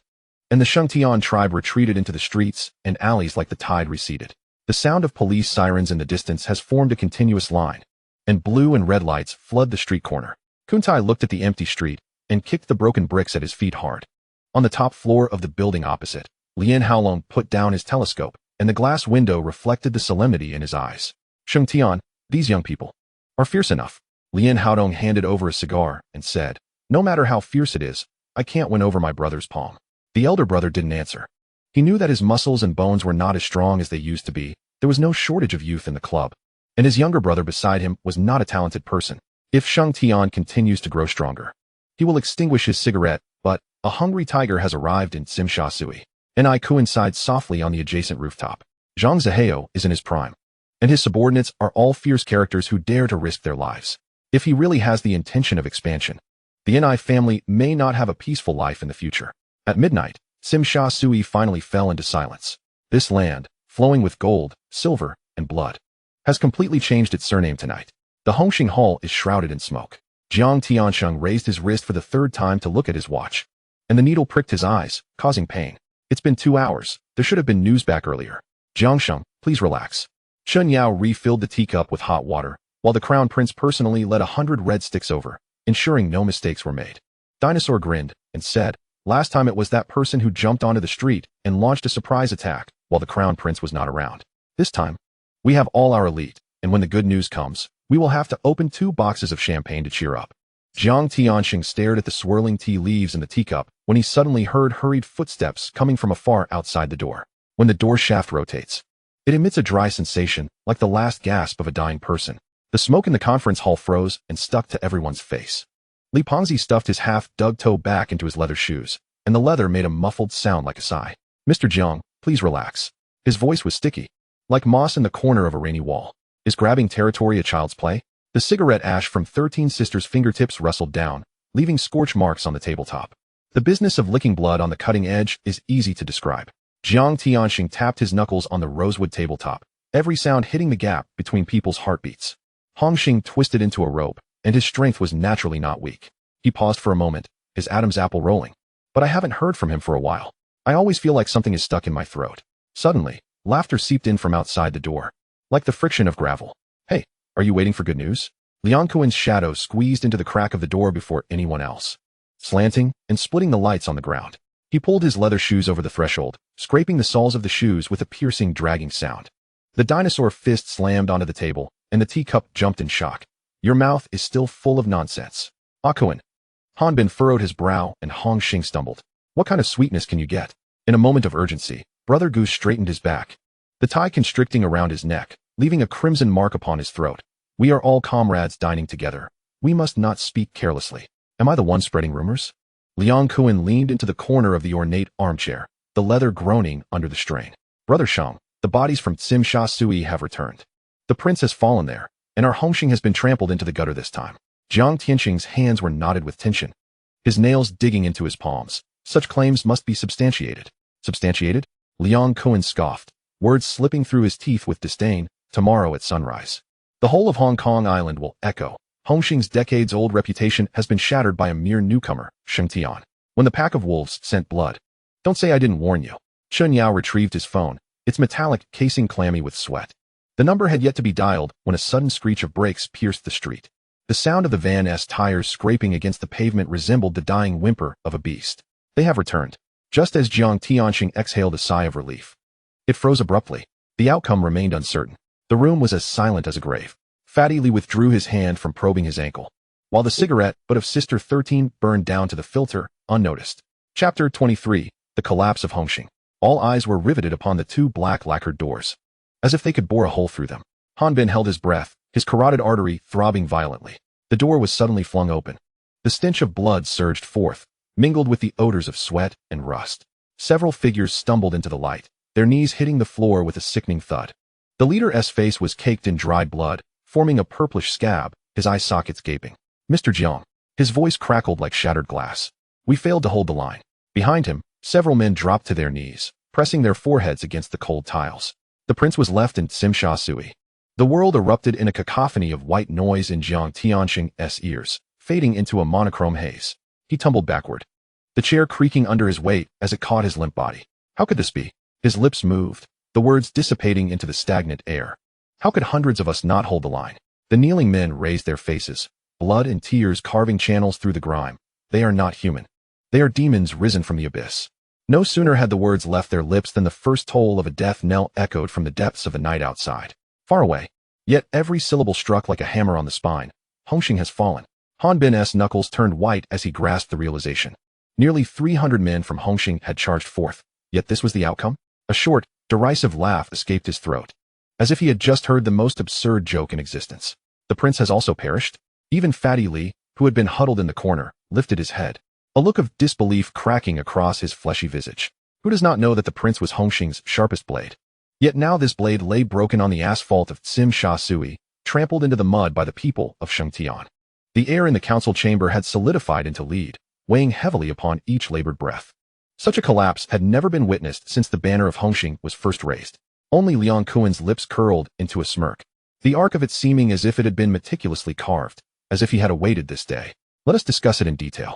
and the Shengtian tribe retreated into the streets and alleys like the tide receded. The sound of police sirens in the distance has formed a continuous line, and blue and red lights flood the street corner. Kuntai looked at the empty street and kicked the broken bricks at his feet hard. On the top floor of the building opposite, Lian Haolong put down his telescope, and the glass window reflected the solemnity in his eyes. Shengtian, these young people are fierce enough. Lian Haolong handed over a cigar and said, no matter how fierce it is, I can't win over my brother's palm. The elder brother didn't answer. He knew that his muscles and bones were not as strong as they used to be. There was no shortage of youth in the club, and his younger brother beside him was not a talented person. If Shengtian continues to grow stronger, he will extinguish his cigarette, but a hungry tiger has arrived in Tsim Shui. Ni coincided softly on the adjacent rooftop. Zhang Zihao is in his prime, and his subordinates are all fierce characters who dare to risk their lives. If he really has the intention of expansion, the Ni family may not have a peaceful life in the future. At midnight, Tsim Sha Sui finally fell into silence. This land, flowing with gold, silver, and blood, has completely changed its surname tonight. The Hongxing Hall is shrouded in smoke. Jiang Tiansheng raised his wrist for the third time to look at his watch, and the needle pricked his eyes, causing pain. It's been 2 hours. There should have been news back earlier. Jiangsheng, please relax. Chun Yao refilled the teacup with hot water, while the Crown Prince personally led 100 red sticks over, ensuring no mistakes were made. Dinosaur grinned and said, last time it was that person who jumped onto the street and launched a surprise attack while the Crown Prince was not around. This time, we have all our elite, and when the good news comes, we will have to open 2 boxes of champagne to cheer up. Jiang Tianxing stared at the swirling tea leaves in the teacup when he suddenly heard hurried footsteps coming from afar outside the door. When the door shaft rotates, it emits a dry sensation like the last gasp of a dying person. The smoke in the conference hall froze and stuck to everyone's face. Li Pengzi stuffed his half-dug toe back into his leather shoes, and the leather made a muffled sound like a sigh. Mr. Jiang, please relax. His voice was sticky, like moss in the corner of a rainy wall. Is grabbing territory a child's play? The cigarette ash from 13 Sisters' fingertips rustled down, leaving scorch marks on the tabletop. The business of licking blood on the cutting edge is easy to describe. Jiang Tianxing tapped his knuckles on the rosewood tabletop, every sound hitting the gap between people's heartbeats. Hongxing twisted into a rope, and his strength was naturally not weak. He paused for a moment, his Adam's apple rolling. But I haven't heard from him for a while. I always feel like something is stuck in my throat. Suddenly, laughter seeped in from outside the door, like the friction of gravel. Hey, are you waiting for good news? Liang Kuen's shadow squeezed into the crack of the door before anyone else, slanting and splitting the lights on the ground. He pulled his leather shoes over the threshold, scraping the soles of the shoes with a piercing, dragging sound. The dinosaur fist slammed onto the table, and the teacup jumped in shock. Your mouth is still full of nonsense. Akuen. Hanbin furrowed his brow, and Hongxing stumbled. What kind of sweetness can you get? In a moment of urgency, Brother Goose straightened his back, the tie constricting around his neck, leaving a crimson mark upon his throat. We are all comrades dining together. We must not speak carelessly. Am I the one spreading rumors? Liang Kuen leaned into the corner of the ornate armchair, the leather groaning under the strain. Brother Shang, the bodies from Tsim Sha Sui have returned. The prince has fallen there, and our Hongxing has been trampled into the gutter this time. Jiang Tianxing's hands were knotted with tension, his nails digging into his palms. Such claims must be substantiated. Substantiated? Liang Kuen scoffed, words slipping through his teeth with disdain. Tomorrow at sunrise, the whole of Hong Kong Island will echo. Hongxing's decades-old reputation has been shattered by a mere newcomer, Sheng Tian. When the pack of wolves scent blood. Don't say I didn't warn you. Chun Yao retrieved his phone, its metallic casing clammy with sweat. The number had yet to be dialed when a sudden screech of brakes pierced the street. The sound of the van's tires scraping against the pavement resembled the dying whimper of a beast. They have returned. Just as Jiang Tianxing exhaled a sigh of relief, it froze abruptly. The outcome remained uncertain. The room was as silent as a grave. Fatty Li withdrew his hand from probing his ankle, while the cigarette butt of Sister 13 burned down to the filter, unnoticed. Chapter 23, The Collapse of Hongxing. All eyes were riveted upon the 2 black lacquered doors, as if they could bore a hole through them. Hanbin held his breath, his carotid artery throbbing violently. The door was suddenly flung open. The stench of blood surged forth, mingled with the odors of sweat and rust. Several figures stumbled into the light, their knees hitting the floor with a sickening thud. The leader's face was caked in dried blood, forming a purplish scab, his eye sockets gaping. Mr. Jiang. His voice crackled like shattered glass. We failed to hold the line. Behind him, several men dropped to their knees, pressing their foreheads against the cold tiles. The prince was left in Tsim Sha Sui. The world erupted in a cacophony of white noise in Jiang Tianxing's ears, fading into a monochrome haze. He tumbled backward, the chair creaking under his weight as it caught his limp body. How could this be? His lips moved, the words dissipating into the stagnant air. How could hundreds of us not hold the line? The kneeling men raised their faces, blood and tears carving channels through the grime. They are not human. They are demons risen from the abyss. No sooner had the words left their lips than the first toll of a death knell echoed from the depths of the night outside. Far away, yet every syllable struck like a hammer on the spine. Hongxing has fallen. Hanbin's knuckles turned white as he grasped the realization. Nearly 300 men from Hongxing had charged forth, yet this was the outcome? A short, derisive laugh escaped his throat, as if he had just heard the most absurd joke in existence. The prince has also perished? Even Fatty Li, who had been huddled in the corner, lifted his head, a look of disbelief cracking across his fleshy visage. Who does not know that the prince was Hongxing's sharpest blade? Yet now this blade lay broken on the asphalt of Tsim Sha Sui, trampled into the mud by the people of Shengtian. The air in the council chamber had solidified into lead, weighing heavily upon each labored breath. Such a collapse had never been witnessed since the banner of Hongxing was first raised. Only Liang Kuan's lips curled into a smirk, the arc of it seeming as if it had been meticulously carved, as if he had awaited this day. Let us discuss it in detail.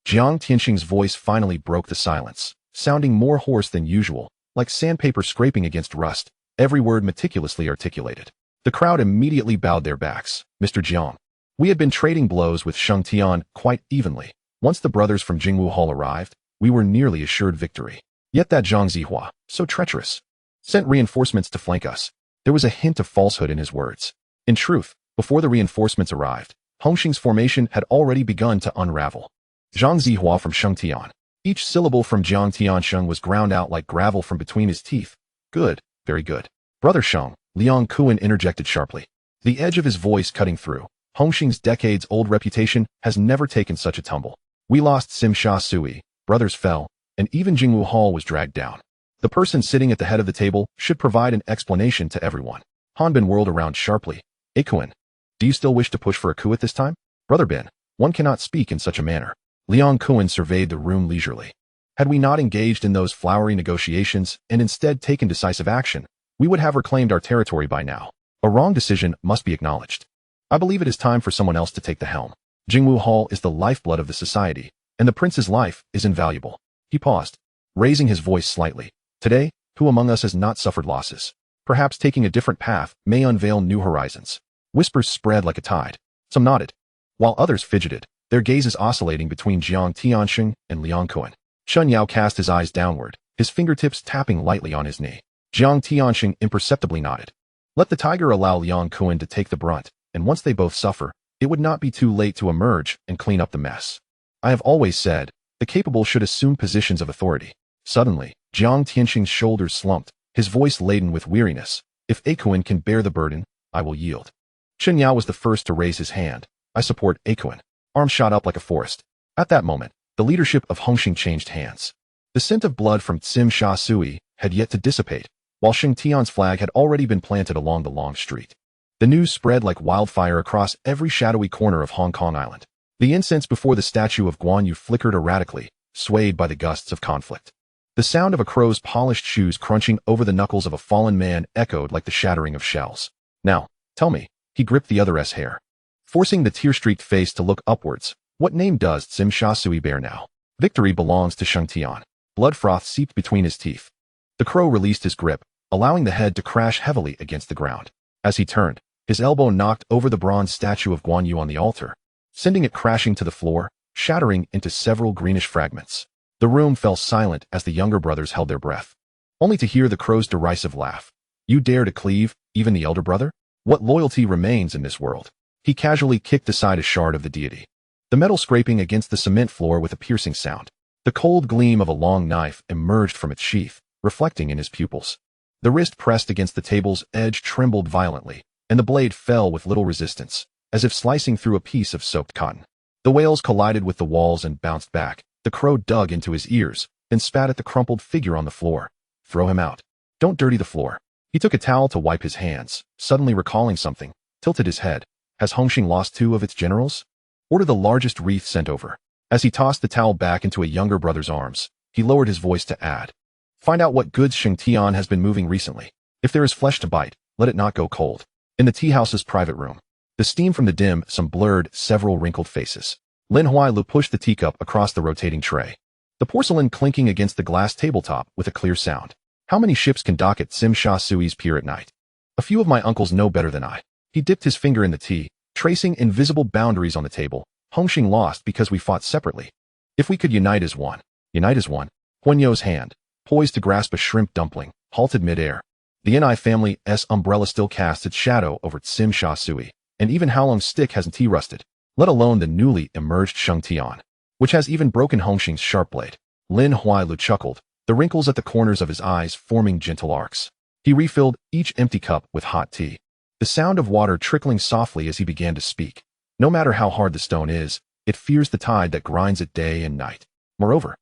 Jiang Tianxing's voice finally broke the silence, sounding more hoarse than usual, like sandpaper scraping against rust, every word meticulously articulated. The crowd immediately bowed their backs. Mr. Jiang, we had been trading blows with Sheng Tian quite evenly. Once the brothers from Jingwu Hall arrived, we were nearly assured victory. Yet that Zhang Zihua, so treacherous, sent reinforcements to flank us. There was a hint of falsehood in his words. In truth, before the reinforcements arrived, Hongxing's formation had already begun to unravel. Zhang Zihua from Sheng Tian. Each syllable from Jiang Tiansheng was ground out like gravel from between his teeth. Good, very good. Brother Sheng, Liang Kuan interjected sharply, the edge of his voice cutting through. Hongxing's decades-old reputation has never taken such a tumble. We lost Sim Sha Sui, brothers fell, and even Jingwu Hall was dragged down. The person sitting at the head of the table should provide an explanation to everyone. Han Bin whirled around sharply. Kuan, do you still wish to push for a coup at this time? Brother Bin, one cannot speak in such a manner. Liang Kuan surveyed the room leisurely. Had we not engaged in those flowery negotiations and instead taken decisive action, we would have reclaimed our territory by now. A wrong decision must be acknowledged. I believe it is time for someone else to take the helm. Jingwu Hall is the lifeblood of the society, and the prince's life is invaluable. He paused, raising his voice slightly. Today, who among us has not suffered losses? Perhaps taking a different path may unveil new horizons. Whispers spread like a tide. Some nodded, while others fidgeted, their gazes oscillating between Jiang Tianxing and Liang Kuan. Chun Yao cast his eyes downward, his fingertips tapping lightly on his knee. Jiang Tianxing imperceptibly nodded. Let the tiger allow Liang Kuan to take the brunt, and once they both suffer, it would not be too late to emerge and clean up the mess. I have always said, the capable should assume positions of authority. Suddenly, Jiang Tianxing's shoulders slumped, his voice laden with weariness. If Kuan can bear the burden, I will yield. Chun Yao was the first to raise his hand. I support Kuan. Arms shot up like a forest. At that moment, the leadership of Hongxing changed hands. The scent of blood from Sim Sha Sui had yet to dissipate, while Sheng Tian's flag had already been planted along the long street. The news spread like wildfire across every shadowy corner of Hong Kong Island. The incense before the statue of Guan Yu flickered erratically, swayed by the gusts of conflict. The sound of a crow's polished shoes crunching over the knuckles of a fallen man echoed like the shattering of shells. Now, tell me, he gripped the other's hair, forcing the tear-streaked face to look upwards. What name does Sim Sha Sui bear now? Victory belongs to Sheng Tian. Blood froth seeped between his teeth. The crow released his grip, allowing the head to crash heavily against the ground. As he turned, his elbow knocked over the bronze statue of Guan Yu on the altar, sending it crashing to the floor, shattering into several greenish fragments. The room fell silent as the younger brothers held their breath, only to hear the crow's derisive laugh. You dare to cleave, even the elder brother? What loyalty remains in this world? He casually kicked aside a shard of the deity, the metal scraping against the cement floor with a piercing sound. The cold gleam of a long knife emerged from its sheath, reflecting in his pupils. The wrist pressed against the table's edge trembled violently, and the blade fell with little resistance, as if slicing through a piece of soaked cotton. The whales collided with the walls and bounced back. The crow dug into his ears, then spat at the crumpled figure on the floor. Throw him out. Don't dirty the floor. He took a towel to wipe his hands, suddenly recalling something, tilted his head. Has Hongxing lost 2 of its generals? Order the largest wreath sent over. As he tossed the towel back into a younger brother's arms, he lowered his voice to add, find out what goods Sheng Tian has been moving recently. If there is flesh to bite, let it not go cold. In the tea house's private room, the steam from the dim some blurred several wrinkled faces. Lin Huailu pushed the teacup across the rotating tray, the porcelain clinking against the glass tabletop with a clear sound. How many ships can dock at Sim Sha Sui's pier at night? A few of my uncles know better than I. He dipped his finger in the tea, tracing invisible boundaries on the table. Hongxing lost because we fought separately. If we could unite as one. Unite as one? Huan You's hand, poised to grasp a shrimp dumpling, halted mid-air. The Ni family's umbrella still casts its shadow over Sim Sha Sui, and even Haolong's stick hasn't tea-rusted, let alone the newly emerged Sheng Tian, which has even broken Hongxing's sharp blade. Lin Huailu chuckled, the wrinkles at the corners of his eyes forming gentle arcs. He refilled each empty cup with hot tea, the sound of water trickling softly as he began to speak. No matter how hard the stone is, it fears the tide that grinds it day and night. Moreover,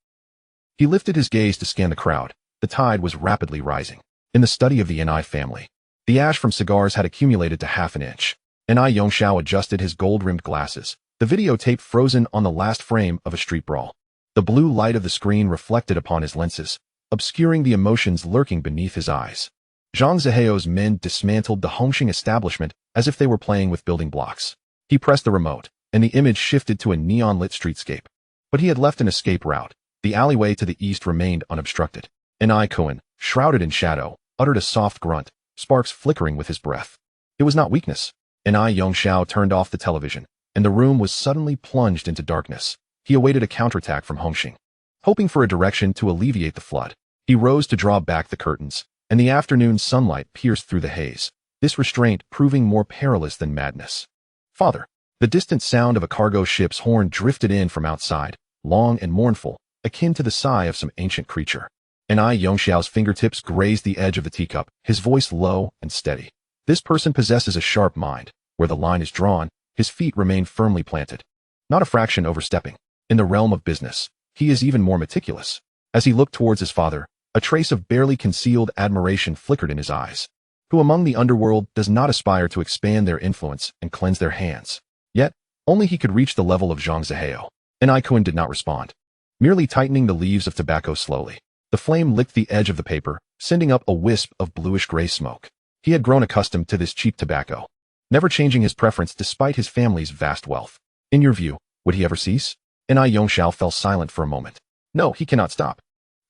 he lifted his gaze to scan the crowd. The tide was rapidly rising. In the study of the Ni family, the ash from cigars had accumulated to half an inch. Ni Yongshao adjusted his gold-rimmed glasses, the videotape frozen on the last frame of a street brawl. The blue light of the screen reflected upon his lenses, obscuring the emotions lurking beneath his eyes. Zhang Ziheo's men dismantled the Hongxing establishment as if they were playing with building blocks. He pressed the remote, and the image shifted to a neon-lit streetscape. But he had left an escape route. The alleyway to the east remained unobstructed. Kowloon, shrouded in shadow, uttered a soft grunt, sparks flickering with his breath. It was not weakness. Yongxiao turned off the television, and the room was suddenly plunged into darkness. He awaited a counterattack from Hongxing. Hoping for a direction to alleviate the flood, he rose to draw back the curtains, and the afternoon sunlight pierced through the haze, this restraint proving more perilous than madness. Father. The distant sound of a cargo ship's horn drifted in from outside, long and mournful, akin to the sigh of some ancient creature. Yongxiao's fingertips grazed the edge of the teacup, his voice low and steady. This person possesses a sharp mind. Where the line is drawn, his feet remain firmly planted. Not a fraction overstepping. In the realm of business, he is even more meticulous. As he looked towards his father, a trace of barely concealed admiration flickered in his eyes. Who among the underworld does not aspire to expand their influence and cleanse their hands? Yet, only he could reach the level of Zhang Ziheo. Kowloon did not respond. Merely tightening the leaves of tobacco slowly. The flame licked the edge of the paper, sending up a wisp of bluish-gray smoke. He had grown accustomed to this cheap tobacco, never changing his preference despite his family's vast wealth. In your view, would he ever cease? Yongxiao fell silent for a moment. No, he cannot stop.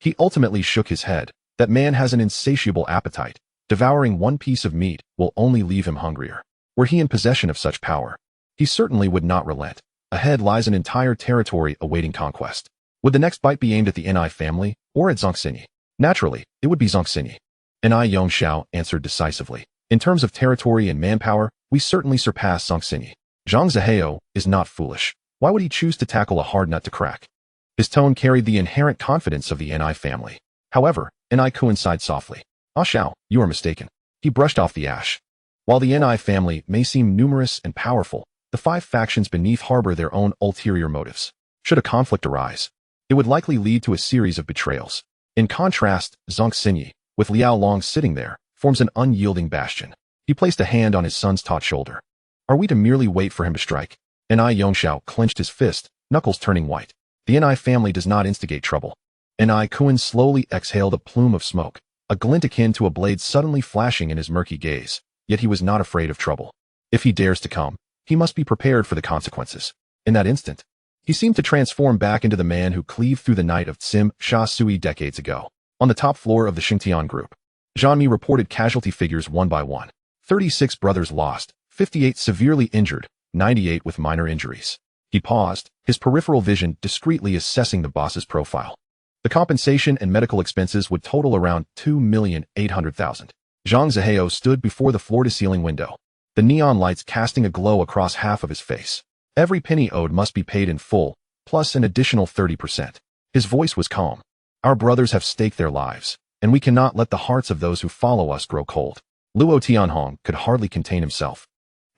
He ultimately shook his head. That man has an insatiable appetite. Devouring one piece of meat will only leave him hungrier. Were he in possession of such power, he certainly would not relent. Ahead lies an entire territory awaiting conquest. Would the next bite be aimed at the Ni family, or at Zongxinyi? Naturally, it would be Zongxinyi. Yongxiao answered decisively. In terms of territory and manpower, we certainly surpass Zongxinyi. Zhang Ziheo is not foolish. Why would he choose to tackle a hard nut to crack? His tone carried the inherent confidence of the Ni family. However, Kowloon sighed softly. Ah Xiao, you are mistaken. He brushed off the ash. While the Ni family may seem numerous and powerful, the 5 factions beneath harbor their own ulterior motives. Should a conflict arise, it would likely lead to a series of betrayals. In contrast, Zongxinyi, with Liao Long sitting there, forms an unyielding bastion. He placed a hand on his son's taut shoulder. Are we to merely wait for him to strike? Yongxiao clenched his fist, knuckles turning white. The Ni family does not instigate trouble. Kowloon slowly exhaled a plume of smoke, a glint akin to a blade suddenly flashing in his murky gaze. Yet he was not afraid of trouble. If he dares to come, he must be prepared for the consequences. In that instant, he seemed to transform back into the man who cleaved through the night of Tsim Sha Sui decades ago. On the top floor of the Xingtian group, Zhanmi reported casualty figures one by one. 36 brothers lost, 58 severely injured, 98 with minor injuries. He paused, his peripheral vision discreetly assessing the boss's profile. The compensation and medical expenses would total around 2,800,000. Zhang Ziheo stood before the floor-to-ceiling window, the neon lights casting a glow across half of his face. Every penny owed must be paid in full, plus an additional 30%. His voice was calm. Our brothers have staked their lives, and we cannot let the hearts of those who follow us grow cold. Luo Tianhong could hardly contain himself.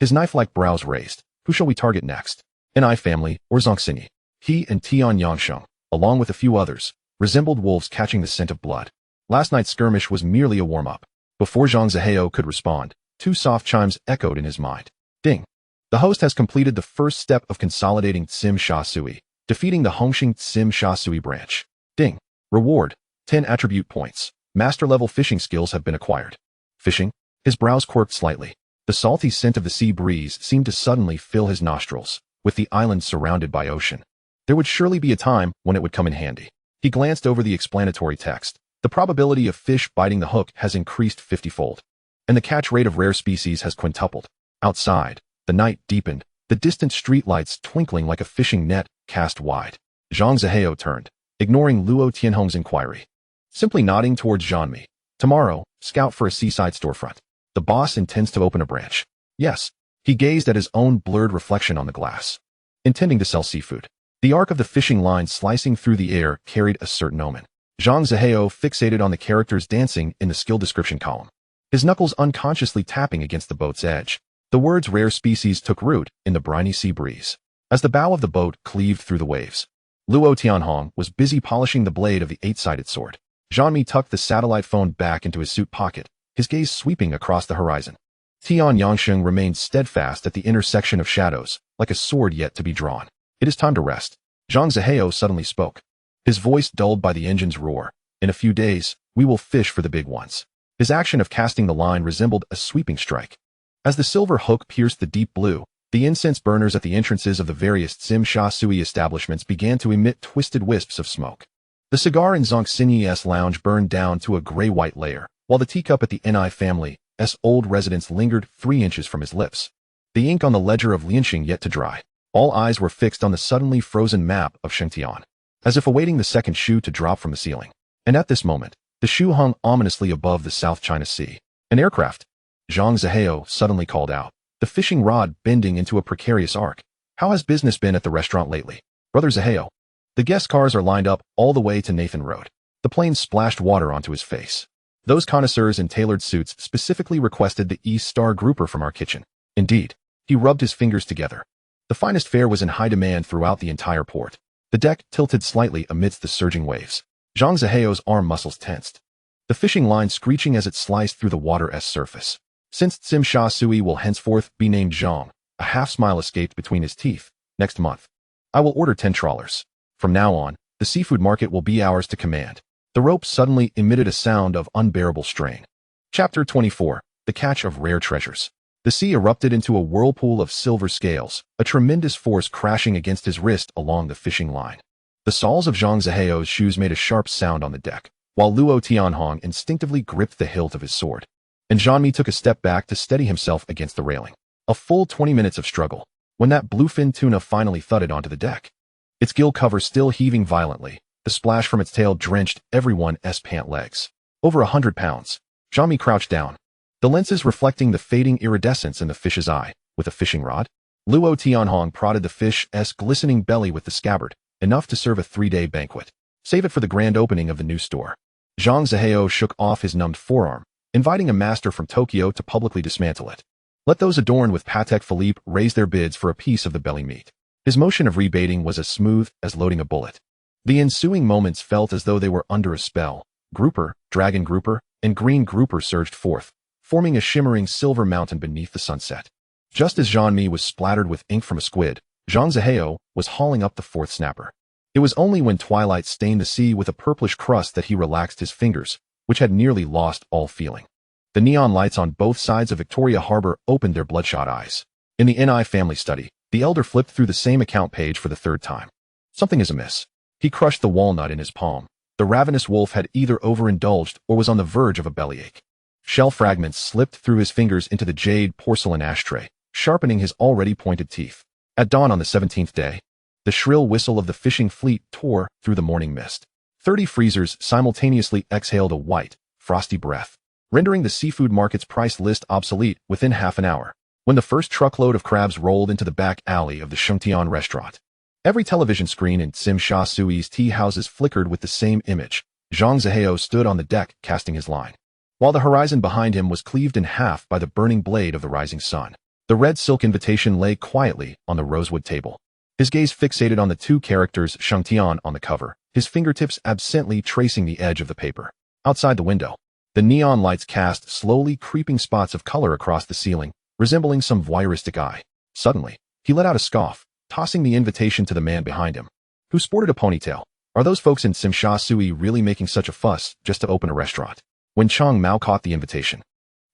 His knife-like brows raised. Who shall we target next? Ni family or Zongxinyi? He and Tian Yangsheng, along with a few others, resembled wolves catching the scent of blood. Last night's skirmish was merely a warm-up. Before Zhang Ziheo could respond, 2 soft chimes echoed in his mind. Ding! The host has completed the first step of consolidating Tsim Sha Sui, defeating the Hongxing Tsim Sha Sui branch. Ding! Reward: 10 attribute points. Master-level fishing skills have been acquired. Fishing? His brows quirked slightly. The salty scent of the sea breeze seemed to suddenly fill his nostrils. With the island surrounded by ocean, there would surely be a time when it would come in handy. He glanced over the explanatory text. The probability of fish biting the hook has increased 50-fold, and the catch rate of rare species has quintupled. Outside, the night deepened, the distant streetlights twinkling like a fishing net cast wide. Zhang Ziheo turned, ignoring Luo Tianhong's inquiry, simply nodding towards Zhanmi. Tomorrow, scout for a seaside storefront. The boss intends to open a branch. Yes. He gazed at his own blurred reflection on the glass, intending to sell seafood. The arc of the fishing line slicing through the air carried a certain omen. Zhang Ziheo fixated on the characters dancing in the skill description column, his knuckles unconsciously tapping against the boat's edge. The words rare species took root in the briny sea breeze. As the bow of the boat cleaved through the waves, Luo Tianhong was busy polishing the blade of the 8-sided sword. Zhanmi tucked the satellite phone back into his suit pocket, his gaze sweeping across the horizon. Tian Yangsheng remained steadfast at the intersection of shadows, like a sword yet to be drawn. It is time to rest. Zhang Ziheo suddenly spoke. his voice dulled by the engine's roar. In a few days, we will fish for the big ones. His action of casting the line resembled a sweeping strike. As the silver hook pierced the deep blue, the incense burners at the entrances of the various Tsim Sha Sui establishments began to emit twisted wisps of smoke. The cigar in Zhang Xinyi's lounge burned down to a gray-white layer, while the teacup at the Ni family's old residence lingered 3 inches from his lips. The ink on the ledger of Lianxing yet to dry. All eyes were fixed on the suddenly frozen map of Shengtian, as if awaiting the second shoe to drop from the ceiling. And at this moment, the shoe hung ominously above the South China Sea. An aircraft! Zhang Zihao suddenly called out, the fishing rod bending into a precarious arc. How has business been at the restaurant lately? Brother Zihao. The guest cars are lined up all the way to Nathan Road. The plane splashed water onto his face. Those connoisseurs in tailored suits specifically requested the East Star grouper from our kitchen. Indeed, he rubbed his fingers together. The finest fare was in high demand throughout the entire port. The deck tilted slightly amidst the surging waves. Zhang Zihao's arm muscles tensed, the fishing line screeching as it sliced through the water's surface. Since Tsim Sha Sui will henceforth be named Zhang, a half-smile escaped between his teeth. Next month, I will order 10 trawlers. From now on, the seafood market will be ours to command. The rope suddenly emitted a sound of unbearable strain. Chapter 24. The Catch of Rare Treasures. The sea erupted into a whirlpool of silver scales, a tremendous force crashing against his wrist along the fishing line. The soles of Zhang Zihao's shoes made a sharp sound on the deck, while Luo Tianhong instinctively gripped the hilt of his sword. And Zhanmi took a step back to steady himself against the railing. A full 20 minutes of struggle, when that bluefin tuna finally thudded onto the deck. Its gill cover still heaving violently, the splash from its tail drenched everyone's pant legs. Over 100 pounds. Zhanmi crouched down, the lenses reflecting the fading iridescence in the fish's eye. With a fishing rod, Luo Tianhong prodded the fish's glistening belly with the scabbard, enough to serve a 3-day banquet. Save it for the grand opening of the new store. Zhang Zihao shook off his numbed forearm, inviting a master from Tokyo to publicly dismantle it. Let those adorned with Patek Philippe raise their bids for a piece of the belly meat. His motion of rebaiting was as smooth as loading a bullet. The ensuing moments felt as though they were under a spell. Grouper, dragon grouper, and green grouper surged forth, forming a shimmering silver mountain beneath the sunset. Just as Zhanmi was splattered with ink from a squid, Zhang Zihao was hauling up the 4th snapper. It was only when twilight stained the sea with a purplish crust that he relaxed his fingers, which had nearly lost all feeling. The neon lights on both sides of Victoria Harbor opened their bloodshot eyes. In the Ni family study, the elder flipped through the same account page for the 3rd time. Something is amiss. He crushed the walnut in his palm. The ravenous wolf had either overindulged or was on the verge of a bellyache. Shell fragments slipped through his fingers into the jade porcelain ashtray, sharpening his already pointed teeth. At dawn on the 17th day, the shrill whistle of the fishing fleet tore through the morning mist. 30 freezers simultaneously exhaled a white, frosty breath, rendering the seafood market's price list obsolete within half an hour. When the first truckload of crabs rolled into the back alley of the Shengtian restaurant, every television screen in Tsim Sha Sui's tea houses flickered with the same image. Zhang Zihao stood on the deck casting his line, while the horizon behind him was cleaved in half by the burning blade of the rising sun. The red silk invitation lay quietly on the rosewood table, his gaze fixated on the 2 characters Shengtian on the cover, his fingertips absently tracing the edge of the paper. Outside the window, the neon lights cast slowly creeping spots of color across the ceiling, resembling some voyeuristic eye. Suddenly, he let out a scoff, tossing the invitation to the man behind him, who sported a ponytail. Are those folks in Tsim Sha Sui really making such a fuss just to open a restaurant? When Chang Mao caught the invitation,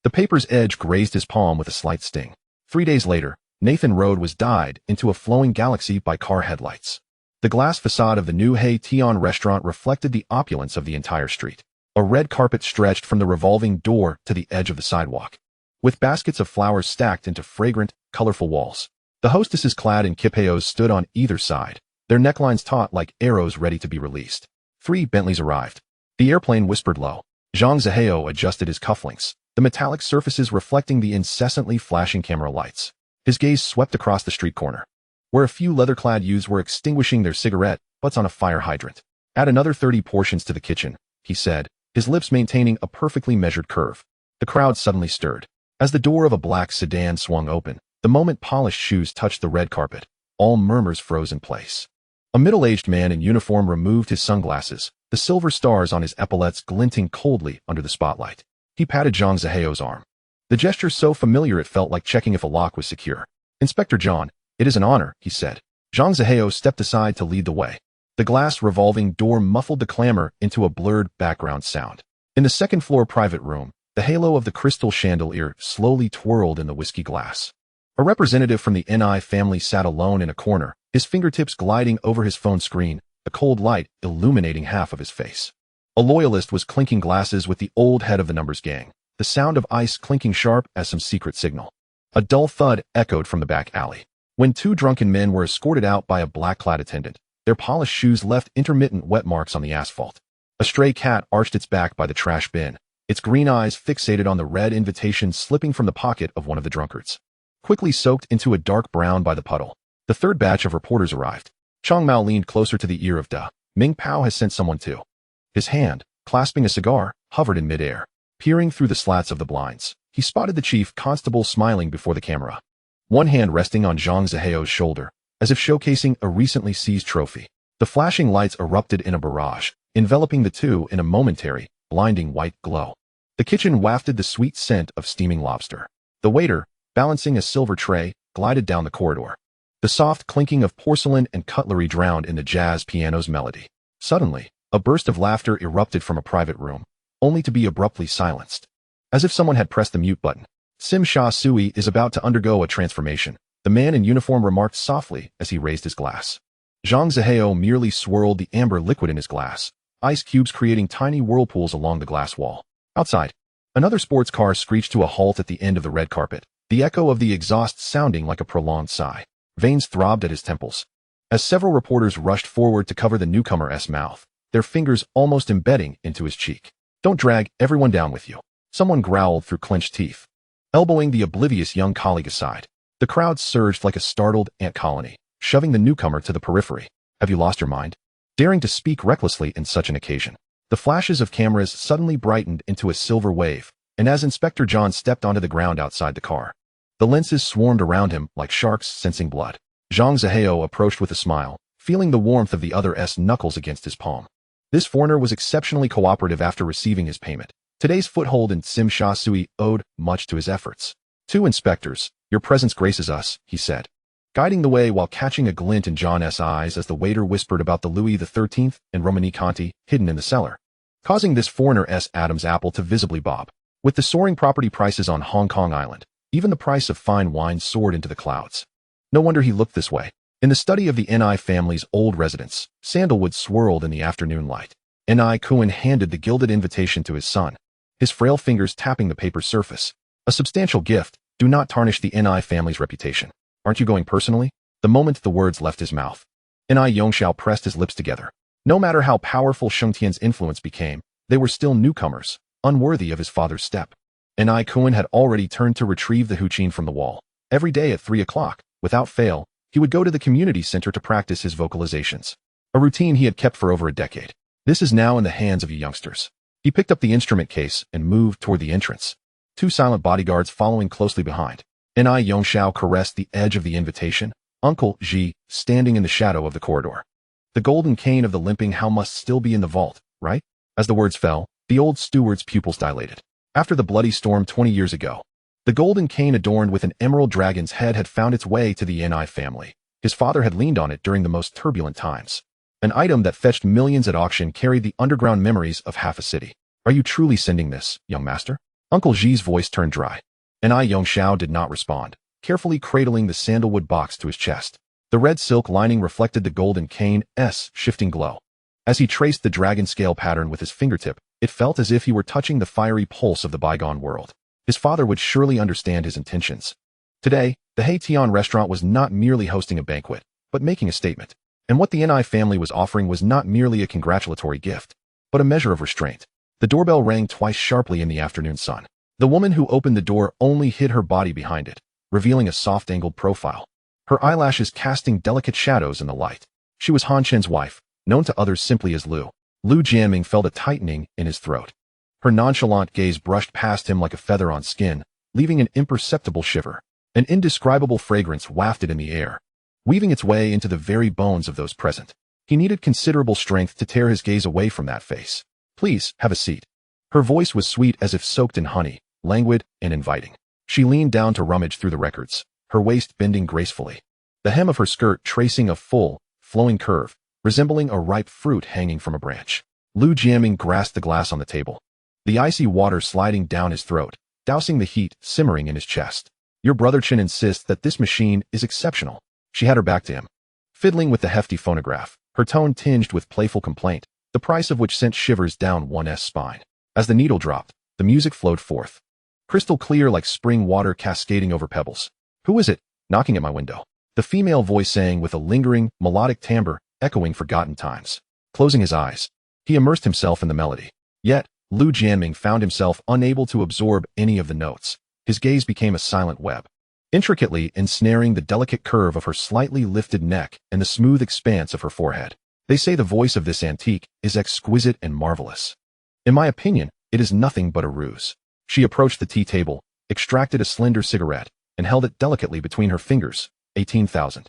the paper's edge grazed his palm with a slight sting. 3 days later, Nathan Road was dyed into a flowing galaxy by car headlights. The glass facade of the new Hei Tian restaurant reflected the opulence of the entire street. A red carpet stretched from the revolving door to the edge of the sidewalk, with baskets of flowers stacked into fragrant, colorful walls. The hostesses clad in kipeos stood on either side, their necklines taut like arrows ready to be released. 3 Bentleys arrived. The airplane whispered low. Zhang Zihao adjusted his cufflinks, the metallic surfaces reflecting the incessantly flashing camera lights. His gaze swept across the street corner, where a few leather-clad youths were extinguishing their cigarette butts on a fire hydrant. Add another 30 portions to the kitchen, he said, his lips maintaining a perfectly measured curve. The crowd suddenly stirred. As the door of a black sedan swung open, the moment polished shoes touched the red carpet, all murmurs froze in place. A middle-aged man in uniform removed his sunglasses, the silver stars on his epaulettes glinting coldly under the spotlight. He patted Zhang Zihao's arm, the gesture so familiar it felt like checking if a lock was secure. Inspector John, it is an honor, he said. Zhang Zihao stepped aside to lead the way. The glass revolving door muffled the clamor into a blurred background sound. In the second-floor private room, the halo of the crystal chandelier slowly twirled in the whiskey glass. A representative from the NI family sat alone in a corner, his fingertips gliding over his phone screen, a cold light illuminating half of his face. A loyalist was clinking glasses with the old head of the numbers gang, the sound of ice clinking sharp as some secret signal. A dull thud echoed from the back alley. When two drunken men were escorted out by a black-clad attendant, their polished shoes left intermittent wet marks on the asphalt. A stray cat arched its back by the trash bin, its green eyes fixated on the red invitation slipping from the pocket of one of the drunkards. Quickly soaked into a dark brown by the puddle, the third batch of reporters arrived. Chang Mao leaned closer to the ear of Da. Ming Pao has sent someone too. His hand, clasping a cigar, hovered in midair. Peering through the slats of the blinds, he spotted the chief constable smiling before the camera. One hand resting on Zhang Ziheo's shoulder, as if showcasing a recently seized trophy. The flashing lights erupted in a barrage, enveloping the two in a momentary, blinding white glow. The kitchen wafted the sweet scent of steaming lobster. The waiter, balancing a silver tray, glided down the corridor. The soft clinking of porcelain and cutlery drowned in the jazz piano's melody. Suddenly, a burst of laughter erupted from a private room, only to be abruptly silenced. As if someone had pressed the mute button. Sim Sha Sui is about to undergo a transformation, the man in uniform remarked softly as he raised his glass. Zhang Ziheo merely swirled the amber liquid in his glass, ice cubes creating tiny whirlpools along the glass wall. Outside, another sports car screeched to a halt at the end of the red carpet, the echo of the exhaust sounding like a prolonged sigh. Veins throbbed at his temples. As several reporters rushed forward to cover the newcomer's mouth, their fingers almost embedding into his cheek. "Don't drag everyone down with you," someone growled through clenched teeth. Elbowing the oblivious young colleague aside, the crowd surged like a startled ant colony, shoving the newcomer to the periphery. "Have you lost your mind?" Daring to speak recklessly in such an occasion. The flashes of cameras suddenly brightened into a silver wave, and as Inspector John stepped onto the ground outside the car, the lenses swarmed around him like sharks sensing blood. Zhang Ziheo approached with a smile, feeling the warmth of the other's knuckles against his palm. This foreigner was exceptionally cooperative after receiving his payment. Today's foothold in Sim Sha Sui owed much to his efforts. "Two inspectors, your presence graces us," he said, guiding the way while catching a glint in John's eyes as the waiter whispered about the Louis XIII and Romani Conti hidden in the cellar, causing this foreigner's Adam's apple to visibly bob. With the soaring property prices on Hong Kong Island, even the price of fine wine soared into the clouds. No wonder he looked this way. In the study of the Ni family's old residence, sandalwood swirled in the afternoon light. Ni Kuan handed the gilded invitation to his son, his frail fingers tapping the paper surface. "A substantial gift. Do not tarnish the Ni family's reputation. Aren't you going personally?" The moment the words left his mouth, Ni Yongxiao pressed his lips together. No matter how powerful Sheng Tian's influence became, they were still newcomers, unworthy of his father's step. Ni Kuan had already turned to retrieve the huqin from the wall. Every day at 3 o'clock, without fail, he would go to the community center to practice his vocalizations. A routine he had kept for over a decade. This is now in the hands of you youngsters. He picked up the instrument case and moved toward the entrance, two silent bodyguards following closely behind. Ni Yongxiao caressed the edge of the invitation, Uncle Ji standing in the shadow of the corridor. "The golden cane of the limping Hao must still be in the vault, right?" As the words fell, the old steward's pupils dilated. After the bloody storm 20 years ago, the golden cane adorned with an emerald dragon's head had found its way to the Ni family. His father had leaned on it during the most turbulent times. An item that fetched millions at auction carried the underground memories of half a city. "Are you truly sending this, young master?" Uncle Ji's voice turned dry. Ni Yongxiao did not respond, carefully cradling the sandalwood box to his chest. The red silk lining reflected the golden cane's shifting glow. As he traced the dragon scale pattern with his fingertip, it felt as if he were touching the fiery pulse of the bygone world. His father would surely understand his intentions. Today, the Haitian restaurant was not merely hosting a banquet, but making a statement. And what the Ni family was offering was not merely a congratulatory gift, but a measure of restraint. The doorbell rang twice sharply in the afternoon sun. The woman who opened the door only hid her body behind it, revealing a soft-angled profile, her eyelashes casting delicate shadows in the light. She was Han Chen's wife, known to others simply as Lu. Lu Jianming felt a tightening in his throat. Her nonchalant gaze brushed past him like a feather on skin, leaving an imperceptible shiver. An indescribable fragrance wafted in the air, weaving its way into the very bones of those present. He needed considerable strength to tear his gaze away from that face. "Please, have a seat." Her voice was sweet as if soaked in honey, languid and inviting. She leaned down to rummage through the records, her waist bending gracefully, the hem of her skirt tracing a full, flowing curve, resembling a ripe fruit hanging from a branch. Lu Jianming grasped the glass on the table, the icy water sliding down his throat, dousing the heat simmering in his chest. Your brother Chen insists that this machine is exceptional. She had her back to him, fiddling with the hefty phonograph, her tone tinged with playful complaint, the price of which sent shivers down one's spine. As the needle dropped, the music flowed forth, crystal clear like spring water cascading over pebbles. Who is it, knocking at my window? The female voice sang with a lingering, melodic timbre, echoing forgotten times. Closing his eyes, he immersed himself in the melody. Yet, Lu Jianming found himself unable to absorb any of the notes. His gaze became a silent web, intricately ensnaring the delicate curve of her slightly lifted neck and the smooth expanse of her forehead. They say the voice of this antique is exquisite and marvelous. In my opinion, it is nothing but a ruse. She approached the tea table, extracted a slender cigarette, and held it delicately between her fingers. 18,000.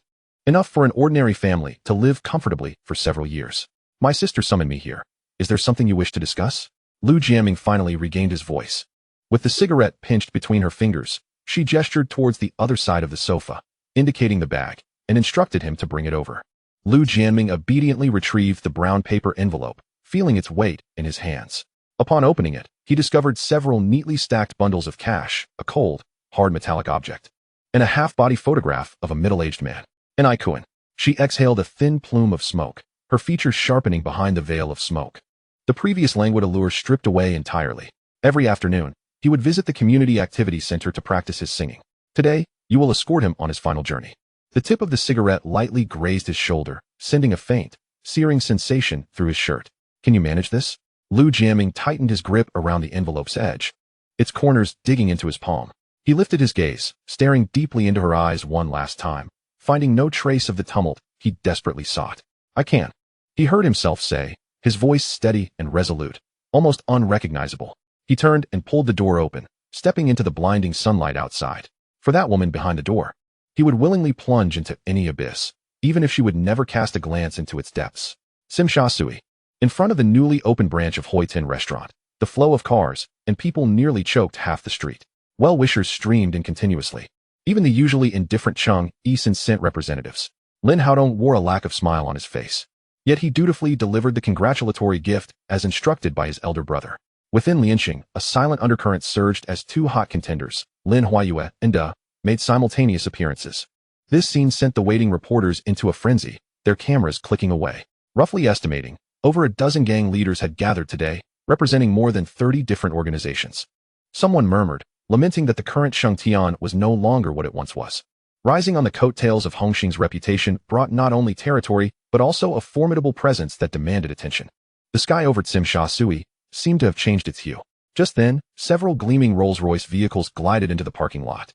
Enough for an ordinary family to live comfortably for several years. My sister summoned me here. Is there something you wish to discuss? Lu Jianming finally regained his voice. With the cigarette pinched between her fingers, she gestured towards the other side of the sofa, indicating the bag, and instructed him to bring it over. Lu Jianming obediently retrieved the brown paper envelope, feeling its weight in his hands. Upon opening it, he discovered several neatly stacked bundles of cash, a cold, hard metallic object, and a half-body photograph of a middle-aged man. An icon. She exhaled a thin plume of smoke, her features sharpening behind the veil of smoke. The previous languid allure stripped away entirely. Every afternoon, he would visit the community activity center to practice his singing. Today, you will escort him on his final journey. The tip of the cigarette lightly grazed his shoulder, sending a faint, searing sensation through his shirt. Can you manage this? Lu Jianming tightened his grip around the envelope's edge, its corners digging into his palm. He lifted his gaze, staring deeply into her eyes one last time, finding no trace of the tumult he desperately sought. I can. He heard himself say, his voice steady and resolute, almost unrecognizable. He turned and pulled the door open, stepping into the blinding sunlight outside. For that woman behind the door, he would willingly plunge into any abyss, even if she would never cast a glance into its depths. Simsha Sui. In front of the newly opened branch of Hoi Tin restaurant, the flow of cars and people nearly choked half the street. Well-wishers streamed in continuously. Even the usually indifferent Chung East and Sent representatives. Lin Haodong wore a lack of smile on his face. Yet he dutifully delivered the congratulatory gift as instructed by his elder brother. Within Lianxing, a silent undercurrent surged as two hot contenders, Lin Huayue and Da, made simultaneous appearances. This scene sent the waiting reporters into a frenzy, their cameras clicking away. Roughly estimating, over a dozen gang leaders had gathered today, representing more than 30 different organizations. Someone murmured, lamenting that the current Shengtian was no longer what it once was. Rising on the coattails of Hongxing's reputation brought not only territory, but also a formidable presence that demanded attention. The sky over Simsha Sui seemed to have changed its hue. Just then, several gleaming Rolls-Royce vehicles glided into the parking lot,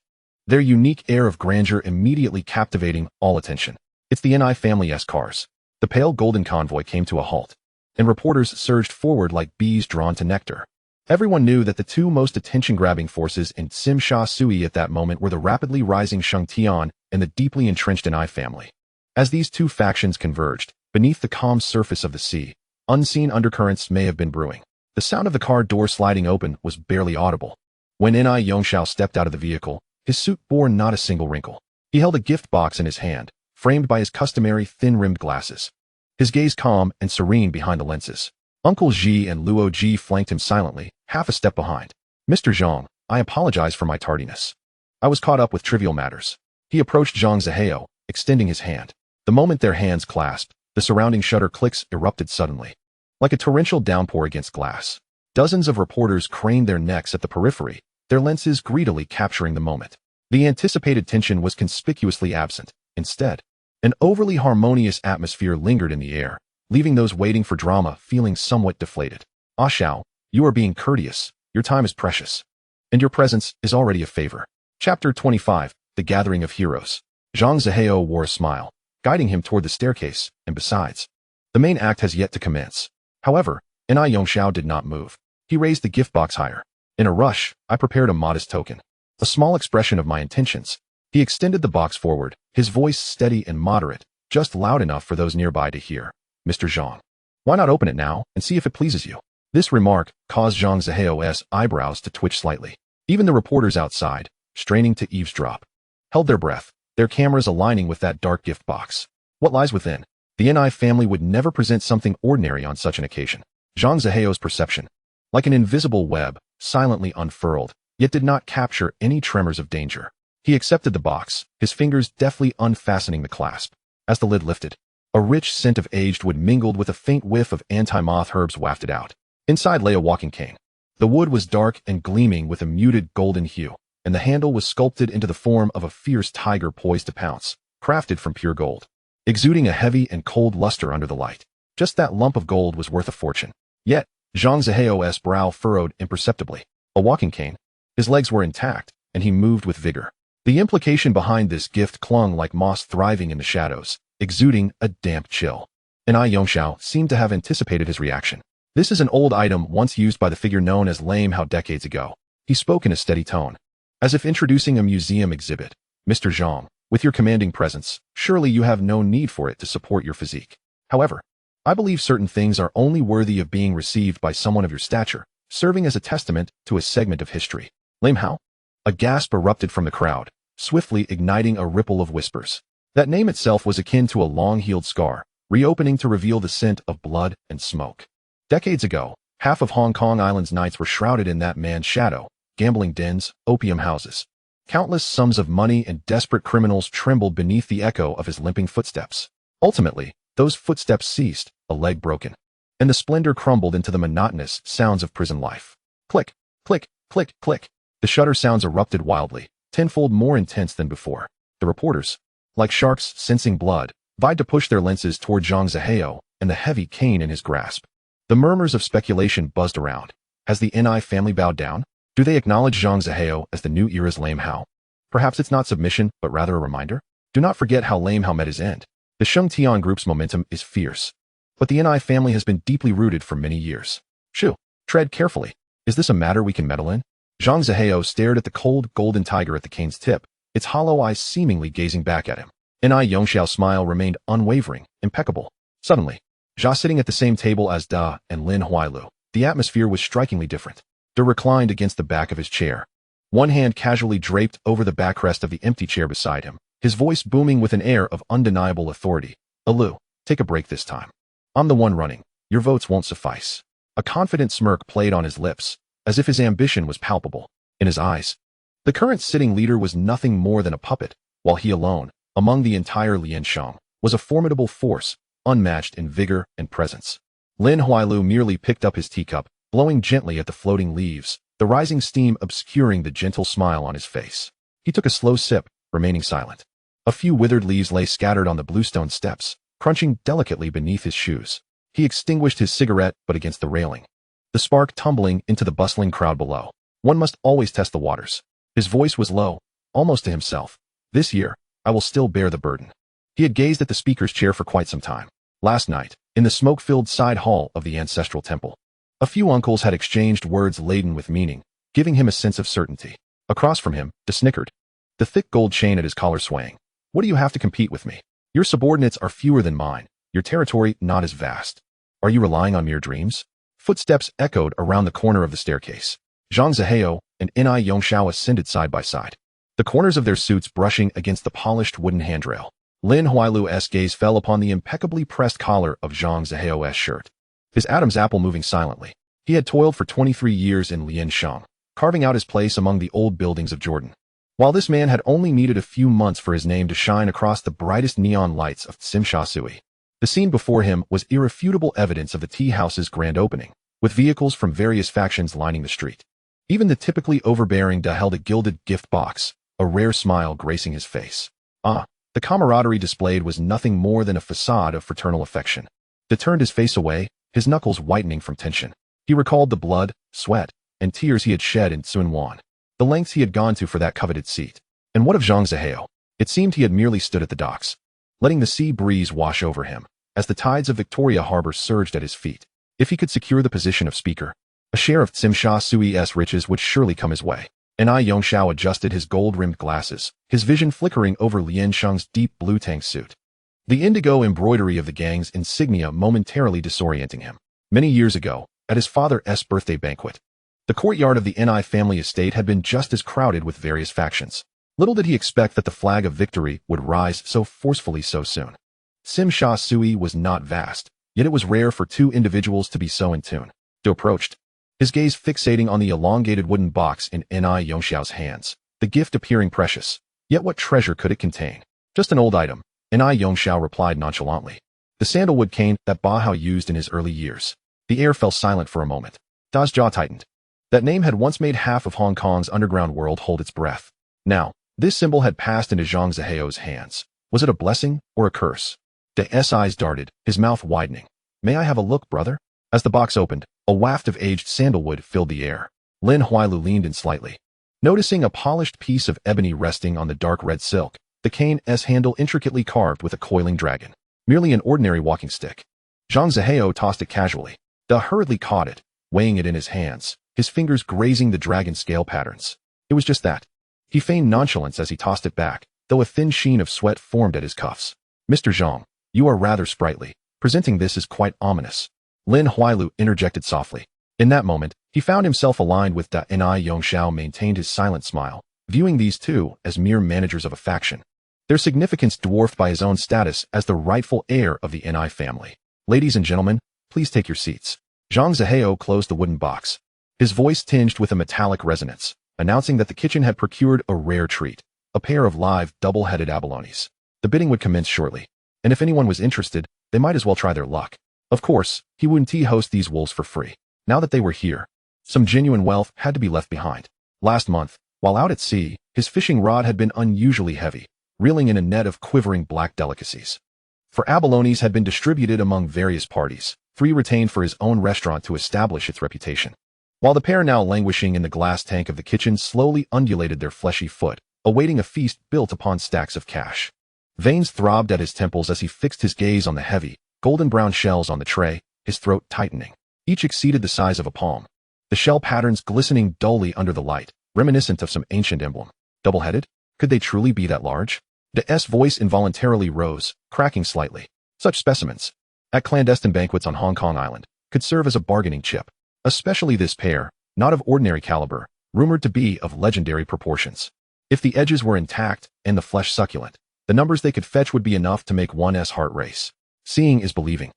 their unique air of grandeur immediately captivating all attention. It's the NI family-esque cars. The pale golden convoy came to a halt, and reporters surged forward like bees drawn to nectar. Everyone knew that the two most attention-grabbing forces in Simsha Sui at that moment were the rapidly rising Shengtian and the deeply entrenched NI family. As these two factions converged, beneath the calm surface of the sea, unseen undercurrents may have been brewing. The sound of the car door sliding open was barely audible. When Ni Yongshao stepped out of the vehicle, his suit bore not a single wrinkle. He held a gift box in his hand, framed by his customary thin-rimmed glasses. His gaze calm and serene behind the lenses. Uncle Ji and Luo Ji flanked him silently, half a step behind. Mr. Zhang, I apologize for my tardiness. I was caught up with trivial matters. He approached Zhang Zihao, extending his hand. The moment their hands clasped, the surrounding shutter clicks erupted suddenly. Like a torrential downpour against glass. Dozens of reporters craned their necks at the periphery, their lenses greedily capturing the moment. The anticipated tension was conspicuously absent. Instead, an overly harmonious atmosphere lingered in the air, leaving those waiting for drama feeling somewhat deflated. Ah Xiao, you are being courteous, your time is precious. And your presence is already a favor. Chapter 25, The Gathering of Heroes. Zhang Zihao wore a smile, guiding him toward the staircase, and besides, the main act has yet to commence. However, Ni Yongshao did not move. He raised the gift box higher. In a rush, I prepared a modest token. A small expression of my intentions. He extended the box forward, his voice steady and moderate, just loud enough for those nearby to hear. Mr. Zhang, why not open it now and see if it pleases you? This remark caused Zhang Zihao's eyebrows to twitch slightly. Even the reporters outside, straining to eavesdrop, held their breath, their cameras aligning with that dark gift box. What lies within? The Ni family would never present something ordinary on such an occasion. Zhang Zihao's perception, like an invisible web, silently unfurled, yet did not capture any tremors of danger. He accepted the box, his fingers deftly unfastening the clasp. As the lid lifted, a rich scent of aged wood mingled with a faint whiff of anti-moth herbs wafted out. Inside lay a walking cane. The wood was dark and gleaming with a muted golden hue, and the handle was sculpted into the form of a fierce tiger poised to pounce, crafted from pure gold, exuding a heavy and cold luster under the light. Just that lump of gold was worth a fortune. Yet, Zhang Zihao's brow furrowed imperceptibly. A walking cane. His legs were intact, and he moved with vigor. The implication behind this gift clung like moss thriving in the shadows, exuding a damp chill. Ni Yongxiao seemed to have anticipated his reaction. This is an old item once used by the figure known as Lame Hao decades ago. He spoke in a steady tone, as if introducing a museum exhibit. Mr. Zhang, with your commanding presence, surely you have no need for it to support your physique. However, I believe certain things are only worthy of being received by someone of your stature, serving as a testament to a segment of history. Lame Hao? A gasp erupted from the crowd, swiftly igniting a ripple of whispers. That name itself was akin to a long-healed scar, reopening to reveal the scent of blood and smoke. Decades ago, half of Hong Kong Island's nights were shrouded in that man's shadow, gambling dens, opium houses. Countless sums of money and desperate criminals trembled beneath the echo of his limping footsteps. Ultimately, those footsteps ceased, a leg broken, and the splendor crumbled into the monotonous sounds of prison life. Click, click, click, click. The shutter sounds erupted wildly, tenfold more intense than before. The reporters, like sharks sensing blood, vied to push their lenses toward Zhang Zihao and the heavy cane in his grasp. The murmurs of speculation buzzed around. Has the Ni family bowed down? Do they acknowledge Zhang Zihao as the new era's Lame Hao? Perhaps it's not submission, but rather a reminder? Do not forget how Lame Hao met his end. The Sheng Tian group's momentum is fierce, but the Ni family has been deeply rooted for many years. Shoo, tread carefully. Is this a matter we can meddle in? Zhang Zihao stared at the cold golden tiger at the cane's tip, its hollow eyes seemingly gazing back at him. Ni Yongxiao's smile remained unwavering, impeccable. Suddenly, Zha sitting at the same table as Da and Lin Huailu. The atmosphere was strikingly different. Da reclined against the back of his chair, one hand casually draped over the backrest of the empty chair beside him, his voice booming with an air of undeniable authority. Alu, take a break this time. I'm the one running. Your votes won't suffice. A confident smirk played on his lips, as if his ambition was palpable. In his eyes, the current sitting leader was nothing more than a puppet, while he alone, among the entire Lianshang, was a formidable force, unmatched in vigor and presence. Lin Huailu merely picked up his teacup, blowing gently at the floating leaves, the rising steam obscuring the gentle smile on his face. He took a slow sip, remaining silent. A few withered leaves lay scattered on the bluestone steps, crunching delicately beneath his shoes. He extinguished his cigarette, but against the railing, the spark tumbling into the bustling crowd below. One must always test the waters. His voice was low, almost to himself. This year, I will still bear the burden. He had gazed at the speaker's chair for quite some time. Last night, in the smoke-filled side hall of the ancestral temple, a few uncles had exchanged words laden with meaning, giving him a sense of certainty. Across from him, De snickered, the thick gold chain at his collar swaying. What do you have to compete with me? Your subordinates are fewer than mine, your territory not as vast. Are you relying on mere dreams? Footsteps echoed around the corner of the staircase. Zhang Zihao and Ni Yongxiao ascended side by side, the corners of their suits brushing against the polished wooden handrail. Lin Huailu's gaze fell upon the impeccably pressed collar of Zhang Zihao's shirt, his Adam's apple moving silently. He had toiled for 23 years in Lianshang, carving out his place among the old buildings of Jordan. While this man had only needed a few months for his name to shine across the brightest neon lights of Tsimsha Sui, the scene before him was irrefutable evidence of the tea house's grand opening, with vehicles from various factions lining the street. Even the typically overbearing Da held a gilded gift box, a rare smile gracing his face. The camaraderie displayed was nothing more than a facade of fraternal affection. Da turned his face away, his knuckles whitening from tension. He recalled the blood, sweat, and tears he had shed in Tsunwan, the lengths he had gone to for that coveted seat. And what of Zhang Zihao? It seemed he had merely stood at the docks, letting the sea breeze wash over him, as the tides of Victoria Harbor surged at his feet. If he could secure the position of speaker, a share of Tsimsha Sui's riches would surely come his way. Ni Yongxiao adjusted his gold-rimmed glasses, his vision flickering over Lianshang's deep blue tank suit, the indigo embroidery of the gang's insignia momentarily disorienting him. Many years ago, at his father's birthday banquet, the courtyard of the Ni family estate had been just as crowded with various factions. Little did he expect that the flag of victory would rise so forcefully so soon. Sim Sha Sui was not vast, yet it was rare for two individuals to be so in tune. Do approached, his gaze fixating on the elongated wooden box in Ni Yongxiao's hands, the gift appearing precious. Yet what treasure could it contain? Just an old item, Ni Yongxiao replied nonchalantly. The sandalwood cane that Ba Hao used in his early years. The air fell silent for a moment. Da's jaw tightened. That name had once made half of Hong Kong's underground world hold its breath. Now, this symbol had passed into Zhang Ziheo's hands. Was it a blessing or a curse? Da's eyes darted, his mouth widening. May I have a look, brother? As the box opened, a waft of aged sandalwood filled the air. Lin Huailu leaned in slightly. Noticing a polished piece of ebony resting on the dark red silk, the cane's handle intricately carved with a coiling dragon. Merely an ordinary walking stick. Zhang Ziheo tossed it casually. Da hurriedly caught it, weighing it in his hands, his fingers grazing the dragon scale patterns. It was just that. He feigned nonchalance as he tossed it back, though a thin sheen of sweat formed at his cuffs. Mr. Zhang, you are rather sprightly. Presenting this is quite ominous. Lin Huailu interjected softly. In that moment, he found himself aligned with Da Ni Yongxiao maintained his silent smile, viewing these two as mere managers of a faction. Their significance dwarfed by his own status as the rightful heir of the Ni family. Ladies and gentlemen, please take your seats. Zhang Ziheo closed the wooden box. His voice tinged with a metallic resonance, announcing that the kitchen had procured a rare treat, a pair of live, double-headed abalones. The bidding would commence shortly, and if anyone was interested, they might as well try their luck. Of course, he wouldn't host these wolves for free. Now that they were here, some genuine wealth had to be left behind. Last month, while out at sea, his fishing rod had been unusually heavy, reeling in a net of quivering black delicacies. For abalones had been distributed among various parties, 3 retained for his own restaurant to establish its reputation. While the pair now languishing in the glass tank of the kitchen slowly undulated their fleshy foot, awaiting a feast built upon stacks of cash. Veins throbbed at his temples as he fixed his gaze on the heavy, golden brown shells on the tray, his throat tightening. Each exceeded the size of a palm. The shell patterns glistening dully under the light, reminiscent of some ancient emblem. Double-headed? Could they truly be that large? Da's voice involuntarily rose, cracking slightly. Such specimens, at clandestine banquets on Hong Kong Island, could serve as a bargaining chip. Especially this pair, not of ordinary caliber, rumored to be of legendary proportions. If the edges were intact and the flesh succulent, the numbers they could fetch would be enough to make one's heart race. Seeing is believing.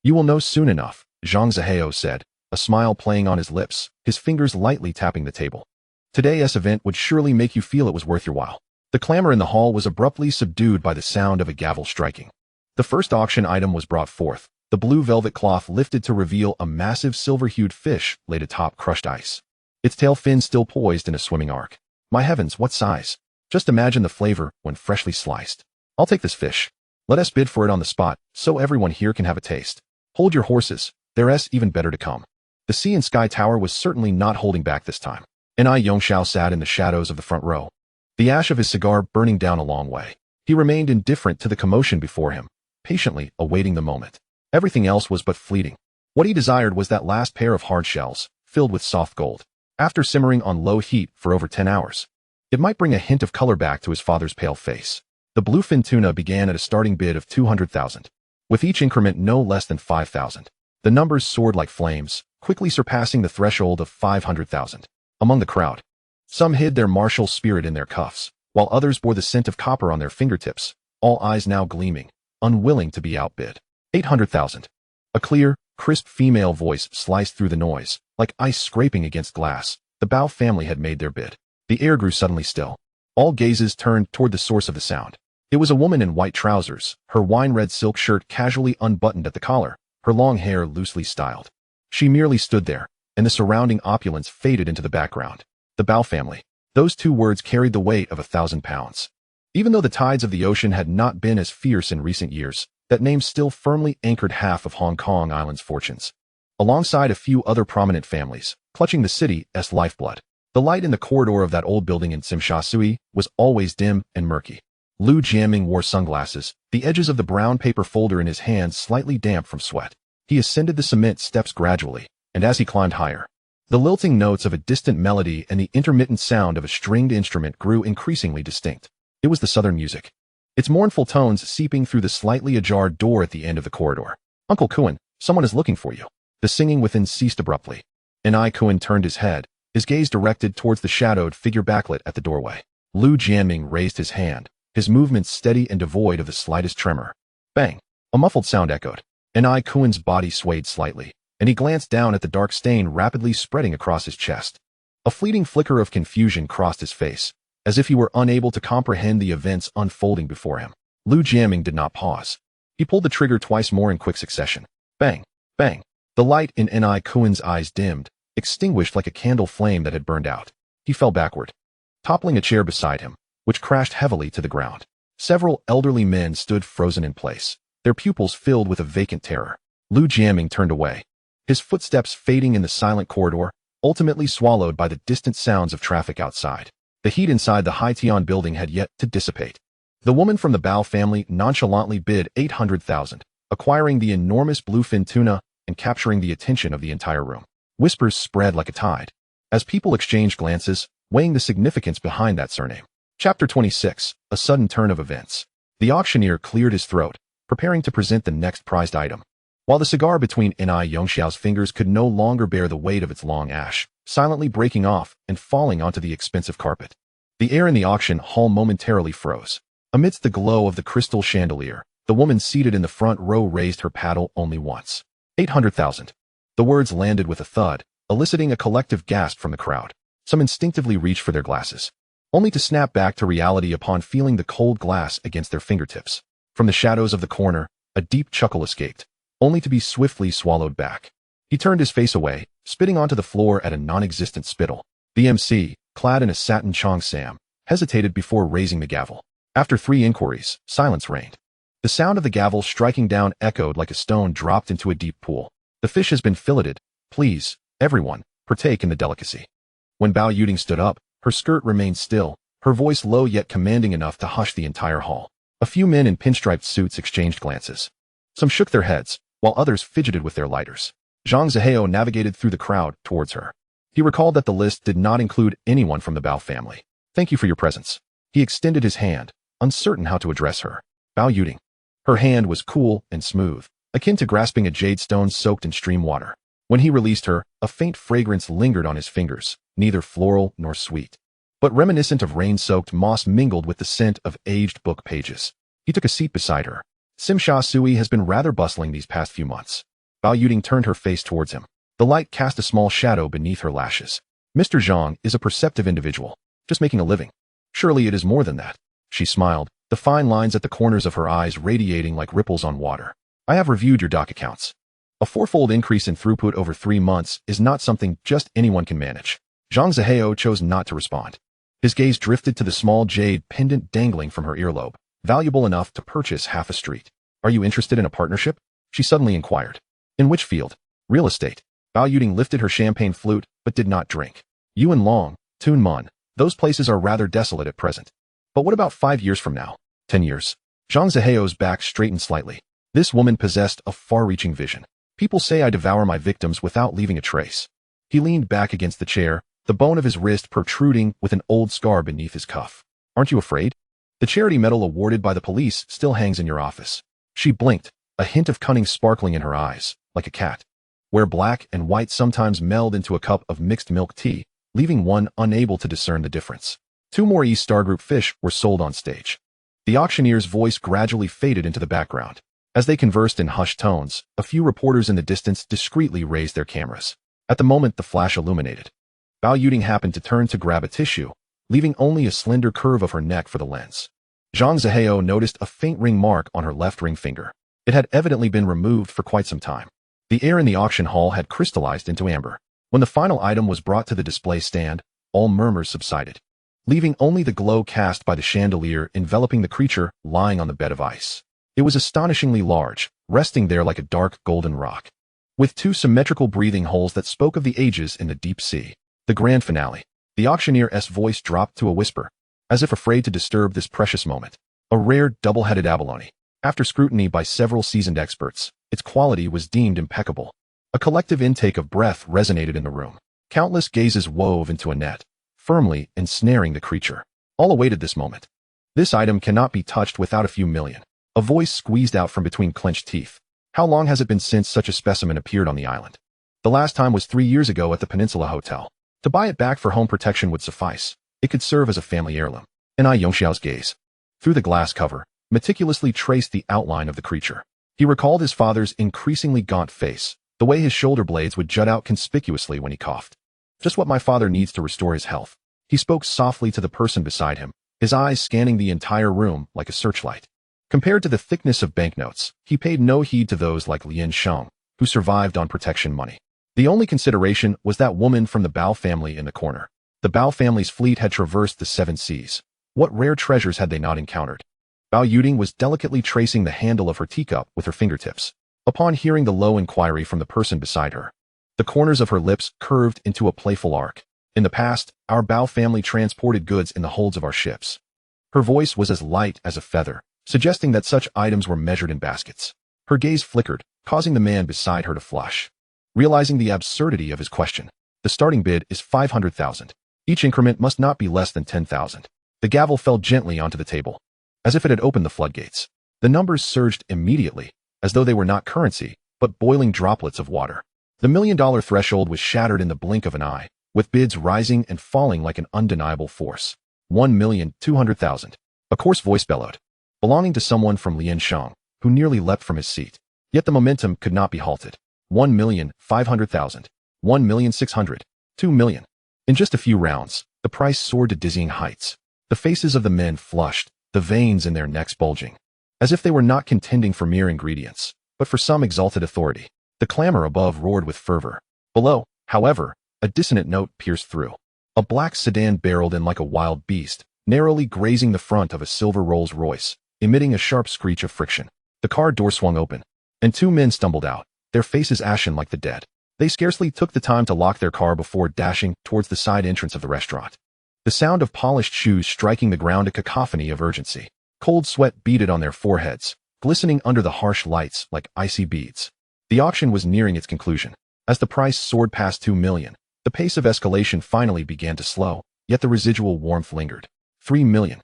You will know soon enough, Zhang Ziheo said, a smile playing on his lips, his fingers lightly tapping the table. Today's event would surely make you feel it was worth your while. The clamor in the hall was abruptly subdued by the sound of a gavel striking. The first auction item was brought forth, the blue velvet cloth lifted to reveal a massive silver-hued fish laid atop crushed ice. Its tail fin still poised in a swimming arc. My heavens, what size! Just imagine the flavor when freshly sliced. I'll take this fish. Let us bid for it on the spot, so everyone here can have a taste. Hold your horses, there's even better to come. The Sea and Sky Tower was certainly not holding back this time. Ni Yongxiao sat in the shadows of the front row, the ash of his cigar burning down a long way. He remained indifferent to the commotion before him, patiently awaiting the moment. Everything else was but fleeting. What he desired was that last pair of hard shells, filled with soft gold. After simmering on low heat for over 10 hours, it might bring a hint of color back to his father's pale face. The bluefin tuna began at a starting bid of 200,000, with each increment no less than 5,000. The numbers soared like flames, quickly surpassing the threshold of 500,000. Among the crowd, some hid their martial spirit in their cuffs, while others bore the scent of copper on their fingertips, all eyes now gleaming, unwilling to be outbid. 800,000. A clear, crisp female voice sliced through the noise, like ice scraping against glass. The Bao family had made their bid. The air grew suddenly still. All gazes turned toward the source of the sound. It was a woman in white trousers, her wine-red silk shirt casually unbuttoned at the collar, her long hair loosely styled. She merely stood there, and the surrounding opulence faded into the background. The Bao family. Those 2 words carried the weight of 1,000 pounds. Even though the tides of the ocean had not been as fierce in recent years, that name still firmly anchored half of Hong Kong Island's fortunes. Alongside a few other prominent families, clutching the city's lifeblood. The light in the corridor of that old building in Sim Sha Sui was always dim and murky. Lu Jiaming wore sunglasses, the edges of the brown paper folder in his hands slightly damp from sweat. He ascended the cement steps gradually, and as he climbed higher, the lilting notes of a distant melody and the intermittent sound of a stringed instrument grew increasingly distinct. It was the southern music, its mournful tones seeping through the slightly ajar door at the end of the corridor. Uncle Kowloon, someone is looking for you. The singing within ceased abruptly. Kowloon turned his head, his gaze directed towards the shadowed figure backlit at the doorway. Lu Jianming raised his hand, his movements steady and devoid of the slightest tremor. Bang! A muffled sound echoed. N.I. Kuen's body swayed slightly, and he glanced down at the dark stain rapidly spreading across his chest. A fleeting flicker of confusion crossed his face, as if he were unable to comprehend the events unfolding before him. Lu Jiaming did not pause. He pulled the trigger twice more in quick succession. Bang! Bang! The light in N.I. Kuen's eyes dimmed, extinguished like a candle flame that had burned out. He fell backward, toppling a chair beside him, which crashed heavily to the ground. Several elderly men stood frozen in place, their pupils filled with a vacant terror. Lu Jiaming turned away, his footsteps fading in the silent corridor, ultimately swallowed by the distant sounds of traffic outside. The heat inside the Haitian building had yet to dissipate. The woman from the Bao family nonchalantly bid 800,000, acquiring the enormous bluefin tuna and capturing the attention of the entire room. Whispers spread like a tide, as people exchanged glances, weighing the significance behind that surname. Chapter 26, A Sudden Turn of Events. The auctioneer cleared his throat, preparing to present the next prized item. While the cigar between N.I. Yongxiao's fingers could no longer bear the weight of its long ash, silently breaking off and falling onto the expensive carpet. The air in the auction hall momentarily froze. Amidst the glow of the crystal chandelier, the woman seated in the front row raised her paddle only once. 800,000. The words landed with a thud, eliciting a collective gasp from the crowd. Some instinctively reached for their glasses, only to snap back to reality upon feeling the cold glass against their fingertips. From the shadows of the corner, a deep chuckle escaped, only to be swiftly swallowed back. He turned his face away, spitting onto the floor at a non-existent spittle. The MC, clad in a satin cheongsam, hesitated before raising the gavel. After 3 inquiries, silence reigned. The sound of the gavel striking down echoed like a stone dropped into a deep pool. The fish has been filleted. Please, everyone, partake in the delicacy. When Bao Yuding stood up, her skirt remained still, her voice low yet commanding enough to hush the entire hall. A few men in pinstriped suits exchanged glances. Some shook their heads, while others fidgeted with their lighters. Zhang Zihao navigated through the crowd towards her. He recalled that the list did not include anyone from the Bao family. Thank you for your presence. He extended his hand, uncertain how to address her. Bao Yuding. Her hand was cool and smooth, akin to grasping a jade stone soaked in stream water. When he released her, a faint fragrance lingered on his fingers, neither floral nor sweet, but reminiscent of rain-soaked moss mingled with the scent of aged book pages. He took a seat beside her. Simsha Sui has been rather bustling these past few months. Bao Yuding turned her face towards him. The light cast a small shadow beneath her lashes. Mr. Zhang is a perceptive individual, just making a living. Surely it is more than that. She smiled, the fine lines at the corners of her eyes radiating like ripples on water. I have reviewed your doc accounts. A 4-fold increase in throughput over 3 months is not something just anyone can manage. Zhang Zihao chose not to respond. His gaze drifted to the small jade pendant dangling from her earlobe, valuable enough to purchase half a street. Are you interested in a partnership? She suddenly inquired. In which field? Real estate. Bao Yuding lifted her champagne flute, but did not drink. Yuan Long, Tun Mun, those places are rather desolate at present. But what about 5 years from now? 10 years? Zhang Zihao's back straightened slightly. This woman possessed a far-reaching vision. People say I devour my victims without leaving a trace. He leaned back against the chair, the bone of his wrist protruding with an old scar beneath his cuff. Aren't you afraid? The charity medal awarded by the police still hangs in your office. She blinked, a hint of cunning sparkling in her eyes, like a cat, where black and white sometimes meld into a cup of mixed milk tea, leaving one unable to discern the difference. 2 more East Star Group fish were sold on stage. The auctioneer's voice gradually faded into the background. As they conversed in hushed tones, a few reporters in the distance discreetly raised their cameras. At the moment the flash illuminated, Bao Yuding happened to turn to grab a tissue, leaving only a slender curve of her neck for the lens. Zhang Zihao noticed a faint ring mark on her left ring finger. It had evidently been removed for quite some time. The air in the auction hall had crystallized into amber. When the final item was brought to the display stand, all murmurs subsided, leaving only the glow cast by the chandelier enveloping the creature lying on the bed of ice. It was astonishingly large, resting there like a dark golden rock, with 2 symmetrical breathing holes that spoke of the ages in the deep sea. The grand finale. The auctioneer's voice dropped to a whisper, as if afraid to disturb this precious moment. A rare double-headed abalone. After scrutiny by several seasoned experts, its quality was deemed impeccable. A collective intake of breath resonated in the room. Countless gazes wove into a net, firmly ensnaring the creature. All awaited this moment. This item cannot be touched without a few million. A voice squeezed out from between clenched teeth. How long has it been since such a specimen appeared on the island? The last time was 3 years ago at the Peninsula Hotel. To buy it back for home protection would suffice. It could serve as a family heirloom. N.I. Yongxiao's gaze, through the glass cover, meticulously traced the outline of the creature. He recalled his father's increasingly gaunt face, the way his shoulder blades would jut out conspicuously when he coughed. Just what my father needs to restore his health. He spoke softly to the person beside him, his eyes scanning the entire room like a searchlight. Compared to the thickness of banknotes, he paid no heed to those like Lian Sheng, who survived on protection money. The only consideration was that woman from the Bao family in the corner. The Bao family's fleet had traversed the 7 seas. What rare treasures had they not encountered? Bao Yuding was delicately tracing the handle of her teacup with her fingertips. Upon hearing the low inquiry from the person beside her, the corners of her lips curved into a playful arc. In the past, our Bao family transported goods in the holds of our ships. Her voice was as light as a feather, suggesting that such items were measured in baskets. Her gaze flickered, causing the man beside her to flush. Realizing the absurdity of his question, the starting bid is 500,000. Each increment must not be less than 10,000. The gavel fell gently onto the table, as if it had opened the floodgates. The numbers surged immediately, as though they were not currency, but boiling droplets of water. The $1 million threshold was shattered in the blink of an eye, with bids rising and falling like an undeniable force. 1,200,000. A coarse voice bellowed, belonging to someone from Lian Sheng, who nearly leapt from his seat. Yet the momentum could not be halted. 1,500,000. 1,600,000. 2 million. In just a few rounds, the price soared to dizzying heights. The faces of the men flushed, the veins in their necks bulging, as if they were not contending for mere ingredients, but for some exalted authority. The clamor above roared with fervor. Below, however, a dissonant note pierced through. A black sedan barreled in like a wild beast, narrowly grazing the front of a silver Rolls-Royce, emitting a sharp screech of friction. The car door swung open, and 2 men stumbled out, their faces ashen like the dead. They scarcely took the time to lock their car before dashing towards the side entrance of the restaurant. The sound of polished shoes striking the ground a cacophony of urgency. Cold sweat beaded on their foreheads, glistening under the harsh lights like icy beads. The auction was nearing its conclusion. As the price soared past 2 million, the pace of escalation finally began to slow, yet the residual warmth lingered. 3 million.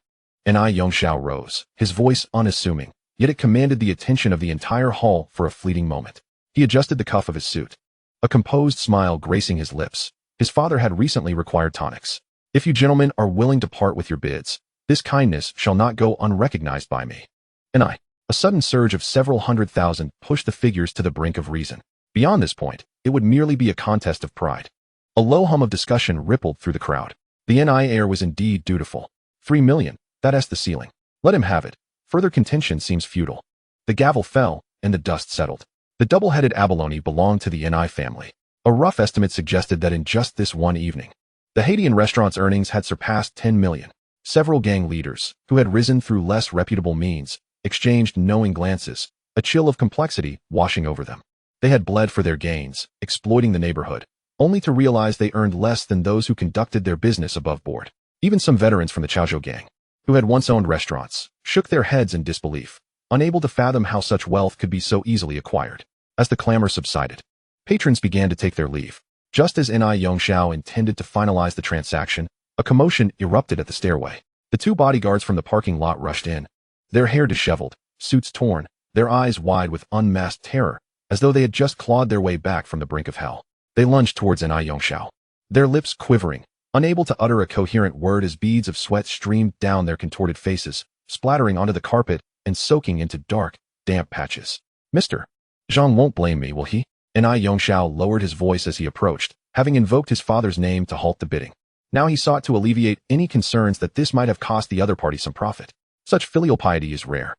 N.I. Yongxiao rose, his voice unassuming, yet it commanded the attention of the entire hall for a fleeting moment. He adjusted the cuff of his suit, a composed smile gracing his lips. His father had recently required tonics. If you gentlemen are willing to part with your bids, this kindness shall not go unrecognized by me. N.I. A sudden surge of several 100,000 pushed the figures to the brink of reason. Beyond this point, it would merely be a contest of pride. A low hum of discussion rippled through the crowd. The N.I. heir was indeed dutiful. 3 million, that's the ceiling. Let him have it. Further contention seems futile. The gavel fell, and the dust settled. The double-headed abalone belonged to the N.I. family. A rough estimate suggested that in just this one evening, the Haitian restaurant's earnings had surpassed 10 million. Several gang leaders, who had risen through less reputable means, exchanged knowing glances, a chill of complexity washing over them. They had bled for their gains, exploiting the neighborhood, only to realize they earned less than those who conducted their business above board. Even some veterans from the Chaozhou gang, who had once owned restaurants, shook their heads in disbelief, unable to fathom how such wealth could be so easily acquired. As the clamor subsided, patrons began to take their leave. Just as N.I. Yongxiao intended to finalize the transaction, a commotion erupted at the stairway. The 2 bodyguards from the parking lot rushed in, their hair disheveled, suits torn, their eyes wide with unmasked terror, as though they had just clawed their way back from the brink of hell. They lunged towards N.I. Yongxiao, their lips quivering, unable to utter a coherent word as beads of sweat streamed down their contorted faces, splattering onto the carpet and soaking into dark, damp patches. Mr. Zhang won't blame me, will he? N.I. Yongxiao lowered his voice as he approached, having invoked his father's name to halt the bidding. Now he sought to alleviate any concerns that this might have cost the other party some profit. Such filial piety is rare.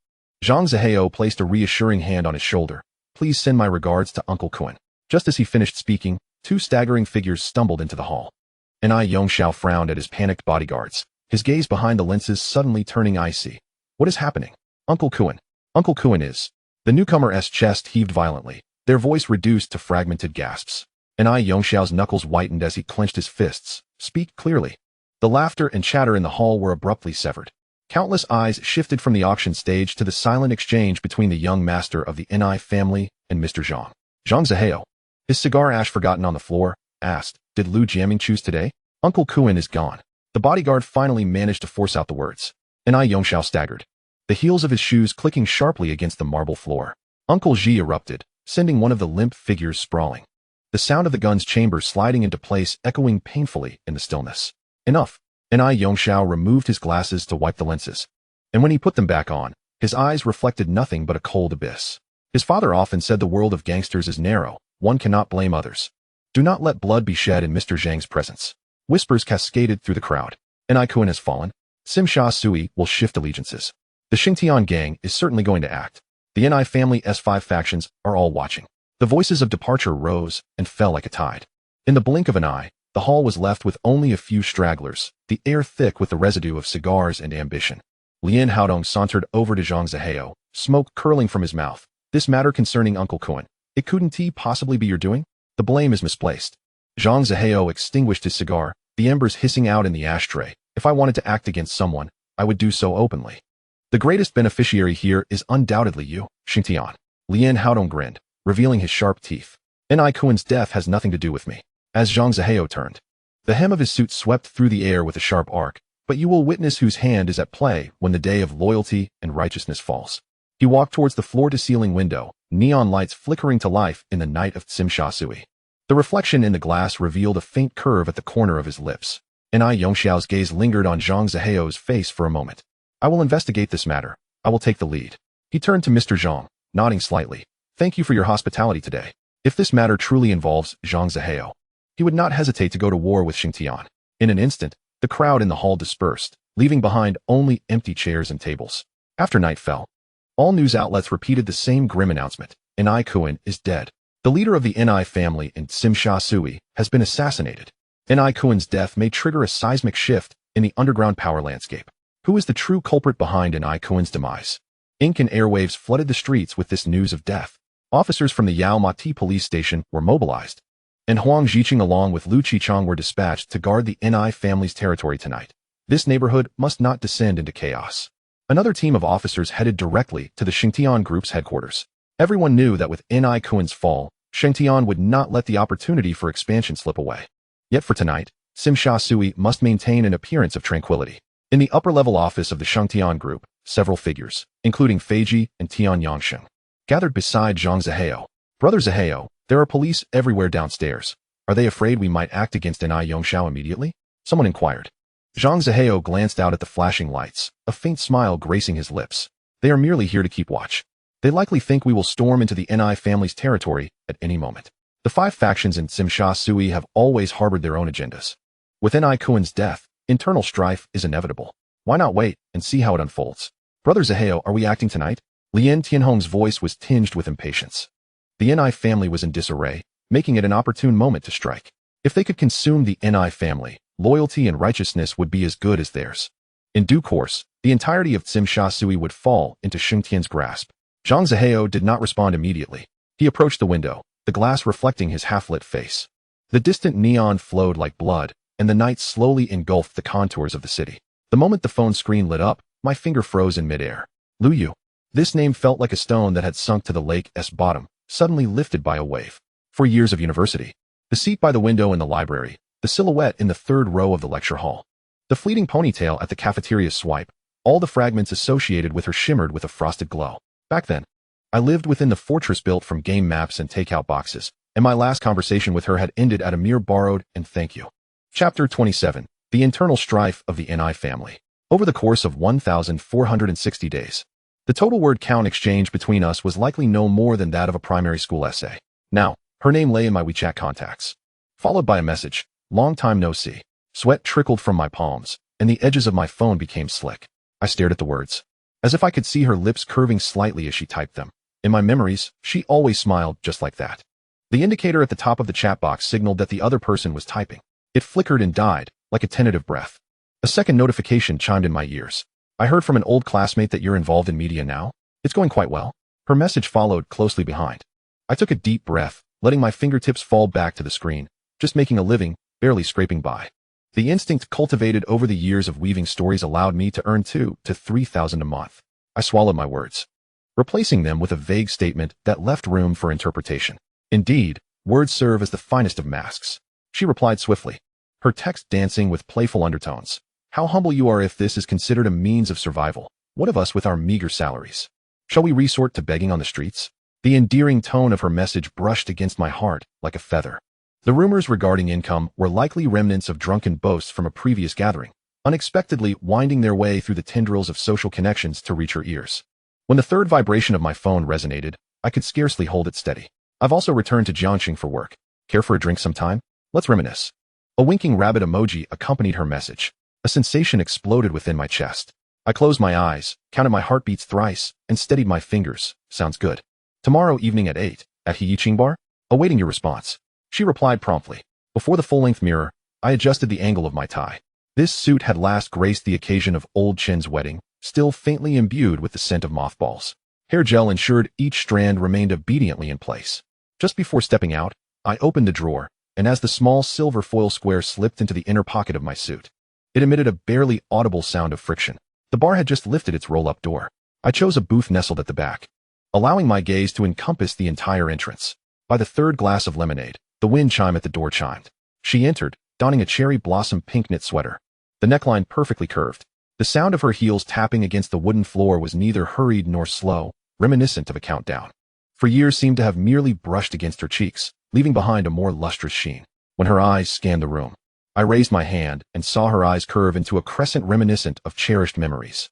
Zhang Zihao placed a reassuring hand on his shoulder. Please send my regards to Uncle Kuan. Just as he finished speaking, 2 staggering figures stumbled into the hall. N.I. Yongxiao frowned at his panicked bodyguards, his gaze behind the lenses suddenly turning icy. What is happening? Uncle Kuan. Uncle Kuan is. The newcomer's chest heaved violently, their voice reduced to fragmented gasps. N.I. Yongxiao's knuckles whitened as he clenched his fists. Speak clearly. The laughter and chatter in the hall were abruptly severed. Countless eyes shifted from the auction stage to the silent exchange between the young master of the N.I. family and Mr. Zhang. Zhang Zihao, his cigar ash forgotten on the floor, asked, Did Lu Jiaming choose today? Uncle Kuan is gone. The bodyguard finally managed to force out the words. N.I. Yongxiao staggered, the heels of his shoes clicking sharply against the marble floor. Uncle Ji erupted, sending one of the limp figures sprawling. The sound of the gun's chamber sliding into place echoing painfully in the stillness. Enough. N.I. Yongxiao removed his glasses to wipe the lenses, and when he put them back on, his eyes reflected nothing but a cold abyss. His father often said the world of gangsters is narrow, one cannot blame others. Do not let blood be shed in Mr. Zhang's presence. Whispers cascaded through the crowd. Kowloon has fallen. Sim Sha Sui will shift allegiances. The Xingtian gang is certainly going to act. The Ni family S5 factions are all watching. The voices of departure rose and fell like a tide. In the blink of an eye, the hall was left with only a few stragglers, the air thick with the residue of cigars and ambition. Lien Haodong sauntered over to Zhang Zihao, smoke curling from his mouth. This matter concerning Uncle Kowloon, it couldn't possibly be your doing? The blame is misplaced. Zhang Zihao extinguished his cigar, the embers hissing out in the ashtray. If I wanted to act against someone, I would do so openly. The greatest beneficiary here is undoubtedly you, Xingtian. Lien Haodong grinned, revealing his sharp teeth. Kowloon's death has nothing to do with me. As Zhang Zihao turned, the hem of his suit swept through the air with a sharp arc, but you will witness whose hand is at play when the day of loyalty and righteousness falls. He walked towards the floor-to-ceiling window, neon lights flickering to life in the night of Sim Sha Sui. The reflection in the glass revealed a faint curve at the corner of his lips. Yongxiao's gaze lingered on Zhang Zihao's face for a moment. I will investigate this matter. I will take the lead. He turned to Mr. Zhang, nodding slightly. Thank you for your hospitality today. If this matter truly involves Zhang Zihao, he would not hesitate to go to war with Xingtian. In an instant, the crowd in the hall dispersed, leaving behind only empty chairs and tables. After night fell, all news outlets repeated the same grim announcement. Kowloon is dead. The leader of the Ni family in Sim Sha Sui has been assassinated. Kowloon's death may trigger a seismic shift in the underground power landscape. Who is the true culprit behind Kowloon's demise? Ink and airwaves flooded the streets with this news of death. Officers from the Yao Mati police station were mobilized, and Huang Jiqing along with Lu Qichang were dispatched to guard the Ni family's territory tonight. This neighborhood must not descend into chaos. Another team of officers headed directly to the Xingtian group's headquarters. Everyone knew that with Kowloon's fall, Xingtian would not let the opportunity for expansion slip away. Yet for tonight, Sim Sha Sui must maintain an appearance of tranquility. In the upper-level office of the Xingtian group, several figures, including Feiji and Tian Yangsheng, gathered beside Zhang Zihao. Brother Zihao, there are police everywhere downstairs. Are they afraid we might act against Yongxiao immediately? Someone inquired. Zhang Zihao glanced out at the flashing lights, a faint smile gracing his lips. They are merely here to keep watch. They likely think we will storm into the Ni family's territory at any moment. The 5 factions in Sim Sha Sui have always harbored their own agendas. With Kowloon's death, internal strife is inevitable. Why not wait and see how it unfolds? Brother Zihao, are we acting tonight? Lien Tianhong's voice was tinged with impatience. The Ni family was in disarray, making it an opportune moment to strike. If they could consume the Ni family, loyalty and righteousness would be as good as theirs. In due course, the entirety of Sim Sha Sui would fall into Xingtian's grasp. Zhang Zihao did not respond immediately. He approached the window, the glass reflecting his half-lit face. The distant neon flowed like blood, and the night slowly engulfed the contours of the city. The moment the phone screen lit up, my finger froze in midair. Lu Yu. This name felt like a stone that had sunk to the lake's bottom, suddenly lifted by a wave. 4 years of university. The seat by the window in the library, the silhouette in the 3rd row of the lecture hall. The fleeting ponytail at the cafeteria's swipe, all the fragments associated with her shimmered with a frosted glow. Back then, I lived within the fortress built from game maps and takeout boxes, and my last conversation with her had ended at a mere borrowed and thank you. Chapter 27. The Internal Strife of the Ni Family. Over the course of 1,460 days, the total word count exchange between us was likely no more than that of a primary school essay. Now, her name lay in my WeChat contacts, followed by a message, long time no see. Sweat trickled from my palms, and the edges of my phone became slick. I stared at the words, as if I could see her lips curving slightly as she typed them. In my memories, she always smiled just like that. The indicator at the top of the chat box signaled that the other person was typing. It flickered and died, like a tentative breath. A second notification chimed in my ears. I heard from an old classmate that you're involved in media now. It's going quite well. Her message followed closely behind. I took a deep breath, letting my fingertips fall back to the screen, just making a living, barely scraping by. The instinct cultivated over the years of weaving stories allowed me to earn 2,000 to 3,000 a month. I swallowed my words, replacing them with a vague statement that left room for interpretation. Indeed, words serve as the finest of masks. She replied swiftly, her text dancing with playful undertones. How humble you are if this is considered a means of survival. What of us with our meager salaries? Shall we resort to begging on the streets? The endearing tone of her message brushed against my heart like a feather. The rumors regarding income were likely remnants of drunken boasts from a previous gathering, unexpectedly winding their way through the tendrils of social connections to reach her ears. When the third vibration of my phone resonated, I could scarcely hold it steady. I've also returned to Jiangxing for work. Care for a drink sometime? Let's reminisce. A winking rabbit emoji accompanied her message. A sensation exploded within my chest. I closed my eyes, counted my heartbeats thrice, and steadied my fingers. Sounds good. Tomorrow evening at 8, at Heyiqing Bar? Awaiting your response. She replied promptly. Before the full-length mirror, I adjusted the angle of my tie. This suit had last graced the occasion of old Chen's wedding, still faintly imbued with the scent of mothballs. Hair gel ensured each strand remained obediently in place. Just before stepping out, I opened the drawer, and as the small silver foil square slipped into the inner pocket of my suit, it emitted a barely audible sound of friction. The bar had just lifted its roll-up door. I chose a booth nestled at the back, allowing my gaze to encompass the entire entrance. By the third glass of lemonade, the wind chime at the door chimed. She entered, donning a cherry blossom pink knit sweater, the neckline perfectly curved. The sound of her heels tapping against the wooden floor was neither hurried nor slow, reminiscent of a countdown. For years seemed to have merely brushed against her cheeks, leaving behind a more lustrous sheen. When her eyes scanned the room, I raised my hand and saw her eyes curve into a crescent reminiscent of cherished memories.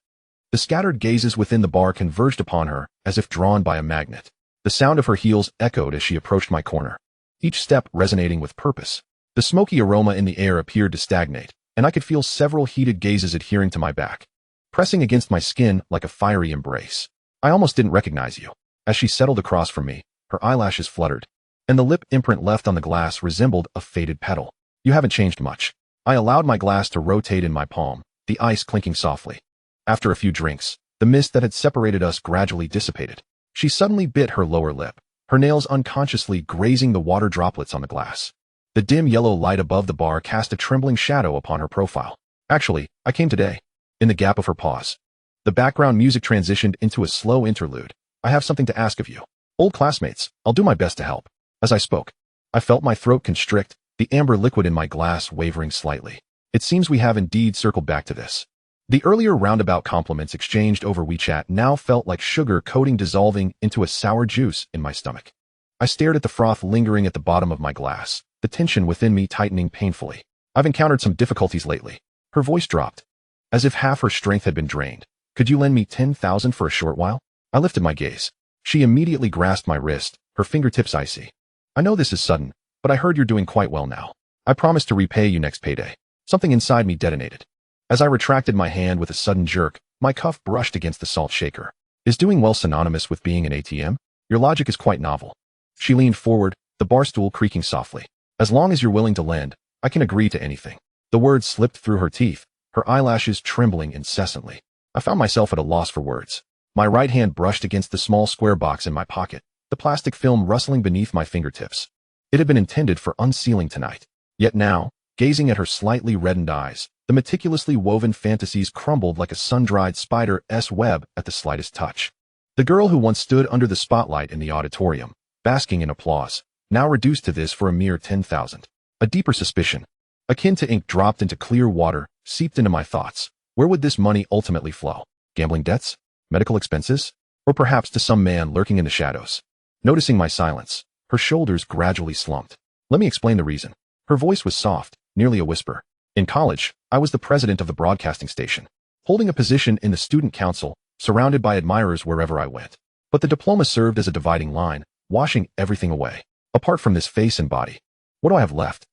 The scattered gazes within the bar converged upon her as if drawn by a magnet. The sound of her heels echoed as she approached my corner, each step resonating with purpose. The smoky aroma in the air appeared to stagnate, and I could feel several heated gazes adhering to my back, pressing against my skin like a fiery embrace. I almost didn't recognize you. As she settled across from me, her eyelashes fluttered, and the lip imprint left on the glass resembled a faded petal. You haven't changed much. I allowed my glass to rotate in my palm, the ice clinking softly. After a few drinks, the mist that had separated us gradually dissipated. She suddenly bit her lower lip, her nails unconsciously grazing the water droplets on the glass. The dim yellow light above the bar cast a trembling shadow upon her profile. Actually, I came today. In the gap of her pause, the background music transitioned into a slow interlude. I have something to ask of you. Old classmates, I'll do my best to help. As I spoke, I felt my throat constrict, the amber liquid in my glass wavering slightly. It seems we have indeed circled back to this. The earlier roundabout compliments exchanged over WeChat now felt like sugar coating dissolving into a sour juice in my stomach. I stared at the froth lingering at the bottom of my glass, the tension within me tightening painfully. I've encountered some difficulties lately. Her voice dropped, as if half her strength had been drained. Could you lend me 10,000 for a short while? I lifted my gaze. She immediately grasped my wrist, her fingertips icy. I know this is sudden, but I heard you're doing quite well now. I promise to repay you next payday. Something inside me detonated. As I retracted my hand with a sudden jerk, my cuff brushed against the salt shaker. Is doing well synonymous with being an ATM? Your logic is quite novel. She leaned forward, the bar stool creaking softly. As long as you're willing to lend, I can agree to anything. The words slipped through her teeth, her eyelashes trembling incessantly. I found myself at a loss for words. My right hand brushed against the small square box in my pocket, the plastic film rustling beneath my fingertips. It had been intended for unsealing tonight. Yet now, gazing at her slightly reddened eyes, the meticulously woven fantasies crumbled like a sun-dried spider's web at the slightest touch. The girl who once stood under the spotlight in the auditorium, basking in applause, now reduced to this for a mere 10,000. A deeper suspicion, akin to ink dropped into clear water, seeped into my thoughts. Where would this money ultimately flow? Gambling debts? Medical expenses? Or perhaps to some man lurking in the shadows? Noticing my silence, her shoulders gradually slumped. Let me explain the reason. Her voice was soft, nearly a whisper. In college, I was the president of the broadcasting station, holding a position in the student council, surrounded by admirers wherever I went. But the diploma served as a dividing line, washing everything away. Apart from this face and body, what do I have left?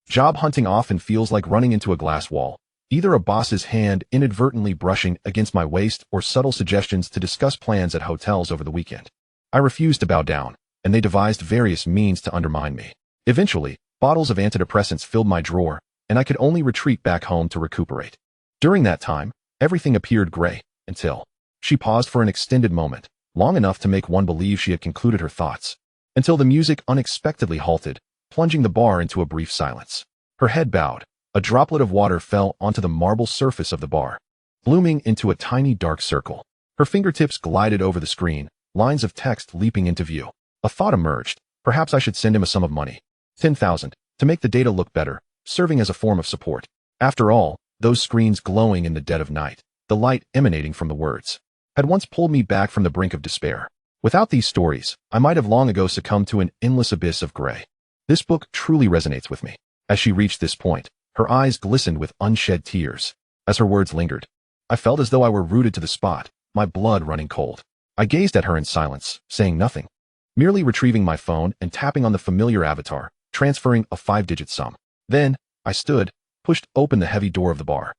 Job hunting often feels like running into a glass wall, either a boss's hand inadvertently brushing against my waist or subtle suggestions to discuss plans at hotels over the weekend. I refused to bow down, and they devised various means to undermine me. Eventually, bottles of antidepressants filled my drawer, and I could only retreat back home to recuperate. During that time, everything appeared gray, until she paused for an extended moment, long enough to make one believe she had concluded her thoughts, until the music unexpectedly halted, plunging the bar into a brief silence. Her head bowed. A droplet of water fell onto the marble surface of the bar, blooming into a tiny dark circle. Her fingertips glided over the screen, lines of text leaping into view. A thought emerged. Perhaps I should send him a sum of money. 10,000, to make the data look better, serving as a form of support. After all, those screens glowing in the dead of night, the light emanating from the words, had once pulled me back from the brink of despair. Without these stories, I might have long ago succumbed to an endless abyss of gray. This book truly resonates with me. As she reached this point, her eyes glistened with unshed tears. As her words lingered, I felt as though I were rooted to the spot, my blood running cold. I gazed at her in silence, saying nothing. merely retrieving my phone and tapping on the familiar avatar, transferring a 5-digit sum. Then, I stood, pushed open the heavy door of the bar,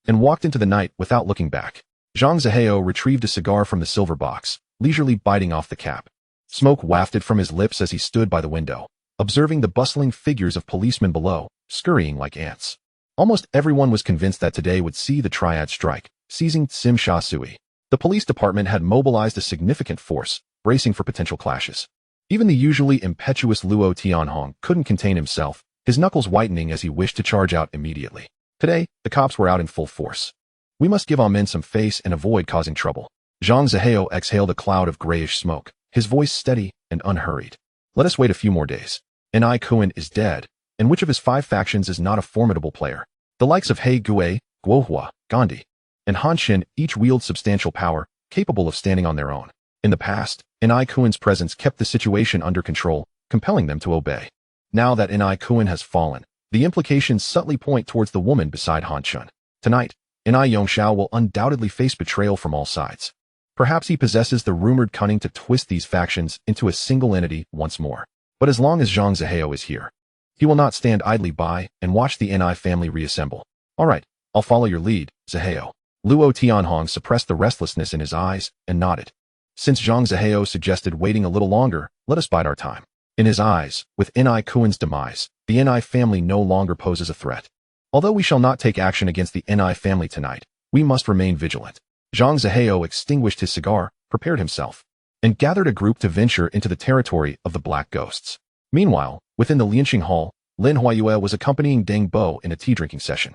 and walked into the night without looking back. Zhang Zihao retrieved a cigar from the silver box, leisurely biting off the cap. Smoke wafted from his lips as he stood by the window, observing the bustling figures of policemen below, scurrying like ants. Almost everyone was convinced that today would see the Triad strike, seizing Tsim Sha Sui. The police department had mobilized a significant force, bracing for potential clashes. Even the usually impetuous Luo Tianhong couldn't contain himself, his knuckles whitening as he wished to charge out immediately. Today, the cops were out in full force. We must give our men some face and avoid causing trouble. Zhang Zihao exhaled a cloud of grayish smoke, his voice steady and unhurried. Let us wait a few more days. Ni Kuan is dead, and which of his 5 factions is not a formidable player? The likes of He Gui, Guohua, Gandhi, and Han Xin each wield substantial power, capable of standing on their own. In the past, Ni Kuan's presence kept the situation under control, compelling them to obey. Now that Ni Kuan has fallen, the implications subtly point towards the woman beside Han Chun. Tonight, Ni Yongxiao will undoubtedly face betrayal from all sides. Perhaps he possesses the rumored cunning to twist these factions into a single entity once more. But as long as Zhang Zihao is here, he will not stand idly by and watch the Ni family reassemble. All right, I'll follow your lead, Zihao. Luo Tianhong suppressed the restlessness in his eyes and nodded. Since Zhang Zihao suggested waiting a little longer, let us bide our time. In his eyes, with Ni Kuan's demise, the Ni family no longer poses a threat. Although we shall not take action against the Ni family tonight, we must remain vigilant. Zhang Zihao extinguished his cigar, prepared himself, and gathered a group to venture into the territory of the Black Ghosts. Meanwhile, within the Lianqing Hall, Lin Huayue was accompanying Deng Bo in a tea-drinking session.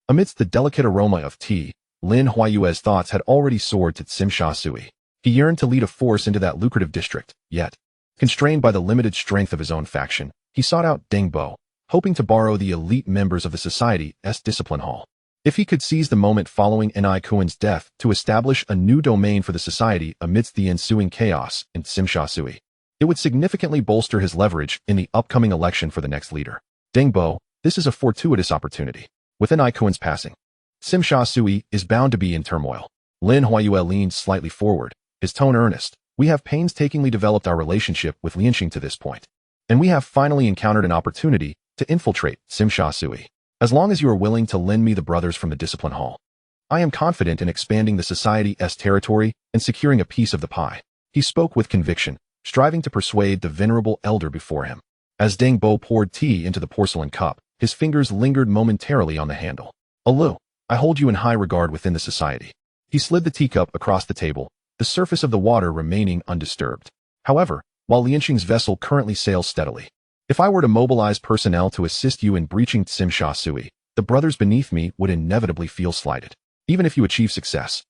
Amidst the delicate aroma of tea, Lin Huayue's thoughts had already soared to Tsim Sha Sui. He yearned to lead a force into that lucrative district, yet, constrained by the limited strength of his own faction, he sought out Deng Bo, hoping to borrow the elite members of the Society's discipline hall. If he could seize the moment following Ni Kuan's death to establish a new domain for the Society amidst the ensuing chaos in Tsim Sha Sui, it would significantly bolster his leverage in the upcoming election for the next leader. Deng Bo, this is a fortuitous opportunity. With Ni Kuan's passing, Tsim Sha Sui is bound to be in turmoil. Lin Huayue leaned slightly forward, his tone earnest. We have painstakingly developed our relationship with Lianqing to this point, and we have finally encountered an opportunity to infiltrate Tsim Sha Sui. As long as you are willing to lend me the brothers from the discipline hall, I am confident in expanding the Society's territory and securing a piece of the pie. He spoke with conviction, striving to persuade the venerable elder before him. As Deng Bo poured tea into the porcelain cup, his fingers lingered momentarily on the handle. Alu, I hold you in high regard within the Society. He slid the teacup across the table, the surface of the water remaining undisturbed. However, while Lianqing's vessel currently sails steadily, if I were to mobilize personnel to assist you in breaching Tsim Sha Sui, the brothers beneath me would inevitably feel slighted. Even if you achieve success,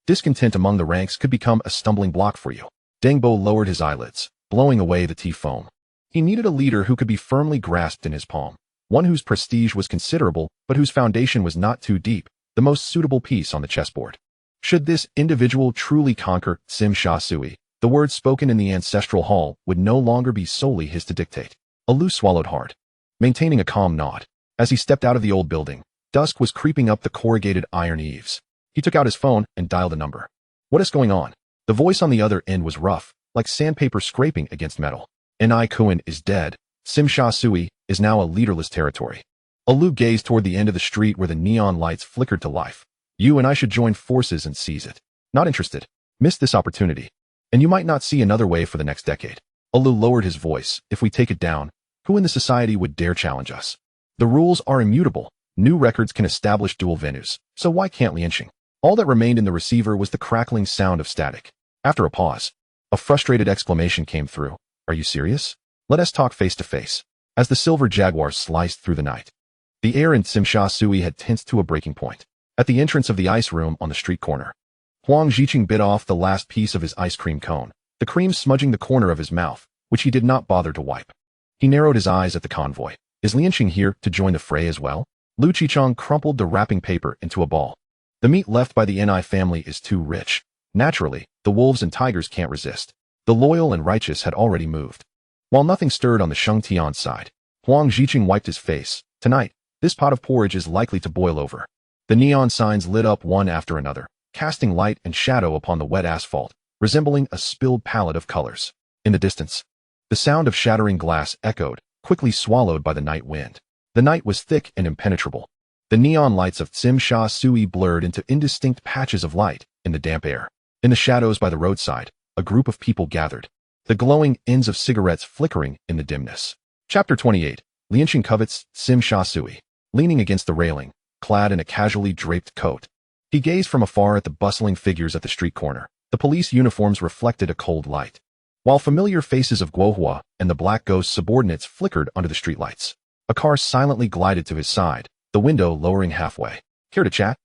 discontent among the ranks could become a stumbling block for you. Deng Bo lowered his eyelids, blowing away the tea foam. He needed a leader who could be firmly grasped in his palm, one whose prestige was considerable but whose foundation was not too deep, the most suitable piece on the chessboard. Should this individual truly conquer Tsim Sha Sui, the words spoken in the ancestral hall would no longer be solely his to dictate. Alu swallowed hard, maintaining a calm nod. As he stepped out of the old building, dusk was creeping up the corrugated iron eaves. He took out his phone and dialed a number. What is going on? The voice on the other end was rough, like sandpaper scraping against metal. Ni Kuan is dead. Tsim Sha Sui is now a leaderless territory. Alu gazed toward the end of the street where the neon lights flickered to life. You and I should join forces and seize it. Not interested. Missed this opportunity. And you might not see another way for the next decade. Alu lowered his voice. If we take it down, who in the Society would dare challenge us? The rules are immutable. New records can establish dual venues, so why can't Lianqing? All that remained in the receiver was the crackling sound of static. After a pause, a frustrated exclamation came through. Are you serious? Let us talk face to face. As the silver jaguar sliced through the night, the air in Tsim Sha Sui had tensed to a breaking point. At the entrance of the ice room on the street corner, Huang Jiqing bit off the last piece of his ice cream cone, the cream smudging the corner of his mouth, which he did not bother to wipe. He narrowed his eyes at the convoy. Is Lianqing here to join the fray as well? Lu Qichong crumpled the wrapping paper into a ball. The meat left by the Ni family is too rich. Naturally, the wolves and tigers can't resist. The loyal and righteous had already moved. While nothing stirred on the Shengtian side, Huang Jiqing wiped his face. Tonight, this pot of porridge is likely to boil over. The neon signs lit up one after another, casting light and shadow upon the wet asphalt, resembling a spilled palette of colors. In the distance, The sound of shattering glass echoed, quickly swallowed by the night wind. The night was thick and impenetrable. The neon lights of Tsim Sha Sui blurred into indistinct patches of light in the damp air. In the shadows by the roadside, a group of people gathered, the glowing ends of cigarettes flickering in the dimness. Chapter 28. Lianqing covets Tsim Sha Sui. Leaning against the railing, clad in a casually draped coat, he gazed from afar at the bustling figures at the street corner. The police uniforms reflected a cold light, while familiar faces of Guohua and the Black Ghost subordinates flickered under the streetlights. A car silently glided to his side, the window lowering halfway. Care to chat?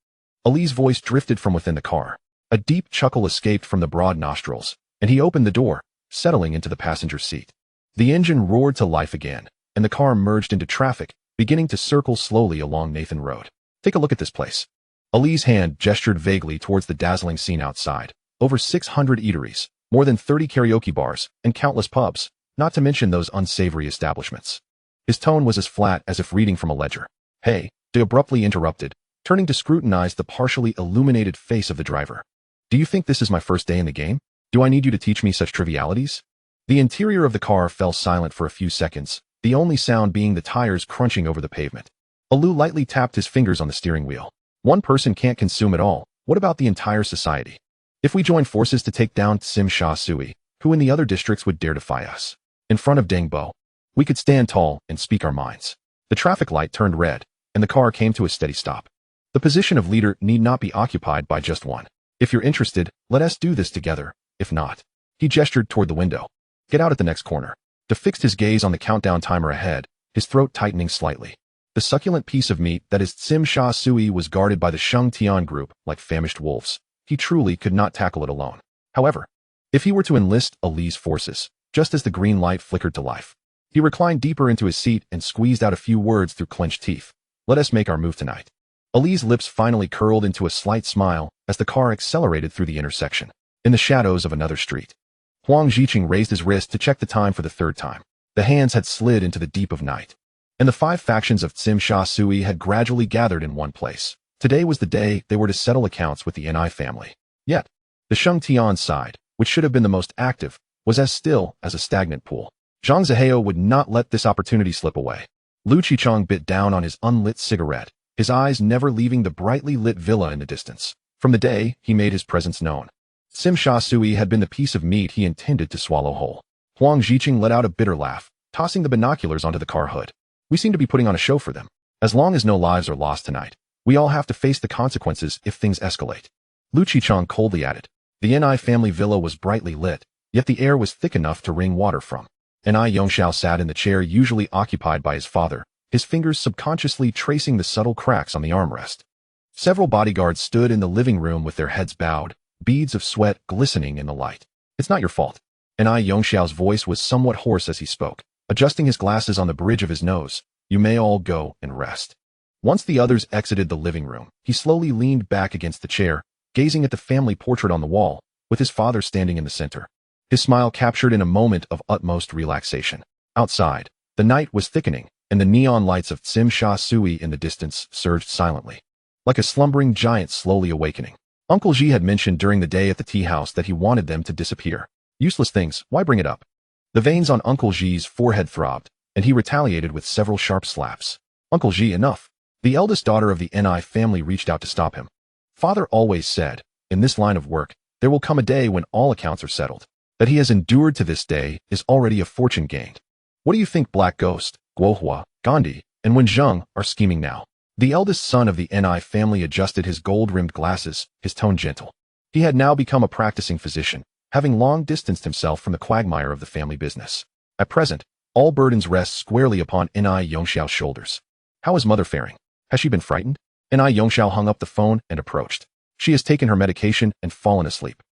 Ali's voice drifted from within the car. A deep chuckle escaped from the broad nostrils, and he opened the door, settling into the passenger seat. The engine roared to life again, and the car merged into traffic, beginning to circle slowly along Nathan Road. Take a look at this place. Ali's hand gestured vaguely towards the dazzling scene outside. Over 600 eateries, more than 30 karaoke bars, and countless pubs, not to mention those unsavory establishments. His tone was as flat as if reading from a ledger. Hey, they abruptly interrupted, turning to scrutinize the partially illuminated face of the driver. Do you think this is my first day in the game? Do I need you to teach me such trivialities? The interior of the car fell silent for a few seconds, the only sound being the tires crunching over the pavement. Alu lightly tapped his fingers on the steering wheel. One person can't consume it all. What about the entire society? If we join forces to take down Tsim Sha Sui, who in the other districts would dare defy us? In front of Dengbo, we could stand tall and speak our minds. The traffic light turned red, and the car came to a steady stop. The position of leader need not be occupied by just one. If you're interested, let us do this together. If not, he gestured toward the window. Get out at the next corner. De fixed his gaze on the countdown timer ahead, his throat tightening slightly. The succulent piece of meat that is Tsim Sha Sui was guarded by the Sheng Tian group like famished wolves. He truly could not tackle it alone. However, if he were to enlist Ali's forces, just as the green light flickered to life, he reclined deeper into his seat and squeezed out a few words through clenched teeth. Let us make our move tonight. Ali's lips finally curled into a slight smile as the car accelerated through the intersection. In the shadows of another street, Huang Jiqing raised his wrist to check the time for the third time. The hands had slid into the deep of night, and the 5 factions of Tsim Sha Sui had gradually gathered in one place. Today was the day they were to settle accounts with the Ni family. Yet, the Sheng Tian side, which should have been the most active, was as still as a stagnant pool. Zhang Zihao would not let this opportunity slip away. Lu Qichong bit down on his unlit cigarette, his eyes never leaving the brightly lit villa in the distance. From the day he made his presence known, Tsim Sha Sui had been the piece of meat he intended to swallow whole. Huang Jiqing let out a bitter laugh, tossing the binoculars onto the car hood. We seem to be putting on a show for them. As long as no lives are lost tonight, we all have to face the consequences if things escalate. Lu Qichong coldly added. The Ni family villa was brightly lit, yet the air was thick enough to wring water from. Ni Yongxiao sat in the chair usually occupied by his father, his fingers subconsciously tracing the subtle cracks on the armrest. Several bodyguards stood in the living room with their heads bowed, beads of sweat glistening in the light. It's not your fault. Ni Yongxiao's voice was somewhat hoarse as he spoke, adjusting his glasses on the bridge of his nose. You may all go and rest. Once the others exited the living room, he slowly leaned back against the chair, gazing at the family portrait on the wall, with his father standing in the center. His smile captured in a moment of utmost relaxation. Outside, the night was thickening, and the neon lights of Tsim Sha Sui in the distance surged silently, like a slumbering giant slowly awakening. Uncle Ji had mentioned during the day at the tea house that he wanted them to disappear. Useless things, why bring it up? The veins on Uncle Ji's forehead throbbed, and he retaliated with several sharp slaps. Uncle Ji, enough. The eldest daughter of the Ni family reached out to stop him. Father always said, in this line of work, there will come a day when all accounts are settled. That he has endured to this day is already a fortune gained. What do you think Black Ghost, Guohua, Gandhi, and Wen Zheng are scheming now? The eldest son of the Ni family adjusted his gold-rimmed glasses, his tone gentle. He had now become a practicing physician, having long distanced himself from the quagmire of the family business. At present, all burdens rest squarely upon Ni Yongxiao's shoulders. How is mother faring? Has she been frightened? Ni Yongxiao hung up the phone and approached. She has taken her medication and fallen asleep.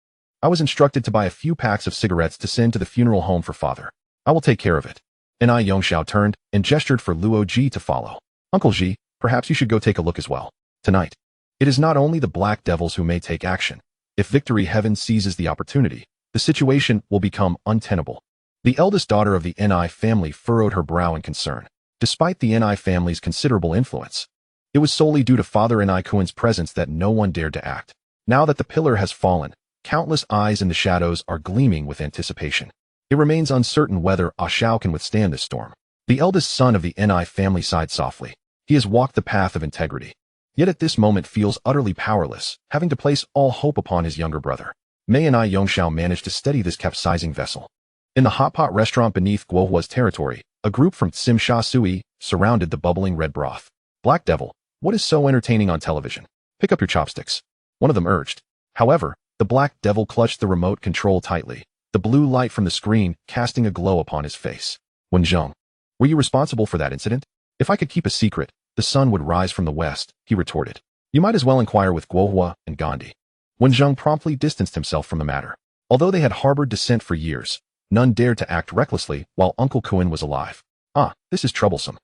I was instructed to buy a few packs of cigarettes to send to the funeral home for father. I will take care of it. Ni Yongxiao turned and gestured for Luo Ji to follow. Uncle Ji, perhaps you should go take a look as well. Tonight, it is not only the black devils who may take action. If Victory Heaven seizes the opportunity, the situation will become untenable. The eldest daughter of the Ni family furrowed her brow in concern. Despite the Ni family's considerable influence, it was solely due to Father Ni Kuan's presence that no one dared to act. Now that the pillar has fallen, countless eyes in the shadows are gleaming with anticipation. It remains uncertain whether Ah Xiao can withstand this storm. The eldest son of the Ni family sighed softly. He has walked the path of integrity, yet at this moment feels utterly powerless, having to place all hope upon his younger brother. Mei and Yongxiao managed to steady this capsizing vessel. In the hot pot restaurant beneath Guohua's territory, a group from Tsim Sha Sui surrounded the bubbling red broth. Black Devil, what is so entertaining on television? Pick up your chopsticks. One of them urged. However, the Black Devil clutched the remote control tightly, the blue light from the screen casting a glow upon his face. Wenzheng, were you responsible for that incident? If I could keep a secret, the sun would rise from the west, he retorted. You might as well inquire with Guohua and Gandhi. Wenzheng promptly distanced himself from the matter. Although they had harbored dissent for years, none dared to act recklessly while Uncle Kowloon was alive. Ah, this is troublesome,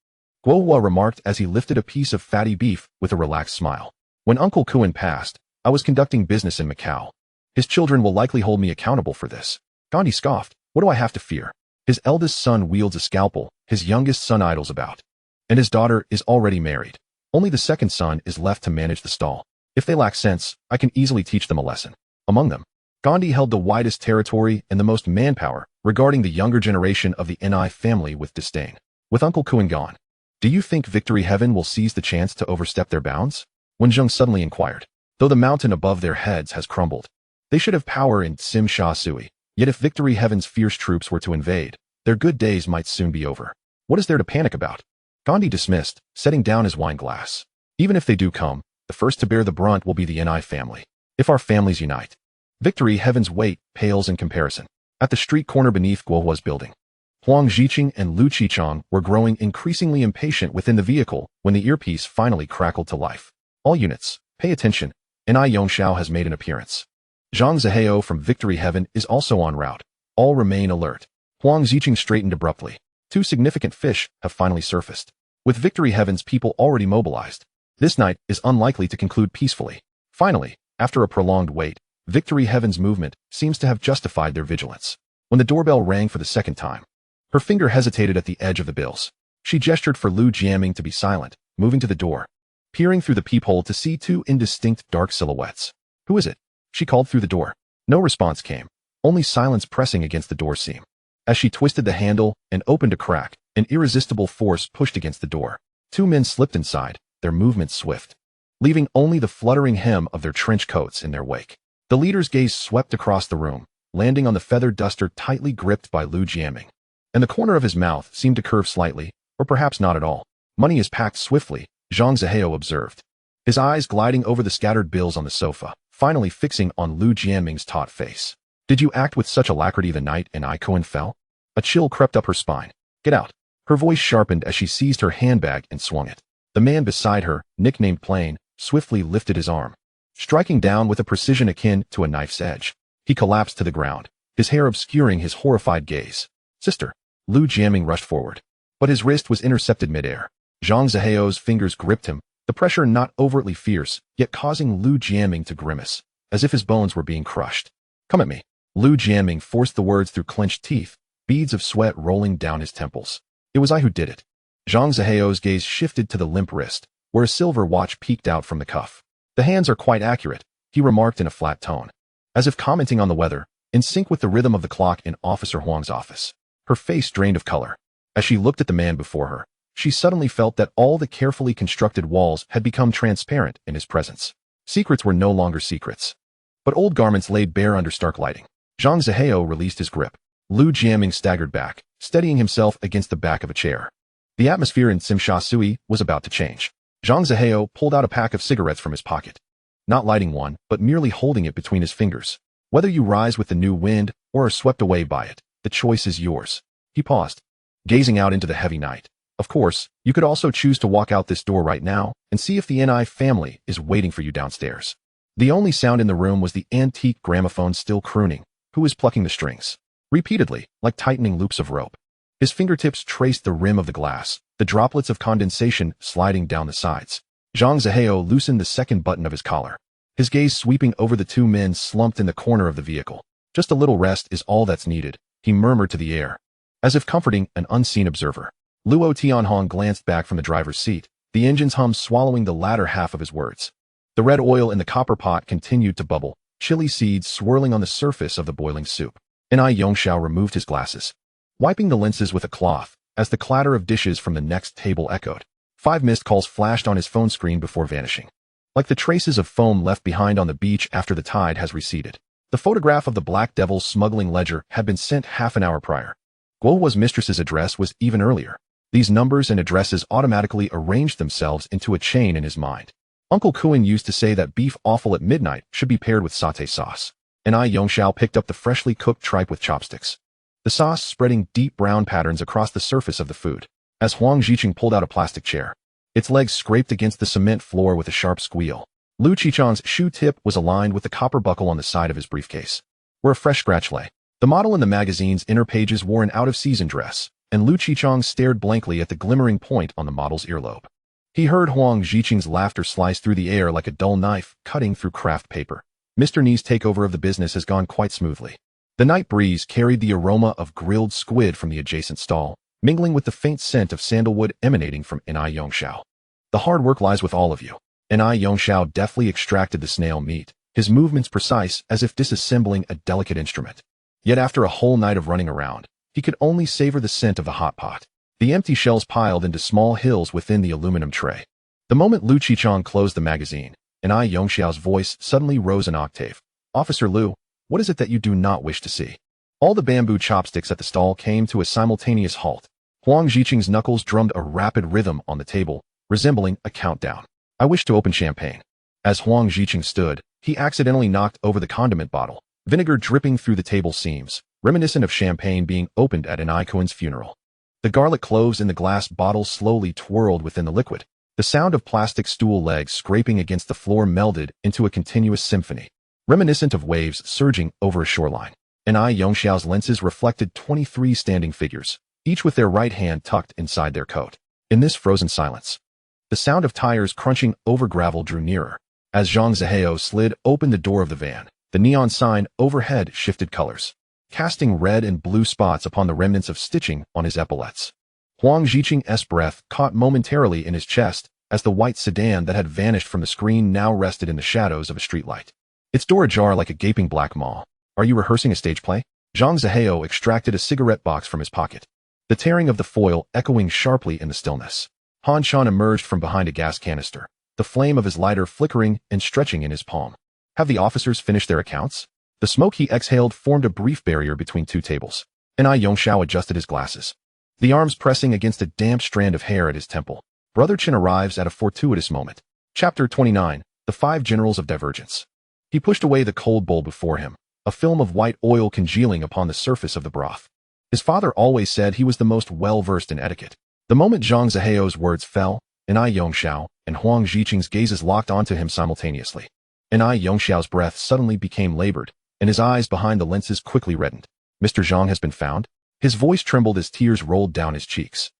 Guohua remarked as he lifted a piece of fatty beef with a relaxed smile. When Uncle Kowloon passed, I was conducting business in Macau. His children will likely hold me accountable for this. Gandhi scoffed. What do I have to fear? His eldest son wields a scalpel, his youngest son idles about. And his daughter is already married. Only the second son is left to manage the stall. If they lack sense, I can easily teach them a lesson. Among them, Gandhi held the widest territory and the most manpower, regarding the younger generation of the Ni family with disdain. With Uncle Kowloon gone, do you think Victory Heaven will seize the chance to overstep their bounds? Wenzheng suddenly inquired. Though the mountain above their heads has crumbled, they should have power in Tsim Sha Sui. Yet if Victory Heaven's fierce troops were to invade, their good days might soon be over. What is there to panic about? Gandhi dismissed, setting down his wine glass. Even if they do come, the first to bear the brunt will be the Ni family. If our families unite, Victory Heaven's weight pales in comparison. At the street corner beneath Guohua's building, Huang Jiqing and Lu Qichang were growing increasingly impatient within the vehicle when the earpiece finally crackled to life. All units, pay attention. Ni Yongxiao has made an appearance. Zhang Zihao from Victory Heaven is also en route. All remain alert. Huang Jiqing straightened abruptly. Two significant fish have finally surfaced. With Victory Heaven's people already mobilized, this night is unlikely to conclude peacefully. Finally, after a prolonged wait, Victory Heaven's movement seems to have justified their vigilance. When the doorbell rang for the second time, her finger hesitated at the edge of the bills. She gestured for Lu Jiaming to be silent, moving to the door, peering through the peephole to see two indistinct dark silhouettes. Who is it? She called through the door. No response came, only silence pressing against the door seam. As she twisted the handle and opened a crack, an irresistible force pushed against the door. Two men slipped inside, their movements swift, leaving only the fluttering hem of their trench coats in their wake. The leader's gaze swept across the room, landing on the feather duster tightly gripped by Lu Jiaming. And the corner of his mouth seemed to curve slightly, or perhaps not at all. Money is packed swiftly, Zhang Zihao observed, his eyes gliding over the scattered bills on the sofa, finally fixing on Lu Jiaming's taut face. Did you act with such alacrity the night Ni Kowloon fell? A chill crept up her spine. Get out. Her voice sharpened as she seized her handbag and swung it. The man beside her, nicknamed Plain, swiftly lifted his arm, striking down with a precision akin to a knife's edge. He collapsed to the ground, his hair obscuring his horrified gaze. Sister. Lu Jiaming rushed forward, but his wrist was intercepted midair. Zhang Zihao's fingers gripped him, the pressure not overtly fierce, yet causing Lu Jiaming to grimace, as if his bones were being crushed. Come at me. Lu Jiaming forced the words through clenched teeth, beads of sweat rolling down his temples. It was I who did it. Zhang Zihao's gaze shifted to the limp wrist, where a silver watch peeked out from the cuff. The hands are quite accurate, he remarked in a flat tone, as if commenting on the weather, in sync with the rhythm of the clock in Officer Huang's office. Her face drained of color. As she looked at the man before her, she suddenly felt that all the carefully constructed walls had become transparent in his presence. Secrets were no longer secrets, but old garments laid bare under stark lighting. Zhang Zihao released his grip. Lu Jiaming staggered back, steadying himself against the back of a chair. The atmosphere in Tsim Sha Sui was about to change. Zhang Zihao pulled out a pack of cigarettes from his pocket, not lighting one, but merely holding it between his fingers. Whether you rise with the new wind or are swept away by it, the choice is yours. He paused, gazing out into the heavy night. Of course, you could also choose to walk out this door right now and see if the Ni family is waiting for you downstairs. The only sound in the room was the antique gramophone still crooning, who was plucking the strings, repeatedly, like tightening loops of rope. His fingertips traced the rim of the glass, the droplets of condensation sliding down the sides. Zhang Zihao loosened the second button of his collar, his gaze sweeping over the two men slumped in the corner of the vehicle. Just a little rest is all that's needed, he murmured to the air, as if comforting an unseen observer. Luo Tianhong glanced back from the driver's seat, the engine's hum swallowing the latter half of his words. The red oil in the copper pot continued to bubble, chili seeds swirling on the surface of the boiling soup. Enai Yongxiao removed his glasses, wiping the lenses with a cloth, as the clatter of dishes from the next table echoed. 5 missed calls flashed on his phone screen before vanishing, like the traces of foam left behind on the beach after the tide has receded. The photograph of the Black Devil's smuggling ledger had been sent half an hour prior. Guohua's mistress's address was even earlier. These numbers and addresses automatically arranged themselves into a chain in his mind. Uncle Kuan used to say that beef offal at midnight should be paired with sauté sauce. Enai Yongxiao picked up the freshly cooked tripe with chopsticks, the sauce spreading deep brown patterns across the surface of the food. As Huang Ziqing pulled out a plastic chair, its legs scraped against the cement floor with a sharp squeal. Lu Qichang's shoe tip was aligned with the copper buckle on the side of his briefcase, where a fresh scratch lay. The model in the magazine's inner pages wore an out-of-season dress, and Lu Qichang stared blankly at the glimmering point on the model's earlobe. He heard Huang Ziqing's laughter slice through the air like a dull knife cutting through craft paper. Mr. Ni's takeover of the business has gone quite smoothly. The night breeze carried the aroma of grilled squid from the adjacent stall, mingling with the faint scent of sandalwood emanating from Enai Yongxiao. The hard work lies with all of you. Enai Yongxiao deftly extracted the snail meat, his movements precise as if disassembling a delicate instrument. Yet after a whole night of running around, he could only savor the scent of the hot pot. The empty shells piled into small hills within the aluminum tray. The moment Lu Qichang closed the magazine, Enai Yongxiao's voice suddenly rose an octave. Officer Lu, what is it that you do not wish to see? All the bamboo chopsticks at the stall came to a simultaneous halt. Huang Ziqing's knuckles drummed a rapid rhythm on the table, resembling a countdown. I wish to open champagne. As Huang Ziqing stood, he accidentally knocked over the condiment bottle, vinegar dripping through the table seams, reminiscent of champagne being opened at Enai Kuan's funeral. The garlic cloves in the glass bottle slowly twirled within the liquid. The sound of plastic stool legs scraping against the floor melded into a continuous symphony, reminiscent of waves surging over a shoreline. Enai Yongxiao's lenses reflected 23 standing figures, each with their right hand tucked inside their coat. In this frozen silence, the sound of tires crunching over gravel drew nearer. As Zhang Zihao slid open the door of the van, the neon sign overhead shifted colors, casting red and blue spots upon the remnants of stitching on his epaulets. Huang Ziqing's breath caught momentarily in his chest as the white sedan that had vanished from the screen now rested in the shadows of a streetlight, its door ajar like a gaping black maw. Are you rehearsing a stage play? Zhang Zihao extracted a cigarette box from his pocket, the tearing of the foil echoing sharply in the stillness. Han Shan emerged from behind a gas canister, the flame of his lighter flickering and stretching in his palm. Have the officers finished their accounts? The smoke he exhaled formed a brief barrier between two tables. Enai Yongxiao adjusted his glasses, the arms pressing against a damp strand of hair at his temple. Brother Chen arrives at a fortuitous moment. Chapter 29, The 5 Generals of Divergence. He pushed away the cold bowl before him, a film of white oil congealing upon the surface of the broth. His father always said he was the most well-versed in etiquette. The moment Zhang Zihao's words fell, Enai Yongxiao and Huang Ziqing's gazes locked onto him simultaneously. Enai Yongxiao's breath suddenly became labored, and his eyes behind the lenses quickly reddened. Mr. Zhang has been found? His voice trembled as tears rolled down his cheeks.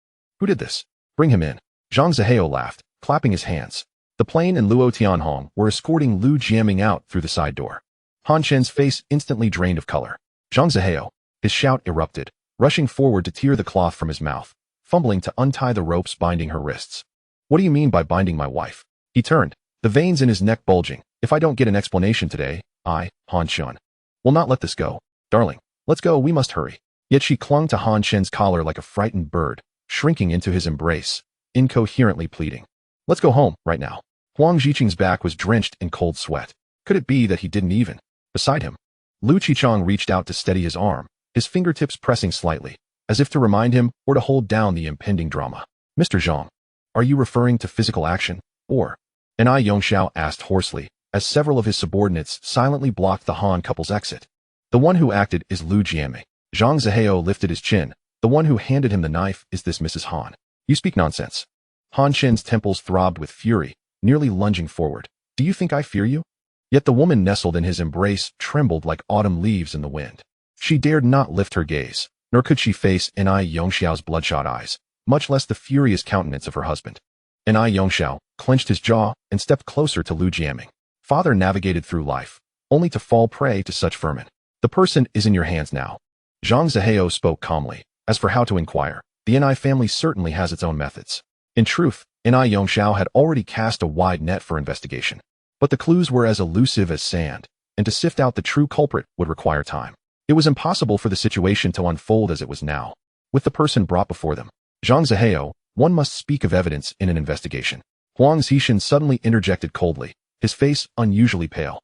Who did this? Bring him in. Zhang Zihao laughed, clapping his hands. The plane and Luo Tianhong were escorting Lu Jiaming out through the side door. Han Chen's face instantly drained of color. Zhang Zihao, his shout erupted, rushing forward to tear the cloth from his mouth, fumbling to untie the ropes binding her wrists. What do you mean by binding my wife? He turned, the veins in his neck bulging. If I don't get an explanation today, Han Shan, will not let this go. Darling, let's go, we must hurry. Yet she clung to Han Chen's collar like a frightened bird, shrinking into his embrace, incoherently pleading. Let's go home, right now. Huang Ziqing's back was drenched in cold sweat. Could it be that he didn't even? Beside him, Lu Qichang reached out to steady his arm, his fingertips pressing slightly, as if to remind him or to hold down the impending drama. Mr. Zhang, are you referring to physical action, or? Enai Yongxiao asked hoarsely, as several of his subordinates silently blocked the Han couple's exit. The one who acted is Lu Jiaming. Zhang Zihao lifted his chin. The one who handed him the knife is this Mrs. Han. You speak nonsense. Han Chen's temples throbbed with fury, nearly lunging forward. Do you think I fear you? Yet the woman nestled in his embrace trembled like autumn leaves in the wind. She dared not lift her gaze, nor could she face Enai Yongxiao's bloodshot eyes, much less the furious countenance of her husband. Enai Yongxiao clenched his jaw and stepped closer to Lu Jiaming. Father navigated through life, only to fall prey to such vermin. The person is in your hands now. Zhang Zihao spoke calmly. As for how to inquire, the Enai family certainly has its own methods. In truth, Enai Yongxiao had already cast a wide net for investigation. But the clues were as elusive as sand, and to sift out the true culprit would require time. It was impossible for the situation to unfold as it was now, with the person brought before them. Zhang Zihao, one must speak of evidence in an investigation. Huang Zixin suddenly interjected coldly, his face unusually pale.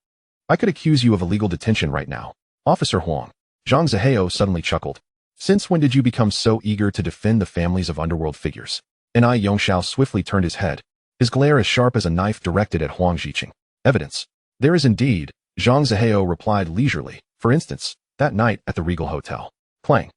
I could accuse you of illegal detention right now, Officer Huang. Zhang Zihao suddenly chuckled. Since when did you become so eager to defend the families of underworld figures? Ni Yongxiao swiftly turned his head, his glare as sharp as a knife directed at Huang Zixin. Evidence. There is indeed, Zhang Zihao replied leisurely. For instance, that night at the Regal Hotel. Clang.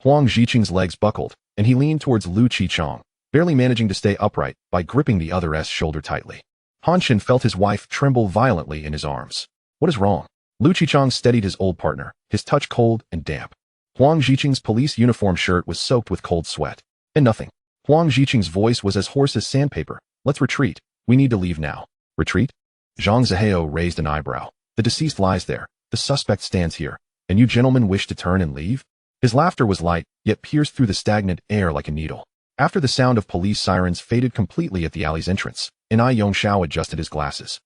Huang Zixin's legs buckled, and he leaned towards Lu Qichong, barely managing to stay upright by gripping the other's shoulder tightly. Han Shen felt his wife tremble violently in his arms. What is wrong? Lu Qichong steadied his old partner, his touch cold and damp. Huang Zixing's police uniform shirt was soaked with cold sweat. And nothing. Huang Zixing's voice was as hoarse as sandpaper. Let's retreat. We need to leave now. Retreat? Zhang Zihao raised an eyebrow. The deceased lies there. The suspect stands here. And you gentlemen wish to turn and leave? His laughter was light, yet pierced through the stagnant air like a needle. After the sound of police sirens faded completely at the alley's entrance, Ni Yongxiao adjusted his glasses.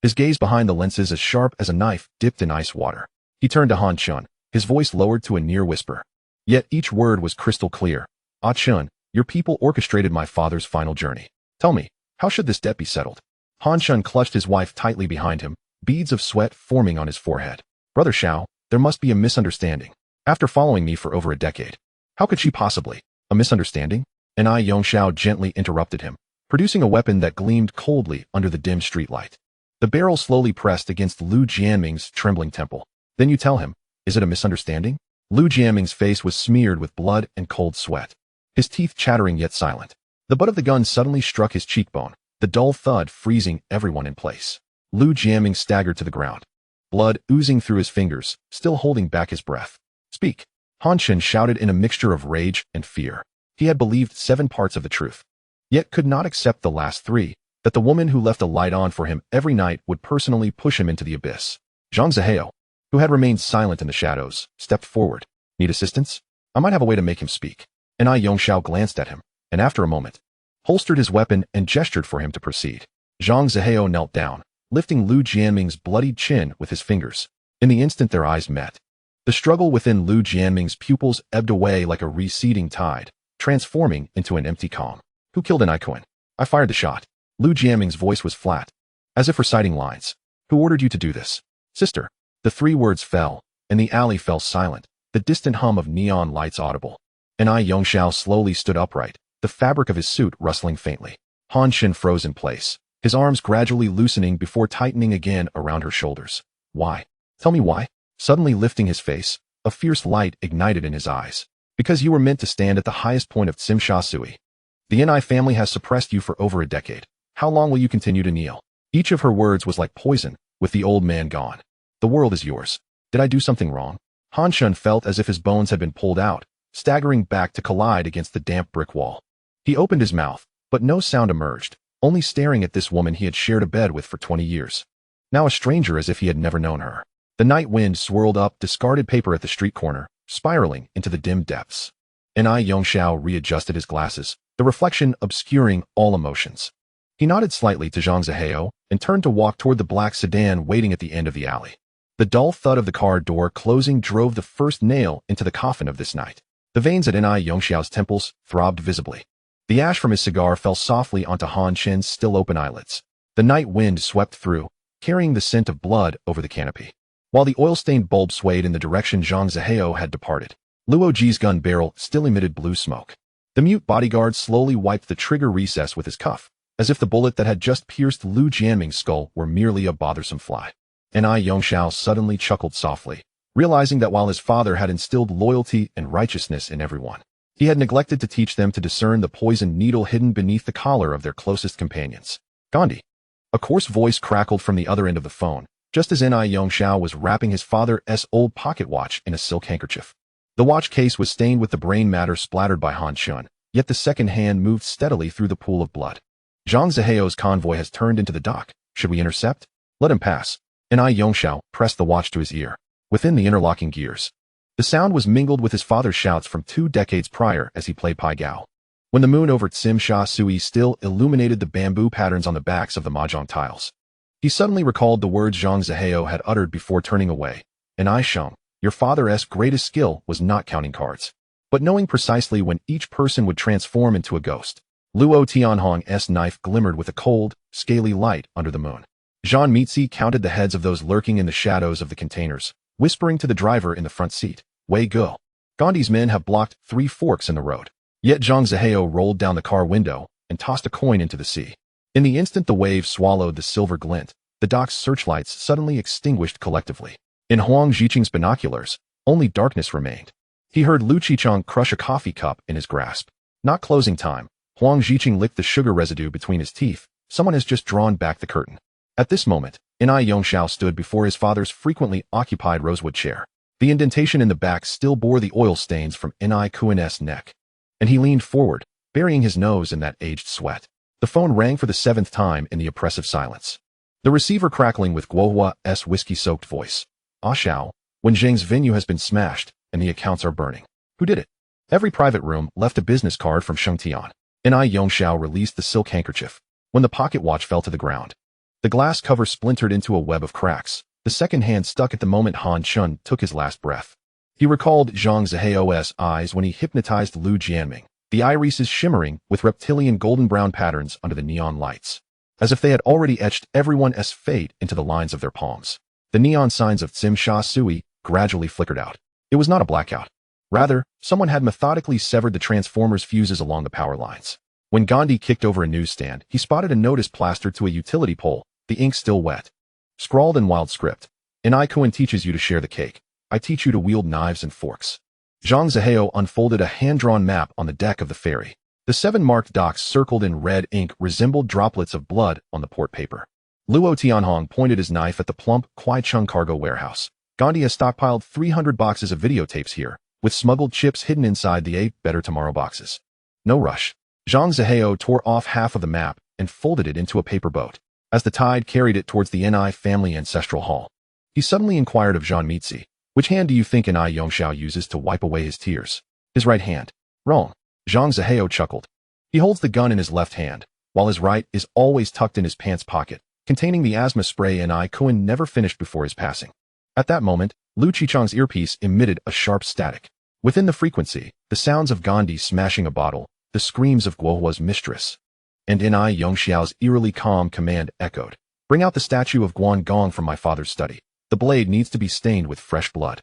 His gaze behind the lenses as sharp as a knife dipped in ice water. He turned to Han Chun, his voice lowered to a near whisper. Yet each word was crystal clear. Ah Chun, your people orchestrated my father's final journey. Tell me, how should this debt be settled? Han Chun clutched his wife tightly behind him, beads of sweat forming on his forehead. Brother Xiao, there must be a misunderstanding. After following me for over a decade, how could she possibly? A misunderstanding? Ni Yongxiao gently interrupted him, producing a weapon that gleamed coldly under the dim streetlight. The barrel slowly pressed against Lu Jianming's trembling temple. Then you tell him, is it a misunderstanding? Lu Jianming's face was smeared with blood and cold sweat, his teeth chattering yet silent. The butt of the gun suddenly struck his cheekbone, the dull thud freezing everyone in place. Lu Jianming staggered to the ground, blood oozing through his fingers, still holding back his breath. Speak. Han Shen shouted in a mixture of rage and fear. He had believed 7 parts of the truth, yet could not accept the last 3, that the woman who left a light on for him every night would personally push him into the abyss. Zhang Zihao, who had remained silent in the shadows, stepped forward. Need assistance? I might have a way to make him speak. Ni Yongxiao glanced at him, and after a moment, holstered his weapon and gestured for him to proceed. Zhang Zihao knelt down, lifting Lu Jianming's bloodied chin with his fingers. In the instant their eyes met, the struggle within Lu Jianming's pupils ebbed away like a receding tide, transforming into an empty calm. Who killed an Ikoan? I fired the shot. Lu Jianming's voice was flat, as if reciting lines. Who ordered you to do this? Sister. The 3 words fell, and the alley fell silent, the distant hum of neon lights audible. Ni Yongxiao slowly stood upright, the fabric of his suit rustling faintly. Han Shen froze in place, his arms gradually loosening before tightening again around her shoulders. Why? Tell me why? Suddenly lifting his face, a fierce light ignited in his eyes. Because you were meant to stand at the highest point of Tsimsha Sui. The Ni family has suppressed you for over a decade. How long will you continue to kneel? Each of her words was like poison, with the old man gone. The world is yours. Did I do something wrong? Han Shun felt as if his bones had been pulled out, staggering back to collide against the damp brick wall. He opened his mouth, but no sound emerged, only staring at this woman he had shared a bed with for 20 years. Now a stranger as if he had never known her. The night wind swirled up discarded paper at the street corner, spiraling into the dim depths. Ni Yongxiao readjusted his glasses, the reflection obscuring all emotions. He nodded slightly to Zhang Zihao and turned to walk toward the black sedan waiting at the end of the alley. The dull thud of the car door closing drove the first nail into the coffin of this night. The veins at Ni Yongxiao's temples throbbed visibly. The ash from his cigar fell softly onto Han Chen's still-open eyelids. The night wind swept through, carrying the scent of blood over the canopy. While the oil-stained bulb swayed in the direction Zhang Zihao had departed, Luo Ji's gun barrel still emitted blue smoke. The mute bodyguard slowly wiped the trigger recess with his cuff, as if the bullet that had just pierced Lu Jianming's skull were merely a bothersome fly. Ni Yongxiao suddenly chuckled softly, realizing that while his father had instilled loyalty and righteousness in everyone, he had neglected to teach them to discern the poisoned needle hidden beneath the collar of their closest companions. Gandhi. A coarse voice crackled from the other end of the phone, just as Ni Yongxiao was wrapping his father's old pocket watch in a silk handkerchief. The watch case was stained with the brain matter splattered by Han Shun, yet the second hand moved steadily through the pool of blood. Zhang Zihao's convoy has turned into the dock. Should we intercept? Let him pass. Ni Yongxiao pressed the watch to his ear. Within the interlocking gears, the sound was mingled with his father's shouts from 2 decades prior as he played Pai Gao. When the moon over Tsimsha Sui still illuminated the bamboo patterns on the backs of the mahjong tiles, he suddenly recalled the words Zhang Zihao had uttered before turning away. And I Sheng, Your father's greatest skill was not counting cards, but knowing precisely when each person would transform into a ghost. Luo Tianhong's knife glimmered with a cold, scaly light under the moon. Zhang Mitzi counted the heads of those lurking in the shadows of the containers, whispering to the driver in the front seat, Wei Go. Gandhi's men have blocked 3 forks in the road. Yet Zhang Zihao rolled down the car window and tossed a coin into the sea. In the instant the wave swallowed the silver glint, the dock's searchlights suddenly extinguished collectively. In Huang Ziqing's binoculars, only darkness remained. He heard Lu Qichang crush a coffee cup in his grasp. Not closing time, Huang Ziqing licked the sugar residue between his teeth. Someone has just drawn back the curtain. At this moment, Nai Yongxiao stood before his father's frequently occupied rosewood chair. The indentation in the back still bore the oil stains from Nai Kuan's neck. And he leaned forward, burying his nose in that aged sweat. The phone rang for the 7th time in the oppressive silence. The receiver crackling with Guohua's whiskey-soaked voice. Ah Xiao, when Zheng's venue has been smashed, and the accounts are burning. Who did it? Every private room left a business card from Sheng Tian. Nai Yongxiao released the silk handkerchief. When the pocket watch fell to the ground, the glass cover splintered into a web of cracks. The second hand stuck at the moment Han Chun took his last breath. He recalled Zhang Zihao's eyes when he hypnotized Lu Jianming, the irises shimmering with reptilian golden-brown patterns under the neon lights, as if they had already etched everyone's fate into the lines of their palms. The neon signs of Tsim Sha Sui gradually flickered out. It was not a blackout. Rather, someone had methodically severed the transformer's fuses along the power lines. When Gandhi kicked over a newsstand, he spotted a notice plastered to a utility pole, the ink still wet. Scrawled in wild script. Nai Kuan teaches you to share the cake. I teach you to wield knives and forks. Zhang Zihao unfolded a hand-drawn map on the deck of the ferry. The 7 marked docks circled in red ink resembled droplets of blood on the port paper. Luo Tianhong pointed his knife at the plump Kwai Chung cargo warehouse. Gandhi has stockpiled 300 boxes of videotapes here, with smuggled chips hidden inside the 8 Better Tomorrow boxes. No rush. Zhang Zihao tore off half of the map and folded it into a paper boat. As the tide carried it towards the Nai family ancestral hall, he suddenly inquired of Zhang Mitzi, which hand do you think Nai Yongxiao uses to wipe away his tears? His right hand. Wrong. Zhang Zihao chuckled. He holds the gun in his left hand, while his right is always tucked in his pants pocket, containing the asthma spray Nai Kuan never finished before his passing. At that moment, Lu Qichang's earpiece emitted a sharp static. Within the frequency, the sounds of Gandhi smashing a bottle, the screams of Guohua's mistress, and Nai Yongxiao's eerily calm command echoed. Bring out the statue of Guan Gong from my father's study. The blade needs to be stained with fresh blood.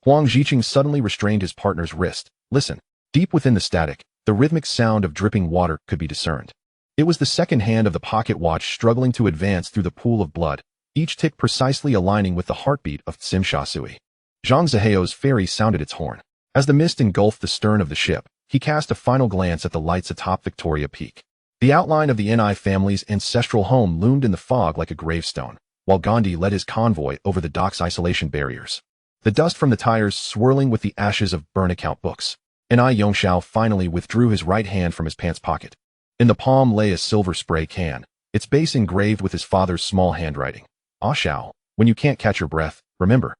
Huang Ziqing suddenly restrained his partner's wrist. Listen. Deep within the static, the rhythmic sound of dripping water could be discerned. It was the second hand of the pocket watch struggling to advance through the pool of blood, each tick precisely aligning with the heartbeat of Tsim Sha Sui. Zhang Zihao's ferry sounded its horn. As the mist engulfed the stern of the ship, he cast a final glance at the lights atop Victoria Peak. The outline of the Nai family's ancestral home loomed in the fog like a gravestone, while Gandhi led his convoy over the dock's isolation barriers. The dust from the tires swirling with the ashes of burn account books. Nai Yongxiao finally withdrew his right hand from his pants pocket. In the palm lay a silver spray can, its base engraved with his father's small handwriting. Ah Xiao, when you can't catch your breath, remember.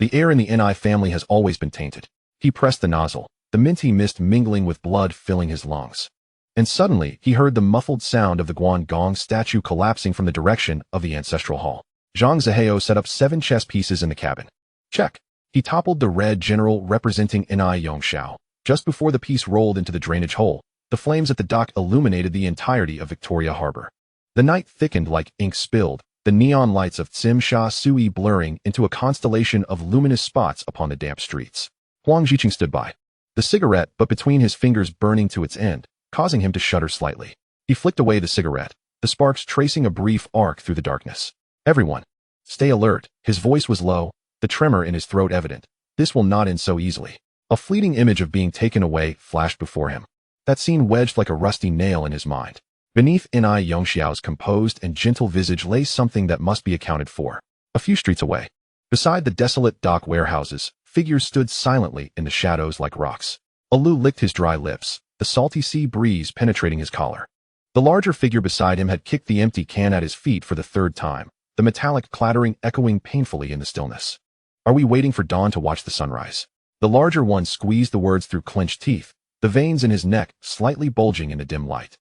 The air in the Nai family has always been tainted. He pressed the nozzle, the minty mist mingling with blood filling his lungs. And suddenly, he heard the muffled sound of the Guan Gong statue collapsing from the direction of the ancestral hall. Zhang Zihao set up 7 chess pieces in the cabin. Check. He toppled the red general representing Nai Yongxiao. Just before the piece rolled into the drainage hole, the flames at the dock illuminated the entirety of Victoria Harbor. The night thickened like ink spilled, the neon lights of Tsim Sha Sui blurring into a constellation of luminous spots upon the damp streets. Huang Ziqing stood by, the cigarette but between his fingers burning to its end, causing him to shudder slightly. He flicked away the cigarette, the sparks tracing a brief arc through the darkness. Everyone, stay alert. His voice was low, the tremor in his throat evident. This will not end so easily. A fleeting image of being taken away flashed before him. That scene wedged like a rusty nail in his mind. Beneath Nai Yongxiao's composed and gentle visage lay something that must be accounted for. A few streets away, beside the desolate dock warehouses, figures stood silently in the shadows like rocks. Alu licked his dry lips, the salty sea breeze penetrating his collar. The larger figure beside him had kicked the empty can at his feet for the 3rd time, the metallic clattering echoing painfully in the stillness. Are we waiting for dawn to watch the sunrise? The larger one squeezed the words through clenched teeth, the veins in his neck slightly bulging in the dim light.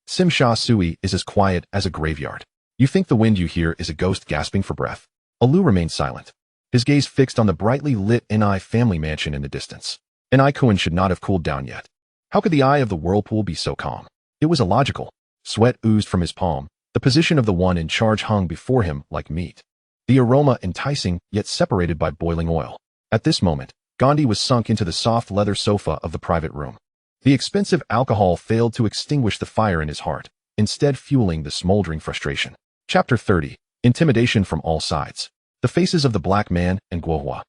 Tsim Sha Sui is as quiet as a graveyard. You think the wind you hear is a ghost gasping for breath? Alu remained silent. his gaze fixed on the brightly lit Ni family mansion in the distance. Ni Kowloon should not have cooled down yet. How could the eye of the whirlpool be so calm? It was illogical. Sweat oozed from his palm. The position of the one in charge hung before him like meat. The aroma enticing, yet separated by boiling oil. At this moment, Gandhi was sunk into the soft leather sofa of the private room. The expensive alcohol failed to extinguish the fire in his heart, instead fueling the smoldering frustration. Chapter 30. Intimidation from all sides. The faces of the black man and Guohua,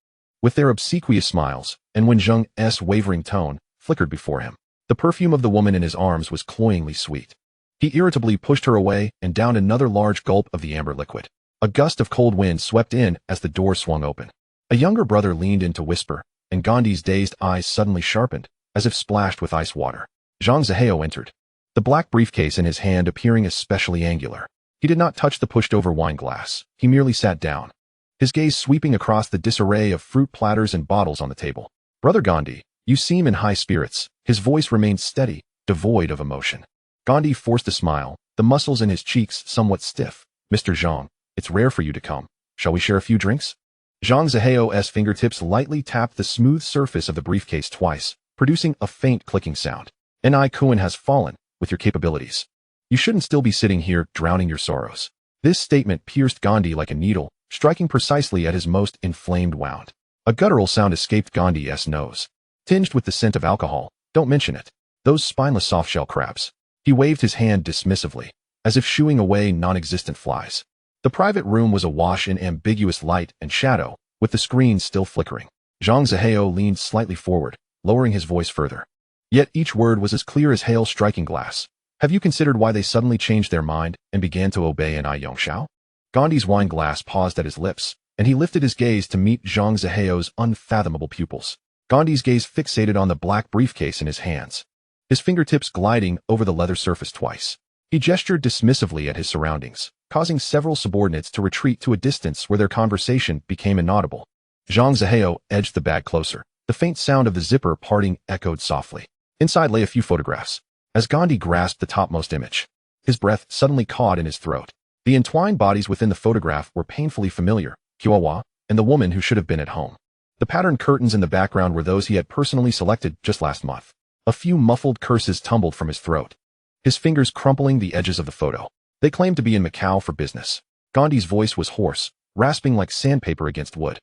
with their obsequious smiles, and Wenjung's wavering tone, flickered before him. The perfume of the woman in his arms was cloyingly sweet. He irritably pushed her away and downed another large gulp of the amber liquid. A gust of cold wind swept in as the door swung open. A younger brother leaned in to whisper, and Gandhi's dazed eyes suddenly sharpened, as if splashed with ice water. Zhang Zihao entered, the black briefcase in his hand appearing especially angular. He did not touch the pushed-over wine glass. He merely sat down, his gaze sweeping across the disarray of fruit platters and bottles on the table. Brother Gandhi, you seem in high spirits. His voice remained steady, devoid of emotion. Gandhi forced a smile, the muscles in his cheeks somewhat stiff. Mr. Zhang, it's rare for you to come. Shall we share a few drinks? Zhang Zihao's fingertips lightly tapped the smooth surface of the briefcase twice, producing a faint clicking sound. Ni Kowloon has fallen, with your capabilities. You shouldn't still be sitting here, drowning your sorrows. This statement pierced Gandhi like a needle, striking precisely at his most inflamed wound. A guttural sound escaped Gandhi's nose, tinged with the scent of alcohol. Don't mention it. Those spineless soft-shell crabs. He waved his hand dismissively, as if shooing away non-existent flies. The private room was awash in ambiguous light and shadow, with the screen still flickering. Zhang Zihao leaned slightly forward, lowering his voice further. Yet each word was as clear as hail striking glass. Have you considered why they suddenly changed their mind and began to obey Ni Yongxiao? Gandhi's wine glass paused at his lips, and he lifted his gaze to meet Zhang Zihao's unfathomable pupils. Gandhi's gaze fixated on the black briefcase in his hands, his fingertips gliding over the leather surface twice. He gestured dismissively at his surroundings, causing several subordinates to retreat to a distance where their conversation became inaudible. Zhang Zihao edged the bag closer. The faint sound of the zipper parting echoed softly. Inside lay a few photographs. As Gandhi grasped the topmost image, his breath suddenly caught in his throat. The entwined bodies within the photograph were painfully familiar, Kiwawa, and the woman who should have been at home. The patterned curtains in the background were those he had personally selected just last month. A few muffled curses tumbled from his throat, his fingers crumpling the edges of the photo. They claimed to be in Macau for business. Gandhi's voice was hoarse, rasping like sandpaper against wood.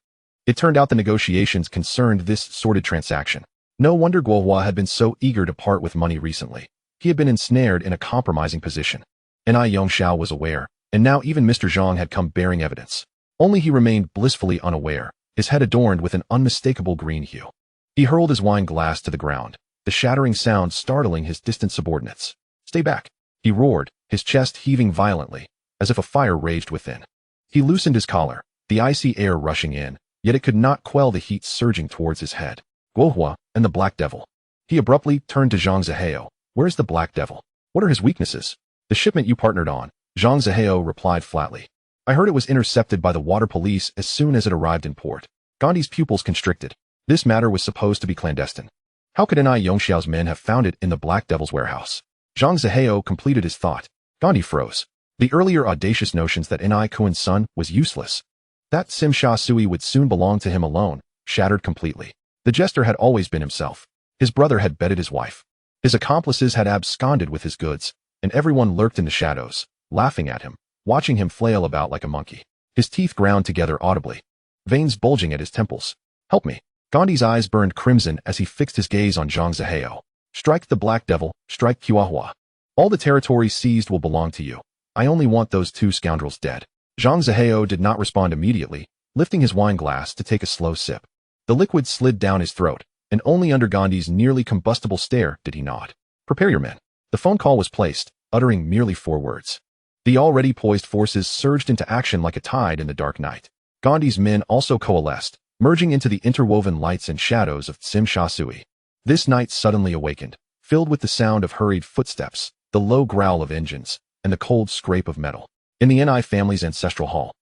It turned out the negotiations concerned this sordid transaction. No wonder Guohua had been so eager to part with money recently. He had been ensnared in a compromising position. Ni Yongxiao was aware, and now even Mr. Zhang had come bearing evidence. Only he remained blissfully unaware, his head adorned with an unmistakable green hue. He hurled his wine glass to the ground, the shattering sound startling his distant subordinates. Stay back, he roared, his chest heaving violently, as if a fire raged within. He loosened his collar, the icy air rushing in, yet it could not quell the heat surging towards his head. Guohua and the Black Devil. He abruptly turned to Zhang Zihao. Where's the Black Devil? What are his weaknesses? The shipment you partnered on, Zhang Zihao replied flatly. I heard it was intercepted by the water police as soon as it arrived in port. Gandhi's pupils constricted. This matter was supposed to be clandestine. How could Ni Yongxiao's men have found it in the Black Devil's warehouse? Zhang Zihao completed his thought. Gandhi froze. The earlier audacious notions that Ni Kowloon's son was useless, that Sim Sha Sui would soon belong to him alone, shattered completely. The jester had always been himself. His brother had bedded his wife. His accomplices had absconded with his goods, and everyone lurked in the shadows, laughing at him, watching him flail about like a monkey. His teeth ground together audibly, veins bulging at his temples. Help me. Gandhi's eyes burned crimson as he fixed his gaze on Zhang Zihao. Strike the Black Devil, strike Kiwahua. All the territory seized will belong to you. I only want those two scoundrels dead. Zhang Zihao did not respond immediately, lifting his wine glass to take a slow sip. The liquid slid down his throat, and only under Gandhi's nearly combustible stare did he nod. Prepare your men. The phone call was placed, uttering merely 4 words. The already poised forces surged into action like a tide in the dark night. Gandhi's men also coalesced, merging into the interwoven lights and shadows of Sim Sha Sui. This night suddenly awakened, filled with the sound of hurried footsteps, the low growl of engines, and the cold scrape of metal. In the Ni family's ancestral hall,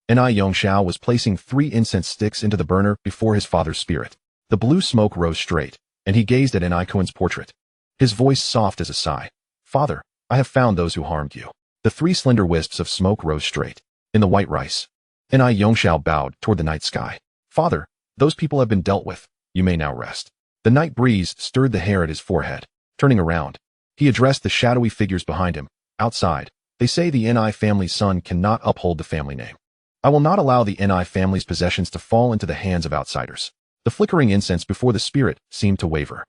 Ni Yongxiao was placing 3 incense sticks into the burner before his father's spirit. The blue smoke rose straight, and he gazed at Ni Kowloon's portrait, his voice soft as a sigh. Father, I have found those who harmed you. The 3 slender wisps of smoke rose straight. In the white rice. Ni Yongxiao bowed toward the night sky. "Father, those people have been dealt with. You may now rest." The night breeze stirred the hair at his forehead. Turning around, he addressed the shadowy figures behind him. "Outside, they say the Ni family's son cannot uphold the family name. I will not allow the Ni family's possessions to fall into the hands of outsiders." The flickering incense before the spirit seemed to waver.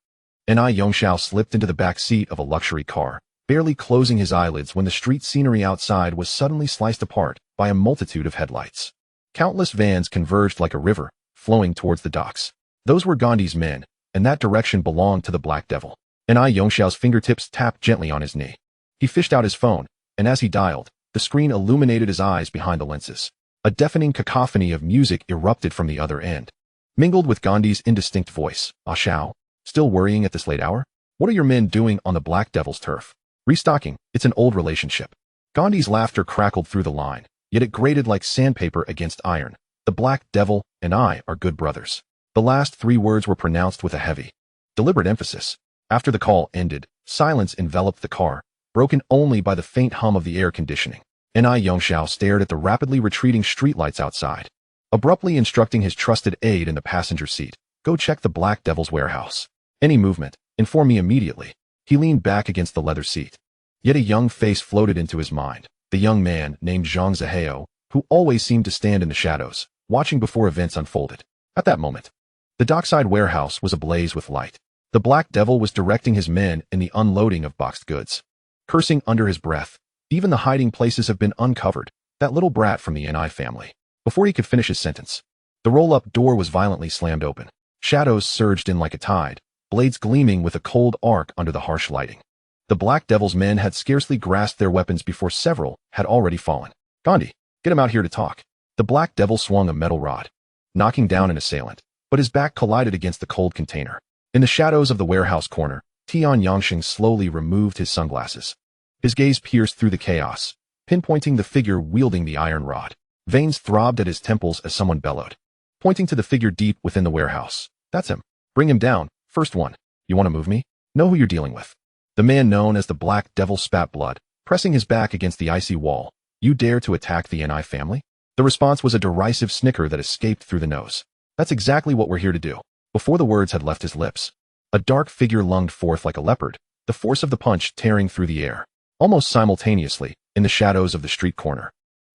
Ni Yongxiao slipped into the back seat of a luxury car, barely closing his eyelids when the street scenery outside was suddenly sliced apart by a multitude of headlights. Countless vans converged like a river, flowing towards the docks. Those were Gandhi's men, and that direction belonged to the Black Devil. Ni Yongxiao's fingertips tapped gently on his knee. He fished out his phone, and as he dialed, the screen illuminated his eyes behind the lenses. A deafening cacophony of music erupted from the other end, mingled with Gandhi's indistinct voice. "Ah Shao, still worrying at this late hour? What are your men doing on the Black Devil's turf?" "Restocking, it's an old relationship." Gandhi's laughter crackled through the line, yet it grated like sandpaper against iron. "The Black Devil and I are good brothers." The last 3 words were pronounced with a heavy, deliberate emphasis. After the call ended, silence enveloped the car, broken only by the faint hum of the air conditioning. Ni Yongxiao stared at the rapidly retreating streetlights outside, abruptly instructing his trusted aide in the passenger seat, "Go check the Black Devil's warehouse. Any movement, inform me immediately." He leaned back against the leather seat. Yet a young face floated into his mind, the young man named Zhang Zihao, who always seemed to stand in the shadows, watching before events unfolded. At that moment, the dockside warehouse was ablaze with light. The Black Devil was directing his men in the unloading of boxed goods. Cursing under his breath, "Even the hiding places have been uncovered. That little brat from the Ni family." Before he could finish his sentence, the roll-up door was violently slammed open. Shadows surged in like a tide, blades gleaming with a cold arc under the harsh lighting. The Black Devil's men had scarcely grasped their weapons before several had already fallen. "Gandhi, get him out here to talk." The Black Devil swung a metal rod, knocking down an assailant, but his back collided against the cold container. In the shadows of the warehouse corner, Tian Yangxing slowly removed his sunglasses. His gaze pierced through the chaos, pinpointing the figure wielding the iron rod. Veins throbbed at his temples as someone bellowed, pointing to the figure deep within the warehouse. "That's him. Bring him down. First one. You want to move me? Know who you're dealing with." The man known as the Black Devil spat blood, pressing his back against the icy wall. "You dare to attack the Ni family?" The response was a derisive snicker that escaped through the nose. "That's exactly what we're here to do." Before the words had left his lips, a dark figure lunged forth like a leopard, the force of the punch tearing through the air. Almost simultaneously, in the shadows of the street corner,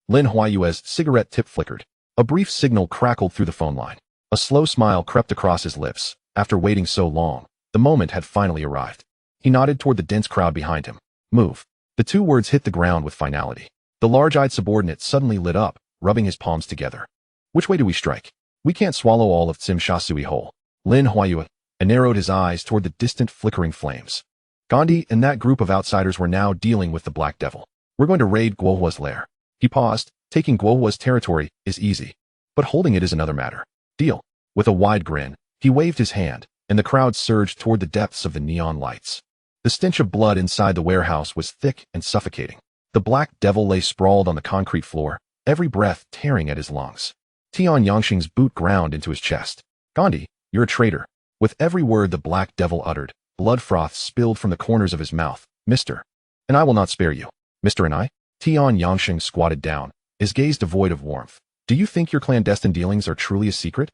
Lin Huayue's cigarette tip flickered. A brief signal crackled through the phone line. A slow smile crept across his lips. After waiting so long, the moment had finally arrived. He nodded toward the dense crowd behind him. "Move." The 2 words hit the ground with finality. The large-eyed subordinate suddenly lit up, rubbing his palms together. "Which way do we strike? We can't swallow all of Tsim Sha Sui whole." Lin Huayue narrowed his eyes toward the distant flickering flames. Gandhi and that group of outsiders were now dealing with the Black Devil. "We're going to raid Guohua's lair." He paused. "Taking Guohua's territory is easy, but holding it is another matter." "Deal." With a wide grin, he waved his hand, and the crowd surged toward the depths of the neon lights. The stench of blood inside the warehouse was thick and suffocating. The Black Devil lay sprawled on the concrete floor, every breath tearing at his lungs. Tian Yangxing's boot ground into his chest. "Gandhi, you're a traitor." With every word the Black Devil uttered, blood froth spilled from the corners of his mouth. "Mister, and I will not spare you." "Mister and I?" Tian Yangxing squatted down, his gaze devoid of warmth. "Do you think your clandestine dealings are truly a secret?"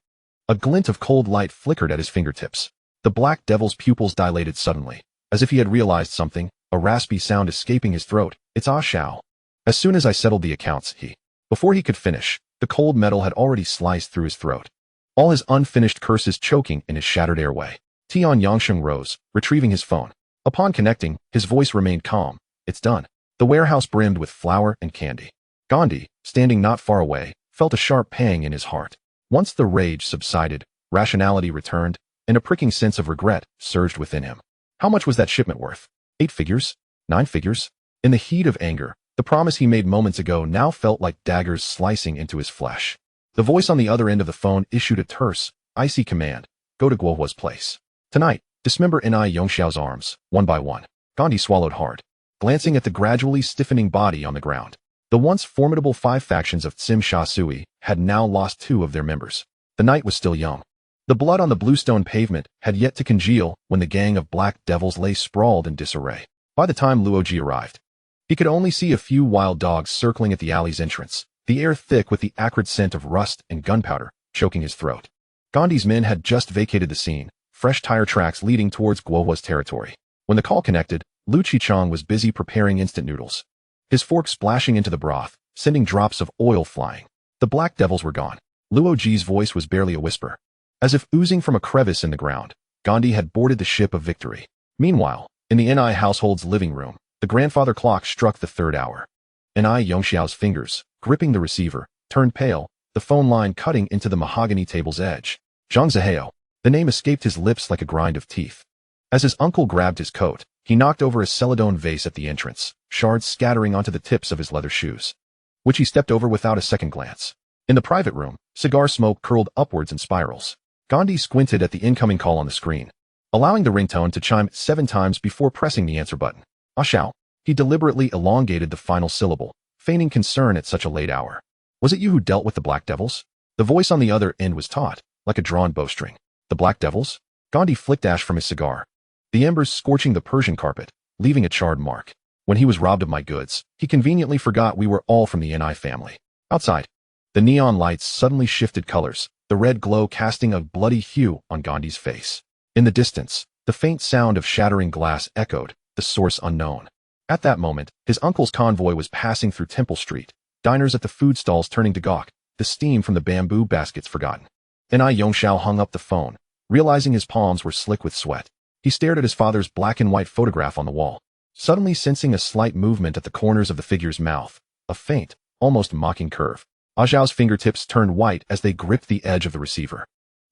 A glint of cold light flickered at his fingertips. The Black Devil's pupils dilated suddenly, as if he had realized something, a raspy sound escaping his throat. "It's Ah Shao." "As soon as I settled the accounts, he..." Before he could finish, the cold metal had already sliced through his throat, all his unfinished curses choking in his shattered airway. Tian Yangxing rose, retrieving his phone. Upon connecting, his voice remained calm. "It's done." The warehouse brimmed with flour and candy. Gandhi, standing not far away, felt a sharp pang in his heart. Once the rage subsided, rationality returned, and a pricking sense of regret surged within him. How much was that shipment worth? 8 figures? 9 figures? In the heat of anger, the promise he made moments ago now felt like daggers slicing into his flesh. The voice on the other end of the phone issued a terse, icy command. "Go to Guohua's place. Tonight, dismember Ni Yongxiao's arms, one by one." Gandhi swallowed hard, glancing at the gradually stiffening body on the ground. The once formidable 5 factions of Tsim Sha Sui had now lost 2 of their members. The night was still young. The blood on the bluestone pavement had yet to congeal when the gang of Black Devils lay sprawled in disarray. By the time Luoji arrived, he could only see a few wild dogs circling at the alley's entrance, the air thick with the acrid scent of rust and gunpowder. choking his throat. Gandhi's men had just vacated the scene, fresh tire tracks leading towards Guohua's territory. When the call connected, Lu Chichang was busy preparing instant noodles. His fork splashing into the broth, sending drops of oil flying. The black devils were gone. Luo Ji's voice was barely a whisper. As if oozing from a crevice in the ground, Gandhi had boarded the ship of victory. Meanwhile, in the Ni household's living room, the grandfather clock struck the 3rd hour. Ni Yongxiao's fingers, gripping the receiver, turned pale, the phone line cutting into the mahogany table's edge. Zhang Zihao. The name escaped his lips like a grind of teeth. As his uncle grabbed his coat, he knocked over a celadone vase at the entrance, shards scattering onto the tips of his leather shoes, which he stepped over without a second glance. In the private room, cigar smoke curled upwards in spirals. Gandhi squinted at the incoming call on the screen, allowing the ringtone to chime 7 times before pressing the answer button. Shao. He deliberately elongated the final syllable, feigning concern at such a late hour. Was it you who dealt with the Black Devils? The voice on the other end was taut, like a drawn bowstring. The Black Devils? Gandhi flicked ash from his cigar, the embers scorching the Persian carpet, leaving a charred mark. When he was robbed of my goods, he conveniently forgot we were all from the Ni family. Outside, the neon lights suddenly shifted colors, the red glow casting a bloody hue on Gandhi's face. In the distance, the faint sound of shattering glass echoed, the source unknown. At that moment, his uncle's convoy was passing through Temple Street, diners at the food stalls turning to gawk, the steam from the bamboo baskets forgotten. Ni Yongxiao hung up the phone, realizing his palms were slick with sweat. He stared at his father's black and white photograph on the wall, suddenly sensing a slight movement at the corners of the figure's mouth, a faint, almost mocking curve. Zhao's fingertips turned white as they gripped the edge of the receiver.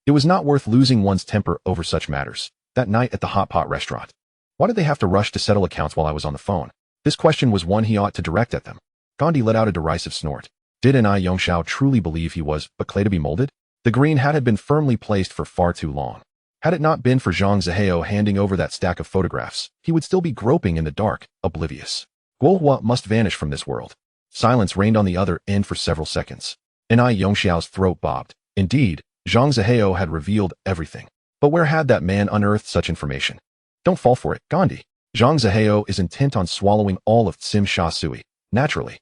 It was not worth losing one's temper over such matters. That night at the hot pot restaurant. Why did they have to rush to settle accounts while I was on the phone? This question was one he ought to direct at them. Gandhi let out a derisive snort. Did Ni Yongxiao truly believe he was but clay to be molded? The green hat had been firmly placed for far too long. Had it not been for Zhang Zihao handing over that stack of photographs, he would still be groping in the dark, oblivious. Guohua must vanish from this world. Silence reigned on the other end for several seconds. Ni Yongxiao's throat bobbed. Indeed, Zhang Zihao had revealed everything. But where had that man unearthed such information? Don't fall for it, Gandhi. Zhang Zihao is intent on swallowing all of Tsim Sha Sui. Naturally.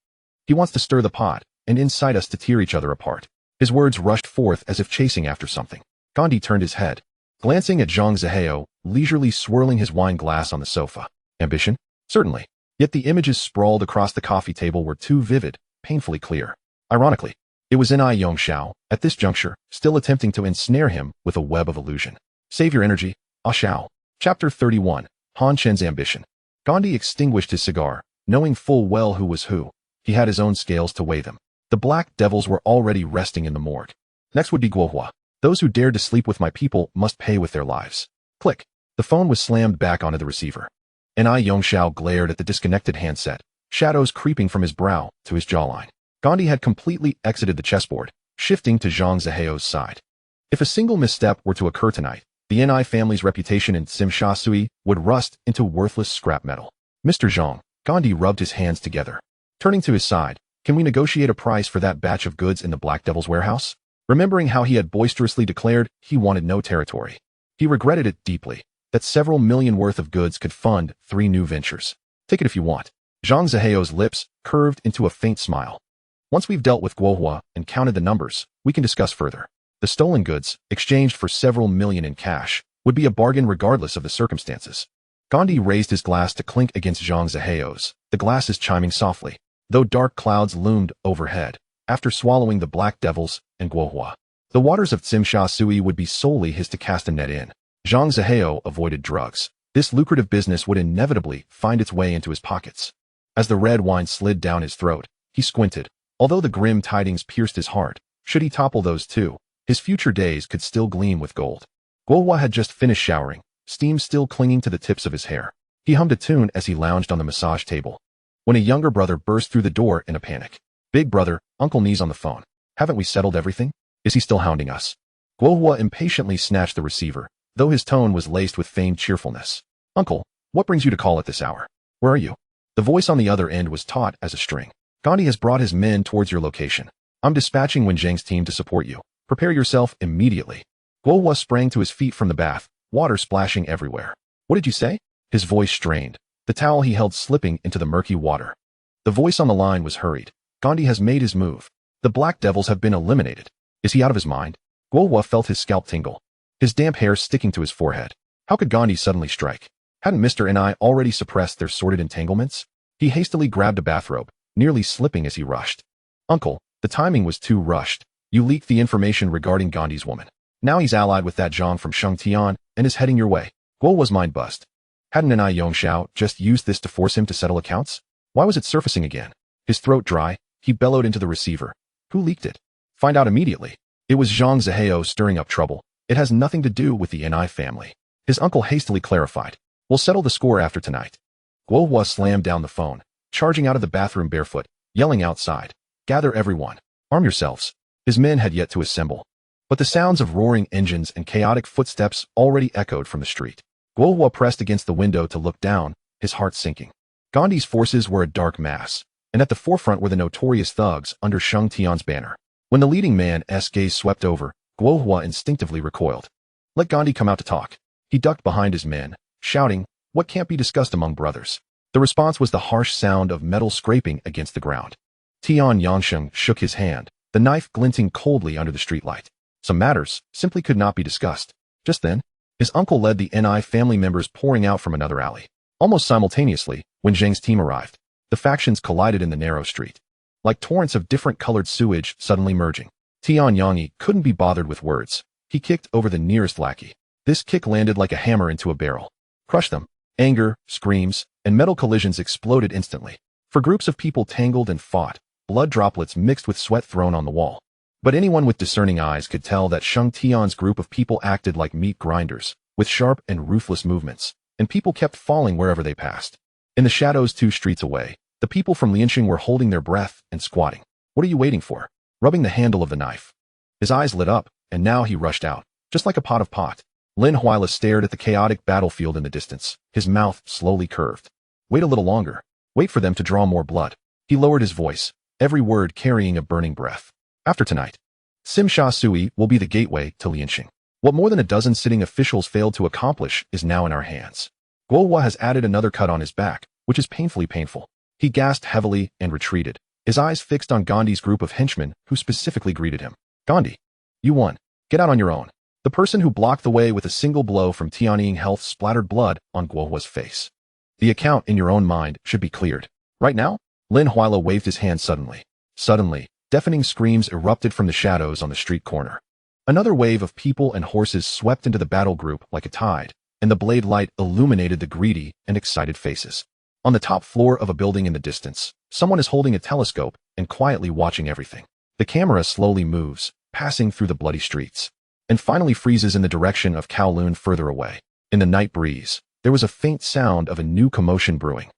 He wants to stir the pot, and incite us to tear each other apart. His words rushed forth as if chasing after something. Gandhi turned his head, glancing at Zhang Zihao, leisurely swirling his wine glass on the sofa. Ambition? Certainly. Yet the images sprawled across the coffee table were too vivid, painfully clear. Ironically, it was Ni Yongxiao, at this juncture, still attempting to ensnare him with a web of illusion. Save your energy, Shao. Chapter 31. Han Chen's Ambition. Gandhi extinguished his cigar, knowing full well who was who. He had his own scales to weigh them. The Black Devils were already resting in the morgue. Next would be Guohua. Those who dared to sleep with my people must pay with their lives. Click. The phone was slammed back onto the receiver. Ni Yongxiao glared at the disconnected handset, shadows creeping from his brow to his jawline. Gandhi had completely exited the chessboard, shifting to Zhang Zihao's side. If a single misstep were to occur tonight, the Ni family's reputation in Tsim Sha Sui would rust into worthless scrap metal. Mr. Zhang, Gandhi rubbed his hands together. Turning to his side, can we negotiate a price for that batch of goods in the Black Devil's warehouse? Remembering how he had boisterously declared he wanted no territory. He regretted it deeply, that several million worth of goods could fund 3 new ventures. Take it if you want. Zhang Zihao's lips curved into a faint smile. Once we've dealt with Guohua and counted the numbers, we can discuss further. The stolen goods, exchanged for several million in cash, would be a bargain regardless of the circumstances. Gandhi raised his glass to clink against Zhang Zihao's, the glasses chiming softly, though dark clouds loomed overhead, after swallowing the Black Devils and Guohua. The waters of Tsim Sha Sui would be solely his to cast a net in. Zhang Zihao avoided drugs. This lucrative business would inevitably find its way into his pockets. As the red wine slid down his throat, he squinted. Although the grim tidings pierced his heart, should he topple those too, his future days could still gleam with gold. Guohua had just finished showering, steam still clinging to the tips of his hair. He hummed a tune as he lounged on the massage table, when a younger brother burst through the door in a panic. Big brother, Uncle Nee's on the phone. Haven't we settled everything? Is he still hounding us? Guohua impatiently snatched the receiver, though his tone was laced with feigned cheerfulness. Uncle, what brings you to call at this hour? Where are you? The voice on the other end was taut as a string. Gandhi has brought his men towards your location. I'm dispatching Wenjing's team to support you. Prepare yourself immediately. Guohua sprang to his feet from the bath, water splashing everywhere. What did you say? His voice strained, the towel he held slipping into the murky water. The voice on the line was hurried. Gandhi has made his move. The Black Devils have been eliminated. Is he out of his mind? Guohua felt his scalp tingle, his damp hair sticking to his forehead. How could Gandhi suddenly strike? Hadn't Mr. and I already suppressed their sordid entanglements? He hastily grabbed a bathrobe, nearly slipping as he rushed. Uncle, the timing was too rushed. You leaked the information regarding Gandhi's woman. Now he's allied with that Zhang from Shengtian and is heading your way. Guohua's mind buzzed. Hadn't an Yongxiao just used this to force him to settle accounts? Why was it surfacing again? His throat dry, he bellowed into the receiver. Who leaked it? Find out immediately. It was Zhang Zihao stirring up trouble. It has nothing to do with the Ni family. His uncle hastily clarified. We'll settle the score after tonight. Guohua slammed down the phone, charging out of the bathroom barefoot, yelling outside. Gather everyone. Arm yourselves. His men had yet to assemble. But the sounds of roaring engines and chaotic footsteps already echoed from the street. Guohua pressed against the window to look down, his heart sinking. Gandhi's forces were a dark mass, and at the forefront were the notorious thugs under Sheng Tian's banner. When the leading man's gaze swept over, Guohua instinctively recoiled. Let Gandhi come out to talk. He ducked behind his men, shouting, what can't be discussed among brothers? The response was the harsh sound of metal scraping against the ground. Tian Yangsheng shook his hand, the knife glinting coldly under the streetlight. Some matters simply could not be discussed. Just then, his uncle led the Ni family members pouring out from another alley. Almost simultaneously, when Zheng's team arrived, the factions collided in the narrow street. Like torrents of different colored sewage suddenly merging. Tian Yangyi couldn't be bothered with words. He kicked over the nearest lackey. This kick landed like a hammer into a barrel. Crushed them. Anger, screams, and metal collisions exploded instantly. For groups of people tangled and fought, blood droplets mixed with sweat thrown on the wall. But anyone with discerning eyes could tell that Sheng Tian's group of people acted like meat grinders, with sharp and ruthless movements, and people kept falling wherever they passed. In the shadows 2 streets away, the people from Lianxing were holding their breath and squatting. What are you waiting for? Rubbing the handle of the knife. His eyes lit up, and now he rushed out, just like a pot. Lin Huila stared at the chaotic battlefield in the distance, his mouth slowly curved. Wait a little longer. Wait for them to draw more blood. He lowered his voice, every word carrying a burning breath. After tonight, Sim Sha Sui will be the gateway to Lianxing. What more than a dozen sitting officials failed to accomplish is now in our hands. Guohua has added another cut on his back, which is painfully painful. He gasped heavily and retreated, his eyes fixed on Gandhi's group of henchmen who specifically greeted him. Gandhi, you won. Get out on your own. The person who blocked the way with a single blow from Tianying Health splattered blood on Guohua's face. The account in your own mind should be cleared. Right now? Lin Huila waved his hand suddenly. Suddenly, deafening screams erupted from the shadows on the street corner. Another wave of people and horses swept into the battle group like a tide, and the blade light illuminated the greedy and excited faces. On the top floor of a building in the distance, someone is holding a telescope and quietly watching everything. The camera slowly moves, passing through the bloody streets, and finally freezes in the direction of Kowloon further away. In the night breeze, there was a faint sound of a new commotion brewing.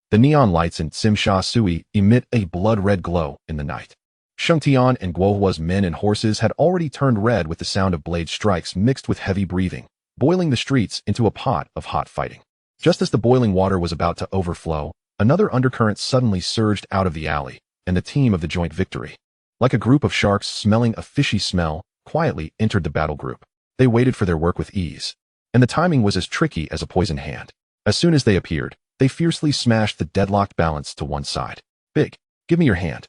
The neon lights in Sim Sha Sui emit a blood-red glow in the night. Sheng Tian and Guohua's men and horses had already turned red with the sound of blade strikes mixed with heavy breathing, boiling the streets into a pot of hot fighting. Just as the boiling water was about to overflow, another undercurrent suddenly surged out of the alley, and the team of the joint victory, like a group of sharks smelling a fishy smell, quietly entered the battle group. They waited for their work with ease, and the timing was as tricky as a poison hand. As soon as they appeared, they fiercely smashed the deadlocked balance to one side. Big, give me your hand.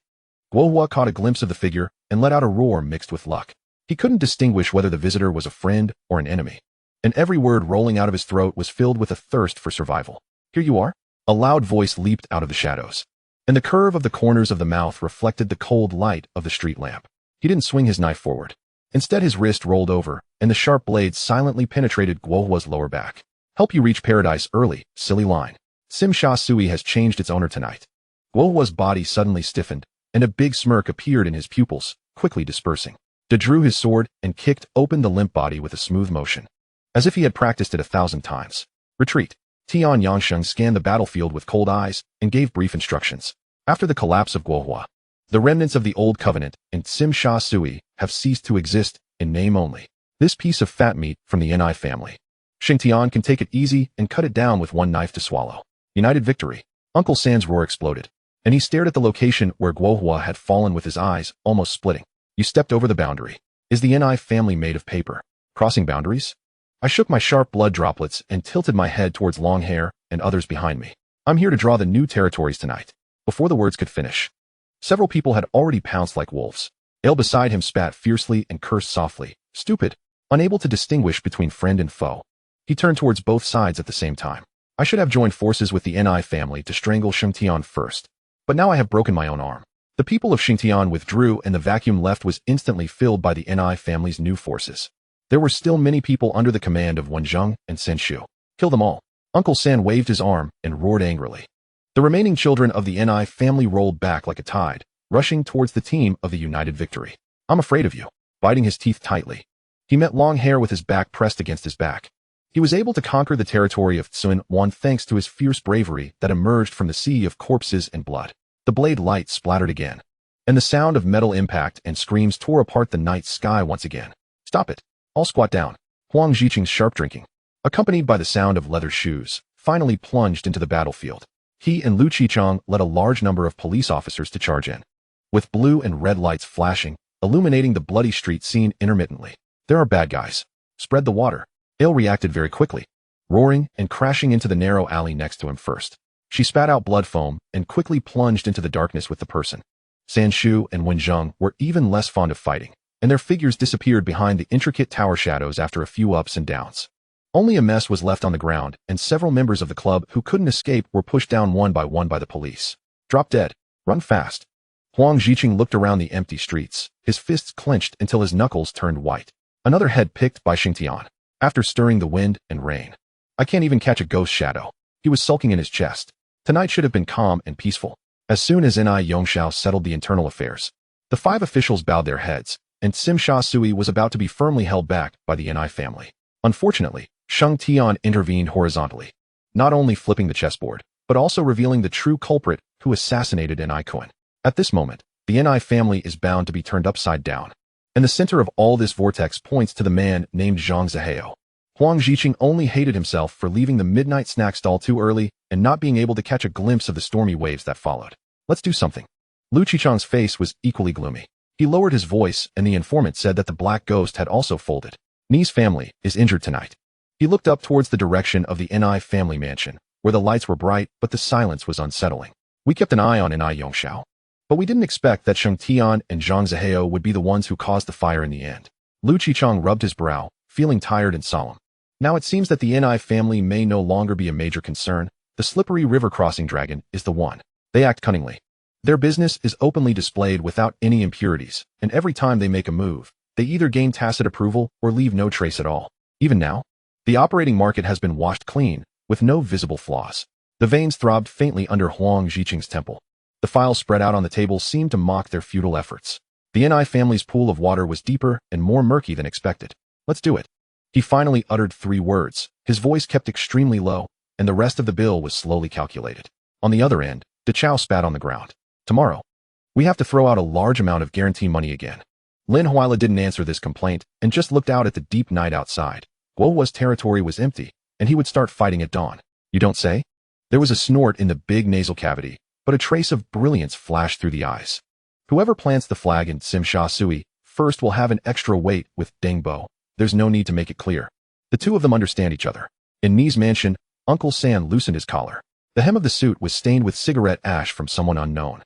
Guohua caught a glimpse of the figure and let out a roar mixed with luck. He couldn't distinguish whether the visitor was a friend or an enemy, and every word rolling out of his throat was filled with a thirst for survival. Here you are? A loud voice leaped out of the shadows, and the curve of the corners of the mouth reflected the cold light of the street lamp. He didn't swing his knife forward. Instead, his wrist rolled over, and the sharp blade silently penetrated Guohua's lower back. Help you reach paradise early, silly line. Sim Sha Sui has changed its owner tonight. Guohua's body suddenly stiffened, and a big smirk appeared in his pupils, quickly dispersing. De drew his sword and kicked open the limp body with a smooth motion, as if he had practiced it 1,000 times. Retreat. Tian Yangsheng scanned the battlefield with cold eyes and gave brief instructions. After the collapse of Guohua, the remnants of the old covenant in Sim Sha Sui have ceased to exist in name only. This piece of fat meat from the Ni family. Sheng Tian can take it easy and cut it down with one knife to swallow. United victory. Uncle San's roar exploded, and he stared at the location where Guohua had fallen with his eyes almost splitting. You stepped over the boundary. Is the Ni family made of paper? Crossing boundaries? I shook my sharp blood droplets and tilted my head towards long hair and others behind me. I'm here to draw the new territories tonight. Before the words could finish, several people had already pounced like wolves. Ale beside him spat fiercely and cursed softly, Stupid. Unable to distinguish between friend and foe. He turned towards both sides at the same time. I should have joined forces with the Ni family to strangle Xingtian first. But now I have broken my own arm. The people of Xingtian withdrew and the vacuum left was instantly filled by the Ni family's new forces. There were still many people under the command of Wenzheng and Senshu. Kill them all. Uncle San waved his arm and roared angrily. The remaining children of the Ni family rolled back like a tide, rushing towards the team of the United Victory. I'm afraid of you. Biting his teeth tightly. He met long hair with his back pressed against his back. He was able to conquer the territory of Tsun Wan thanks to his fierce bravery that emerged from the sea of corpses and blood. The blade light splattered again, and the sound of metal impact and screams tore apart the night sky once again. Stop it. All squat down. Huang Ziqing's sharp drinking, accompanied by the sound of leather shoes, finally plunged into the battlefield. He and Lu Qichang led a large number of police officers to charge in, with blue and red lights flashing, illuminating the bloody street scene intermittently. There are bad guys. Spread the water. Ale reacted very quickly, roaring and crashing into the narrow alley next to him first. She spat out blood foam and quickly plunged into the darkness with the person. Sanshu and Wenzheng were even less fond of fighting, and their figures disappeared behind the intricate tower shadows after a few ups and downs. Only a mess was left on the ground, and several members of the club who couldn't escape were pushed down one by the police. Drop dead. Run fast. Huang Ziqing looked around the empty streets, his fists clenched until his knuckles turned white. Another head picked by Xingtian, after stirring the wind and rain. I can't even catch a ghost shadow. He was sulking in his chest. Tonight should have been calm and peaceful. As soon as Ni Yongxiao settled the internal affairs, the 5 officials bowed their heads, and Xia Sui was about to be firmly held back by the Ni family. Unfortunately, Sheng Tian intervened horizontally, not only flipping the chessboard, but also revealing the true culprit who assassinated Ni Kuan. At this moment, the Ni family is bound to be turned upside down. And the center of all this vortex points to the man named Zhang Zihao. Huang Ziqing only hated himself for leaving the midnight snack stall too early and not being able to catch a glimpse of the stormy waves that followed. Let's do something. Lu Qichang's face was equally gloomy. He lowered his voice and the informant said that the black ghost had also folded. Ni's family is injured tonight. He looked up towards the direction of the Ni family mansion, where the lights were bright but the silence was unsettling. We kept an eye on Ni Yongxiao, but we didn't expect that Sheng Tian and Zhang Zihao would be the ones who caused the fire in the end. Lu Qichang rubbed his brow, feeling tired and solemn. Now it seems that the Ni family may no longer be a major concern. The slippery river crossing dragon is the one. They act cunningly. Their business is openly displayed without any impurities, and every time they make a move, they either gain tacit approval or leave no trace at all. Even now, the operating market has been washed clean, with no visible flaws. The veins throbbed faintly under Huang Ziqing's temple. The files spread out on the table seemed to mock their futile efforts. The Ni family's pool of water was deeper and more murky than expected. Let's do it. He finally uttered 3 words. His voice kept extremely low, and the rest of the bill was slowly calculated. On the other end, De Chao spat on the ground. Tomorrow, we have to throw out a large amount of guarantee money again. Lin Huila didn't answer this complaint and just looked out at the deep night outside. Guohua's territory was empty, and he would start fighting at dawn. You don't say? There was a snort in the big nasal cavity, but a trace of brilliance flashed through the eyes. Whoever plants the flag in Xia Sui first will have an extra weight with Deng Bo. There's no need to make it clear. The two of them understand each other. In Ni's mansion, Uncle San loosened his collar. The hem of the suit was stained with cigarette ash from someone unknown.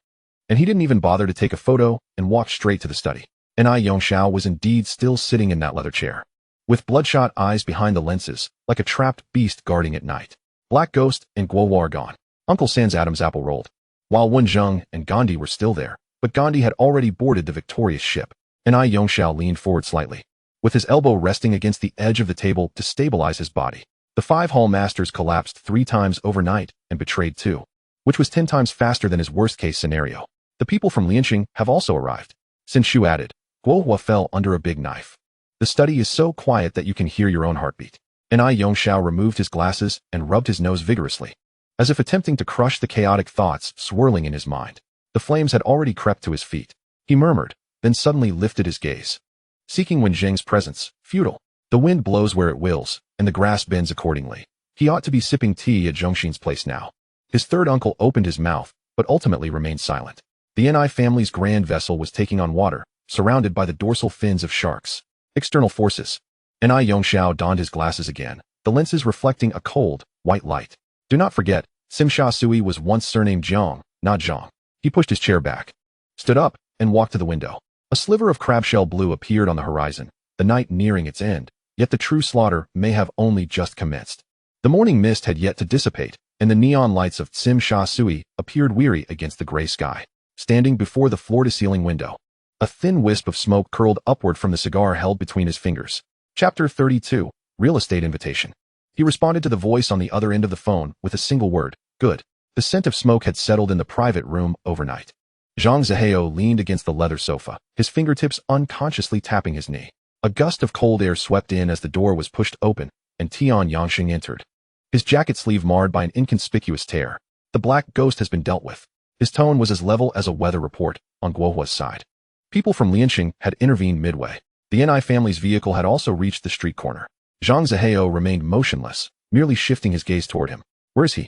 And he didn't even bother to take a photo and walked straight to the study. Ni Yongxiao was indeed still sitting in that leather chair, with bloodshot eyes behind the lenses, like a trapped beast guarding at night. Black Ghost and Guohua are gone. Uncle San's Adam's apple rolled. While Wenzheng and Gandhi were still there, but Gandhi had already boarded the victorious ship. Ni Yongxiao leaned forward slightly, with his elbow resting against the edge of the table to stabilize his body. The 5 hall masters collapsed 3 times overnight and betrayed 2, which was 10 times faster than his worst-case scenario. The people from Lianqing have also arrived. Sin Shu added, Guohua fell under a big knife. The study is so quiet that you can hear your own heartbeat. Ni Yongxiao removed his glasses and rubbed his nose vigorously, as if attempting to crush the chaotic thoughts swirling in his mind. The flames had already crept to his feet. He murmured, then suddenly lifted his gaze, seeking Wenzheng's presence. Futile. The wind blows where it wills, and the grass bends accordingly. He ought to be sipping tea at Zhongxin's place now. His third uncle opened his mouth, but ultimately remained silent. The Ni family's grand vessel was taking on water, surrounded by the dorsal fins of sharks. External forces. Ni Yongxiao donned his glasses again, the lenses reflecting a cold, white light. Do not forget, Xia Sui was once surnamed Jiang, not Zhang. He pushed his chair back, stood up, and walked to the window. A sliver of crabshell blue appeared on the horizon, the night nearing its end, yet the true slaughter may have only just commenced. The morning mist had yet to dissipate, and the neon lights of Tsim Sha Sui appeared weary against the gray sky. Standing before the floor-to-ceiling window, a thin wisp of smoke curled upward from the cigar held between his fingers. Chapter 32, Real Estate Invitation. He responded to the voice on the other end of the phone with a single word, good. The scent of smoke had settled in the private room overnight. Zhang Zihao leaned against the leather sofa, his fingertips unconsciously tapping his knee. A gust of cold air swept in as the door was pushed open, and Tian Yangsheng entered. His jacket sleeve marred by an inconspicuous tear. The black ghost has been dealt with. His tone was as level as a weather report on Guohua's side. People from Lianxing had intervened midway. The Ni family's vehicle had also reached the street corner. Zhang Zihao remained motionless, merely shifting his gaze toward him. Where is he?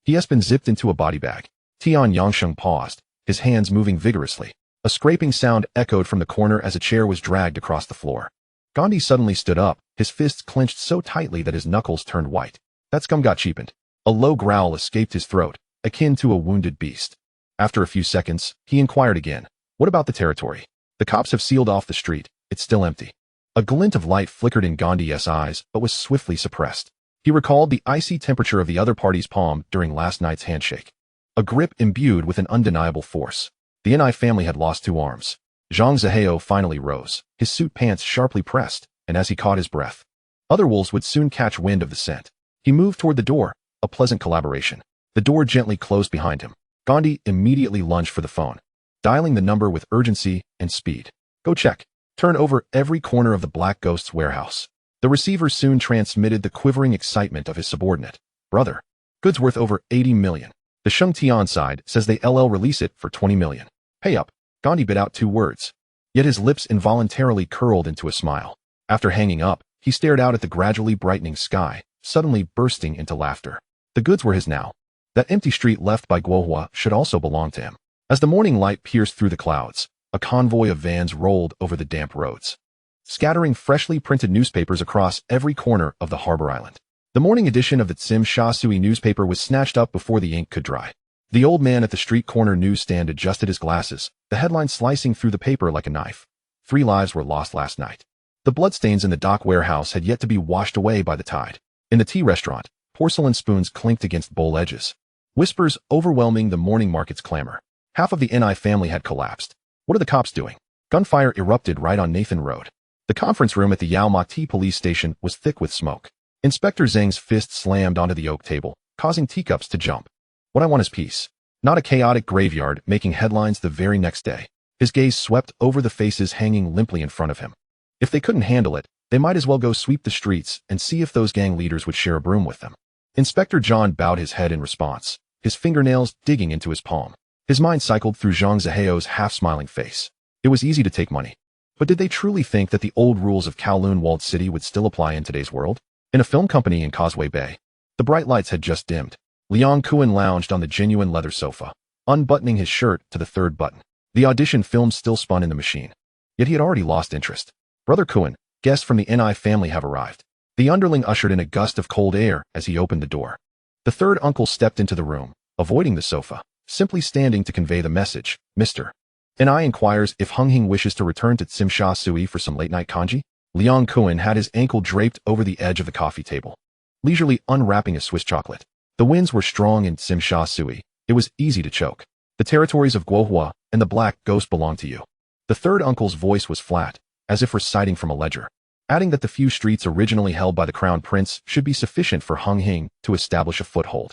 He has been zipped into a body bag. Tian Yangsheng paused, his hands moving vigorously. A scraping sound echoed from the corner as a chair was dragged across the floor. Gandhi suddenly stood up, his fists clenched so tightly that his knuckles turned white. That scum got cheapened. A low growl escaped his throat, akin to a wounded beast. After a few seconds, he inquired again. What about the territory? The cops have sealed off the street. It's still empty. A glint of light flickered in Gandhi's eyes, but was swiftly suppressed. He recalled the icy temperature of the other party's palm during last night's handshake. A grip imbued with an undeniable force. The Ni family had lost 2 arms. Zhang Zihao finally rose, his suit pants sharply pressed, and as he caught his breath, other wolves would soon catch wind of the scent. He moved toward the door, a pleasant collaboration. The door gently closed behind him. Gandhi immediately lunged for the phone, dialing the number with urgency and speed. Go check. Turn over every corner of the Black Ghost's warehouse. The receiver soon transmitted the quivering excitement of his subordinate. Brother, goods worth over 80 million. The Sheng Tian side says they LL release it for 20 million. Pay up. Gandhi bit out 2 words. Yet his lips involuntarily curled into a smile. After hanging up, he stared out at the gradually brightening sky, suddenly bursting into laughter. The goods were his now. That empty street left by Guohua should also belong to him. As the morning light pierced through the clouds, a convoy of vans rolled over the damp roads, scattering freshly printed newspapers across every corner of the harbor island. The morning edition of the Tsim Sha Sui newspaper was snatched up before the ink could dry. The old man at the street corner newsstand adjusted his glasses, the headline slicing through the paper like a knife. 3 lives were lost last night. The bloodstains in the dock warehouse had yet to be washed away by the tide. In the tea restaurant, porcelain spoons clinked against bowl edges. Whispers overwhelming the morning market's clamor. Half of the Ni family had collapsed. What are the cops doing? Gunfire erupted right on Nathan Road. The conference room at the Yao Ma Ti police station was thick with smoke. Inspector Zhang's fist slammed onto the oak table, causing teacups to jump. What I want is peace. Not a chaotic graveyard making headlines the very next day. His gaze swept over the faces hanging limply in front of him. If they couldn't handle it, they might as well go sweep the streets and see if those gang leaders would share a broom with them. Inspector John bowed his head in response, his fingernails digging into his palm. His mind cycled through Zhang Zihao's half-smiling face. It was easy to take money. But did they truly think that the old rules of Kowloon walled city would still apply in today's world? In a film company in Causeway Bay, the bright lights had just dimmed. Liang Kuan lounged on the genuine leather sofa, unbuttoning his shirt to the 3rd button. The audition film still spun in the machine. Yet he had already lost interest. Brother Kuan, guests from the Ni family have arrived. The underling ushered in a gust of cold air as he opened the door. The 3rd uncle stepped into the room, avoiding the sofa, simply standing to convey the message. Mr. Ni inquires if Hung Hing wishes to return to Tsim Sha Sui for some late-night kanji. Liang Kuan had his ankle draped over the edge of the coffee table, leisurely unwrapping a Swiss chocolate. The winds were strong in Tsim Sha Sui. It was easy to choke. The territories of Guohua and the Black Ghost belong to you. The 3rd uncle's voice was flat, as if reciting from a ledger, adding that the few streets originally held by the Crown Prince should be sufficient for Hung Hing to establish a foothold.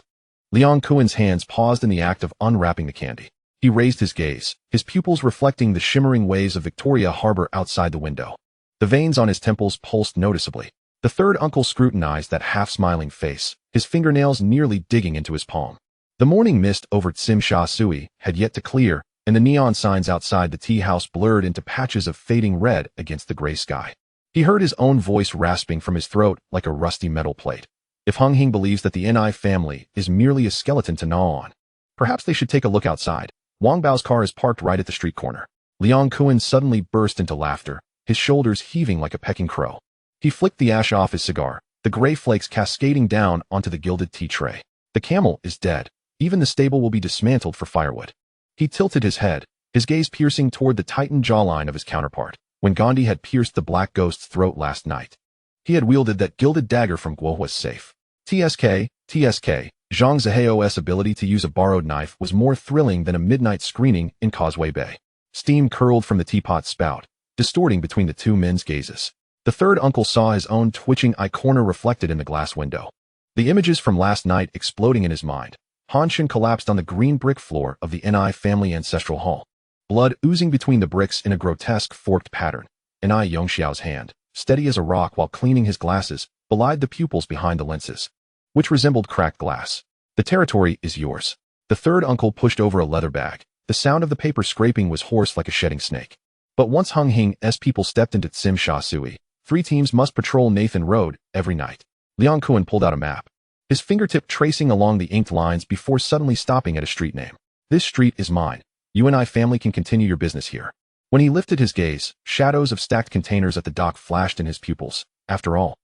Liang Kuan's hands paused in the act of unwrapping the candy. He raised his gaze, his pupils reflecting the shimmering waves of Victoria Harbor outside the window. The veins on his temples pulsed noticeably. The 3rd uncle scrutinized that half-smiling face, his fingernails nearly digging into his palm. The morning mist over Tsim Sha Sui had yet to clear, and the neon signs outside the tea house blurred into patches of fading red against the gray sky. He heard his own voice rasping from his throat like a rusty metal plate. If Hung Hing believes that the Ni family is merely a skeleton to gnaw on, perhaps they should take a look outside. Wang Bao's car is parked right at the street corner. Liang Kuan suddenly burst into laughter, his shoulders heaving like a pecking crow. He flicked the ash off his cigar, the gray flakes cascading down onto the gilded tea tray. The camel is dead. Even the stable will be dismantled for firewood. He tilted his head, his gaze piercing toward the tightened jawline of his counterpart. when Gandhi had pierced the black ghost's throat last night. He had wielded that gilded dagger from Guohua's safe. TSK, Zhang Zihao's ability to use a borrowed knife was more thrilling than a midnight screening in Causeway Bay. Steam curled from the teapot spout, distorting between the two men's gazes. The third uncle saw his own twitching eye corner reflected in the glass window. The images from last night exploding in his mind. Han Shin collapsed on the green brick floor of the Ni family ancestral hall. Blood oozing between the bricks in a grotesque forked pattern. Ni Yongxiao's hand, steady as a rock while cleaning his glasses, belied the pupils behind the lenses, which resembled cracked glass. The territory is yours. The third uncle pushed over a leather bag. The sound of the paper scraping was hoarse like a shedding snake. But once Hung Hing's people stepped into Tsim Sha Sui, 3 teams must patrol Nathan Road every night. Liang Kuan pulled out a map, his fingertip tracing along the inked lines before suddenly stopping at a street name. This street is mine. You and I family can continue your business here. When he lifted his gaze, shadows of stacked containers at the dock flashed in his pupils. After all,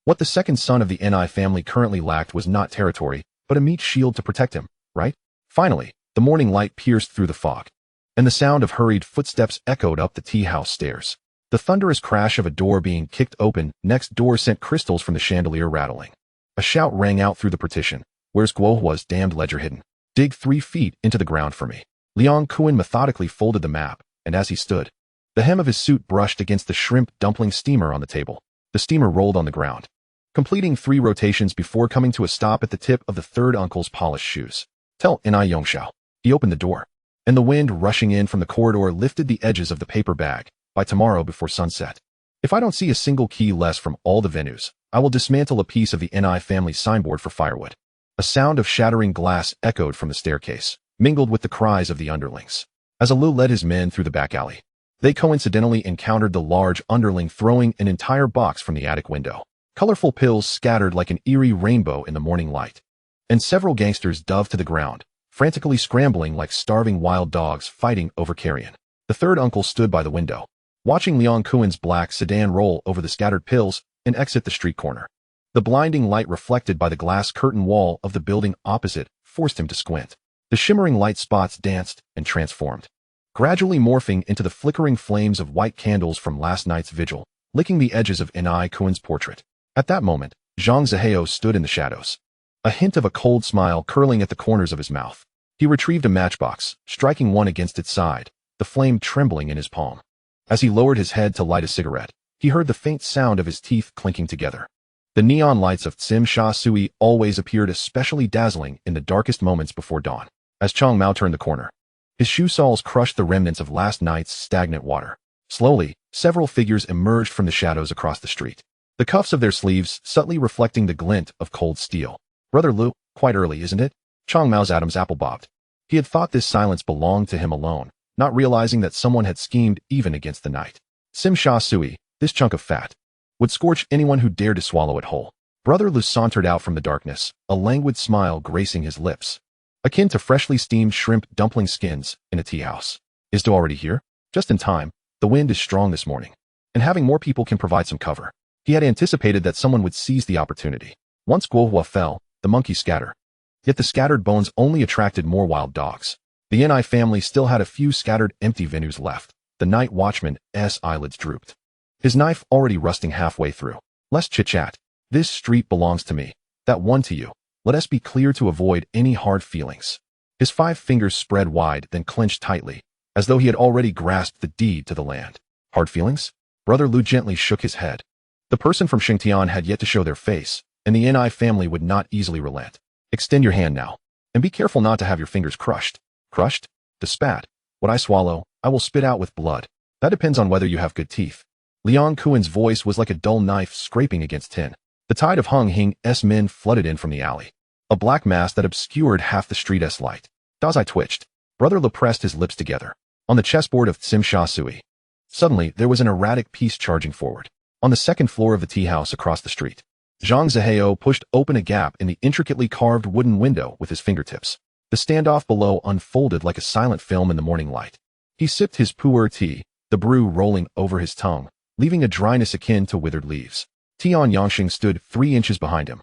what the second son of the Ni family currently lacked was not territory, but a meat shield to protect him, right? Finally, the morning light pierced through the fog, and the sound of hurried footsteps echoed up the tea house stairs. The thunderous crash of a door being kicked open next door sent crystals from the chandelier rattling. A shout rang out through the partition. Where's Guohua's damned ledger hidden? Dig 3 feet into the ground for me. Liang Kuan methodically folded the map, and as he stood, the hem of his suit brushed against the shrimp dumpling steamer on the table. The steamer rolled on the ground, completing 3 rotations before coming to a stop at the tip of the third uncle's polished shoes. Tell Ni Yongxiao. He opened the door, and the wind rushing in from the corridor lifted the edges of the paper bag. By tomorrow before sunset, if I don't see a single key less from all the venues, I will dismantle a piece of the Ni family signboard for firewood. A sound of shattering glass echoed from the staircase, mingled with the cries of the underlings. As Alu led his men through the back alley, they coincidentally encountered the large underling throwing an entire box from the attic window. Colorful pills scattered like an eerie rainbow in the morning light, and several gangsters dove to the ground, frantically scrambling like starving wild dogs fighting over carrion. The third uncle stood by the window, watching Liang Kuan's black sedan roll over the scattered pills and exit the street corner. The blinding light reflected by the glass curtain wall of the building opposite forced him to squint. The shimmering light spots danced and transformed, gradually morphing into the flickering flames of white candles from last night's vigil, licking the edges of Ni Kuan's portrait. At that moment, Zhang Zihao stood in the shadows, a hint of a cold smile curling at the corners of his mouth. He retrieved a matchbox, striking one against its side, the flame trembling in his palm. As he lowered his head to light a cigarette, he heard the faint sound of his teeth clinking together. The neon lights of Tsim Sha Sui always appeared especially dazzling in the darkest moments before dawn. As Chong Mao turned the corner, his shoe soles crushed the remnants of last night's stagnant water. Slowly, several figures emerged from the shadows across the street, the cuffs of their sleeves subtly reflecting the glint of cold steel. Brother Lu, quite early, isn't it? Chong Mao's Adam's apple bobbed. He had thought this silence belonged to him alone, not realizing that someone had schemed even against the night. Tsim Sha Sui, this chunk of fat, would scorch anyone who dared to swallow it whole. Brother Lu sauntered out from the darkness, a languid smile gracing his lips, akin to freshly steamed shrimp dumpling skins in a tea house. Is Do already here? Just in time. The wind is strong this morning, and having more people can provide some cover. He had anticipated that someone would seize the opportunity. Once Guohua fell, the monkeys scatter. Yet the scattered bones only attracted more wild dogs. The Ni family still had a few scattered empty venues left. The night watchman's eyelids drooped, his knife already rusting halfway through. Less chit-chat. This street belongs to me. That one to you. Let us be clear to avoid any hard feelings. His 5 fingers spread wide, then clenched tightly, as though he had already grasped the deed to the land. Hard feelings? Brother Lu gently shook his head. The person from Xingtian had yet to show their face, and the Ni family would not easily relent. Extend your hand now, and be careful not to have your fingers crushed. Crushed? To spat. What I swallow, I will spit out with blood. That depends on whether you have good teeth. Liang Kuan's voice was like a dull knife scraping against tin. The tide of Hung Hing's men flooded in from the alley, a black mass that obscured half the street's light. Dazai twitched. Brother Lu pressed his lips together. On the chessboard of Tsim Sha Sui, suddenly there was an erratic piece charging forward. On the second floor of the tea house across the street, Zhang Zihao pushed open a gap in the intricately carved wooden window with his fingertips. The standoff below unfolded like a silent film in the morning light. He sipped his pu'er tea, the brew rolling over his tongue, leaving a dryness akin to withered leaves. Tian Yangxing stood 3 inches behind him,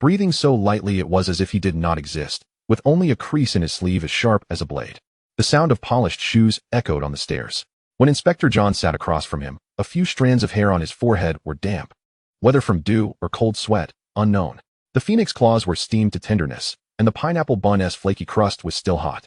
breathing so lightly it was as if he did not exist, with only a crease in his sleeve as sharp as a blade. The sound of polished shoes echoed on the stairs. When Inspector John sat across from him, A few strands of hair on his forehead were damp. Whether from dew or cold sweat, unknown. The phoenix claws were steamed to tenderness, and the pineapple bun's flaky crust was still hot.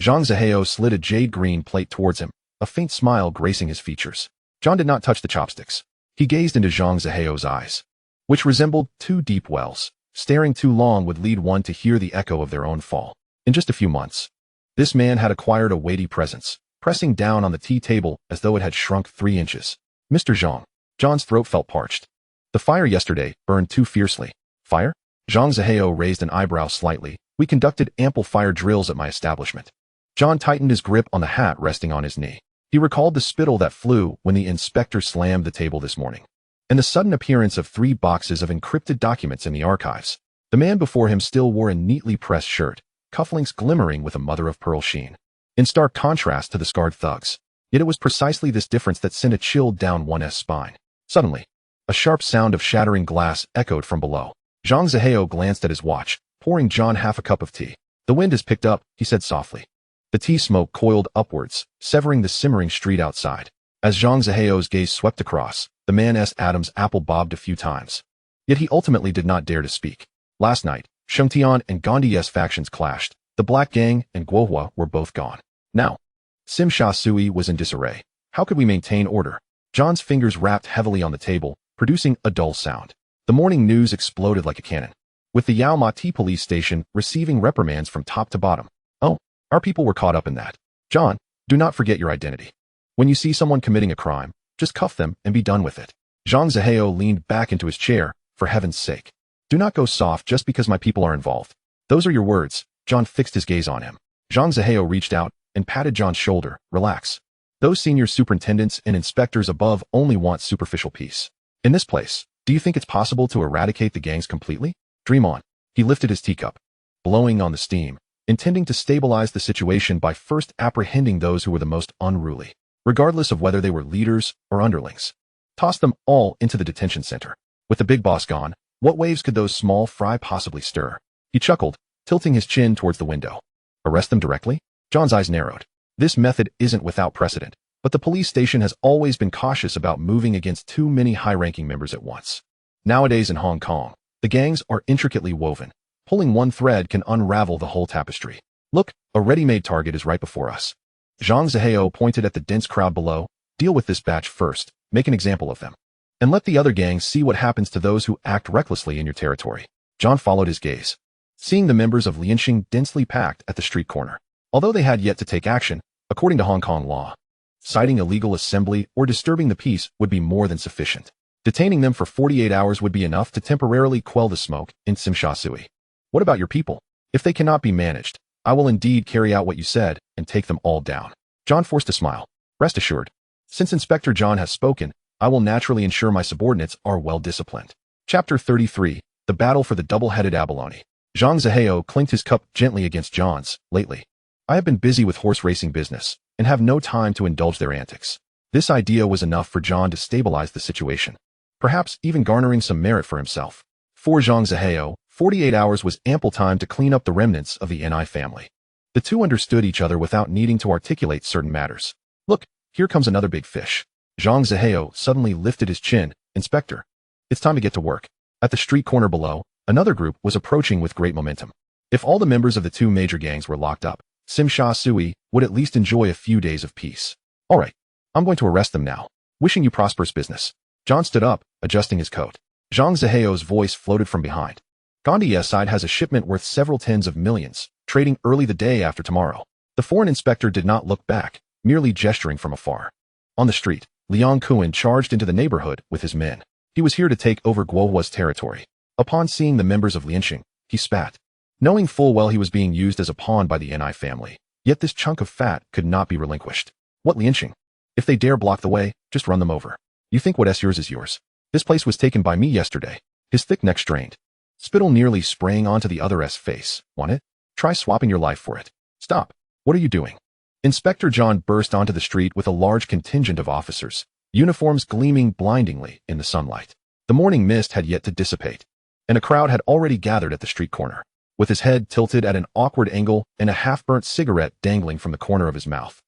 Zhang Zihao slid a jade-green plate towards him, a faint smile gracing his features. John did not touch the chopsticks. He gazed into Zhang Zihao's eyes, which resembled two deep wells. Staring too long would lead one to hear the echo of their own fall. In just a few months, this man had acquired a weighty presence, pressing down on the tea table as though it had shrunk 3 inches. Mr. Zhang. John's throat felt parched. The fire yesterday burned too fiercely. Fire? Zhang Zihao raised an eyebrow slightly. We conducted ample fire drills at my establishment. John tightened his grip on the hat resting on his knee. He recalled the spittle that flew when the inspector slammed the table this morning, and the sudden appearance of 3 boxes of encrypted documents in the archives. The man before him still wore a neatly pressed shirt, cufflinks glimmering with a mother-of-pearl sheen, in stark contrast to the scarred thugs. Yet it was precisely this difference that sent a chill down one's spine. Suddenly, a sharp sound of shattering glass echoed from below. Zhang Zihao glanced at his watch, pouring John half a cup of tea. The wind has picked up, he said softly. The tea smoke coiled upwards, severing the simmering street outside. As Zhang Zihao's gaze swept across, the man's Adam's apple bobbed a few times. Yet he ultimately did not dare to speak. Last night, Shengtian and Gondi's factions clashed. The Black Gang and Guohua were both gone. Now, Sim Sha Sui was in disarray. How could we maintain order? John's fingers rapped heavily on the table, producing a dull sound. The morning news exploded like a cannon, with the Yao Ma Tea police station receiving reprimands from top to bottom. Oh, our people were caught up in that. John, do not forget your identity. When you see someone committing a crime, just cuff them and be done with it. Zhang Zihao leaned back into his chair. For heaven's sake, do not go soft just because my people are involved. Those are your words. John fixed his gaze on him. Zhang Zihao reached out and patted John's shoulder. Relax. Those senior superintendents and inspectors above only want superficial peace. In this place, do you think it's possible to eradicate the gangs completely? Dream on. He lifted his teacup, blowing on the steam, intending to stabilize the situation by first apprehending those who were the most unruly, regardless of whether they were leaders or underlings. Toss them all into the detention center. With the big boss gone, what waves could those small fry possibly stir? He chuckled, tilting his chin towards the window. Arrest them directly? John's eyes narrowed. This method isn't without precedent, but the police station has always been cautious about moving against too many high-ranking members at once. Nowadays in Hong Kong, the gangs are intricately woven. Pulling one thread can unravel the whole tapestry. Look, a ready-made target is right before us. Zhang Zihao pointed at the dense crowd below. Deal with this batch first, make an example of them, and let the other gangs see what happens to those who act recklessly in your territory. John followed his gaze, seeing the members of Lianxing densely packed at the street corner. Although they had yet to take action, according to Hong Kong law, citing illegal assembly or disturbing the peace would be more than sufficient. Detaining them for 48 hours would be enough to temporarily quell the smoke in Sim Sha Sui. What about your people? If they cannot be managed, I will indeed carry out what you said and take them all down. John forced a smile. Rest assured, since Inspector John has spoken, I will naturally ensure my subordinates are well disciplined. Chapter 33, The Battle for the Double-Headed Abalone. Zhang Zihao clinked his cup gently against John's. Lately, I have been busy with horse racing business and have no time to indulge their antics. This idea was enough for John to stabilize the situation, perhaps even garnering some merit for himself. For Zhang Zihao, 48 hours was ample time to clean up the remnants of the Ni family. The two understood each other without needing to articulate certain matters. Look, here comes another big fish. Zhang Zihao suddenly lifted his chin. Inspector, it's time to get to work. At the street corner below, another group was approaching with great momentum. If all the members of the two major gangs were locked up, Sim Sha Sui would at least enjoy a few days of peace. All right, I'm going to arrest them now. Wishing you prosperous business. John stood up, adjusting his coat. Zhang Zihao's voice floated from behind. Gondi's side has a shipment worth several tens of millions, trading early the day after tomorrow. The foreign inspector did not look back, merely gesturing from afar. On the street, Liang Kuan charged into the neighborhood with his men. He was here to take over Guohua's territory. Upon seeing the members of Lianxing, he spat, knowing full well he was being used as a pawn by the Ni family. Yet this chunk of fat could not be relinquished. What Lianxing? If they dare block the way, just run them over. You think what's yours is yours. This place was taken by me yesterday. His thick neck strained, spittle nearly spraying onto the other's face. Want it? Try swapping your life for it. Stop. What are you doing? Inspector John burst onto the street with a large contingent of officers, uniforms gleaming blindingly in the sunlight. The morning mist had yet to dissipate, and a crowd had already gathered at the street corner, with his head tilted at an awkward angle and a half-burnt cigarette dangling from the corner of his mouth.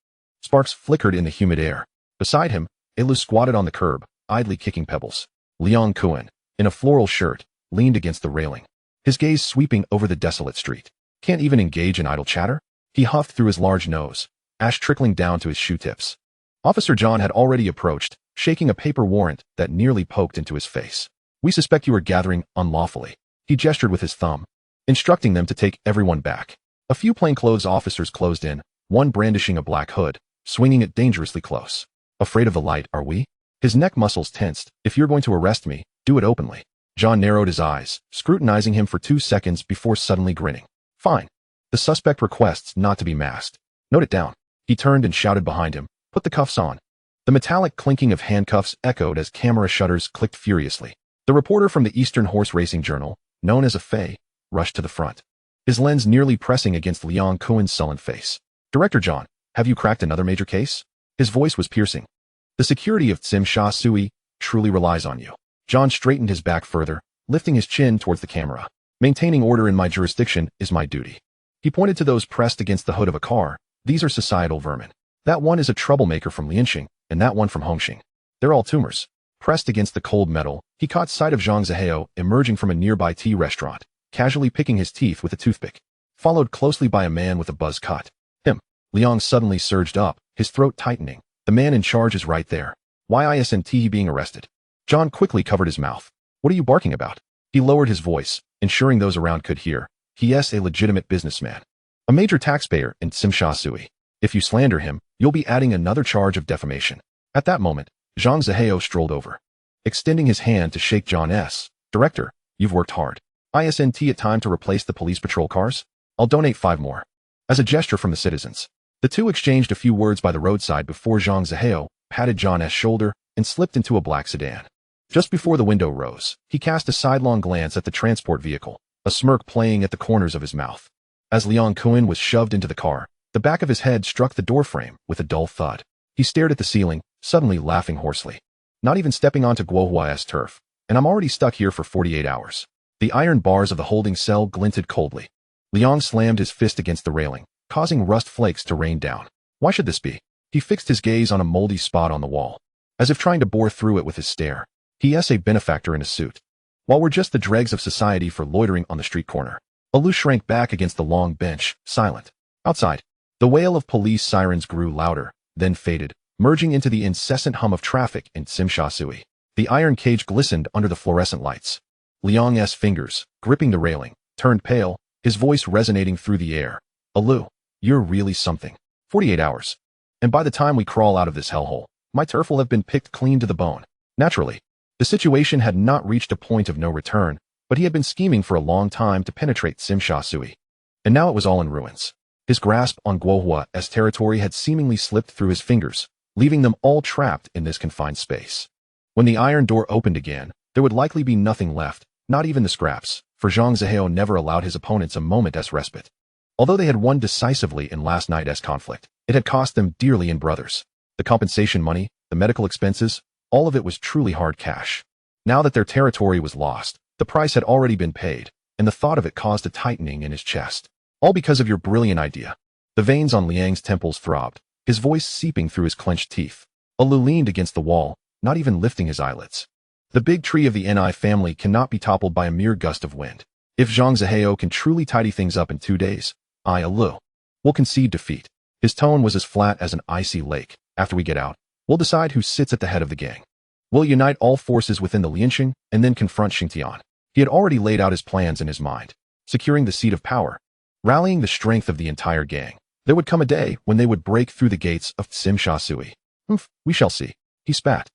Sparks flickered in the humid air. Beside him, Alu squatted on the curb, idly kicking pebbles. Liang Kuan, in a floral shirt, leaned against the railing, his gaze sweeping over the desolate street. Can't even engage in idle chatter? He huffed through his large nose, ash trickling down to his shoe tips. Officer John had already approached, shaking a paper warrant that nearly poked into his face. We suspect you are gathering unlawfully. He gestured with his thumb, instructing them to take everyone back. A few plainclothes officers closed in, one brandishing a black hood, swinging it dangerously close. Afraid of the light, are we? His neck muscles tensed. If you're going to arrest me, do it openly. John narrowed his eyes, scrutinizing him for 2 seconds before suddenly grinning. Fine. The suspect requests not to be masked. Note it down. He turned and shouted behind him, put the cuffs on. The metallic clinking of handcuffs echoed as camera shutters clicked furiously. The reporter from the Eastern Horse Racing Journal, known as a Fei, rushed to the front, his lens nearly pressing against Liang Kuan's sullen face. Director John, have you cracked another major case? His voice was piercing. The security of Tsim Sha Sui truly relies on you. John straightened his back further, lifting his chin towards the camera. Maintaining order in my jurisdiction is my duty. He pointed to those pressed against the hood of a car. These are societal vermin. That one is a troublemaker from Lianxing, and that one from Hongxing. They're all tumors. Pressed against the cold metal, he caught sight of Zhang Zihao emerging from a nearby tea restaurant, casually picking his teeth with a toothpick, followed closely by a man with a buzz cut. Him. Liang suddenly surged up, his throat tightening. The man in charge is right there. Why isn't he being arrested? John quickly covered his mouth. What are you barking about? He lowered his voice, ensuring those around could hear. He is a legitimate businessman, a major taxpayer in Tsim Sha Sui. If you slander him, you'll be adding another charge of defamation. At that moment, Zhang Zihao strolled over, extending his hand to shake John S. Director, you've worked hard. Isn't it time to replace the police patrol cars? I'll donate 5 more. As a gesture from the citizens, the two exchanged a few words by the roadside before Zhang Zihao patted John S. shoulder and slipped into a black sedan. Just before the window rose, he cast a sidelong glance at the transport vehicle, a smirk playing at the corners of his mouth. As Liang Kuan was shoved into the car, the back of his head struck the doorframe with a dull thud. He stared at the ceiling, suddenly laughing hoarsely. Not even stepping onto Guohua's turf, and I'm already stuck here for 48 hours. The iron bars of the holding cell glinted coldly. Liang slammed his fist against the railing, causing rust flakes to rain down. Why should this be? He fixed his gaze on a moldy spot on the wall, as if trying to bore through it with his stare. He is a benefactor in a suit. While we're just the dregs of society for loitering on the street corner. Alu shrank back against the long bench, silent. Outside, the wail of police sirens grew louder, then faded, merging into the incessant hum of traffic in Tsim Sha Sui. The iron cage glistened under the fluorescent lights. Liang's fingers, gripping the railing, turned pale, his voice resonating through the air. Alu, you're really something. 48 hours. And by the time we crawl out of this hellhole, my turf will have been picked clean to the bone. Naturally, the situation had not reached a point of no return, but he had been scheming for a long time to penetrate Tsim Sha Sui. And now it was all in ruins. His grasp on Guohua's territory had seemingly slipped through his fingers, leaving them all trapped in this confined space. When the iron door opened again, there would likely be nothing left, not even the scraps, for Zhang Zihao never allowed his opponents a moment's respite. Although they had won decisively in last night's conflict, it had cost them dearly in brothers. The compensation money, the medical expenses, all of it was truly hard cash. Now that their territory was lost, the price had already been paid, and the thought of it caused a tightening in his chest. All because of your brilliant idea. The veins on Liang's temples throbbed, his voice seeping through his clenched teeth. Alu leaned against the wall, not even lifting his eyelids. The big tree of the Ni family cannot be toppled by a mere gust of wind. If Zhang Zihao can truly tidy things up in 2 days, I, Alu, will concede defeat. His tone was as flat as an icy lake. After we get out, we'll decide who sits at the head of the gang. We'll unite all forces within the Lianxing and then confront Xingtian. He had already laid out his plans in his mind, securing the seat of power, rallying the strength of the entire gang. There would come a day when they would break through the gates of Tsim Sha Sui. We shall see. He spat,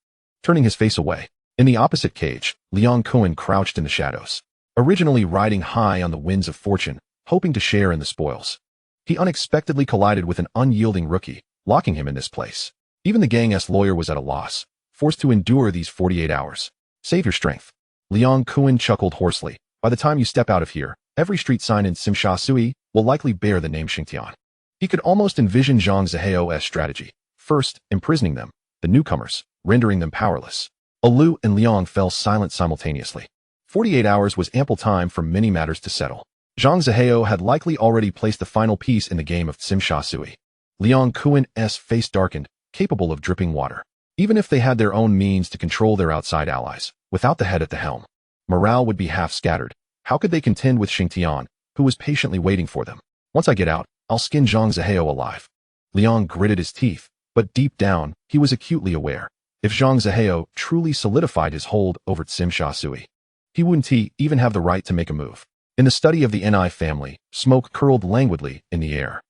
turning his face away. In the opposite cage, Liang Kuan crouched in the shadows, originally riding high on the winds of fortune, hoping to share in the spoils. He unexpectedly collided with an unyielding rookie, locking him in this place. Even the gang's lawyer was at a loss, forced to endure these 48 hours. Save your strength. Liang Kuan chuckled hoarsely. By the time you step out of here, every street sign in Tsim Sha Sui will likely bear the name Xingtian. He could almost envision Zhang Zihao's strategy. First, imprisoning them, the newcomers, rendering them powerless. Alu and Liang fell silent simultaneously. 48 hours was ample time for many matters to settle. Zhang Zihao had likely already placed the final piece in the game of Tsim Sha Sui. Liang Kuan's face darkened, capable of dripping water. Even if they had their own means to control their outside allies, without the head at the helm, morale would be half scattered. How could they contend with Xingtian, who was patiently waiting for them? Once I get out, I'll skin Zhang Zihao alive. Liang gritted his teeth, but deep down, he was acutely aware. If Zhang Zihao truly solidified his hold over Tsim Sui, he wouldn't even have the right to make a move. In the study of the Ni family, smoke curled languidly in the air.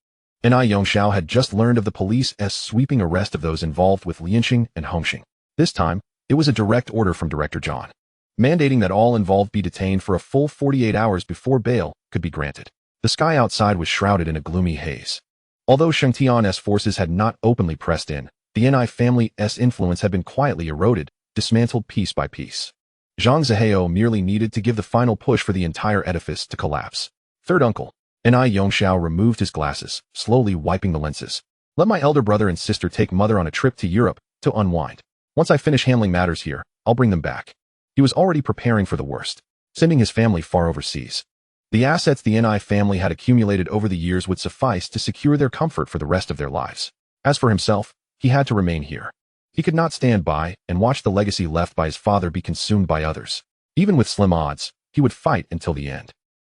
Ni Yongxiao had just learned of the police's sweeping arrest of those involved with Lianxing and Hongxing. This time, it was a direct order from Director John, mandating that all involved be detained for a full 48 hours before bail could be granted. The sky outside was shrouded in a gloomy haze. Although Xingtian's forces had not openly pressed in, the Ni family's influence had been quietly eroded, dismantled piece by piece. Zhang Zihao merely needed to give the final push for the entire edifice to collapse. Third uncle, Ni Yongxiao removed his glasses, slowly wiping the lenses. Let my elder brother and sister take mother on a trip to Europe to unwind. Once I finish handling matters here, I'll bring them back. He was already preparing for the worst, sending his family far overseas. The assets the Ni family had accumulated over the years would suffice to secure their comfort for the rest of their lives. As for himself, he had to remain here. He could not stand by and watch the legacy left by his father be consumed by others. Even with slim odds, he would fight until the end.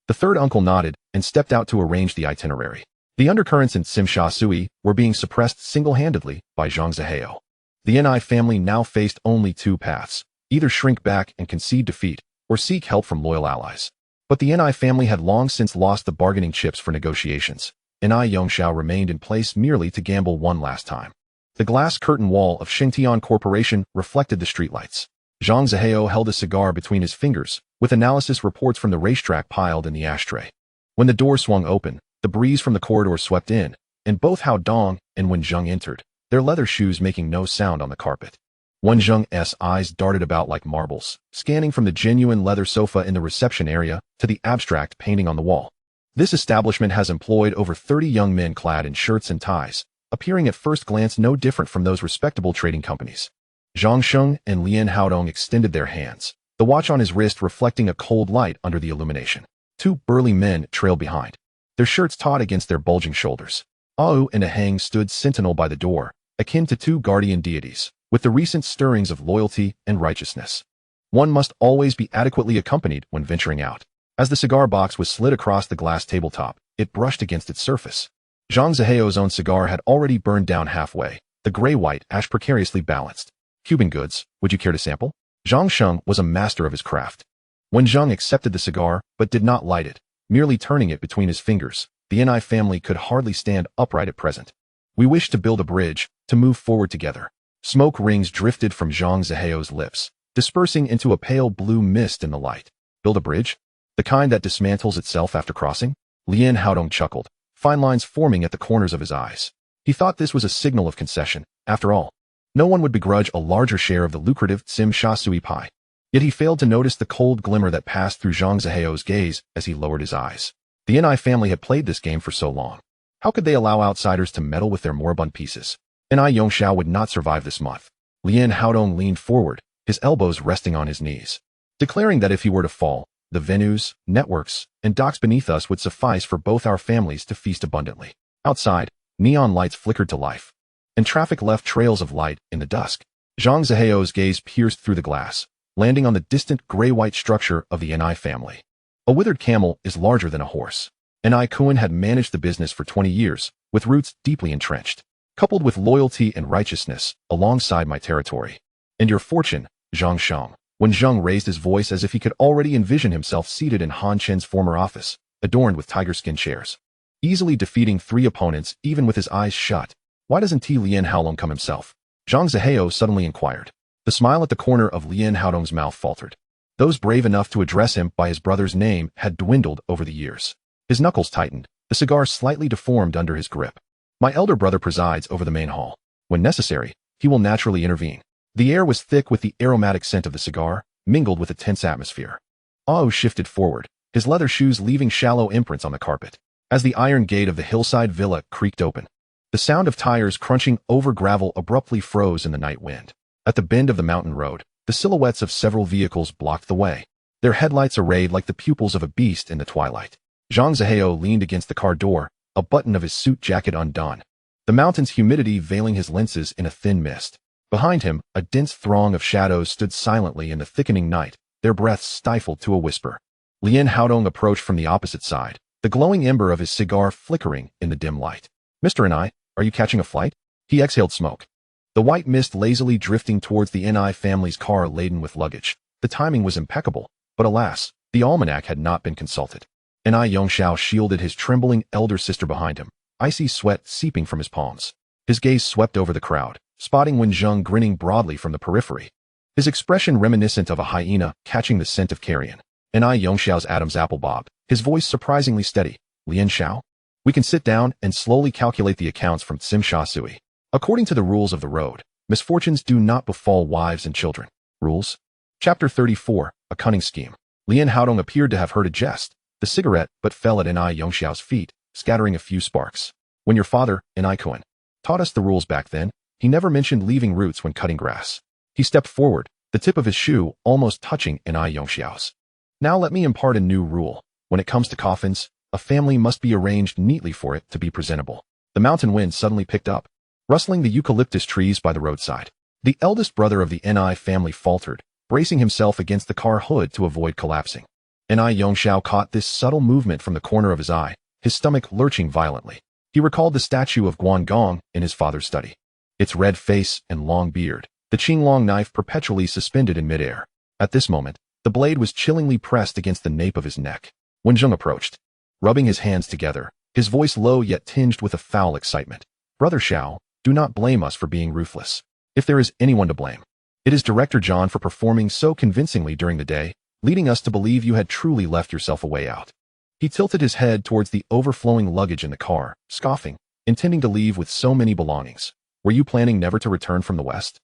The third uncle nodded and stepped out to arrange the itinerary. The undercurrents in Tsim Sui were being suppressed single-handedly by Zhang Zihao. The Ni family now faced only two paths, either shrink back and concede defeat, or seek help from loyal allies. But the Ni family had long since lost the bargaining chips for negotiations. Ni Yongxiao remained in place merely to gamble one last time. The glass curtain wall of Xingtian Corporation reflected the streetlights. Zhang Zihao held a cigar between his fingers, with analysis reports from the racetrack piled in the ashtray. When the door swung open, the breeze from the corridor swept in, and both Hao Dong and Wen Zheng entered, their leather shoes making no sound on the carpet. Wen Zheng's eyes darted about like marbles, scanning from the genuine leather sofa in the reception area to the abstract painting on the wall. This establishment has employed over 30 young men clad in shirts and ties, appearing at first glance no different from those respectable trading companies. Zhang Sheng and Lian Haodong extended their hands, the watch on his wrist reflecting a cold light under the illumination. Two burly men trailed behind, their shirts taut against their bulging shoulders. Ao and Aheng stood sentinel by the door, akin to two guardian deities, with the recent stirrings of loyalty and righteousness. One must always be adequately accompanied when venturing out. As the cigar box was slid across the glass tabletop, it brushed against its surface. Zhang Zihao's own cigar had already burned down halfway, the gray-white ash precariously balanced. Cuban goods, would you care to sample? Zhang Sheng was a master of his craft. When Zhang accepted the cigar, but did not light it, merely turning it between his fingers, the Ni family could hardly stand upright at present. We wish to build a bridge, to move forward together. Smoke rings drifted from Zhang Zihao's lips, dispersing into a pale blue mist in the light. Build a bridge? The kind that dismantles itself after crossing? Lian Haodong chuckled, fine lines forming at the corners of his eyes. He thought this was a signal of concession. After all, no one would begrudge a larger share of the lucrative Tsim Sui pie. Yet he failed to notice the cold glimmer that passed through Zhang Zihao's gaze as he lowered his eyes. The Ni family had played this game for so long. How could they allow outsiders to meddle with their moribund pieces? Ni Yongxiao would not survive this month. Lian Haodong leaned forward, his elbows resting on his knees, declaring that if he were to fall, the venues, networks, and docks beneath us would suffice for both our families to feast abundantly. Outside, neon lights flickered to life, and traffic left trails of light in the dusk. Zhang Zihao's gaze pierced through the glass, landing on the distant gray-white structure of the Ni family. A withered camel is larger than a horse. Ni Kuan had managed the business for 20 years, with roots deeply entrenched, coupled with loyalty and righteousness, alongside my territory. And your fortune, Zhang Sheng. When Zheng raised his voice as if he could already envision himself seated in Han Chen's former office, adorned with tiger skin chairs, easily defeating 3 opponents even with his eyes shut. Why doesn't Lian Haolong come himself? Zhang Zihao suddenly inquired. The smile at the corner of Lian Haodong's mouth faltered. Those brave enough to address him by his brother's name had dwindled over the years. His knuckles tightened, the cigar slightly deformed under his grip. My elder brother presides over the main hall. When necessary, he will naturally intervene. The air was thick with the aromatic scent of the cigar, mingled with a tense atmosphere. Ao shifted forward, his leather shoes leaving shallow imprints on the carpet. As the iron gate of the hillside villa creaked open, the sound of tires crunching over gravel abruptly froze in the night wind. At the bend of the mountain road, the silhouettes of several vehicles blocked the way, their headlights arrayed like the pupils of a beast in the twilight. Zhang Zihao leaned against the car door, a button of his suit jacket undone, the mountain's humidity veiling his lenses in a thin mist. Behind him, a dense throng of shadows stood silently in the thickening night, their breaths stifled to a whisper. Lien Haodong approached from the opposite side, the glowing ember of his cigar flickering in the dim light. Mr. Ni, are you catching a flight? He exhaled smoke. The white mist lazily drifting towards the Ni family's car laden with luggage. The timing was impeccable, but alas, the almanac had not been consulted. Ni Yongxiao shielded his trembling elder sister behind him, icy sweat seeping from his palms. His gaze swept over the crowd, spotting Wen Zheng grinning broadly from the periphery. His expression reminiscent of a hyena catching the scent of carrion. Ni Yongxiao's Adam's apple bobbed, his voice surprisingly steady. Lian Xiao? We can sit down and slowly calculate the accounts from Sim Sha Sui. According to the rules of the road, misfortunes do not befall wives and children. Rules? Chapter 34, A Cunning Scheme. Lien Haodong appeared to have heard a jest, the cigarette, but fell at Ni Yongxiao's feet, scattering a few sparks. When your father, Ni Kuan, taught us the rules back then, he never mentioned leaving roots when cutting grass. He stepped forward, the tip of his shoe almost touching Ni Yongxiao's. Now let me impart a new rule. When it comes to coffins, a family must be arranged neatly for it to be presentable. The mountain wind suddenly picked up, rustling the eucalyptus trees by the roadside. The eldest brother of the Ni family faltered, bracing himself against the car hood to avoid collapsing. Ni Yongxiao caught this subtle movement from the corner of his eye, his stomach lurching violently. He recalled the statue of Guan Gong in his father's study. Its red face and long beard, the Qinglong knife perpetually suspended in midair. At this moment, the blade was chillingly pressed against the nape of his neck. Wen Zheng approached, rubbing his hands together, his voice low yet tinged with a foul excitement. Brother Xiao, do not blame us for being ruthless. If there is anyone to blame, it is Director John for performing so convincingly during the day, leading us to believe you had truly left yourself a way out. He tilted his head towards the overflowing luggage in the car, scoffing, intending to leave with so many belongings. Were you planning never to return from the West?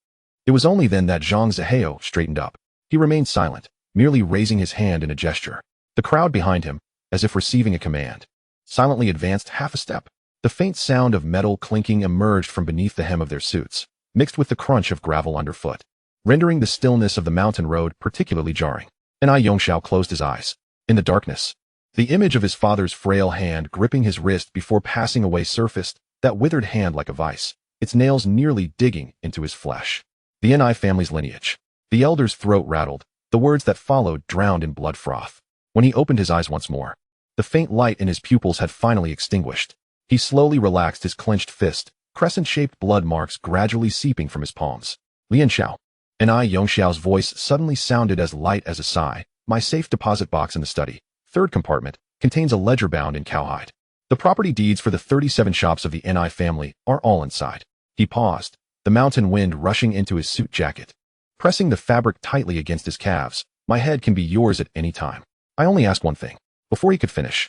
It was only then that Zhang Zihao straightened up. He remained silent, merely raising his hand in a gesture. The crowd behind him, as if receiving a command, silently advanced half a step. The faint sound of metal clinking emerged from beneath the hem of their suits, mixed with the crunch of gravel underfoot, rendering the stillness of the mountain road particularly jarring. Ni Yongxiao closed his eyes. In the darkness, the image of his father's frail hand gripping his wrist before passing away surfaced, that withered hand like a vice, its nails nearly digging into his flesh. The Ni family's lineage. The elder's throat rattled, the words that followed drowned in blood froth. When he opened his eyes once more, the faint light in his pupils had finally extinguished. He slowly relaxed his clenched fist, crescent-shaped blood marks gradually seeping from his palms. Lian Xiao. Ni Yongxiao's voice suddenly sounded as light as a sigh. My safe deposit box in the study, third compartment, contains a ledger bound in cowhide. The property deeds for the 37 shops of the Ni family are all inside. He paused, the mountain wind rushing into his suit jacket. Pressing the fabric tightly against his calves, my head can be yours at any time. I only ask one thing. Before he could finish,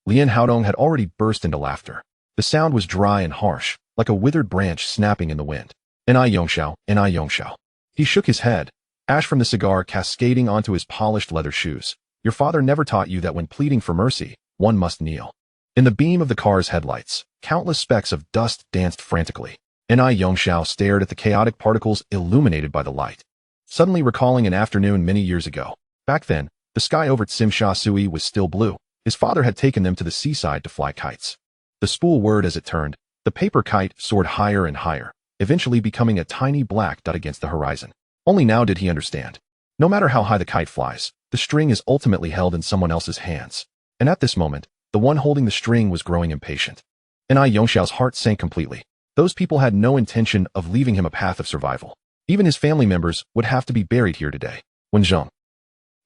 Lien Haodong had already burst into laughter. The sound was dry and harsh, like a withered branch snapping in the wind. Ni Yongxiao, Ni Yongxiao. He shook his head, ash from the cigar cascading onto his polished leather shoes. Your father never taught you that when pleading for mercy, one must kneel. In the beam of the car's headlights, countless specks of dust danced frantically. Ni Yongxiao stared at the chaotic particles illuminated by the light, suddenly recalling an afternoon many years ago. Back then, the sky over Tsim Sha Sui was still blue. His father had taken them to the seaside to fly kites. The spool whirred as it turned. The paper kite soared higher and higher, eventually becoming a tiny black dot against the horizon. Only now did he understand. No matter how high the kite flies, the string is ultimately held in someone else's hands. And at this moment, the one holding the string was growing impatient. Ni Yongxiao's heart sank completely. Those people had no intention of leaving him a path of survival. Even his family members would have to be buried here today. Wen Zheng.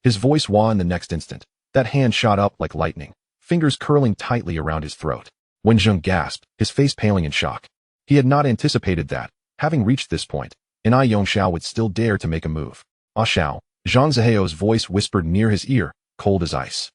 His voice wah in the next instant. That hand shot up like lightning, fingers curling tightly around his throat. Wen Zheng gasped, his face paling in shock. He had not anticipated that, having reached this point, Ni Yongxiao would still dare to make a move. Ah Xiao, Zhang Zihao's voice whispered near his ear, cold as ice.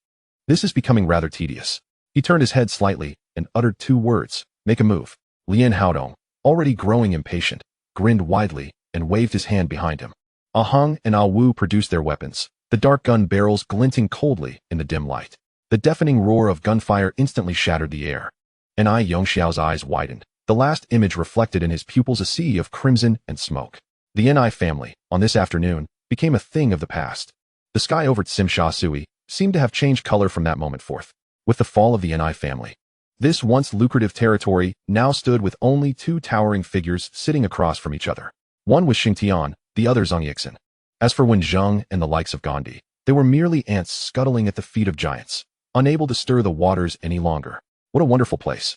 This is becoming rather tedious. He turned his head slightly and uttered two words, make a move. Lien Haodong, already growing impatient, grinned widely and waved his hand behind him. Ah Heng and Ah Wu produced their weapons, the dark gun barrels glinting coldly in the dim light. The deafening roar of gunfire instantly shattered the air. Ni Yongxiao's eyes widened, the last image reflected in his pupils a sea of crimson and smoke. The Ni family, on this afternoon, became a thing of the past. The sky over Tsim Sha Sui seemed to have changed color from that moment forth. With the fall of the Ni family, this once lucrative territory now stood with only two towering figures sitting across from each other. One was Xingtian, the other Zongyixin. As for Wen Zheng and the likes of Gandhi, they were merely ants scuttling at the feet of giants, unable to stir the waters any longer. What a wonderful place.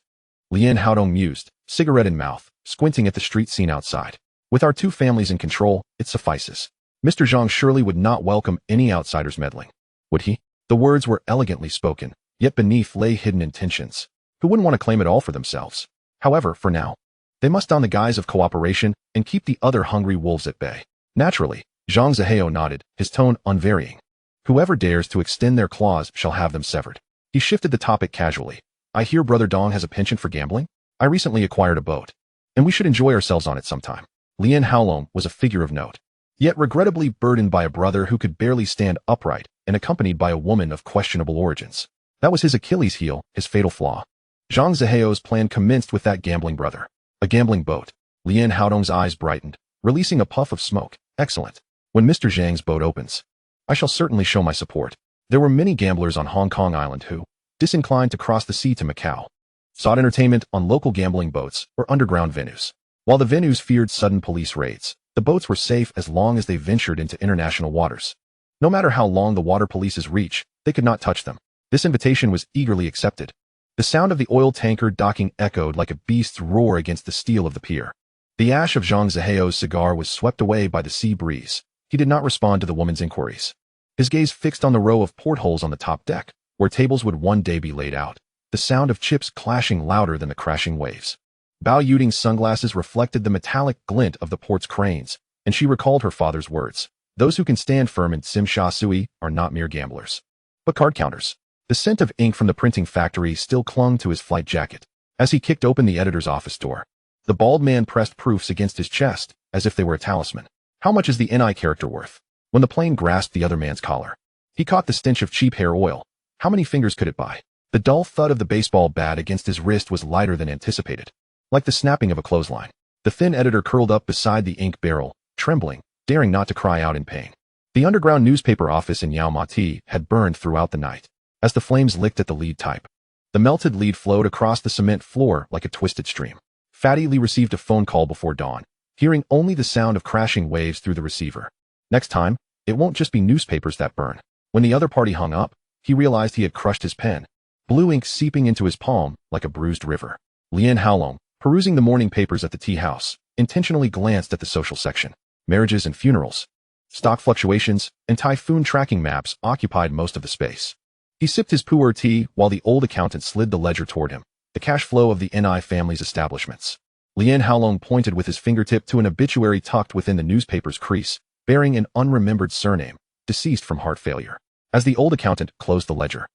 Lian Haodong mused, cigarette in mouth, squinting at the street scene outside. With our two families in control, it suffices. Mr. Zhang surely would not welcome any outsiders meddling. Would he? The words were elegantly spoken, yet beneath lay hidden intentions. Who wouldn't want to claim it all for themselves? However, for now, they must don the guise of cooperation and keep the other hungry wolves at bay. Naturally, Zhang Zihao nodded, his tone unvarying. Whoever dares to extend their claws shall have them severed. He shifted the topic casually. I hear Brother Dong has a penchant for gambling? I recently acquired a boat, and we should enjoy ourselves on it sometime. Lian Haolong was a figure of note, yet regrettably burdened by a brother who could barely stand upright and accompanied by a woman of questionable origins. That was his Achilles heel, his fatal flaw. Zhang Zihao's plan commenced with that gambling brother. A gambling boat. Lian Haodong's eyes brightened, releasing a puff of smoke. Excellent. When Mr. Zhang's boat opens, I shall certainly show my support. There were many gamblers on Hong Kong Island who, disinclined to cross the sea to Macau, sought entertainment on local gambling boats or underground venues. While the venues feared sudden police raids, the boats were safe as long as they ventured into international waters. No matter how long the water police's reach, they could not touch them. This invitation was eagerly accepted. The sound of the oil tanker docking echoed like a beast's roar against the steel of the pier. The ash of Zhang Zihao's cigar was swept away by the sea breeze. He did not respond to the woman's inquiries. His gaze fixed on the row of portholes on the top deck, where tables would one day be laid out, the sound of chips clashing louder than the crashing waves. Bao Yuting's sunglasses reflected the metallic glint of the port's cranes, and she recalled her father's words. Those who can stand firm in Sim Sha Sui are not mere gamblers, but card counters. The scent of ink from the printing factory still clung to his flight jacket. As he kicked open the editor's office door, the bald man pressed proofs against his chest, as if they were a talisman. How much is the NI character worth? When the plane grasped the other man's collar, he caught the stench of cheap hair oil. How many fingers could it buy? The dull thud of the baseball bat against his wrist was lighter than anticipated, like the snapping of a clothesline. The thin editor curled up beside the ink barrel, trembling, daring not to cry out in pain. The underground newspaper office in Yao Ma Ti had burned throughout the night. As the flames licked at the lead type, the melted lead flowed across the cement floor like a twisted stream. Fatty Lee received a phone call before dawn, hearing only the sound of crashing waves through the receiver. Next time, it won't just be newspapers that burn. When the other party hung up, he realized he had crushed his pen, blue ink seeping into his palm like a bruised river. Lian Haolong, perusing the morning papers at the tea house, intentionally glanced at the social section. Marriages and funerals, stock fluctuations, and typhoon tracking maps occupied most of the space. He sipped his pu'er tea while the old accountant slid the ledger toward him, the cash flow of the NI family's establishments. Lian Haolong pointed with his fingertip to an obituary tucked within the newspaper's crease, bearing an unremembered surname, deceased from heart failure. As the old accountant closed the ledger,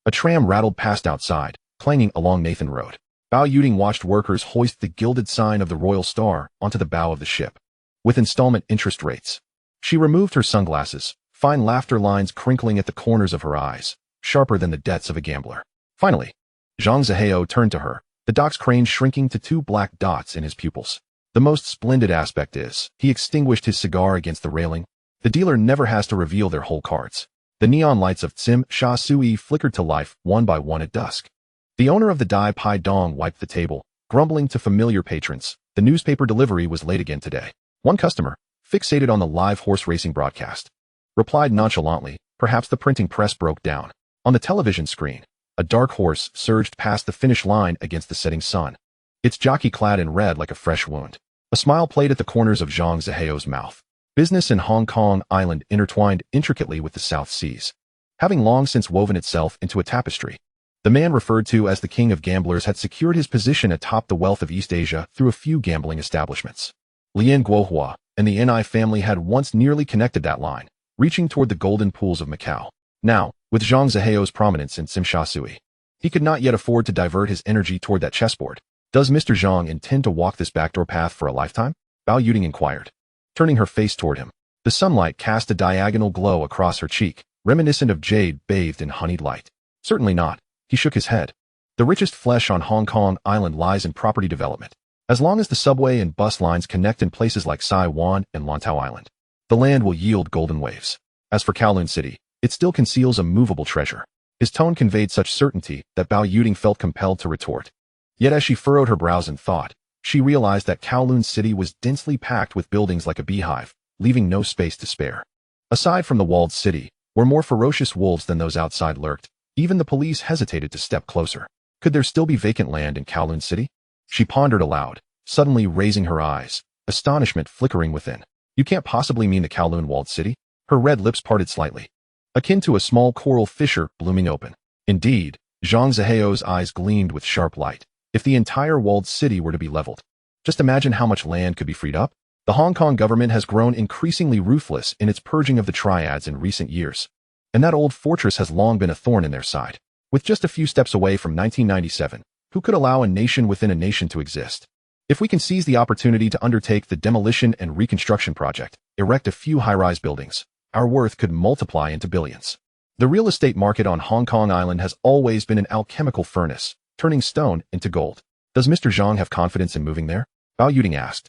a tram rattled past outside, clanging along Nathan Road. Bao Yuting watched workers hoist the gilded sign of the Royal Star onto the bow of the ship, with installment interest rates. She removed her sunglasses, fine laughter lines crinkling at the corners of her eyes, sharper than the debts of a gambler. Finally, Zhang Zihao turned to her, the dock's crane shrinking to 2 black dots in his pupils. The most splendid aspect is, he extinguished his cigar against the railing. The dealer never has to reveal their whole cards. The neon lights of Tsim Sha Sui flickered to life one by one at dusk. The owner of the Dai Pai Dong wiped the table, grumbling to familiar patrons. The newspaper delivery was late again today. One customer, fixated on the live horse racing broadcast, replied nonchalantly, perhaps the printing press broke down. On the television screen, a dark horse surged past the finish line against the setting sun, its jockey clad in red like a fresh wound. A smile played at the corners of Zhang Zihao's mouth. Business in Hong Kong Island intertwined intricately with the South Seas, having long since woven itself into a tapestry. The man referred to as the king of gamblers had secured his position atop the wealth of East Asia through a few gambling establishments. Lian Guohua and the NI family had once nearly connected that line, reaching toward the golden pools of Macau. Now, with Zhang Zihao's prominence in Tsim Sha Sui, he could not yet afford to divert his energy toward that chessboard. Does Mr. Zhang intend to walk this backdoor path for a lifetime? Bao Yuting inquired, turning her face toward him. The sunlight cast a diagonal glow across her cheek, reminiscent of jade bathed in honeyed light. Certainly not. He shook his head. The richest flesh on Hong Kong Island lies in property development. As long as the subway and bus lines connect in places like Sai Wan and Lantau Island, the land will yield golden waves. As for Kowloon City, it still conceals a movable treasure. His tone conveyed such certainty that Bao Yuting felt compelled to retort. Yet as she furrowed her brows in thought, she realized that Kowloon City was densely packed with buildings like a beehive, leaving no space to spare. Aside from the walled city, where more ferocious wolves than those outside lurked, even the police hesitated to step closer. Could there still be vacant land in Kowloon City? She pondered aloud, suddenly raising her eyes, astonishment flickering within. You can't possibly mean the Kowloon walled city? Her red lips parted slightly, akin to a small coral fissure blooming open. Indeed, Zhang Ziheo's eyes gleamed with sharp light. If the entire walled city were to be leveled, just imagine how much land could be freed up. The Hong Kong government has grown increasingly ruthless in its purging of the Triads in recent years, and that old fortress has long been a thorn in their side. With just a few steps away from 1997, who could allow a nation within a nation to exist? If we can seize the opportunity to undertake the demolition and reconstruction project, erect a few high-rise buildings, our worth could multiply into billions. The real estate market on Hong Kong Island has always been an alchemical furnace, turning stone into gold. Does Mr. Zhang have confidence in moving there? Bao Yuding asked.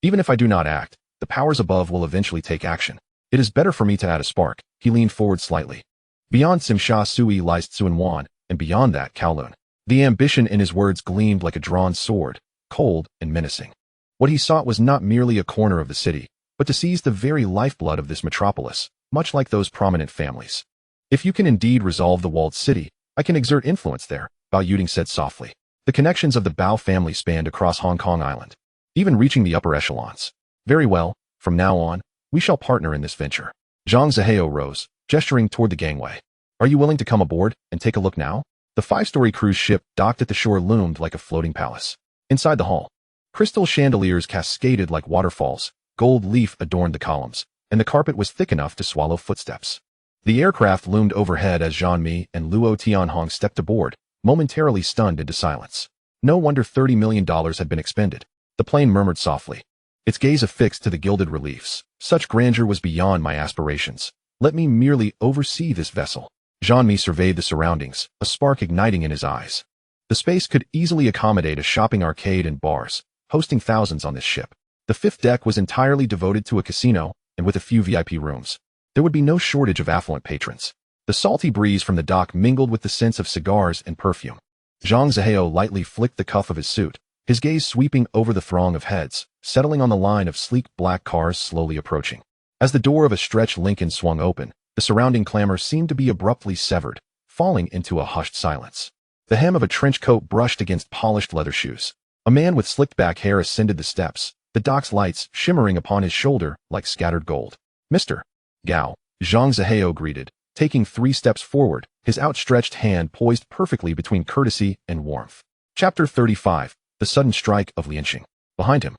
Even if I do not act, the powers above will eventually take action. It is better for me to add a spark. He leaned forward slightly. Beyond Simsha Sui lies Tsuanwan, and beyond that Kowloon. The ambition in his words gleamed like a drawn sword, cold and menacing. What he sought was not merely a corner of the city, but to seize the very lifeblood of this metropolis, much like those prominent families. If you can indeed resolve the walled city, I can exert influence there, Bao Yuding said softly. The connections of the Bao family spanned across Hong Kong Island, even reaching the upper echelons. Very well, from now on, we shall partner in this venture. Zhang Ziheo rose, gesturing toward the gangway. Are you willing to come aboard and take a look now? The 5-story cruise ship docked at the shore loomed like a floating palace. Inside the hull, crystal chandeliers cascaded like waterfalls, gold leaf adorned the columns, and the carpet was thick enough to swallow footsteps. The aircraft loomed overhead as Zhang Mi and Luo Tianhong stepped aboard, momentarily stunned into silence. No wonder $30 million had been expended. The plane murmured softly, its gaze affixed to the gilded reliefs. Such grandeur was beyond my aspirations. Let me merely oversee this vessel. Zhang Mi surveyed the surroundings, a spark igniting in his eyes. The space could easily accommodate a shopping arcade and bars, hosting thousands on this ship. The 5th deck was entirely devoted to a casino, and with a few VIP rooms, there would be no shortage of affluent patrons. The salty breeze from the dock mingled with the scents of cigars and perfume. Zhang Ziheo lightly flicked the cuff of his suit, his gaze sweeping over the throng of heads, settling on the line of sleek black cars slowly approaching. As the door of a stretched Lincoln swung open, the surrounding clamor seemed to be abruptly severed, falling into a hushed silence. The hem of a trench coat brushed against polished leather shoes. A man with slicked back hair ascended the steps, the dock's lights shimmering upon his shoulder like scattered gold. Mr. Gao, Zhang Ziheo greeted, taking 3 steps forward, his outstretched hand poised perfectly between courtesy and warmth. Chapter 35. The Sudden Strike of Lianxing. Behind him,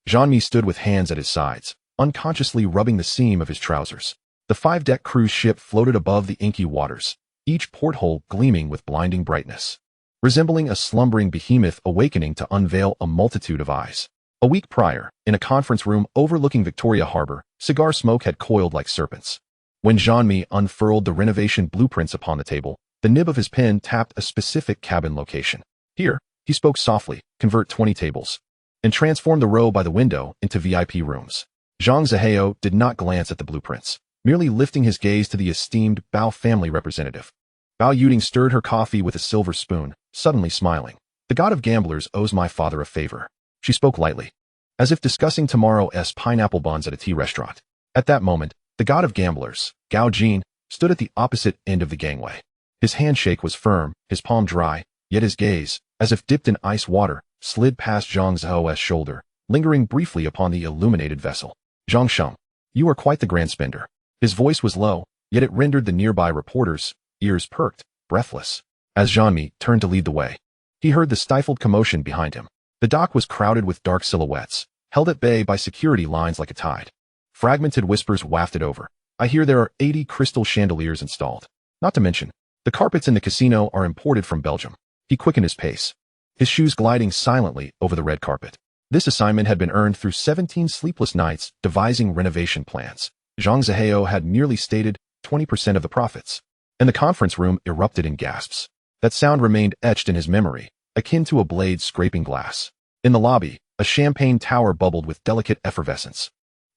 Zhang Mi stood with hands at his sides, unconsciously rubbing the seam of his trousers. The 5-deck cruise ship floated above the inky waters, each porthole gleaming with blinding brightness, resembling a slumbering behemoth awakening to unveil a multitude of eyes. A week prior, in a conference room overlooking Victoria Harbor, cigar smoke had coiled like serpents. When Zhang Mi unfurled the renovation blueprints upon the table, the nib of his pen tapped a specific cabin location. Here, he spoke softly, convert 20 tables, and transform the row by the window into VIP rooms. Zhang Ziheo did not glance at the blueprints, merely lifting his gaze to the esteemed Bao family representative. Bao Yuding stirred her coffee with a silver spoon, suddenly smiling. The god of gamblers owes my father a favor. She spoke lightly, as if discussing tomorrow's pineapple buns at a tea restaurant. At that moment, the god of gamblers, Gao Jin, stood at the opposite end of the gangway. His handshake was firm, his palm dry, yet his gaze, as if dipped in ice water, slid past Zhang Zheo's shoulder, lingering briefly upon the illuminated vessel. Zhang Sheng, you are quite the grand spender. His voice was low, yet it rendered the nearby reporters' ears perked, breathless. As Zhang Mi turned to lead the way, he heard the stifled commotion behind him. The dock was crowded with dark silhouettes, held at bay by security lines like a tide. Fragmented whispers wafted over. I hear there are 80 crystal chandeliers installed. Not to mention, the carpets in the casino are imported from Belgium. He quickened his pace, his shoes gliding silently over the red carpet. This assignment had been earned through 17 sleepless nights devising renovation plans. Zhang Ziheo had merely stated 20% of the profits, and the conference room erupted in gasps. That sound remained etched in his memory, akin to a blade scraping glass. In the lobby, a champagne tower bubbled with delicate effervescence.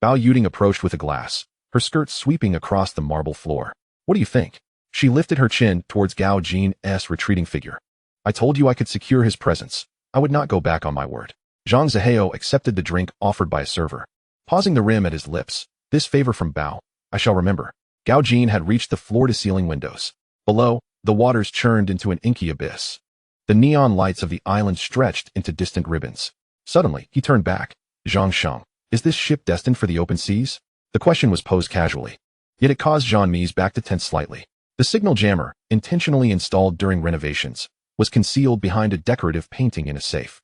Bao Yuding approached with a glass, her skirt sweeping across the marble floor. What do you think? She lifted her chin towards Gao Jin's retreating figure. I told you I could secure his presence. I would not go back on my word. Zhang Zihao accepted the drink offered by a server. Pausing the rim at his lips, this favor from Bao, I shall remember. Gao Jin had reached the floor-to-ceiling windows. Below, the waters churned into an inky abyss. The neon lights of the island stretched into distant ribbons. Suddenly, he turned back. Zhang Sheng, is this ship destined for the open seas? The question was posed casually. Yet it caused Zhang Mi's back to tense slightly. The signal jammer, intentionally installed during renovations, was concealed behind a decorative painting in a safe,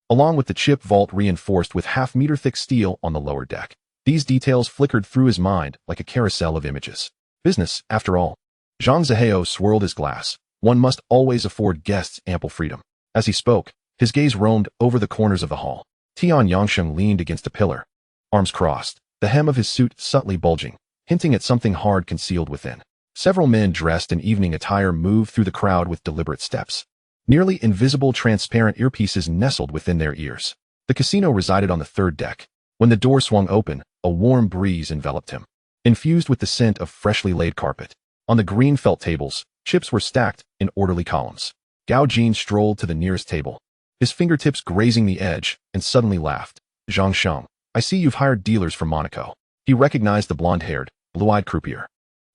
along with the chip vault reinforced with half-meter-thick steel on the lower deck. These details flickered through his mind like a carousel of images. Business, after all. Zhang Zihao swirled his glass. One must always afford guests ample freedom. As he spoke, his gaze roamed over the corners of the hall. Tian Yangsheng leaned against a pillar, arms crossed, the hem of his suit subtly bulging, hinting at something hard concealed within. Several men dressed in evening attire moved through the crowd with deliberate steps. Nearly invisible transparent earpieces nestled within their ears. The casino resided on the third deck. When the door swung open, a warm breeze enveloped him, infused with the scent of freshly laid carpet. On the green felt tables, chips were stacked in orderly columns. Gao Jin strolled to the nearest table, his fingertips grazing the edge, and suddenly laughed. Zhang Sheng, I see you've hired dealers from Monaco. He recognized the blonde-haired, blue-eyed croupier,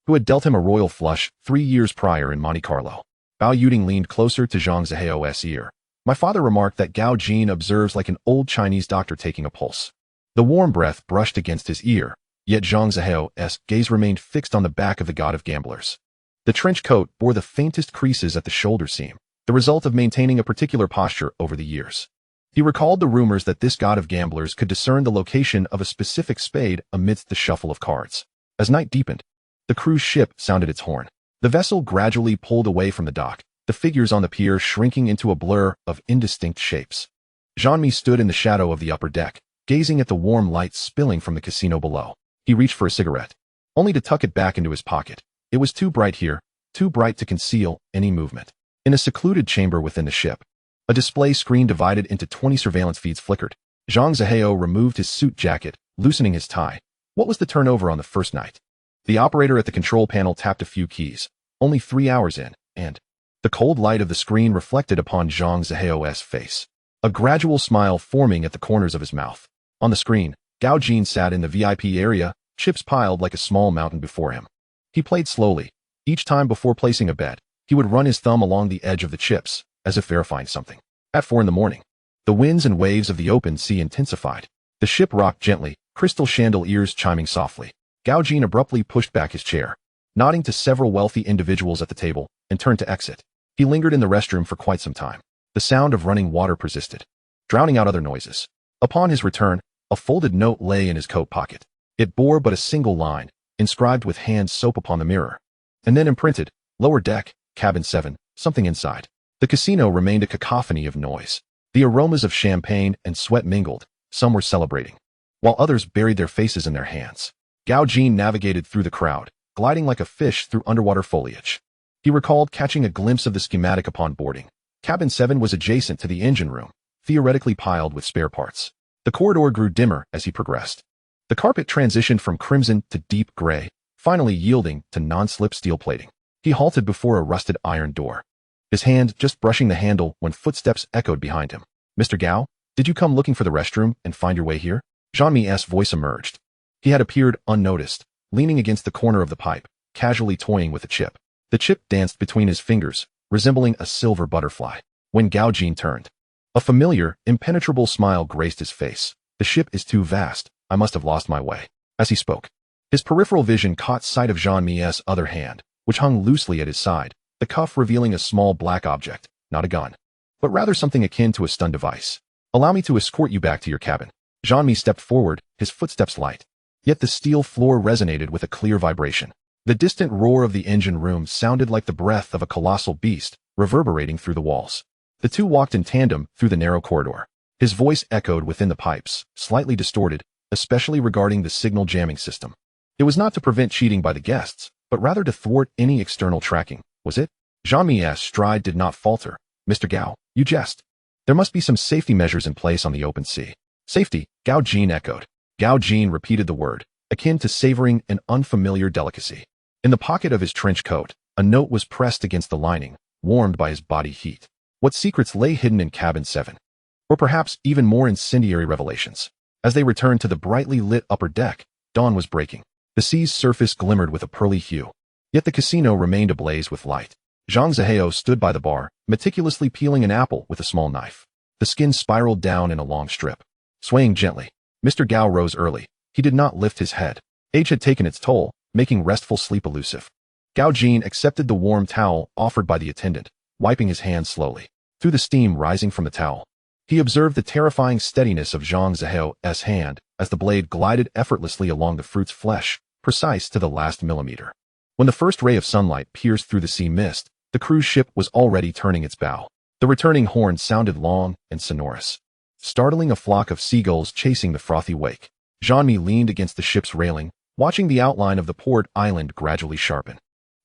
who had dealt him a royal flush 3 years prior in Monte Carlo. Bao Yuding leaned closer to Zhang Zihao's ear. My father remarked that Gao Jin observes like an old Chinese doctor taking a pulse. The warm breath brushed against his ear, yet Zhang Zihao's gaze remained fixed on the back of the god of gamblers. The trench coat bore the faintest creases at the shoulder seam, the result of maintaining a particular posture over the years. He recalled the rumors that this god of gamblers could discern the location of a specific spade amidst the shuffle of cards. As night deepened, the cruise ship sounded its horn. The vessel gradually pulled away from the dock, the figures on the pier shrinking into a blur of indistinct shapes. Zhang Mi stood in the shadow of the upper deck, gazing at the warm light spilling from the casino below. He reached for a cigarette, only to tuck it back into his pocket. It was too bright here, too bright to conceal any movement. In a secluded chamber within the ship, a display screen divided into 20 surveillance feeds flickered. Zhang Zihao removed his suit jacket, loosening his tie. What was the turnover on the first night? The operator at the control panel tapped a few keys, only 3 hours in, and the cold light of the screen reflected upon Zhang Zihao's face, a gradual smile forming at the corners of his mouth. On the screen, Gao Jin sat in the VIP area, chips piled like a small mountain before him. He played slowly. Each time before placing a bet, he would run his thumb along the edge of the chips, as if verifying something. At 4 a.m, the winds and waves of the open sea intensified. The ship rocked gently, crystal chandeliers chiming softly. Gao Jin abruptly pushed back his chair, nodding to several wealthy individuals at the table, and turned to exit. He lingered in the restroom for quite some time. The sound of running water persisted, drowning out other noises. Upon his return, a folded note lay in his coat pocket. It bore but a single line, inscribed with hand soap upon the mirror, and then imprinted, lower deck, cabin 7, something inside. The casino remained a cacophony of noise. The aromas of champagne and sweat mingled. Some were celebrating, while others buried their faces in their hands. Gao Jin navigated through the crowd, gliding like a fish through underwater foliage. He recalled catching a glimpse of the schematic upon boarding. Cabin 7 was adjacent to the engine room, theoretically piled with spare parts. The corridor grew dimmer as he progressed. The carpet transitioned from crimson to deep gray, finally yielding to non-slip steel plating. He halted before a rusted iron door, his hand just brushing the handle when footsteps echoed behind him. Mr. Gao, did you come looking for the restroom and find your way here? Zhang Mi's voice emerged. He had appeared unnoticed, leaning against the corner of the pipe, casually toying with a chip. The chip danced between his fingers, resembling a silver butterfly. When Gao Jin turned, a familiar, impenetrable smile graced his face. The ship is too vast. I must have lost my way. As he spoke, his peripheral vision caught sight of Zhang Mi's other hand, which hung loosely at his side, the cuff revealing a small black object, not a gun, but rather something akin to a stun device. Allow me to escort you back to your cabin. Zhang Mi stepped forward, his footsteps light. Yet the steel floor resonated with a clear vibration. The distant roar of the engine room sounded like the breath of a colossal beast, reverberating through the walls. The two walked in tandem through the narrow corridor. His voice echoed within the pipes, slightly distorted, especially regarding the signal jamming system. It was not to prevent cheating by the guests, but rather to thwart any external tracking, was it? Zhang Mi's stride did not falter. Mr. Gao, you jest. There must be some safety measures in place on the open sea. Safety, Gao Jin echoed. Gao Jin repeated the word, akin to savoring an unfamiliar delicacy. In the pocket of his trench coat, a note was pressed against the lining, warmed by his body heat. What secrets lay hidden in cabin 7? Or perhaps even more incendiary revelations. As they returned to the brightly lit upper deck, dawn was breaking. The sea's surface glimmered with a pearly hue. Yet the casino remained ablaze with light. Zhang Zihao stood by the bar, meticulously peeling an apple with a small knife. The skin spiraled down in a long strip. Swaying gently, Mr. Gao rose early. He did not lift his head. Age had taken its toll, making restful sleep elusive. Gao Jin accepted the warm towel offered by the attendant, wiping his hands slowly. Through the steam rising from the towel, he observed the terrifying steadiness of Zhang Zihao's hand as the blade glided effortlessly along the fruit's flesh, precise to the last millimeter. When the first ray of sunlight pierced through the sea mist, the cruise ship was already turning its bow. The returning horn sounded long and sonorous, startling a flock of seagulls chasing the frothy wake. Jean-Mi leaned against the ship's railing, watching the outline of the port island gradually sharpen.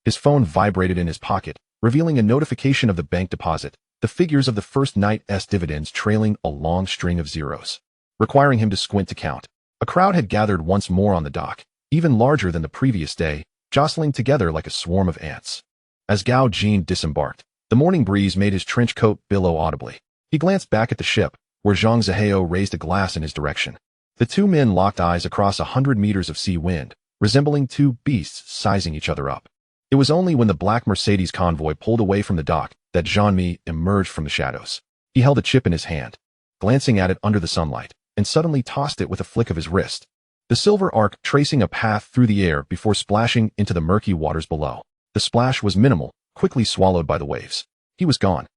His phone vibrated in his pocket, revealing a notification of the bank deposit, the figures of the first night's dividends trailing a long string of zeros, requiring him to squint to count. A crowd had gathered once more on the dock, even larger than the previous day, jostling together like a swarm of ants. As Gao Jin disembarked, the morning breeze made his trench coat billow audibly. He glanced back at the ship, where Zhang Zihao raised a glass in his direction. The two men locked eyes across 100 meters of sea wind, resembling two beasts sizing each other up. It was only when the black Mercedes convoy pulled away from the dock that Jean-Mi emerged from the shadows. He held a chip in his hand, glancing at it under the sunlight, and suddenly tossed it with a flick of his wrist. The silver arc tracing a path through the air before splashing into the murky waters below. The splash was minimal, quickly swallowed by the waves. He was gone.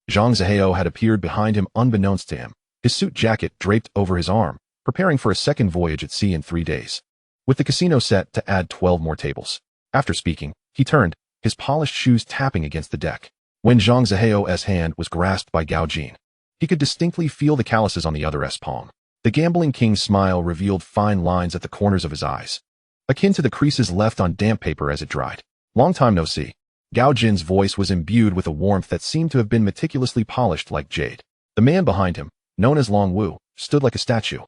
Zhang Zihao had appeared behind him unbeknownst to him, his suit jacket draped over his arm, preparing for a second voyage at sea in 3 days. With the casino set to add 12 more tables. After speaking, he turned, his polished shoes tapping against the deck. When Zhang Zihao's hand was grasped by Gao Jin, he could distinctly feel the calluses on the other's palm. The gambling king's smile revealed fine lines at the corners of his eyes, akin to the creases left on damp paper as it dried. Long time no see. Gao Jin's voice was imbued with a warmth that seemed to have been meticulously polished like jade. The man behind him, known as Long Wu, stood like a statue,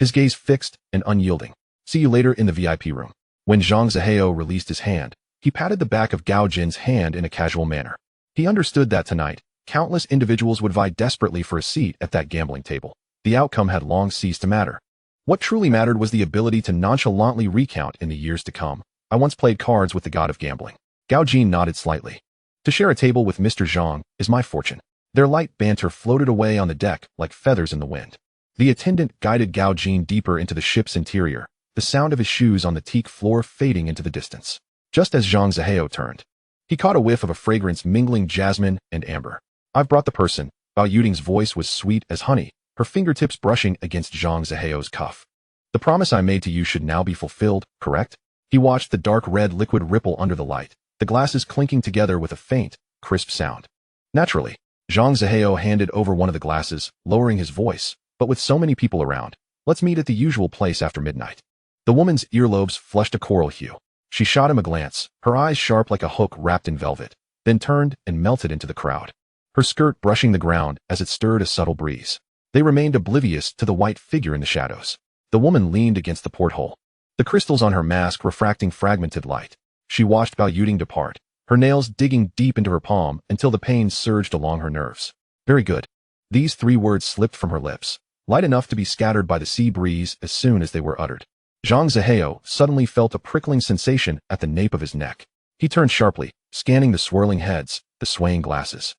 his gaze fixed and unyielding. See you later in the VIP room. When Zhang Zihao released his hand, he patted the back of Gao Jin's hand in a casual manner. He understood that tonight, countless individuals would vie desperately for a seat at that gambling table. The outcome had long ceased to matter. What truly mattered was the ability to nonchalantly recount in the years to come. I once played cards with the god of gambling. Gao Jin nodded slightly. To share a table with Mr. Zhang is my fortune. Their light banter floated away on the deck like feathers in the wind. The attendant guided Gao Jin deeper into the ship's interior, the sound of his shoes on the teak floor fading into the distance. Just as Zhang Zihao turned, he caught a whiff of a fragrance mingling jasmine and amber. I've brought the person. Bao Yuding's voice was sweet as honey, her fingertips brushing against Zhang Zihao's cuff. The promise I made to you should now be fulfilled, correct? He watched the dark red liquid ripple under the light, the glasses clinking together with a faint, crisp sound. Naturally, Zhang Zihao handed over one of the glasses, lowering his voice, but with so many people around, let's meet at the usual place after midnight. The woman's earlobes flushed a coral hue. She shot him a glance, her eyes sharp like a hook wrapped in velvet, then turned and melted into the crowd, her skirt brushing the ground as it stirred a subtle breeze. They remained oblivious to the white figure in the shadows. The woman leaned against the porthole, the crystals on her mask refracting fragmented light. She watched Bao Yuding depart, her nails digging deep into her palm until the pain surged along her nerves. Very good. These 3 words slipped from her lips, light enough to be scattered by the sea breeze as soon as they were uttered. Zhang Zihao suddenly felt a prickling sensation at the nape of his neck. He turned sharply, scanning the swirling heads, the swaying glasses,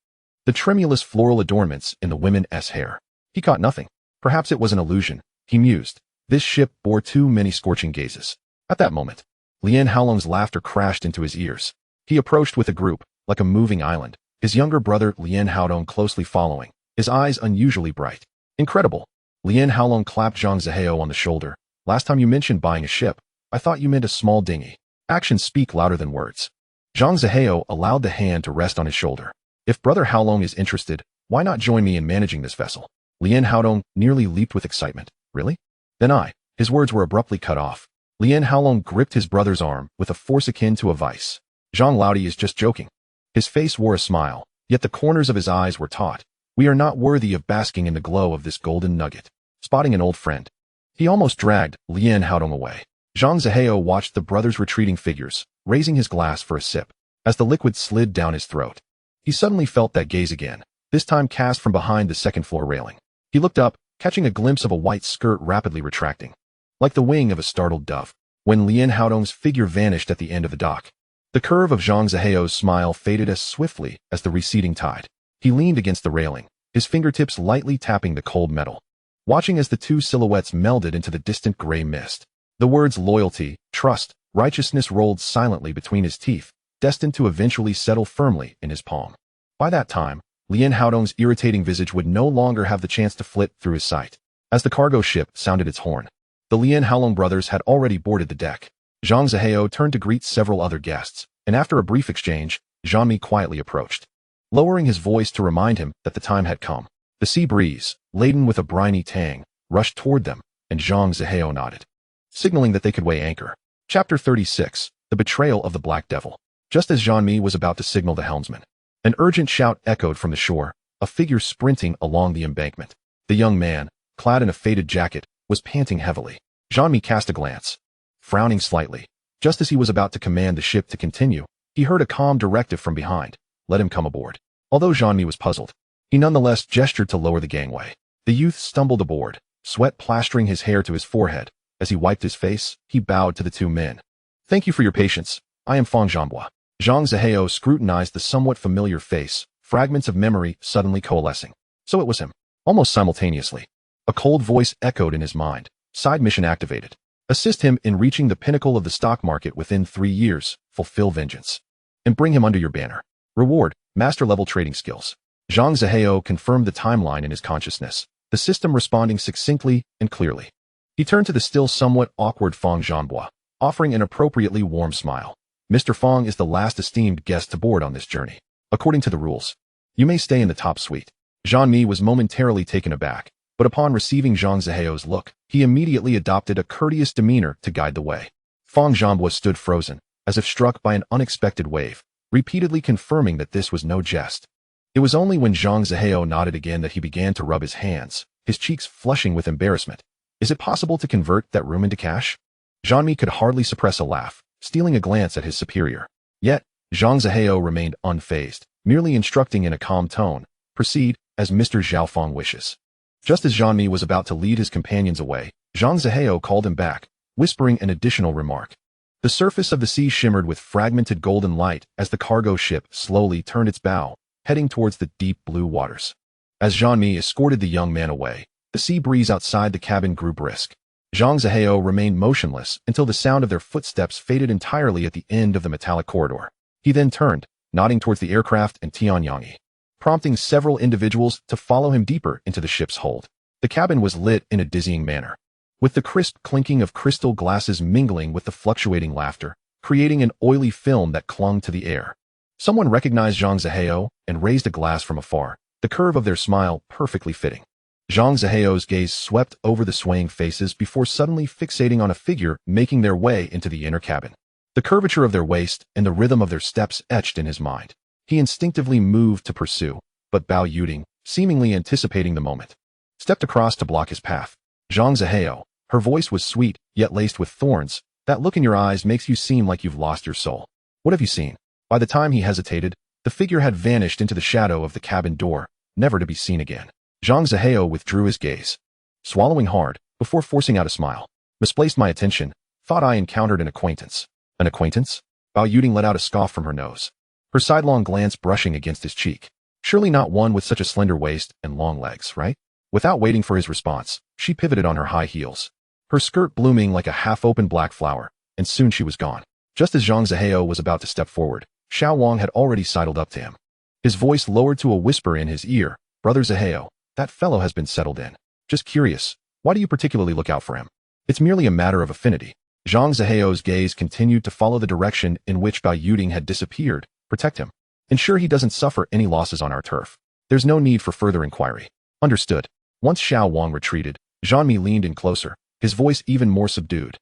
the tremulous floral adornments in the women's hair. He caught nothing. Perhaps it was an illusion, he mused. This ship bore too many scorching gazes. At that moment, Lian Haolong's laughter crashed into his ears. He approached with a group, like a moving island, his younger brother Lian Haolong closely following, his eyes unusually bright. Incredible. Lian Haolong clapped Zhang Zihao on the shoulder. Last time you mentioned buying a ship, I thought you meant a small dinghy. Actions speak louder than words. Zhang Zihao allowed the hand to rest on his shoulder. If Brother Haolong is interested, why not join me in managing this vessel? Lian Haolong nearly leaped with excitement. Really? Then his words were abruptly cut off. Lian Haolong gripped his brother's arm with a force akin to a vice. Zhang Laodi is just joking. His face wore a smile, yet the corners of his eyes were taut. We are not worthy of basking in the glow of this golden nugget. Spotting an old friend, he almost dragged Lian Haolong away. Zhang Zihao watched the brothers' retreating figures, raising his glass for a sip. As the liquid slid down his throat, he suddenly felt that gaze again, this time cast from behind the second-floor railing. He looked up, catching a glimpse of a white skirt rapidly retracting, like the wing of a startled dove, when Lien Haodong's figure vanished at the end of the dock. The curve of Zhang Zihao's smile faded as swiftly as the receding tide. He leaned against the railing, his fingertips lightly tapping the cold metal, watching as the two silhouettes melded into the distant gray mist. The words loyalty, trust, righteousness rolled silently between his teeth, destined to eventually settle firmly in his palm. By that time, Lien Haodong's irritating visage would no longer have the chance to flit through his sight. As the cargo ship sounded its horn, the Lien Haolong brothers had already boarded the deck. Zhang Zihao turned to greet several other guests, and after a brief exchange, Zhang Mi quietly approached, lowering his voice to remind him that the time had come. The sea breeze, laden with a briny tang, rushed toward them, and Zhang Zihao nodded, signaling that they could weigh anchor. Chapter 36, The Betrayal of the Black Devil. Just as Zhang Mi was about to signal the helmsman, an urgent shout echoed from the shore, a figure sprinting along the embankment. The young man, clad in a faded jacket, was panting heavily. Zhang Mi cast a glance, frowning slightly. Just as he was about to command the ship to continue, he heard a calm directive from behind. Let him come aboard. Although Zhang Mi was puzzled, he nonetheless gestured to lower the gangway. The youth stumbled aboard, sweat plastering his hair to his forehead. As he wiped his face, he bowed to the two men. Thank you for your patience. I am Fang Zhanghua. Zhang Zihao scrutinized the somewhat familiar face, fragments of memory suddenly coalescing. So it was him. Almost simultaneously, a cold voice echoed in his mind. Side mission activated. Assist him in reaching the pinnacle of the stock market within 3 years, fulfill vengeance, and bring him under your banner. Reward, master-level trading skills. Zhang Zihao confirmed the timeline in his consciousness, the system responding succinctly and clearly. He turned to the still somewhat awkward Fang Zhanghua, offering an appropriately warm smile. Mr. Fang is the last esteemed guest to board on this journey. According to the rules, you may stay in the top suite. Zhang Mi was momentarily taken aback, but upon receiving Zhang Zihao's look, he immediately adopted a courteous demeanor to guide the way. Fang Zhanghua stood frozen, as if struck by an unexpected wave, repeatedly confirming that this was no jest. It was only when Zhang Zihao nodded again that he began to rub his hands, his cheeks flushing with embarrassment. Is it possible to convert that room into cash? Zhang Mi could hardly suppress a laugh, stealing a glance at his superior. Yet, Zhang Zihao remained unfazed, merely instructing in a calm tone, proceed as Mr. Zhaofang wishes. Just as Zhang Mi was about to lead his companions away, Zhang Zihao called him back, whispering an additional remark. The surface of the sea shimmered with fragmented golden light as the cargo ship slowly turned its bow, heading towards the deep blue waters. As Zhang Mi escorted the young man away, the sea breeze outside the cabin grew brisk. Zhang Zihao remained motionless until the sound of their footsteps faded entirely at the end of the metallic corridor. He then turned, nodding towards the aircraft and Tianyangyi, prompting several individuals to follow him deeper into the ship's hold. The cabin was lit in a dizzying manner, with the crisp clinking of crystal glasses mingling with the fluctuating laughter, creating an oily film that clung to the air. Someone recognized Zhang Zihao and raised a glass from afar, the curve of their smile perfectly fitting. Zhang Zihao's gaze swept over the swaying faces before suddenly fixating on a figure making their way into the inner cabin. The curvature of their waist and the rhythm of their steps etched in his mind. He instinctively moved to pursue, but Bao Yuding, seemingly anticipating the moment, stepped across to block his path. Zhang Zihao, her voice was sweet, yet laced with thorns. That look in your eyes makes you seem like you've lost your soul. What have you seen? By the time he hesitated, the figure had vanished into the shadow of the cabin door, never to be seen again. Zhang Zihao withdrew his gaze, swallowing hard, before forcing out a smile. Misplaced my attention, thought I encountered an acquaintance. An acquaintance? Bao Yuding let out a scoff from her nose, her sidelong glance brushing against his cheek. Surely not one with such a slender waist and long legs, right? Without waiting for his response, she pivoted on her high heels, her skirt blooming like a half-open black flower, and soon she was gone. Just as Zhang Zihao was about to step forward, Xiao Wang had already sidled up to him. His voice lowered to a whisper in his ear. Brother Zihao, that fellow has been settled in. Just curious, why do you particularly look out for him? It's merely a matter of affinity. Zhang Zihao's gaze continued to follow the direction in which Bao Yuding had disappeared. Protect him. Ensure he doesn't suffer any losses on our turf. There's no need for further inquiry. Understood. Once Xiao Wang retreated, Zhang Mi leaned in closer, his voice even more subdued.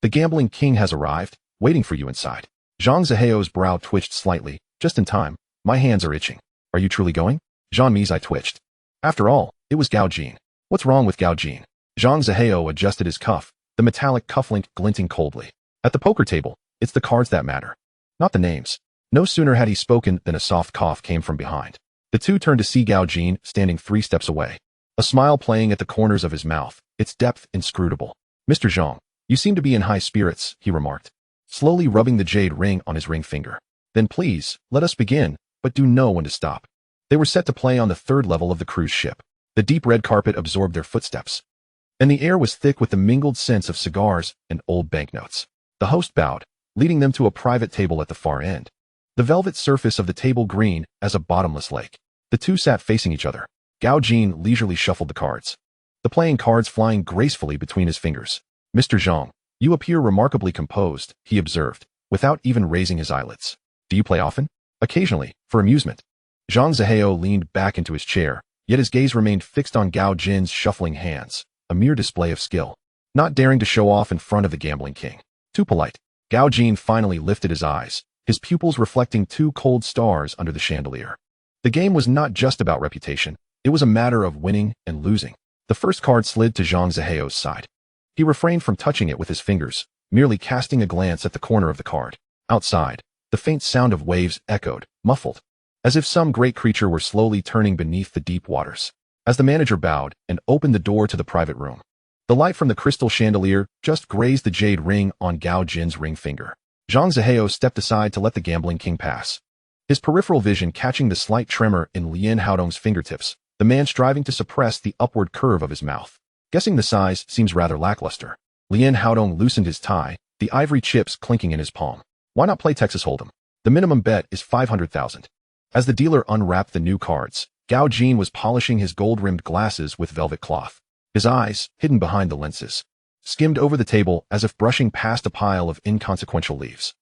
The gambling king has arrived, waiting for you inside. Zhang Zihao's brow twitched slightly. Just in time. My hands are itching. Are you truly going? Zhang Mi's eye twitched. After all, it was Gao Jin. What's wrong with Gao Jin? Zhang Zihao adjusted his cuff, the metallic cufflink glinting coldly. At the poker table, it's the cards that matter, not the names. No sooner had he spoken than a soft cough came from behind. The two turned to see Gao Jin standing 3 steps away. a smile playing at the corners of his mouth, its depth inscrutable. "Mr. Zhang, you seem to be in high spirits," he remarked, slowly rubbing the jade ring on his ring finger. "Then please, let us begin, but do know when to stop." They were set to play on the third level of the cruise ship. The deep red carpet absorbed their footsteps, and the air was thick with the mingled scents of cigars and old banknotes. The host bowed, leading them to a private table at the far end. The velvet surface of the table green as a bottomless lake. The two sat facing each other. Gao Jin leisurely shuffled the cards, the playing cards flying gracefully between his fingers. "Mr. Zhang, you appear remarkably composed," he observed, without even raising his eyelids. "Do you play often?" "Occasionally, for amusement." Zhang Zihao leaned back into his chair, yet his gaze remained fixed on Gao Jin's shuffling hands, a mere display of skill, not daring to show off in front of the gambling king. Too polite. Gao Jin finally lifted his eyes, his pupils reflecting two cold stars under the chandelier. The game was not just about reputation, it was a matter of winning and losing. The first card slid to Zhang Zihao's side. He refrained from touching it with his fingers, merely casting a glance at the corner of the card. Outside, the faint sound of waves echoed, muffled, as if some great creature were slowly turning beneath the deep waters. As the manager bowed and opened the door to the private room, the light from the crystal chandelier just grazed the jade ring on Gao Jin's ring finger. Zhang Zihao stepped aside to let the gambling king pass, his peripheral vision catching the slight tremor in Lian Haodong's fingertips, the man striving to suppress the upward curve of his mouth. "Guessing the size seems rather lackluster." Lian Haodong loosened his tie, the ivory chips clinking in his palm. "Why not play Texas Hold'em? The minimum bet is 500,000. As the dealer unwrapped the new cards, Gao Jin was polishing his gold-rimmed glasses with velvet cloth. His eyes, hidden behind the lenses, skimmed over the table as if brushing past a pile of inconsequential leaves.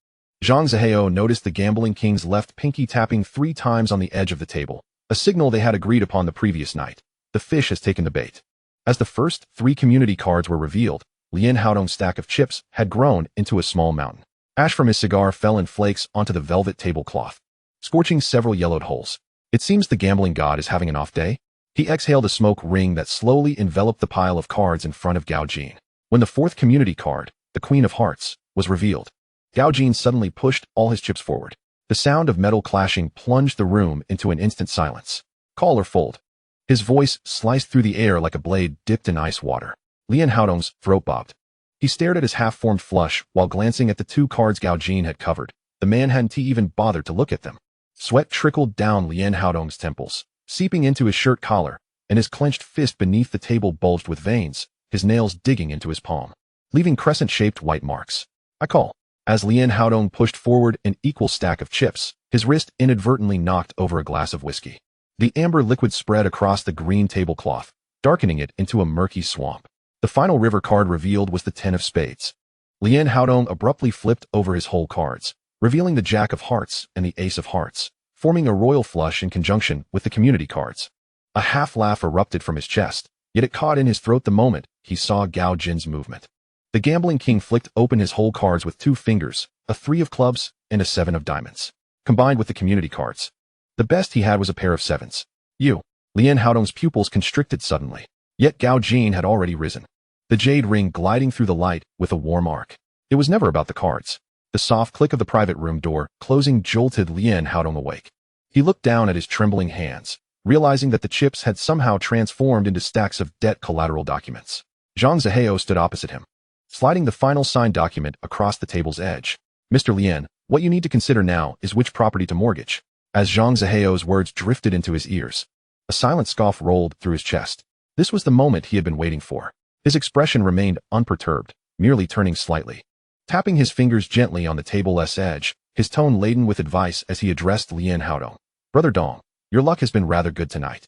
Zhang Zihao noticed the gambling king's left pinky tapping 3 times on the edge of the table, a signal they had agreed upon the previous night. The fish has taken the bait. As the first 3 community cards were revealed, Lian Haodong's stack of chips had grown into a small mountain. Ash from his cigar fell in flakes onto the velvet tablecloth, scorching several yellowed holes. "It seems the gambling god is having an off day." He exhaled a smoke ring that slowly enveloped the pile of cards in front of Gao Jin. When the 4th community card, the Queen of Hearts, was revealed, Gao Jin suddenly pushed all his chips forward. The sound of metal clashing plunged the room into an instant silence. "Call or fold." His voice sliced through the air like a blade dipped in ice water. Lian Haodong's throat bobbed. He stared at his half-formed flush while glancing at the 2 cards Gao Jin had covered. The man hadn't even bothered to look at them. Sweat trickled down Lian Haodong's temples, seeping into his shirt collar, and his clenched fist beneath the table bulged with veins, his nails digging into his palm, leaving crescent-shaped white marks. "I call." As Lian Haodong pushed forward an equal stack of chips, his wrist inadvertently knocked over a glass of whiskey. The amber liquid spread across the green tablecloth, darkening it into a murky swamp. The final river card revealed was the 10 of spades. Lian Haodong abruptly flipped over his whole cards, revealing the Jack of Hearts and the Ace of Hearts, forming a royal flush in conjunction with the community cards. A half-laugh erupted from his chest, yet it caught in his throat the moment he saw Gao Jin's movement. The gambling king flicked open his whole cards with 2 fingers, a 3 of clubs and a 7 of diamonds, combined with the community cards. The best he had was a pair of 7s. Lian Haodong's pupils constricted suddenly, yet Gao Jin had already risen, the jade ring gliding through the light with a warm arc. It was never about the cards. The soft click of the private room door closing jolted Lian Haodong awake. He looked down at his trembling hands, realizing that the chips had somehow transformed into stacks of debt collateral documents. Zhang Zihao stood opposite him, sliding the final signed document across the table's edge. "Mr. Lian, what you need to consider now is which property to mortgage." As Zhang Zihao's words drifted into his ears, a silent scoff rolled through his chest. This was the moment he had been waiting for. His expression remained unperturbed, merely turning slightly, tapping his fingers gently on the table's edge, his tone laden with advice as he addressed Lian Haodong. "Brother Dong, your luck has been rather good tonight.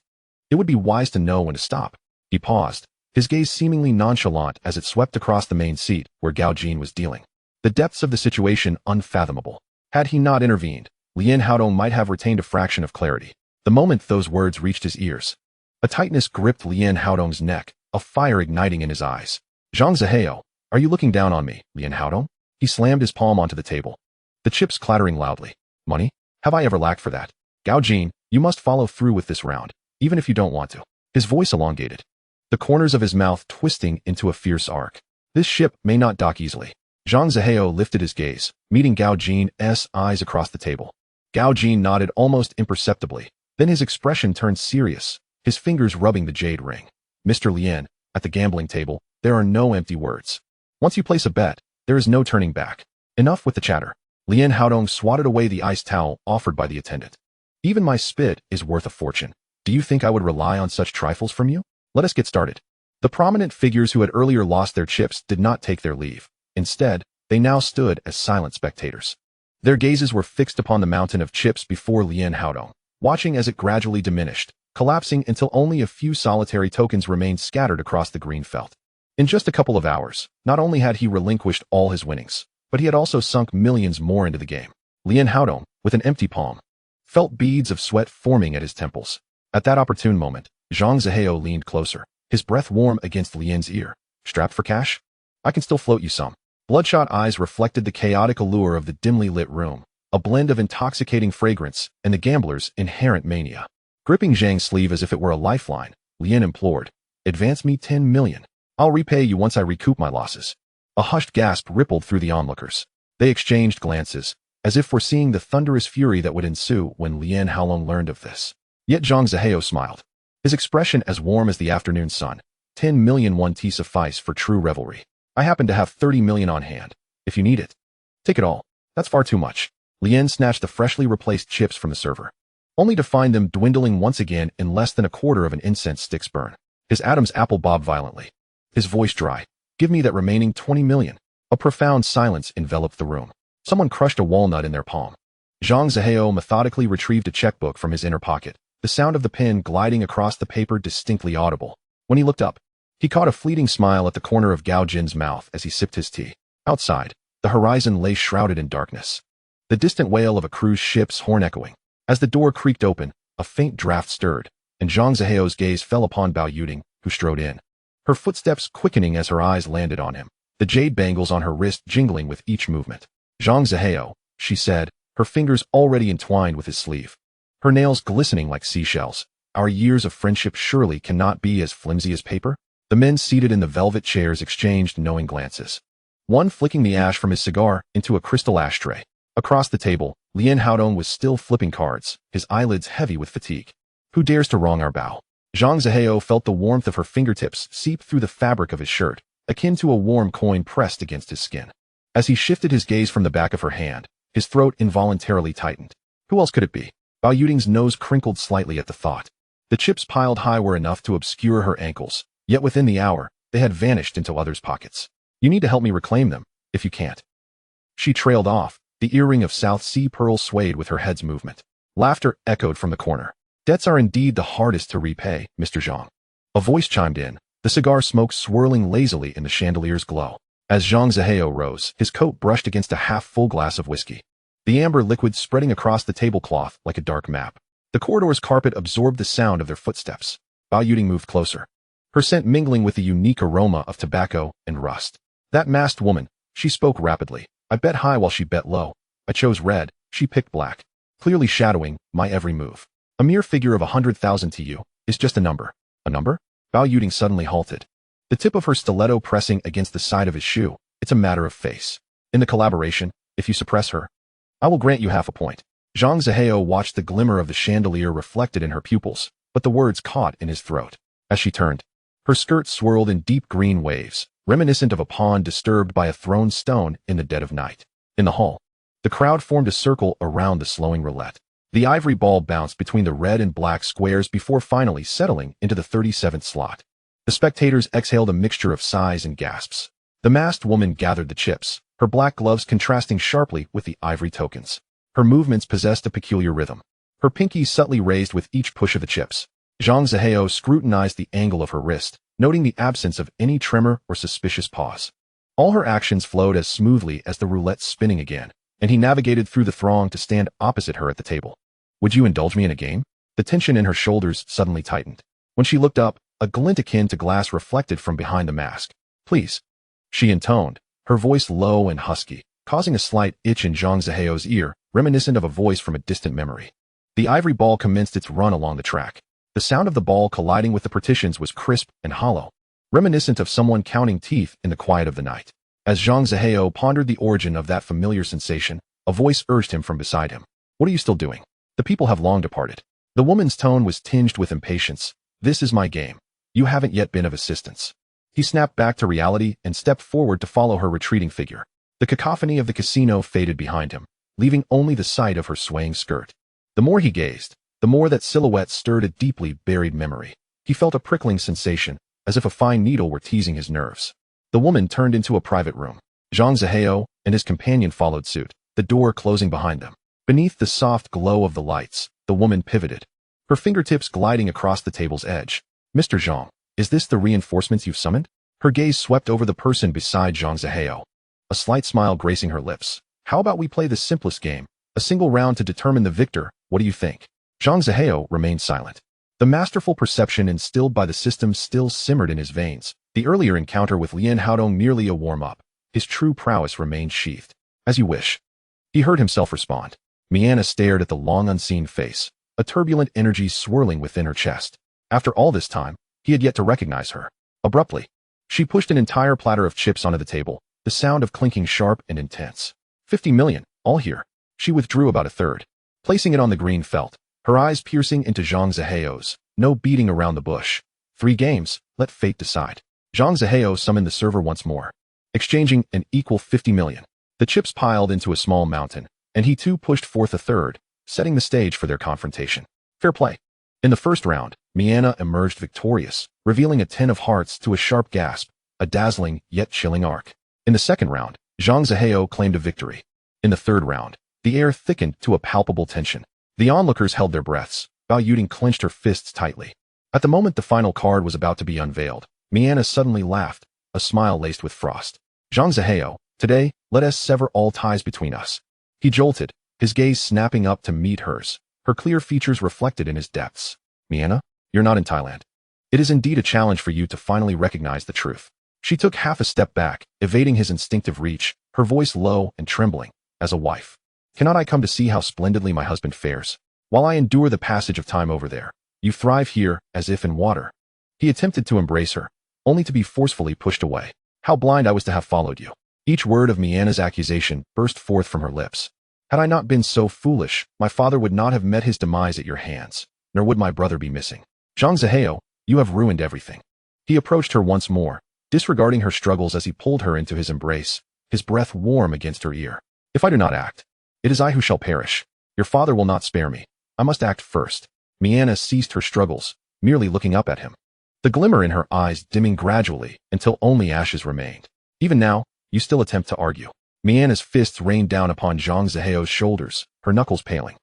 It would be wise to know when to stop." He paused, his gaze seemingly nonchalant as it swept across the main seat where Gao Jin was dealing. The depths of the situation unfathomable. Had he not intervened, Lian Haodong might have retained a fraction of clarity. The moment those words reached his ears, a tightness gripped Lian Haodong's neck, a fire igniting in his eyes. "Zhang Zihao, are you looking down on me, Lian Haodong?" He slammed his palm onto the table, the chips clattering loudly. "Money? Have I ever lacked for that? Gao Jin, you must follow through with this round, even if you don't want to." His voice elongated, the corners of his mouth twisting into a fierce arc. "This ship may not dock easily." Zhang Zihao lifted his gaze, meeting Gao Jin's eyes across the table. Gao Jin nodded almost imperceptibly, then his expression turned serious, his fingers rubbing the jade ring. Mr. Lien, at the gambling table, there are no empty words. Once you place a bet, there is no turning back. Enough with the chatter. Lien Haodong swatted away the ice towel offered by the attendant. Even my spit is worth a fortune. Do you think I would rely on such trifles from you? Let us get started. The prominent figures who had earlier lost their chips did not take their leave. Instead, they now stood as silent spectators. Their gazes were fixed upon the mountain of chips before Lien Haodong, watching as it gradually diminished, collapsing until only a few solitary tokens remained scattered across the green felt. In just a couple of hours, not only had he relinquished all his winnings, but he had also sunk millions more into the game. Lien Haodong, with an empty palm, felt beads of sweat forming at his temples. At that opportune moment, Zhang Zihao leaned closer, his breath warm against Lien's ear. Strapped for cash? I can still float you some. Bloodshot eyes reflected the chaotic allure of the dimly lit room, a blend of intoxicating fragrance and the gambler's inherent mania. Gripping Zhang's sleeve as if it were a lifeline, Lien implored, "Advance me 10 million. I'll repay you once I recoup my losses." A hushed gasp rippled through the onlookers. They exchanged glances, as if foreseeing the thunderous fury that would ensue when Lien Haolong learned of this. Yet Zhang Zihao smiled, his expression as warm as the afternoon sun. 10 million won tea suffice for true revelry. I happen to have 30 million on hand. If you need it, take it all. That's far too much. Lien snatched the freshly replaced chips from the server, only to find them dwindling once again in less than a quarter of an incense stick's burn. His Adam's apple bobbed violently, his voice dry. "Give me that remaining 20 million. A profound silence enveloped the room. Someone crushed a walnut in their palm. Zhang Zihao methodically retrieved a checkbook from his inner pocket, the sound of the pen gliding across the paper distinctly audible. When he looked up, he caught a fleeting smile at the corner of Gao Jin's mouth as he sipped his tea. Outside, the horizon lay shrouded in darkness, the distant wail of a cruise ship's horn echoing. As the door creaked open, a faint draft stirred, and Zhang Zihao's gaze fell upon Bao Yuding, who strode in, her footsteps quickening as her eyes landed on him, the jade bangles on her wrist jingling with each movement. "Zhang Zihao," she said, her fingers already entwined with his sleeve, her nails glistening like seashells. "Our years of friendship surely cannot be as flimsy as paper?" The men seated in the velvet chairs exchanged knowing glances, one flicking the ash from his cigar into a crystal ashtray. Across the table, Lien Haodong was still flipping cards, his eyelids heavy with fatigue. "Who dares to wrong our Bao?" Zhang Zihao felt the warmth of her fingertips seep through the fabric of his shirt, akin to a warm coin pressed against his skin. As he shifted his gaze from the back of her hand, his throat involuntarily tightened. Who else could it be? Bao Yuding's nose crinkled slightly at the thought. The chips piled high were enough to obscure her ankles, yet within the hour, they had vanished into others' pockets. "You need to help me reclaim them, if you can't." She trailed off, the earring of South Sea pearls swayed with her head's movement. Laughter echoed from the corner. "Debts are indeed the hardest to repay, Mr. Zhang." A voice chimed in, the cigar smoke swirling lazily in the chandelier's glow. As Zhang Zihao rose, his coat brushed against a half-full glass of whiskey, the amber liquid spreading across the tablecloth like a dark map. The corridor's carpet absorbed the sound of their footsteps. Bao Yuding moved closer, her scent mingling with the unique aroma of tobacco and rust. "That masked woman," she spoke rapidly. "I bet high while she bet low. I chose red, she picked black, clearly shadowing my every move. A mere figure of 100,000 to you is just a number." "A number?" Bao Yuding suddenly halted, the tip of her stiletto pressing against the side of his shoe. "It's a matter of face. In the collaboration, if you suppress her, I will grant you half a point." Zhang Zihao watched the glimmer of the chandelier reflected in her pupils, but the words caught in his throat. As she turned, her skirt swirled in deep green waves, reminiscent of a pond disturbed by a thrown stone in the dead of night. In the hall, the crowd formed a circle around the slowing roulette. The ivory ball bounced between the red and black squares before finally settling into the 37th slot. The spectators exhaled a mixture of sighs and gasps. The masked woman gathered the chips, her black gloves contrasting sharply with the ivory tokens. Her movements possessed a peculiar rhythm, her pinky subtly raised with each push of the chips. Zhang Zihao scrutinized the angle of her wrist, noting the absence of any tremor or suspicious pause. All her actions flowed as smoothly as the roulette spinning again, and he navigated through the throng to stand opposite her at the table. "Would you indulge me in a game?" The tension in her shoulders suddenly tightened. When she looked up, a glint akin to glass reflected from behind the mask. "Please," she intoned, her voice low and husky, causing a slight itch in Zhang Zihao's ear, reminiscent of a voice from a distant memory. The ivory ball commenced its run along the track. The sound of the ball colliding with the partitions was crisp and hollow, reminiscent of someone counting teeth in the quiet of the night. As Zhang Zihao pondered the origin of that familiar sensation, a voice urged him from beside him. "What are you still doing? The people have long departed." The woman's tone was tinged with impatience. "This is my game. You haven't yet been of assistance. He snapped back to reality and stepped forward to follow her retreating figure. The cacophony of the casino faded behind him, leaving only the sight of her swaying skirt. The more he gazed, the more that silhouette stirred a deeply buried memory. He felt a prickling sensation, as if a fine needle were teasing his nerves. The woman turned into a private room. Zhang Zihao and his companion followed suit, the door closing behind them. Beneath the soft glow of the lights, the woman pivoted, her fingertips gliding across the table's edge. Mr. Zhang, is this the reinforcements you've summoned? Her gaze swept over the person beside Zhang Zihao, a slight smile gracing her lips. How about we play the simplest game, a single round to determine the victor? What do you think? Zhang Zihao remained silent. The masterful perception instilled by the system still simmered in his veins. The earlier encounter with Lian Haodong merely a warm-up. His true prowess remained sheathed. As you wish. He heard himself respond. Mianna stared at the long unseen face, a turbulent energy swirling within her chest. After all this time, he had yet to recognize her. Abruptly, she pushed an entire platter of chips onto the table, the sound of clinking sharp and intense. 50 million, all here. She withdrew about a third, placing it on the green felt, her eyes piercing into Zhang Zihao's. No beating around the bush. 3 games, let fate decide. Zhang Zihao summoned the server once more, exchanging an equal 50 million. The chips piled into a small mountain, and he too pushed forth a third, setting the stage for their confrontation. Fair play. In the first round, Mianna emerged victorious, revealing a 10 of hearts to a sharp gasp, a dazzling yet chilling arc. In the second round, Zhang Zihao claimed a victory. In the third round, the air thickened to a palpable tension. The onlookers held their breaths. Bao Yuding clenched her fists tightly. At the moment the final card was about to be unveiled, Mianna suddenly laughed, a smile laced with frost. Zhang Zihao, today, let us sever all ties between us. He jolted, his gaze snapping up to meet hers, her clear features reflected in his depths. Mianna, you're not in Thailand. It is indeed a challenge for you to finally recognize the truth. She took half a step back, evading his instinctive reach, her voice low and trembling. As a wife, cannot I come to see how splendidly my husband fares? While I endure the passage of time over there, you thrive here as if in water. He attempted to embrace her, only to be forcefully pushed away. How blind I was to have followed you. Each word of Mianna's accusation burst forth from her lips. Had I not been so foolish, my father would not have met his demise at your hands, nor would my brother be missing. Zhang Zihao, you have ruined everything. He approached her once more, disregarding her struggles as he pulled her into his embrace, his breath warm against her ear. If I do not act, it is I who shall perish. Your father will not spare me. I must act first. Mianna ceased her struggles, merely looking up at him. The glimmer in her eyes dimming gradually until only ashes remained. Even now, you still attempt to argue. Mianna's fists rained down upon Zhang Zihao's shoulders, her knuckles paling.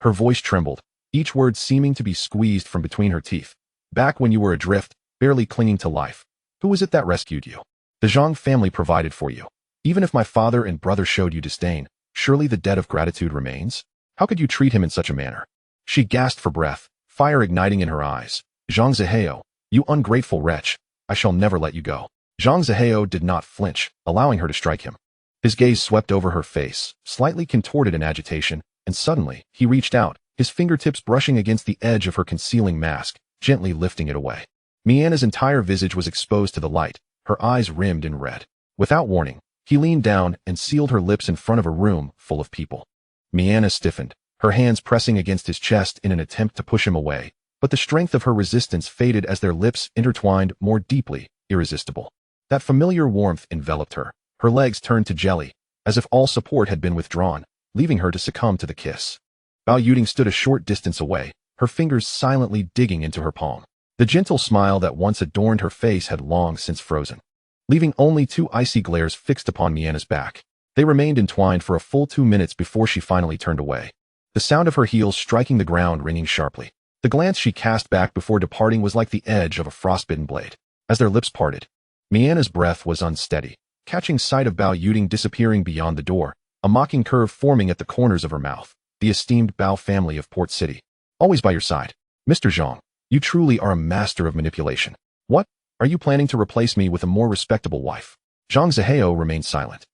Her voice trembled, each word seeming to be squeezed from between her teeth. Back when you were adrift, barely clinging to life, who was it that rescued you? The Zhang family provided for you. Even if my father and brother showed you disdain, surely the debt of gratitude remains? How could you treat him in such a manner? She gasped for breath, fire igniting in her eyes. Zhang Zihao, you ungrateful wretch, I shall never let you go. Zhang Zihao did not flinch, allowing her to strike him. His gaze swept over her face, slightly contorted in agitation, and suddenly, he reached out, his fingertips brushing against the edge of her concealing mask, gently lifting it away. Mianna's entire visage was exposed to the light, her eyes rimmed in red. Without warning, he leaned down and sealed her lips in front of a room full of people. Mianna stiffened, her hands pressing against his chest in an attempt to push him away, but the strength of her resistance faded as their lips intertwined more deeply, irresistible. That familiar warmth enveloped her. Her legs turned to jelly, as if all support had been withdrawn, leaving her to succumb to the kiss. Bao Yuding stood a short distance away, her fingers silently digging into her palm. The gentle smile that once adorned her face had long since frozen, leaving only 2 icy glares fixed upon Mianna's back. They remained entwined for a full 2 minutes before she finally turned away, the sound of her heels striking the ground ringing sharply. The glance she cast back before departing was like the edge of a frostbitten blade. As their lips parted, Mianna's breath was unsteady, catching sight of Bao Yuding disappearing beyond the door, a mocking curve forming at the corners of her mouth. The esteemed Bao family of Port City. Always by your side. Mr. Zhang, you truly are a master of manipulation. What? Are you planning to replace me with a more respectable wife? Zhang Zihao remained silent,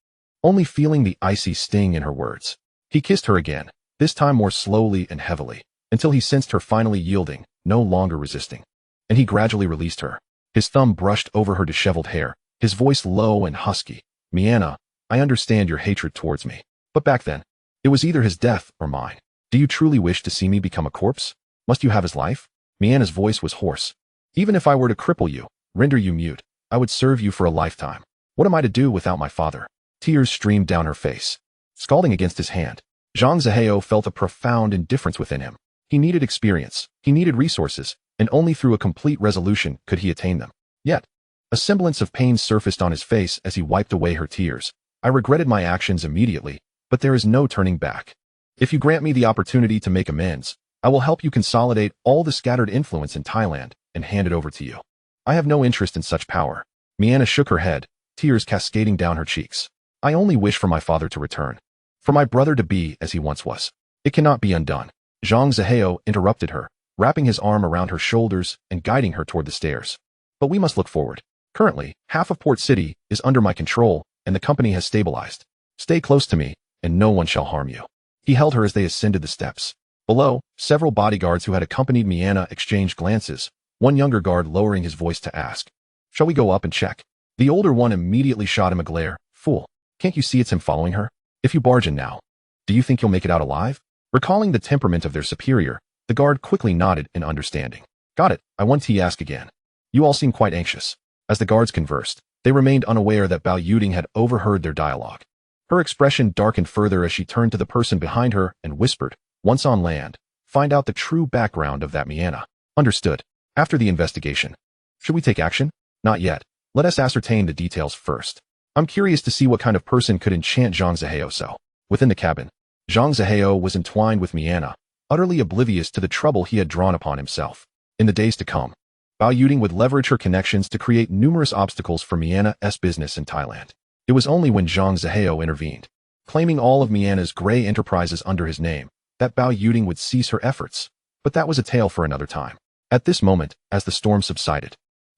only feeling the icy sting in her words. He kissed her again, this time more slowly and heavily, until he sensed her finally yielding, no longer resisting. And he gradually released her. His thumb brushed over her disheveled hair, his voice low and husky. Mianna, I understand your hatred towards me. But back then, it was either his death or mine. Do you truly wish to see me become a corpse? Must you have his life? Mianna's voice was hoarse, Even if I were to cripple you, render you mute, I would serve you for a lifetime. What am I to do without my father? Tears streamed down her face. Scalding against his hand, Zhang Zihao felt a profound indifference within him. He needed experience, he needed resources, and only through a complete resolution could he attain them. Yet, a semblance of pain surfaced on his face as he wiped away her tears. I regretted my actions immediately, but there is no turning back. If you grant me the opportunity to make amends, I will help you consolidate all the scattered influence in Thailand and hand it over to you. I have no interest in such power. Mianna shook her head, tears cascading down her cheeks. I only wish for my father to return. For my brother to be as he once was. It cannot be undone. Zhang Zihao interrupted her, wrapping his arm around her shoulders and guiding her toward the stairs. But we must look forward. Currently, half of Port City is under my control, and the company has stabilized. Stay close to me, and no one shall harm you. He held her as they ascended the steps. Below, several bodyguards who had accompanied Mianna exchanged glances, one younger guard lowering his voice to ask, "Shall we go up and check?" The older one immediately shot him a glare. "Fool, can't you see it's him following her? If you barge in now, do you think you'll make it out alive?" Recalling the temperament of their superior, the guard quickly nodded in understanding. "Got it, I want to ask again. You all seem quite anxious." As the guards conversed, they remained unaware that Bao Yuding had overheard their dialogue. Her expression darkened further as she turned to the person behind her and whispered, "Once on land, find out the true background of that Mianna." "Understood. After the investigation. Should we take action?" "Not yet. Let us ascertain the details first. I'm curious to see what kind of person could enchant Zhang Zihao so." Within the cabin, Zhang Zihao was entwined with Mianna, utterly oblivious to the trouble he had drawn upon himself. In the days to come, Bao Yuding would leverage her connections to create numerous obstacles for Mianna's business in Thailand. It was only when Zhang Zihao intervened, claiming all of Mianna's gray enterprises under his name, that Bao Yuding would cease her efforts. But that was a tale for another time. At this moment, as the storm subsided,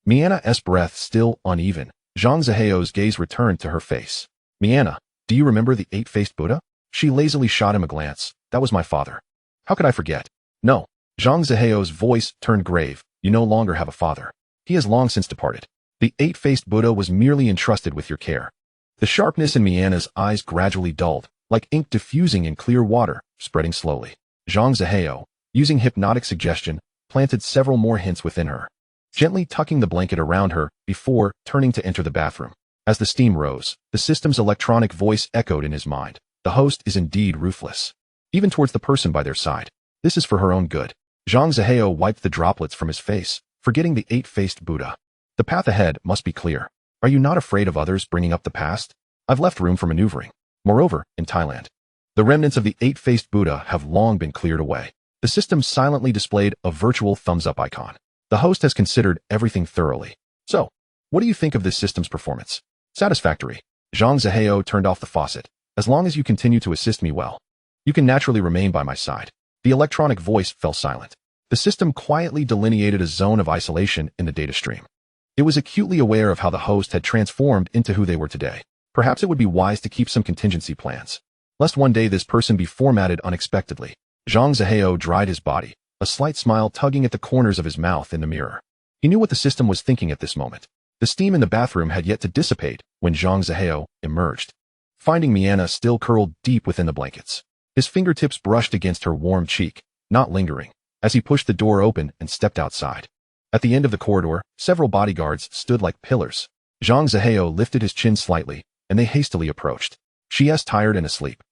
Mianna's breath still uneven, Zhang Zihao's gaze returned to her face. "Mianna, do you remember the eight-faced Buddha?" She lazily shot him a glance. "That was my father. How could I forget?" "No." Zhang Zihao's voice turned grave. "You no longer have a father. He has long since departed. The eight-faced Buddha was merely entrusted with your care." The sharpness in Mianna's eyes gradually dulled, like ink diffusing in clear water, spreading slowly. Zhang Zihao, using hypnotic suggestion, planted several more hints within her, gently tucking the blanket around her before turning to enter the bathroom. As the steam rose, the system's electronic voice echoed in his mind. The host is indeed ruthless, even towards the person by their side. This is for her own good. Zhang Zihao wiped the droplets from his face, forgetting the eight-faced Buddha. The path ahead must be clear. Are you not afraid of others bringing up the past? I've left room for maneuvering. Moreover, in Thailand, the remnants of the eight-faced Buddha have long been cleared away. The system silently displayed a virtual thumbs-up icon. The host has considered everything thoroughly. So, what do you think of this system's performance? Satisfactory. Zhang Zihao turned off the faucet. As long as you continue to assist me well, you can naturally remain by my side. The electronic voice fell silent. The system quietly delineated a zone of isolation in the data stream. It was acutely aware of how the host had transformed into who they were today. Perhaps it would be wise to keep some contingency plans, lest one day this person be formatted unexpectedly. Zhang Zihao dried his body, a slight smile tugging at the corners of his mouth in the mirror. He knew what the system was thinking at this moment. The steam in the bathroom had yet to dissipate when Zhang Zihao emerged, finding Mianna still curled deep within the blankets. His fingertips brushed against her warm cheek, not lingering, as he pushed the door open and stepped outside. At the end of the corridor, several bodyguards stood like pillars. Zhang Zihao lifted his chin slightly, and they hastily approached. "She is tired and asleep.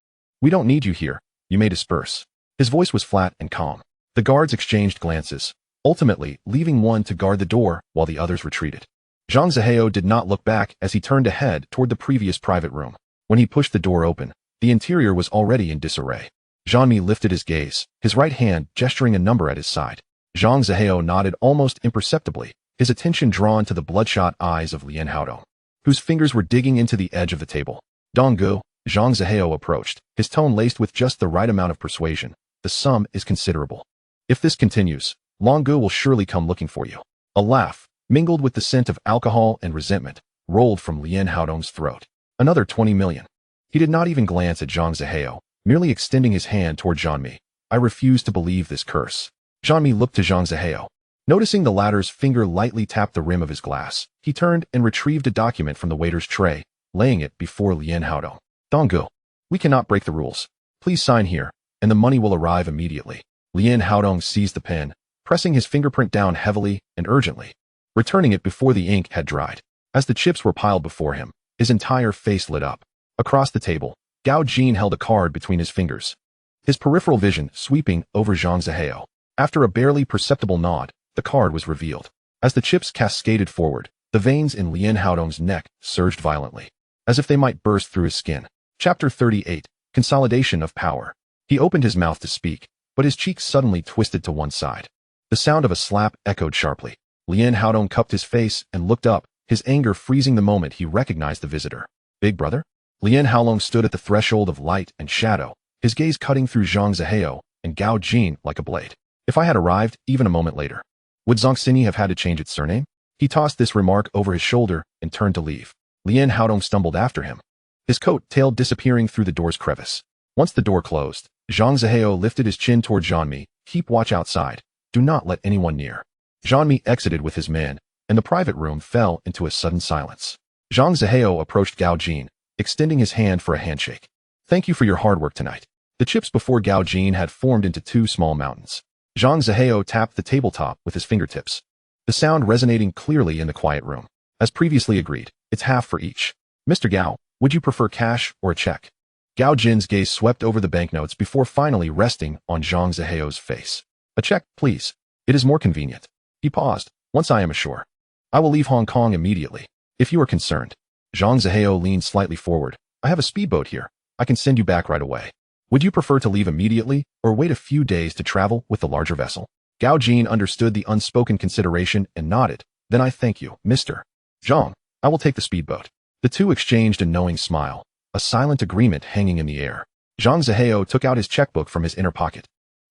We don't need you here. You may disperse." His voice was flat and calm. The guards exchanged glances, ultimately leaving one to guard the door while the others retreated. Zhang Zihao did not look back as he turned ahead toward the previous private room. When he pushed the door open, the interior was already in disarray. Zhang Mi lifted his gaze, his right hand gesturing a number at his side. Zhang Zihao nodded almost imperceptibly, his attention drawn to the bloodshot eyes of Lien Haodong, whose fingers were digging into the edge of the table. "Donggu," Zhang Zihao approached, his tone laced with just the right amount of persuasion. "The sum is considerable. If this continues, Longgu will surely come looking for you." A laugh, mingled with the scent of alcohol and resentment, rolled from Lien Haodong's throat. "Another 20 million. He did not even glance at Zhang Zihao, merely extending his hand toward Zhang Mi. "I refuse to believe this curse." Zhang Mi looked to Zhang Zihao. Noticing the latter's finger lightly tapped the rim of his glass, he turned and retrieved a document from the waiter's tray, laying it before Lien Haodong. "Donggu, we cannot break the rules. Please sign here, and the money will arrive immediately." Lien Haodong seized the pen, pressing his fingerprint down heavily and urgently, returning it before the ink had dried. As the chips were piled before him, his entire face lit up. Across the table, Gao Jin held a card between his fingers, his peripheral vision sweeping over Zhang Zihao. After a barely perceptible nod, the card was revealed. As the chips cascaded forward, the veins in Lien Haodong's neck surged violently, as if they might burst through his skin. Chapter 38, Consolidation of Power. He opened his mouth to speak, but his cheeks suddenly twisted to one side. The sound of a slap echoed sharply. Lien Haodong cupped his face and looked up, his anger freezing the moment he recognized the visitor. Big brother? Lien Haolong stood at the threshold of light and shadow, his gaze cutting through Zhang Zihao and Gao Jin like a blade. If I had arrived even a moment later, would Zongxini have had to change its surname? He tossed this remark over his shoulder and turned to leave. Lien Haodong stumbled after him, his coat tail disappearing through the door's crevice. Once the door closed, Zhang Zihao lifted his chin toward Zhanmi. Keep watch outside. Do not let anyone near. Zhanmi exited with his men, and the private room fell into a sudden silence. Zhang Zihao approached Gao Jin, extending his hand for a handshake. Thank you for your hard work tonight. The chips before Gao Jin had formed into two small mountains. Zhang Zihao tapped the tabletop with his fingertips, the sound resonating clearly in the quiet room. As previously agreed, it's half for each. Mr. Gao, would you prefer cash or a check? Gao Jin's gaze swept over the banknotes before finally resting on Zhang Zihao's face. A check, please. It is more convenient. He paused. Once I am ashore, I will leave Hong Kong immediately. If you are concerned. Zhang Zihao leaned slightly forward. I have a speedboat here. I can send you back right away. Would you prefer to leave immediately or wait a few days to travel with the larger vessel? Gao Jin understood the unspoken consideration and nodded. Then I thank you, Mr. Zhang. I will take the speedboat. The two exchanged a knowing smile, a silent agreement hanging in the air. Zhang Zihao took out his checkbook from his inner pocket,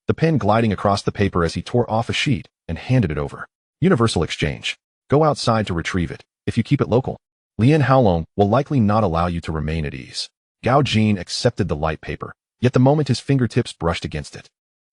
the pen gliding across the paper as he tore off a sheet and handed it over. Universal exchange. Go outside to retrieve it. If you keep it local, Lien Haolong will likely not allow you to remain at ease. Gao Jin accepted the light paper, yet the moment his fingertips brushed against it,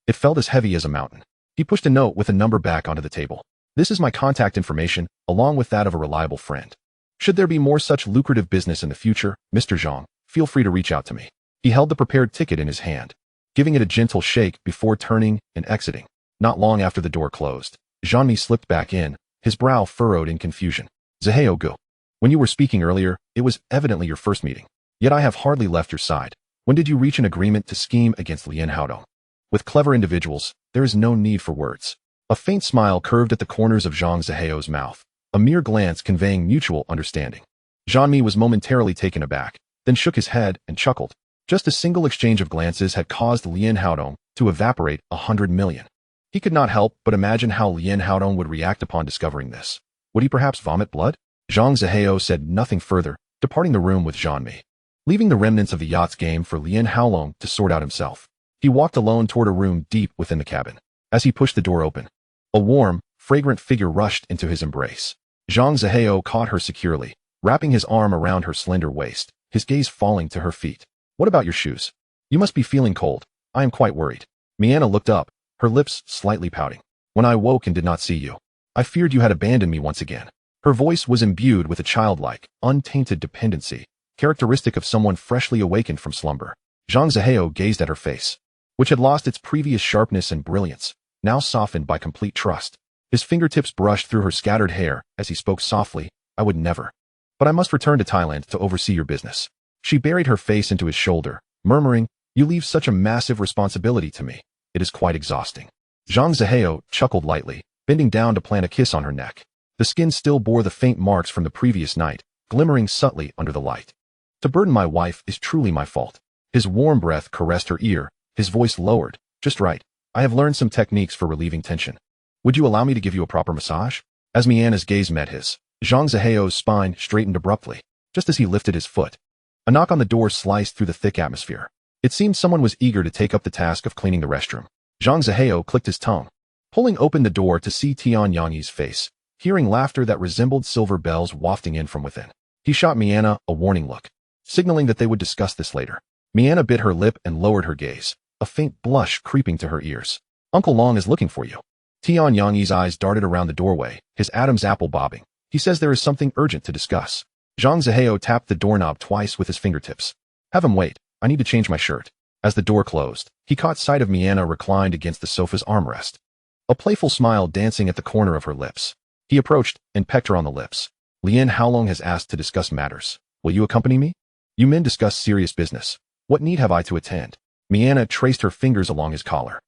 it felt as heavy as a mountain. He pushed a note with a number back onto the table. This is my contact information, along with that of a reliable friend. Should there be more such lucrative business in the future, Mr. Zhang, feel free to reach out to me. He held the prepared ticket in his hand, giving it a gentle shake before turning and exiting. Not long after the door closed, Zhanmi slipped back in, his brow furrowed in confusion. Zihao Gu. When you were speaking earlier, it was evidently your first meeting. Yet I have hardly left your side. When did you reach an agreement to scheme against Lien Haodong? With clever individuals, there is no need for words. A faint smile curved at the corners of Zhang Zihao's mouth, a mere glance conveying mutual understanding. Zhanmi was momentarily taken aback, then shook his head and chuckled. Just a single exchange of glances had caused Lien Haodong to evaporate 100 million. He could not help but imagine how Lien Haodong would react upon discovering this. Would he perhaps vomit blood? Zhang Zihao said nothing further, departing the room with Zhanmi, leaving the remnants of the yacht's game for Lien Haolong to sort out himself. He walked alone toward a room deep within the cabin. As he pushed the door open, a warm, fragrant figure rushed into his embrace. Zhang Zihao caught her securely, wrapping his arm around her slender waist, his gaze falling to her feet. What about your shoes? You must be feeling cold. I am quite worried. Mianna looked up, her lips slightly pouting. When I woke and did not see you, I feared you had abandoned me once again. Her voice was imbued with a childlike, untainted dependency, characteristic of someone freshly awakened from slumber. Zhang Zihao gazed at her face, which had lost its previous sharpness and brilliance, now softened by complete trust. His fingertips brushed through her scattered hair as he spoke softly. I would never. But I must return to Thailand to oversee your business. She buried her face into his shoulder, murmuring, you leave such a massive responsibility to me. It is quite exhausting. Zhang Zihao chuckled lightly, bending down to plant a kiss on her neck. The skin still bore the faint marks from the previous night, glimmering subtly under the light. To burden my wife is truly my fault. His warm breath caressed her ear, his voice lowered. Just right. I have learned some techniques for relieving tension. Would you allow me to give you a proper massage? As Mianna's gaze met his, Zhang Zihao's spine straightened abruptly, just as he lifted his foot. A knock on the door sliced through the thick atmosphere. It seemed someone was eager to take up the task of cleaning the restroom. Zhang Zihao clicked his tongue, pulling open the door to see Tian Yangyi's face, hearing laughter that resembled silver bells wafting in from within. He shot Mianna a warning look, signaling that they would discuss this later. Mianna bit her lip and lowered her gaze, a faint blush creeping to her ears. Uncle Long is looking for you. Tian Yangyi's eyes darted around the doorway, his Adam's apple bobbing. He says there is something urgent to discuss. Zhang Zihao tapped the doorknob twice with his fingertips. Have him wait. I need to change my shirt. As the door closed, he caught sight of Mianna reclined against the sofa's armrest, a playful smile dancing at the corner of her lips. He approached and pecked her on the lips. Lien Haolong has asked to discuss matters. Will you accompany me? You men discuss serious business. What need have I to attend? Mianna traced her fingers along his collar.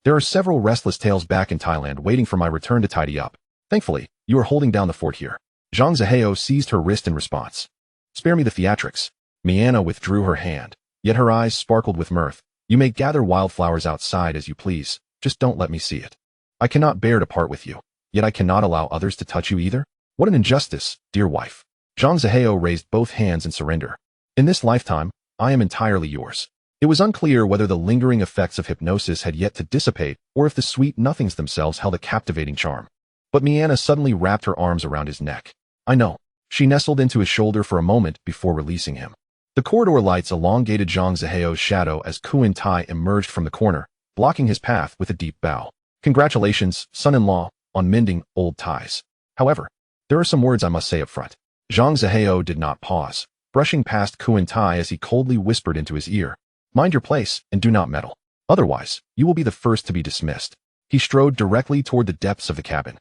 There are several restless tales back in Thailand waiting for my return to tidy up. Thankfully, you are holding down the fort here. Zhang Zihao seized her wrist in response. Spare me the theatrics. Mianna withdrew her hand, yet her eyes sparkled with mirth. You may gather wildflowers outside as you please, just don't let me see it. I cannot bear to part with you, yet I cannot allow others to touch you either. What an injustice, dear wife. Zhang Zihao raised both hands in surrender. In this lifetime, I am entirely yours. It was unclear whether the lingering effects of hypnosis had yet to dissipate or if the sweet nothings themselves held a captivating charm. But Mianna suddenly wrapped her arms around his neck. I know. She nestled into his shoulder for a moment before releasing him. The corridor lights elongated Zhang Zihao's shadow as Kuan Tai emerged from the corner, blocking his path with a deep bow. Congratulations, son-in-law, on mending old ties. However, there are some words I must say up front. Zhang Zihao did not pause, brushing past Kuan Tai as he coldly whispered into his ear. Mind your place and do not meddle. Otherwise, you will be the first to be dismissed. He strode directly toward the depths of the cabin,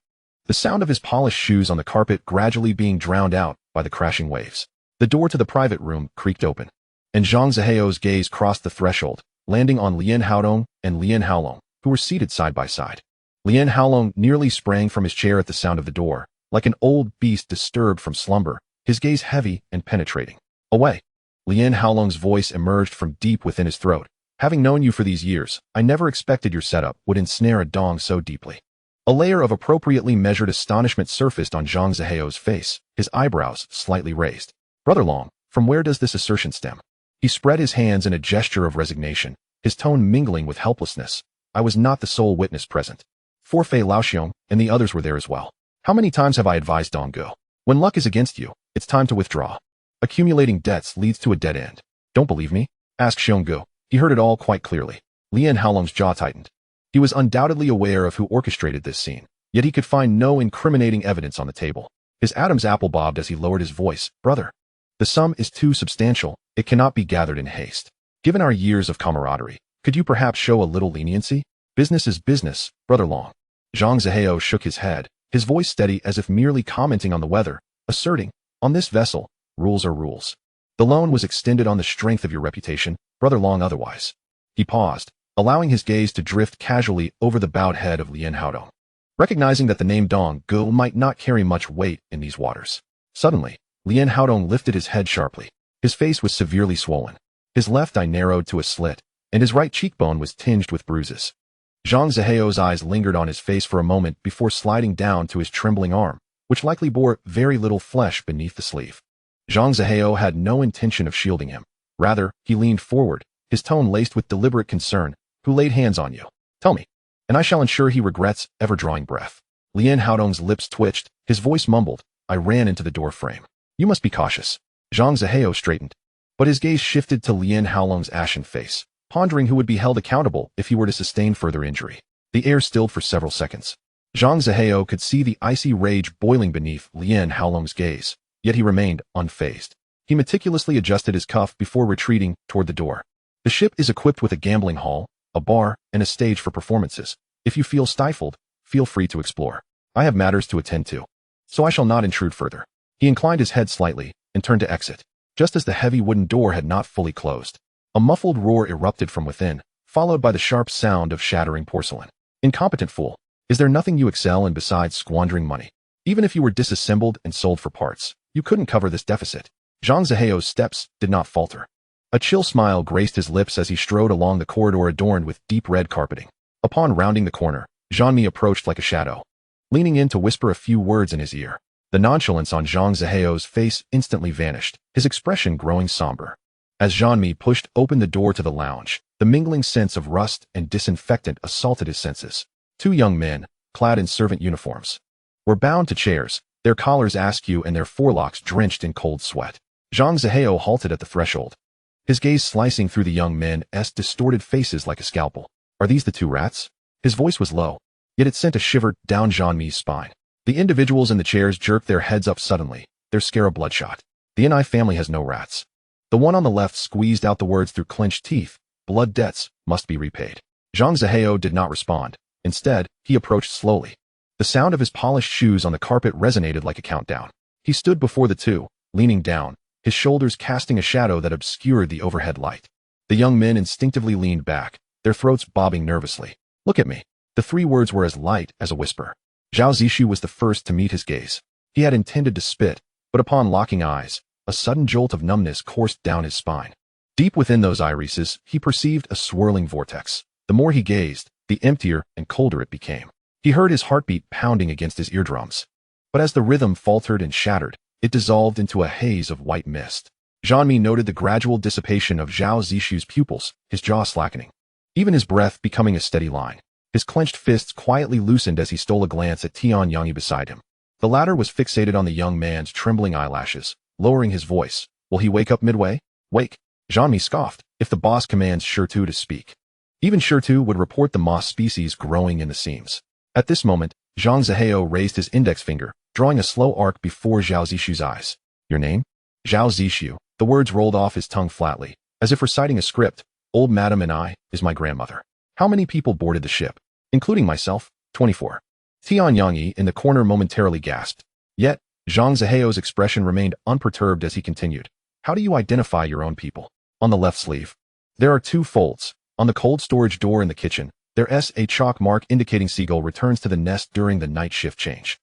the sound of his polished shoes on the carpet gradually being drowned out by the crashing waves. The door to the private room creaked open, and Zhang Zihao's gaze crossed the threshold, landing on Lien Haodong and Lien Haolong, who were seated side by side. Lien Haolong nearly sprang from his chair at the sound of the door, like an old beast disturbed from slumber, his gaze heavy and penetrating. Away. Lien Haolong's voice emerged from deep within his throat. Having known you for these years, I never expected your setup would ensnare a dong so deeply. A layer of appropriately measured astonishment surfaced on Zhang Zihao's face, his eyebrows slightly raised. Brother Long, from where does this assertion stem? He spread his hands in a gesture of resignation, his tone mingling with helplessness. I was not the sole witness present. Forfei Laoxiong and the others were there as well. How many times have I advised Dong Go? When luck is against you, it's time to withdraw. Accumulating debts leads to a dead end. Don't believe me? Asked Xionggu. He heard it all quite clearly. Lien Haolong's jaw tightened. He was undoubtedly aware of who orchestrated this scene, yet he could find no incriminating evidence on the table. His Adam's apple bobbed as he lowered his voice. Brother, the sum is too substantial. It cannot be gathered in haste. Given our years of camaraderie, could you perhaps show a little leniency? Business is business, Brother Long. Zhang Zihao shook his head, his voice steady as if merely commenting on the weather, asserting, on this vessel, rules are rules. The loan was extended on the strength of your reputation, Brother Long otherwise. He paused, allowing his gaze to drift casually over the bowed head of Lien Haodong, recognizing that the name Dong Go might not carry much weight in these waters. Suddenly, Lien Haodong lifted his head sharply. His face was severely swollen. His left eye narrowed to a slit, and his right cheekbone was tinged with bruises. Zhang Zihao's eyes lingered on his face for a moment before sliding down to his trembling arm, which likely bore very little flesh beneath the sleeve. Zhang Zihao had no intention of shielding him. Rather, he leaned forward, his tone laced with deliberate concern. Who laid hands on you? Tell me, and I shall ensure he regrets ever drawing breath. Lien Haodong's lips twitched, his voice mumbled. I ran into the door frame. You must be cautious. Zhang Zihao straightened, but his gaze shifted to Lien Haolong's ashen face, pondering who would be held accountable if he were to sustain further injury. The air stilled for several seconds. Zhang Zihao could see the icy rage boiling beneath Lien Haolong's gaze, yet he remained unfazed. He meticulously adjusted his cuff before retreating toward the door. The ship is equipped with a gambling hall, a bar, and a stage for performances. If you feel stifled, feel free to explore. I have matters to attend to, so I shall not intrude further. He inclined his head slightly and turned to exit, just as the heavy wooden door had not fully closed. A muffled roar erupted from within, followed by the sharp sound of shattering porcelain. Incompetent fool, is there nothing you excel in besides squandering money? Even if you were disassembled and sold for parts, you couldn't cover this deficit. Zhang Zihao's steps did not falter. A chill smile graced his lips as he strode along the corridor adorned with deep red carpeting. Upon rounding the corner, Jean-Mi approached like a shadow, leaning in to whisper a few words in his ear. The nonchalance on Zhang Zihao's face instantly vanished, his expression growing somber. As Jean-Mi pushed open the door to the lounge, the mingling scents of rust and disinfectant assaulted his senses. Two young men, clad in servant uniforms, were bound to chairs, their collars askew and their forelocks drenched in cold sweat. Zhang Zihao halted at the threshold, his gaze slicing through the young men's distorted faces like a scalpel. Are these the two rats? His voice was low, yet it sent a shiver down Jean-Mi's spine. The individuals in the chairs jerked their heads up suddenly, their scare bloodshot. The Ni family has no rats. The one on the left squeezed out the words through clenched teeth. Blood debts must be repaid. Zhang Zihao did not respond, Instead, he approached slowly. The sound of his polished shoes on the carpet resonated like a countdown. He stood before the two, leaning down, his shoulders casting a shadow that obscured the overhead light. The young men instinctively leaned back, their throats bobbing nervously. "Look at me." The three words were as light as a whisper. Zhao Zishu was the first to meet his gaze. He had intended to spit, but upon locking eyes, a sudden jolt of numbness coursed down his spine. Deep within those irises, he perceived a swirling vortex. The more he gazed, the emptier and colder it became. He heard his heartbeat pounding against his eardrums. But as the rhythm faltered and shattered, it dissolved into a haze of white mist. Jean-Mi noted the gradual dissipation of Zhao Zishu's pupils, his jaw slackening. Even his breath becoming a steady line. His clenched fists quietly loosened as he stole a glance at Tianyang beside him. The latter was fixated on the young man's trembling eyelashes, lowering his voice. "Will he wake up midway?" "Wake?" Jean-Mi scoffed. "If the boss commands Shirtu to speak." Even Shirtu would report the moss species growing in the seams. At this moment, Zhang Zihao raised his index finger, drawing a slow arc before Zhao Zishu's eyes. "Your name?" "Zhao Zishu." The words rolled off his tongue flatly, as if reciting a script. "Old Madam and I, is my grandmother." "How many people boarded the ship?" "Including myself, 24. Tianyang in the corner momentarily gasped. Yet, Zhang Zihao's expression remained unperturbed as he continued. "How do you identify your own people?" "On the left sleeve. There are 2 folds. On the cold storage door in the kitchen, there's a chalk mark indicating seagull returns to the nest during the night shift change."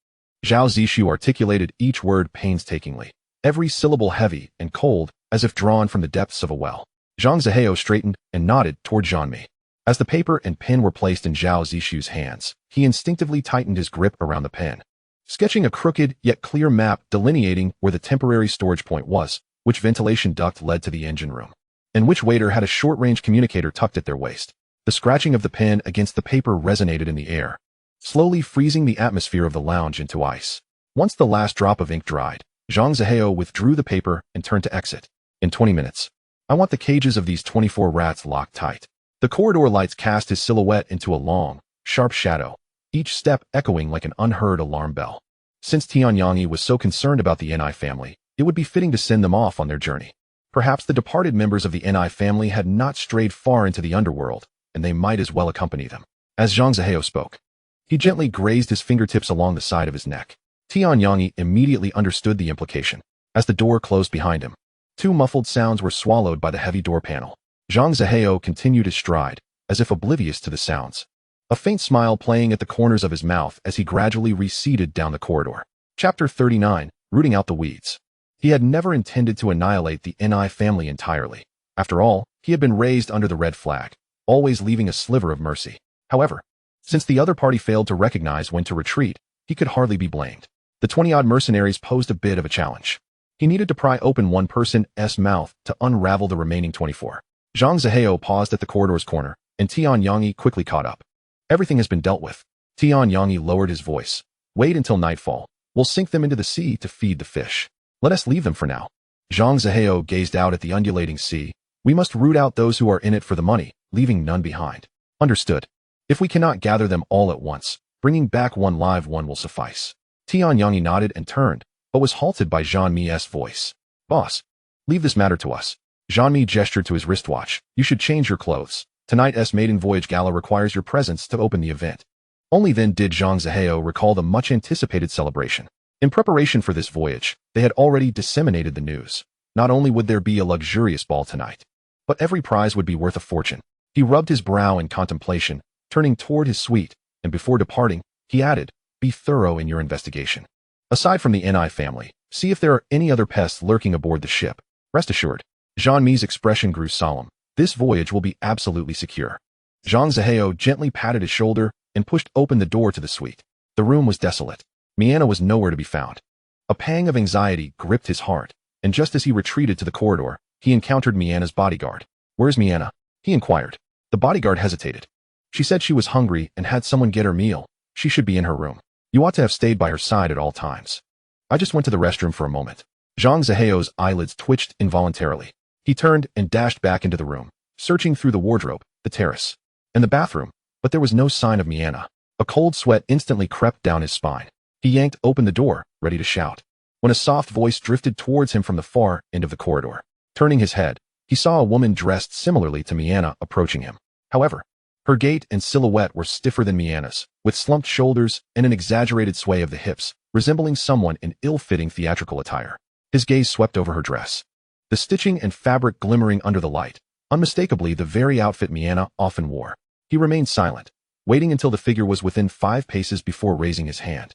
Zhao Zishu articulated each word painstakingly, every syllable heavy and cold, as if drawn from the depths of a well. Zhang Zihao straightened and nodded toward Jean-Mi. As the paper and pen were placed in Zhao Zishu's hands, he instinctively tightened his grip around the pen, sketching a crooked yet clear map delineating where the temporary storage point was, which ventilation duct led to the engine room, and which waiter had a short-range communicator tucked at their waist. The scratching of the pen against the paper resonated in the air, slowly freezing the atmosphere of the lounge into ice. Once the last drop of ink dried, Zhang Zihao withdrew the paper and turned to exit. "In 20 minutes. I want the cages of these 24 rats locked tight." The corridor lights cast his silhouette into a long, sharp shadow, each step echoing like an unheard alarm bell. Since Tianyang was so concerned about the Ni family, it would be fitting to send them off on their journey. Perhaps the departed members of the Ni family had not strayed far into the underworld, and they might as well accompany them. As Zhang Zihao spoke, he gently grazed his fingertips along the side of his neck. Tianyang immediately understood the implication. As the door closed behind him, 2 muffled sounds were swallowed by the heavy door panel. Zhang Zihao continued his stride, as if oblivious to the sounds, a faint smile playing at the corners of his mouth as he gradually receded down the corridor. Chapter 39, Rooting Out the Weeds. He had never intended to annihilate the Ni family entirely. After all, he had been raised under the red flag, always leaving a sliver of mercy. However, since the other party failed to recognize when to retreat, he could hardly be blamed. The 20-odd mercenaries posed a bit of a challenge. He needed to pry open one person's mouth to unravel the remaining 24. Zhang Zihao paused at the corridor's corner, and Tianyang quickly caught up. "Everything has been dealt with." Tianyang lowered his voice. "Wait until nightfall. We'll sink them into the sea to feed the fish. Let us leave them for now." Zhang Zihao gazed out at the undulating sea. "We must root out those who are in it for the money, leaving none behind." "Understood. If we cannot gather them all at once, bringing back one live one will suffice." Tianyang nodded and turned, but was halted by Jean-Mi's voice. "Boss, leave this matter to us." Jean-Mi gestured to his wristwatch. "You should change your clothes. Tonight's maiden voyage gala requires your presence to open the event." Only then did Zhang Zihao recall the much-anticipated celebration. In preparation for this voyage, they had already disseminated the news. Not only would there be a luxurious ball tonight, but every prize would be worth a fortune. He rubbed his brow in contemplation, turning toward his suite, and before departing, he added, "Be thorough in your investigation. Aside from the Ni family, see if there are any other pests lurking aboard the ship. Rest assured." Jean-Mi's expression grew solemn. "This voyage will be absolutely secure." Zhang Zihao gently patted his shoulder and pushed open the door to the suite. The room was desolate. Mianna was nowhere to be found. A pang of anxiety gripped his heart, and just as he retreated to the corridor, he encountered Mianna's bodyguard. "Where's Mianna?" he inquired. The bodyguard hesitated. "She said she was hungry and had someone get her meal. She should be in her room. You ought to have stayed by her side at all times." "I just went to the restroom for a moment." Zhang Zihao's eyelids twitched involuntarily. He turned and dashed back into the room, searching through the wardrobe, the terrace, and the bathroom, but there was no sign of Mianna. A cold sweat instantly crept down his spine. He yanked open the door, ready to shout, when a soft voice drifted towards him from the far end of the corridor. Turning his head, he saw a woman dressed similarly to Mianna approaching him. However, Her gait and silhouette were stiffer than Miana's, with slumped shoulders and an exaggerated sway of the hips, resembling someone in ill-fitting theatrical attire. His gaze swept over her dress. The stitching and fabric glimmering under the light, unmistakably the very outfit Miana often wore. He remained silent, waiting until the figure was within 5 paces before raising his hand.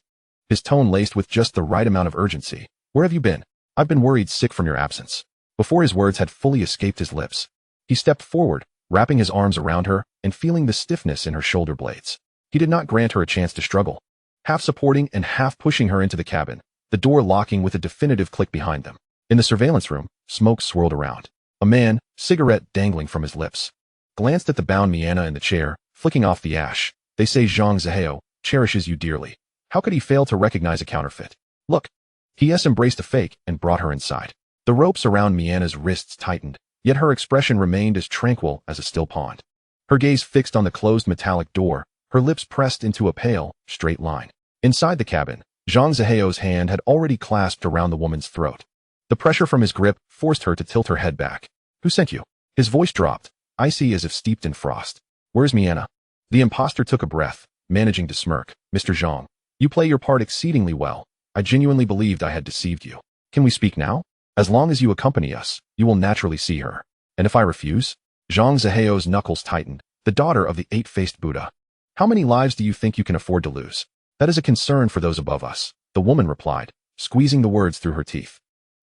His tone laced with just the right amount of urgency. "Where have you been? I've been worried sick from your absence." Before his words had fully escaped his lips, he stepped forward, wrapping his arms around her and feeling the stiffness in her shoulder blades. He did not grant her a chance to struggle, half supporting and half pushing her into the cabin, the door locking with a definitive click behind them. In the surveillance room, smoke swirled around. A man, cigarette dangling from his lips, glanced at the bound Miana in the chair, flicking off the ash. "They say Zhang Zihao cherishes you dearly. How could he fail to recognize a counterfeit? Look." He embraced a fake and brought her inside. The ropes around Miana's wrists tightened, yet her expression remained as tranquil as a still pond. Her gaze fixed on the closed metallic door, her lips pressed into a pale, straight line. Inside the cabin, Zhang Zihao's hand had already clasped around the woman's throat. The pressure from his grip forced her to tilt her head back. "Who sent you?" His voice dropped, icy as if steeped in frost. "Where's Miana?" The imposter took a breath, managing to smirk. "Mr. Zhang, you play your part exceedingly well. I genuinely believed I had deceived you. Can we speak now? As long as you accompany us, you will naturally see her. And if I refuse?" Zhang Zihao's knuckles tightened. "The daughter of the 8-faced Buddha. How many lives do you think you can afford to lose?" "That is a concern for those above us," the woman replied, squeezing the words through her teeth.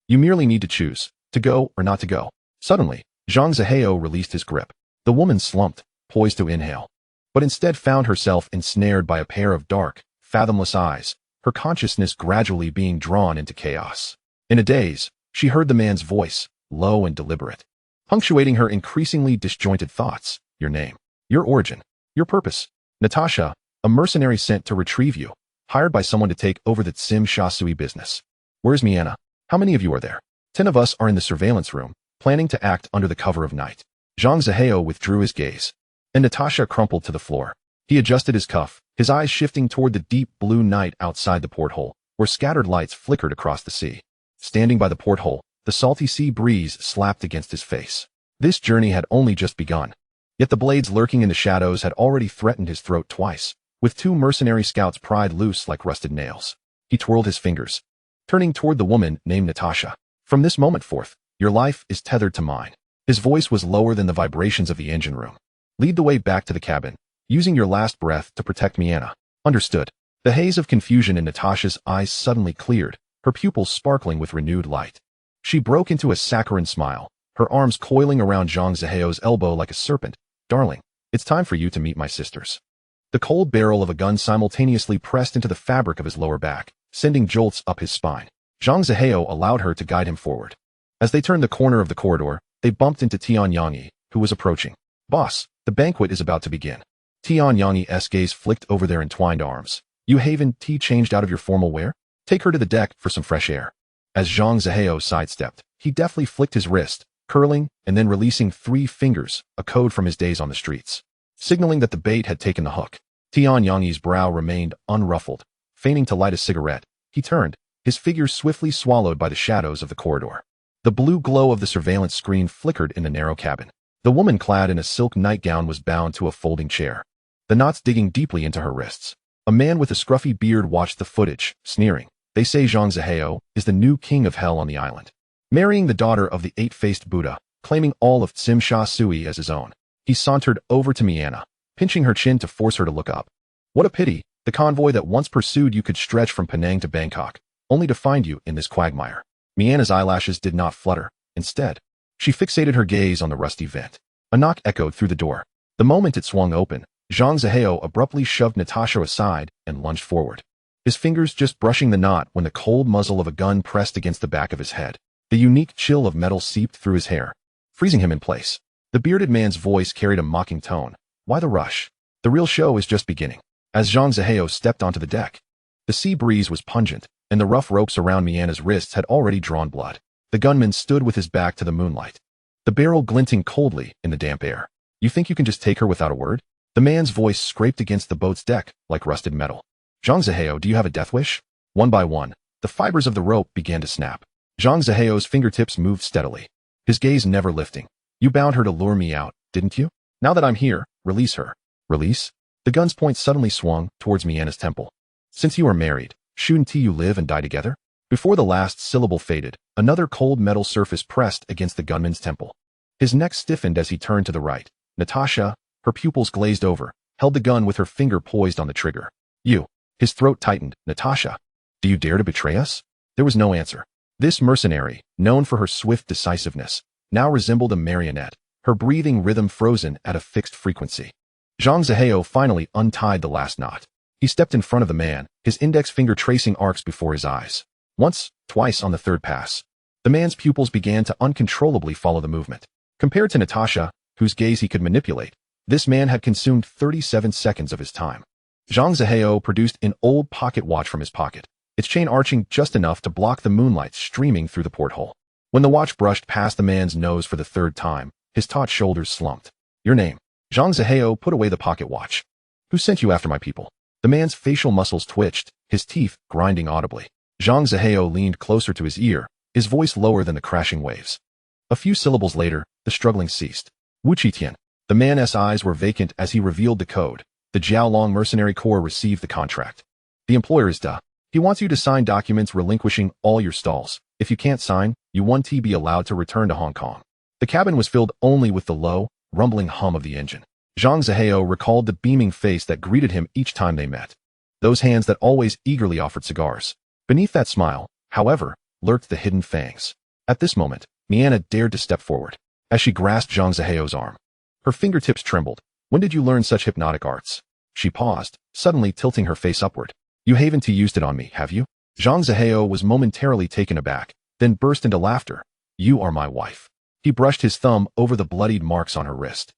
"You merely need to choose, to go or not to go." Suddenly, Zhang Zihao released his grip. The woman slumped, poised to inhale, but instead found herself ensnared by a pair of dark, fathomless eyes, her consciousness gradually being drawn into chaos. In a daze, she heard the man's voice, low and deliberate, punctuating her increasingly disjointed thoughts. "Your name, your origin, your purpose." "Natasha, a mercenary sent to retrieve you, hired by someone to take over the Tsim Sha Sui business." "Where's Miana? How many of you are there?" 10 of us are in the surveillance room, planning to act under the cover of night." Zhang Zihao withdrew his gaze, and Natasha crumpled to the floor. He adjusted his cuff, his eyes shifting toward the deep blue night outside the porthole, where scattered lights flickered across the sea. Standing by the porthole, the salty sea breeze slapped against his face. This journey had only just begun, yet the blades lurking in the shadows had already threatened his throat twice, with 2 mercenary scouts pried loose like rusted nails. He twirled his fingers, turning toward the woman named Natasha. "From this moment forth, your life is tethered to mine." His voice was lower than the vibrations of the engine room. "Lead the way back to the cabin, using your last breath to protect Miana." "Understood." The haze of confusion in Natasha's eyes suddenly cleared, her pupils sparkling with renewed light. She broke into a saccharine smile, her arms coiling around Zhang Zihao's elbow like a serpent. "Darling, it's time for you to meet my sisters." The cold barrel of a gun simultaneously pressed into the fabric of his lower back, sending jolts up his spine. Zhang Zihao allowed her to guide him forward. As they turned the corner of the corridor, they bumped into Tian Yangyi, who was approaching. "Boss, the banquet is about to begin." Tian Yangyi's gaze flicked over their entwined arms. "You haven't changed out of your formal wear? Take her to the deck for some fresh air." As Zhang Zihao sidestepped, he deftly flicked his wrist, curling and then releasing 3 fingers, a code from his days on the streets, signaling that the bait had taken the hook. Tian Yangyi's brow remained unruffled. Feigning to light a cigarette, he turned, his figure swiftly swallowed by the shadows of the corridor. The blue glow of the surveillance screen flickered in the narrow cabin. The woman clad in a silk nightgown was bound to a folding chair, the knots digging deeply into her wrists. A man with a scruffy beard watched the footage, sneering. "They say Zhang Zihao is the new king of hell on the island, marrying the daughter of the 8-faced Buddha, claiming all of Tsim Sha Sui as his own." He sauntered over to Miana, pinching her chin to force her to look up. "What a pity, the convoy that once pursued you could stretch from Penang to Bangkok, only to find you in this quagmire." Miana's eyelashes did not flutter. Instead, she fixated her gaze on the rusty vent. A knock echoed through the door. The moment it swung open, Zhang Zihao abruptly shoved Natasha aside and lunged forward, his fingers just brushing the knot when the cold muzzle of a gun pressed against the back of his head. The unique chill of metal seeped through his hair, freezing him in place. The bearded man's voice carried a mocking tone. "Why the rush? The real show is just beginning." As Zhang Zihao stepped onto the deck, the sea breeze was pungent, and the rough ropes around Miana's wrists had already drawn blood. The gunman stood with his back to the moonlight, the barrel glinting coldly in the damp air. "You think you can just take her without a word?" The man's voice scraped against the boat's deck like rusted metal. "Zhang Zihao, do you have a death wish?" One by one, the fibers of the rope began to snap. Zhang Zihao's fingertips moved steadily, his gaze never lifting. "You bound her to lure me out, didn't you? Now that I'm here, release her." Release? The gun's point suddenly swung towards Miana's temple. Since you are married, shouldn't you live and die together? Before the last syllable faded, another cold metal surface pressed against the gunman's temple. His neck stiffened as he turned to the right. Natasha, her pupils glazed over, held the gun with her finger poised on the trigger. You. His throat tightened. Natasha, do you dare to betray us? There was no answer. This mercenary, known for her swift decisiveness, now resembled a marionette, her breathing rhythm frozen at a fixed frequency. Zhang Zihao finally untied the last knot. He stepped in front of the man, his index finger tracing arcs before his eyes. Once, twice on the third pass. The man's pupils began to uncontrollably follow the movement. Compared to Natasha, whose gaze he could manipulate, this man had consumed 37 seconds of his time. Zhang Zihao produced an old pocket watch from his pocket, its chain arching just enough to block the moonlight streaming through the porthole. When the watch brushed past the man's nose for the third time, his taut shoulders slumped. Your name? Zhang Zihao put away the pocket watch. Who sent you after my people? The man's facial muscles twitched, his teeth grinding audibly. Zhang Zihao leaned closer to his ear, his voice lower than the crashing waves. A few syllables later, the struggling ceased. Wu Qitian. The man's eyes were vacant as he revealed the code. The Jiaolong Mercenary Corps received the contract. The employer is Da. He wants you to sign documents relinquishing all your stalls. If you can't sign, you won't be allowed to return to Hong Kong. The cabin was filled only with the low, rumbling hum of the engine. Zhang Zihao recalled the beaming face that greeted him each time they met. Those hands that always eagerly offered cigars. Beneath that smile, however, lurked the hidden fangs. At this moment, Miana dared to step forward. As she grasped Zhang Zihao's arm, her fingertips trembled. When did you learn such hypnotic arts? She paused, suddenly tilting her face upward. You haven't used it on me, have you? Zhang Zihao was momentarily taken aback, then burst into laughter. You are my wife. He brushed his thumb over the bloodied marks on her wrist.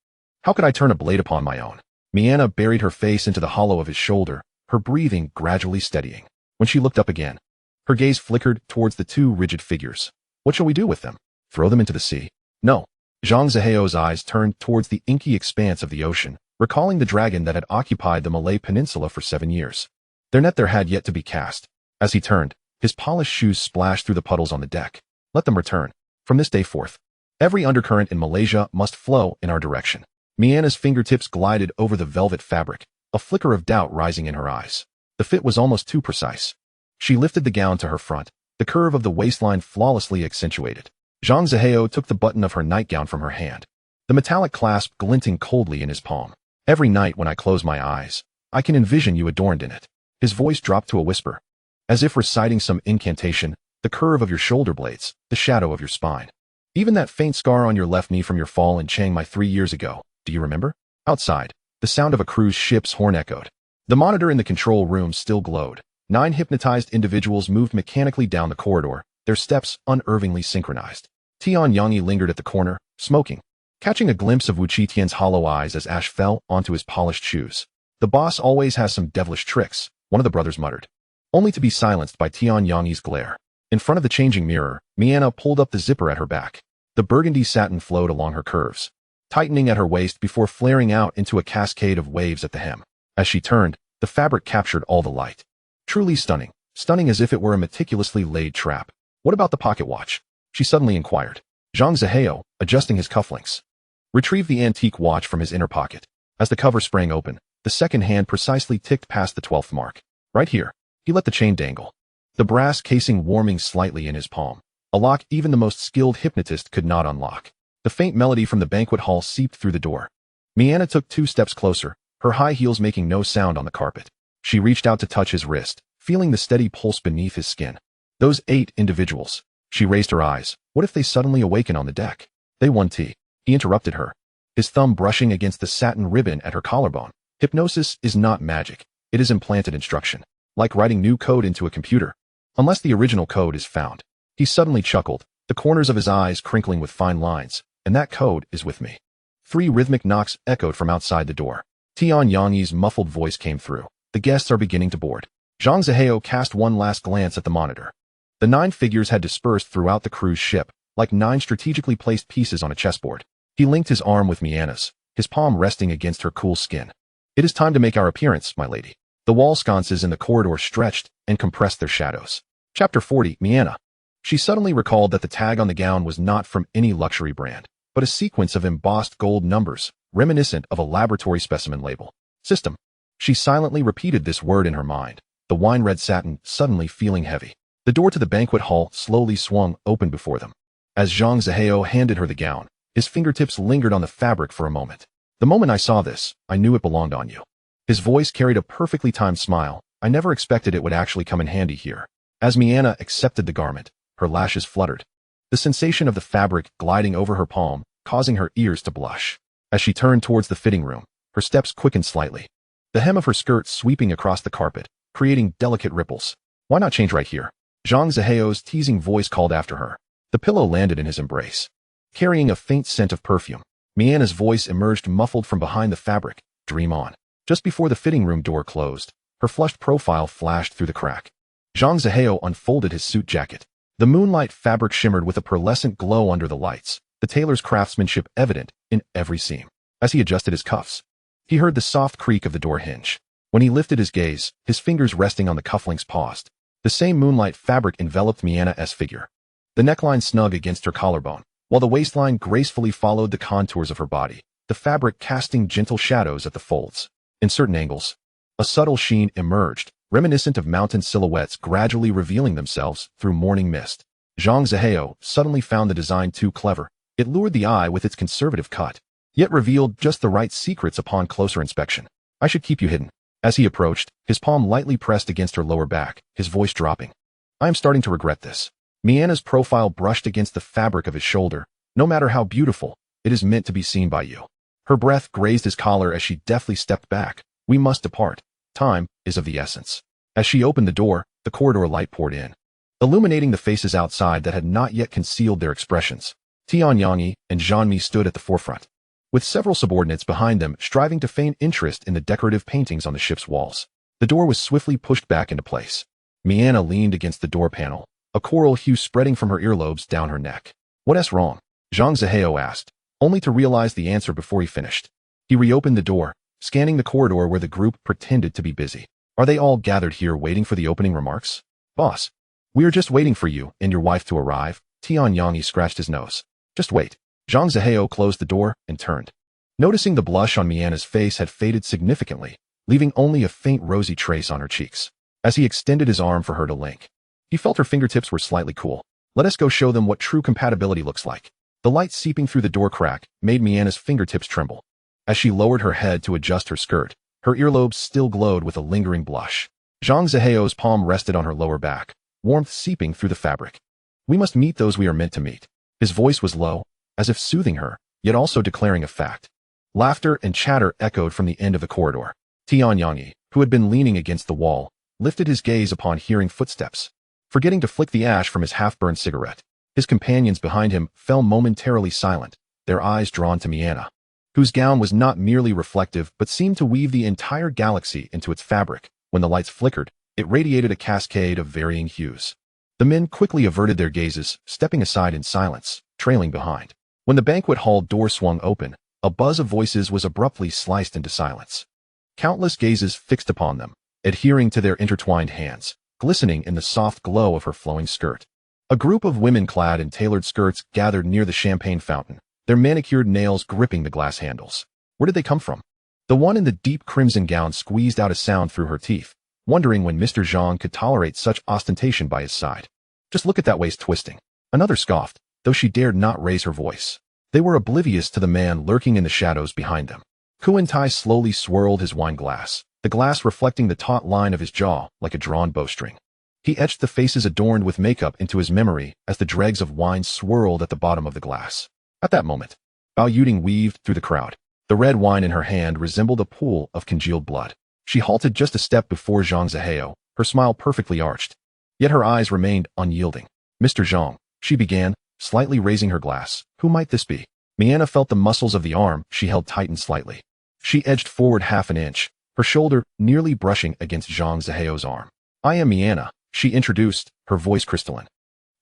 How could I turn a blade upon my own? Miana buried her face into the hollow of his shoulder, her breathing gradually steadying. When she looked up again, her gaze flickered towards the two rigid figures. What shall we do with them? Throw them into the sea? No. Zhang Zihao's eyes turned towards the inky expanse of the ocean, recalling the dragon that had occupied the Malay Peninsula for 7 years. Their net there had yet to be cast. As he turned, his polished shoes splashed through the puddles on the deck. Let them return. From this day forth, every undercurrent in Malaysia must flow in our direction. Miana's fingertips glided over the velvet fabric, a flicker of doubt rising in her eyes. The fit was almost too precise. She lifted the gown to her front, the curve of the waistline flawlessly accentuated. Zhang Zihao took the button of her nightgown from her hand, the metallic clasp glinting coldly in his palm. Every night when I close my eyes, I can envision you adorned in it. His voice dropped to a whisper. As if reciting some incantation, the curve of your shoulder blades, the shadow of your spine. Even that faint scar on your left knee from your fall in Chiang Mai 3 years ago, do you remember? Outside, the sound of a cruise ship's horn echoed. The monitor in the control room still glowed. 9 hypnotized individuals moved mechanically down the corridor, their steps unervingly synchronized. Tian Yangi lingered at the corner, smoking, catching a glimpse of Wu Qitian's hollow eyes as ash fell onto his polished shoes. The boss always has some devilish tricks, one of the brothers muttered, only to be silenced by Tian Yangi's glare. In front of the changing mirror, Miana pulled up the zipper at her back. The burgundy satin flowed along her curves, tightening at her waist before flaring out into a cascade of waves at the hem. As she turned, the fabric captured all the light. Truly stunning, stunning as if it were a meticulously laid trap. What about the pocket watch? She suddenly inquired. Zhang Zihao, adjusting his cufflinks, retrieved the antique watch from his inner pocket. As the cover sprang open, the second hand precisely ticked past the 12th mark. Right here. He let the chain dangle, the brass casing warming slightly in his palm, a lock even the most skilled hypnotist could not unlock. The faint melody from the banquet hall seeped through the door. Miana took 2 steps closer, her high heels making no sound on the carpet. She reached out to touch his wrist, feeling the steady pulse beneath his skin. Those 8 individuals. She raised her eyes. What if they suddenly awaken on the deck? They want tea. He interrupted her, his thumb brushing against the satin ribbon at her collarbone. Hypnosis is not magic. It is implanted instruction, like writing new code into a computer. Unless the original code is found. He suddenly chuckled, the corners of his eyes crinkling with fine lines. And that code is with me. 3 rhythmic knocks echoed from outside the door. Tian Yangi's muffled voice came through. The guests are beginning to board. Zhang Zihao cast one last glance at the monitor. The 9 figures had dispersed throughout the cruise ship, like 9 strategically placed pieces on a chessboard. He linked his arm with Miana's, his palm resting against her cool skin. It is time to make our appearance, my lady. The wall sconces in the corridor stretched and compressed their shadows. Chapter 40, Miana. She suddenly recalled that the tag on the gown was not from any luxury brand, but a sequence of embossed gold numbers, reminiscent of a laboratory specimen label. System. She silently repeated this word in her mind, the wine-red satin suddenly feeling heavy. The door to the banquet hall slowly swung open before them. As Zhang Zihao handed her the gown, his fingertips lingered on the fabric for a moment. The moment I saw this, I knew it belonged on you. His voice carried a perfectly timed smile. I never expected it would actually come in handy here. As Mianna accepted the garment, her lashes fluttered. The sensation of the fabric gliding over her palm, causing her ears to blush. As she turned towards the fitting room, her steps quickened slightly. The hem of her skirt sweeping across the carpet, creating delicate ripples. Why not change right here? Zhang Zihao's teasing voice called after her. The pillow landed in his embrace, carrying a faint scent of perfume. Mianna's voice emerged muffled from behind the fabric. Dream on. Just before the fitting room door closed, her flushed profile flashed through the crack. Zhang Zihao unfolded his suit jacket. The moonlight fabric shimmered with a pearlescent glow under the lights, the tailor's craftsmanship evident in every seam. As he adjusted his cuffs, he heard the soft creak of the door hinge. When he lifted his gaze, his fingers resting on the cufflinks paused. The same moonlight fabric enveloped Mianna's figure. The neckline snug against her collarbone, while the waistline gracefully followed the contours of her body, the fabric casting gentle shadows at the folds. In certain angles, a subtle sheen emerged, reminiscent of mountain silhouettes gradually revealing themselves through morning mist. Zhang Zihao suddenly found the design too clever. It lured the eye with its conservative cut, yet revealed just the right secrets upon closer inspection. I should keep you hidden. As he approached, his palm lightly pressed against her lower back, his voice dropping. I am starting to regret this. Mianna's profile brushed against the fabric of his shoulder. No matter how beautiful, it is meant to be seen by you. Her breath grazed his collar as she deftly stepped back. We must depart. Time is of the essence. As she opened the door, the corridor light poured in, illuminating the faces outside that had not yet concealed their expressions. Tianyangyi and Zhanmi stood at the forefront, with several subordinates behind them striving to feign interest in the decorative paintings on the ship's walls. The door was swiftly pushed back into place. Mianna leaned against the door panel, a coral hue spreading from her earlobes down her neck. What's wrong? Zhang Zihao asked, only to realize the answer before he finished. He reopened the door, scanning the corridor where the group pretended to be busy. Are they all gathered here waiting for the opening remarks? Boss, we are just waiting for you and your wife to arrive. Tianyangyi scratched his nose. Just wait. Zhang Zihao closed the door and turned. Noticing the blush on Mianna's face had faded significantly, leaving only a faint rosy trace on her cheeks. As he extended his arm for her to link, he felt her fingertips were slightly cool. Let us go show them what true compatibility looks like. The light seeping through the door crack made Mianna's fingertips tremble. As she lowered her head to adjust her skirt, her earlobes still glowed with a lingering blush. Zhang Zihao's palm rested on her lower back, warmth seeping through the fabric. We must meet those we are meant to meet. His voice was low, as if soothing her, yet also declaring a fact. Laughter and chatter echoed from the end of the corridor. Tianyangyi, who had been leaning against the wall, lifted his gaze upon hearing footsteps. Forgetting to flick the ash from his half-burned cigarette, his companions behind him fell momentarily silent, their eyes drawn to Mianna, whose gown was not merely reflective but seemed to weave the entire galaxy into its fabric. When the lights flickered, it radiated a cascade of varying hues. The men quickly averted their gazes, stepping aside in silence, trailing behind. When the banquet hall door swung open, a buzz of voices was abruptly sliced into silence. Countless gazes fixed upon them, adhering to their intertwined hands, glistening in the soft glow of her flowing skirt. A group of women clad in tailored skirts gathered near the champagne fountain, their manicured nails gripping the glass handles. Where did they come from? The one in the deep crimson gown squeezed out a sound through her teeth, wondering when Mr. Zhang could tolerate such ostentation by his side. Just look at that waist twisting. Another scoffed, though she dared not raise her voice. They were oblivious to the man lurking in the shadows behind them. Kuan-Tai slowly swirled his wine glass, the glass reflecting the taut line of his jaw like a drawn bowstring. He etched the faces adorned with makeup into his memory as the dregs of wine swirled at the bottom of the glass. At that moment, Bao Yuding weaved through the crowd. The red wine in her hand resembled a pool of congealed blood. She halted just a step before Zhang Zihao, her smile perfectly arched. Yet her eyes remained unyielding. Mr. Zhang, she began, slightly raising her glass. Who might this be? Mianna felt the muscles of the arm she held tighten slightly. She edged forward half an inch, her shoulder nearly brushing against Zhang Zihao's arm. I am Mianna, she introduced, her voice crystalline.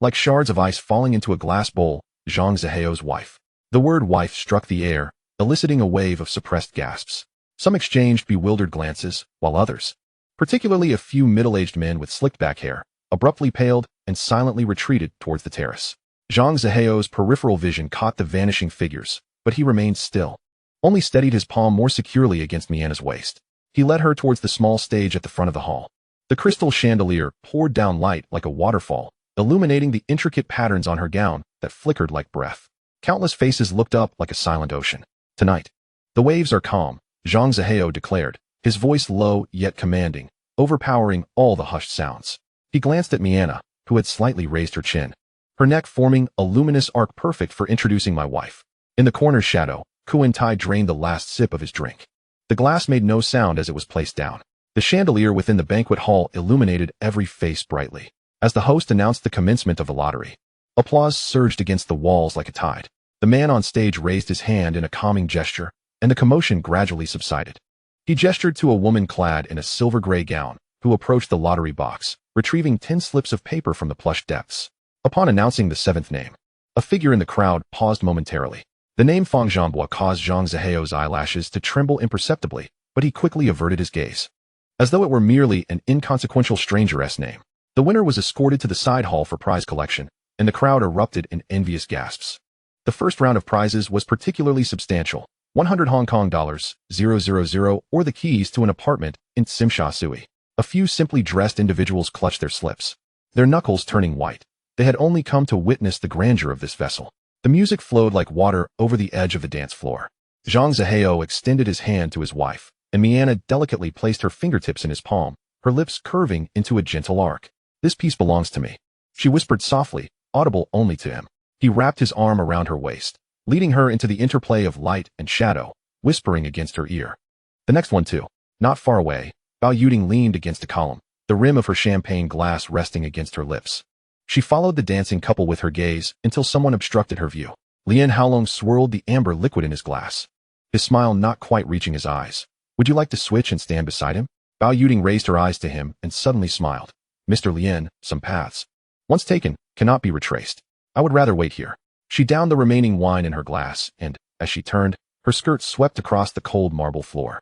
Like shards of ice falling into a glass bowl, Zhang Zihao's wife. The word wife struck the air, eliciting a wave of suppressed gasps. Some exchanged bewildered glances, while others, particularly a few middle-aged men with slicked-back hair, abruptly paled and silently retreated towards the terrace. Zhang Zihao's peripheral vision caught the vanishing figures, but he remained still, only steadied his palm more securely against Mianna's waist. He led her towards the small stage at the front of the hall. The crystal chandelier poured down light like a waterfall, illuminating the intricate patterns on her gown that flickered like breath. Countless faces looked up like a silent ocean. Tonight, the waves are calm, Zhang Zihao declared, his voice low yet commanding, overpowering all the hushed sounds. He glanced at Mianna, who had slightly raised her chin, her neck forming a luminous arc perfect for introducing my wife. In the corner's shadow, Kuan Tai drained the last sip of his drink. The glass made no sound as it was placed down. The chandelier within the banquet hall illuminated every face brightly. As the host announced the commencement of the lottery, applause surged against the walls like a tide. The man on stage raised his hand in a calming gesture, and the commotion gradually subsided. He gestured to a woman clad in a silver-gray gown, who approached the lottery box, retrieving 10 slips of paper from the plush depths. Upon announcing the 7th name, a figure in the crowd paused momentarily. The name Fang Zhanghua caused Zhang Zihao's eyelashes to tremble imperceptibly, but he quickly averted his gaze. As though it were merely an inconsequential stranger's name, the winner was escorted to the side hall for prize collection, and the crowd erupted in envious gasps. The first round of prizes was particularly substantial, 100 Hong Kong dollars, 000, or the keys to an apartment in Tsim Sui. A few simply dressed individuals clutched their slips, their knuckles turning white. They had only come to witness the grandeur of this vessel. The music flowed like water over the edge of the dance floor. Zhang Zihao extended his hand to his wife, and Mianna delicately placed her fingertips in his palm, her lips curving into a gentle arc. "This piece belongs to me," she whispered softly, audible only to him. He wrapped his arm around her waist, leading her into the interplay of light and shadow, whispering against her ear. "The next one too." Not far away, Bao Yuding leaned against a column, the rim of her champagne glass resting against her lips. She followed the dancing couple with her gaze until someone obstructed her view. Lian Haolong swirled the amber liquid in his glass, his smile not quite reaching his eyes. "Would you like to switch and stand beside him?" Bao Yuding raised her eyes to him and suddenly smiled. "Mr. Lian, some paths, once taken, cannot be retraced. I would rather wait here." She downed the remaining wine in her glass, and, as she turned, her skirt swept across the cold marble floor.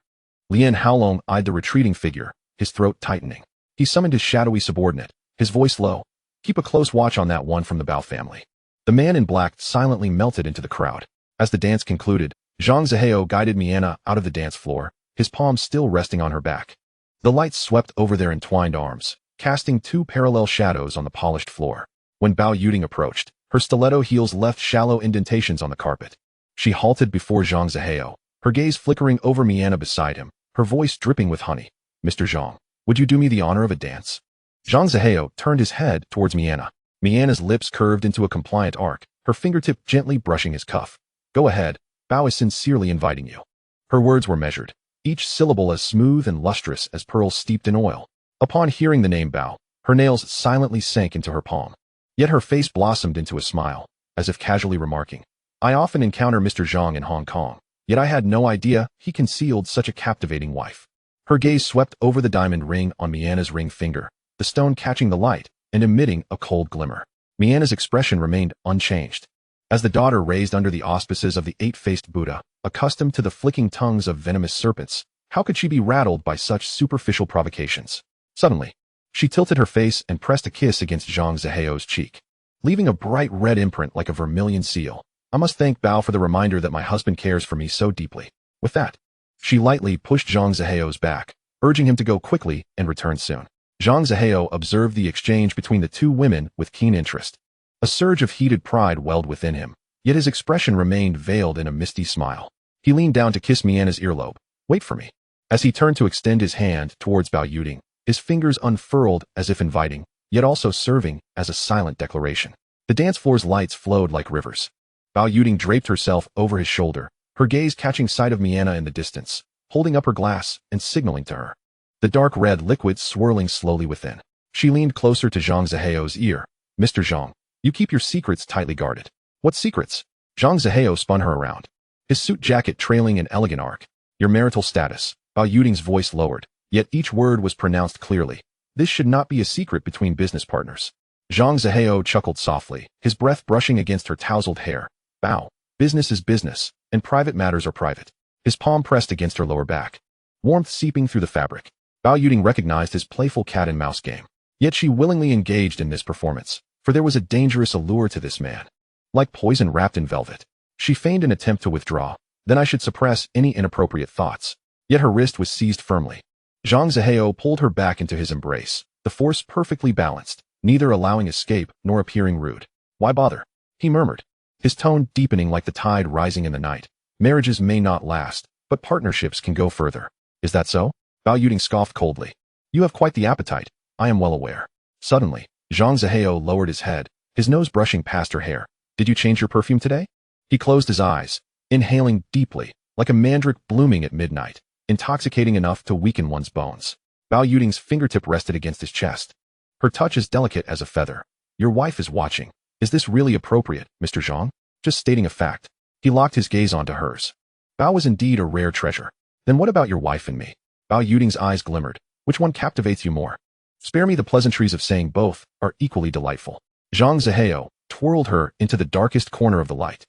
Lian Haolong eyed the retreating figure, his throat tightening. He summoned his shadowy subordinate, his voice low. "Keep a close watch on that one from the Bao family." The man in black silently melted into the crowd. As the dance concluded, Zhang Zihao guided Mianna out of the dance floor, his palms still resting on her back. The lights swept over their entwined arms, casting 2 parallel shadows on the polished floor. When Bao Yuding approached, her stiletto heels left shallow indentations on the carpet. She halted before Zhang Zihao, her gaze flickering over Mianna beside him, her voice dripping with honey. "Mr. Zhang, would you do me the honor of a dance?" Zhang Zihao turned his head towards Mianna. Mianna's lips curved into a compliant arc, her fingertip gently brushing his cuff. "Go ahead, Bao is sincerely inviting you." Her words were measured, each syllable as smooth and lustrous as pearls steeped in oil. Upon hearing the name Bao, her nails silently sank into her palm. Yet her face blossomed into a smile, as if casually remarking, "I often encounter Mr. Zhang in Hong Kong, yet I had no idea he concealed such a captivating wife." Her gaze swept over the diamond ring on Mianna's ring finger, the stone catching the light and emitting a cold glimmer. Mianna's expression remained unchanged. As the daughter raised under the auspices of the 8-faced Buddha, accustomed to the flicking tongues of venomous serpents, how could she be rattled by such superficial provocations? Suddenly, she tilted her face and pressed a kiss against Zhang Zihao's cheek, leaving a bright red imprint like a vermilion seal. "I must thank Bao for the reminder that my husband cares for me so deeply." With that, she lightly pushed Zhang Zihao's back, urging him to go quickly and return soon. Zhang Zihao observed the exchange between the 2 women with keen interest. A surge of heated pride welled within him, yet his expression remained veiled in a misty smile. He leaned down to kiss Mianna's earlobe. "Wait for me." As he turned to extend his hand towards Bao Yuding, his fingers unfurled as if inviting, yet also serving as a silent declaration. The dance floor's lights flowed like rivers. Bao Yuding draped herself over his shoulder, her gaze catching sight of Mianna in the distance, holding up her glass and signaling to her. The dark red liquid swirling slowly within. She leaned closer to Zhang Zihao's ear. "Mr. Zhang, you keep your secrets tightly guarded." "What secrets?" Zhang Zihao spun her around, his suit jacket trailing an elegant arc. "Your marital status." Bao Yuding's voice lowered, yet each word was pronounced clearly. "This should not be a secret between business partners." Zhang Zihao chuckled softly, his breath brushing against her tousled hair. "Bao, business is business, and private matters are private." His palm pressed against her lower back, warmth seeping through the fabric. Bao Yuding recognized his playful cat-and-mouse game. Yet she willingly engaged in this performance, for there was a dangerous allure to this man. Like poison wrapped in velvet. She feigned an attempt to withdraw, then I should suppress any inappropriate thoughts. Yet her wrist was seized firmly. Zhang Zihao pulled her back into his embrace, the force perfectly balanced, neither allowing escape nor appearing rude. Why bother? He murmured, his tone deepening like the tide rising in the night. Marriages may not last, but partnerships can go further. Is that so? Bao Yuding scoffed coldly. You have quite the appetite, I am well aware. Suddenly, Zhang Zihao lowered his head, his nose brushing past her hair. Did you change your perfume today? He closed his eyes, inhaling deeply, like a mandrake blooming at midnight, intoxicating enough to weaken one's bones. Bao Yuding's fingertip rested against his chest. Her touch as delicate as a feather. Your wife is watching. Is this really appropriate, Mr. Zhang? Just stating a fact. He locked his gaze onto hers. Bao was indeed a rare treasure. Then what about your wife and me? Bao Yuding's eyes glimmered. Which one captivates you more? Spare me the pleasantries of saying both are equally delightful. Zhang Zihao twirled her into the darkest corner of the light,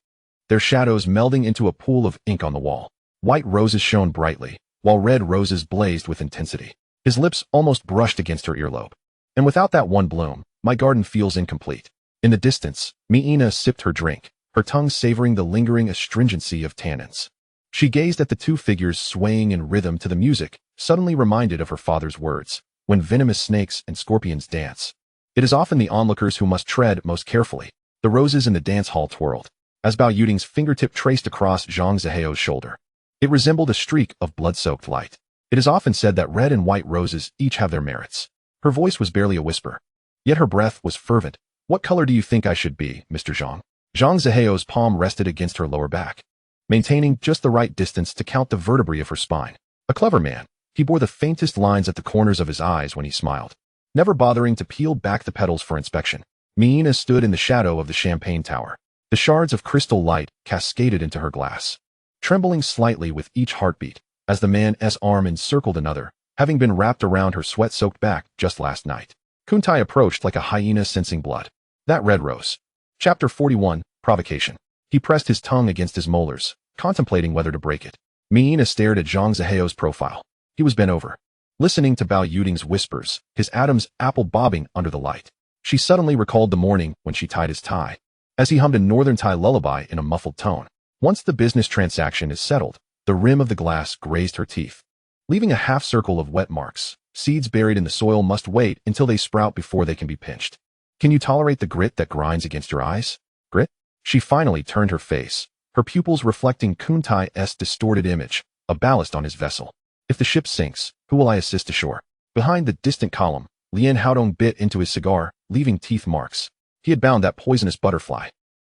their shadows melding into a pool of ink on the wall. White roses shone brightly, while red roses blazed with intensity. His lips almost brushed against her earlobe. And without that one bloom, my garden feels incomplete. In the distance, Miina sipped her drink, her tongue savoring the lingering astringency of tannins. She gazed at the two figures swaying in rhythm to the music, suddenly reminded of her father's words, when venomous snakes and scorpions dance. It is often the onlookers who must tread most carefully. The roses in the dance hall twirled, as Bao Yuding's fingertip traced across Zhang Zihao's shoulder. It resembled a streak of blood-soaked light. It is often said that red and white roses each have their merits. Her voice was barely a whisper, yet her breath was fervent. What color do you think I should be, Mr. Zhang? Zhang Zihao's palm rested against her lower back, maintaining just the right distance to count the vertebrae of her spine. A clever man, he bore the faintest lines at the corners of his eyes when he smiled, never bothering to peel back the petals for inspection. Miina stood in the shadow of the champagne tower. The shards of crystal light cascaded into her glass, trembling slightly with each heartbeat, as the man's arm encircled another, having been wrapped around her sweat-soaked back just last night. Kuntai approached like a hyena sensing blood. That red rose. Chapter 41, Provocation. He pressed his tongue against his molars, contemplating whether to break it. Miina stared at Zhang Zihao's profile. He was bent over, listening to Bao Yuding's whispers, his Adam's apple bobbing under the light. She suddenly recalled the morning when she tied his tie, as he hummed a northern Thai lullaby in a muffled tone. Once the business transaction is settled, the rim of the glass grazed her teeth, leaving a half-circle of wet marks. Seeds buried in the soil must wait until they sprout before they can be pinched. Can you tolerate the grit that grinds against your eyes? Grit? She finally turned her face, her pupils reflecting Kuntai's distorted image, a ballast on his vessel. If the ship sinks, who will I assist ashore? Behind the distant column, Lien Haodong bit into his cigar, leaving teeth marks. He had bound that poisonous butterfly.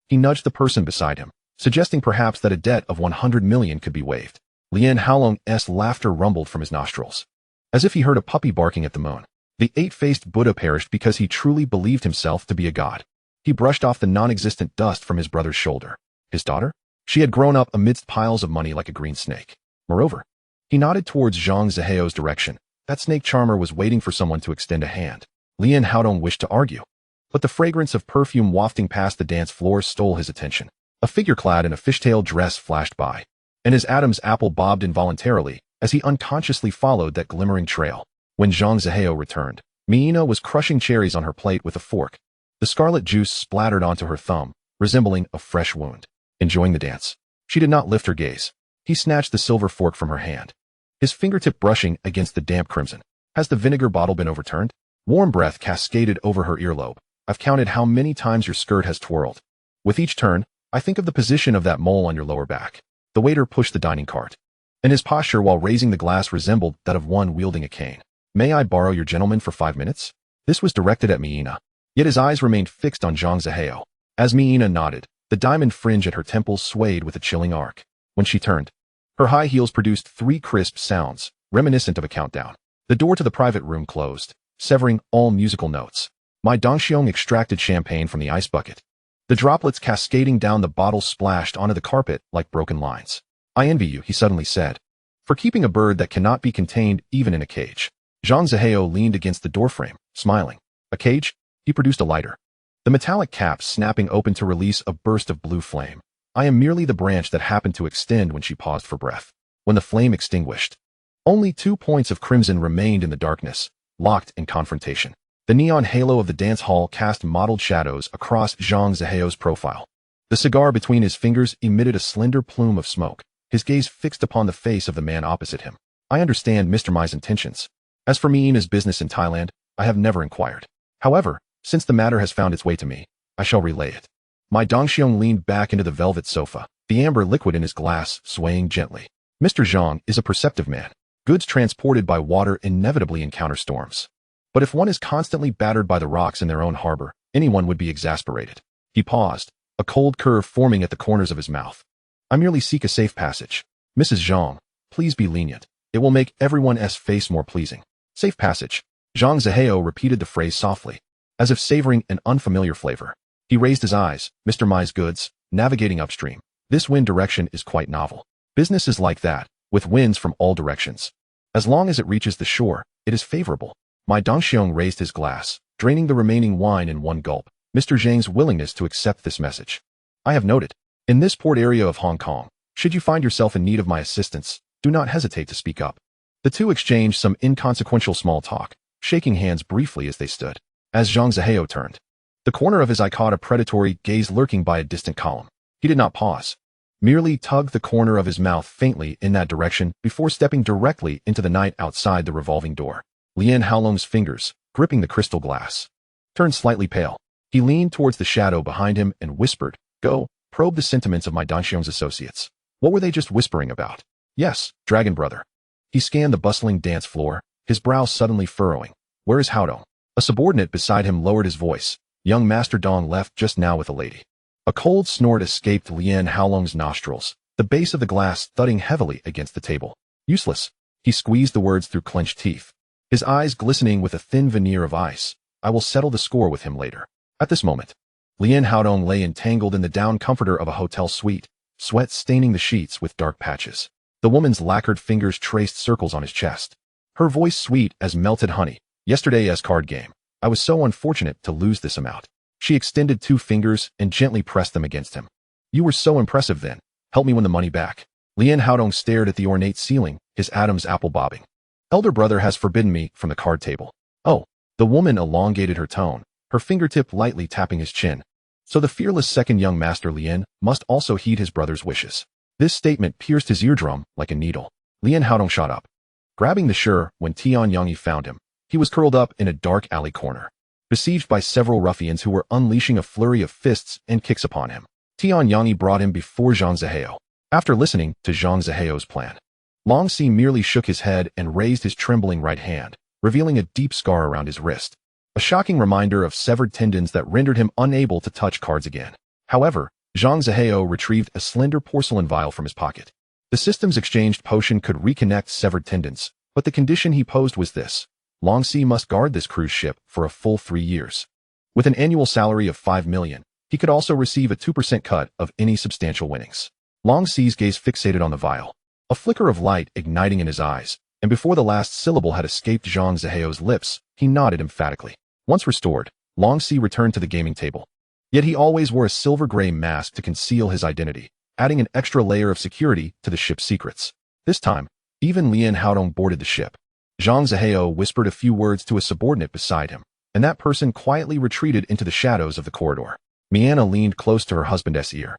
He nudged the person beside him, suggesting perhaps that a debt of 100 million could be waived. Lien Haodong's laughter rumbled from his nostrils, as if he heard a puppy barking at the moon. The eight-faced Buddha perished because he truly believed himself to be a god. He brushed off the non-existent dust from his brother's shoulder. His daughter? She had grown up amidst piles of money like a green snake. Moreover, he nodded towards Zhang Zihao's direction. That snake charmer was waiting for someone to extend a hand. Lien Haodong wished to argue, but the fragrance of perfume wafting past the dance floor stole his attention. A figure clad in a fishtail dress flashed by, and his Adam's apple bobbed involuntarily as he unconsciously followed that glimmering trail. When Zhang Zihao returned, Miina was crushing cherries on her plate with a fork. The scarlet juice splattered onto her thumb, resembling a fresh wound. Enjoying the dance, she did not lift her gaze. He snatched the silver fork from her hand, his fingertip brushing against the damp crimson. Has the vinegar bottle been overturned? Warm breath cascaded over her earlobe. I've counted how many times your skirt has twirled. With each turn, I think of the position of that mole on your lower back. The waiter pushed the dining cart, and his posture while raising the glass resembled that of one wielding a cane. May I borrow your gentleman for 5 minutes? This was directed at Miina, yet his eyes remained fixed on Zhang Zihao. As Miina nodded, the diamond fringe at her temples swayed with a chilling arc. When she turned, her high heels produced 3 crisp sounds, reminiscent of a countdown. The door to the private room closed, severing all musical notes. My Dongxiong extracted champagne from the ice bucket. The droplets cascading down the bottle splashed onto the carpet like broken lines. I envy you, he suddenly said, for keeping a bird that cannot be contained even in a cage. Zhang Zihao leaned against the doorframe, smiling. A cage? He produced a lighter, the metallic cap snapping open to release a burst of blue flame. I am merely the branch that happened to extend when she paused for breath. When the flame extinguished, only 2 points of crimson remained in the darkness, locked in confrontation. The neon halo of the dance hall cast mottled shadows across Zhang Zihao's profile. The cigar between his fingers emitted a slender plume of smoke, his gaze fixed upon the face of the man opposite him. I understand Mr. Mai's intentions. As for me and his business in Thailand, I have never inquired. However, since the matter has found its way to me, I shall relay it. My Dongxiong leaned back into the velvet sofa, the amber liquid in his glass swaying gently. Mr. Zhang is a perceptive man. Goods transported by water inevitably encounter storms. But if one is constantly battered by the rocks in their own harbor, anyone would be exasperated. He paused, a cold curve forming at the corners of his mouth. I merely seek a safe passage. Mrs. Zhang, please be lenient. It will make everyone's face more pleasing. Safe passage. Zhang Zihao repeated the phrase softly, as if savoring an unfamiliar flavor. He raised his eyes. Mr. Mai's goods, navigating upstream. This wind direction is quite novel. Business is like that, with winds from all directions. As long as it reaches the shore, it is favorable. My Dongxiong raised his glass, draining the remaining wine in one gulp. Mr. Zhang's willingness to accept this message. I have noted. In this port area of Hong Kong, should you find yourself in need of my assistance, do not hesitate to speak up. The two exchanged some inconsequential small talk, shaking hands briefly as they stood. As Zhang Zihao turned, the corner of his eye caught a predatory gaze lurking by a distant column. He did not pause, merely tugged the corner of his mouth faintly in that direction before stepping directly into the night outside the revolving door. Lian Haolong's fingers, gripping the crystal glass, turned slightly pale. He leaned towards the shadow behind him and whispered, "Go, probe the sentiments of my Dongxiong's associates. What were they just whispering about?" "Yes, Dragon Brother." He scanned the bustling dance floor, his brow suddenly furrowing. "Where is Haodong?" A subordinate beside him lowered his voice. "Young Master Dong left just now with a lady." A cold snort escaped Lian Haolong's nostrils, the base of the glass thudding heavily against the table. "Useless." He squeezed the words through clenched teeth, his eyes glistening with a thin veneer of ice. "I will settle the score with him later." At this moment, Lian Haodong lay entangled in the down comforter of a hotel suite, sweat staining the sheets with dark patches. The woman's lacquered fingers traced circles on his chest. Her voice sweet as melted honey. "Yesterday's card game. I was so unfortunate to lose this amount." She extended 2 fingers and gently pressed them against him. "You were so impressive then. Help me win the money back." Lian Haodong stared at the ornate ceiling, his Adam's apple bobbing. "Elder brother has forbidden me from the card table." "Oh." The woman elongated her tone, her fingertip lightly tapping his chin. So the fearless second young master Lian must also heed his brother's wishes. This statement pierced his eardrum like a needle. Lian Haodong shot up, grabbing the shirt when Tian Yangyi found him. He was curled up in a dark alley corner, besieged by several ruffians who were unleashing a flurry of fists and kicks upon him. Tian Yangyi brought him before Zhang Zihao. After listening to Zhang Zihao's plan, Long Si merely shook his head and raised his trembling right hand, revealing a deep scar around his wrist. A shocking reminder of severed tendons that rendered him unable to touch cards again. However, Zhang Zihao retrieved a slender porcelain vial from his pocket. The system's exchanged potion could reconnect severed tendons, but the condition he posed was this. Long Si must guard this cruise ship for a full 3 years. With an annual salary of 5 million, he could also receive a 2% cut of any substantial winnings. Long Si's gaze fixated on the vial, a flicker of light igniting in his eyes, and before the last syllable had escaped Zhang Zihao's lips, he nodded emphatically. Once restored, Long Si returned to the gaming table. Yet he always wore a silver-gray mask to conceal his identity, adding an extra layer of security to the ship's secrets. This time, even Lian Haodong boarded the ship. Zhang Zihao whispered a few words to a subordinate beside him, and that person quietly retreated into the shadows of the corridor. Mianna leaned close to her husband's ear,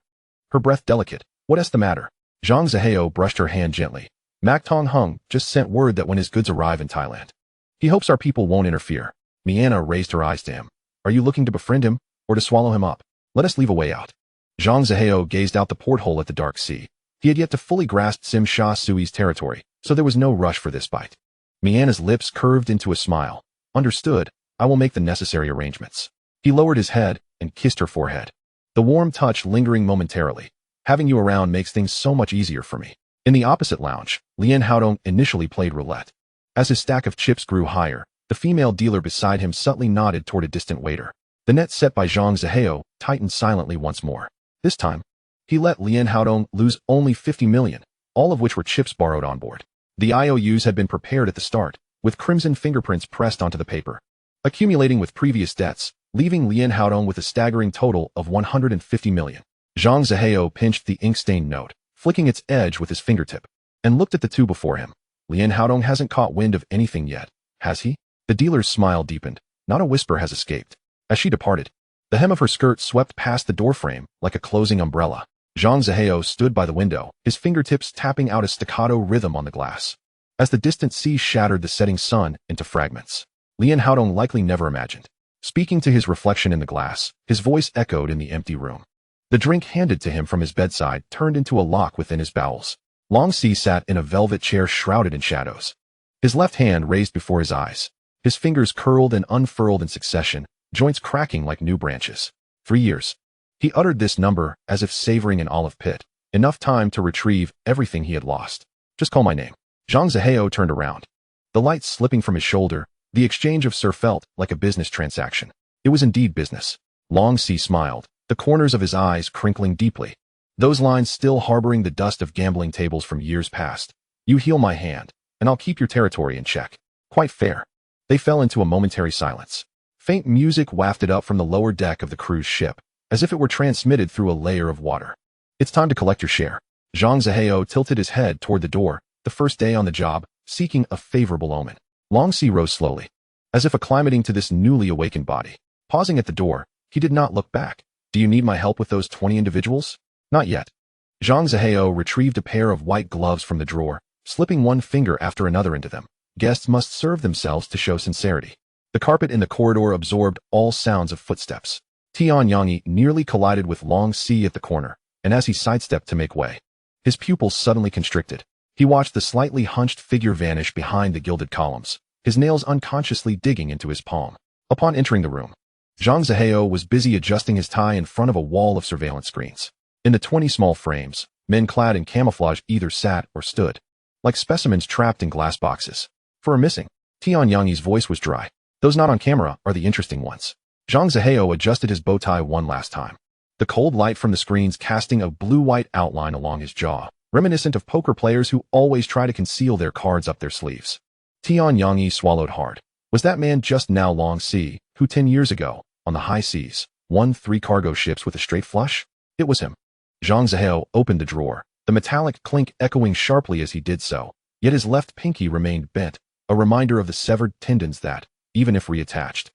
her breath delicate. "What's the matter?" Zhang Zihao brushed her hand gently. "Mak Tong Hung just sent word that when his goods arrive in Thailand, he hopes our people won't interfere." Mianna raised her eyes to him. "Are you looking to befriend him, or to swallow him up? Let us leave a way out." Zhang Zihao gazed out the porthole at the dark sea. He had yet to fully grasp Sim Sha Sui's territory, so there was no rush for this bite. Mianna's lips curved into a smile. "Understood. I will make the necessary arrangements." He lowered his head and kissed her forehead, the warm touch lingering momentarily. "Having you around makes things so much easier for me." In the opposite lounge, Lian Haodong initially played roulette. As his stack of chips grew higher, the female dealer beside him subtly nodded toward a distant waiter. The net set by Zhang Zihao tightened silently once more. This time, he let Lian Haodong lose only 50 million, all of which were chips borrowed on board. The IOUs had been prepared at the start, with crimson fingerprints pressed onto the paper, accumulating with previous debts, leaving Lian Haodong with a staggering total of 150 million. Zhang Zihao pinched the ink-stained note, flicking its edge with his fingertip, and looked at the two before him. "Lian Haodong hasn't caught wind of anything yet, has he?" The dealer's smile deepened. Not a whisper has escaped. As she departed, the hem of her skirt swept past the doorframe like a closing umbrella. Zhang Zihao stood by the window, his fingertips tapping out a staccato rhythm on the glass. as the distant sea shattered the setting sun into fragments. Lian Haodong likely never imagined. Speaking to his reflection in the glass, his voice echoed in the empty room. The drink handed to him from his bedside turned into a lock within his bowels. Long Si sat in a velvet chair shrouded in shadows. His left hand raised before his eyes. His fingers curled and unfurled in succession, joints cracking like new branches. 3 years. He uttered this number as if savoring an olive pit. Enough time to retrieve everything he had lost. Just call my name. Zhang Zihao turned around. The light slipping from his shoulder, the exchange of Sir felt like a business transaction. It was indeed business. Long Si smiled, the corners of his eyes crinkling deeply. Those lines still harboring the dust of gambling tables from years past. You heal my hand, and I'll keep your territory in check. Quite fair. They fell into a momentary silence. Faint music wafted up from the lower deck of the cruise ship, as if it were transmitted through a layer of water. It's time to collect your share. Zhang Zihao tilted his head toward the door, the first day on the job, seeking a favorable omen. Long Si rose slowly, as if acclimating to this newly awakened body. Pausing at the door, he did not look back. Do you need my help with those 20 individuals? Not yet. Zhang Zihao retrieved a pair of white gloves from the drawer, slipping one finger after another into them. Guests must serve themselves to show sincerity. The carpet in the corridor absorbed all sounds of footsteps. Tian Yangyi nearly collided with Long Si at the corner, and as he sidestepped to make way, his pupils suddenly constricted. He watched the slightly hunched figure vanish behind the gilded columns, his nails unconsciously digging into his palm. Upon entering the room, Zhang Zihao was busy adjusting his tie in front of a wall of surveillance screens. In the 20 small frames, men clad in camouflage either sat or stood, like specimens trapped in glass boxes. For a missing, Tian Yangyi's voice was dry. Those not on camera are the interesting ones. Zhang Zihao adjusted his bow tie one last time. The cold light from the screens casting a blue-white outline along his jaw, reminiscent of poker players who always try to conceal their cards up their sleeves. Tian Yangyi swallowed hard. Was that man just now Long Si, who 10 years ago, on the high seas, won 3 cargo ships with a straight flush? It was him. Zhang Zihao opened the drawer, the metallic clink echoing sharply as he did so, yet his left pinky remained bent, a reminder of the severed tendons that, even if reattached,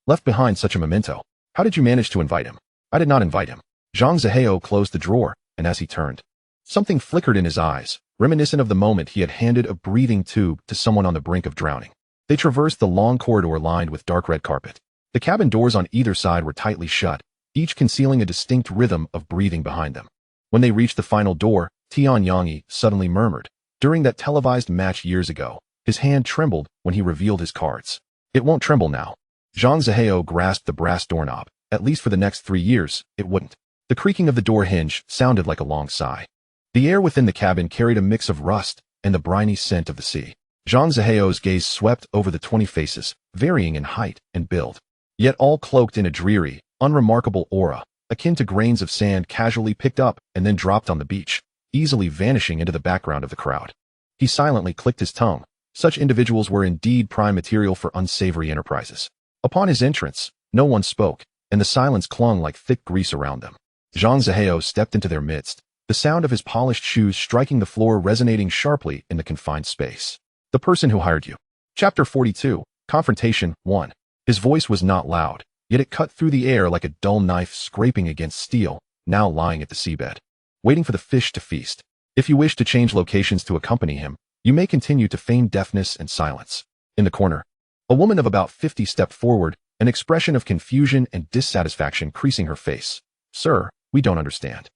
left behind such a memento. How did you manage to invite him? I did not invite him. Zhang Zihao closed the drawer, and as he turned, something flickered in his eyes, reminiscent of the moment he had handed a breathing tube to someone on the brink of drowning. They traversed the long corridor lined with dark red carpet. The cabin doors on either side were tightly shut, each concealing a distinct rhythm of breathing behind them. When they reached the final door, Tian Yangyi suddenly murmured. During that televised match years ago, his hand trembled when he revealed his cards. It won't tremble now. Zhang Zihao grasped the brass doorknob. At least for the next 3 years, it wouldn't. The creaking of the door hinge sounded like a long sigh. The air within the cabin carried a mix of rust and the briny scent of the sea. Zhang Zihao's gaze swept over the 20 faces, varying in height and build, yet all cloaked in a dreary, unremarkable aura, akin to grains of sand casually picked up and then dropped on the beach, easily vanishing into the background of the crowd. He silently clicked his tongue. Such individuals were indeed prime material for unsavory enterprises. Upon his entrance, no one spoke, and the silence clung like thick grease around them. Zhang Zihao stepped into their midst, the sound of his polished shoes striking the floor resonating sharply in the confined space. The person who hired you. Chapter 42, Confrontation 1. His voice was not loud, yet it cut through the air like a dull knife scraping against steel, now lying at the seabed, waiting for the fish to feast. If you wish to change locations to accompany him, you may continue to feign deafness and silence. In the corner, a woman of about 50 stepped forward, an expression of confusion and dissatisfaction creasing her face. Sir, we don't understand.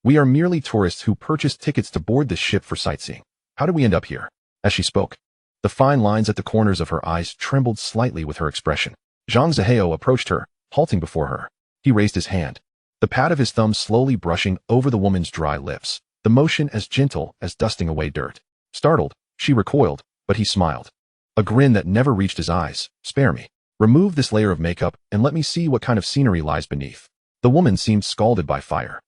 We are merely tourists who purchased tickets to board this ship for sightseeing. How did we end up here? As she spoke, the fine lines at the corners of her eyes trembled slightly with her expression. Zhang Zihao approached her, halting before her. He raised his hand, the pad of his thumb slowly brushing over the woman's dry lips, the motion as gentle as dusting away dirt. Startled, she recoiled, but he smiled. A grin that never reached his eyes. Spare me. Remove this layer of makeup and let me see what kind of scenery lies beneath. The woman seemed scalded by fire.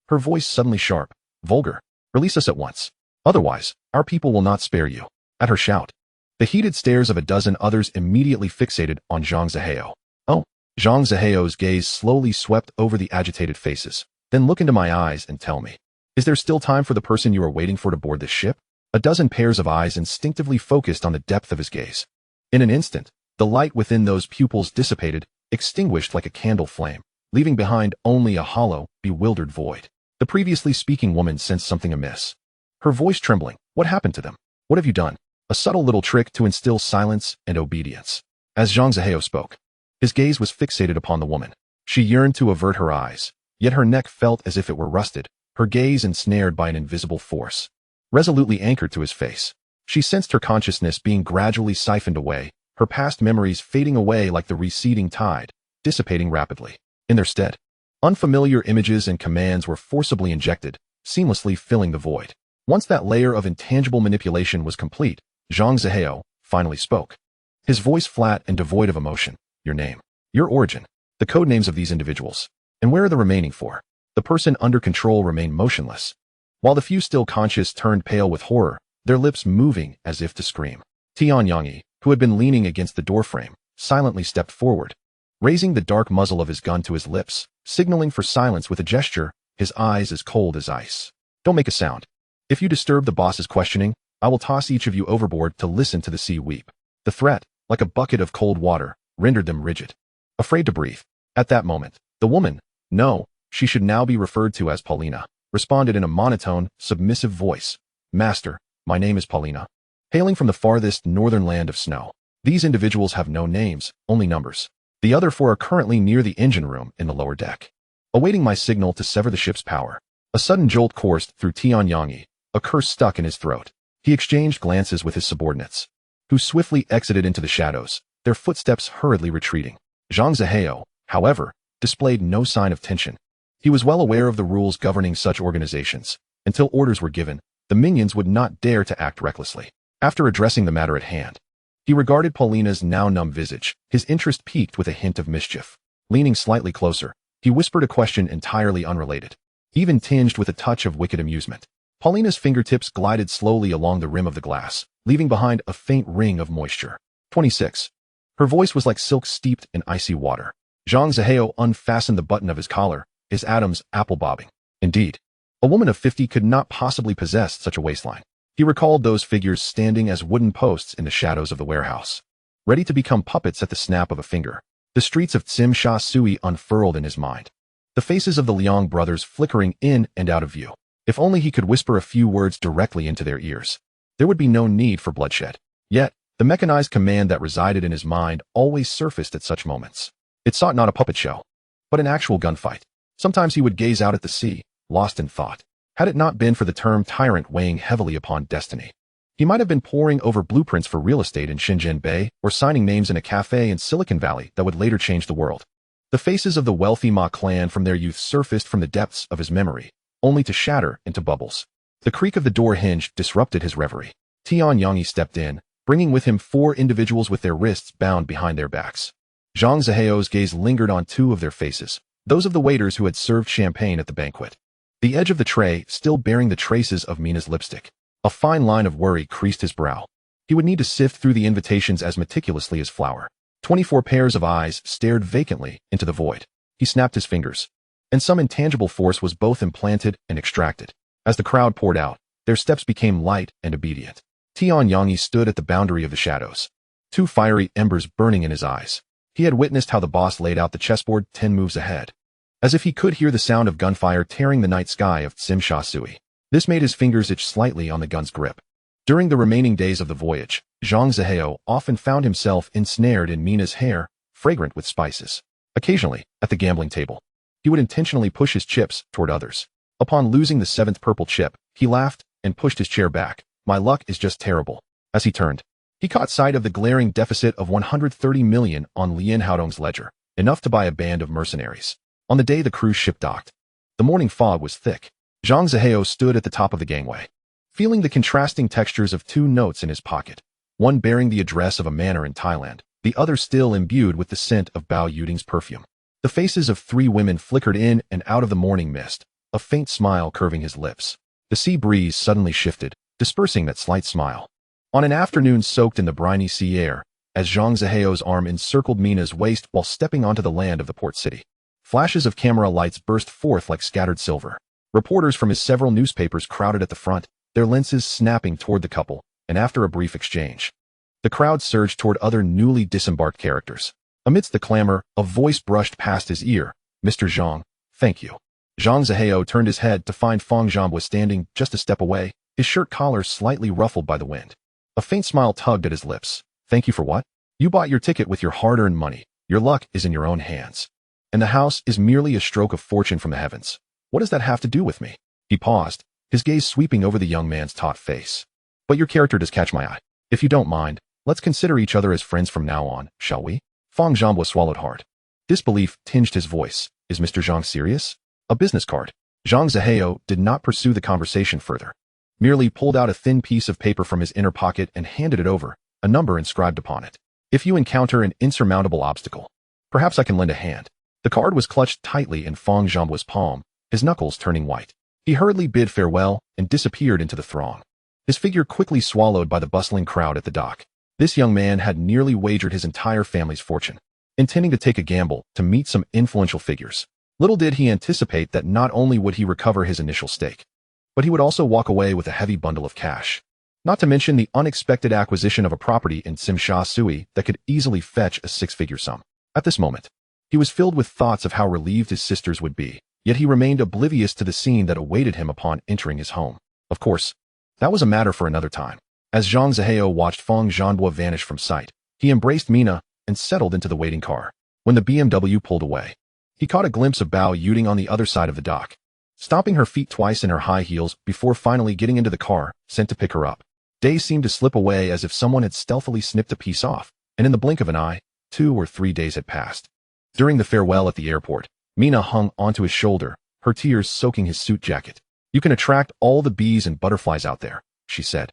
Her voice suddenly sharp, vulgar. Release us at once. Otherwise, our people will not spare you. At her shout, the heated stares of a dozen others immediately fixated on Zhang Zihao. Oh. Zhang Zihao's gaze slowly swept over the agitated faces. Then look into my eyes and tell me. Is there still time for the person you are waiting for to board this ship? A dozen pairs of eyes instinctively focused on the depth of his gaze. In an instant, the light within those pupils dissipated, extinguished like a candle flame, leaving behind only a hollow, bewildered void. The previously speaking woman sensed something amiss. Her voice trembling. What happened to them? What have you done? a subtle little trick to instill silence and obedience. As Zhang Zihao spoke, his gaze was fixated upon the woman. She yearned to avert her eyes, yet her neck felt as if it were rusted, her gaze ensnared by an invisible force. Resolutely anchored to his face, she sensed her consciousness being gradually siphoned away, her past memories fading away like the receding tide, dissipating rapidly. In their stead, unfamiliar images and commands were forcibly injected, seamlessly filling the void. Once that layer of intangible manipulation was complete, Zhang Zihao finally spoke. His voice flat and devoid of emotion. Your name, your origin, the code names of these individuals, and where are the remaining four? The person under control remained motionless, while the few still conscious turned pale with horror, their lips moving as if to scream. Tian Yangyi, who had been leaning against the doorframe, silently stepped forward, raising the dark muzzle of his gun to his lips, signaling for silence with a gesture, his eyes as cold as ice. Don't make a sound. If you disturb the boss's questioning, I will toss each of you overboard to listen to the sea weep. The threat, like a bucket of cold water, rendered them rigid, afraid to breathe. At that moment, the woman, no, she should now be referred to as Paulina, responded in a monotone, submissive voice. Master, my name is Paulina. Hailing from the farthest northern land of snow. These individuals have no names, only numbers. The other four are currently near the engine room in the lower deck, awaiting my signal to sever the ship's power. A sudden jolt coursed through Tian Yangyi, a curse stuck in his throat. He exchanged glances with his subordinates, who swiftly exited into the shadows, their footsteps hurriedly retreating. Zhang Zihao, however, displayed no sign of tension. He was well aware of the rules governing such organizations. Until orders were given, the minions would not dare to act recklessly. After addressing the matter at hand, he regarded Paulina's now numb visage, his interest piqued with a hint of mischief. Leaning slightly closer, he whispered a question entirely unrelated, even tinged with a touch of wicked amusement. Paulina's fingertips glided slowly along the rim of the glass, leaving behind a faint ring of moisture. 26. Her voice was like silk steeped in icy water. Zhang Zihao unfastened the button of his collar, his atoms apple-bobbing. Indeed, a woman of 50 could not possibly possess such a waistline. He recalled those figures standing as wooden posts in the shadows of the warehouse, ready to become puppets at the snap of a finger. The streets of Tsim Sha Sui unfurled in his mind, the faces of the Liang brothers flickering in and out of view. If only he could whisper a few words directly into their ears, there would be no need for bloodshed. Yet, the mechanized command that resided in his mind always surfaced at such moments. It sought not a puppet show, but an actual gunfight. Sometimes he would gaze out at the sea, lost in thought. Had it not been for the term tyrant weighing heavily upon destiny, he might have been poring over blueprints for real estate in Shenzhen Bay or signing names in a cafe in Silicon Valley that would later change the world. The faces of the wealthy Ma clan from their youth surfaced from the depths of his memory, only to shatter into bubbles. The creak of the door hinge disrupted his reverie. Tian Yangyi stepped in, bringing with him four individuals with their wrists bound behind their backs. Zhang Zihao's gaze lingered on two of their faces, those of the waiters who had served champagne at the banquet. The edge of the tray still bearing the traces of Mina's lipstick. A fine line of worry creased his brow. He would need to sift through the invitations as meticulously as flour. 24 pairs of eyes stared vacantly into the void. He snapped his fingers, and some intangible force was both implanted and extracted. As the crowd poured out, their steps became light and obedient. Tian Yangyi stood at the boundary of the shadows, two fiery embers burning in his eyes. He had witnessed how the boss laid out the chessboard 10 moves ahead, as if he could hear the sound of gunfire tearing the night sky of Tsim Sha Sui. This made his fingers itch slightly on the gun's grip. During the remaining days of the voyage, Zhang Zihao often found himself ensnared in Mina's hair, fragrant with spices. Occasionally, at the gambling table, he would intentionally push his chips toward others. Upon losing the 7th purple chip, he laughed and pushed his chair back. My luck is just terrible. As he turned, he caught sight of the glaring deficit of 130 million on Lien Haodong's ledger, enough to buy a band of mercenaries. On the day the cruise ship docked, the morning fog was thick. Zhang Zihao stood at the top of the gangway, feeling the contrasting textures of two notes in his pocket, one bearing the address of a manor in Thailand, the other still imbued with the scent of Bao Yuding's perfume. The faces of 3 women flickered in and out of the morning mist, a faint smile curving his lips. The sea breeze suddenly shifted, dispersing that slight smile. On an afternoon soaked in the briny sea air, as Zhang Zihao's arm encircled Mina's waist while stepping onto the land of the port city, flashes of camera lights burst forth like scattered silver. Reporters from his several newspapers crowded at the front, their lenses snapping toward the couple, and after a brief exchange, the crowd surged toward other newly disembarked characters. Amidst the clamor, a voice brushed past his ear. Mr. Zhang, thank you. Zhang Zihao turned his head to find Fang Zhang was standing just a step away, his shirt collar slightly ruffled by the wind. A faint smile tugged at his lips. Thank you for what? You bought your ticket with your hard-earned money. Your luck is in your own hands. And the house is merely a stroke of fortune from the heavens. What does that have to do with me? He paused, his gaze sweeping over the young man's taut face. But your character does catch my eye. If you don't mind, let's consider each other as friends from now on, shall we? Fang Zhambua swallowed hard. Disbelief tinged his voice. Is Mr. Zhang serious? A business card. Zhang Zihao did not pursue the conversation further. Merely pulled out a thin piece of paper from his inner pocket and handed it over, a number inscribed upon it. If you encounter an insurmountable obstacle, perhaps I can lend a hand. The card was clutched tightly in Fang Zhambua's palm, his knuckles turning white. He hurriedly bid farewell and disappeared into the throng. His figure quickly swallowed by the bustling crowd at the dock. This young man had nearly wagered his entire family's fortune, intending to take a gamble to meet some influential figures. Little did he anticipate that not only would he recover his initial stake, but he would also walk away with a heavy bundle of cash. Not to mention the unexpected acquisition of a property in Tsimsha Sui that could easily fetch a six-figure sum. At this moment, he was filled with thoughts of how relieved his sisters would be, yet he remained oblivious to the scene that awaited him upon entering his home. Of course, that was a matter for another time. As Zhang Zihao watched Fang Zhanbua vanish from sight, he embraced Mina and settled into the waiting car. When the BMW pulled away, he caught a glimpse of Bao Yuding on the other side of the dock, stomping her feet twice in her high heels before finally getting into the car, sent to pick her up. Days seemed to slip away as if someone had stealthily snipped a piece off, and in the blink of an eye, 2 or 3 days had passed. During the farewell at the airport, Mina hung onto his shoulder, her tears soaking his suit jacket. You can attract all the bees and butterflies out there, she said.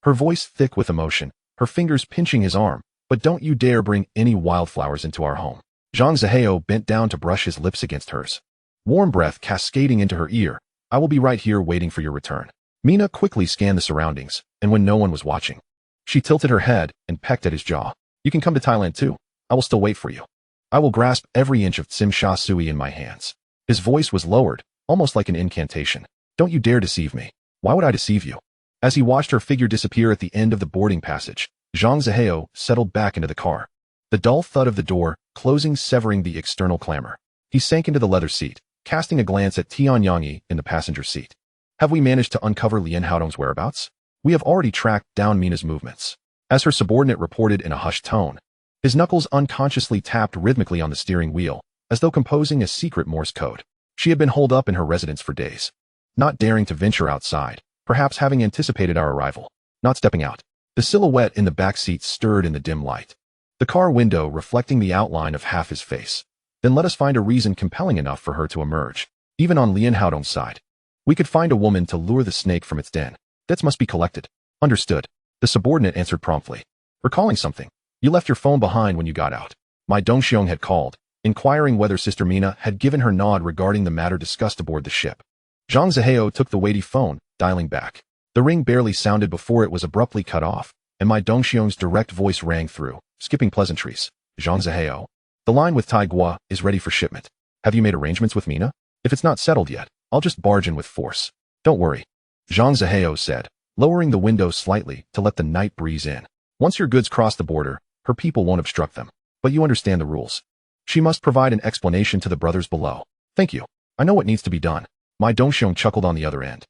Her voice thick with emotion, her fingers pinching his arm, but don't you dare bring any wildflowers into our home. Zhang Zihao bent down to brush his lips against hers. Warm breath cascading into her ear. I will be right here waiting for your return. Mina quickly scanned the surroundings, and when no one was watching, she tilted her head and pecked at his jaw. You can come to Thailand too. I will still wait for you. I will grasp every inch of Tsimsha Sui in my hands. His voice was lowered, almost like an incantation. Don't you dare deceive me. Why would I deceive you? As he watched her figure disappear at the end of the boarding passage, Zhang Zihao settled back into the car. The dull thud of the door, closing severing the external clamor. He sank into the leather seat, casting a glance at Tian Yangyi in the passenger seat. Have we managed to uncover Lian Haodong's whereabouts? We have already tracked down Mina's movements. As her subordinate reported in a hushed tone, his knuckles unconsciously tapped rhythmically on the steering wheel, as though composing a secret Morse code. She had been holed up in her residence for days, not daring to venture outside, perhaps having anticipated our arrival, not stepping out. The silhouette in the back seat stirred in the dim light, the car window reflecting the outline of half his face. Then let us find a reason compelling enough for her to emerge. Even on Lian Haodong's side, we could find a woman to lure the snake from its den. Debts must be collected. Understood. The subordinate answered promptly. Recalling something. You left your phone behind when you got out. My Dongxiong had called, inquiring whether Sister Mina had given her nod regarding the matter discussed aboard the ship. Zhang Zihao took the weighty phone, dialing back. The ring barely sounded before it was abruptly cut off, and my Dongxiong's direct voice rang through, skipping pleasantries. Zhang Zihao. The line with Tai Gua is ready for shipment. Have you made arrangements with Mina? If it's not settled yet, I'll just barge in with force. Don't worry. Zhang Zihao said, lowering the window slightly to let the night breeze in. Once your goods cross the border, her people won't obstruct them. But you understand the rules. She must provide an explanation to the brothers below. Thank you. I know what needs to be done. My Dongxiong chuckled on the other end,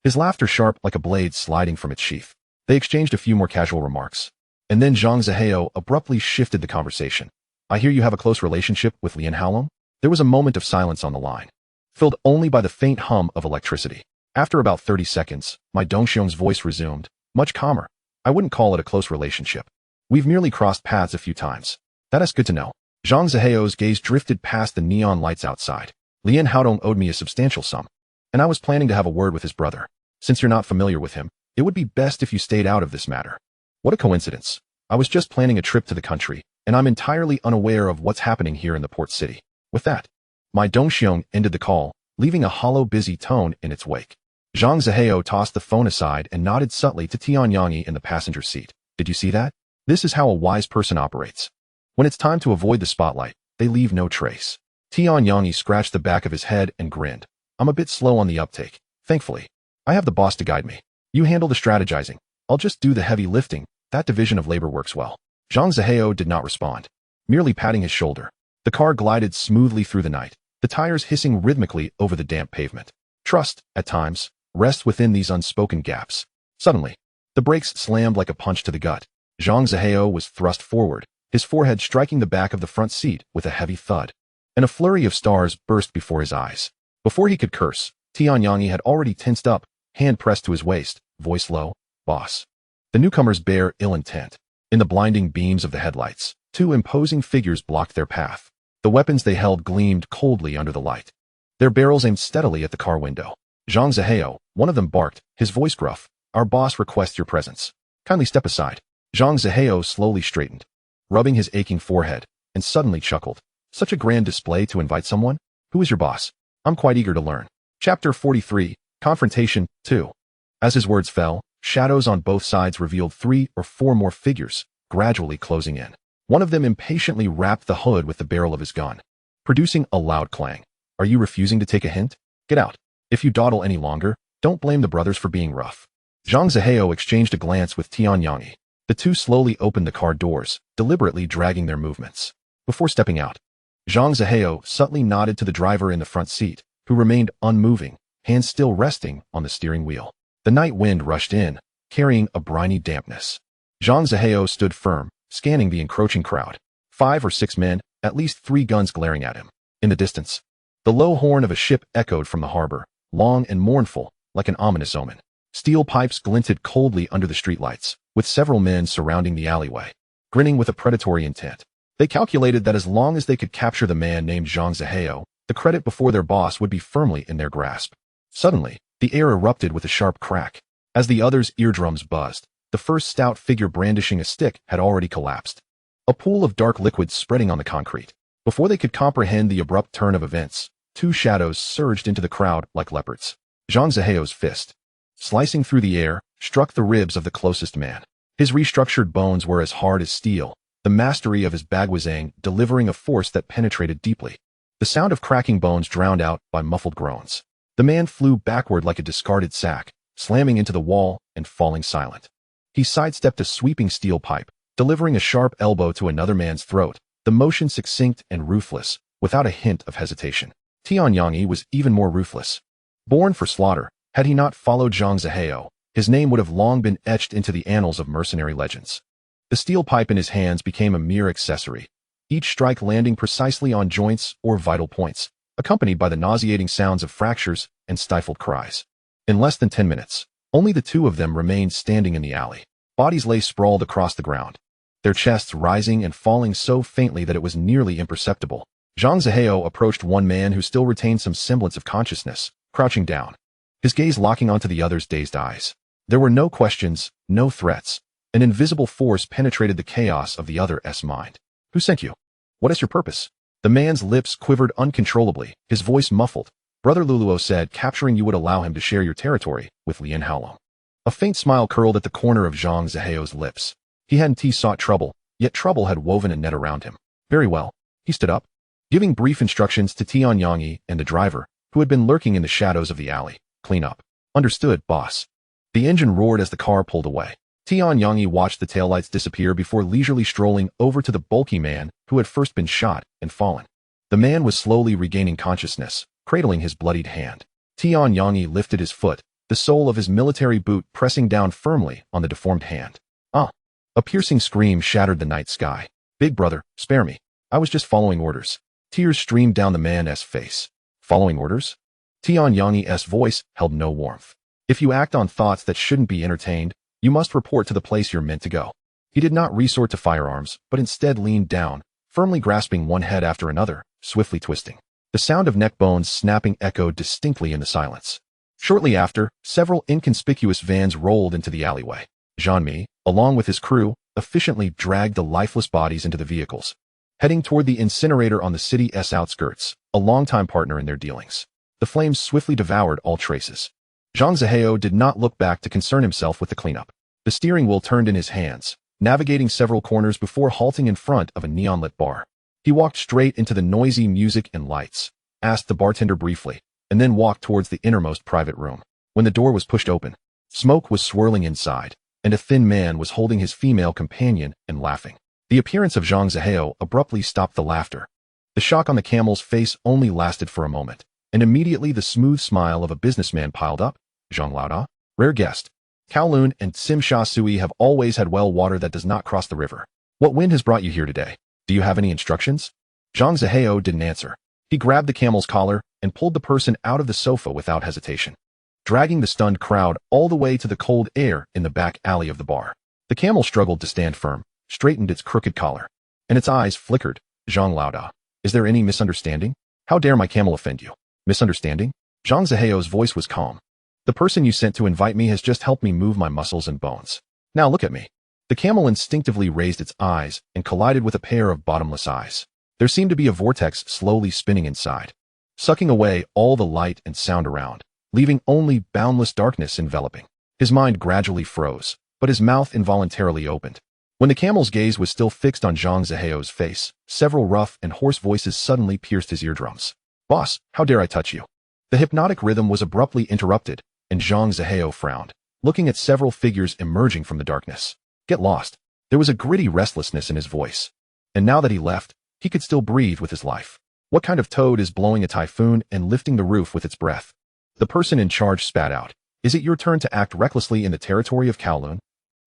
his laughter sharp like a blade sliding from its sheath. They exchanged a few more casual remarks, and then Zhang Zihao abruptly shifted the conversation. I hear you have a close relationship with Lian Haolong? There was a moment of silence on the line, filled only by the faint hum of electricity. After about 30 seconds, my Dongxiong's voice resumed, much calmer. I wouldn't call it a close relationship. We've merely crossed paths a few times. That is good to know. Zhang Zihao's gaze drifted past the neon lights outside. Lian Haodong owed me a substantial sum, and I was planning to have a word with his brother. Since you're not familiar with him, it would be best if you stayed out of this matter. What a coincidence. I was just planning a trip to the country, and I'm entirely unaware of what's happening here in the port city. With that, my Dongxiong ended the call, leaving a hollow, busy tone in its wake. Zhang Zihao tossed the phone aside and nodded subtly to Tian Yangyi in the passenger seat. Did you see that? This is how a wise person operates. When it's time to avoid the spotlight, they leave no trace. Tian Yangyi scratched the back of his head and grinned. I'm a bit slow on the uptake. Thankfully, I have the boss to guide me. You handle the strategizing. I'll just do the heavy lifting. That division of labor works well. Zhang Zihao did not respond, merely patting his shoulder. The car glided smoothly through the night, the tires hissing rhythmically over the damp pavement. Trust, at times, rests within these unspoken gaps. Suddenly, The brakes slammed like a punch to the gut. Zhang Zihao was thrust forward, his forehead striking the back of the front seat with a heavy thud. And a flurry of stars burst before his eyes. Before he could curse, Tianyang had already tensed up, hand pressed to his waist, voice low, "Boss." The newcomers bare ill intent. In the blinding beams of the headlights, two imposing figures blocked their path. The weapons they held gleamed coldly under the light. Their barrels aimed steadily at the car window. Zhang Zihao, one of them barked, his voice gruff, "Our boss requests your presence. Kindly step aside." Zhang Zihao slowly straightened, rubbing his aching forehead, and suddenly chuckled. "Such a grand display to invite someone? Who is your boss? I'm quite eager to learn." Chapter 43, Confrontation 2. As his words fell, shadows on both sides revealed 3 or 4 more figures, gradually closing in. One of them impatiently rapped the hood with the barrel of his gun, producing a loud clang. "Are you refusing to take a hint? Get out. If you dawdle any longer, don't blame the brothers for being rough." Zhang Zihao exchanged a glance with Tianyang. The two slowly opened the car doors, deliberately dragging their movements. Before stepping out, Zhang Zihao subtly nodded to the driver in the front seat, who remained unmoving, hands still resting on the steering wheel. The night wind rushed in, carrying a briny dampness. Zhang Zihao stood firm, scanning the encroaching crowd. 5 or 6 men, at least 3 guns glaring at him. In the distance, the low horn of a ship echoed from the harbor, long and mournful, like an ominous omen. Steel pipes glinted coldly under the streetlights, with several men surrounding the alleyway, grinning with a predatory intent. They calculated that as long as they could capture the man named Zhang Zihao, the credit before their boss would be firmly in their grasp. Suddenly, the air erupted with a sharp crack. As the others' eardrums buzzed, the first stout figure brandishing a stick had already collapsed. A pool of dark liquid spreading on the concrete. Before they could comprehend the abrupt turn of events, 2 shadows surged into the crowd like leopards. Zhang Zihao's fist, slicing through the air, struck the ribs of the closest man. His restructured bones were as hard as steel, the mastery of his bagwazang delivering a force that penetrated deeply. The sound of cracking bones drowned out by muffled groans. The man flew backward like a discarded sack, slamming into the wall and falling silent. He sidestepped a sweeping steel pipe, delivering a sharp elbow to another man's throat, the motion succinct and ruthless, without a hint of hesitation. Tianyang was even more ruthless. Born for slaughter, had he not followed Zhang Zihao, his name would have long been etched into the annals of mercenary legends. The steel pipe in his hands became a mere accessory, each strike landing precisely on joints or vital points, accompanied by the nauseating sounds of fractures and stifled cries. In less than 10 minutes, only the 2 of them remained standing in the alley. Bodies lay sprawled across the ground, their chests rising and falling so faintly that it was nearly imperceptible. Zhang Zihao approached one man who still retained some semblance of consciousness, crouching down, his gaze locking onto the other's dazed eyes. There were no questions, no threats. An invisible force penetrated the chaos of the other's mind. "Who sent you? What is your purpose?" The man's lips quivered uncontrollably, his voice muffled. "Brother Luluo said capturing you would allow him to share your territory with Lian Haolong." A faint smile curled at the corner of Zhang Zihao's lips. He hadn't sought trouble, yet trouble had woven a net around him. "Very well." He stood up, giving brief instructions to Tianyang and the driver, who had been lurking in the shadows of the alley. "Clean up." "Understood, boss." The engine roared as the car pulled away. Tianyang watched the taillights disappear before leisurely strolling over to the bulky man who had first been shot and fallen. The man was slowly regaining consciousness, cradling his bloodied hand. Tianyang lifted his foot, the sole of his military boot pressing down firmly on the deformed hand. "Ah!" A piercing scream shattered the night sky. "Big brother, spare me. I was just following orders." Tears streamed down the man's face. "Following orders?" Tianyang's voice held no warmth. "If you act on thoughts that shouldn't be entertained, you must report to the place you're meant to go." He did not resort to firearms, but instead leaned down, firmly grasping one head after another, swiftly twisting. The sound of neck bones snapping echoed distinctly in the silence. Shortly after, several inconspicuous vans rolled into the alleyway. Jean-Mi, along with his crew, efficiently dragged the lifeless bodies into the vehicles, heading toward the incinerator on the city's outskirts, a longtime partner in their dealings. The flames swiftly devoured all traces. Zhang Zihao did not look back to concern himself with the cleanup. The steering wheel turned in his hands, navigating several corners before halting in front of a neon-lit bar. He walked straight into the noisy music and lights, asked the bartender briefly, and then walked towards the innermost private room. When the door was pushed open, smoke was swirling inside, and a thin man was holding his female companion and laughing. The appearance of Zhang Zihao abruptly stopped the laughter. The shock on the camel's face only lasted for a moment, and immediately the smooth smile of a businessman piled up. "Zhang Laoda, rare guest." Kowloon and Tsim Sha Sui have always had well water that does not cross the river. What wind has brought you here today? Do you have any instructions? Zhang Zihao didn't answer. He grabbed the camel's collar and pulled the person out of the sofa without hesitation, dragging the stunned crowd all the way to the cold air in the back alley of the bar. The camel struggled to stand firm, straightened its crooked collar, and its eyes flickered. Zhang Laoda, is there any misunderstanding? How dare my camel offend you? Misunderstanding? Zhang Zihao's voice was calm. The person you sent to invite me has just helped me move my muscles and bones. Now look at me. The camel instinctively raised its eyes and collided with a pair of bottomless eyes. There seemed to be a vortex slowly spinning inside, sucking away all the light and sound around, leaving only boundless darkness enveloping. His mind gradually froze, but his mouth involuntarily opened. When the camel's gaze was still fixed on Zhang Zihao's face, several rough and hoarse voices suddenly pierced his eardrums. Boss, how dare I touch you? The hypnotic rhythm was abruptly interrupted, and Zhang Zihao frowned, looking at several figures emerging from the darkness. Get lost. There was a gritty restlessness in his voice. And now that he left, he could still breathe with his life. What kind of toad is blowing a typhoon and lifting the roof with its breath? The person in charge spat out. Is it your turn to act recklessly in the territory of Kowloon?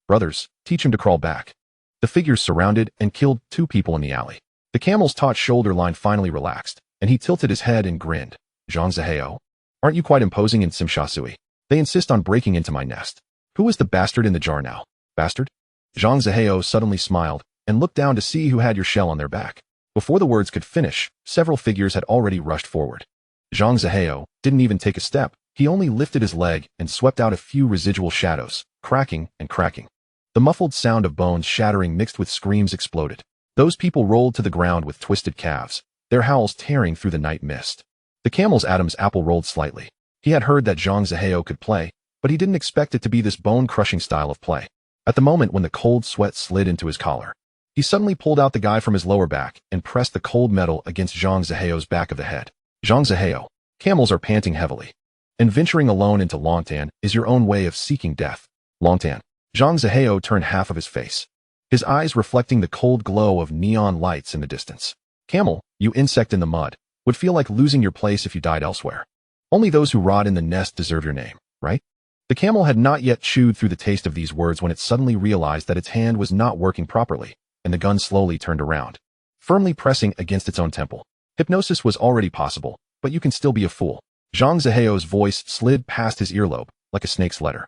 Brothers, teach him to crawl back. The figures surrounded and killed 2 people in the alley. The camel's taut shoulder line finally relaxed, and he tilted his head and grinned. Zhang Zihao, aren't you quite imposing in Tsim Sha Sui? They insist on breaking into my nest. Who is the bastard in the jar now? Bastard? Zhang Zihao suddenly smiled and looked down to see who had your shell on their back. Before the words could finish, several figures had already rushed forward. Zhang Zihao didn't even take a step. He only lifted his leg and swept out a few residual shadows, cracking and cracking. The muffled sound of bones shattering mixed with screams exploded. Those people rolled to the ground with twisted calves, their howls tearing through the night mist. The camel's Adam's apple rolled slightly. He had heard that Zhang Zihao could play, but he didn't expect it to be this bone-crushing style of play. At the moment when the cold sweat slid into his collar, he suddenly pulled out the guy from his lower back and pressed the cold metal against Zhang Zihao's back of the head. Zhang Zihao, camels are panting heavily, and venturing alone into Longtan is your own way of seeking death. Longtan. Zhang Zihao turned half of his face, his eyes reflecting the cold glow of neon lights in the distance. Camel, you insect in the mud, would feel like losing your place if you died elsewhere. Only those who rot in the nest deserve your name, right? The camel had not yet chewed through the taste of these words when it suddenly realized that its hand was not working properly, and the gun slowly turned around, firmly pressing against its own temple. Hypnosis was already possible, but you can still be a fool. Zhang Zihao's voice slid past his earlobe, like a snake's letter.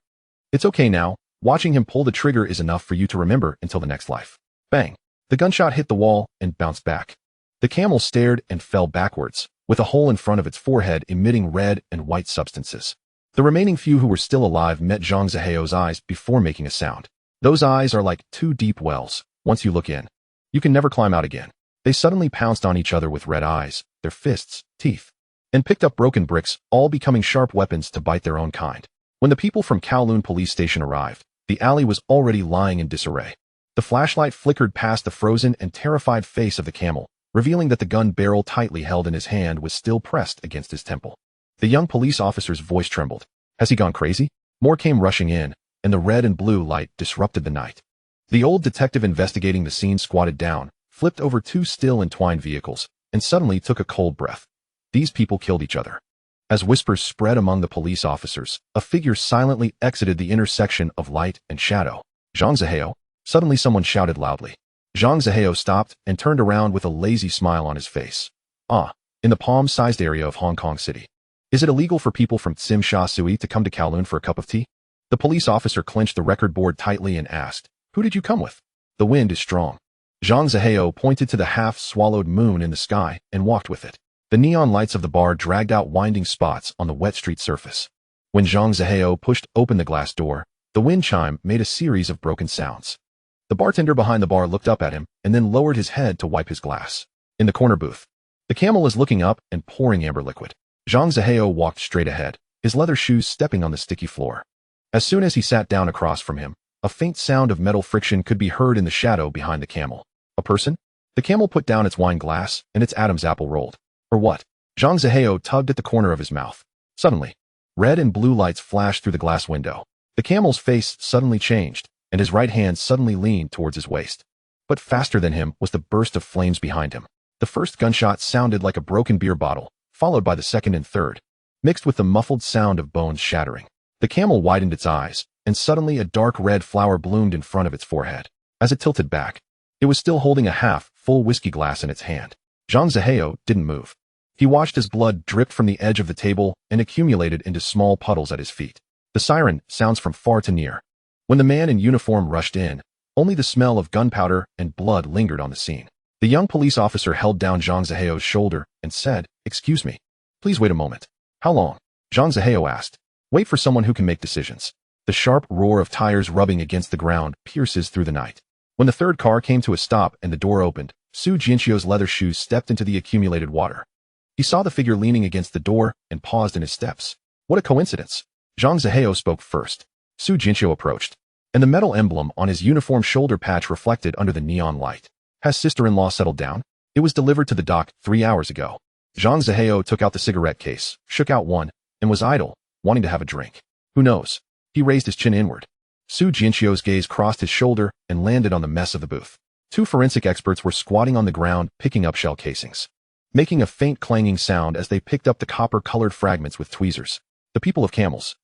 It's okay now. Watching him pull the trigger is enough for you to remember until the next life. Bang! The gunshot hit the wall and bounced back. The camel stared and fell backwards, with a hole in front of its forehead emitting red and white substances. The remaining few who were still alive met Zhang Zihao's eyes before making a sound. Those eyes are like 2 deep wells. Once you look in, you can never climb out again. They suddenly pounced on each other with red eyes, their fists, teeth, and picked up broken bricks, all becoming sharp weapons to bite their own kind. When the people from Kowloon police station arrived, the alley was already lying in disarray. The flashlight flickered past the frozen and terrified face of the camel, revealing that the gun barrel tightly held in his hand was still pressed against his temple. The young police officer's voice trembled. Has he gone crazy? More came rushing in, and the red and blue light disrupted the night. The old detective investigating the scene squatted down, flipped over 2 still entwined vehicles, and suddenly took a cold breath. These people killed each other. As whispers spread among the police officers, a figure silently exited the intersection of light and shadow. Zhang Zihao. Suddenly someone shouted loudly. Zhang Zihao stopped and turned around with a lazy smile on his face. Ah, in the palm-sized area of Hong Kong City. Is it illegal for people from Tsim Sha Sui to come to Kowloon for a cup of tea? The police officer clenched the record board tightly and asked, who did you come with? The wind is strong. Zhang Zihao pointed to the half-swallowed moon in the sky and walked with it. The neon lights of the bar dragged out winding spots on the wet street surface. When Zhang Zihao pushed open the glass door, the wind chime made a series of broken sounds. The bartender behind the bar looked up at him and then lowered his head to wipe his glass. In the corner booth, the camel is looking up and pouring amber liquid. Zhang Zihao walked straight ahead, his leather shoes stepping on the sticky floor. As soon as he sat down across from him, a faint sound of metal friction could be heard in the shadow behind the camel. A person? The camel put down its wine glass and its Adam's apple rolled. Or what? Zhang Zihao tugged at the corner of his mouth. Suddenly, red and blue lights flashed through the glass window. The camel's face suddenly changed, and his right hand suddenly leaned towards his waist. But faster than him was the burst of flames behind him. The first gunshot sounded like a broken beer bottle, followed by the second and third, mixed with the muffled sound of bones shattering. The camel widened its eyes, and suddenly a dark red flower bloomed in front of its forehead. As it tilted back, it was still holding a half-full whiskey glass in its hand. Zhang Zihao didn't move. He watched as blood dripped from the edge of the table and accumulated into small puddles at his feet. The siren sounds from far to near. When the man in uniform rushed in, only the smell of gunpowder and blood lingered on the scene. The young police officer held down Zhang Zihao's shoulder and said, "Excuse me. Please wait a moment." "How long?" Zhang Zihao asked. "Wait for someone who can make decisions." The sharp roar of tires rubbing against the ground pierces through the night. When the third car came to a stop and the door opened, Su Jinxio's leather shoes stepped into the accumulated water. He saw the figure leaning against the door and paused in his steps. What a coincidence. Zhang Zihao spoke first. Su Jinxio approached, and the metal emblem on his uniform shoulder patch reflected under the neon light. Has sister-in-law settled down? It was delivered to the dock 3 hours ago. Zhang Zihao took out the cigarette case, shook out one, and was idle, wanting to have a drink. Who knows? He raised his chin inward. Su Jinxio's gaze crossed his shoulder and landed on the mess of the booth. 2 forensic experts were squatting on the ground picking up shell casings, making a faint clanging sound as they picked up the copper-colored fragments with tweezers. The people of camels.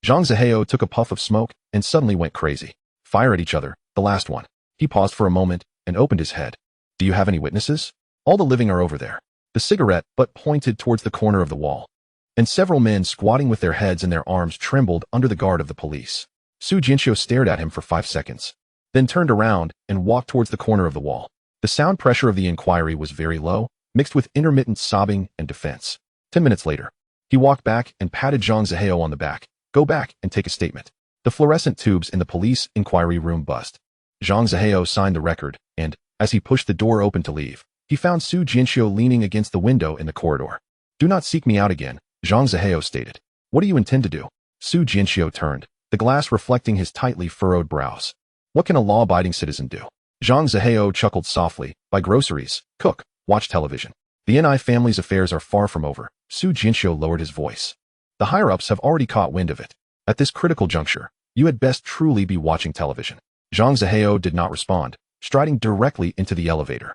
Zhang Zihao took a puff of smoke and suddenly went crazy. Fire at each other, the last one. He paused for a moment and opened his head. Do you have any witnesses? All the living are over there. The cigarette butt pointed towards the corner of the wall, and several men squatting with their heads and their arms trembled under the guard of the police. Su Jinxio stared at him for 5 seconds, then turned around and walked towards the corner of the wall. The sound pressure of the inquiry was very low, mixed with intermittent sobbing and defense. 10 minutes later, he walked back and patted Zhang Zihao on the back. Go back and take a statement. The fluorescent tubes in the police inquiry room buzzed. Zhang Zihao signed the record, and, as he pushed the door open to leave, he found Su Jinxio leaning against the window in the corridor. Do not seek me out again, Zhang Zihao stated. What do you intend to do? Su Jinxio turned, the glass reflecting his tightly furrowed brows. What can a law-abiding citizen do? Zhang Zihao chuckled softly. Buy groceries, cook, watch television. The Ni family's affairs are far from over. Su Jinxio lowered his voice. The higher-ups have already caught wind of it. At this critical juncture, you had best truly be watching television. Zhang Zihao did not respond, striding directly into the elevator.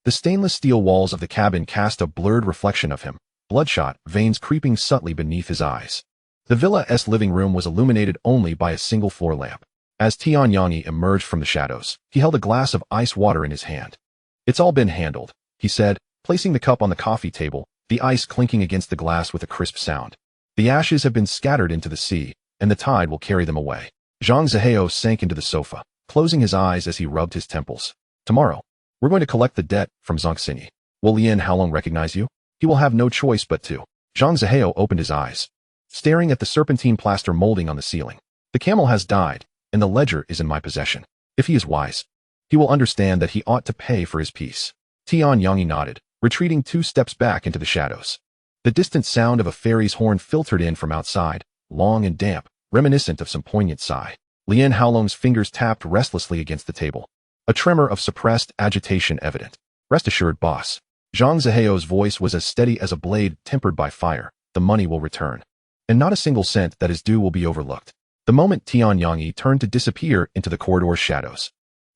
The stainless steel walls of the cabin cast a blurred reflection of him, bloodshot veins creeping subtly beneath his eyes. The villa's living room was illuminated only by a single floor lamp. As Tianyang emerged from the shadows, he held a glass of ice water in his hand. It's all been handled, he said, placing the cup on the coffee table, the ice clinking against the glass with a crisp sound. The ashes have been scattered into the sea, and the tide will carry them away. Zhang Zihao sank into the sofa, closing his eyes as he rubbed his temples. Tomorrow, we're going to collect the debt from Zongxini. Will Lian Haolong recognize you? He will have no choice but to. Zhang Zihao opened his eyes, staring at the serpentine plaster molding on the ceiling. The camel has died, and the ledger is in my possession. If he is wise, he will understand that he ought to pay for his peace. Tianyang nodded, retreating 2 steps back into the shadows. The distant sound of a fairy's horn filtered in from outside, long and damp, reminiscent of some poignant sigh. Lian Haolong's fingers tapped restlessly against the table, a tremor of suppressed agitation evident. Rest assured, boss. Zhang Zihao's voice was as steady as a blade tempered by fire. The money will return, and not a single cent that is due will be overlooked. The moment Tianyang turned to disappear into the corridor's shadows,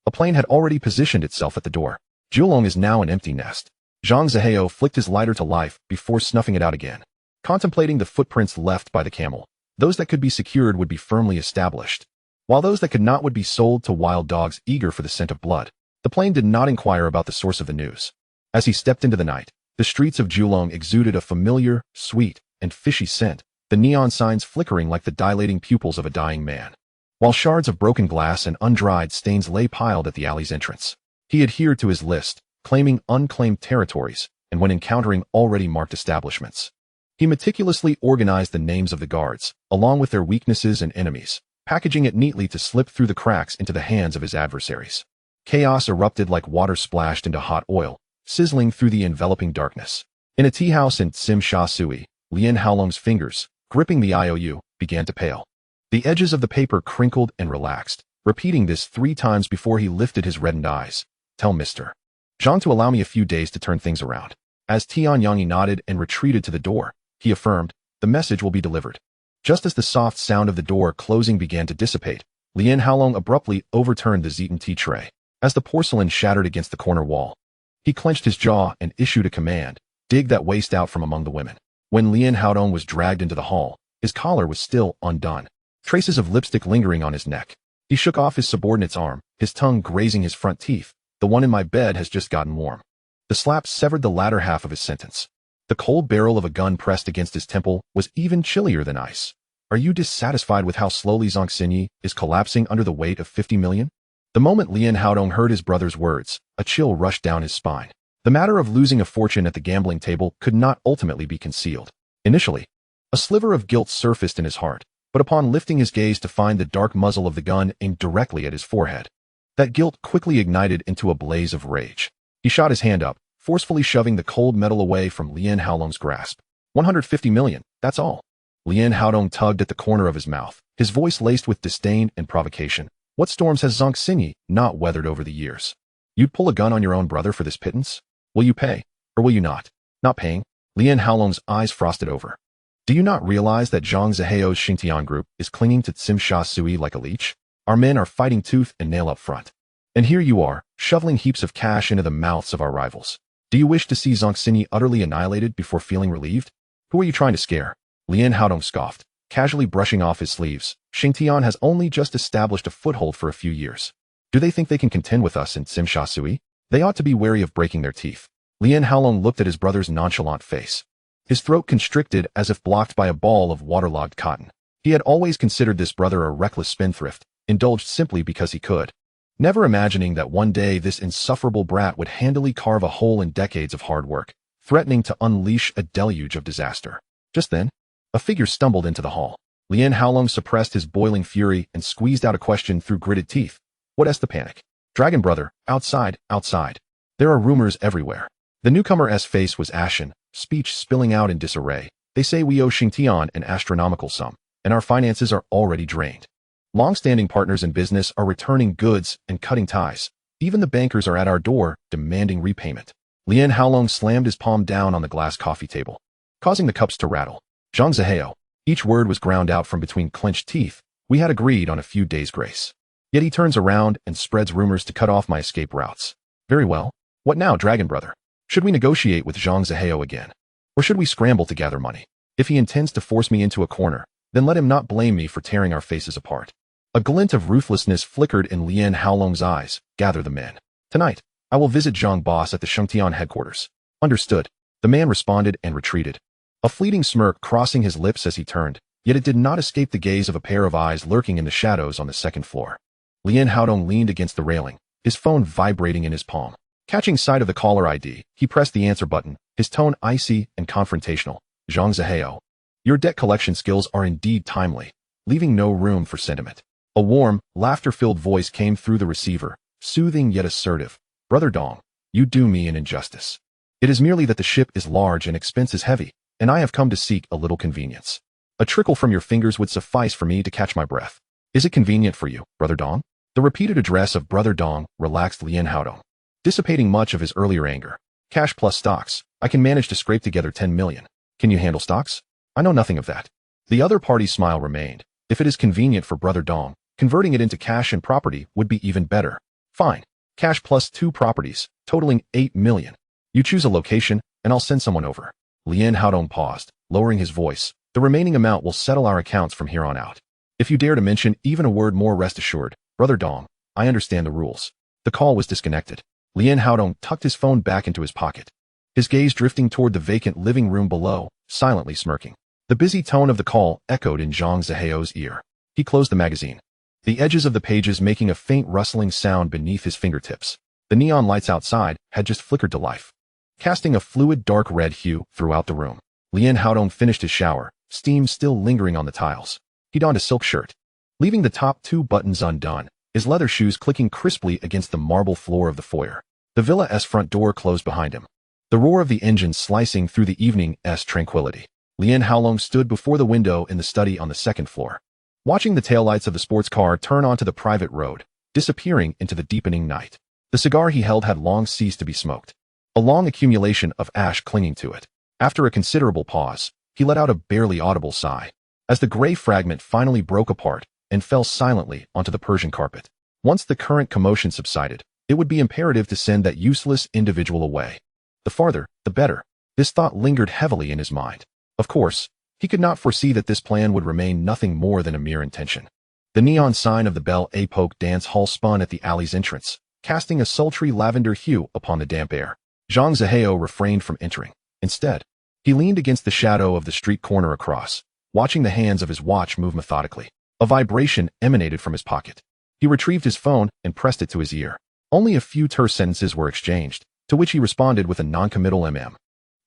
a plane had already positioned itself at the door. Julong is now an empty nest. Zhang Zihao flicked his lighter to life before snuffing it out again, contemplating the footprints left by the camel. Those that could be secured would be firmly established, while those that could not would be sold to wild dogs eager for the scent of blood. The plane did not inquire about the source of the news. As he stepped into the night, the streets of Julong exuded a familiar, sweet, and fishy scent, the neon signs flickering like the dilating pupils of a dying man, while shards of broken glass and undried stains lay piled at the alley's entrance. He adhered to his list, claiming unclaimed territories, and when encountering already marked establishments, he meticulously organized the names of the guards, along with their weaknesses and enemies, packaging it neatly to slip through the cracks into the hands of his adversaries. Chaos erupted like water splashed into hot oil, sizzling through the enveloping darkness. In a tea house in Tsim Sha Sui, Lian Haolong's fingers, gripping the IOU, began to pale. The edges of the paper crinkled and relaxed, repeating this 3 times before he lifted his reddened eyes. Tell Mr. Zhang to allow me a few days to turn things around. As Tianyang nodded and retreated to the door, he affirmed, the message will be delivered. Just as the soft sound of the door closing began to dissipate, Lian Haolong abruptly overturned the Zeton tea tray. As the porcelain shattered against the corner wall, he clenched his jaw and issued a command, dig that waste out from among the women. When Lian Haolong was dragged into the hall, his collar was still undone. traces of lipstick lingering on his neck. He shook off his subordinate's arm, his tongue grazing his front teeth. The one in my bed has just gotten warm. The slap severed the latter half of his sentence. The cold barrel of a gun pressed against his temple was even chillier than ice. Are you dissatisfied with how slowly Zhang Xinyi is collapsing under the weight of 50 million? The moment Lien Haodong heard his brother's words, a chill rushed down his spine. The matter of losing a fortune at the gambling table could not ultimately be concealed. Initially, a sliver of guilt surfaced in his heart, but upon lifting his gaze to find the dark muzzle of the gun aimed directly at his forehead, that guilt quickly ignited into a blaze of rage. He shot his hand up, forcefully shoving the cold metal away from Lien Haolong's grasp. 150 million, that's all. Lien Haodong tugged at the corner of his mouth, his voice laced with disdain and provocation. What storms has Zhang Xinyi not weathered over the years? You'd pull a gun on your own brother for this pittance? Will you pay, or will you not? Not paying? Lien Haolong's eyes frosted over. Do you not realize that Zhang Ziheo's Xingtian group is clinging to Tsim Sha Sui like a leech? Our men are fighting tooth and nail up front. And here you are, shoveling heaps of cash into the mouths of our rivals. Do you wish to see Zhang Xinyi utterly annihilated before feeling relieved? Who are you trying to scare? Lien Haodong scoffed, casually brushing off his sleeves. Xingtian has only just established a foothold for a few years. Do they think they can contend with us in Tsim Sha Sui? They ought to be wary of breaking their teeth. Lien Haolong looked at his brother's nonchalant face. His throat constricted as if blocked by a ball of waterlogged cotton. He had always considered this brother a reckless spendthrift, indulged simply because he could, never imagining that one day this insufferable brat would handily carve a hole in decades of hard work, threatening to unleash a deluge of disaster. Just then, a figure stumbled into the hall. Lien Haolong suppressed his boiling fury and squeezed out a question through gritted teeth. What's the panic? Dragon brother, outside. There are rumors everywhere. The newcomer's face was ashen, speech spilling out in disarray. They say we owe Xingtian an astronomical sum, and our finances are already drained. Long-standing partners in business are returning goods and cutting ties. Even the bankers are at our door, demanding repayment. Lien Haolong slammed his palm down on the glass coffee table, causing the cups to rattle. Zhang Ziheo. Each word was ground out from between clenched teeth. We had agreed on a few days' grace. Yet he turns around and spreads rumors to cut off my escape routes. Very well. What now, Dragon Brother? Should we negotiate with Zhang Ziheo again? Or should we scramble to gather money? If he intends to force me into a corner, then let him not blame me for tearing our faces apart. A glint of ruthlessness flickered in Lien Haolong's eyes. Gather the men. Tonight, I will visit Zhang Boss at the Shengtian headquarters. Understood. The man responded and retreated, a fleeting smirk crossing his lips as he turned, yet it did not escape the gaze of a pair of eyes lurking in the shadows on the second floor. Lien Haodong leaned against the railing, his phone vibrating in his palm. Catching sight of the caller ID, he pressed the answer button, his tone icy and confrontational. Zhang Ziheo. Your debt collection skills are indeed timely, leaving no room for sentiment. A warm, laughter-filled voice came through the receiver, soothing yet assertive. Brother Dong, you do me an injustice. It is merely that the ship is large and expenses heavy, and I have come to seek a little convenience. A trickle from your fingers would suffice for me to catch my breath. Is it convenient for you, Brother Dong? The repeated address of Brother Dong relaxed Lien Haodong, dissipating much of his earlier anger. Cash plus stocks. I can manage to scrape together 10 million. Can you handle stocks? I know nothing of that. The other party's smile remained. If it is convenient for Brother Dong, converting it into cash and property would be even better. Fine. Cash plus 2 properties, totaling 8 million. You choose a location, and I'll send someone over. Lien Haodong paused, lowering his voice. The remaining amount will settle our accounts from here on out. If you dare to mention even a word more, rest assured, Brother Dong, I understand the rules. The call was disconnected. Lien Haodong tucked his phone back into his pocket, his gaze drifting toward the vacant living room below, silently smirking. The busy tone of the call echoed in Zhang Ziheo's ear. He closed the magazine, the edges of the pages making a faint rustling sound beneath his fingertips. The neon lights outside had just flickered to life, casting a fluid dark red hue throughout the room. Lien Haodong finished his shower, steam still lingering on the tiles. He donned a silk shirt, leaving the top 2 buttons undone, his leather shoes clicking crisply against the marble floor of the foyer. The villa's front door closed behind him, the roar of the engine slicing through the evening's tranquility. Lien Haolong stood before the window in the study on the second floor, watching the taillights of the sports car turn onto the private road, disappearing into the deepening night. The cigar he held had long ceased to be smoked, a long accumulation of ash clinging to it. After a considerable pause, he let out a barely audible sigh, as the gray fragment finally broke apart and fell silently onto the Persian carpet. Once the current commotion subsided, it would be imperative to send that useless individual away. The farther, the better. This thought lingered heavily in his mind. Of course, He could not foresee that this plan would remain nothing more than a mere intention. The neon sign of the Belle Époque dance hall spun at the alley's entrance, casting a sultry lavender hue upon the damp air. Zhang Zihao refrained from entering. Instead, he leaned against the shadow of the street corner across, watching the hands of his watch move methodically. A vibration emanated from his pocket. He retrieved his phone and pressed it to his ear. Only a few terse sentences were exchanged, to which he responded with a noncommittal mm.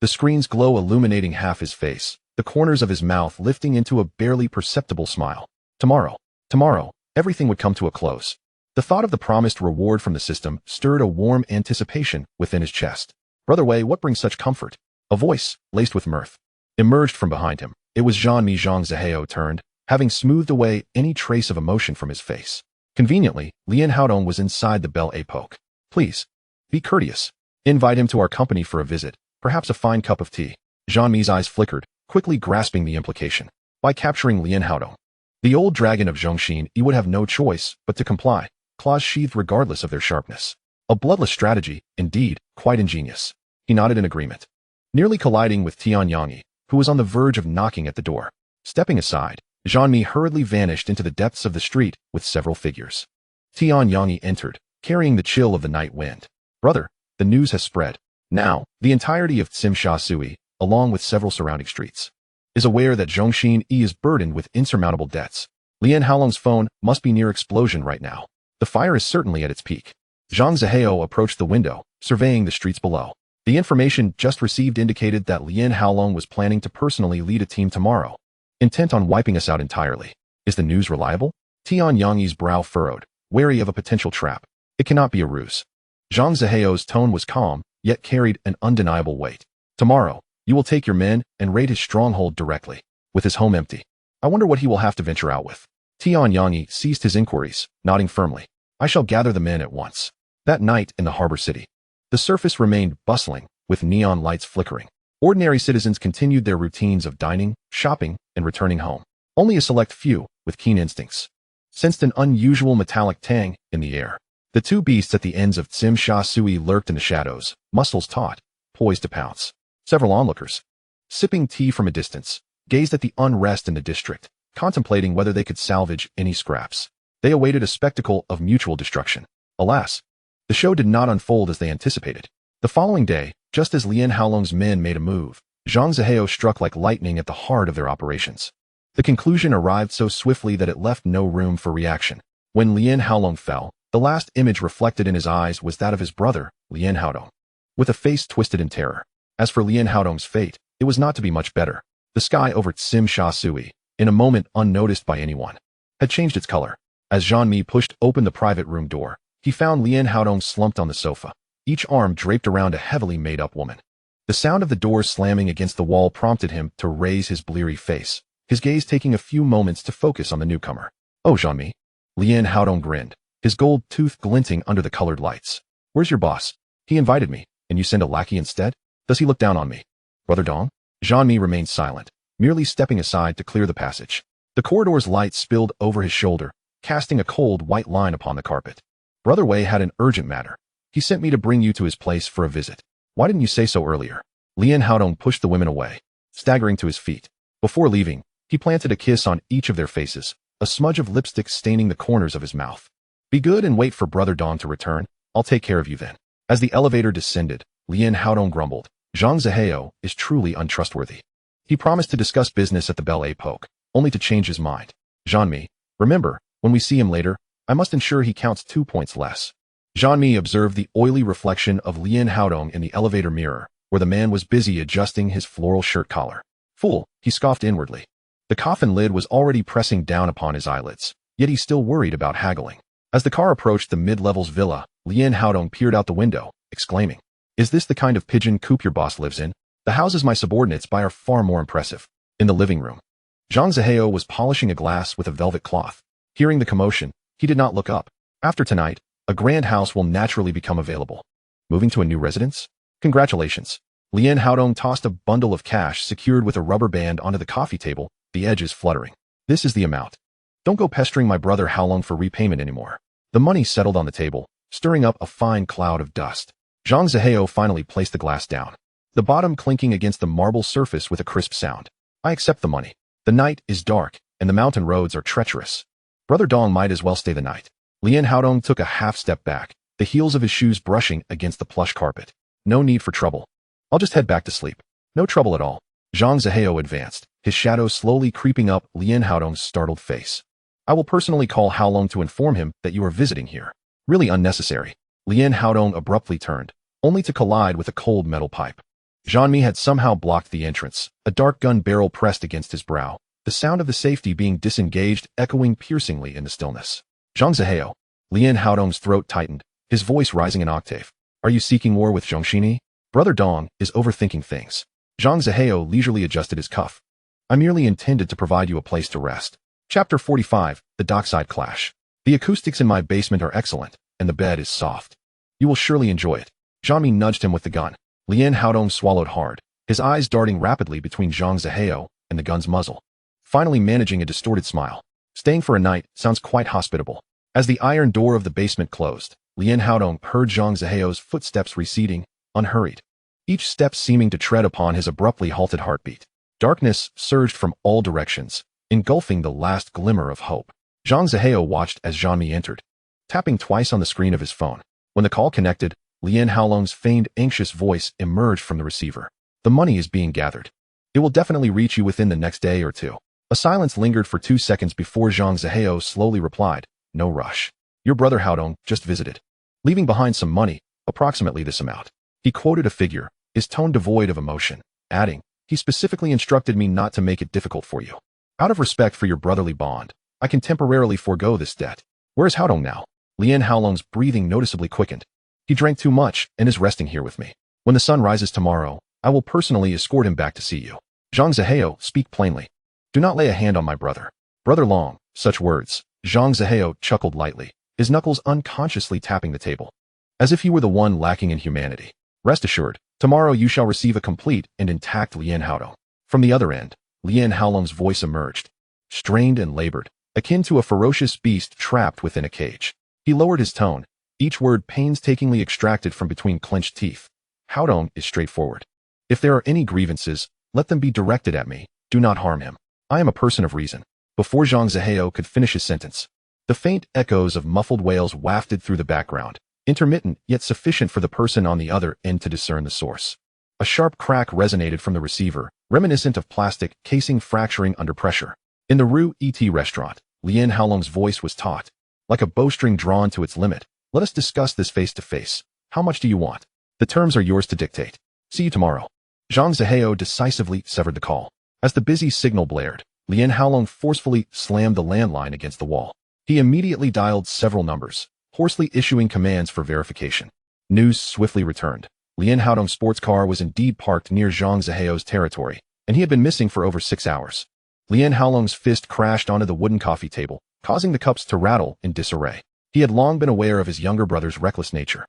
The screen's glow illuminating half his face, the corners of his mouth lifting into a barely perceptible smile. Tomorrow, everything would come to a close. The thought of the promised reward from the system stirred a warm anticipation within his chest. Brother Wei, what brings such comfort? A voice, laced with mirth, emerged from behind him. It was Zhang Zihao turned, having smoothed away any trace of emotion from his face. Conveniently, Lian Haodong was inside the Belle Époque. Please, be courteous. Invite him to our company for a visit, perhaps a fine cup of tea. Zhang Mi's eyes flickered, quickly grasping the implication. By capturing Lian Haodong, the old dragon of Zhongxin, he would have no choice but to comply, claws sheathed regardless of their sharpness. A bloodless strategy, indeed, quite ingenious. He nodded in agreement, nearly colliding with Tian Yangyi, who was on the verge of knocking at the door. Stepping aside, Zhang Mi hurriedly vanished into the depths of the street with several figures. Tian Yangyi entered, carrying the chill of the night wind. Brother, the news has spread. Now, the entirety of Tsimsha Sui, along with several surrounding streets, is aware that Zhongxin is burdened with insurmountable debts. Lian Haolong's phone must be near explosion right now. The fire is certainly at its peak. Zhang Zihao approached the window, surveying the streets below. The information just received indicated that Lian Haolong was planning to personally lead a team tomorrow, intent on wiping us out entirely. Is the news reliable? Tian Yangyi's brow furrowed, wary of a potential trap. It cannot be a ruse. Zhang Zihao's tone was calm, yet carried an undeniable weight. Tomorrow, you will take your men and raid his stronghold directly. With his home empty, I wonder what he will have to venture out with. Tian Yangyi ceased his inquiries, nodding firmly. I shall gather the men at once. That night in the harbor city, the surface remained bustling, with neon lights flickering. Ordinary citizens continued their routines of dining, shopping, and returning home. Only a select few, with keen instincts, sensed an unusual metallic tang in the air. The two beasts at the ends of Tsimsha Sui lurked in the shadows, muscles taut, poised to pounce. Several onlookers, sipping tea from a distance, gazed at the unrest in the district, contemplating whether they could salvage any scraps. They awaited a spectacle of mutual destruction. Alas, the show did not unfold as they anticipated. The following day, just as Lian Haolong's men made a move, Zhang Zihao struck like lightning at the heart of their operations. The conclusion arrived so swiftly that it left no room for reaction. When Lian Haolong fell, the last image reflected in his eyes was that of his brother, Lian Haodong, with a face twisted in terror. As for Lian Haodong's fate, it was not to be much better. The sky over Tsimsha Sui, in a moment unnoticed by anyone, had changed its color. As Zhang Mi pushed open the private room door, he found Lian Haodong slumped on the sofa, each arm draped around a heavily made-up woman. The sound of the door slamming against the wall prompted him to raise his bleary face, his gaze taking a few moments to focus on the newcomer. Oh, Zhang Mi. Lian Haodong grinned, his gold tooth glinting under the colored lights. Where's your boss? He invited me, and you send a lackey instead? Does he look down on me? Brother Dong? Zhang Mi remained silent, merely stepping aside to clear the passage. The corridor's light spilled over his shoulder, casting a cold white line upon the carpet. Brother Wei had an urgent matter. He sent me to bring you to his place for a visit. Why didn't you say so earlier? Lian Haodong pushed the women away, staggering to his feet. Before leaving, he planted a kiss on each of their faces, a smudge of lipstick staining the corners of his mouth. Be good and wait for Brother Dong to return. I'll take care of you then. As the elevator descended, Lian Haodong grumbled. Zhang Zihao is truly untrustworthy. He promised to discuss business at the Belle Époque, only to change his mind. Zhang Mi, remember, when we see him later, I must ensure he counts 2 points less. Zhang Mi observed the oily reflection of Lian Haodong in the elevator mirror, where the man was busy adjusting his floral shirt collar. Fool, he scoffed inwardly. The coffin lid was already pressing down upon his eyelids, yet he still worried about haggling. As the car approached the mid-levels villa, Lian Haodong peered out the window, exclaiming, Is this the kind of pigeon coop your boss lives in? The houses my subordinates buy are far more impressive. In the living room, Zhang Zihao was polishing a glass with a velvet cloth. Hearing the commotion, he did not look up. After tonight, a grand house will naturally become available. Moving to a new residence? Congratulations. Lian Haodong tossed a bundle of cash secured with a rubber band onto the coffee table, the edges fluttering. This is the amount. Don't go pestering my brother Haolong for repayment anymore. The money settled on the table, stirring up a fine cloud of dust. Zhang Zihao finally placed the glass down, the bottom clinking against the marble surface with a crisp sound. I accept the money. The night is dark, and the mountain roads are treacherous. Brother Dong might as well stay the night. Lien Haodong took a half step back, the heels of his shoes brushing against the plush carpet. No need for trouble. I'll just head back to sleep. No trouble at all. Zhang Zihao advanced, his shadow slowly creeping up Lien Haodong's startled face. I will personally call Kowloon to inform him that you are visiting here. Really unnecessary. Lien Haodong abruptly turned, only to collide with a cold metal pipe. Zhang Mi had somehow blocked the entrance, a dark gun barrel pressed against his brow, the sound of the safety being disengaged echoing piercingly in the stillness. Zhang Zihao. Lien Haodong's throat tightened, his voice rising an octave. Are you seeking war with Zhongxini? Brother Dong is overthinking things. Zhang Zihao leisurely adjusted his cuff. I merely intended to provide you a place to rest. Chapter 45, The Dockside Clash. The acoustics in my basement are excellent, and the bed is soft. You will surely enjoy it. Zhang Mi nudged him with the gun. Lien Haodong swallowed hard, his eyes darting rapidly between Zhang Zihao and the gun's muzzle. Finally managing a distorted smile. Staying for a night sounds quite hospitable. As the iron door of the basement closed, Lien Haodong heard Zhang Zihao's footsteps receding, unhurried. Each step seeming to tread upon his abruptly halted heartbeat. Darkness surged from all directions, engulfing the last glimmer of hope. Zhang Zihao watched as Zhang Mi entered, tapping twice on the screen of his phone. When the call connected, Lien Haolong's feigned anxious voice emerged from the receiver. The money is being gathered. It will definitely reach you within the next day or two. A silence lingered for 2 seconds before Zhang Zihao slowly replied, no rush. Your brother Haodong just visited, leaving behind some money, approximately this amount. He quoted a figure, his tone devoid of emotion, adding, he specifically instructed me not to make it difficult for you. Out of respect for your brotherly bond, I can temporarily forego this debt. Where is Haodong now? Lien Haolong's breathing noticeably quickened. He drank too much and is resting here with me. When the sun rises tomorrow, I will personally escort him back to see you. Zhang Zihao, speak plainly. Do not lay a hand on my brother. Brother Long, such words. Zhang Zihao chuckled lightly, his knuckles unconsciously tapping the table, as if he were the one lacking in humanity. Rest assured, tomorrow you shall receive a complete and intact Lien Haodong. From the other end, Lien Haolong's voice emerged, strained and labored, akin to a ferocious beast trapped within a cage. He lowered his tone, each word painstakingly extracted from between clenched teeth. Haodong is straightforward. If there are any grievances, let them be directed at me. Do not harm him. I am a person of reason. Before Zhang Zihao could finish his sentence, the faint echoes of muffled wails wafted through the background, intermittent yet sufficient for the person on the other end to discern the source. A sharp crack resonated from the receiver, reminiscent of plastic casing fracturing under pressure. In the Rue ET restaurant, Lien Haolong's voice was taut, like a bowstring drawn to its limit. Let us discuss this face to face. How much do you want? The terms are yours to dictate. See you tomorrow. Zhang Zihao decisively severed the call. As the busy signal blared, Lien Haolong forcefully slammed the landline against the wall. He immediately dialed several numbers, hoarsely issuing commands for verification. News swiftly returned. Lien Haodong's sports car was indeed parked near Zhang Zihao's territory, and he had been missing for over 6 hours. Lien Haolong's fist crashed onto the wooden coffee table, causing the cups to rattle in disarray. He had long been aware of his younger brother's reckless nature,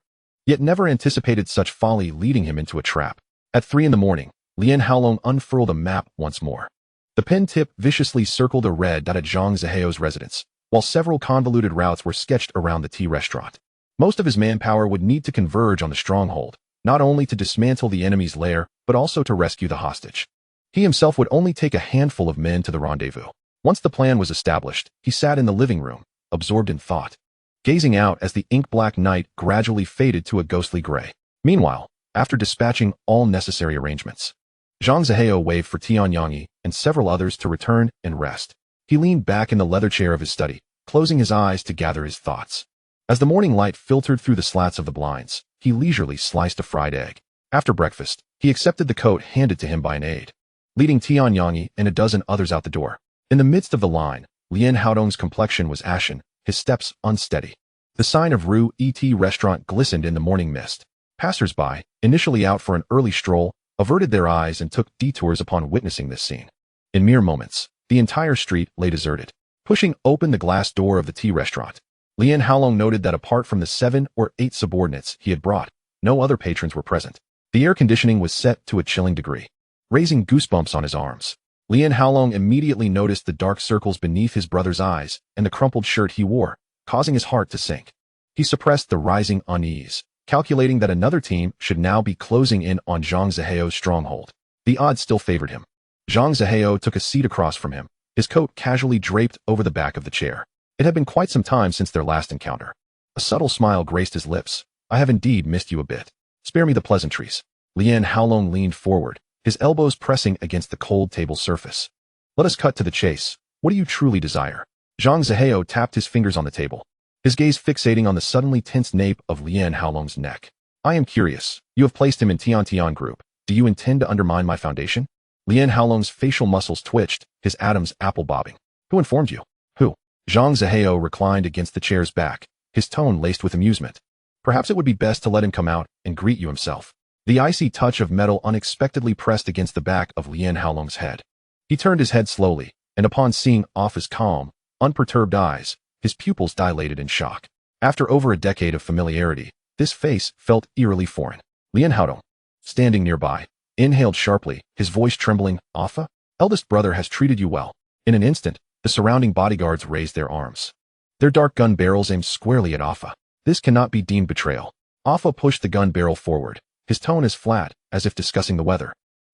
yet never anticipated such folly leading him into a trap. At 3 in the morning, Lien Haolong unfurled a map once more. The pen tip viciously circled a red dot at Zhang Zihao's residence, while several convoluted routes were sketched around the tea restaurant. Most of his manpower would need to converge on the stronghold, not only to dismantle the enemy's lair, but also to rescue the hostage. He himself would only take a handful of men to the rendezvous. Once the plan was established, he sat in the living room, absorbed in thought, gazing out as the ink-black night gradually faded to a ghostly gray. Meanwhile, after dispatching all necessary arrangements, Zhang Zihao waved for Tianyangyi and several others to return and rest. He leaned back in the leather chair of his study, closing his eyes to gather his thoughts. As the morning light filtered through the slats of the blinds, he leisurely sliced a fried egg. After breakfast, he accepted the coat handed to him by an aide, leading Tianyangyi and a dozen others out the door. In the midst of the line, Lien Haodong's complexion was ashen, his steps unsteady. The sign of Rue ET restaurant glistened in the morning mist. Passers-by, initially out for an early stroll, averted their eyes and took detours upon witnessing this scene. In mere moments, the entire street lay deserted. Pushing open the glass door of the tea restaurant, Lien Haolong noted that apart from the 7 or 8 subordinates he had brought, no other patrons were present. The air conditioning was set to a chilling degree, raising goosebumps on his arms. Lien Haolong immediately noticed the dark circles beneath his brother's eyes and the crumpled shirt he wore, causing his heart to sink. He suppressed the rising unease, calculating that another team should now be closing in on Zhang Zihao's stronghold. The odds still favored him. Zhang Zihao took a seat across from him, his coat casually draped over the back of the chair. It had been quite some time since their last encounter. A subtle smile graced his lips. I have indeed missed you a bit. Spare me the pleasantries. Lian Haolong leaned forward, his elbows pressing against the cold table surface. Let us cut to the chase. What do you truly desire? Zhang Zihao tapped his fingers on the table, his gaze fixating on the suddenly tense nape of Lian Haolong's neck. I am curious. You have placed him in Tian Tian group. Do you intend to undermine my foundation? Lian Haolong's facial muscles twitched, his atoms apple-bobbing. Who informed you? Who? Zhang Zihao reclined against the chair's back, his tone laced with amusement. Perhaps it would be best to let him come out and greet you himself. The icy touch of metal unexpectedly pressed against the back of Lian Haolong's head. He turned his head slowly, and upon seeing Offa's calm, unperturbed eyes, his pupils dilated in shock. After over a decade of familiarity, this face felt eerily foreign. Lian Haolong, standing nearby, inhaled sharply, his voice trembling. Offa? Eldest brother has treated you well. In an instant, the surrounding bodyguards raised their arms. Their dark gun barrels aimed squarely at Offa. This cannot be deemed betrayal. Offa pushed the gun barrel forward, his tone as flat, as if discussing the weather.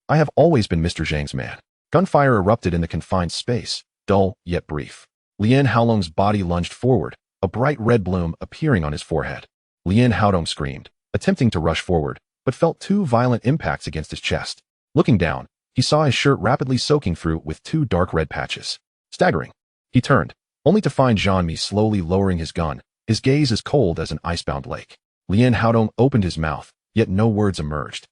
I have always been Mr. Zhang's man. Gunfire erupted in the confined space, dull yet brief. Lian Haolong's body lunged forward, a bright red bloom appearing on his forehead. Lian Haolong screamed, attempting to rush forward, but felt two violent impacts against his chest. Looking down, he saw his shirt rapidly soaking through with two dark red patches. Staggering, he turned, only to find Zhang Mi slowly lowering his gun, his gaze as cold as an icebound lake. Lian Haolong opened his mouth, yet no words emerged.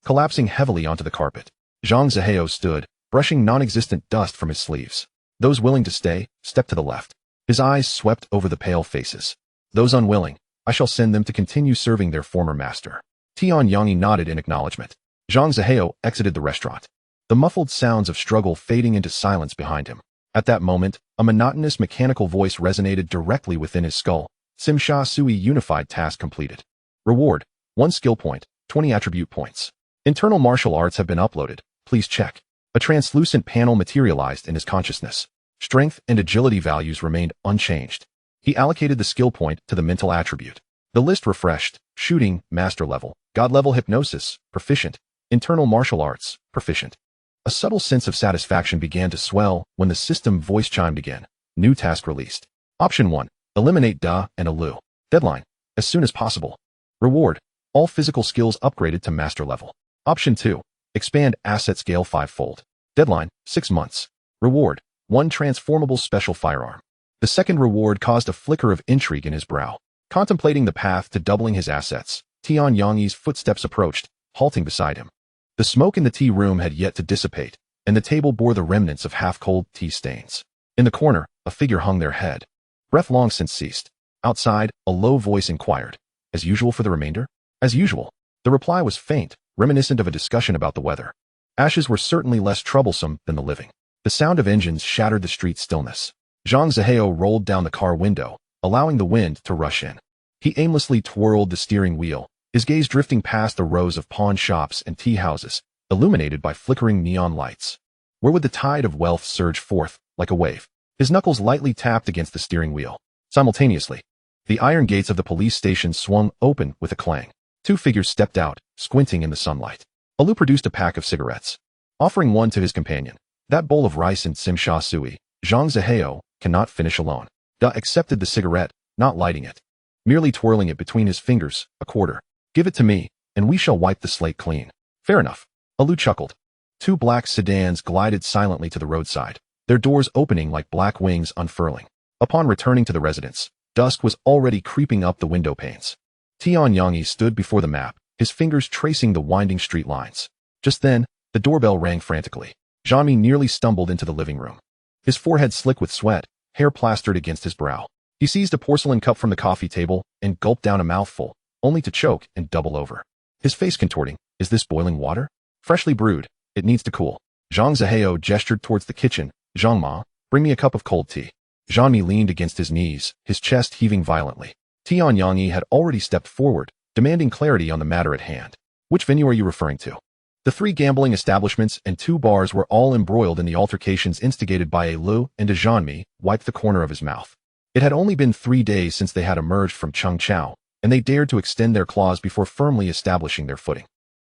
Collapsing heavily onto the carpet, Zhang Zihao stood, brushing non-existent dust from his sleeves. Those willing to stay, stepped to the left. His eyes swept over the pale faces. Those unwilling, I shall send them to continue serving their former master. Tian Yangyi nodded in acknowledgement. Zhang Zihao exited the restaurant, the muffled sounds of struggle fading into silence behind him. At that moment, a monotonous mechanical voice resonated directly within his skull. Simsha Sui unified task completed. Reward, 1 skill point, 20 attribute points. Internal martial arts have been uploaded. Please check. A translucent panel materialized in his consciousness. Strength and agility values remained unchanged. He allocated the skill point to the mental attribute. The list refreshed. Shooting, master level. God level hypnosis, proficient. Internal martial arts, proficient. A subtle sense of satisfaction began to swell when the system voice chimed again. New task released. Option 1. Eliminate Da and Alu. Deadline. As soon as possible. Reward. All physical skills upgraded to master level. Option 2. Expand asset scale 5-fold. Deadline. 6 months. Reward. 1 transformable special firearm. The second reward caused a flicker of intrigue in his brow. Contemplating the path to doubling his assets, Tian Yangyi's footsteps approached, halting beside him. The smoke in the tea room had yet to dissipate, and the table bore the remnants of half-cold tea stains. In the corner, a figure hung their head. Breath long since ceased. Outside, a low voice inquired, as usual for the remainder? As usual. The reply was faint, reminiscent of a discussion about the weather. Ashes were certainly less troublesome than the living. The sound of engines shattered the street stillness. Zhang Zihao rolled down the car window, allowing the wind to rush in. He aimlessly twirled the steering wheel, his gaze drifting past the rows of pawn shops and tea houses, illuminated by flickering neon lights. Where would the tide of wealth surge forth, like a wave? His knuckles lightly tapped against the steering wheel. Simultaneously, the iron gates of the police station swung open with a clang. 2 figures stepped out, squinting in the sunlight. Alu produced a pack of cigarettes, offering one to his companion. That bowl of rice and Simsha Sui, Zhang Zihao, cannot finish alone. Da accepted the cigarette, not lighting it, merely twirling it between his fingers, a quarter. Give it to me, and we shall wipe the slate clean. Fair enough. Alu chuckled. 2 black sedans glided silently to the roadside, their doors opening like black wings unfurling. Upon returning to the residence, dusk was already creeping up the window panes. Tian Yangyi stood before the map, his fingers tracing the winding street lines. Just then, the doorbell rang frantically. Zhang Mi nearly stumbled into the living room. His forehead slick with sweat, hair plastered against his brow. He seized a porcelain cup from the coffee table and gulped down a mouthful, only to choke and double over. His face contorting. Is this boiling water? Freshly brewed. It needs to cool. Zhang Zihao gestured towards the kitchen. Zhang Ma, bring me a cup of cold tea. Zhang Mi leaned against his knees, his chest heaving violently. Tian Yangyi had already stepped forward, demanding clarity on the matter at hand. Which venue are you referring to? The 3 gambling establishments and 2 bars were all embroiled in the altercations instigated by Alu, and Zhang Mi wiped the corner of his mouth. It had only been 3 days since they had emerged from Chengchao, and they dared to extend their claws before firmly establishing their footing.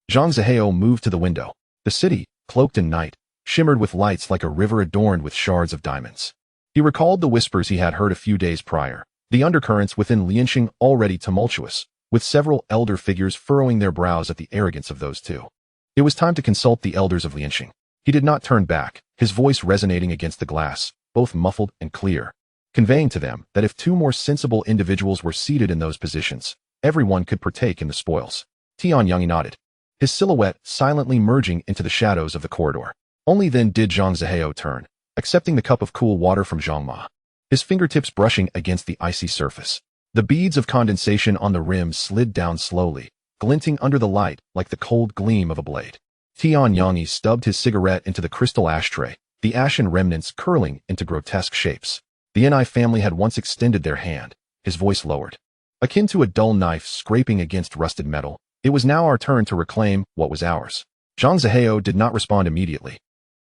Zhang Zihao moved to the window. The city, cloaked in night, shimmered with lights like a river adorned with shards of diamonds. He recalled the whispers he had heard a few days prior, the undercurrents within Lianxing already tumultuous, with several elder figures furrowing their brows at the arrogance of those two. It was time to consult the elders of Lianxing. He did not turn back, his voice resonating against the glass, both muffled and clear, conveying to them that if two more sensible individuals were seated in those positions, everyone could partake in the spoils. Tianyang nodded, his silhouette silently merging into the shadows of the corridor. Only then did Zhang Zihao turn, accepting the cup of cool water from Zhang Ma, his fingertips brushing against the icy surface. The beads of condensation on the rim slid down slowly, glinting under the light like the cold gleam of a blade. Tianyang stubbed his cigarette into the crystal ashtray, the ashen remnants curling into grotesque shapes. The Ni family had once extended their hand, his voice lowered. Akin to a dull knife scraping against rusted metal, it was now our turn to reclaim what was ours. Zhang Zihao did not respond immediately.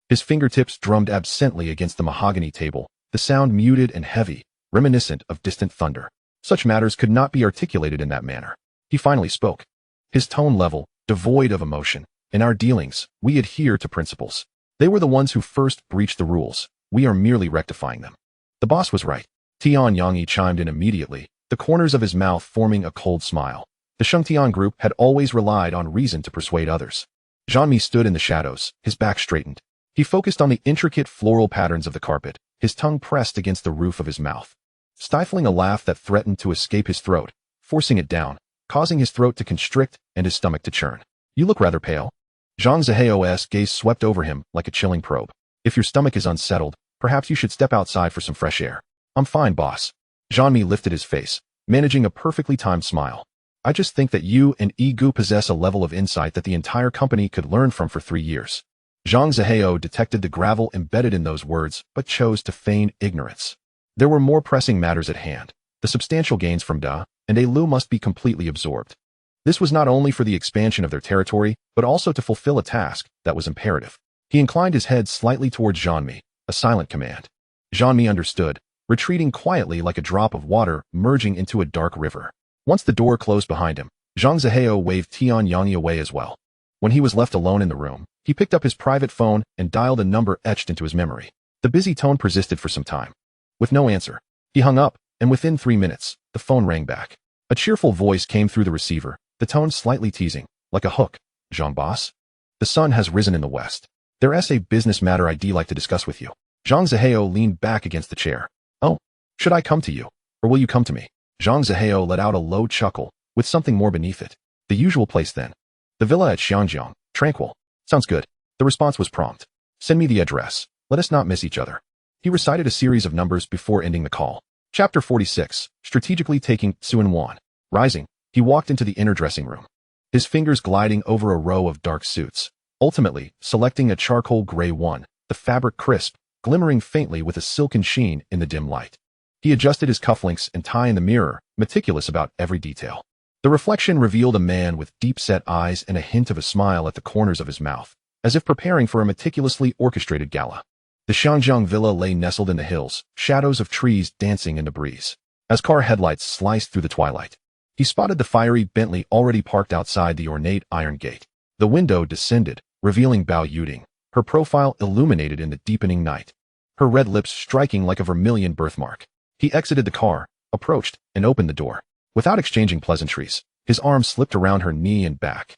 His fingertips drummed absently against the mahogany table, the sound muted and heavy, reminiscent of distant thunder. Such matters could not be articulated in that manner. He finally spoke, his tone level, devoid of emotion. In our dealings, we adhere to principles. They were the ones who first breached the rules. We are merely rectifying them. The boss was right. Tianyang chimed in immediately, the corners of his mouth forming a cold smile. The Shengtian group had always relied on reason to persuade others. Zhanmi stood in the shadows, his back straightened. He focused on the intricate floral patterns of the carpet, his tongue pressed against the roof of his mouth, stifling a laugh that threatened to escape his throat, forcing it down, causing his throat to constrict and his stomach to churn. You look rather pale. Zhang Zihao's gaze swept over him like a chilling probe. If your stomach is unsettled, perhaps you should step outside for some fresh air. I'm fine, boss. Zhanmi lifted his face, managing a perfectly timed smile. I just think that you and Egu possess a level of insight that the entire company could learn from for 3 years. Zhang Zihao detected the gravel embedded in those words, but chose to feign ignorance. There were more pressing matters at hand. The substantial gains from Da and Lu must be completely absorbed. This was not only for the expansion of their territory, but also to fulfill a task that was imperative. He inclined his head slightly towards Zhanmi, a silent command. Zhanmi understood, retreating quietly like a drop of water merging into a dark river. Once the door closed behind him, Zhang Zihao waved Tianyang away as well. When he was left alone in the room, he picked up his private phone and dialed a number etched into his memory. The busy tone persisted for some time. With no answer, he hung up, and within 3 minutes, the phone rang back. A cheerful voice came through the receiver, the tone slightly teasing, like a hook. Zhang boss? The sun has risen in the west. There's a business matter I'd like to discuss with you. Zhang Zihao leaned back against the chair. Oh, should I come to you? Or will you come to me? Zhang Zihao let out a low chuckle, with something more beneath it. The usual place then. The villa at Xiangjiang, tranquil. Sounds good. The response was prompt. Send me the address. Let us not miss each other. He recited a series of numbers before ending the call. Chapter 46, strategically taking Suan. Rising, he walked into the inner dressing room, his fingers gliding over a row of dark suits, ultimately selecting a charcoal gray one, the fabric crisp, glimmering faintly with a silken sheen in the dim light. He adjusted his cufflinks and tie in the mirror, meticulous about every detail. The reflection revealed a man with deep-set eyes and a hint of a smile at the corners of his mouth, as if preparing for a meticulously orchestrated gala. The Xiangjiang villa lay nestled in the hills, shadows of trees dancing in the breeze. As car headlights sliced through the twilight, he spotted the fiery Bentley already parked outside the ornate iron gate. The window descended, revealing Bao Yuding, her profile illuminated in the deepening night, her red lips striking like a vermilion birthmark. He exited the car, approached, and opened the door. Without exchanging pleasantries, his arm slipped around her knee and back,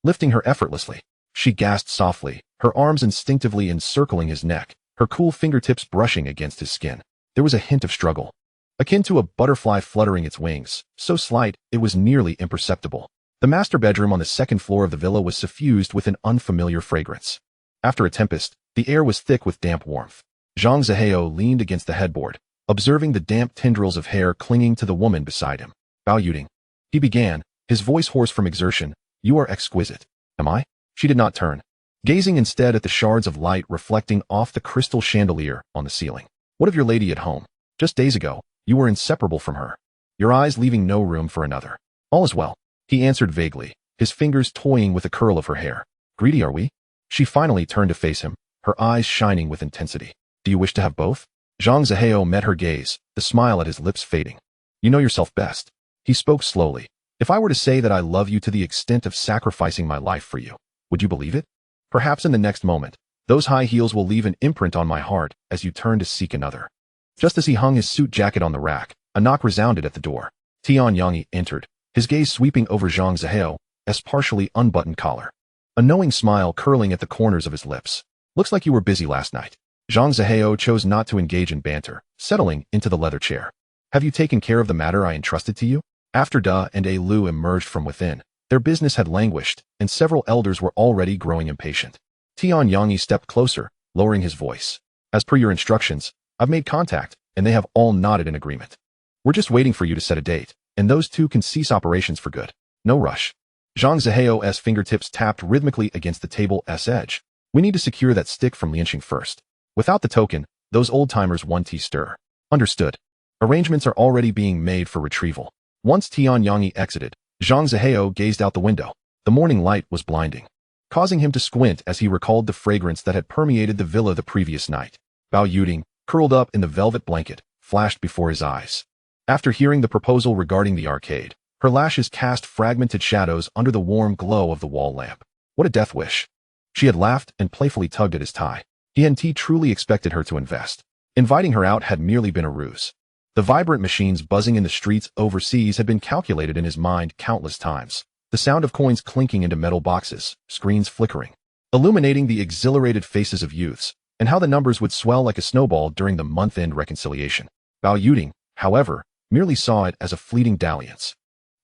lifting her effortlessly. She gasped softly, her arms instinctively encircling his neck, her cool fingertips brushing against his skin. There was a hint of struggle, akin to a butterfly fluttering its wings, so slight it was nearly imperceptible. The master bedroom on the second floor of the villa was suffused with an unfamiliar fragrance. After a tempest, the air was thick with damp warmth. Zhang Zihao leaned against the headboard, observing the damp tendrils of hair clinging to the woman beside him. Bao Yuding, he began, his voice hoarse from exertion. You are exquisite. Am I? She did not turn, gazing instead at the shards of light reflecting off the crystal chandelier on the ceiling. What of your lady at home? Just days ago, you were inseparable from her, your eyes leaving no room for another. All is well, he answered vaguely, his fingers toying with a curl of her hair. Greedy are we? She finally turned to face him, her eyes shining with intensity. Do you wish to have both? Zhang Zihao met her gaze, the smile at his lips fading. You know yourself best. He spoke slowly. If I were to say that I love you to the extent of sacrificing my life for you, would you believe it? Perhaps in the next moment, Those high heels will leave an imprint on my heart as you turn to seek another. Just as he hung his suit jacket on the rack, a knock resounded at the door. Tianyang entered, his gaze sweeping over Zhang Zihao's partially unbuttoned collar. A knowing smile curling at the corners of his lips. Looks like you were busy last night. Zhang Zihao chose not to engage in banter, settling into the leather chair. Have you taken care of the matter I entrusted to you? After Da and A Lu emerged from within, their business had languished, and several elders were already growing impatient. Tianyang stepped closer, lowering his voice. As per your instructions, I've made contact, and they have all nodded in agreement. We're just waiting for you to set a date, and those two can cease operations for good. No rush. Zhang Zihao's fingertips tapped rhythmically against the table's edge. We need to secure that stick from Lianxing first. Without the token, those old-timers won't stir. Understood. Arrangements are already being made for retrieval. Once Tianyang exited, Zhang Zihao gazed out the window. The morning light was blinding, causing him to squint as he recalled the fragrance that had permeated the villa the previous night. Bao Yuding, curled up in the velvet blanket, flashed before his eyes. After hearing the proposal regarding the arcade, her lashes cast fragmented shadows under the warm glow of the wall lamp. What a death wish. She had laughed and playfully tugged at his tie. He hadn't truly expected her to invest. Inviting her out had merely been a ruse. The vibrant machines buzzing in the streets overseas had been calculated in his mind countless times. The sound of coins clinking into metal boxes, screens flickering, illuminating the exhilarated faces of youths, and how the numbers would swell like a snowball during the month-end reconciliation. Bao Yuding, however, merely saw it as a fleeting dalliance,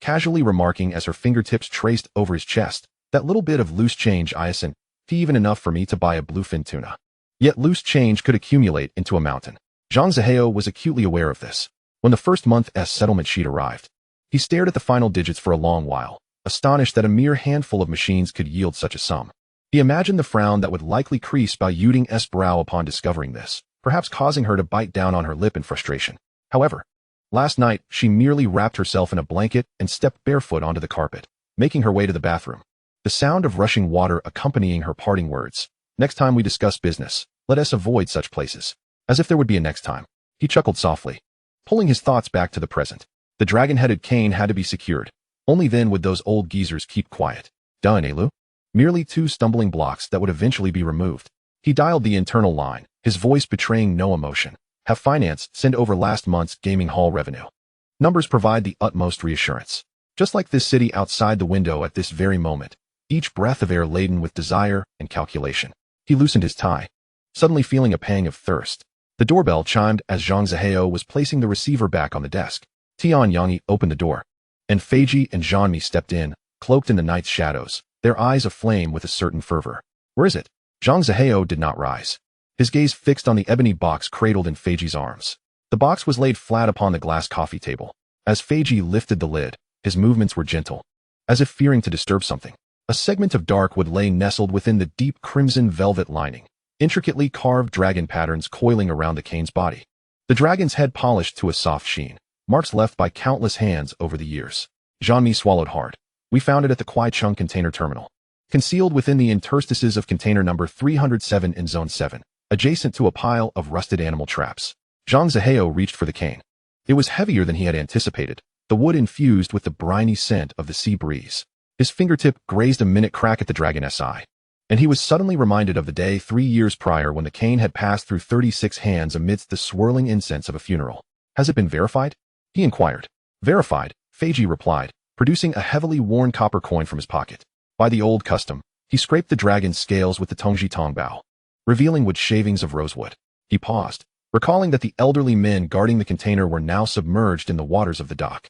casually remarking as her fingertips traced over his chest, that little bit of loose change isn't even enough for me to buy a bluefin tuna. Yet loose change could accumulate into a mountain. Zhang Zihao was acutely aware of this. When the first month's settlement sheet arrived, he stared at the final digits for a long while, astonished that a mere handful of machines could yield such a sum. He imagined the frown that would likely crease Bao Yuding's brow upon discovering this, perhaps causing her to bite down on her lip in frustration. However, last night she merely wrapped herself in a blanket and stepped barefoot onto the carpet, making her way to the bathroom. The sound of rushing water accompanying her parting words. Next time we discuss business, let us avoid such places. As if there would be a next time. He chuckled softly, pulling his thoughts back to the present. The dragon-headed cane had to be secured. Only then would those old geezers keep quiet. Done, Elu? Merely two stumbling blocks that would eventually be removed. He dialed the internal line, his voice betraying no emotion. Have finance send over last month's gaming hall revenue. Numbers provide the utmost reassurance. Just like this city outside the window at this very moment, each breath of air laden with desire and calculation. He loosened his tie, suddenly feeling a pang of thirst. The doorbell chimed as Zhang Zihao was placing the receiver back on the desk. Tianyang opened the door, and Feiji and Zhanmi stepped in, cloaked in the night's shadows, their eyes aflame with a certain fervor. Where is it? Zhang Zihao did not rise, his gaze fixed on the ebony box cradled in Feiji's arms. The box was laid flat upon the glass coffee table. As Feiji lifted the lid, his movements were gentle, as if fearing to disturb something. A segment of dark wood lay nestled within the deep crimson velvet lining, intricately carved dragon patterns coiling around the cane's body. The dragon's head polished to a soft sheen, marks left by countless hands over the years. Zhanmi swallowed hard. We found it at the Kwaicheng container terminal, concealed within the interstices of container number 307 in Zone 7, adjacent to a pile of rusted animal traps. Zhang Zihao reached for the cane. It was heavier than he had anticipated, the wood infused with the briny scent of the sea breeze. His fingertip grazed a minute crack at the dragon's eye, and he was suddenly reminded of the day 3 years prior when the cane had passed through 36 hands amidst the swirling incense of a funeral. Has it been verified? He inquired. Verified, Feiji replied, producing a heavily worn copper coin from his pocket. By the old custom, he scraped the dragon's scales with the Tongji Tongbao, revealing wood shavings of rosewood. He paused, recalling that the elderly men guarding the container were now submerged in the waters of the dock.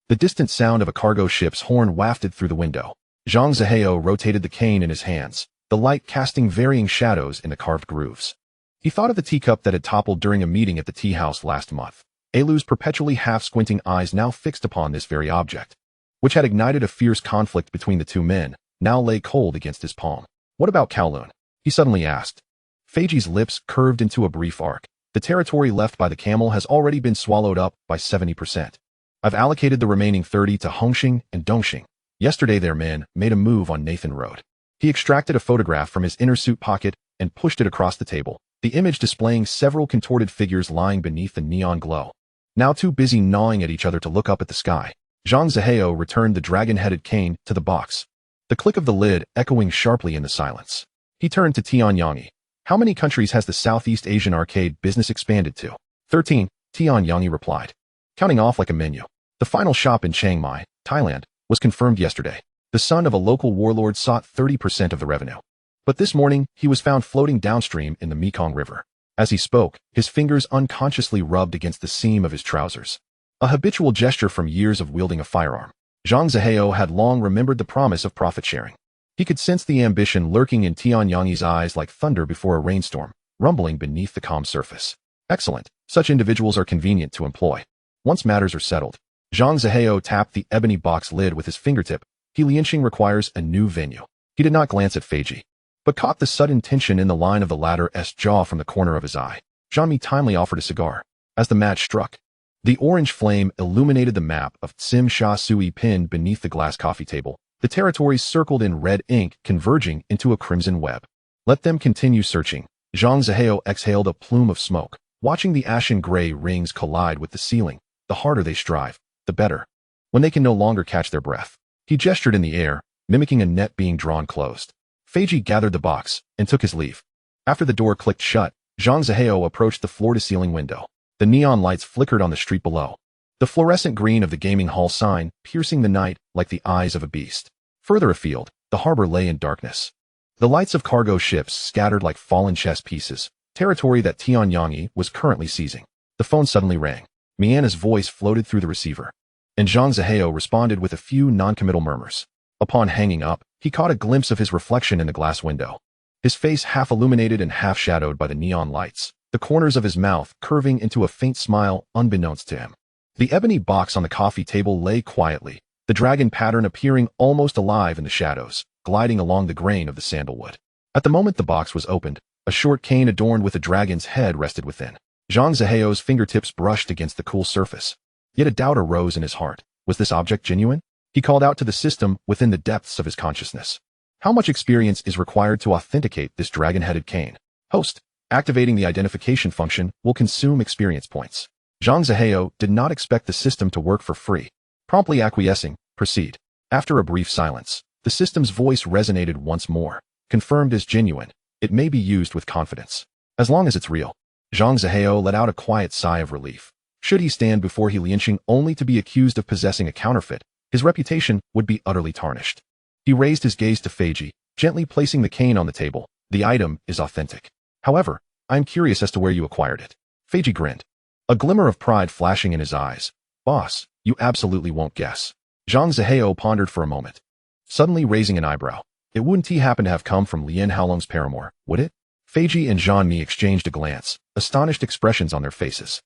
The distant sound of a cargo ship's horn wafted through the window. Zhang Zihao rotated the cane in his hands, the light casting varying shadows in the carved grooves. He thought of the teacup that had toppled during a meeting at the tea house last month. Elu's perpetually half-squinting eyes now fixed upon this very object, which had ignited a fierce conflict between the two men, now lay cold against his palm. What about Kowloon? He suddenly asked. Feiji's lips curved into a brief arc. The territory left by the camel has already been swallowed up by 70%. I've allocated the remaining 30 to Hongxing and Dongxing. Yesterday their men made a move on Nathan Road. He extracted a photograph from his inner suit pocket and pushed it across the table, the image displaying several contorted figures lying beneath the neon glow, now too busy gnawing at each other to look up at the sky. Zhang Zihao returned the dragon-headed cane to the box, the click of the lid echoing sharply in the silence. He turned to Tianyang. How many countries has the Southeast Asian arcade business expanded to? 13, Tianyang replied, counting off like a menu. The final shop in Chiang Mai, Thailand, was confirmed yesterday. The son of a local warlord sought 30% of the revenue. But this morning, he was found floating downstream in the Mekong River. As he spoke, his fingers unconsciously rubbed against the seam of his trousers. A habitual gesture from years of wielding a firearm. Zhang Zihao had long remembered the promise of profit-sharing. He could sense the ambition lurking in Tianyang's eyes like thunder before a rainstorm, rumbling beneath the calm surface. Excellent. Such individuals are convenient to employ. Once matters are settled, Zhang Zihao tapped the ebony box lid with his fingertip. He Lianqing requires a new venue. He did not glance at Feiji, but caught the sudden tension in the line of the latter's jaw from the corner of his eye. Zhang timely offered a cigar. As the match struck, the orange flame illuminated the map of Tsim Sha Sui pinned beneath the glass coffee table. The territories circled in red ink converging into a crimson web. Let them continue searching. Zhang Zihao exhaled a plume of smoke, watching the ashen gray rings collide with the ceiling. The harder they strive, the better. When they can no longer catch their breath. He gestured in the air, mimicking a net being drawn closed. Feiji gathered the box and took his leave. After the door clicked shut, Zhang Zihao approached the floor-to-ceiling window. The neon lights flickered on the street below. The fluorescent green of the gaming hall sign piercing the night like the eyes of a beast. Further afield, the harbor lay in darkness. The lights of cargo ships scattered like fallen chess pieces, territory that Tianyang was currently seizing. The phone suddenly rang. Miana's voice floated through the receiver, and Zhang Zihao responded with a few non-committal murmurs. Upon hanging up, he caught a glimpse of his reflection in the glass window. His face half illuminated and half shadowed by the neon lights, the corners of his mouth curving into a faint smile unbeknownst to him. The ebony box on the coffee table lay quietly, the dragon pattern appearing almost alive in the shadows, gliding along the grain of the sandalwood. At the moment the box was opened, a short cane adorned with a dragon's head rested within. Zhang Zihao's fingertips brushed against the cool surface. Yet a doubt arose in his heart. Was this object genuine? He called out to the system within the depths of his consciousness. How much experience is required to authenticate this dragon-headed cane? Host, activating the identification function will consume experience points. Zhang Zihao did not expect the system to work for free. Promptly acquiescing, proceed. After a brief silence, the system's voice resonated once more. Confirmed as genuine, it may be used with confidence. As long as it's real. Zhang Zihao let out a quiet sigh of relief. Should he stand before He Lianqing only to be accused of possessing a counterfeit, his reputation would be utterly tarnished. He raised his gaze to Feiji, gently placing the cane on the table. The item is authentic. However, I am curious as to where you acquired it. Feiji grinned, a glimmer of pride flashing in his eyes. Boss, you absolutely won't guess. Zhang Zihao pondered for a moment, suddenly raising an eyebrow. It wouldn't he happen to have come from Lian Haolong's paramour, would it? Feiji and Zhang Mi exchanged a glance, astonished expressions on their faces.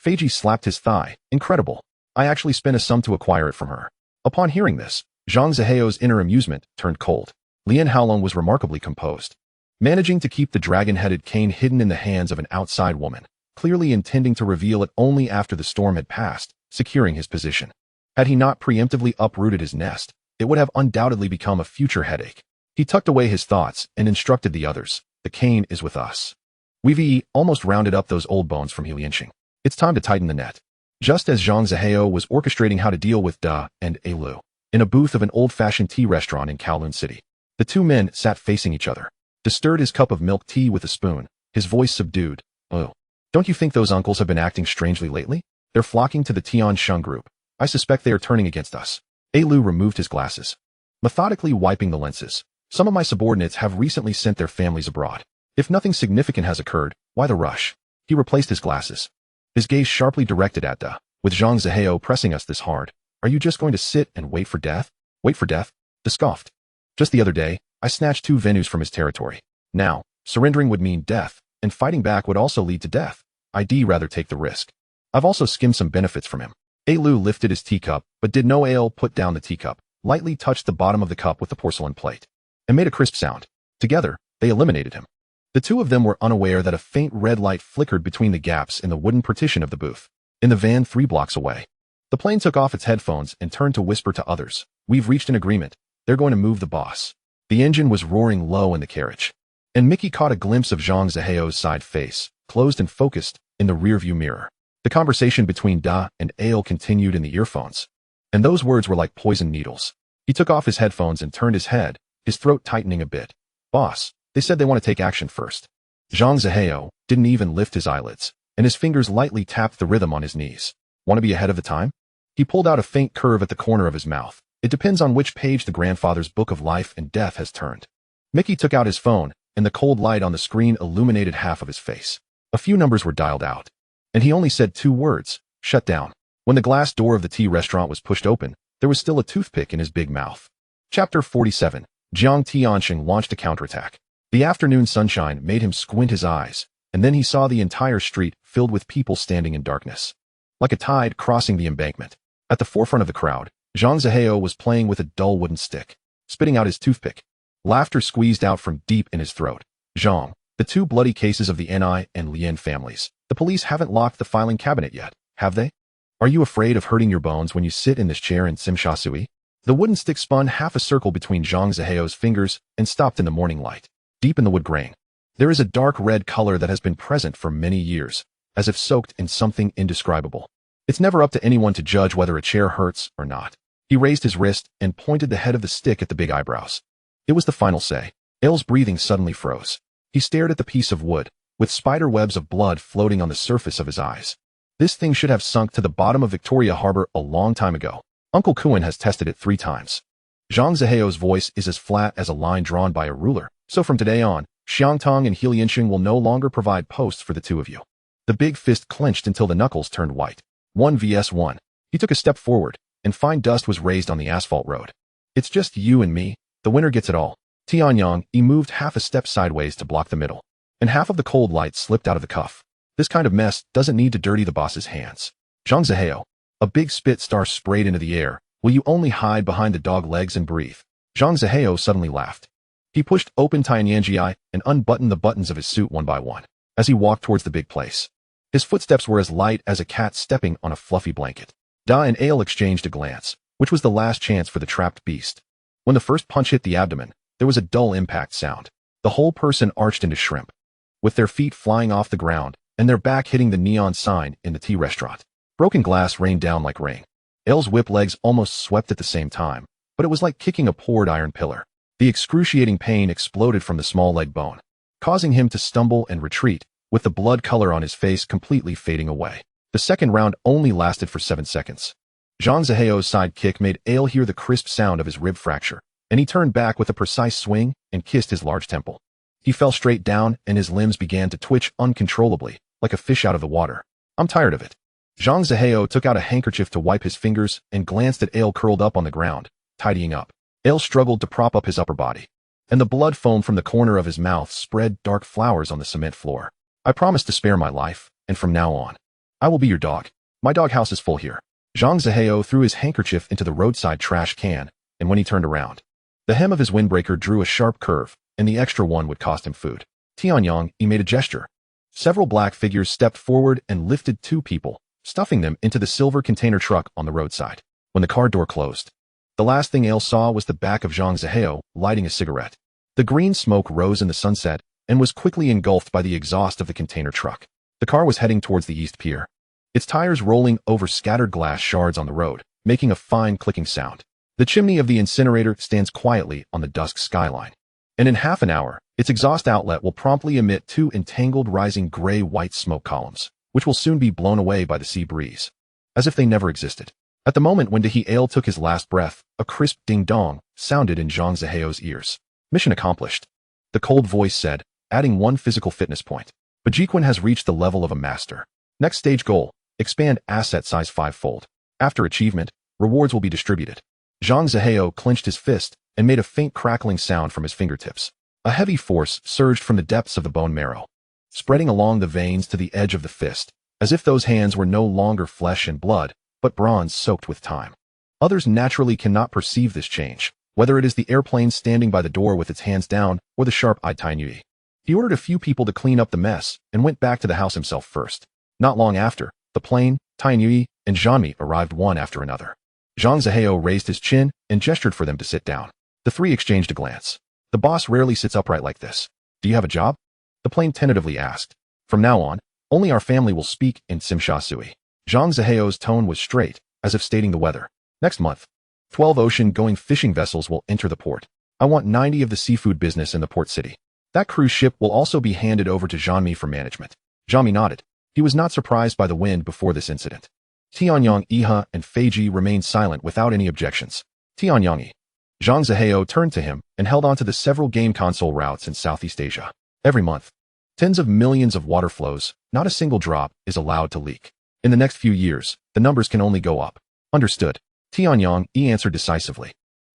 Feiji slapped his thigh. Incredible. I actually spent a sum to acquire it from her. Upon hearing this, Zhang Zihao's inner amusement turned cold. Lian Haolong was remarkably composed, managing to keep the dragon-headed cane hidden in the hands of an outside woman, clearly intending to reveal it only after the storm had passed, securing his position. Had he not preemptively uprooted his nest, it would have undoubtedly become a future headache. He tucked away his thoughts and instructed the others. The cane is with us. We've almost rounded up those old bones from He Lianqing. It's time to tighten the net. Just as Zhang Zihao was orchestrating how to deal with Da and Lu, in a booth of an old-fashioned tea restaurant in Kowloon City, the two men sat facing each other. De stirred his cup of milk tea with a spoon, his voice subdued. Oh, don't you think those uncles have been acting strangely lately? They're flocking to the Tian Sheng group. I suspect they are turning against us. Lu removed his glasses, methodically wiping the lenses. Some of my subordinates have recently sent their families abroad. If nothing significant has occurred, why the rush? He replaced his glasses, his gaze sharply directed at Da. With Zhang Zihao pressing us this hard, are you just going to sit and wait for death? Wait for death? Da scoffed. Just the other day, I snatched 2 venus from his territory. Now, surrendering would mean death, and fighting back would also lead to death. I'd rather take the risk. I've also skimmed some benefits from him. Lu lifted his teacup, but did no ale put down the teacup, lightly touched the bottom of the cup with the porcelain plate, and made a crisp sound. Together, they eliminated him. The two of them were unaware that a faint red light flickered between the gaps in the wooden partition of the booth. In the van 3 blocks away, the plane took off its headphones and turned to whisper to others. We've reached an agreement. They're going to move the boss. The engine was roaring low in the carriage, and Mickey caught a glimpse of Zhang Zihao's side face, closed and focused, in the rearview mirror. The conversation between Da and Ale continued in the earphones, and those words were like poison needles. He took off his headphones and turned his head, his throat tightening a bit. Boss, they said they want to take action first. Zhang Zihao didn't even lift his eyelids, and his fingers lightly tapped the rhythm on his knees. Want to be ahead of the time? He pulled out a faint curve at the corner of his mouth. It depends on which page the grandfather's book of life and death has turned. Mickey took out his phone, and the cold light on the screen illuminated half of his face. A few numbers were dialed out, and he only said 2 words, shut down. When the glass door of the tea restaurant was pushed open, there was still a toothpick in his big mouth. Chapter 47. Jiang Tianxing launched a counterattack. The afternoon sunshine made him squint his eyes, and then he saw the entire street filled with people standing in darkness, like a tide crossing the embankment. At the forefront of the crowd, Zhang Zihao was playing with a dull wooden stick, spitting out his toothpick. Laughter squeezed out from deep in his throat. Zhang, the 2 bloody cases of the Ni and Lien families. The police haven't locked the filing cabinet yet, have they? Are you afraid of hurting your bones when you sit in this chair in Simsha Sui? The wooden stick spun half a circle between Zhang Zihao's fingers and stopped in the morning light. Deep in the wood grain, there is a dark red color that has been present for many years, as if soaked in something indescribable. It's never up to anyone to judge whether a chair hurts or not. He raised his wrist and pointed the head of the stick at the big eyebrows. It was the final say. Aile's breathing suddenly froze. He stared at the piece of wood, with spider webs of blood floating on the surface of his eyes. This thing should have sunk to the bottom of Victoria Harbor a long time ago. Uncle Kuan has tested it 3 times. Zhang Zihao's voice is as flat as a line drawn by a ruler, so from today on, Xiangtong and Helianxing will no longer provide posts for the 2 of you. The big fist clenched until the knuckles turned white. 1 vs 1. He took a step forward, and fine dust was raised on the asphalt road. It's just you and me. The winner gets it all. Tianyang, he moved half a step sideways to block the middle, and half of the cold light slipped out of the cuff. This kind of mess doesn't need to dirty the boss's hands. Zhang Zihao, a big spit star sprayed into the air. Will you only hide behind the dog legs and breathe? Zhang Zihao suddenly laughed. He pushed open Tianyangji and unbuttoned the buttons of his suit one by one, as he walked towards the big place. His footsteps were as light as a cat stepping on a fluffy blanket. Da and Ale exchanged a glance, which was the last chance for the trapped beast. When the first punch hit the abdomen, there was a dull impact sound. The whole person arched into shrimp, with their feet flying off the ground and their back hitting the neon sign in the tea restaurant. Broken glass rained down like rain. Ale's whip legs almost swept at the same time, but it was like kicking a poured iron pillar. The excruciating pain exploded from the small leg bone, causing him to stumble and retreat, with the blood color on his face completely fading away. The second round only lasted for 7 seconds. Zhang Zihao's side kick made Ale hear the crisp sound of his rib fracture, and he turned back with a precise swing and kissed his large temple. He fell straight down and his limbs began to twitch uncontrollably, like a fish out of the water. I'm tired of it. Zhang Zihao took out a handkerchief to wipe his fingers and glanced at Ale curled up on the ground, tidying up. Ale struggled to prop up his upper body, and the blood foam from the corner of his mouth spread dark flowers on the cement floor. I promised to spare my life, and from now on, I will be your dog. My doghouse is full here. Zhang Zihao threw his handkerchief into the roadside trash can, and when he turned around, the hem of his windbreaker drew a sharp curve, and the extra one would cost him food. Tianyang, he made a gesture. Several black figures stepped forward and lifted 2 people, stuffing them into the silver container truck on the roadside. When the car door closed, the last thing Ale saw was the back of Zhang Zihao lighting a cigarette. The green smoke rose in the sunset and was quickly engulfed by the exhaust of the container truck. The car was heading towards the East Pier, its tires rolling over scattered glass shards on the road, making a fine clicking sound. The chimney of the incinerator stands quietly on the dusk skyline, and in half an hour, its exhaust outlet will promptly emit 2 entangled rising gray-white smoke columns, which will soon be blown away by the sea breeze, as if they never existed. At the moment when Dahi Ale took his last breath, a crisp ding-dong sounded in Zhang Zihao's ears. Mission accomplished, the cold voice said, adding 1 physical fitness point. Bajiquan has reached the level of a master. Next stage goal, expand asset size 5-fold. After achievement, rewards will be distributed. Zhang Zihao clenched his fist and made a faint crackling sound from his fingertips. A heavy force surged from the depths of the bone marrow, spreading along the veins to the edge of the fist, as if those hands were no longer flesh and blood, but bronze soaked with time. Others naturally cannot perceive this change, whether it is the airplane standing by the door with its hands down or the sharp-eyed Tainui. He ordered a few people to clean up the mess and went back to the house himself first. Not long after, the plane, Tainui, and Zhanmi arrived one after another. Zhang Zihao raised his chin and gestured for them to sit down. The 3 exchanged a glance. The boss rarely sits upright like this. Do you have a job? The plane tentatively asked. From now on, only our family will speak in Simsha Sui. Zhang Zihao's tone was straight, as if stating the weather. Next month, 12 ocean-going fishing vessels will enter the port. I want 90 of the seafood business in the port city. That cruise ship will also be handed over to Jean-Mi for management. Jean-Mi nodded. He was not surprised by the wind before this incident. Tianyang, Iha, and Feiji remained silent without any objections. Tianyang. Zhang Zihao turned to him and held on to the several game console routes in Southeast Asia. Every month, tens of millions of water flows, not a single drop, is allowed to leak. In the next few years, the numbers can only go up. Understood. Tianyang answered decisively.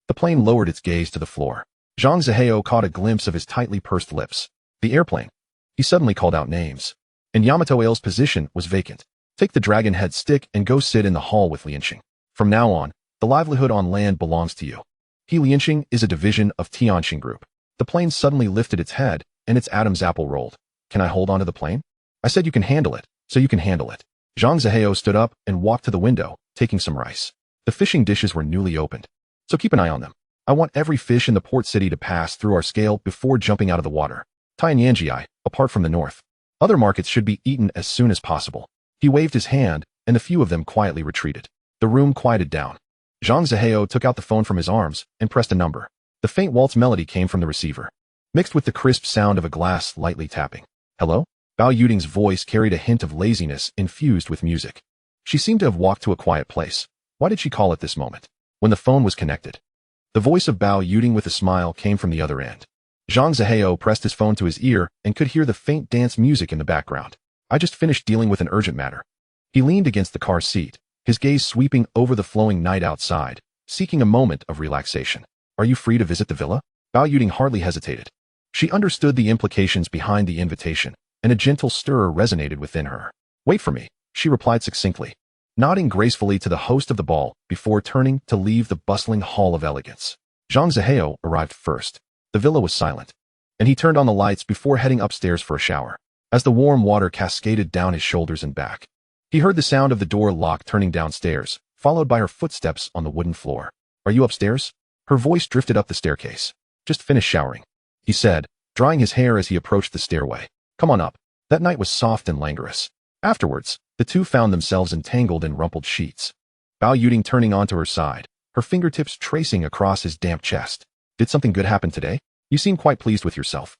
The plane lowered its gaze to the floor. Zhang Zihao caught a glimpse of his tightly pursed lips. The airplane. He suddenly called out names. And Yamato Aile's position was vacant. Take the dragon head stick and go sit in the hall with Lianxing. From now on, the livelihood on land belongs to you. He Lianxing is a division of Tianxing Group. The plane suddenly lifted its head, and its Adam's apple rolled. Can I hold onto the plane? I said you can handle it, so you can handle it. Zhang Zihao stood up and walked to the window, taking some rice. The fishing dishes were newly opened, so keep an eye on them. I want every fish in the port city to pass through our scale before jumping out of the water. Tianyanji, apart from the north. Other markets should be eaten as soon as possible. He waved his hand, and the few of them quietly retreated. The room quieted down. Zhang Zihao took out the phone from his arms and pressed a number. The faint waltz melody came from the receiver, mixed with the crisp sound of a glass lightly tapping. Hello? Bao Yuding's voice carried a hint of laziness infused with music. She seemed to have walked to a quiet place. Why did she call at this moment? When the phone was connected, the voice of Bao Yuding with a smile came from the other end. Zhang Zihao pressed his phone to his ear and could hear the faint dance music in the background. I just finished dealing with an urgent matter. He leaned against the car seat, his gaze sweeping over the flowing night outside, seeking a moment of relaxation. Are you free to visit the villa? Bao Yuding hardly hesitated. She understood the implications behind the invitation, and a gentle stir resonated within her. Wait for me, she replied succinctly, nodding gracefully to the host of the ball before turning to leave the bustling hall of elegance. Zhang Zihao arrived first. The villa was silent, and he turned on the lights before heading upstairs for a shower. As the warm water cascaded down his shoulders and back, he heard the sound of the door lock turning downstairs, followed by her footsteps on the wooden floor. Are you upstairs? Her voice drifted up the staircase. Just finished showering, he said, drying his hair as he approached the stairway. Come on up. That night was soft and languorous. Afterwards, the two found themselves entangled in rumpled sheets. Bao Yuding turning onto her side, her fingertips tracing across his damp chest. Did something good happen today? You seem quite pleased with yourself.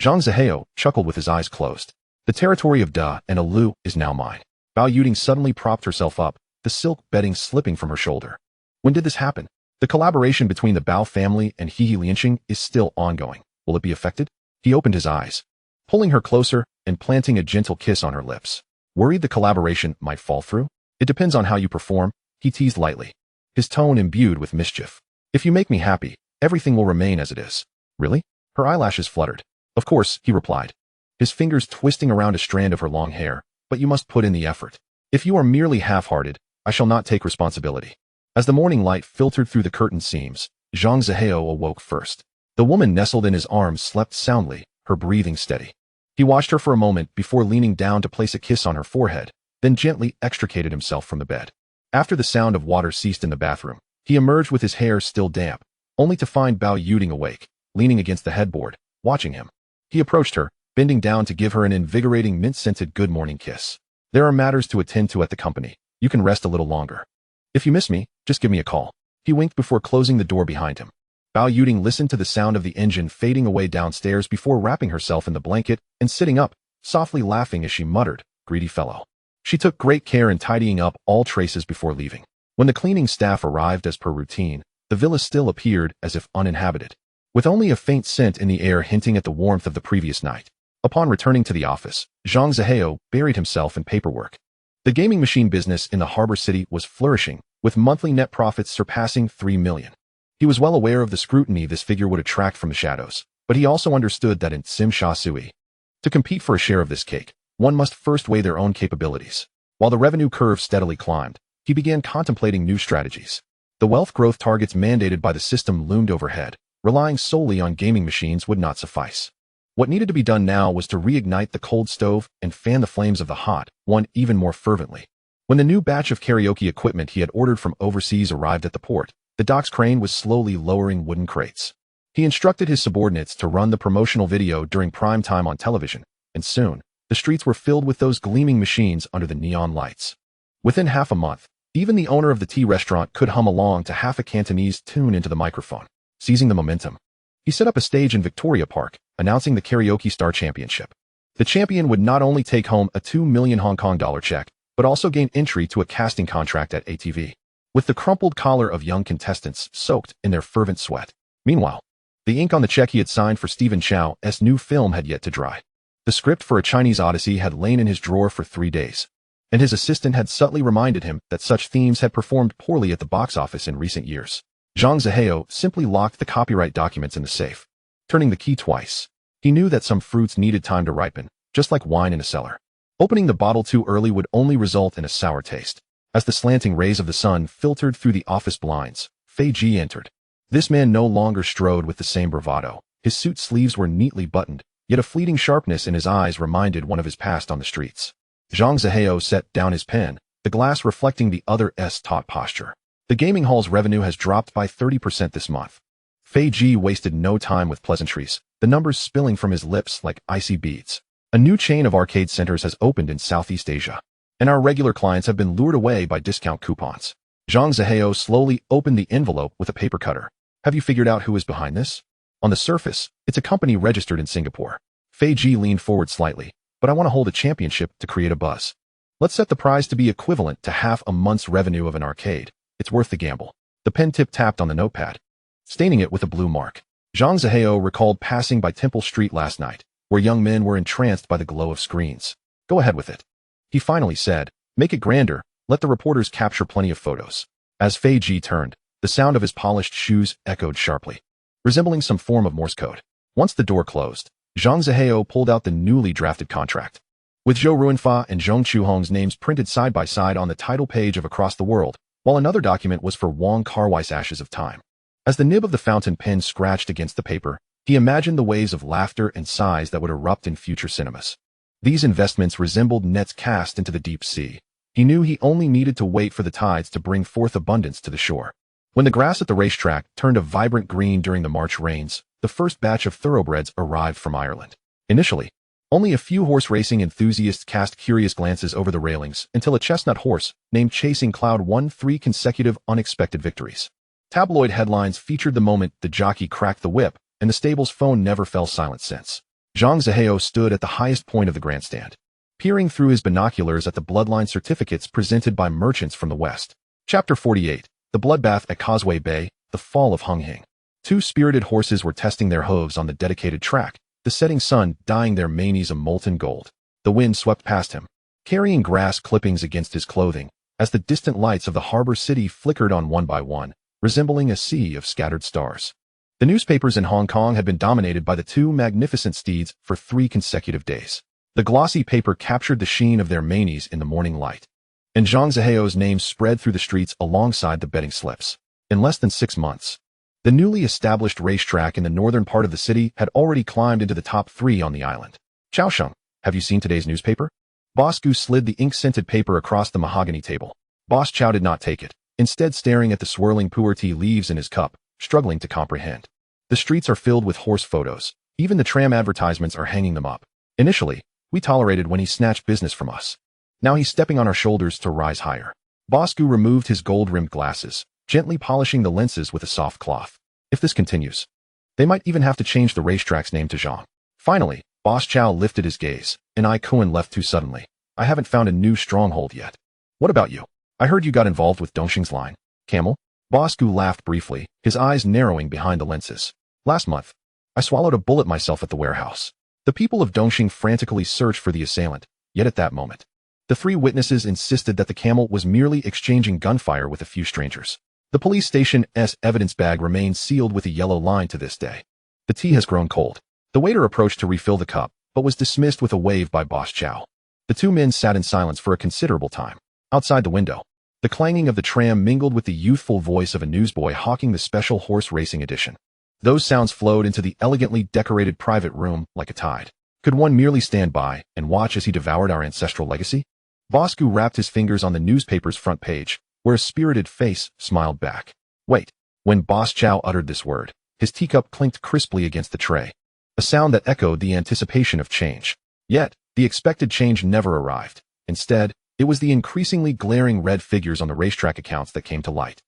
Zhang Zihao chuckled with his eyes closed. The territory of Da and Alu is now mine. Bao Yuding suddenly propped herself up, the silk bedding slipping from her shoulder. When did this happen? The collaboration between the Bao family and He Lianxing is still ongoing. Will it be affected? He opened his eyes, pulling her closer and planting a gentle kiss on her lips. Worried the collaboration might fall through? It depends on how you perform, he teased lightly, his tone imbued with mischief. If you make me happy, everything will remain as it is. Really? Her eyelashes fluttered. Of course, he replied, his fingers twisting around a strand of her long hair, but you must put in the effort. If you are merely half-hearted, I shall not take responsibility. As the morning light filtered through the curtain seams, Zhang Zihao awoke first. The woman nestled in his arms slept soundly, her breathing steady. He watched her for a moment before leaning down to place a kiss on her forehead, then gently extricated himself from the bed. After the sound of water ceased in the bathroom, he emerged with his hair still damp, only to find Bao Yuding awake, leaning against the headboard, watching him. He approached her, bending down to give her an invigorating mint-scented good morning kiss. There are matters to attend to at the company. You can rest a little longer. If you miss me, just give me a call. He winked before closing the door behind him. Bao Yuding listened to the sound of the engine fading away downstairs before wrapping herself in the blanket and sitting up, softly laughing as she muttered, greedy fellow. She took great care in tidying up all traces before leaving. When the cleaning staff arrived as per routine, the villa still appeared as if uninhabited, with only a faint scent in the air hinting at the warmth of the previous night. Upon returning to the office, Zhang Zihao buried himself in paperwork. The gaming machine business in the harbor city was flourishing, with monthly net profits surpassing 3 million. He was well aware of the scrutiny this figure would attract from the shadows, but he also understood that in Sim Sha Sui, to compete for a share of this cake, one must first weigh their own capabilities. While the revenue curve steadily climbed, he began contemplating new strategies. The wealth growth targets mandated by the system loomed overhead. Relying solely on gaming machines would not suffice. What needed to be done now was to reignite the cold stove and fan the flames of the hot one even more fervently. When the new batch of karaoke equipment he had ordered from overseas arrived at the port, the dock's crane was slowly lowering wooden crates. He instructed his subordinates to run the promotional video during prime time on television, and soon, the streets were filled with those gleaming machines under the neon lights. Within half a month, even the owner of the tea restaurant could hum along to half a Cantonese tune into the microphone. Seizing the momentum, He set up a stage in Victoria Park, announcing the Karaoke Star Championship. The champion would not only take home a 2 million Hong Kong dollar check, but also gain entry to a casting contract at ATV, with the crumpled collar of young contestants soaked in their fervent sweat. Meanwhile, the ink on the check he had signed for Stephen Chow's new film had yet to dry. The script for A Chinese Odyssey had lain in his drawer for 3 days, and his assistant had subtly reminded him that such themes had performed poorly at the box office in recent years. Zhang Zihao simply locked the copyright documents in the safe, turning the key twice. He knew that some fruits needed time to ripen, just like wine in a cellar. Opening the bottle too early would only result in a sour taste. As the slanting rays of the sun filtered through the office blinds, Fei Ji entered. This man no longer strode with the same bravado. His suit sleeves were neatly buttoned, yet a fleeting sharpness in his eyes reminded one of his past on the streets. Zhang Zihao set down his pen, the glass reflecting the other's taut posture. The gaming hall's revenue has dropped by 30% this month. Fei Ji wasted no time with pleasantries, the numbers spilling from his lips like icy beads. A new chain of arcade centers has opened in Southeast Asia, and our regular clients have been lured away by discount coupons. Zhang Zihao slowly opened the envelope with a paper cutter. Have you figured out who is behind this? On the surface, it's a company registered in Singapore. Fei Ji leaned forward slightly, but I want to hold a championship to create a buzz. Let's set the prize to be equivalent to half a month's revenue of an arcade. It's worth the gamble. The pen tip tapped on the notepad, staining it with a blue mark. Zhang Zihao recalled passing by Temple Street last night, where young men were entranced by the glow of screens. Go ahead with it. He finally said, make it grander, let the reporters capture plenty of photos. As Fei Ji turned, the sound of his polished shoes echoed sharply, resembling some form of Morse code. Once the door closed, Zhang Zihao pulled out the newly drafted contract. With Zhou Ruanfa and Zhong Chuhong's names printed side by side on the title page of Across the World, while another document was for Wong Kar-wai's Ashes of Time. As the nib of the fountain pen scratched against the paper, he imagined the waves of laughter and sighs that would erupt in future cinemas. These investments resembled nets cast into the deep sea. He knew he only needed to wait for the tides to bring forth abundance to the shore. When the grass at the racetrack turned a vibrant green during the March rains, the first batch of thoroughbreds arrived from Ireland. Initially, only a few horse racing enthusiasts cast curious glances over the railings until a chestnut horse named Chasing Cloud won 3 consecutive unexpected victories. Tabloid headlines featured the moment the jockey cracked the whip, and the stable's phone never fell silent since. Zhang Zihao stood at the highest point of the grandstand, peering through his binoculars at the bloodline certificates presented by merchants from the West. Chapter 48. The Bloodbath at Causeway Bay, the Fall of Hung Hing. 2 spirited horses were testing their hooves on the dedicated track, the setting sun dyeing their manes a molten gold. The wind swept past him, carrying grass clippings against his clothing, as the distant lights of the harbor city flickered on one by one, resembling a sea of scattered stars. The newspapers in Hong Kong had been dominated by the 2 magnificent steeds for 3 consecutive days. The glossy paper captured the sheen of their manes in the morning light, and Zhang Zihao's name spread through the streets alongside the betting slips. In less than 6 months, the newly established racetrack in the northern part of the city had already climbed into the top 3 on the island. Chao Sheng, have you seen today's newspaper? Boss Gu slid the ink-scented paper across the mahogany table. Boss Chow did not take it, instead staring at the swirling pu'er tea leaves in his cup, struggling to comprehend. The streets are filled with horse photos. Even the tram advertisements are hanging them up. Initially, we tolerated when he snatched business from us. Now he's stepping on our shoulders to rise higher. Boscu removed his gold-rimmed glasses, gently polishing the lenses with a soft cloth. If this continues, they might even have to change the racetrack's name to Zhang. Finally, Boss Chow lifted his gaze, and I Kuan left too suddenly. I haven't found a new stronghold yet. What about you? I heard you got involved with Dongxing's line. Camel? Boscu laughed briefly, his eyes narrowing behind the lenses. Last month, I swallowed a bullet myself at the warehouse. The people of Dongxing frantically searched for the assailant, yet at that moment, the 3 witnesses insisted that the camel was merely exchanging gunfire with a few strangers. The police station's evidence bag remains sealed with a yellow line to this day. The tea has grown cold. The waiter approached to refill the cup, but was dismissed with a wave by Boss Chow. The 2 men sat in silence for a considerable time. Outside the window, the clanging of the tram mingled with the youthful voice of a newsboy hawking the special horse racing edition. Those sounds flowed into the elegantly decorated private room like a tide. Could one merely stand by and watch as he devoured our ancestral legacy? Boscu wrapped his fingers on the newspaper's front page, where a spirited face smiled back. Wait. When Boss Chow uttered this word, his teacup clinked crisply against the tray, a sound that echoed the anticipation of change. Yet, the expected change never arrived. Instead, it was the increasingly glaring red figures on the racetrack accounts that came to light.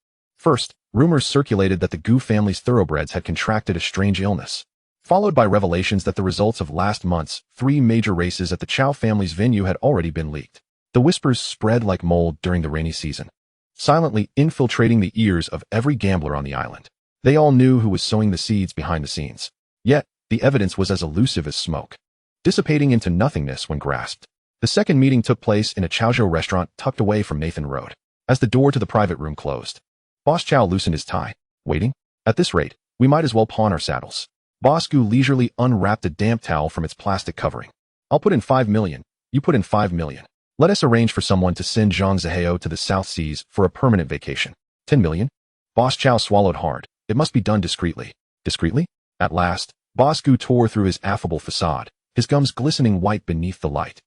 First, rumors circulated that the Gu family's thoroughbreds had contracted a strange illness, followed by revelations that the results of last month's 3 major races at the Chow family's venue had already been leaked. The whispers spread like mold during the rainy season, silently infiltrating the ears of every gambler on the island. They all knew who was sowing the seeds behind the scenes. Yet, the evidence was as elusive as smoke, dissipating into nothingness when grasped. The second meeting took place in a Chaozhou restaurant tucked away from Nathan Road. As the door to the private room closed, Boss Chow loosened his tie. Waiting? At this rate, we might as well pawn our saddles. Boss Gu leisurely unwrapped a damp towel from its plastic covering. I'll put in 5 million. You put in 5 million. Let us arrange for someone to send Zhang Zihao to the South Seas for a permanent vacation. 10 million? Boss Chow swallowed hard. It must be done discreetly. Discreetly? At last, Boss Gu tore through his affable facade, his gums glistening white beneath the light.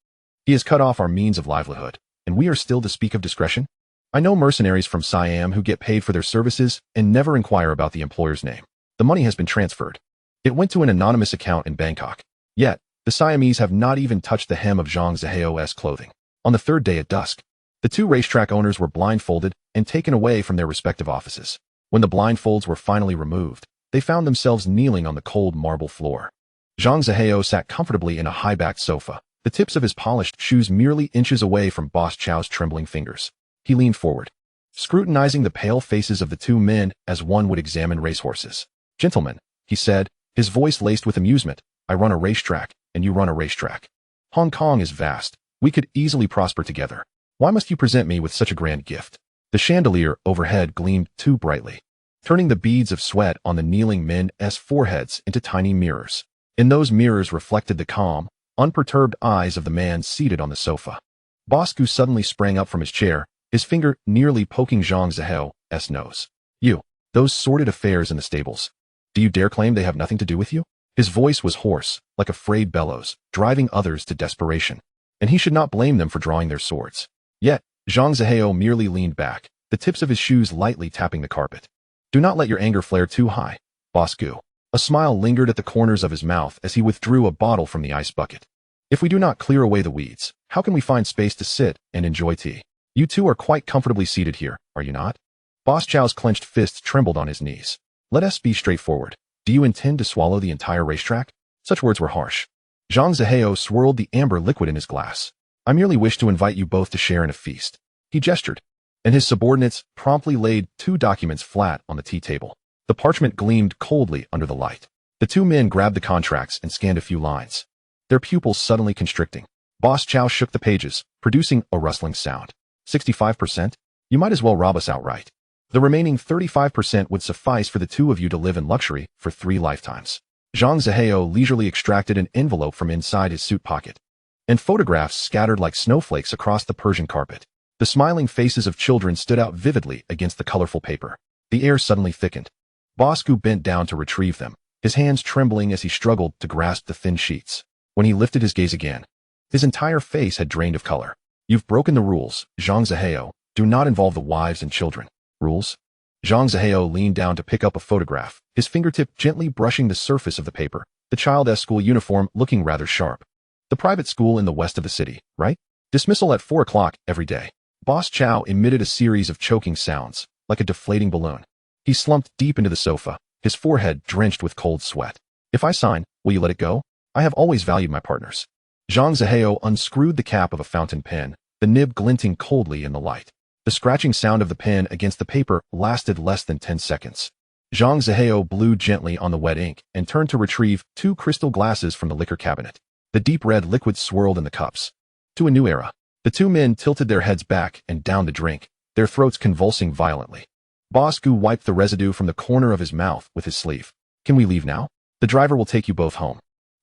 He has cut off our means of livelihood, and we are still to speak of discretion? I know mercenaries from Siam who get paid for their services and never inquire about the employer's name. The money has been transferred. It went to an anonymous account in Bangkok. Yet, the Siamese have not even touched the hem of Zhang Zihao's clothing. On the third day at dusk, the 2 racetrack owners were blindfolded and taken away from their respective offices. When the blindfolds were finally removed, they found themselves kneeling on the cold marble floor. Zhang Zihao sat comfortably in a high-backed sofa, the tips of his polished shoes merely inches away from Boss Chow's trembling fingers. He leaned forward, scrutinizing the pale faces of the 2 men as one would examine racehorses. Gentlemen, he said, his voice laced with amusement, I run a racetrack, and you run a racetrack. Hong Kong is vast. We could easily prosper together. Why must you present me with such a grand gift? The chandelier overhead gleamed too brightly, turning the beads of sweat on the kneeling men's foreheads into tiny mirrors. In those mirrors reflected the calm, unperturbed eyes of the man seated on the sofa. Boss Gu suddenly sprang up from his chair, his finger nearly poking Zhang Zihao's nose. You, those sordid affairs in the stables. Do you dare claim they have nothing to do with you? His voice was hoarse, like a frayed bellows, driving others to desperation. And he should not blame them for drawing their swords. Yet, Zhang Zihao merely leaned back, the tips of his shoes lightly tapping the carpet. Do not let your anger flare too high, Boss Gu. A smile lingered at the corners of his mouth as he withdrew a bottle from the ice bucket. If we do not clear away the weeds, how can we find space to sit and enjoy tea? You 2 are quite comfortably seated here, are you not? Boss Chow's clenched fists trembled on his knees. Let us be straightforward. Do you intend to swallow the entire racetrack? Such words were harsh. Zhang Zihao swirled the amber liquid in his glass. I merely wish to invite you both to share in a feast. He gestured, and his subordinates promptly laid 2 documents flat on the tea table. The parchment gleamed coldly under the light. The 2 men grabbed the contracts and scanned a few lines, their pupils suddenly constricting. Boss Chow shook the pages, producing a rustling sound. 65%? You might as well rob us outright. The remaining 35% would suffice for the 2 of you to live in luxury for 3 lifetimes. Zhang Zihao leisurely extracted an envelope from inside his suit pocket, and photographs scattered like snowflakes across the Persian carpet. The smiling faces of children stood out vividly against the colorful paper. The air suddenly thickened. Boss Gu bent down to retrieve them, his hands trembling as he struggled to grasp the thin sheets. When he lifted his gaze again, his entire face had drained of color. You've broken the rules, Zhang Zihao. Do not involve the wives and children. Rules? Zhang Zihao leaned down to pick up a photograph, his fingertip gently brushing the surface of the paper, the child's school uniform looking rather sharp. The private school in the west of the city, right? Dismissal at 4 o'clock every day. Boss Chow emitted a series of choking sounds, like a deflating balloon. He slumped deep into the sofa, his forehead drenched with cold sweat. If I sign, will you let it go? I have always valued my partners. Zhang Zihao unscrewed the cap of a fountain pen, the nib glinting coldly in the light. The scratching sound of the pen against the paper lasted less than 10 seconds. Zhang Zihao blew gently on the wet ink and turned to retrieve 2 crystal glasses from the liquor cabinet. The deep red liquid swirled in the cups. To a new era. The 2 men tilted their heads back and downed the drink, their throats convulsing violently. Boss Gu wiped the residue from the corner of his mouth with his sleeve. Can we leave now? The driver will take you both home.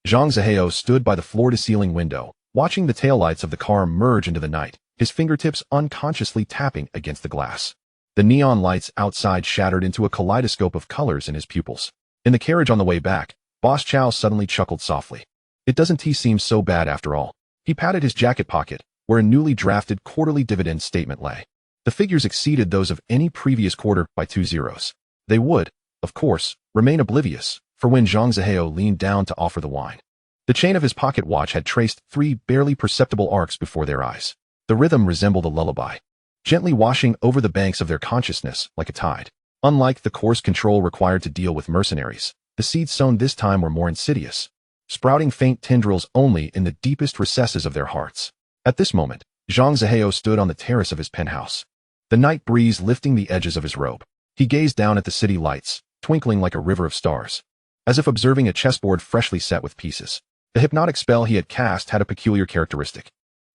Zhang Zihao stood by the floor-to-ceiling window, watching the taillights of the car merge into the night, his fingertips unconsciously tapping against the glass. The neon lights outside shattered into a kaleidoscope of colors in his pupils. In the carriage on the way back, Boss Chow suddenly chuckled softly. It doesn't seem so bad after all. He patted his jacket pocket, where a newly drafted quarterly dividend statement lay. The figures exceeded those of any previous quarter by 2 zeros. They would, of course, remain oblivious, for when Zhang Zihao leaned down to offer the wine. The chain of his pocket watch had traced 3 barely perceptible arcs before their eyes. The rhythm resembled a lullaby, gently washing over the banks of their consciousness like a tide. Unlike the coarse control required to deal with mercenaries, the seeds sown this time were more insidious, sprouting faint tendrils only in the deepest recesses of their hearts. At this moment, Zhang Zihao stood on the terrace of his penthouse, the night breeze lifting the edges of his robe. He gazed down at the city lights, twinkling like a river of stars, as if observing a chessboard freshly set with pieces. The hypnotic spell he had cast had a peculiar characteristic.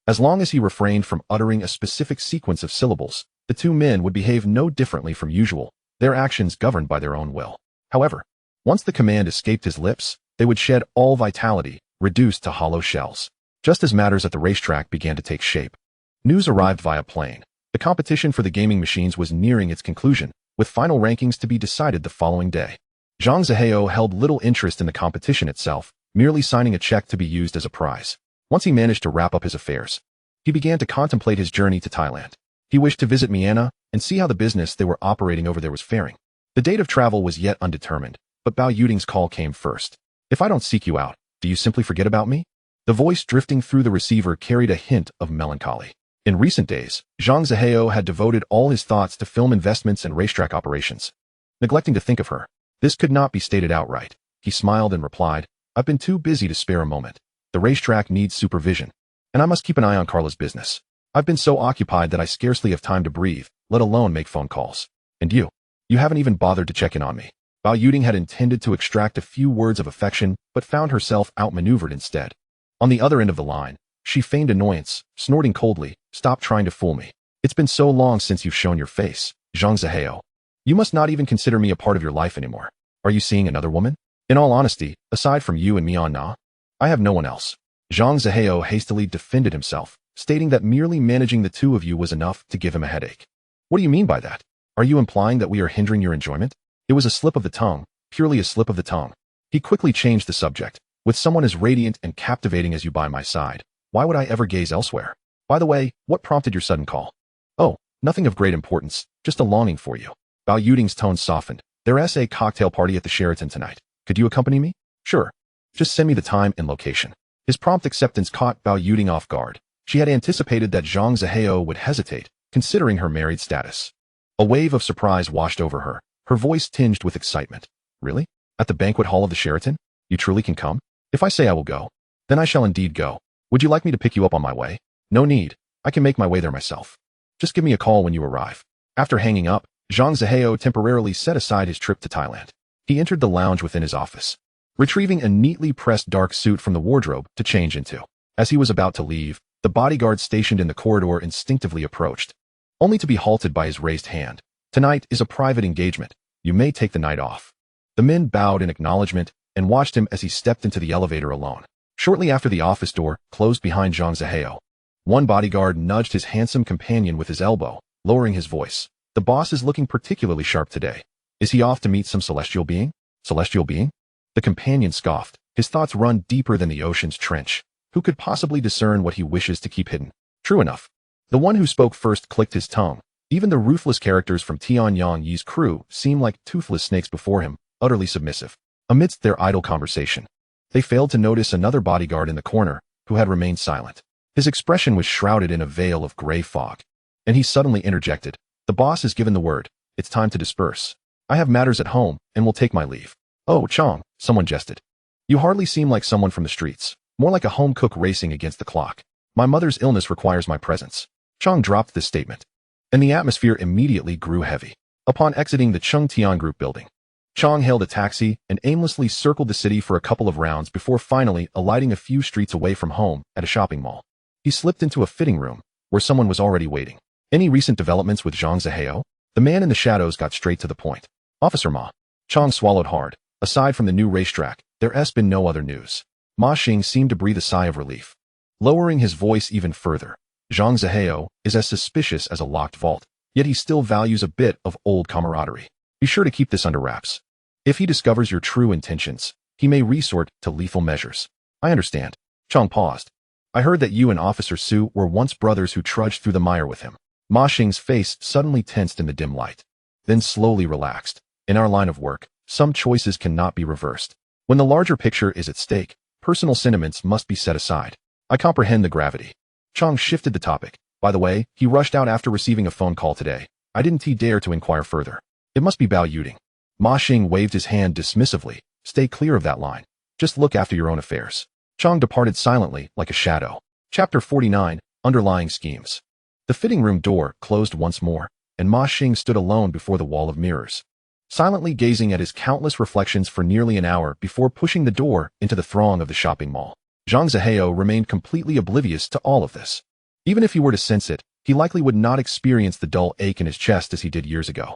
As long as he refrained from uttering a specific sequence of syllables, the two men would behave no differently from usual, their actions governed by their own will. However, once the command escaped his lips, they would shed all vitality, reduced to hollow shells. Just as matters at the racetrack began to take shape, news arrived via plane. The competition for the gaming machines was nearing its conclusion, with final rankings to be decided the following day. Zhang Zihao held little interest in the competition itself, merely signing a check to be used as a prize. Once he managed to wrap up his affairs, he began to contemplate his journey to Thailand. He wished to visit Myanmar and see how the business they were operating over there was faring. The date of travel was yet undetermined, but Bao Yuding's call came first. "If I don't seek you out, do you simply forget about me?" The voice drifting through the receiver carried a hint of melancholy. In recent days, Zhang Zihao had devoted all his thoughts to film investments and racetrack operations, neglecting to think of her. This could not be stated outright. He smiled and replied, "I've been too busy to spare a moment. The racetrack needs supervision, and I must keep an eye on Carla's business. I've been so occupied that I scarcely have time to breathe, let alone make phone calls. And you haven't even bothered to check in on me." Bao Yuding had intended to extract a few words of affection, but found herself outmaneuvered instead. On the other end of the line, she feigned annoyance, snorting coldly, "Stop trying to fool me. It's been so long since you've shown your face, Zhang Zihao. You must not even consider me a part of your life anymore. Are you seeing another woman? In all honesty, aside from you and Mian Na, I have no one else." Zhang Zihao hastily defended himself, stating that merely managing the two of you was enough to give him a headache. "What do you mean by that? Are you implying that we are hindering your enjoyment?" It was a slip of the tongue, purely a slip of the tongue. He quickly changed the subject. "With someone as radiant and captivating as you by my side, why would I ever gaze elsewhere? By the way, what prompted your sudden call?" "Oh, nothing of great importance, just a longing for you." Bao Yuding's tone softened. "There's a cocktail party at the Sheraton tonight. Could you accompany me?" "Sure. Just send me the time and location." His prompt acceptance caught Bao Yuding off guard. She had anticipated that Zhang Zihao would hesitate, considering her married status. A wave of surprise washed over her, her voice tinged with excitement. "Really? At the banquet hall of the Sheraton? You truly can come? If I say I will go, then I shall indeed go. Would you like me to pick you up on my way?" "No need. I can make my way there myself. Just give me a call when you arrive." After hanging up, Zhang Zihao temporarily set aside his trip to Thailand. He entered the lounge within his office, retrieving a neatly pressed dark suit from the wardrobe to change into. As he was about to leave, the bodyguard stationed in the corridor instinctively approached, only to be halted by his raised hand. "Tonight is a private engagement. You may take the night off." The men bowed in acknowledgement and watched him as he stepped into the elevator alone. Shortly after the office door closed behind Zhang Zihao, one bodyguard nudged his handsome companion with his elbow, lowering his voice. "The boss is looking particularly sharp today. Is he off to meet some celestial being?" "Celestial being?" The companion scoffed. His thoughts run deeper than the ocean's trench. Who could possibly discern what he wishes to keep hidden? True enough. The one who spoke first clicked his tongue. Even the ruthless characters from Tian Yang Yi's crew seemed like toothless snakes before him, utterly submissive. Amidst their idle conversation, they failed to notice another bodyguard in the corner, who had remained silent. His expression was shrouded in a veil of gray fog. And he suddenly interjected. "The boss has given the word. It's time to disperse. I have matters at home, and will take my leave." "Oh, Chong," someone jested. "You hardly seem like someone from the streets. More like a home cook racing against the clock. My mother's illness requires my presence." Chong dropped this statement, and the atmosphere immediately grew heavy. Upon exiting the Chung Tian Group building, Chong hailed a taxi and aimlessly circled the city for a couple of rounds before finally alighting a few streets away from home at a shopping mall. He slipped into a fitting room, where someone was already waiting. "Any recent developments with Zhang Zihao?" The man in the shadows got straight to the point. "Officer Ma." Chong swallowed hard. Aside from the new racetrack, there's been no other news. Ma Xing seemed to breathe a sigh of relief. Lowering his voice even further, "Zhang Zihao is as suspicious as a locked vault, yet he still values a bit of old camaraderie. Be sure to keep this under wraps. If he discovers your true intentions, he may resort to lethal measures." "I understand." Chong paused. "I heard that you and Officer Su were once brothers who trudged through the mire with him." Ma Xing's face suddenly tensed in the dim light, then slowly relaxed. "In our line of work, some choices cannot be reversed. When the larger picture is at stake, personal sentiments must be set aside. I comprehend the gravity." Chong shifted the topic. "By the way, he rushed out after receiving a phone call today. I didn't dare to inquire further." It must be Bao Yuding. Ma Xing waved his hand dismissively. Stay clear of that line. Just look after your own affairs. Chang departed silently, like a shadow. Chapter 49, Underlying Schemes. The fitting room door closed once more, and Ma Xing stood alone before the wall of mirrors, silently gazing at his countless reflections for nearly an hour before pushing the door into the throng of the shopping mall. Zhang Zihao remained completely oblivious to all of this. Even if he were to sense it, he likely would not experience the dull ache in his chest as he did years ago.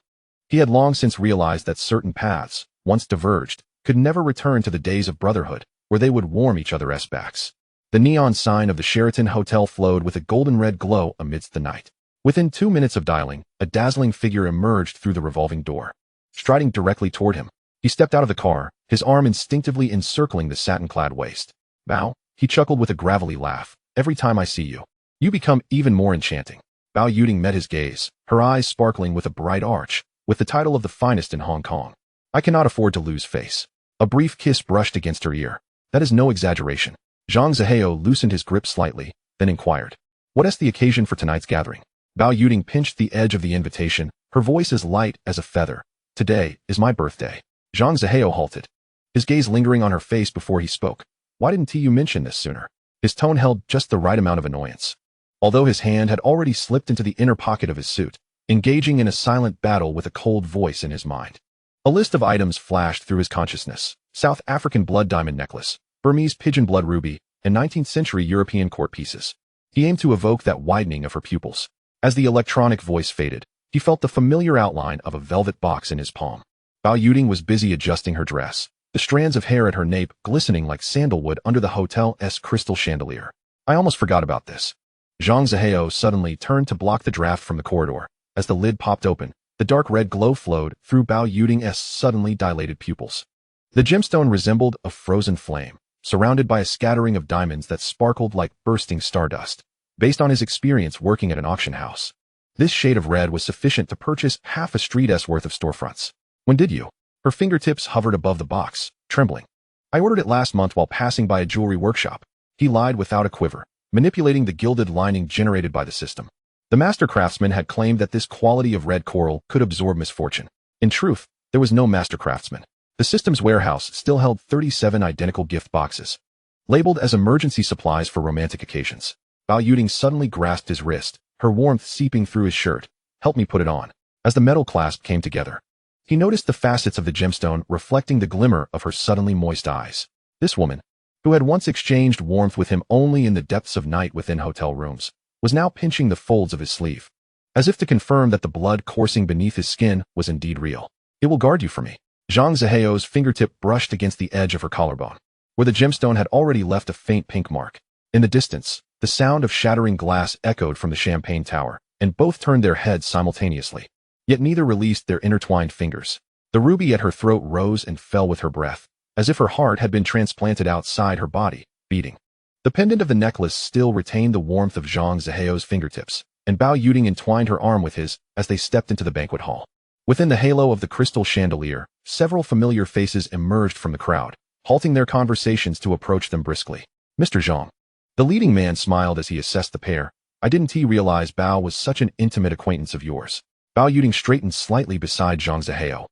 He had long since realized that certain paths, once diverged, could never return to the days of brotherhood, where they would warm each other's backs. The neon sign of the Sheraton Hotel flowed with a golden-red glow amidst the night. Within 2 minutes of dialing, a dazzling figure emerged through the revolving door. Striding directly toward him, he stepped out of the car, his arm instinctively encircling the satin-clad waist. Bao, he chuckled with a gravelly laugh. Every time I see you, you become even more enchanting. Bao Yuding met his gaze, her eyes sparkling with a bright arch, with the title of the finest in Hong Kong. I cannot afford to lose face. A brief kiss brushed against her ear. That is no exaggeration. Zhang Zihao loosened his grip slightly, then inquired, what is the occasion for tonight's gathering? Bao Yuding pinched the edge of the invitation, her voice as light as a feather. Today is my birthday. Zhang Zihao halted, his gaze lingering on her face before he spoke. Why didn't you mention this sooner? His tone held just the right amount of annoyance. Although his hand had already slipped into the inner pocket of his suit, engaging in a silent battle with a cold voice in his mind. A list of items flashed through his consciousness. South African blood diamond necklace, Burmese pigeon blood ruby, and 19th century European court pieces. He aimed to evoke that widening of her pupils. As the electronic voice faded, he felt the familiar outline of a velvet box in his palm. Bao Yuding was busy adjusting her dress, the strands of hair at her nape glistening like sandalwood under the hotel's crystal chandelier. I almost forgot about this. Zhang Zihao suddenly turned to block the draft from the corridor. As the lid popped open, the dark red glow flowed through Bao Yuding's suddenly dilated pupils. The gemstone resembled a frozen flame, surrounded by a scattering of diamonds that sparkled like bursting stardust. Based on his experience working at an auction house, this shade of red was sufficient to purchase half a street's worth of storefronts. When did you? Her fingertips hovered above the box, trembling. I ordered it last month while passing by a jewelry workshop. He lied without a quiver, manipulating the gilded lining generated by the system. The master craftsman had claimed that this quality of red coral could absorb misfortune. In truth, there was no master craftsman. The system's warehouse still held 37 identical gift boxes, labeled as emergency supplies for romantic occasions. Bao Yuding suddenly grasped his wrist, her warmth seeping through his shirt. Help me put it on. As the metal clasp came together, he noticed the facets of the gemstone reflecting the glimmer of her suddenly moist eyes. This woman, who had once exchanged warmth with him only in the depths of night within hotel rooms, was now pinching the folds of his sleeve, as if to confirm that the blood coursing beneath his skin was indeed real. It will guard you for me. Zhang Zihao's fingertip brushed against the edge of her collarbone, where the gemstone had already left a faint pink mark. In the distance, the sound of shattering glass echoed from the champagne tower, and both turned their heads simultaneously. Yet neither released their intertwined fingers. The ruby at her throat rose and fell with her breath, as if her heart had been transplanted outside her body, beating. The pendant of the necklace still retained the warmth of Zhang Zihao's fingertips, and Bao Yuding entwined her arm with his as they stepped into the banquet hall. Within the halo of the crystal chandelier, several familiar faces emerged from the crowd, halting their conversations to approach them briskly. Mr. Zhang. The leading man smiled as he assessed the pair. I didn't realize Bao was such an intimate acquaintance of yours. Bao Yuding straightened slightly beside Zhang Zihao,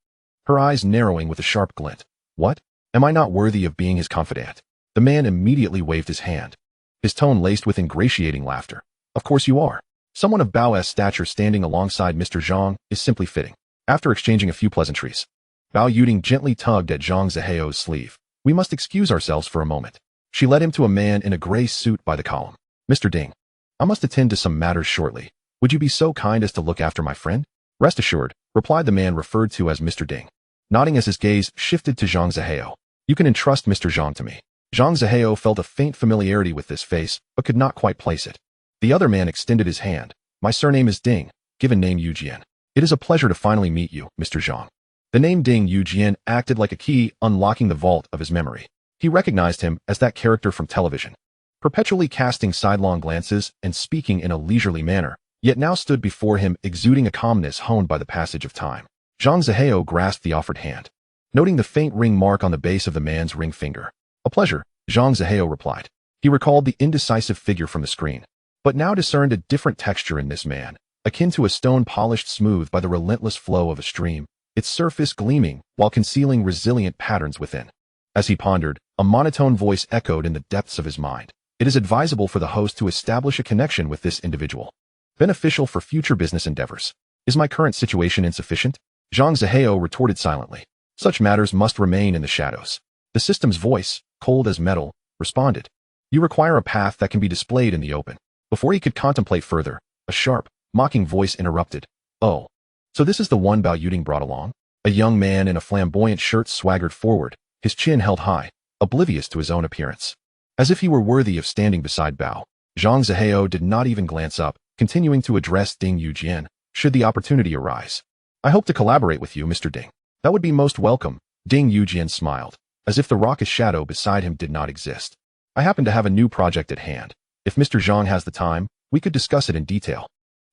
her eyes narrowing with a sharp glint. What? Am I not worthy of being his confidant? The man immediately waved his hand, his tone laced with ingratiating laughter. Of course you are. Someone of Bao's stature standing alongside Mr. Zhang is simply fitting. After exchanging a few pleasantries, Bao Yuding gently tugged at Zhang Zihao's sleeve. We must excuse ourselves for a moment. She led him to a man in a gray suit by the column. Mr. Ding, I must attend to some matters shortly. Would you be so kind as to look after my friend? Rest assured, replied the man referred to as Mr. Ding, nodding as his gaze shifted to Zhang Zihao. You can entrust Mr. Zhang to me. Zhang Zihao felt a faint familiarity with this face, but could not quite place it. The other man extended his hand. My surname is Ding, given name Yu Jian. It is a pleasure to finally meet you, Mr. Zhang. The name Ding Yu Jian acted like a key, unlocking the vault of his memory. He recognized him as that character from television, perpetually casting sidelong glances and speaking in a leisurely manner, yet now stood before him exuding a calmness honed by the passage of time. Zhang Zihao grasped the offered hand, noting the faint ring mark on the base of the man's ring finger. A pleasure, Zhang Zihao replied. He recalled the indecisive figure from the screen, but now discerned a different texture in this man, akin to a stone polished smooth by the relentless flow of a stream. its surface gleaming while concealing resilient patterns within. As he pondered, a monotone voice echoed in the depths of his mind. It is advisable for the host to establish a connection with this individual. Beneficial for future business endeavors. Is my current situation insufficient? Zhang Zihao retorted silently. Such matters must remain in the shadows. The system's voice, cold as metal, responded. You require a path that can be displayed in the open. Before he could contemplate further, a sharp, mocking voice interrupted. Oh. So this is the one Bao Yuding brought along? A young man in a flamboyant shirt swaggered forward, his chin held high, oblivious to his own appearance. As if he were worthy of standing beside Bao, Zhang Zihao did not even glance up, continuing to address Ding Yujian, should the opportunity arise. I hope to collaborate with you, Mr. Ding. That would be most welcome. Ding Yujian smiled, as if the raucous shadow beside him did not exist. I happen to have a new project at hand. If Mr. Zhang has the time, we could discuss it in detail.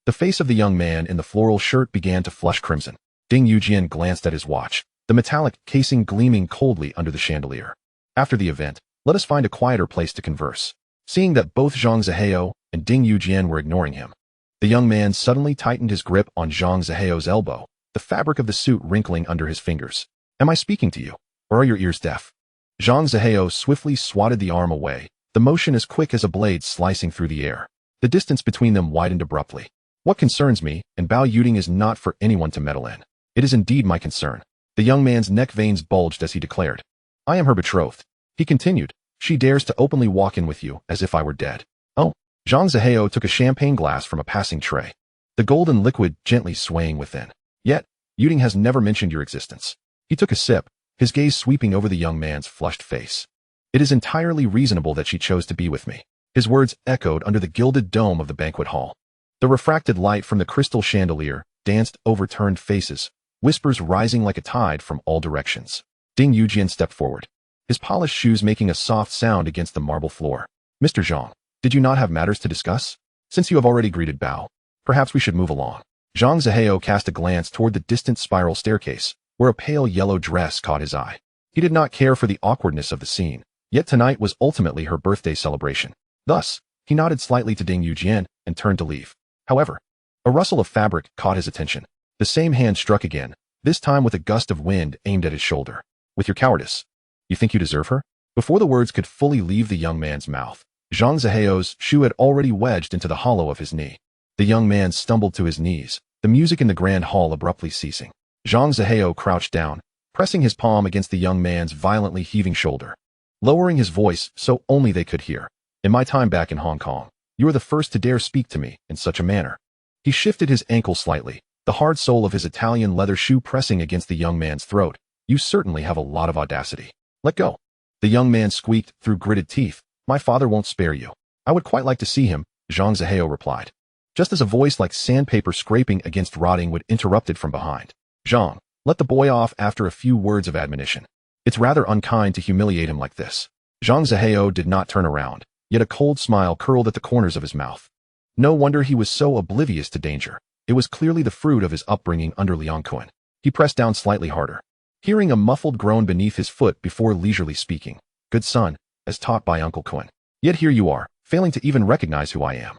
The face of the young man in the floral shirt began to flush crimson. Ding Yujian glanced at his watch, the metallic casing gleaming coldly under the chandelier. After the event, let us find a quieter place to converse. Seeing that both Zhang Zihao and Ding Yujian were ignoring him, the young man suddenly tightened his grip on Zhang Zihao's elbow, the fabric of the suit wrinkling under his fingers. Am I speaking to you, or are your ears deaf? Zhang Zihao swiftly swatted the arm away, the motion as quick as a blade slicing through the air. The distance between them widened abruptly. What concerns me, and Bao Yuding is not for anyone to meddle in. It is indeed my concern. The young man's neck veins bulged as he declared. I am her betrothed. He continued. She dares to openly walk in with you as if I were dead. Oh. Zhang Zihao took a champagne glass from a passing tray, the golden liquid gently swaying within. Yet, Yuding has never mentioned your existence. He took a sip, his gaze sweeping over the young man's flushed face. It is entirely reasonable that she chose to be with me. His words echoed under the gilded dome of the banquet hall. The refracted light from the crystal chandelier danced overturned faces, whispers rising like a tide from all directions. Ding Yujian stepped forward, his polished shoes making a soft sound against the marble floor. Mr. Zhang, did you not have matters to discuss? Since you have already greeted Bao, perhaps we should move along. Zhang Zihao cast a glance toward the distant spiral staircase, where a pale yellow dress caught his eye. He did not care for the awkwardness of the scene, yet tonight was ultimately her birthday celebration. Thus, he nodded slightly to Ding Yujian and turned to leave. However, a rustle of fabric caught his attention. The same hand struck again, this time with a gust of wind aimed at his shoulder. With your cowardice, you think you deserve her? Before the words could fully leave the young man's mouth, Zhang Zihao's shoe had already wedged into the hollow of his knee. The young man stumbled to his knees, the music in the grand hall abruptly ceasing. Zhang Zihao crouched down, pressing his palm against the young man's violently heaving shoulder, lowering his voice so only they could hear. In my time back in Hong Kong, you are the first to dare speak to me in such a manner. He shifted his ankle slightly, the hard sole of his Italian leather shoe pressing against the young man's throat. You certainly have a lot of audacity. Let go. The young man squeaked through gritted teeth. My father won't spare you. I would quite like to see him, Zhang Zihao replied, just as a voice like sandpaper scraping against rotting wood interrupted from behind. Zhang, let the boy off after a few words of admonition. It's rather unkind to humiliate him like this. Zhang Zihao did not turn around, yet a cold smile curled at the corners of his mouth. No wonder he was so oblivious to danger. It was clearly the fruit of his upbringing under Liang Kun. He pressed down slightly harder, hearing a muffled groan beneath his foot before leisurely speaking. Good son, as taught by Uncle Kun. Yet here you are, failing to even recognize who I am.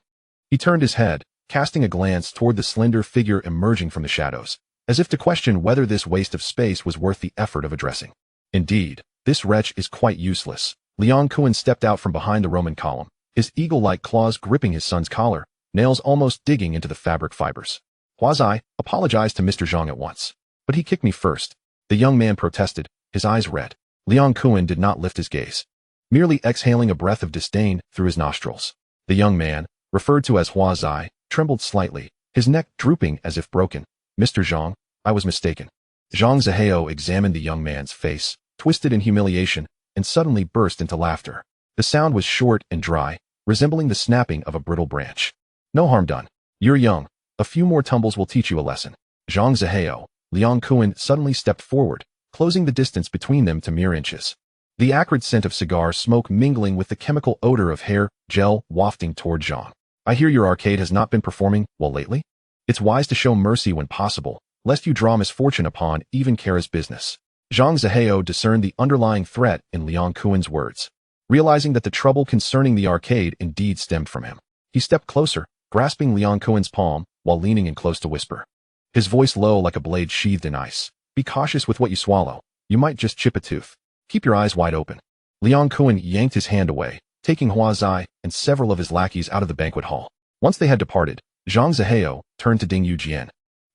He turned his head, casting a glance toward the slender figure emerging from the shadows, as if to question whether this waste of space was worth the effort of addressing. Indeed, this wretch is quite useless. Liang Kun stepped out from behind the Roman column, his eagle-like claws gripping his son's collar, nails almost digging into the fabric fibers. Huazai apologized to Mr. Zhang at once. But he kicked me first. The young man protested, his eyes red. Liang Kun did not lift his gaze, merely exhaling a breath of disdain through his nostrils. The young man, referred to as Huazai, trembled slightly, his neck drooping as if broken. Mr. Zhang, I was mistaken. Zhang Zihao examined the young man's face, twisted in humiliation, and suddenly burst into laughter. The sound was short and dry, resembling the snapping of a brittle branch. No harm done. You're young. A few more tumbles will teach you a lesson. Zhang Zihao, Liang Kun suddenly stepped forward, closing the distance between them to mere inches. The acrid scent of cigar smoke mingling with the chemical odor of hair gel wafting toward Zhang. I hear your arcade has not been performing well lately. It's wise to show mercy when possible, lest you draw misfortune upon even Kara's business. Zhang Zihao discerned the underlying threat in Liang Kun's words, realizing that the trouble concerning the arcade indeed stemmed from him. He stepped closer, grasping Liang Kun's palm, while leaning in close to whisper. His voice low like a blade sheathed in ice. Be cautious with what you swallow. You might just chip a tooth. Keep your eyes wide open. Liang Kuan yanked his hand away, taking Hua Zai and several of his lackeys out of the banquet hall. Once they had departed, Zhang Zihao turned to Ding Yujian,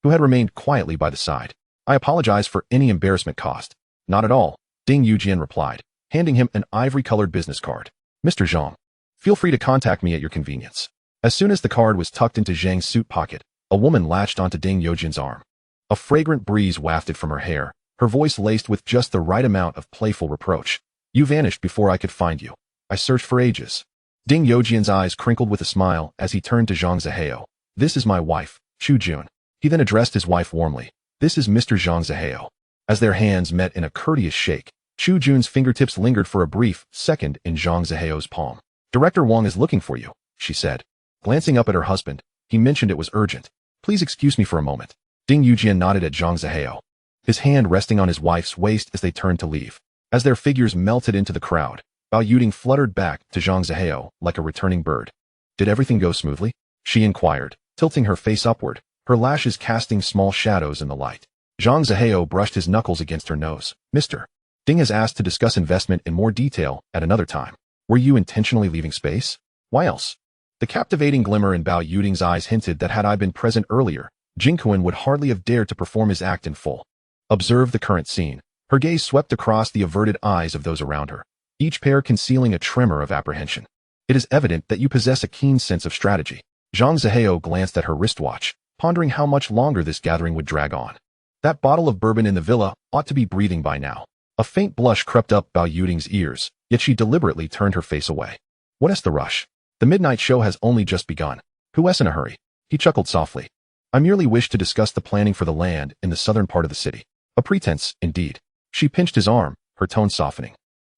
who had remained quietly by the side. I apologize for any embarrassment caused. Not at all, Ding Yujian replied, handing him an ivory-colored business card. Mr. Zhang, feel free to contact me at your convenience. As soon as the card was tucked into Zhang's suit pocket, a woman latched onto Ding Yujian's arm. A fragrant breeze wafted from her hair, her voice laced with just the right amount of playful reproach. You vanished before I could find you. I searched for ages. Ding Yujian's eyes crinkled with a smile as he turned to Zhang Zihao. This is my wife, Chu Jun. He then addressed his wife warmly. This is Mr. Zhang Zihao. As their hands met in a courteous shake, Chu Jun's fingertips lingered for a brief second in Zhang Zihao's palm. Director Wang is looking for you, she said. Glancing up at her husband, he mentioned it was urgent. Please excuse me for a moment. Ding Yujian nodded at Zhang Zihao, his hand resting on his wife's waist as they turned to leave. As their figures melted into the crowd, Bao Yuding fluttered back to Zhang Zihao like a returning bird. Did everything go smoothly? She inquired, tilting her face upward, her lashes casting small shadows in the light. Zhang Zihao brushed his knuckles against her nose. Mr. Ding has asked to discuss investment in more detail at another time. Were you intentionally leaving space? Why else? The captivating glimmer in Bao Yuding's eyes hinted that had I been present earlier, Jinkuan would hardly have dared to perform his act in full. Observe the current scene. Her gaze swept across the averted eyes of those around her, each pair concealing a tremor of apprehension. It is evident that you possess a keen sense of strategy. Zhang Zihao glanced at her wristwatch, pondering how much longer this gathering would drag on. That bottle of bourbon in the villa ought to be breathing by now. A faint blush crept up Bao Yuding's ears, yet she deliberately turned her face away. What is the rush? The midnight show has only just begun. Who's in a hurry? He chuckled softly. I merely wish to discuss the planning for the land in the southern part of the city. A pretense, indeed. She pinched his arm, her tone softening.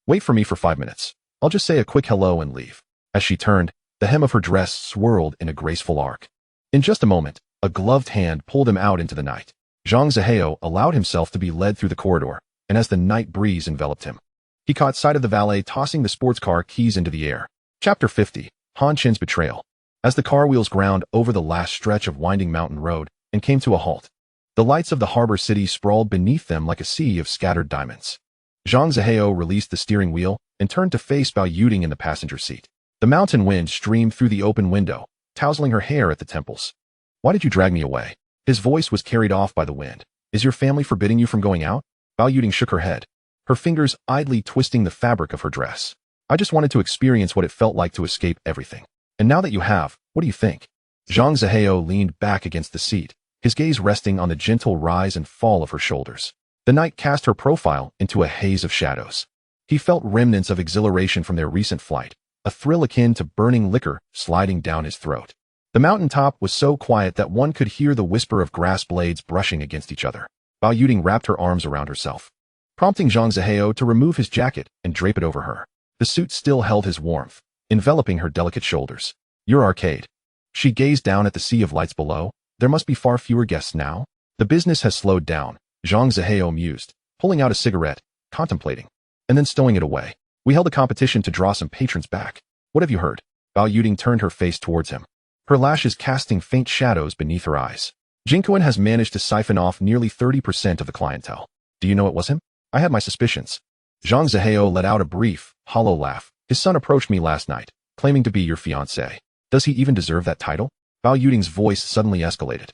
Wait for me for 5 minutes. I'll just say a quick hello and leave. As she turned, the hem of her dress swirled in a graceful arc. In just a moment, a gloved hand pulled him out into the night. Zhang Zihao allowed himself to be led through the corridor, and as the night breeze enveloped him, he caught sight of the valet tossing the sports car keys into the air. Chapter 50, Han Chen's Betrayal. As the car wheels ground over the last stretch of winding mountain road and came to a halt, the lights of the harbor city sprawled beneath them like a sea of scattered diamonds. Zhang Zihao released the steering wheel and turned to face Bao Yuding in the passenger seat. The mountain wind streamed through the open window, tousling her hair at the temples. Why did you drag me away? His voice was carried off by the wind. Is your family forbidding you from going out? Bao Yuding shook her head, her fingers idly twisting the fabric of her dress. I just wanted to experience what it felt like to escape everything. And now that you have, what do you think? Zhang Zihao leaned back against the seat, his gaze resting on the gentle rise and fall of her shoulders. The night cast her profile into a haze of shadows. He felt remnants of exhilaration from their recent flight, a thrill akin to burning liquor sliding down his throat. The mountaintop was so quiet that one could hear the whisper of grass blades brushing against each other. Bao Yuding wrapped her arms around herself, prompting Zhang Zihao to remove his jacket and drape it over her. The suit still held his warmth, enveloping her delicate shoulders. Your arcade. She gazed down at the sea of lights below. There must be far fewer guests now. The business has slowed down, Zhang Zihao mused, pulling out a cigarette, contemplating, and then stowing it away. We held a competition to draw some patrons back. What have you heard? Bao Yuding turned her face towards him, her lashes casting faint shadows beneath her eyes. Jinkuan has managed to siphon off nearly 30% of the clientele. Do you know it was him? I had my suspicions. Zhang Zihao let out a brief, hollow laugh. His son approached me last night, claiming to be your fiancé. Does he even deserve that title? Bao Yuding's voice suddenly escalated,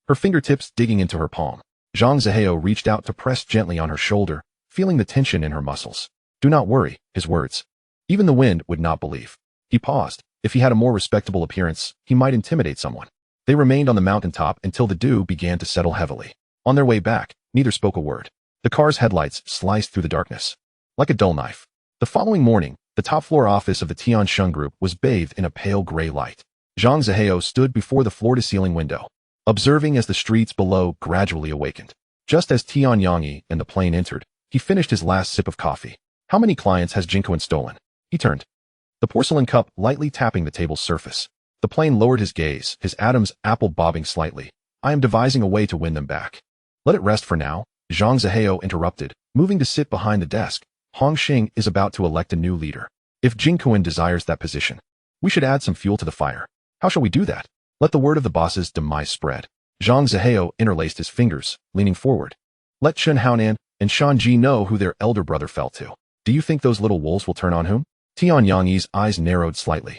her fingertips digging into her palm. Zhang Zihao reached out to press gently on her shoulder, feeling the tension in her muscles. Do not worry, his words. Even the wind would not believe. He paused. If he had a more respectable appearance, he might intimidate someone. They remained on the mountaintop until the dew began to settle heavily. On their way back, neither spoke a word. The car's headlights sliced through the darkness like a dull knife. The following morning, the top-floor office of the Tiansheng Group was bathed in a pale gray light. Zhang Zihao stood before the floor-to-ceiling window, observing as the streets below gradually awakened. Just as Tian Yangyi and the plane entered, he finished his last sip of coffee. How many clients has Jinkuan stolen? He turned, the porcelain cup lightly tapping the table's surface. The plane lowered his gaze, his Adam's apple bobbing slightly. I am devising a way to win them back. Let it rest for now, Zhang Zihao interrupted, moving to sit behind the desk. Hongxing is about to elect a new leader. If Jinkuan desires that position, we should add some fuel to the fire. How shall we do that? Let the word of the boss's demise spread. Zhang Zihao interlaced his fingers, leaning forward. Let Chun Haonan and Shan Ji know who their elder brother fell to. Do you think those little wolves will turn on whom? Tian Yangyi's eyes narrowed slightly.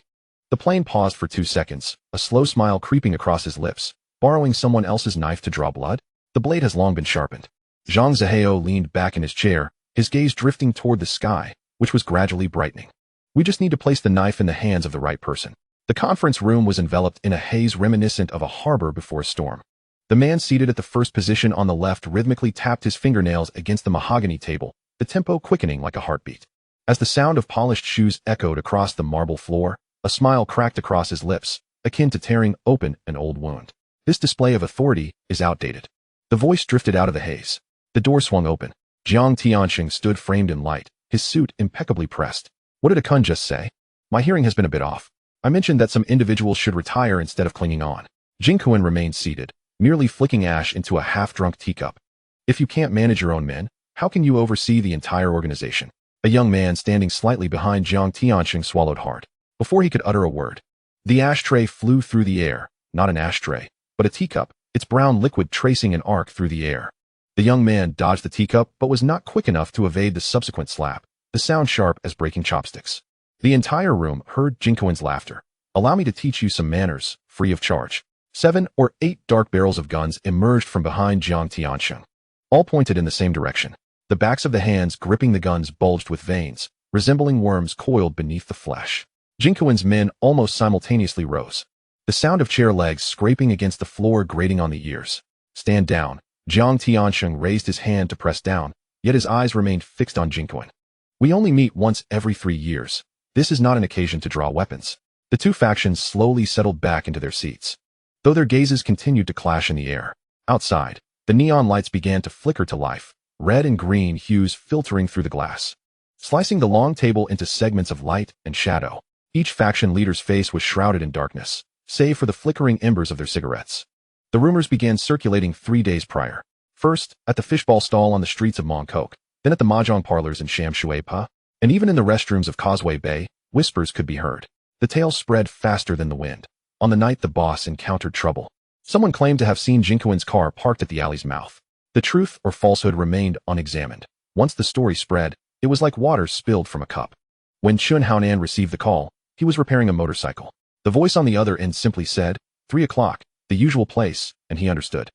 The plane paused for 2 seconds, a slow smile creeping across his lips. Borrowing someone else's knife to draw blood? The blade has long been sharpened. Zhang Zihao leaned back in his chair, his gaze drifting toward the sky, which was gradually brightening. We just need to place the knife in the hands of the right person. The conference room was enveloped in a haze reminiscent of a harbor before a storm. The man seated at the first position on the left rhythmically tapped his fingernails against the mahogany table, the tempo quickening like a heartbeat. As the sound of polished shoes echoed across the marble floor, a smile cracked across his lips, akin to tearing open an old wound. This display of authority is outdated. The voice drifted out of the haze. The door swung open. Jiang Tianxing stood framed in light, his suit impeccably pressed. What did Akun just say? My hearing has been a bit off. I mentioned that some individuals should retire instead of clinging on. Jingquan remained seated, merely flicking ash into a half-drunk teacup. If you can't manage your own men, how can you oversee the entire organization? A young man standing slightly behind Jiang Tianxing swallowed hard. Before he could utter a word, the ashtray flew through the air, not an ashtray, but a teacup, its brown liquid tracing an arc through the air. The young man dodged the teacup but was not quick enough to evade the subsequent slap, the sound sharp as breaking chopsticks. The entire room heard Jingquan's laughter. Allow me to teach you some manners, free of charge. 7 or 8 dark barrels of guns emerged from behind Jiang Tianxing. All pointed in the same direction. The backs of the hands gripping the guns bulged with veins, resembling worms coiled beneath the flesh. Jingquan's men almost simultaneously rose. The sound of chair legs scraping against the floor grating on the ears. Stand down. Jiang Tianxing raised his hand to press down, yet his eyes remained fixed on Jingquan. We only meet once every 3 years. This is not an occasion to draw weapons. The two factions slowly settled back into their seats. Though their gazes continued to clash in the air. Outside, the neon lights began to flicker to life, red and green hues filtering through the glass, slicing the long table into segments of light and shadow. Each faction leader's face was shrouded in darkness, save for the flickering embers of their cigarettes. The rumors began circulating 3 days prior. First, at the fishball stall on the streets of Mongkok, then at the mahjong parlors in Shamshui-pa, and even in the restrooms of Causeway Bay, whispers could be heard. The tale spread faster than the wind. On the night the boss encountered trouble, someone claimed to have seen Jingquan's car parked at the alley's mouth. The truth or falsehood remained unexamined. Once the story spread, it was like water spilled from a cup. When Chun Haonan received the call, he was repairing a motorcycle. The voice on the other end simply said, 3 o'clock, the usual place, and he understood.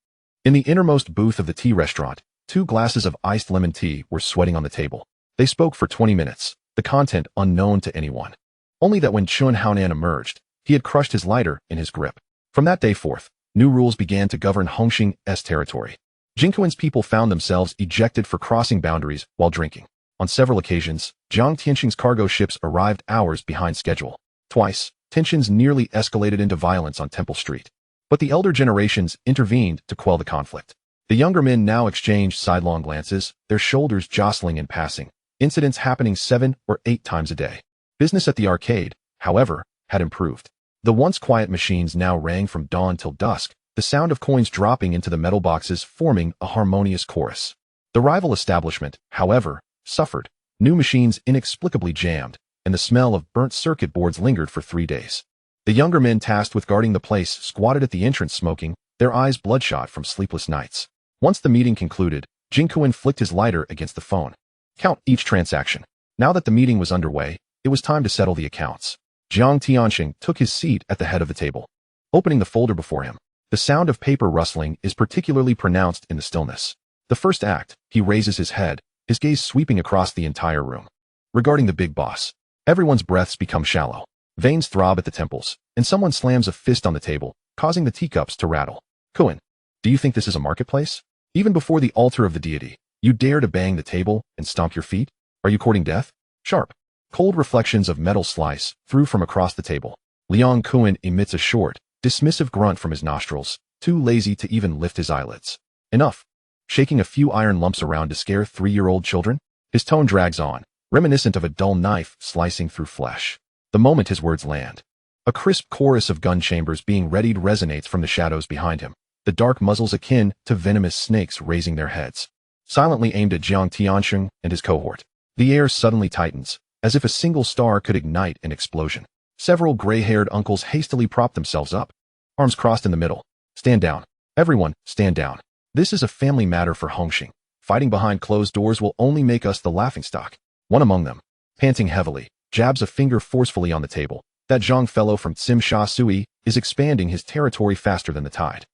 In the innermost booth of the tea restaurant, 2 glasses of iced lemon tea were sweating on the table. They spoke for 20 minutes, the content unknown to anyone. Only that when Chun Haonan emerged, he had crushed his lighter in his grip. From that day forth, new rules began to govern Hongxing's territory. Jingquan's people found themselves ejected for crossing boundaries while drinking. On several occasions, Jiang Tianxing's cargo ships arrived hours behind schedule. Twice, tensions nearly escalated into violence on Temple Street. But the elder generations intervened to quell the conflict. The younger men now exchanged sidelong glances, their shoulders jostling in passing, incidents happening 7 or 8 times a day. Business at the arcade, however, had improved. The once quiet machines now rang from dawn till dusk, the sound of coins dropping into the metal boxes forming a harmonious chorus. The rival establishment, however, suffered. New machines inexplicably jammed, and the smell of burnt circuit boards lingered for 3 days. The younger men tasked with guarding the place squatted at the entrance smoking, their eyes bloodshot from sleepless nights. Once the meeting concluded, Jingquan flicked his lighter against the phone. Count each transaction. Now that the meeting was underway, it was time to settle the accounts. Jiang Tianxing took his seat at the head of the table. Opening the folder before him, the sound of paper rustling is particularly pronounced in the stillness. The first act, he raises his head, his gaze sweeping across the entire room. Regarding the big boss, everyone's breaths become shallow. Veins throb at the temples, and someone slams a fist on the table, causing the teacups to rattle. Cohen, do you think this is a marketplace? Even before the altar of the deity, you dare to bang the table and stomp your feet? Are you courting death? Sharp, cold reflections of metal slice through from across the table. Liang Cohen emits a short, dismissive grunt from his nostrils, too lazy to even lift his eyelids. Enough. Shaking a few iron lumps around to scare 3-year-old children? His tone drags on, reminiscent of a dull knife slicing through flesh. The moment his words land, a crisp chorus of gun chambers being readied resonates from the shadows behind him, the dark muzzles akin to venomous snakes raising their heads. Silently aimed at Jiang Tianxing and his cohort. The air suddenly tightens, as if a single star could ignite an explosion. Several gray-haired uncles hastily prop themselves up, arms crossed in the middle. Stand down. Everyone, stand down. This is a family matter for Hongxing. Fighting behind closed doors will only make us the laughingstock. One among them, panting heavily, jabs a finger forcefully on the table. That Zhang fellow from Tsim Sha Sui is expanding his territory faster than the tide.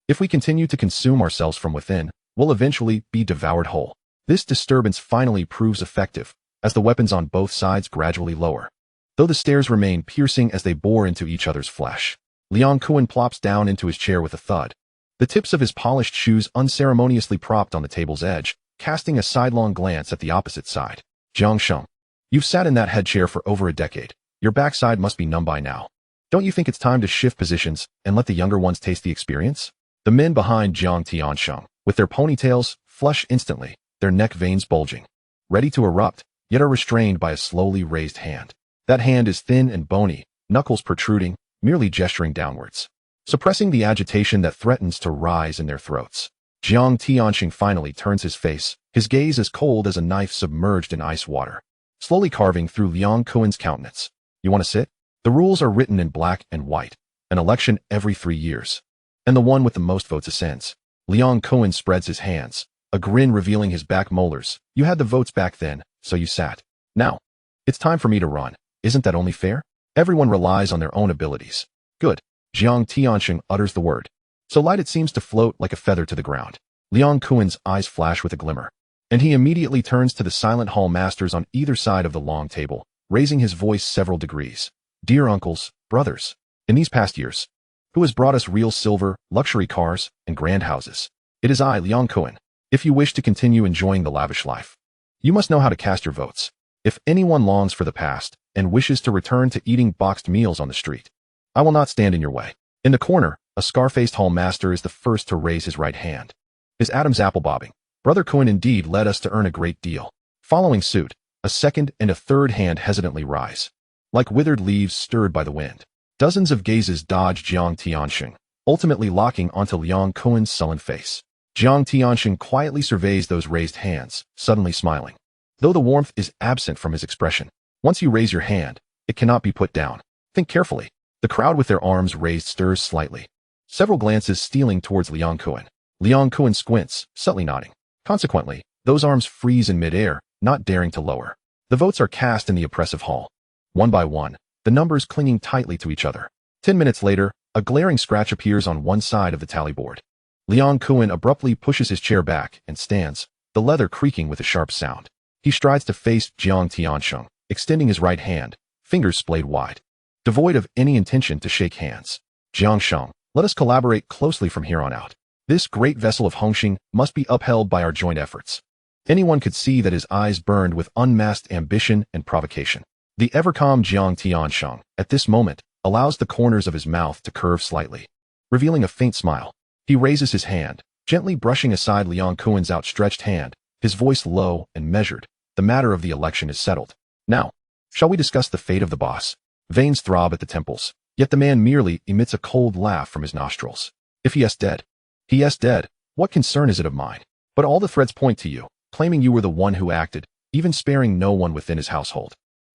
If we continue to consume ourselves from within, we'll eventually be devoured whole. This disturbance finally proves effective, as the weapons on both sides gradually lower. Though the stares remain piercing as they bore into each other's flesh. Liang Kuan plops down into his chair with a thud. The tips of his polished shoes unceremoniously propped on the table's edge, casting a sidelong glance at the opposite side. Jiang Sheng, you've sat in that head chair for over a decade. Your backside must be numb by now. Don't you think it's time to shift positions and let the younger ones taste the experience? The men behind Jiang Tiansheng, with their ponytails, flush instantly, their neck veins bulging, ready to erupt, yet are restrained by a slowly raised hand. That hand is thin and bony, knuckles protruding, merely gesturing downwards, suppressing the agitation that threatens to rise in their throats. Jiang Tiansheng finally turns his face, his gaze as cold as a knife submerged in ice water, slowly carving through Liang Kuan's countenance. You want to sit? The rules are written in black and white. An election every 3 years. And the one with the most votes ascends. Liang Kuan spreads his hands, a grin revealing his back molars. You had the votes back then, so you sat. Now, it's time for me to run. Isn't that only fair? Everyone relies on their own abilities. Good. Jiang Tiansheng utters the word. So light it seems to float like a feather to the ground. Liang Kuan's eyes flash with a glimmer, and he immediately turns to the silent hall masters on either side of the long table, raising his voice several degrees. Dear uncles, brothers, in these past years, who has brought us real silver, luxury cars, and grand houses? It is I, Liang Kuan. If you wish to continue enjoying the lavish life, you must know how to cast your votes. If anyone longs for the past and wishes to return to eating boxed meals on the street, I will not stand in your way. In the corner, a scar-faced hall master is the first to raise his right hand, his Adam's apple bobbing. Brother Kuan indeed led us to earn a great deal. Following suit, a second and a third hand hesitantly rise, like withered leaves stirred by the wind. Dozens of gazes dodge Jiang Tiansheng, ultimately locking onto Liang Kuan's sullen face. Jiang Tiansheng quietly surveys those raised hands, suddenly smiling, though the warmth is absent from his expression. Once you raise your hand, it cannot be put down. Think carefully. The crowd with their arms raised stirs slightly, several glances stealing towards Liang Kuan. Liang Kuan squints, subtly nodding. Consequently, those arms freeze in midair, not daring to lower. The votes are cast in the oppressive hall. One by one, the numbers clinging tightly to each other. 10 minutes later, a glaring scratch appears on one side of the tally board. Liang Kuan abruptly pushes his chair back and stands, the leather creaking with a sharp sound. He strides to face Jiang Tiansheng, extending his right hand, fingers splayed wide, devoid of any intention to shake hands. Jiang Sheng, let us collaborate closely from here on out. This great vessel of Hongxing must be upheld by our joint efforts. Anyone could see that his eyes burned with unmasked ambition and provocation. The ever-calm Jiang Tiansheng, at this moment, allows the corners of his mouth to curve slightly, revealing a faint smile. He raises his hand, gently brushing aside Liang Kuan's outstretched hand, his voice low and measured. The matter of the election is settled. Now, shall we discuss the fate of the boss? Veins throb at the temples, yet the man merely emits a cold laugh from his nostrils. If he is dead, he is dead. What concern is it of mine? But all the threads point to you, claiming you were the one who acted, even sparing no one within his household.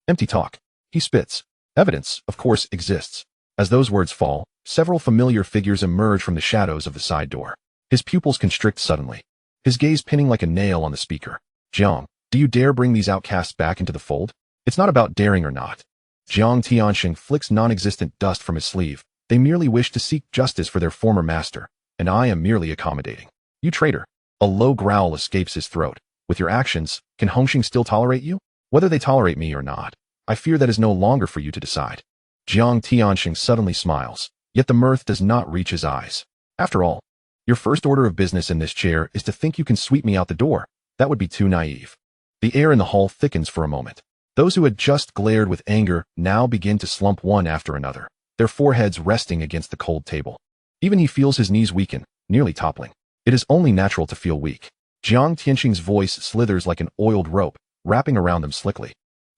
Empty talk. He spits. Evidence, of course, exists. As those words fall, several familiar figures emerge from the shadows of the side door. His pupils constrict suddenly, his gaze pinning like a nail on the speaker. Jiang, do you dare bring these outcasts back into the fold? It's not about daring or not. Jiang Tiansheng flicks non-existent dust from his sleeve. They merely wish to seek justice for their former master, and I am merely accommodating. You traitor. A low growl escapes his throat. With your actions, can Hongxing still tolerate you? Whether they tolerate me or not, I fear that is no longer for you to decide. Jiang Tiansheng suddenly smiles, yet the mirth does not reach his eyes. After all, your first order of business in this chair is to think you can sweep me out the door. That would be too naive. The air in the hall thickens for a moment. Those who had just glared with anger now begin to slump one after another, their foreheads resting against the cold table. Even he feels his knees weaken, nearly toppling. It is only natural to feel weak. Jiang Tiansheng's voice slithers like an oiled rope, wrapping around them slickly,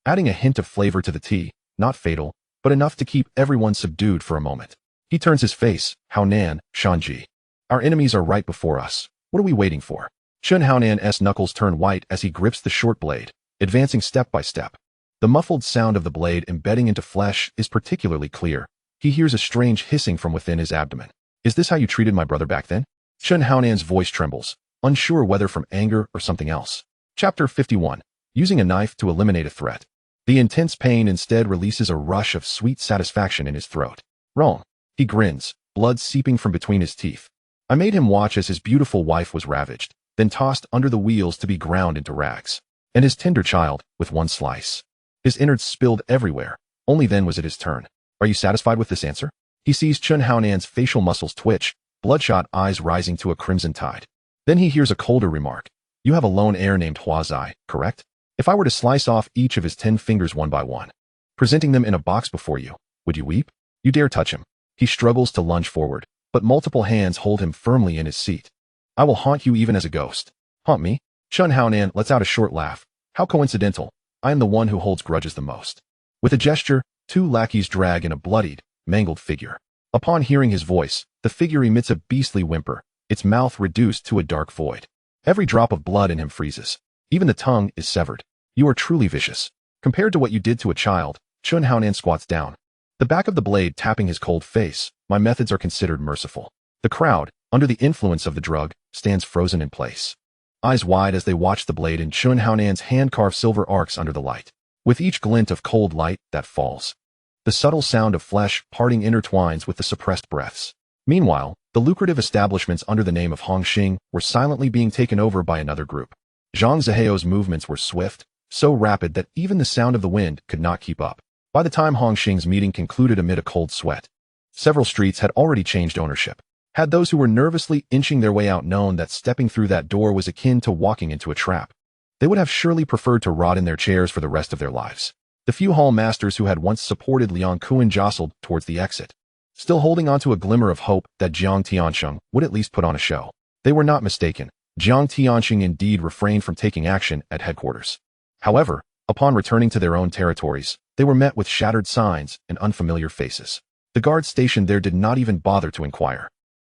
adding a hint of flavor to the tea, not fatal, but enough to keep everyone subdued for a moment. He turns his face. Haonan, Shanji. Our enemies are right before us. What are we waiting for? Shun Haonan's knuckles turn white as he grips the short blade, advancing step by step. The muffled sound of the blade embedding into flesh is particularly clear. He hears a strange hissing from within his abdomen. Is this how you treated my brother back then? Shun Haonan's voice trembles, unsure whether from anger or something else. Chapter 51. Using a knife to eliminate a threat. The intense pain instead releases a rush of sweet satisfaction in his throat. Wrong. He grins, blood seeping from between his teeth. I made him watch as his beautiful wife was ravaged, then tossed under the wheels to be ground into rags. And his tender child, with one slice. His innards spilled everywhere. Only then was it his turn. Are you satisfied with this answer? He sees Chun Haonan's facial muscles twitch, bloodshot eyes rising to a crimson tide. Then he hears a colder remark. You have a lone heir named Huazai, correct? If I were to slice off each of his 10 fingers one by one, presenting them in a box before you, would you weep? You dare touch him. He struggles to lunge forward, but multiple hands hold him firmly in his seat. I will haunt you even as a ghost. Haunt me? Chun Haonan lets out a short laugh. How coincidental. I am the one who holds grudges the most. With a gesture, 2 lackeys drag in a bloodied, mangled figure. Upon hearing his voice, the figure emits a beastly whimper, its mouth reduced to a dark void. Every drop of blood in him freezes. Even the tongue is severed. You are truly vicious. Compared to what you did to a child, Chun Haonan squats down. The back of the blade tapping his cold face. My methods are considered merciful. The crowd, under the influence of the drug, stands frozen in place. Eyes wide as they watch the blade in Chun Haonan's hand-carved silver arcs under the light. With each glint of cold light that falls, the subtle sound of flesh parting intertwines with the suppressed breaths. Meanwhile, the lucrative establishments under the name of Hongxing were silently being taken over by another group. Zhang Ziheo's movements were swift, so rapid that even the sound of the wind could not keep up. By the time Hongxing's meeting concluded amid a cold sweat, several streets had already changed ownership. Had those who were nervously inching their way out known that stepping through that door was akin to walking into a trap, they would have surely preferred to rot in their chairs for the rest of their lives. The few hall masters who had once supported Liang Kuan jostled towards the exit, still holding onto a glimmer of hope that Jiang Tiansheng would at least put on a show. They were not mistaken. Jiang Tiansheng indeed refrained from taking action at headquarters. However, upon returning to their own territories, they were met with shattered signs and unfamiliar faces. The guards stationed there did not even bother to inquire.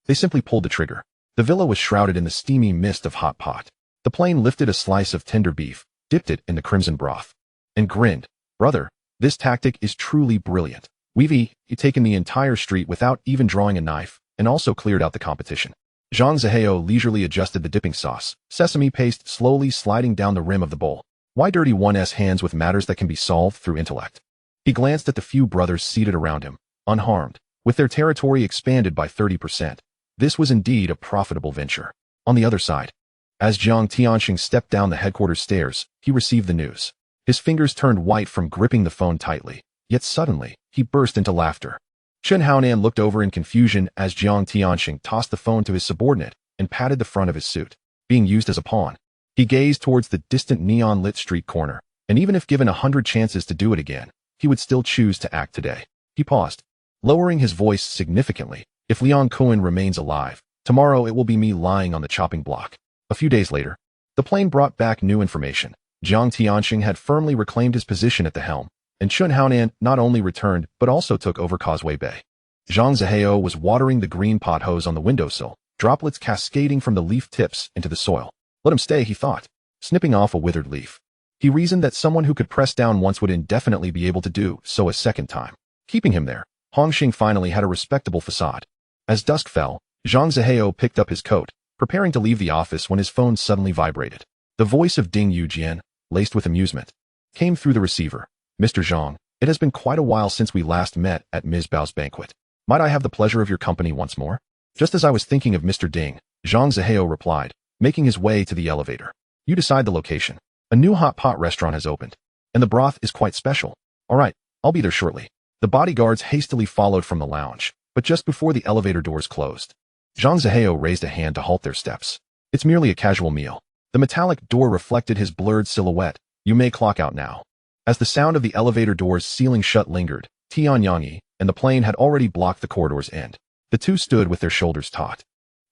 They simply pulled the trigger. The villa was shrouded in the steamy mist of hot pot. The plane lifted a slice of tender beef, dipped it in the crimson broth, and grinned. Brother, this tactic is truly brilliant. We've taken the entire street without even drawing a knife, and also cleared out the competition. Zhang Ziheo leisurely adjusted the dipping sauce, sesame paste slowly sliding down the rim of the bowl. Why dirty one's hands with matters that can be solved through intellect? He glanced at the few brothers seated around him, unharmed, with their territory expanded by 30%. This was indeed a profitable venture. On the other side, as Jiang Tianxing stepped down the headquarters stairs, he received the news. His fingers turned white from gripping the phone tightly, yet suddenly, he burst into laughter. Chun Haonan looked over in confusion as Jiang Tianxing tossed the phone to his subordinate and patted the front of his suit. Being used as a pawn, he gazed towards the distant neon-lit street corner, and even if given 100 chances to do it again, he would still choose to act today. He paused, lowering his voice significantly. If Liang Kuan remains alive, tomorrow it will be me lying on the chopping block. A few days later, the plane brought back new information. Jiang Tianxing had firmly reclaimed his position at the helm, and Chun Haonan not only returned but also took over Causeway Bay. Zhang Ziheo was watering the green pot hose on the windowsill, droplets cascading from the leaf tips into the soil. Let him stay, he thought, snipping off a withered leaf. He reasoned that someone who could press down once would indefinitely be able to do so a second time. Keeping him there, Hongxing finally had a respectable facade. As dusk fell, Zhang Ziheo picked up his coat, preparing to leave the office when his phone suddenly vibrated. The voice of Ding Yujian, laced with amusement, came through the receiver. Mr. Zhang, it has been quite a while since we last met at Ms. Bao's banquet. Might I have the pleasure of your company once more? Just as I was thinking of Mr. Ding, Zhang Ziheo replied, making his way to the elevator. You decide the location. A new hot pot restaurant has opened, and the broth is quite special. All right, I'll be there shortly. The bodyguards hastily followed from the lounge, but just before the elevator doors closed, Zhang Ziheo raised a hand to halt their steps. It's merely a casual meal. The metallic door reflected his blurred silhouette. You may clock out now. As the sound of the elevator doors sealing shut lingered, Tianyangyi and the plane had already blocked the corridor's end. The two stood with their shoulders taut,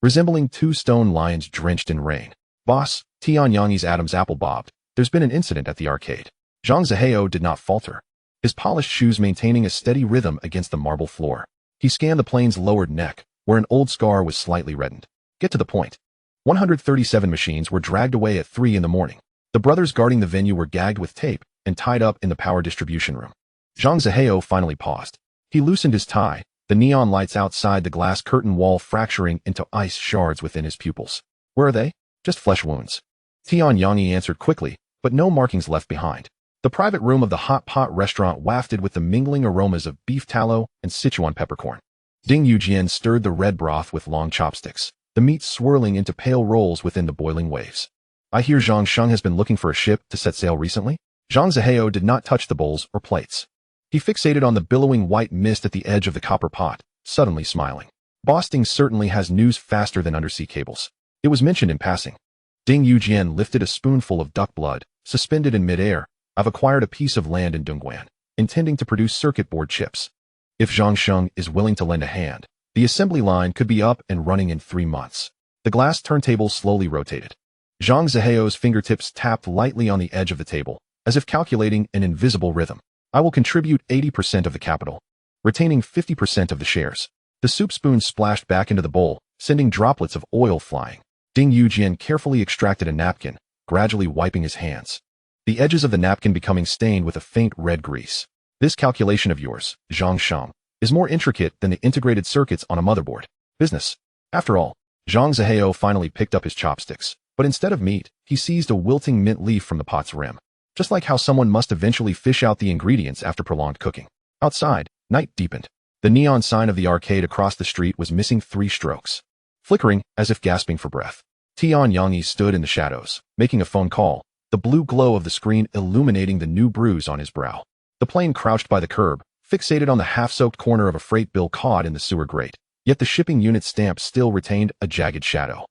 resembling two stone lions drenched in rain. Boss, Tianyangyi's Adam's apple bobbed. There's been an incident at the arcade. Zhang Ziheo did not falter, his polished shoes maintaining a steady rhythm against the marble floor. He scanned the plane's lowered neck, where an old scar was slightly reddened. Get to the point. 137 machines were dragged away at 3 in the morning. The brothers guarding the venue were gagged with tape and tied up in the power distribution room. Zhang Ziheo finally paused. He loosened his tie, the neon lights outside the glass curtain wall fracturing into ice shards within his pupils. Where are they? Just flesh wounds. Tian Yangyi answered quickly, but no markings left behind. The private room of the hot pot restaurant wafted with the mingling aromas of beef tallow and Sichuan peppercorn. Ding Yujian stirred the red broth with long chopsticks, the meat swirling into pale rolls within the boiling waves. I hear Zhang Sheng has been looking for a ship to set sail recently? Zhang Zihao did not touch the bowls or plates. He fixated on the billowing white mist at the edge of the copper pot, suddenly smiling. Bosting certainly has news faster than undersea cables. It was mentioned in passing. Ding Yujian lifted a spoonful of duck blood, suspended in midair. I've acquired a piece of land in Dongguan, intending to produce circuit board chips. If Zhang Sheng is willing to lend a hand, the assembly line could be up and running in 3 months. The glass turntable slowly rotated. Zhang Zihao's fingertips tapped lightly on the edge of the table, as if calculating an invisible rhythm. I will contribute 80% of the capital, retaining 50% of the shares. The soup spoon splashed back into the bowl, sending droplets of oil flying. Ding Yujian carefully extracted a napkin, gradually wiping his hands, the edges of the napkin becoming stained with a faint red grease. This calculation of yours, Zhang Sheng, is more intricate than the integrated circuits on a motherboard. Business. After all, Zhang Zihao finally picked up his chopsticks, but instead of meat, he seized a wilting mint leaf from the pot's rim. Just like how someone must eventually fish out the ingredients after prolonged cooking. Outside, night deepened. The neon sign of the arcade across the street was missing 3 strokes. Flickering, as if gasping for breath. Tian Yangyi stood in the shadows, making a phone call, the blue glow of the screen illuminating the new bruise on his brow. The plane crouched by the curb, fixated on the half-soaked corner of a freight bill caught in the sewer grate, yet the shipping unit stamp still retained a jagged shadow.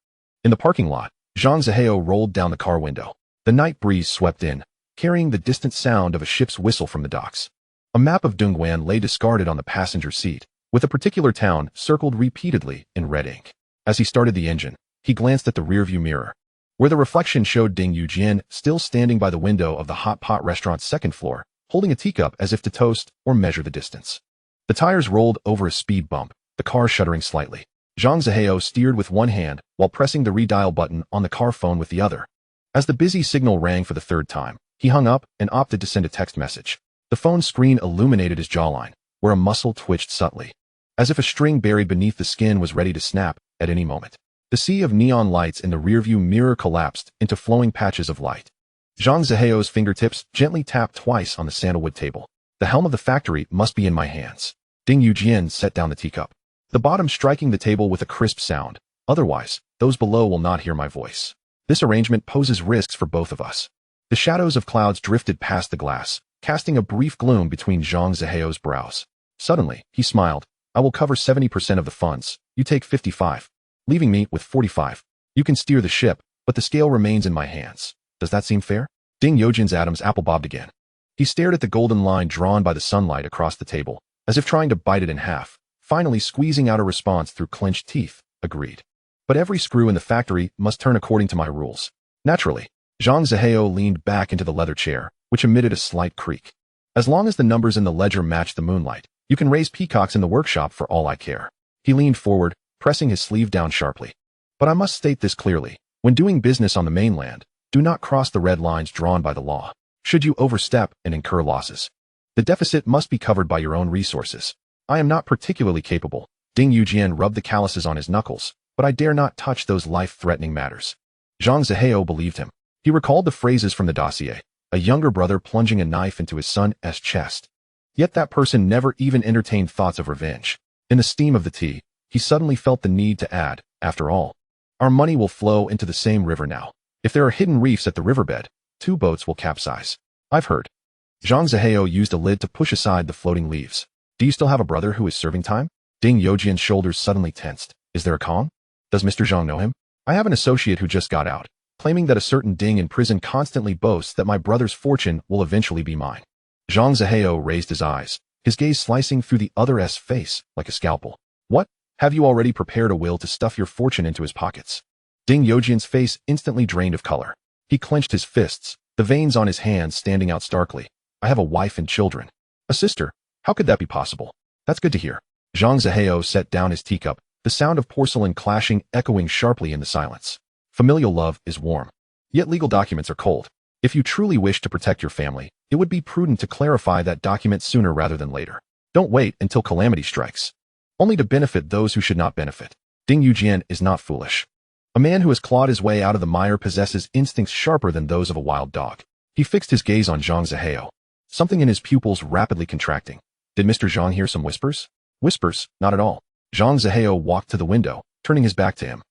In the parking lot, Zhang Zihao rolled down the car window. The night breeze swept in, carrying the distant sound of a ship's whistle from the docks. A map of Dongguan lay discarded on the passenger seat, with a particular town circled repeatedly in red ink. As he started the engine, he glanced at the rearview mirror, where the reflection showed Ding Yujian still standing by the window of the hot pot restaurant's 2nd floor, holding a teacup as if to toast or measure the distance. The tires rolled over a speed bump, the car shuddering slightly. Zhang Zihao steered with one hand while pressing the redial button on the car phone with the other. As the busy signal rang for the 3rd time, he hung up and opted to send a text message. The phone screen illuminated his jawline, where a muscle twitched subtly, as if a string buried beneath the skin was ready to snap at any moment. The sea of neon lights in the rearview mirror collapsed into flowing patches of light. Zhang Zihao's fingertips gently tapped twice on the sandalwood table. The helm of the factory must be in my hands. Ding Yujian set down the teacup, the bottom striking the table with a crisp sound. Otherwise, those below will not hear my voice. This arrangement poses risks for both of us. The shadows of clouds drifted past the glass, casting a brief gloom between Zhang Zihao's brows. Suddenly, he smiled. I will cover 70% of the funds. You take 55, leaving me with 45. You can steer the ship, but the scale remains in my hands. Does that seem fair? Ding Yujian's Adam's apple bobbed again. He stared at the golden line drawn by the sunlight across the table, as if trying to bite it in half, finally squeezing out a response through clenched teeth. Agreed. But every screw in the factory must turn according to my rules. Naturally. Zhang Zihao leaned back into the leather chair, which emitted a slight creak. As long as the numbers in the ledger match the moonlight, you can raise peacocks in the workshop for all I care. He leaned forward, pressing his sleeve down sharply. But I must state this clearly. When doing business on the mainland, do not cross the red lines drawn by the law. Should you overstep and incur losses, the deficit must be covered by your own resources. I am not particularly capable. Ding Yujian rubbed the calluses on his knuckles, but I dare not touch those life-threatening matters. Zhang Zihao believed him. He recalled the phrases from the dossier, a younger brother plunging a knife into his son's chest. Yet that person never even entertained thoughts of revenge. In the steam of the tea, he suddenly felt the need to add, after all, our money will flow into the same river now. If there are hidden reefs at the riverbed, 2 boats will capsize. I've heard. Zhang Zihao used a lid to push aside the floating leaves. Do you still have a brother who is serving time? Ding Yujian's shoulders suddenly tensed. Is there a Kong? Does Mr. Zhang know him? I have an associate who just got out, claiming that a certain Ding in prison constantly boasts that my brother's fortune will eventually be mine. Zhang Zihao raised his eyes, his gaze slicing through the other's face like a scalpel. What? Have you already prepared a will to stuff your fortune into his pockets? Ding Yujian's face instantly drained of color. He clenched his fists, the veins on his hands standing out starkly. I have a wife and children. A sister. How could that be possible? That's good to hear. Zhang Zihao set down his teacup, the sound of porcelain clashing echoing sharply in the silence. Familial love is warm. Yet legal documents are cold. If you truly wish to protect your family, it would be prudent to clarify that document sooner rather than later. Don't wait until calamity strikes, only to benefit those who should not benefit. Ding Yujian is not foolish. A man who has clawed his way out of the mire possesses instincts sharper than those of a wild dog. He fixed his gaze on Zhang Zihao, something in his pupils rapidly contracting. Did Mr. Zhang hear some whispers? Whispers, not at all. Zhang Zihao walked to the window, turning his back to him.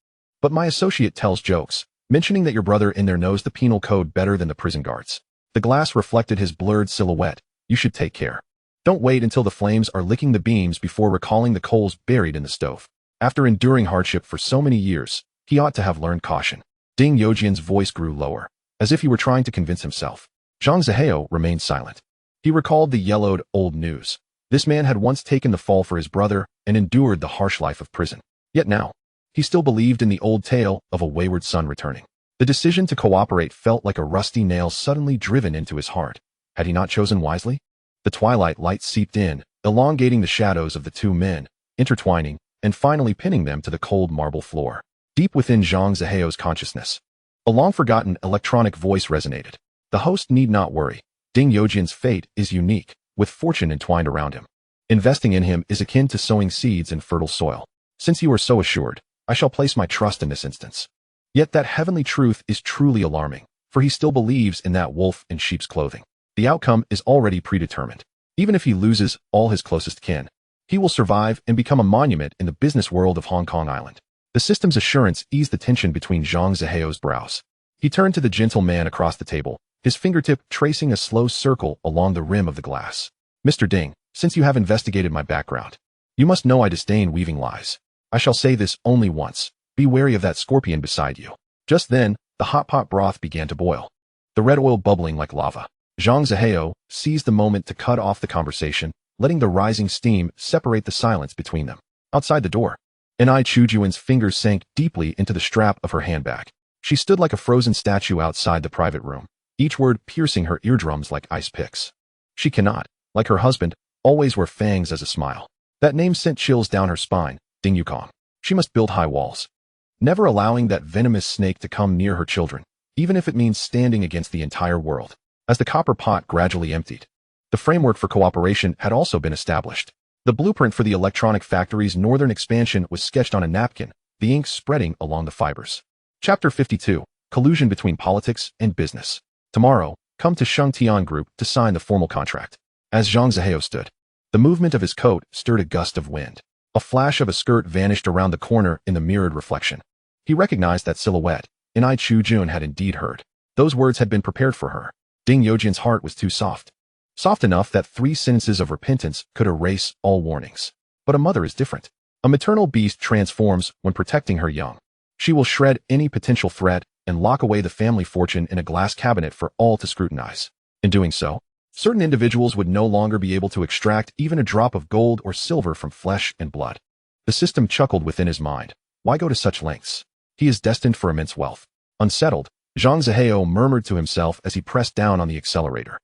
But my associate tells jokes, mentioning that your brother in there knows the penal code better than the prison guards. The glass reflected his blurred silhouette. You should take care. Don't wait until the flames are licking the beams before recalling the coals buried in the stove. After enduring hardship for so many years, he ought to have learned caution. Ding Yojian's voice grew lower, as if he were trying to convince himself. Zhang Zihao remained silent. He recalled the yellowed, old news. This man had once taken the fall for his brother and endured the harsh life of prison. Yet now, he still believed in the old tale of a wayward son returning. The decision to cooperate felt like a rusty nail suddenly driven into his heart. Had he not chosen wisely? The twilight light seeped in, elongating the shadows of the two men, intertwining, and finally pinning them to the cold marble floor. Deep within Zhang Zihao's consciousness, a long-forgotten electronic voice resonated. The host need not worry. Ding Yojian's fate is unique, with fortune entwined around him. Investing in him is akin to sowing seeds in fertile soil. Since you are so assured, I shall place my trust in this instance. Yet that heavenly truth is truly alarming, for he still believes in that wolf in sheep's clothing. The outcome is already predetermined. Even if he loses all his closest kin, he will survive and become a monument in the business world of Hong Kong Island. The system's assurance eased the tension between Zhang Zihao's brows. He turned to the gentle man across the table, his fingertip tracing a slow circle along the rim of the glass. Mr. Ding, since you have investigated my background, you must know I disdain weaving lies. I shall say this only once. Be wary of that scorpion beside you. Just then, the hot pot broth began to boil, the red oil bubbling like lava. Zhang Zihao seized the moment to cut off the conversation, letting the rising steam separate the silence between them. Outside the door, Enai Chujuan's fingers sank deeply into the strap of her handbag. She stood like a frozen statue outside the private room, each word piercing her eardrums like ice picks. She cannot, like her husband, always wear fangs as a smile. That name sent chills down her spine, Ding Yukong. She must build high walls, never allowing that venomous snake to come near her children, even if it means standing against the entire world. As the copper pot gradually emptied, the framework for cooperation had also been established. The blueprint for the electronic factory's northern expansion was sketched on a napkin, the ink spreading along the fibers. Chapter 52, Collusion Between Politics and Business. Tomorrow, come to Shengtian Group to sign the formal contract. As Zhang Zihao stood, the movement of his coat stirred a gust of wind. A flash of a skirt vanished around the corner in the mirrored reflection. He recognized that silhouette. Enai Chujun had indeed heard. Those words had been prepared for her. Ding Yojian's heart was too soft. Soft enough that 3 sentences of repentance could erase all warnings. But a mother is different. A maternal beast transforms when protecting her young. She will shred any potential threat and lock away the family fortune in a glass cabinet for all to scrutinize. In doing so, certain individuals would no longer be able to extract even a drop of gold or silver from flesh and blood. The system chuckled within his mind. Why go to such lengths? He is destined for immense wealth. Unsettled, Zhang Zihao murmured to himself as he pressed down on the accelerator.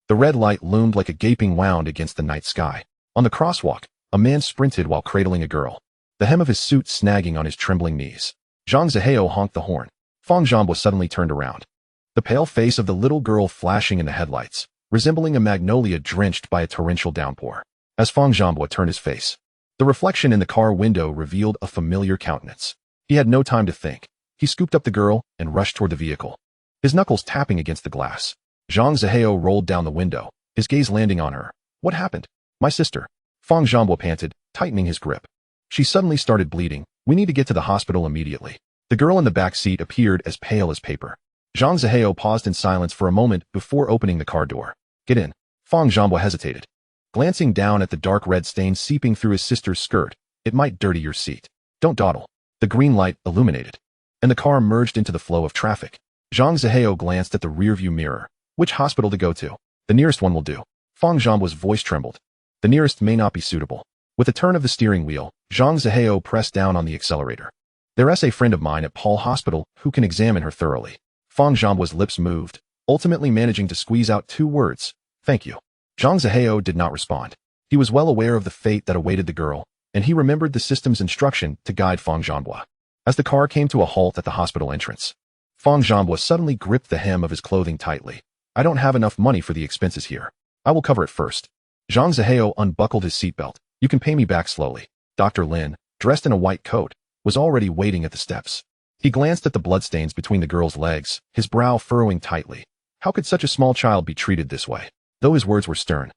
The red light loomed like a gaping wound against the night sky. On the crosswalk, a man sprinted while cradling a girl, the hem of his suit snagging on his trembling knees. Zhang Zihao honked the horn. Fang Zhamba suddenly turned around, the pale face of the little girl flashing in the headlights, resembling a magnolia drenched by a torrential downpour. As Fang Zhamba turned his face, the reflection in the car window revealed a familiar countenance. He had no time to think. He scooped up the girl and rushed toward the vehicle, his knuckles tapping against the glass. Zhang Zihao rolled down the window, his gaze landing on her. What happened? My sister. Fang Zhamba panted, tightening his grip. She suddenly started bleeding. We need to get to the hospital immediately. The girl in the back seat appeared as pale as paper. Zhang Zihao paused in silence for a moment before opening the car door. Get in. Fang Zhamba hesitated, glancing down at the dark red stain seeping through his sister's skirt. It might dirty your seat. Don't dawdle. The green light illuminated, and the car merged into the flow of traffic. Zhang Zihao glanced at the rearview mirror. Which hospital to go to? The nearest one will do. Fang Zhamba's voice trembled. The nearest may not be suitable. With a turn of the steering wheel, Zhang Zihao pressed down on the accelerator. There's a friend of mine at Paul Hospital who can examine her thoroughly. Fang Zhamba's lips moved, ultimately managing to squeeze out 2 words. Thank you. Zhang Zihao did not respond. He was well aware of the fate that awaited the girl, and he remembered the system's instruction to guide Fang Zhamba. As the car came to a halt at the hospital entrance, Fang Zhamba suddenly gripped the hem of his clothing tightly. I don't have enough money for the expenses here. I will cover it first. Zhang Zihao unbuckled his seatbelt. You can pay me back slowly. Dr. Lin, dressed in a white coat, was already waiting at the steps. He glanced at the bloodstains between the girl's legs, his brow furrowing tightly. How could such a small child be treated this way? Though his words were stern,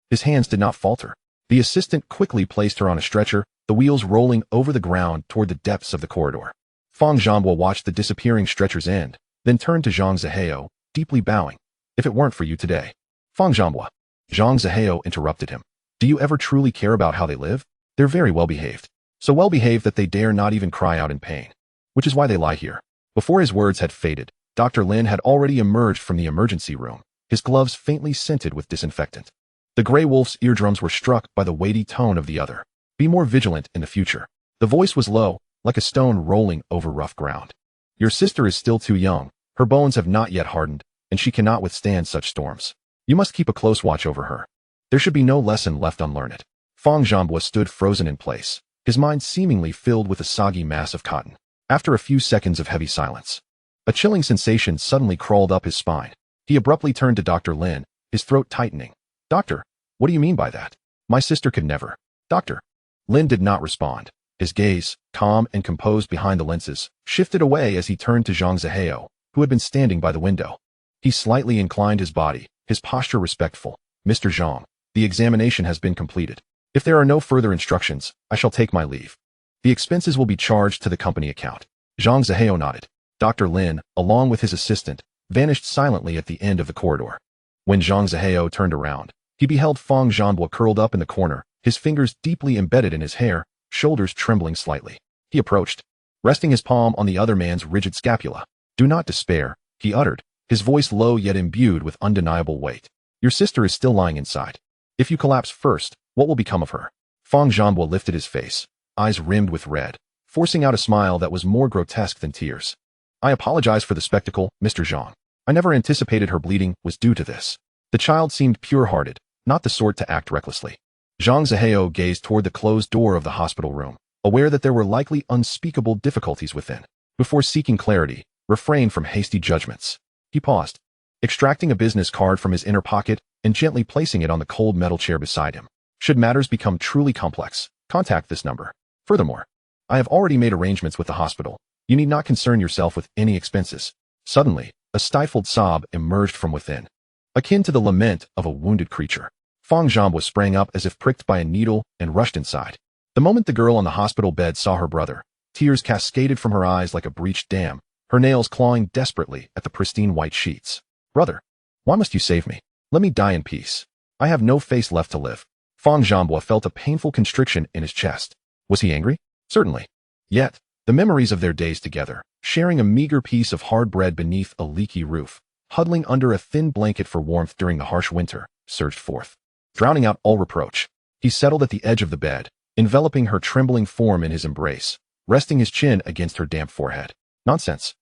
his hands did not falter. The assistant quickly placed her on a stretcher, the wheels rolling over the ground toward the depths of the corridor. Fang Zhanbo watched the disappearing stretcher's end, then turned to Zhang Zihao, deeply bowing. If it weren't for you today. Fang Zhanbo. Zhang Zihao interrupted him. Do you ever truly care about how they live? They're very well behaved. So well behaved that they dare not even cry out in pain. Which is why they lie here. Before his words had faded, Dr. Lin had already emerged from the emergency room, his gloves faintly scented with disinfectant. The gray wolf's eardrums were struck by the weighty tone of the other. Be more vigilant in the future. The voice was low, like a stone rolling over rough ground. Your sister is still too young, her bones have not yet hardened, and she cannot withstand such storms. You must keep a close watch over her. There should be no lesson left unlearned. Fang Zhanbo stood frozen in place, his mind seemingly filled with a soggy mass of cotton. After a few seconds of heavy silence, a chilling sensation suddenly crawled up his spine. He abruptly turned to Dr. Lin, his throat tightening. Doctor, what do you mean by that? My sister could never. Doctor. Lin did not respond. His gaze, calm and composed behind the lenses, shifted away as he turned to Zhang Zihao, who had been standing by the window. He slightly inclined his body, his posture respectful. Mr. Zhang, the examination has been completed. If there are no further instructions, I shall take my leave. The expenses will be charged to the company account. Zhang Zihao nodded. Dr. Lin, along with his assistant, vanished silently at the end of the corridor. When Zhang Zihao turned around, he beheld Fang Zhanbo curled up in the corner, his fingers deeply embedded in his hair, shoulders trembling slightly. He approached, resting his palm on the other man's rigid scapula. Do not despair, he uttered, his voice low yet imbued with undeniable weight. Your sister is still lying inside. If you collapse first, what will become of her? Fang Zhanbo lifted his face, eyes rimmed with red, forcing out a smile that was more grotesque than tears. I apologize for the spectacle, Mr. Zhang. I never anticipated her bleeding was due to this. The child seemed pure-hearted, not the sort to act recklessly. Zhang Zihao gazed toward the closed door of the hospital room, aware that there were likely unspeakable difficulties within. Before seeking clarity, refrained from hasty judgments. He paused, extracting a business card from his inner pocket and gently placing it on the cold metal chair beside him. Should matters become truly complex, contact this number. Furthermore, I have already made arrangements with the hospital. You need not concern yourself with any expenses. Suddenly, a stifled sob emerged from within, akin to the lament of a wounded creature. Fang Zhanbo sprang up as if pricked by a needle and rushed inside. The moment the girl on the hospital bed saw her brother, tears cascaded from her eyes like a breached dam, her nails clawing desperately at the pristine white sheets. Brother, why must you save me? Let me die in peace. I have no face left to live. Fang Zhanbo felt a painful constriction in his chest. Was he angry? Certainly. Yet, the memories of their days together, sharing a meager piece of hard bread beneath a leaky roof, huddling under a thin blanket for warmth during the harsh winter, surged forth. Drowning out all reproach, he settled at the edge of the bed, enveloping her trembling form in his embrace, resting his chin against her damp forehead. Nonsense.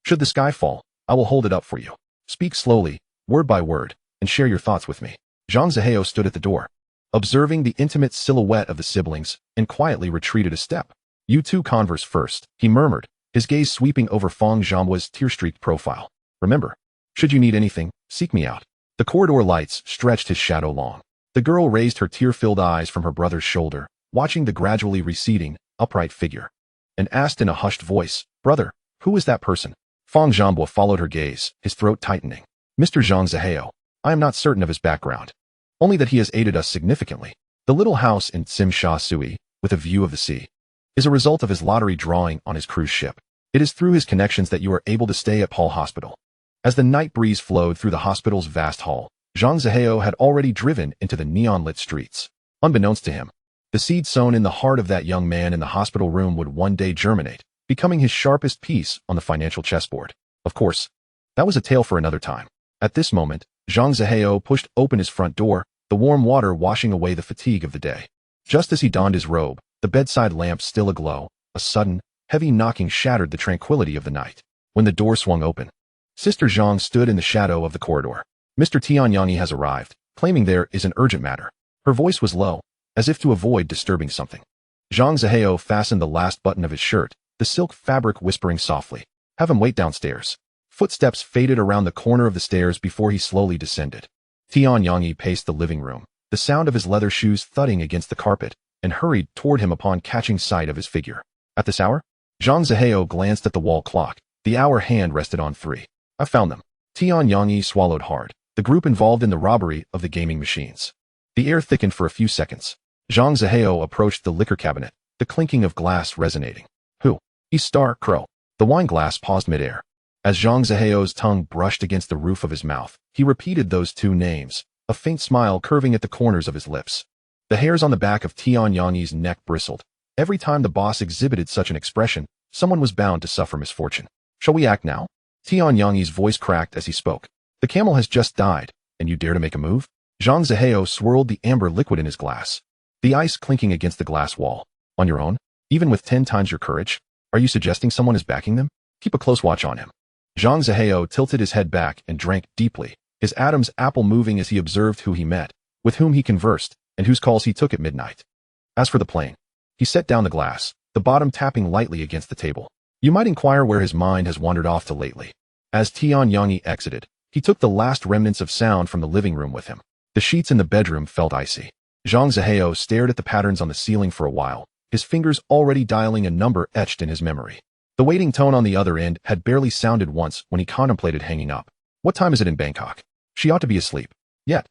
Should the sky fall, I will hold it up for you. Speak slowly, word by word, and share your thoughts with me. Zhang Zihao stood at the door, observing the intimate silhouette of the siblings, and quietly retreated a step. You two converse first, he murmured, his gaze sweeping over Fang Zhanbo's tear-streaked profile. Remember, should you need anything, seek me out. The corridor lights stretched his shadow long. The girl raised her tear-filled eyes from her brother's shoulder, watching the gradually receding, upright figure, and asked in a hushed voice, Brother, who is that person? Fang Zhanbo followed her gaze, his throat tightening. Mr. Zhang Zihao. I am not certain of his background. Only that he has aided us significantly. The little house in Tsim Sha Sui, with a view of the sea, is a result of his lottery drawing on his cruise ship. It is through his connections that you are able to stay at Paul Hospital. As the night breeze flowed through the hospital's vast hall, Zhang Zihao had already driven into the neon-lit streets. Unbeknownst to him, the seed sown in the heart of that young man in the hospital room would one day germinate, becoming his sharpest piece on the financial chessboard. Of course, that was a tale for another time. At this moment, Zhang Zihao pushed open his front door, the warm water washing away the fatigue of the day. Just as he donned his robe, the bedside lamp still aglow, a sudden, heavy knocking shattered the tranquility of the night. When the door swung open, Sister Zhang stood in the shadow of the corridor. Mr. Tianyangyi has arrived, claiming there is an urgent matter. Her voice was low, as if to avoid disturbing something. Zhang Zihao fastened the last button of his shirt, the silk fabric whispering softly, Have him wait downstairs. Footsteps faded around the corner of the stairs before he slowly descended. Tianyangyi paced the living room, the sound of his leather shoes thudding against the carpet, and hurried toward him upon catching sight of his figure. At this hour? Zhang Zihao glanced at the wall clock. The hour hand rested on 3. I found them. Tian Yangyi swallowed hard. The group involved in the robbery of the gaming machines. The air thickened for a few seconds. Zhang Zihao approached the liquor cabinet, the clinking of glass resonating. Who? East Star Crow. The wine glass paused midair. As Zhang Zihao's tongue brushed against the roof of his mouth, he repeated those 2 names, a faint smile curving at the corners of his lips. The hairs on the back of Tian Yangyi's neck bristled. Every time the boss exhibited such an expression, someone was bound to suffer misfortune. Shall we act now? Tian Yangyi's voice cracked as he spoke. The camel has just died, and you dare to make a move? Zhang Zihao swirled the amber liquid in his glass, the ice clinking against the glass wall. On your own? Even with 10 times your courage? Are you suggesting someone is backing them? Keep a close watch on him. Zhang Zihao tilted his head back and drank deeply, his Adam's apple moving as he observed who he met, with whom he conversed, and whose calls he took at midnight. As for the plane, he set down the glass, the bottom tapping lightly against the table. You might inquire where his mind has wandered off to lately. As Tian Yangyi exited, he took the last remnants of sound from the living room with him. The sheets in the bedroom felt icy. Zhang Zihao stared at the patterns on the ceiling for a while, his fingers already dialing a number etched in his memory. The waiting tone on the other end had barely sounded once when he contemplated hanging up. What time is it in Bangkok? She ought to be asleep. Yet.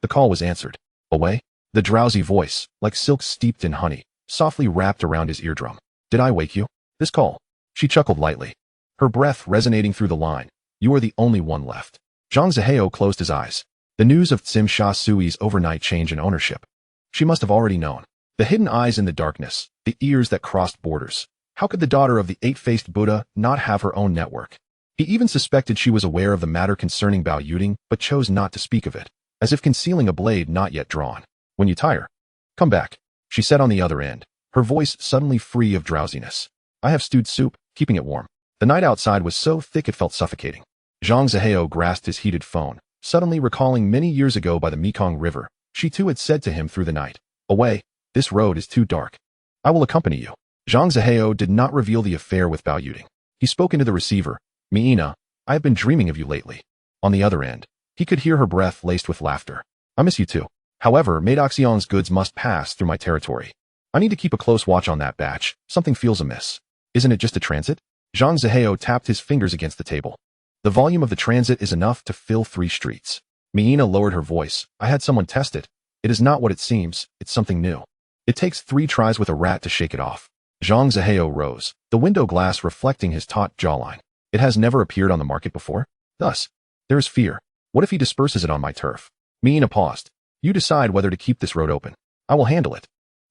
The call was answered. Away? The drowsy voice, like silk steeped in honey, softly wrapped around his eardrum. Did I wake you? This call. She chuckled lightly, her breath resonating through the line. You are the only one left. Zhang Zihao closed his eyes. The news of Tsim Sha Sui's overnight change in ownership. She must have already known. The hidden eyes in the darkness, the ears that crossed borders. How could the daughter of the 8-faced Buddha not have her own network? He even suspected she was aware of the matter concerning Bao Yuding, but chose not to speak of it, as if concealing a blade not yet drawn. When you tire, come back, she said on the other end, her voice suddenly free of drowsiness. I have stewed soup, keeping it warm. The night outside was so thick it felt suffocating. Zhang Zihao grasped his heated phone, suddenly recalling many years ago by the Mekong River. She too had said to him through the night, away, this road is too dark. I will accompany you. Zhang Zihao did not reveal the affair with Bao Yuding. He spoke into the receiver. Miina, I have been dreaming of you lately. On the other end, he could hear her breath laced with laughter. I miss you too. However, Meidaxiong's goods must pass through my territory. I need to keep a close watch on that batch. Something feels amiss. Isn't it just a transit? Zhang Zihao tapped his fingers against the table. The volume of the transit is enough to fill 3 streets. Miina lowered her voice. I had someone test it. It is not what it seems, it's something new. It takes 3 tries with a rat to shake it off. Zhang Zihao rose, the window glass reflecting his taut jawline. It has never appeared on the market before. Thus, there is fear. What if he disperses it on my turf? Miina paused. You decide whether to keep this road open. I will handle it.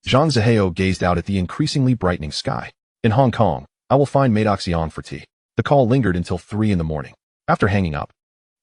Zhang Zihao gazed out at the increasingly brightening sky. In Hong Kong, I will find Meidaxiong for tea. The call lingered until 3 in the morning. After hanging up,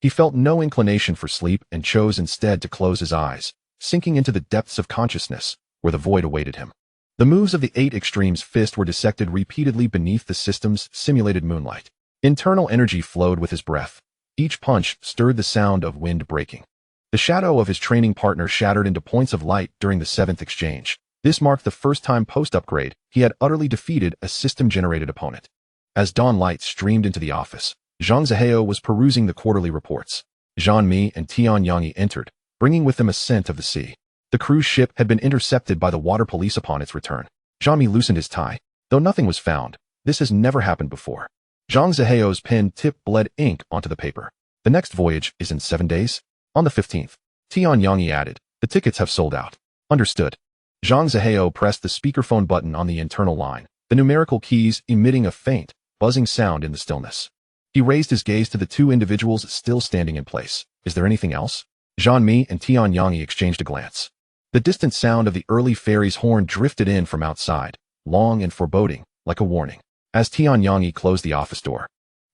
he felt no inclination for sleep and chose instead to close his eyes, sinking into the depths of consciousness, where the void awaited him. The moves of the 8 Extremes fist were dissected repeatedly beneath the system's simulated moonlight. Internal energy flowed with his breath. Each punch stirred the sound of wind breaking. The shadow of his training partner shattered into points of light during the 7th exchange. This marked the first time post-upgrade he had utterly defeated a system-generated opponent. As dawn light streamed into the office, Zhang Zihao was perusing the quarterly reports. Zhan Mi and Tian Yangyi entered, bringing with them a scent of the sea. The cruise ship had been intercepted by the water police upon its return. Zhan Mi loosened his tie. Though nothing was found, this has never happened before. Zhang Zihao's pen tip bled ink onto the paper. The next voyage is in 7 days? On the 15th. Tian Yangyi added, the tickets have sold out. Understood. Zhang Zihao pressed the speakerphone button on the internal line, the numerical keys emitting a faint, buzzing sound in the stillness. He raised his gaze to the 2 individuals still standing in place. Is there anything else? Zhan Mi and Tian Yangyi exchanged a glance. The distant sound of the early ferry's horn drifted in from outside, long and foreboding, like a warning. As Tian Yangyi closed the office door,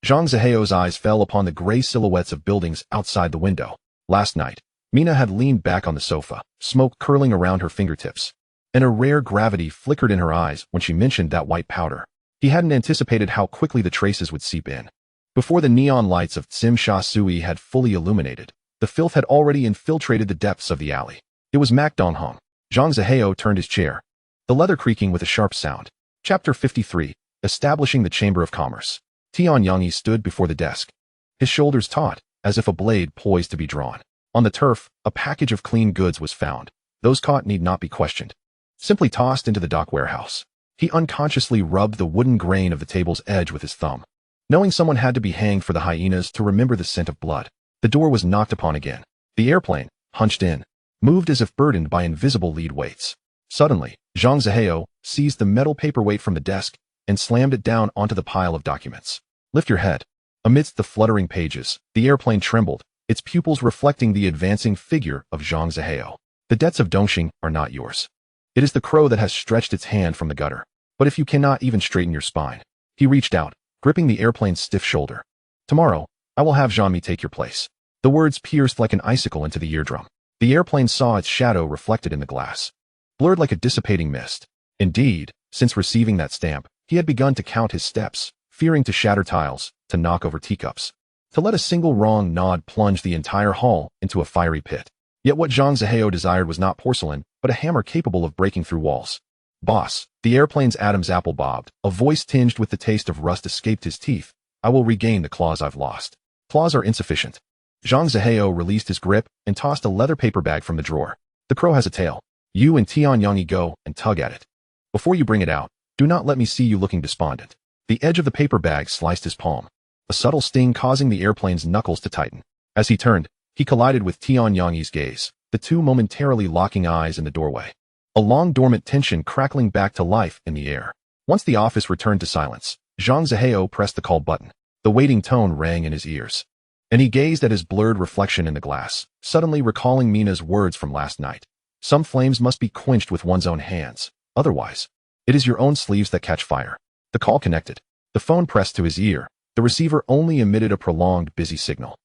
Zhang Zihao's eyes fell upon the gray silhouettes of buildings outside the window. Last night, Mina had leaned back on the sofa, smoke curling around her fingertips, and a rare gravity flickered in her eyes when she mentioned that white powder. He hadn't anticipated how quickly the traces would seep in. Before the neon lights of Tsim Sha Sui had fully illuminated, the filth had already infiltrated the depths of the alley. It was Mac Donghong. Zhang Zihao turned his chair, the leather creaking with a sharp sound. Chapter 53, Establishing the Chamber of Commerce. Tian Yangyi stood before the desk, his shoulders taut, as if a blade poised to be drawn. On the turf, a package of clean goods was found. Those caught need not be questioned. Simply tossed into the dock warehouse. He unconsciously rubbed the wooden grain of the table's edge with his thumb. Knowing someone had to be hanged for the hyenas to remember the scent of blood, the door was knocked upon again. The airplane, hunched in, moved as if burdened by invisible lead weights. Suddenly, Zhang Zihao seized the metal paperweight from the desk and slammed it down onto the pile of documents. Lift your head. Amidst the fluttering pages, the airplane trembled, its pupils reflecting the advancing figure of Zhang Zihao. The debts of Dongxing are not yours. It is the crow that has stretched its hand from the gutter. But if you cannot even straighten your spine. He reached out, gripping the airplane's stiff shoulder. Tomorrow, I will have Zhang Mi take your place. The words pierced like an icicle into the eardrum. The airplane saw its shadow reflected in the glass, blurred like a dissipating mist. Indeed, since receiving that stamp, he had begun to count his steps, fearing to shatter tiles, to knock over teacups, to let a single wrong nod plunge the entire hall into a fiery pit. Yet what Zhang Zihao desired was not porcelain, but a hammer capable of breaking through walls. Boss, the airplane's Adam's apple bobbed. A voice tinged with the taste of rust escaped his teeth. I will regain the claws I've lost. Claws are insufficient. Zhang Zihao released his grip and tossed a leather paper bag from the drawer. The crow has a tail. You and Tianyangyi go and tug at it. Before you bring it out, do not let me see you looking despondent. The edge of the paper bag sliced his palm, a subtle sting causing the airplane's knuckles to tighten. As he turned, he collided with Tianyangyi's gaze, the two momentarily locking eyes in the doorway. A long-dormant tension crackling back to life in the air. Once the office returned to silence, Zhang Zihao pressed the call button. The waiting tone rang in his ears, and he gazed at his blurred reflection in the glass, suddenly recalling Mina's words from last night. Some flames must be quenched with one's own hands. Otherwise, it is your own sleeves that catch fire. The call connected. The phone pressed to his ear. The receiver only emitted a prolonged, busy signal.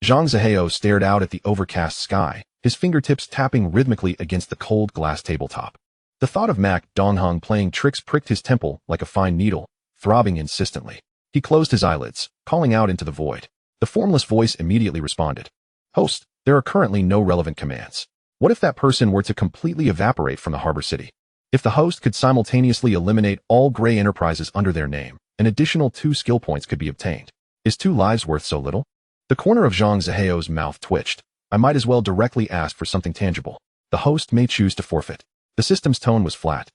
Zhang Zihao stared out at the overcast sky, his fingertips tapping rhythmically against the cold glass tabletop. The thought of Mac Dongheng playing tricks pricked his temple like a fine needle, throbbing insistently. He closed his eyelids, calling out into the void. The formless voice immediately responded. Host, there are currently no relevant commands. What if that person were to completely evaporate from the harbor city? If the host could simultaneously eliminate all gray enterprises under their name, an additional 2 skill points could be obtained. Is 2 lives worth so little? The corner of Zhang Zihao's mouth twitched. I might as well directly ask for something tangible. The host may choose to forfeit. The system's tone was flat,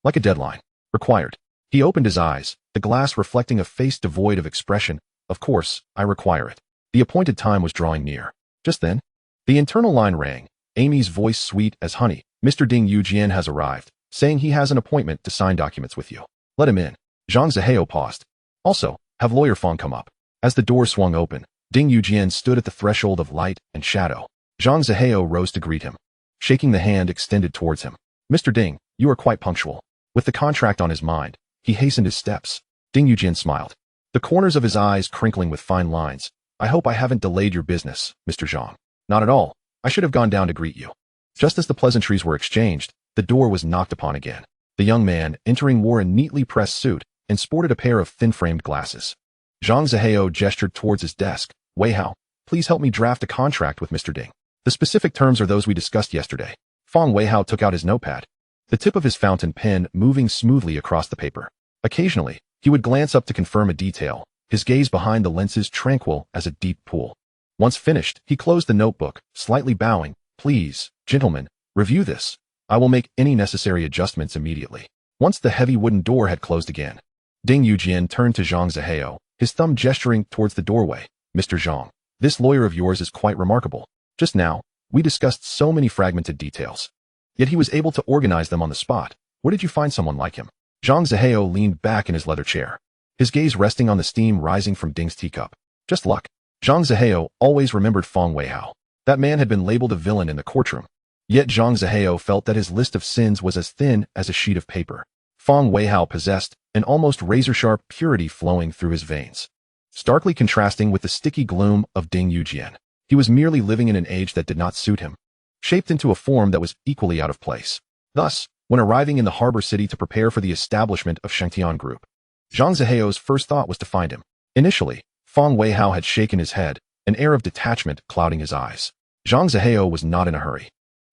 like a deadline. Required. He opened his eyes, the glass reflecting a face devoid of expression. Of course, I require it. The appointed time was drawing near. Just then, the internal line rang, Amy's voice sweet as honey. Mr. Ding Yujian has arrived, saying he has an appointment to sign documents with you. Let him in. Zhang Zihao paused. Also, have Lawyer Fong come up. As the door swung open, Ding Yujian stood at the threshold of light and shadow. Zhang Zihao rose to greet him, shaking the hand extended towards him. Mr. Ding, you are quite punctual. With the contract on his mind, he hastened his steps. Ding Yujian smiled, the corners of his eyes crinkling with fine lines. I hope I haven't delayed your business, Mr. Zhang. Not at all. I should have gone down to greet you. Just as the pleasantries were exchanged, the door was knocked upon again. The young man, entering, wore a neatly pressed suit and sported a pair of thin-framed glasses. Zhang Zihao gestured towards his desk. Wei Hao, please help me draft a contract with Mr. Ding. The specific terms are those we discussed yesterday. Fong Wei Hao took out his notepad, the tip of his fountain pen moving smoothly across the paper. Occasionally, he would glance up to confirm a detail, his gaze behind the lenses tranquil as a deep pool. Once finished, he closed the notebook, slightly bowing. Please, gentlemen, review this. I will make any necessary adjustments immediately. Once the heavy wooden door had closed again, Ding Yujian turned to Zhang Zihao, his thumb gesturing towards the doorway. Mr. Zhang, this lawyer of yours is quite remarkable. Just now, we discussed so many fragmented details. Yet he was able to organize them on the spot. Where did you find someone like him? Zhang Zihao leaned back in his leather chair, his gaze resting on the steam rising from Ding's teacup. Just luck. Zhang Zihao always remembered Fong Wei Hao. That man had been labeled a villain in the courtroom. Yet Zhang Zihao felt that his list of sins was as thin as a sheet of paper. Fong Wei Hao possessed an almost razor-sharp purity flowing through his veins, starkly contrasting with the sticky gloom of Ding Yujian. He was merely living in an age that did not suit him, shaped into a form that was equally out of place. Thus, when arriving in the harbor city to prepare for the establishment of Shengtian Group, Zhang Zihao's first thought was to find him. Initially, Fong Wei Hao had shaken his head, an air of detachment clouding his eyes. Zhang Zihao was not in a hurry.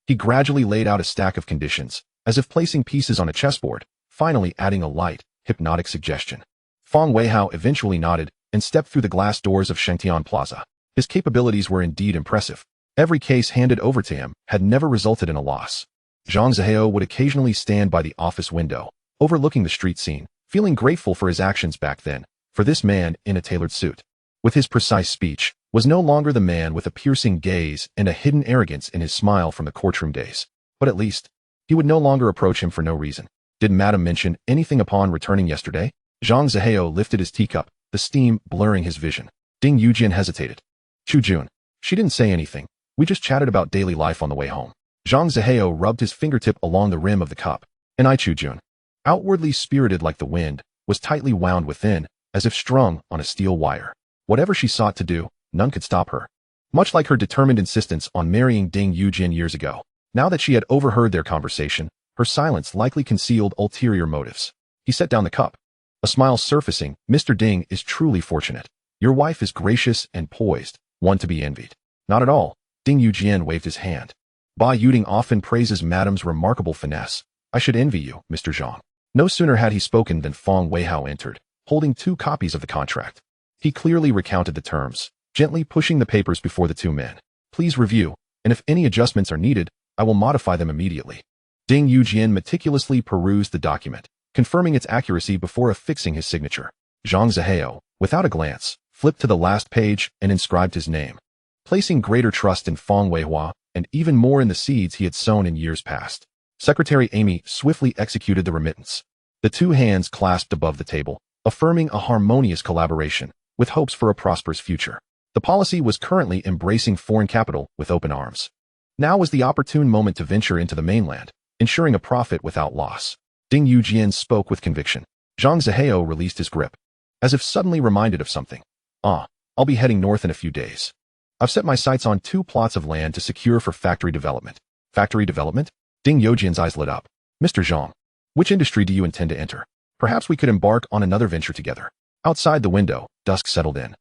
He gradually laid out a stack of conditions, as if placing pieces on a chessboard, finally adding a light, hypnotic suggestion. Fong Wei Hao eventually nodded and stepped through the glass doors of Shengtian Plaza. His capabilities were indeed impressive. Every case handed over to him had never resulted in a loss. Zhang Zihao would occasionally stand by the office window, overlooking the street scene, feeling grateful for his actions back then, for this man in a tailored suit, with his precise speech, was no longer the man with a piercing gaze and a hidden arrogance in his smile from the courtroom days. But at least, he would no longer approach him for no reason. Did Madam mention anything upon returning yesterday? Zhang Zihao lifted his teacup, the steam blurring his vision. Ding Yujian hesitated. Chu Jun. She didn't say anything. We just chatted about daily life on the way home. Zhang Zihao rubbed his fingertip along the rim of the cup. And I, Chu Jun, outwardly spirited like the wind, was tightly wound within, as if strung on a steel wire. Whatever she sought to do, none could stop her. Much like her determined insistence on marrying Ding Yujian years ago. Now that she had overheard their conversation, her silence likely concealed ulterior motives. He set down the cup. A smile surfacing. Mr. Ding is truly fortunate. Your wife is gracious and poised, one to be envied. Not at all. Ding Yujian waved his hand. Ba Yuding often praises Madam's remarkable finesse. I should envy you, Mr. Zhang. No sooner had he spoken than Fong Weihao entered, holding 2 copies of the contract. He clearly recounted the terms, gently pushing the papers before the 2 men. Please review, and if any adjustments are needed, I will modify them immediately. Ding Yujian meticulously perused the document, confirming its accuracy before affixing his signature. Zhang Zihao, without a glance, flipped to the last page and inscribed his name, placing greater trust in Fong Weihua and even more in the seeds he had sown in years past. Secretary Amy swiftly executed the remittance. The 2 hands clasped above the table, affirming a harmonious collaboration, with hopes for a prosperous future. The policy was currently embracing foreign capital with open arms. Now was the opportune moment to venture into the mainland, ensuring a profit without loss. Ding Yujian spoke with conviction. Zhang Zihao released his grip, as if suddenly reminded of something. I'll be heading north in a few days. I've set my sights on 2 plots of land to secure for factory development. Factory development? Ding Yujian's eyes lit up. Mr. Zhang, which industry do you intend to enter? Perhaps we could embark on another venture together. Outside the window, dusk settled in.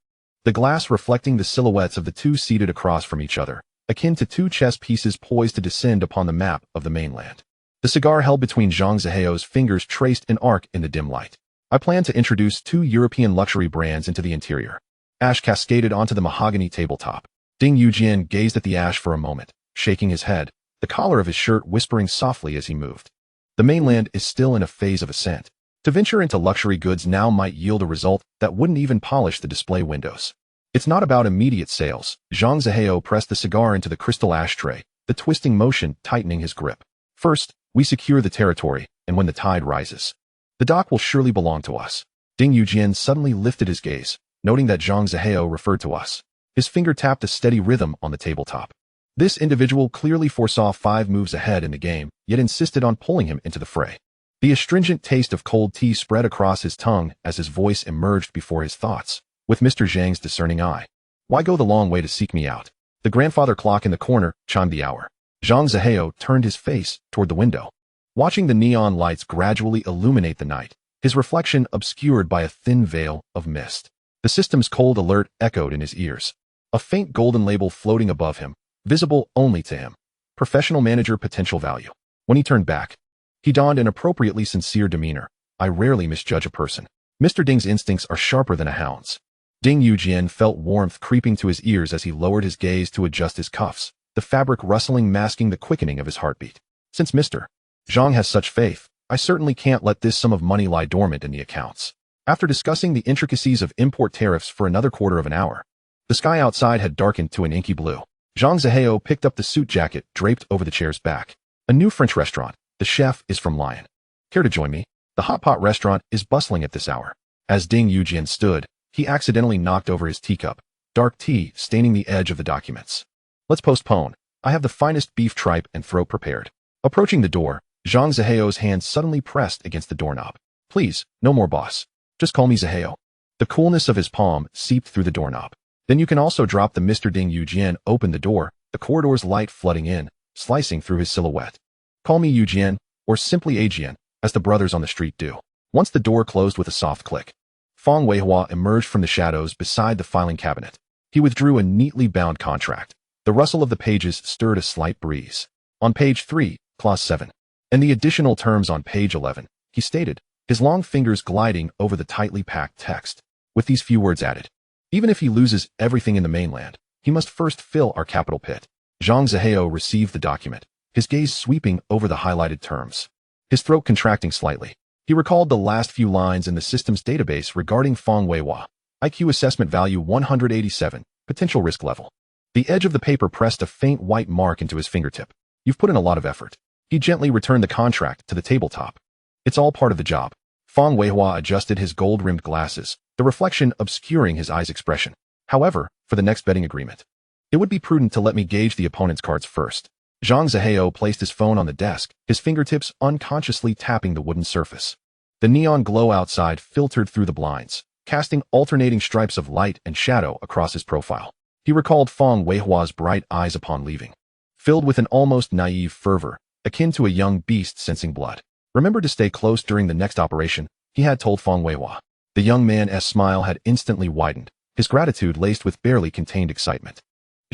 The glass reflecting the silhouettes of the 2 seated across from each other, akin to 2 chess pieces poised to descend upon the map of the mainland. The cigar held between Zhang Zihao's fingers traced an arc in the dim light. I plan to introduce 2 European luxury brands into the interior. Ash cascaded onto the mahogany tabletop. Ding Yujian gazed at the ash for a moment, shaking his head, the collar of his shirt whispering softly as he moved. The mainland is still in a phase of ascent. To venture into luxury goods now might yield a result that wouldn't even polish the display windows. It's not about immediate sales. Zhang Zihao pressed the cigar into the crystal ashtray, the twisting motion tightening his grip. First, we secure the territory, and when the tide rises, the dock will surely belong to us. Ding Yujian suddenly lifted his gaze, noting that Zhang Zihao referred to us. His finger tapped a steady rhythm on the tabletop. This individual clearly foresaw 5 moves ahead in the game, yet insisted on pulling him into the fray. The astringent taste of cold tea spread across his tongue as his voice emerged before his thoughts, with Mr. Zhang's discerning eye. Why go the long way to seek me out? The grandfather clock in the corner chimed the hour. Zhang Zihao turned his face toward the window, watching the neon lights gradually illuminate the night, his reflection obscured by a thin veil of mist. The system's cold alert echoed in his ears. A faint golden label floating above him, visible only to him. Professional manager potential value. When he turned back, he donned an appropriately sincere demeanor. I rarely misjudge a person. Mr. Ding's instincts are sharper than a hound's. Ding Yujian felt warmth creeping to his ears as he lowered his gaze to adjust his cuffs, the fabric rustling masking the quickening of his heartbeat. Since Mr. Zhang has such faith, I certainly can't let this sum of money lie dormant in the accounts. After discussing the intricacies of import tariffs for another quarter of an hour, the sky outside had darkened to an inky blue. Zhang Zihao picked up the suit jacket draped over the chair's back. A new French restaurant. The chef is from Lyon. Care to join me? The hot pot restaurant is bustling at this hour. As Ding Yujian stood, he accidentally knocked over his teacup, dark tea staining the edge of the documents. Let's postpone. I have the finest beef tripe and throat prepared. Approaching the door, Zhang Zihao's hand suddenly pressed against the doorknob. Please, no more boss. Just call me Zihao. The coolness of his palm seeped through the doorknob. Then you can also drop the Mr. Ding Yujian opened the door, the corridor's light flooding in, slicing through his silhouette. Call me Yujian, or simply Ajian, as the brothers on the street do. Once the door closed with a soft click, Fong Weihua emerged from the shadows beside the filing cabinet. He withdrew a neatly bound contract. The rustle of the pages stirred a slight breeze. On page 3, clause 7, and the additional terms on page 11, he stated, his long fingers gliding over the tightly packed text, with these few words added. Even if he loses everything in the mainland, he must first fill our capital pit. Zhang Zihao received the document, his gaze sweeping over the highlighted terms. His throat contracting slightly, He recalled the last few lines in the system's database regarding Fong Weihua. IQ assessment value 187, potential risk level. The edge of the paper pressed a faint white mark into his fingertip. You've put in a lot of effort. He gently returned the contract to the tabletop. It's all part of the job. Fong Weihua adjusted his gold-rimmed glasses, the reflection obscuring his eyes' expression. However, for the next betting agreement, it would be prudent to let me gauge the opponent's cards first. Zhang Zihao placed his phone on the desk, his fingertips unconsciously tapping the wooden surface. The neon glow outside filtered through the blinds, casting alternating stripes of light and shadow across his profile. He recalled Fong Weihua's bright eyes upon leaving, filled with an almost naive fervor, akin to a young beast sensing blood. Remember to stay close during the next operation, he had told Fong Weihua. The young man's smile had instantly widened, his gratitude laced with barely contained excitement.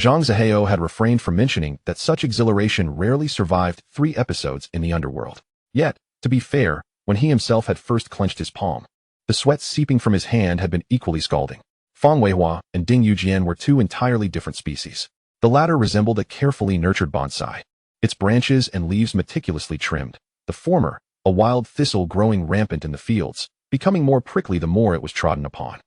Zhang Zihao had refrained from mentioning that such exhilaration rarely survived 3 episodes in the Underworld. Yet, to be fair, when he himself had first clenched his palm, the sweat seeping from his hand had been equally scalding. Fong Weihua and Ding Yujian were 2 entirely different species. The latter resembled a carefully nurtured bonsai, its branches and leaves meticulously trimmed. The former, a wild thistle growing rampant in the fields, becoming more prickly the more it was trodden upon.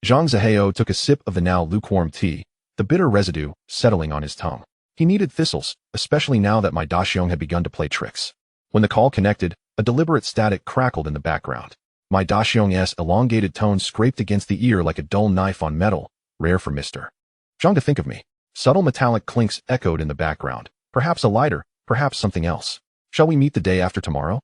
Zhang Zihao took a sip of the now lukewarm tea, the bitter residue settling on his tongue. He needed thistles, especially now that my Daxiong had begun to play tricks. When the call connected, a deliberate static crackled in the background. My Daxiong's elongated tone scraped against the ear like a dull knife on metal, rare for Mr. Zhang to think of me. Subtle metallic clinks echoed in the background. Perhaps a lighter, perhaps something else. Shall we meet the day after tomorrow?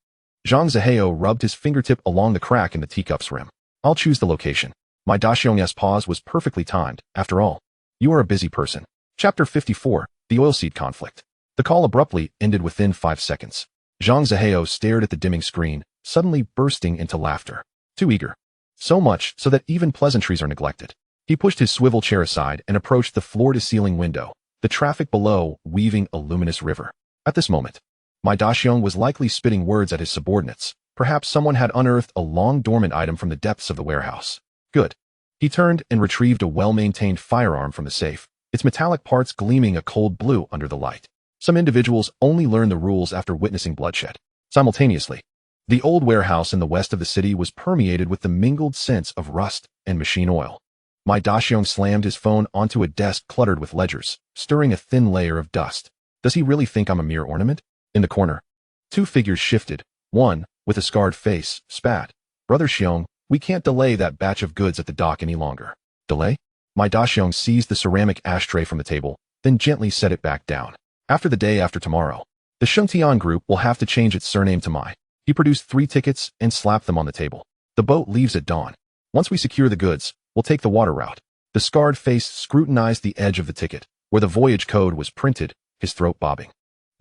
Zhang Zihao rubbed his fingertip along the crack in the teacup's rim. I'll choose the location. My Daxiong's pause was perfectly timed, after all. You are a busy person. Chapter 54, The Oilseed Conflict. The call abruptly ended within 5 seconds. Zhang Zihao stared at the dimming screen, suddenly bursting into laughter. Too eager. So much so that even pleasantries are neglected. He pushed his swivel chair aside and approached the floor-to-ceiling window, the traffic below weaving a luminous river. At this moment, my Daxiong was likely spitting words at his subordinates. Perhaps someone had unearthed a long-dormant item from the depths of the warehouse. Good. He turned and retrieved a well-maintained firearm from the safe, its metallic parts gleaming a cold blue under the light. Some individuals only learn the rules after witnessing bloodshed. Simultaneously, the old warehouse in the west of the city was permeated with the mingled scents of rust and machine oil. My Daxiong slammed his phone onto a desk cluttered with ledgers, stirring a thin layer of dust. Does he really think I'm a mere ornament? In the corner, 2 figures shifted. One, with a scarred face, spat. Brother Xiong, we can't delay that batch of goods at the dock any longer. Delay? My Daxiong seized the ceramic ashtray from the table, then gently set it back down. After the day after tomorrow, the Shengtian group will have to change its surname to Mai. He produced 3 tickets and slapped them on the table. The boat leaves at dawn. Once we secure the goods, we'll take the water route. The scarred face scrutinized the edge of the ticket, where the voyage code was printed, his throat bobbing.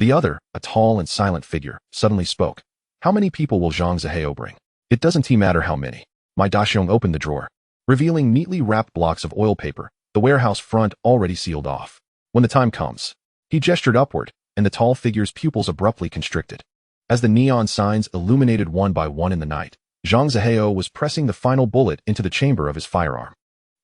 The other, a tall and silent figure, suddenly spoke. How many people will Zhang Zihao bring? It doesn't matter how many. My Daxiong opened the drawer, revealing neatly wrapped blocks of oil paper, the warehouse front already sealed off. When the time comes, he gestured upward, and the tall figure's pupils abruptly constricted. As the neon signs illuminated one by one in the night, Zhang Zihao was pressing the final bullet into the chamber of his firearm.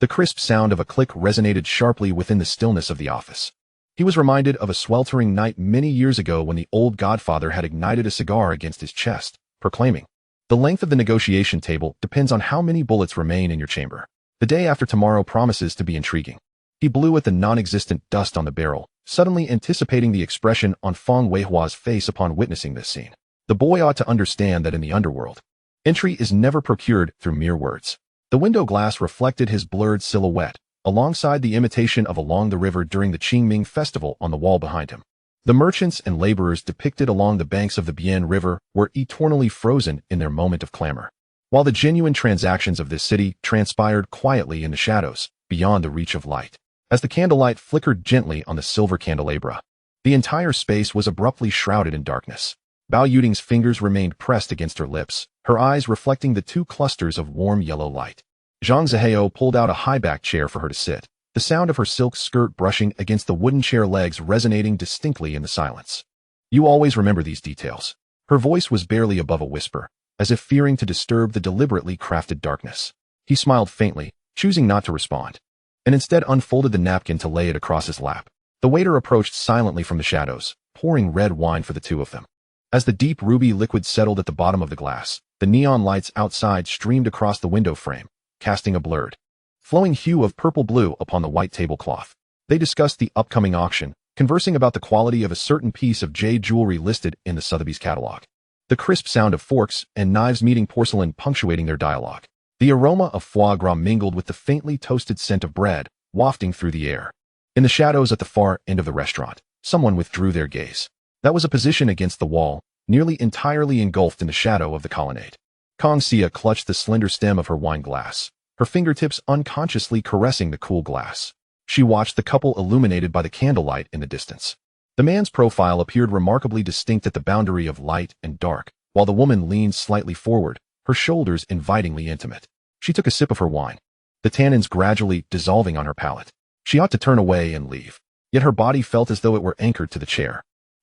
The crisp sound of a click resonated sharply within the stillness of the office. He was reminded of a sweltering night many years ago when the old godfather had ignited a cigar against his chest, proclaiming, "The length of the negotiation table depends on how many bullets remain in your chamber." The day after tomorrow promises to be intriguing. He blew at the non-existent dust on the barrel, suddenly anticipating the expression on Fong Weihua's face upon witnessing this scene. The boy ought to understand that in the underworld, entry is never procured through mere words. The window glass reflected his blurred silhouette, alongside the imitation of along the river during the Qingming festival on the wall behind him. The merchants and laborers depicted along the banks of the Bian River were eternally frozen in their moment of clamor, while the genuine transactions of this city transpired quietly in the shadows, beyond the reach of light. As the candlelight flickered gently on the silver candelabra, the entire space was abruptly shrouded in darkness. Bao Yuding's fingers remained pressed against her lips, her eyes reflecting the 2 clusters of warm yellow light. Zhang Zihao pulled out a high-backed chair for her to sit, the sound of her silk skirt brushing against the wooden chair legs resonating distinctly in the silence. You always remember these details. Her voice was barely above a whisper, as if fearing to disturb the deliberately crafted darkness. He smiled faintly, choosing not to respond, and instead unfolded the napkin to lay it across his lap. The waiter approached silently from the shadows, pouring red wine for the 2 of them. As the deep ruby liquid settled at the bottom of the glass, The neon lights outside streamed across the window frame, casting a blurred, flowing hue of purple-blue upon the white tablecloth. They discussed the upcoming auction, conversing about the quality of a certain piece of jade jewelry listed in the Sotheby's catalog. The crisp sound of forks and knives meeting porcelain punctuating their dialogue. The aroma of foie gras mingled with the faintly toasted scent of bread, wafting through the air. In the shadows at the far end of the restaurant, someone withdrew their gaze. That was a position against the wall, nearly entirely engulfed in the shadow of the colonnade. Kongxia clutched the slender stem of her wine glass, her fingertips unconsciously caressing the cool glass. She watched the couple illuminated by the candlelight in the distance. The man's profile appeared remarkably distinct at the boundary of light and dark, while the woman leaned slightly forward, her shoulders invitingly intimate. She took a sip of her wine, the tannins gradually dissolving on her palate. She ought to turn away and leave, yet her body felt as though it were anchored to the chair.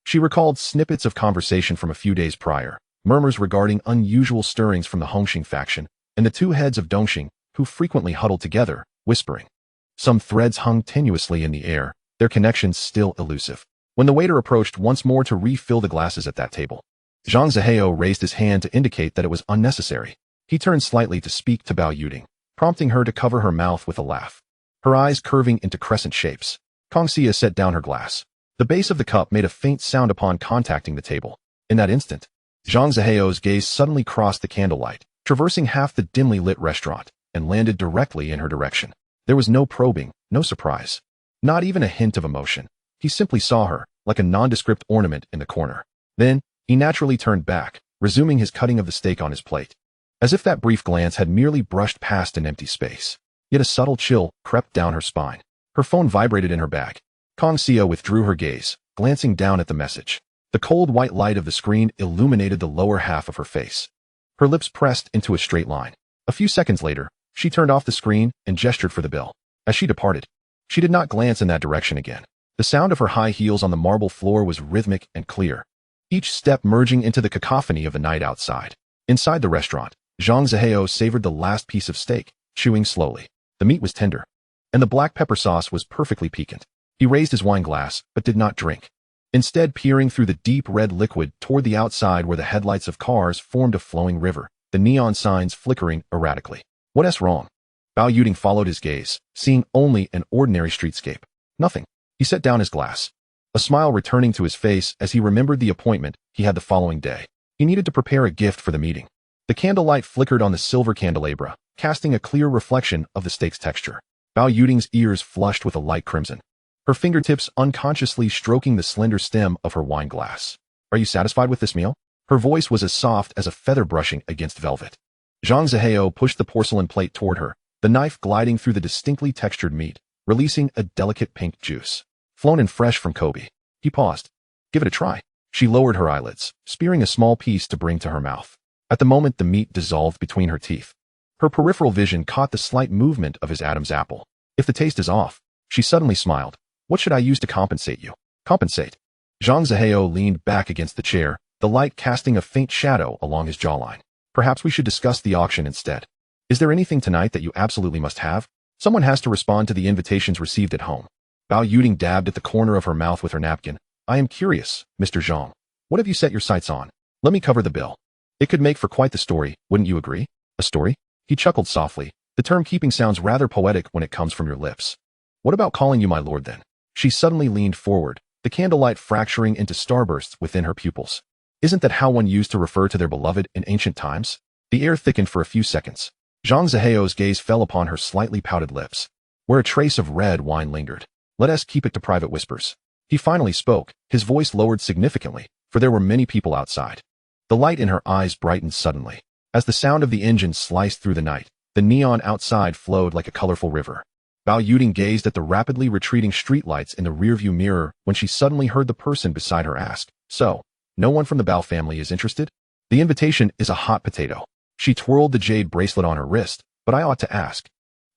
She recalled snippets of conversation from a few days prior, murmurs regarding unusual stirrings from the Hongxing faction, and the two heads of Dongxing, who frequently huddled together, whispering. Some threads hung tenuously in the air, their connections still elusive. When the waiter approached once more to refill the glasses at that table, Zhang Zihao raised his hand to indicate that it was unnecessary. He turned slightly to speak to Bao Yuding, prompting her to cover her mouth with a laugh. Her eyes curving into crescent shapes. Kongxia set down her glass. The base of the cup made a faint sound upon contacting the table. In that instant, Zhang Zihao's gaze suddenly crossed the candlelight, traversing half the dimly lit restaurant, and landed directly in her direction. There was no probing, no surprise, not even a hint of emotion. He simply saw her, like a nondescript ornament in the corner. Then, he naturally turned back, resuming his cutting of the steak on his plate. As if that brief glance had merely brushed past an empty space. Yet a subtle chill crept down her spine. Her phone vibrated in her bag. Kongxia withdrew her gaze, glancing down at the message. The cold white light of the screen illuminated the lower half of her face. Her lips pressed into a straight line. A few seconds later, she turned off the screen and gestured for the bill. As she departed, she did not glance in that direction again. The sound of her high heels on the marble floor was rhythmic and clear, each step merging into the cacophony of the night outside. Inside the restaurant, Zhang Zihao savored the last piece of steak, chewing slowly. The meat was tender, and the black pepper sauce was perfectly piquant. He raised his wine glass, but did not drink. Instead, peering through the deep red liquid toward the outside where the headlights of cars formed a flowing river, the neon signs flickering erratically. What's wrong? Bao Yuding followed his gaze, seeing only an ordinary streetscape. Nothing. He set down his glass, a smile returning to his face as he remembered the appointment he had the following day. He needed to prepare a gift for the meeting. The candlelight flickered on the silver candelabra, casting a clear reflection of the steak's texture. Bao Yuding's ears flushed with a light crimson, her fingertips unconsciously stroking the slender stem of her wine glass. Are you satisfied with this meal? Her voice was as soft as a feather brushing against velvet. Zhang Zihao pushed the porcelain plate toward her, the knife gliding through the distinctly textured meat, releasing a delicate pink juice. Flown and fresh from Kobe. He paused. Give it a try. She lowered her eyelids, spearing a small piece to bring to her mouth. At the moment, the meat dissolved between her teeth. Her peripheral vision caught the slight movement of his Adam's apple. If the taste is off, she suddenly smiled. What should I use to compensate you? Compensate. Zhang Zihao leaned back against the chair, the light casting a faint shadow along his jawline. Perhaps we should discuss the auction instead. Is there anything tonight that you absolutely must have? Someone has to respond to the invitations received at home. Bao Yuding dabbed at the corner of her mouth with her napkin. I am curious, Mr. Zhang. What have you set your sights on? Let me cover the bill. It could make for quite the story, wouldn't you agree? A story? He chuckled softly. The term keeping sounds rather poetic when it comes from your lips. What about calling you my lord then? She suddenly leaned forward, the candlelight fracturing into starbursts within her pupils. Isn't that how one used to refer to their beloved in ancient times? The air thickened for a few seconds. Zhang Zihao's gaze fell upon her slightly pouted lips, where a trace of red wine lingered. Let us keep it to private whispers. He finally spoke, his voice lowered significantly, for there were many people outside. The light in her eyes brightened suddenly. As the sound of the engine sliced through the night, the neon outside flowed like a colorful river. Bao Yuding gazed at the rapidly retreating streetlights in the rearview mirror when she suddenly heard the person beside her ask, So, no one from the Bao family is interested? The invitation is a hot potato. She twirled the jade bracelet on her wrist, but I ought to ask.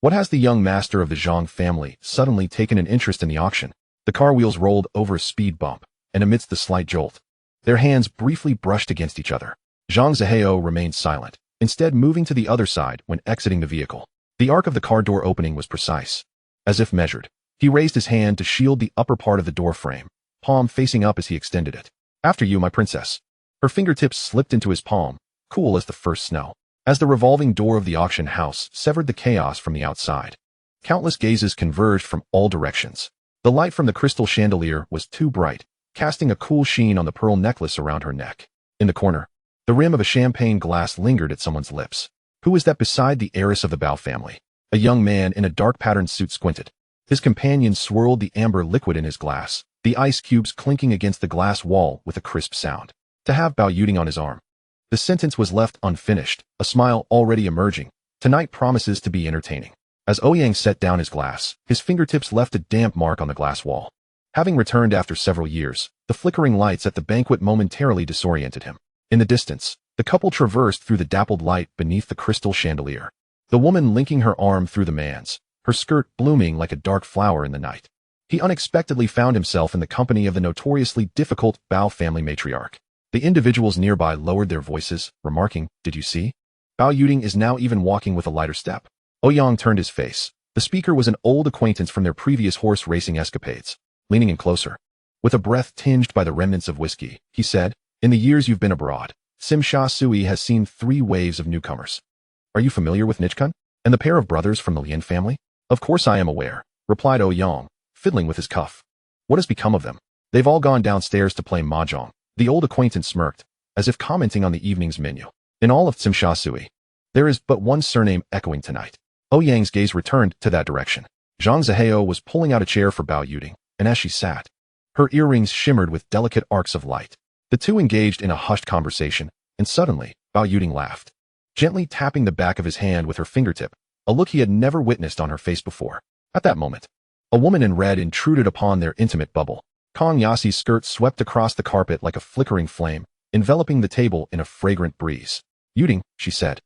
What has the young master of the Zhang family suddenly taken an interest in the auction? The car wheels rolled over a speed bump, and amidst the slight jolt, their hands briefly brushed against each other. Zhang Zihao remained silent, instead moving to the other side when exiting the vehicle. The arc of the car door opening was precise, as if measured. He raised his hand to shield the upper part of the door frame, palm facing up as he extended it. After you, my princess. Her fingertips slipped into his palm, cool as the first snow. As the revolving door of the auction house severed the chaos from the outside, countless gazes converged from all directions. The light from the crystal chandelier was too bright, casting a cool sheen on the pearl necklace around her neck. In the corner, the rim of a champagne glass lingered at someone's lips. Who was that beside the heiress of the Bao family? A young man in a dark patterned suit squinted. His companion swirled the amber liquid in his glass, the ice cubes clinking against the glass wall with a crisp sound. To have Bao Yuting on his arm. The sentence was left unfinished, a smile already emerging. Tonight promises to be entertaining. As Ouyang set down his glass, his fingertips left a damp mark on the glass wall. Having returned after several years, the flickering lights at the banquet momentarily disoriented him. In the distance, the couple traversed through the dappled light beneath the crystal chandelier. The woman linking her arm through the man's, her skirt blooming like a dark flower in the night. He unexpectedly found himself in the company of the notoriously difficult Bao family matriarch. The individuals nearby lowered their voices, remarking, "Did you see? Bao Yuting is now even walking with a lighter step." Ouyang turned his face. The speaker was an old acquaintance from their previous horse racing escapades. Leaning in closer, with a breath tinged by the remnants of whiskey, he said, "In the years you've been abroad, Sim Sha Sui has seen 3 waves of newcomers. Are you familiar with Nichkun and the pair of brothers from the Lien family?" "Of course I am aware," replied Ouyang, fiddling with his cuff. "What has become of them?" "They've all gone downstairs to play mahjong." The old acquaintance smirked, as if commenting on the evening's menu. "In all of Sim Sha Sui, there is but one surname echoing tonight." Ouyang's gaze returned to that direction. Zhang Zihao was pulling out a chair for Bao Yuting, and as she sat, her earrings shimmered with delicate arcs of light. The two engaged in a hushed conversation, and suddenly, Bao Yuting laughed, gently tapping the back of his hand with her fingertip, a look he had never witnessed on her face before. At that moment, a woman in red intruded upon their intimate bubble. Kong Yassi's skirt swept across the carpet like a flickering flame, enveloping the table in a fragrant breeze. "Yuting," she said,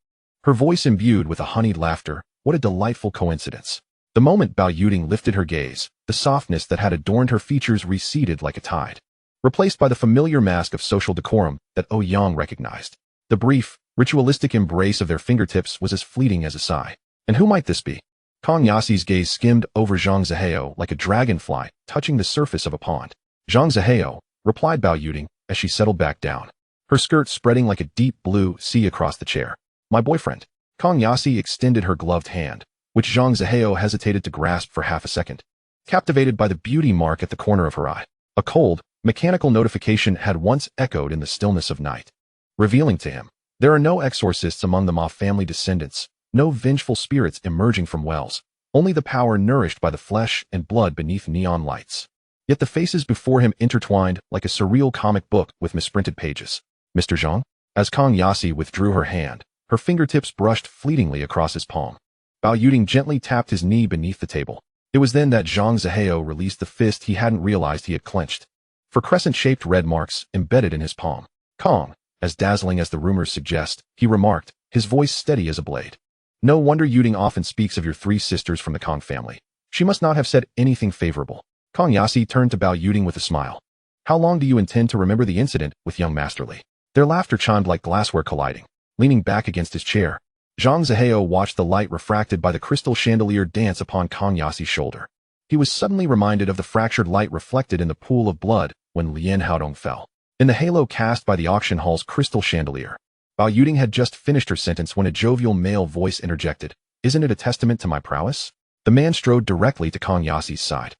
her voice imbued with a honeyed laughter. "What a delightful coincidence." The moment Bao Yuting lifted her gaze, the softness that had adorned her features receded like a tide, replaced by the familiar mask of social decorum that Ouyang recognized. The brief, ritualistic embrace of their fingertips was as fleeting as a sigh. And who might this be? Kong Yassi's gaze skimmed over Zhang Zihao like a dragonfly touching the surface of a pond. "Zhang Zihao," replied Bao Yuting as she settled back down, her skirt spreading like a deep blue sea across the chair. "My boyfriend." Kong Yassi extended her gloved hand, which Zhang Zihao hesitated to grasp for half a second, captivated by the beauty mark at the corner of her eye. A cold, mechanical notification had once echoed in the stillness of night, revealing to him, there are no exorcists among the Ma family descendants, no vengeful spirits emerging from wells, only the power nourished by the flesh and blood beneath neon lights. Yet the faces before him intertwined like a surreal comic book with misprinted pages. "Mr. Zhang?" As Kong Yassi withdrew her hand, her fingertips brushed fleetingly across his palm. Bao Yuting gently tapped his knee beneath the table. It was then that Zhang Zihao released the fist he hadn't realized he had clenched, for crescent-shaped red marks embedded in his palm. "Kong," as dazzling as the rumors suggest, he remarked, his voice steady as a blade. "No wonder Yuting often speaks of your 3 sisters from the Kong family. She must not have said anything favorable." Kong Yassi turned to Bao Yuting with a smile. "How long do you intend to remember the incident with young Masterly?" Their laughter chimed like glassware colliding. Leaning back against his chair, Zhang Zihao watched the light refracted by the crystal chandelier dance upon Kong Yassi's shoulder. He was suddenly reminded of the fractured light reflected in the pool of blood when Lien Haodong fell. In the halo cast by the auction hall's crystal chandelier, Bao Yuting had just finished her sentence when a jovial male voice interjected, "Isn't it a testament to my prowess?" The man strode directly to Kong Yassi's side,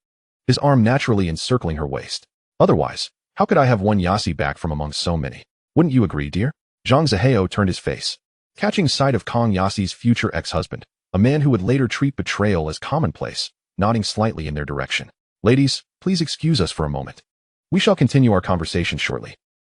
his arm naturally encircling her waist. "Otherwise, how could I have won Yassi back from among so many? Wouldn't you agree, dear?" Zhang Zihao turned his face, catching sight of Kong Yassi's future ex-husband, a man who would later treat betrayal as commonplace, nodding slightly in their direction. "Ladies, please excuse us for a moment. We shall continue our conversation shortly."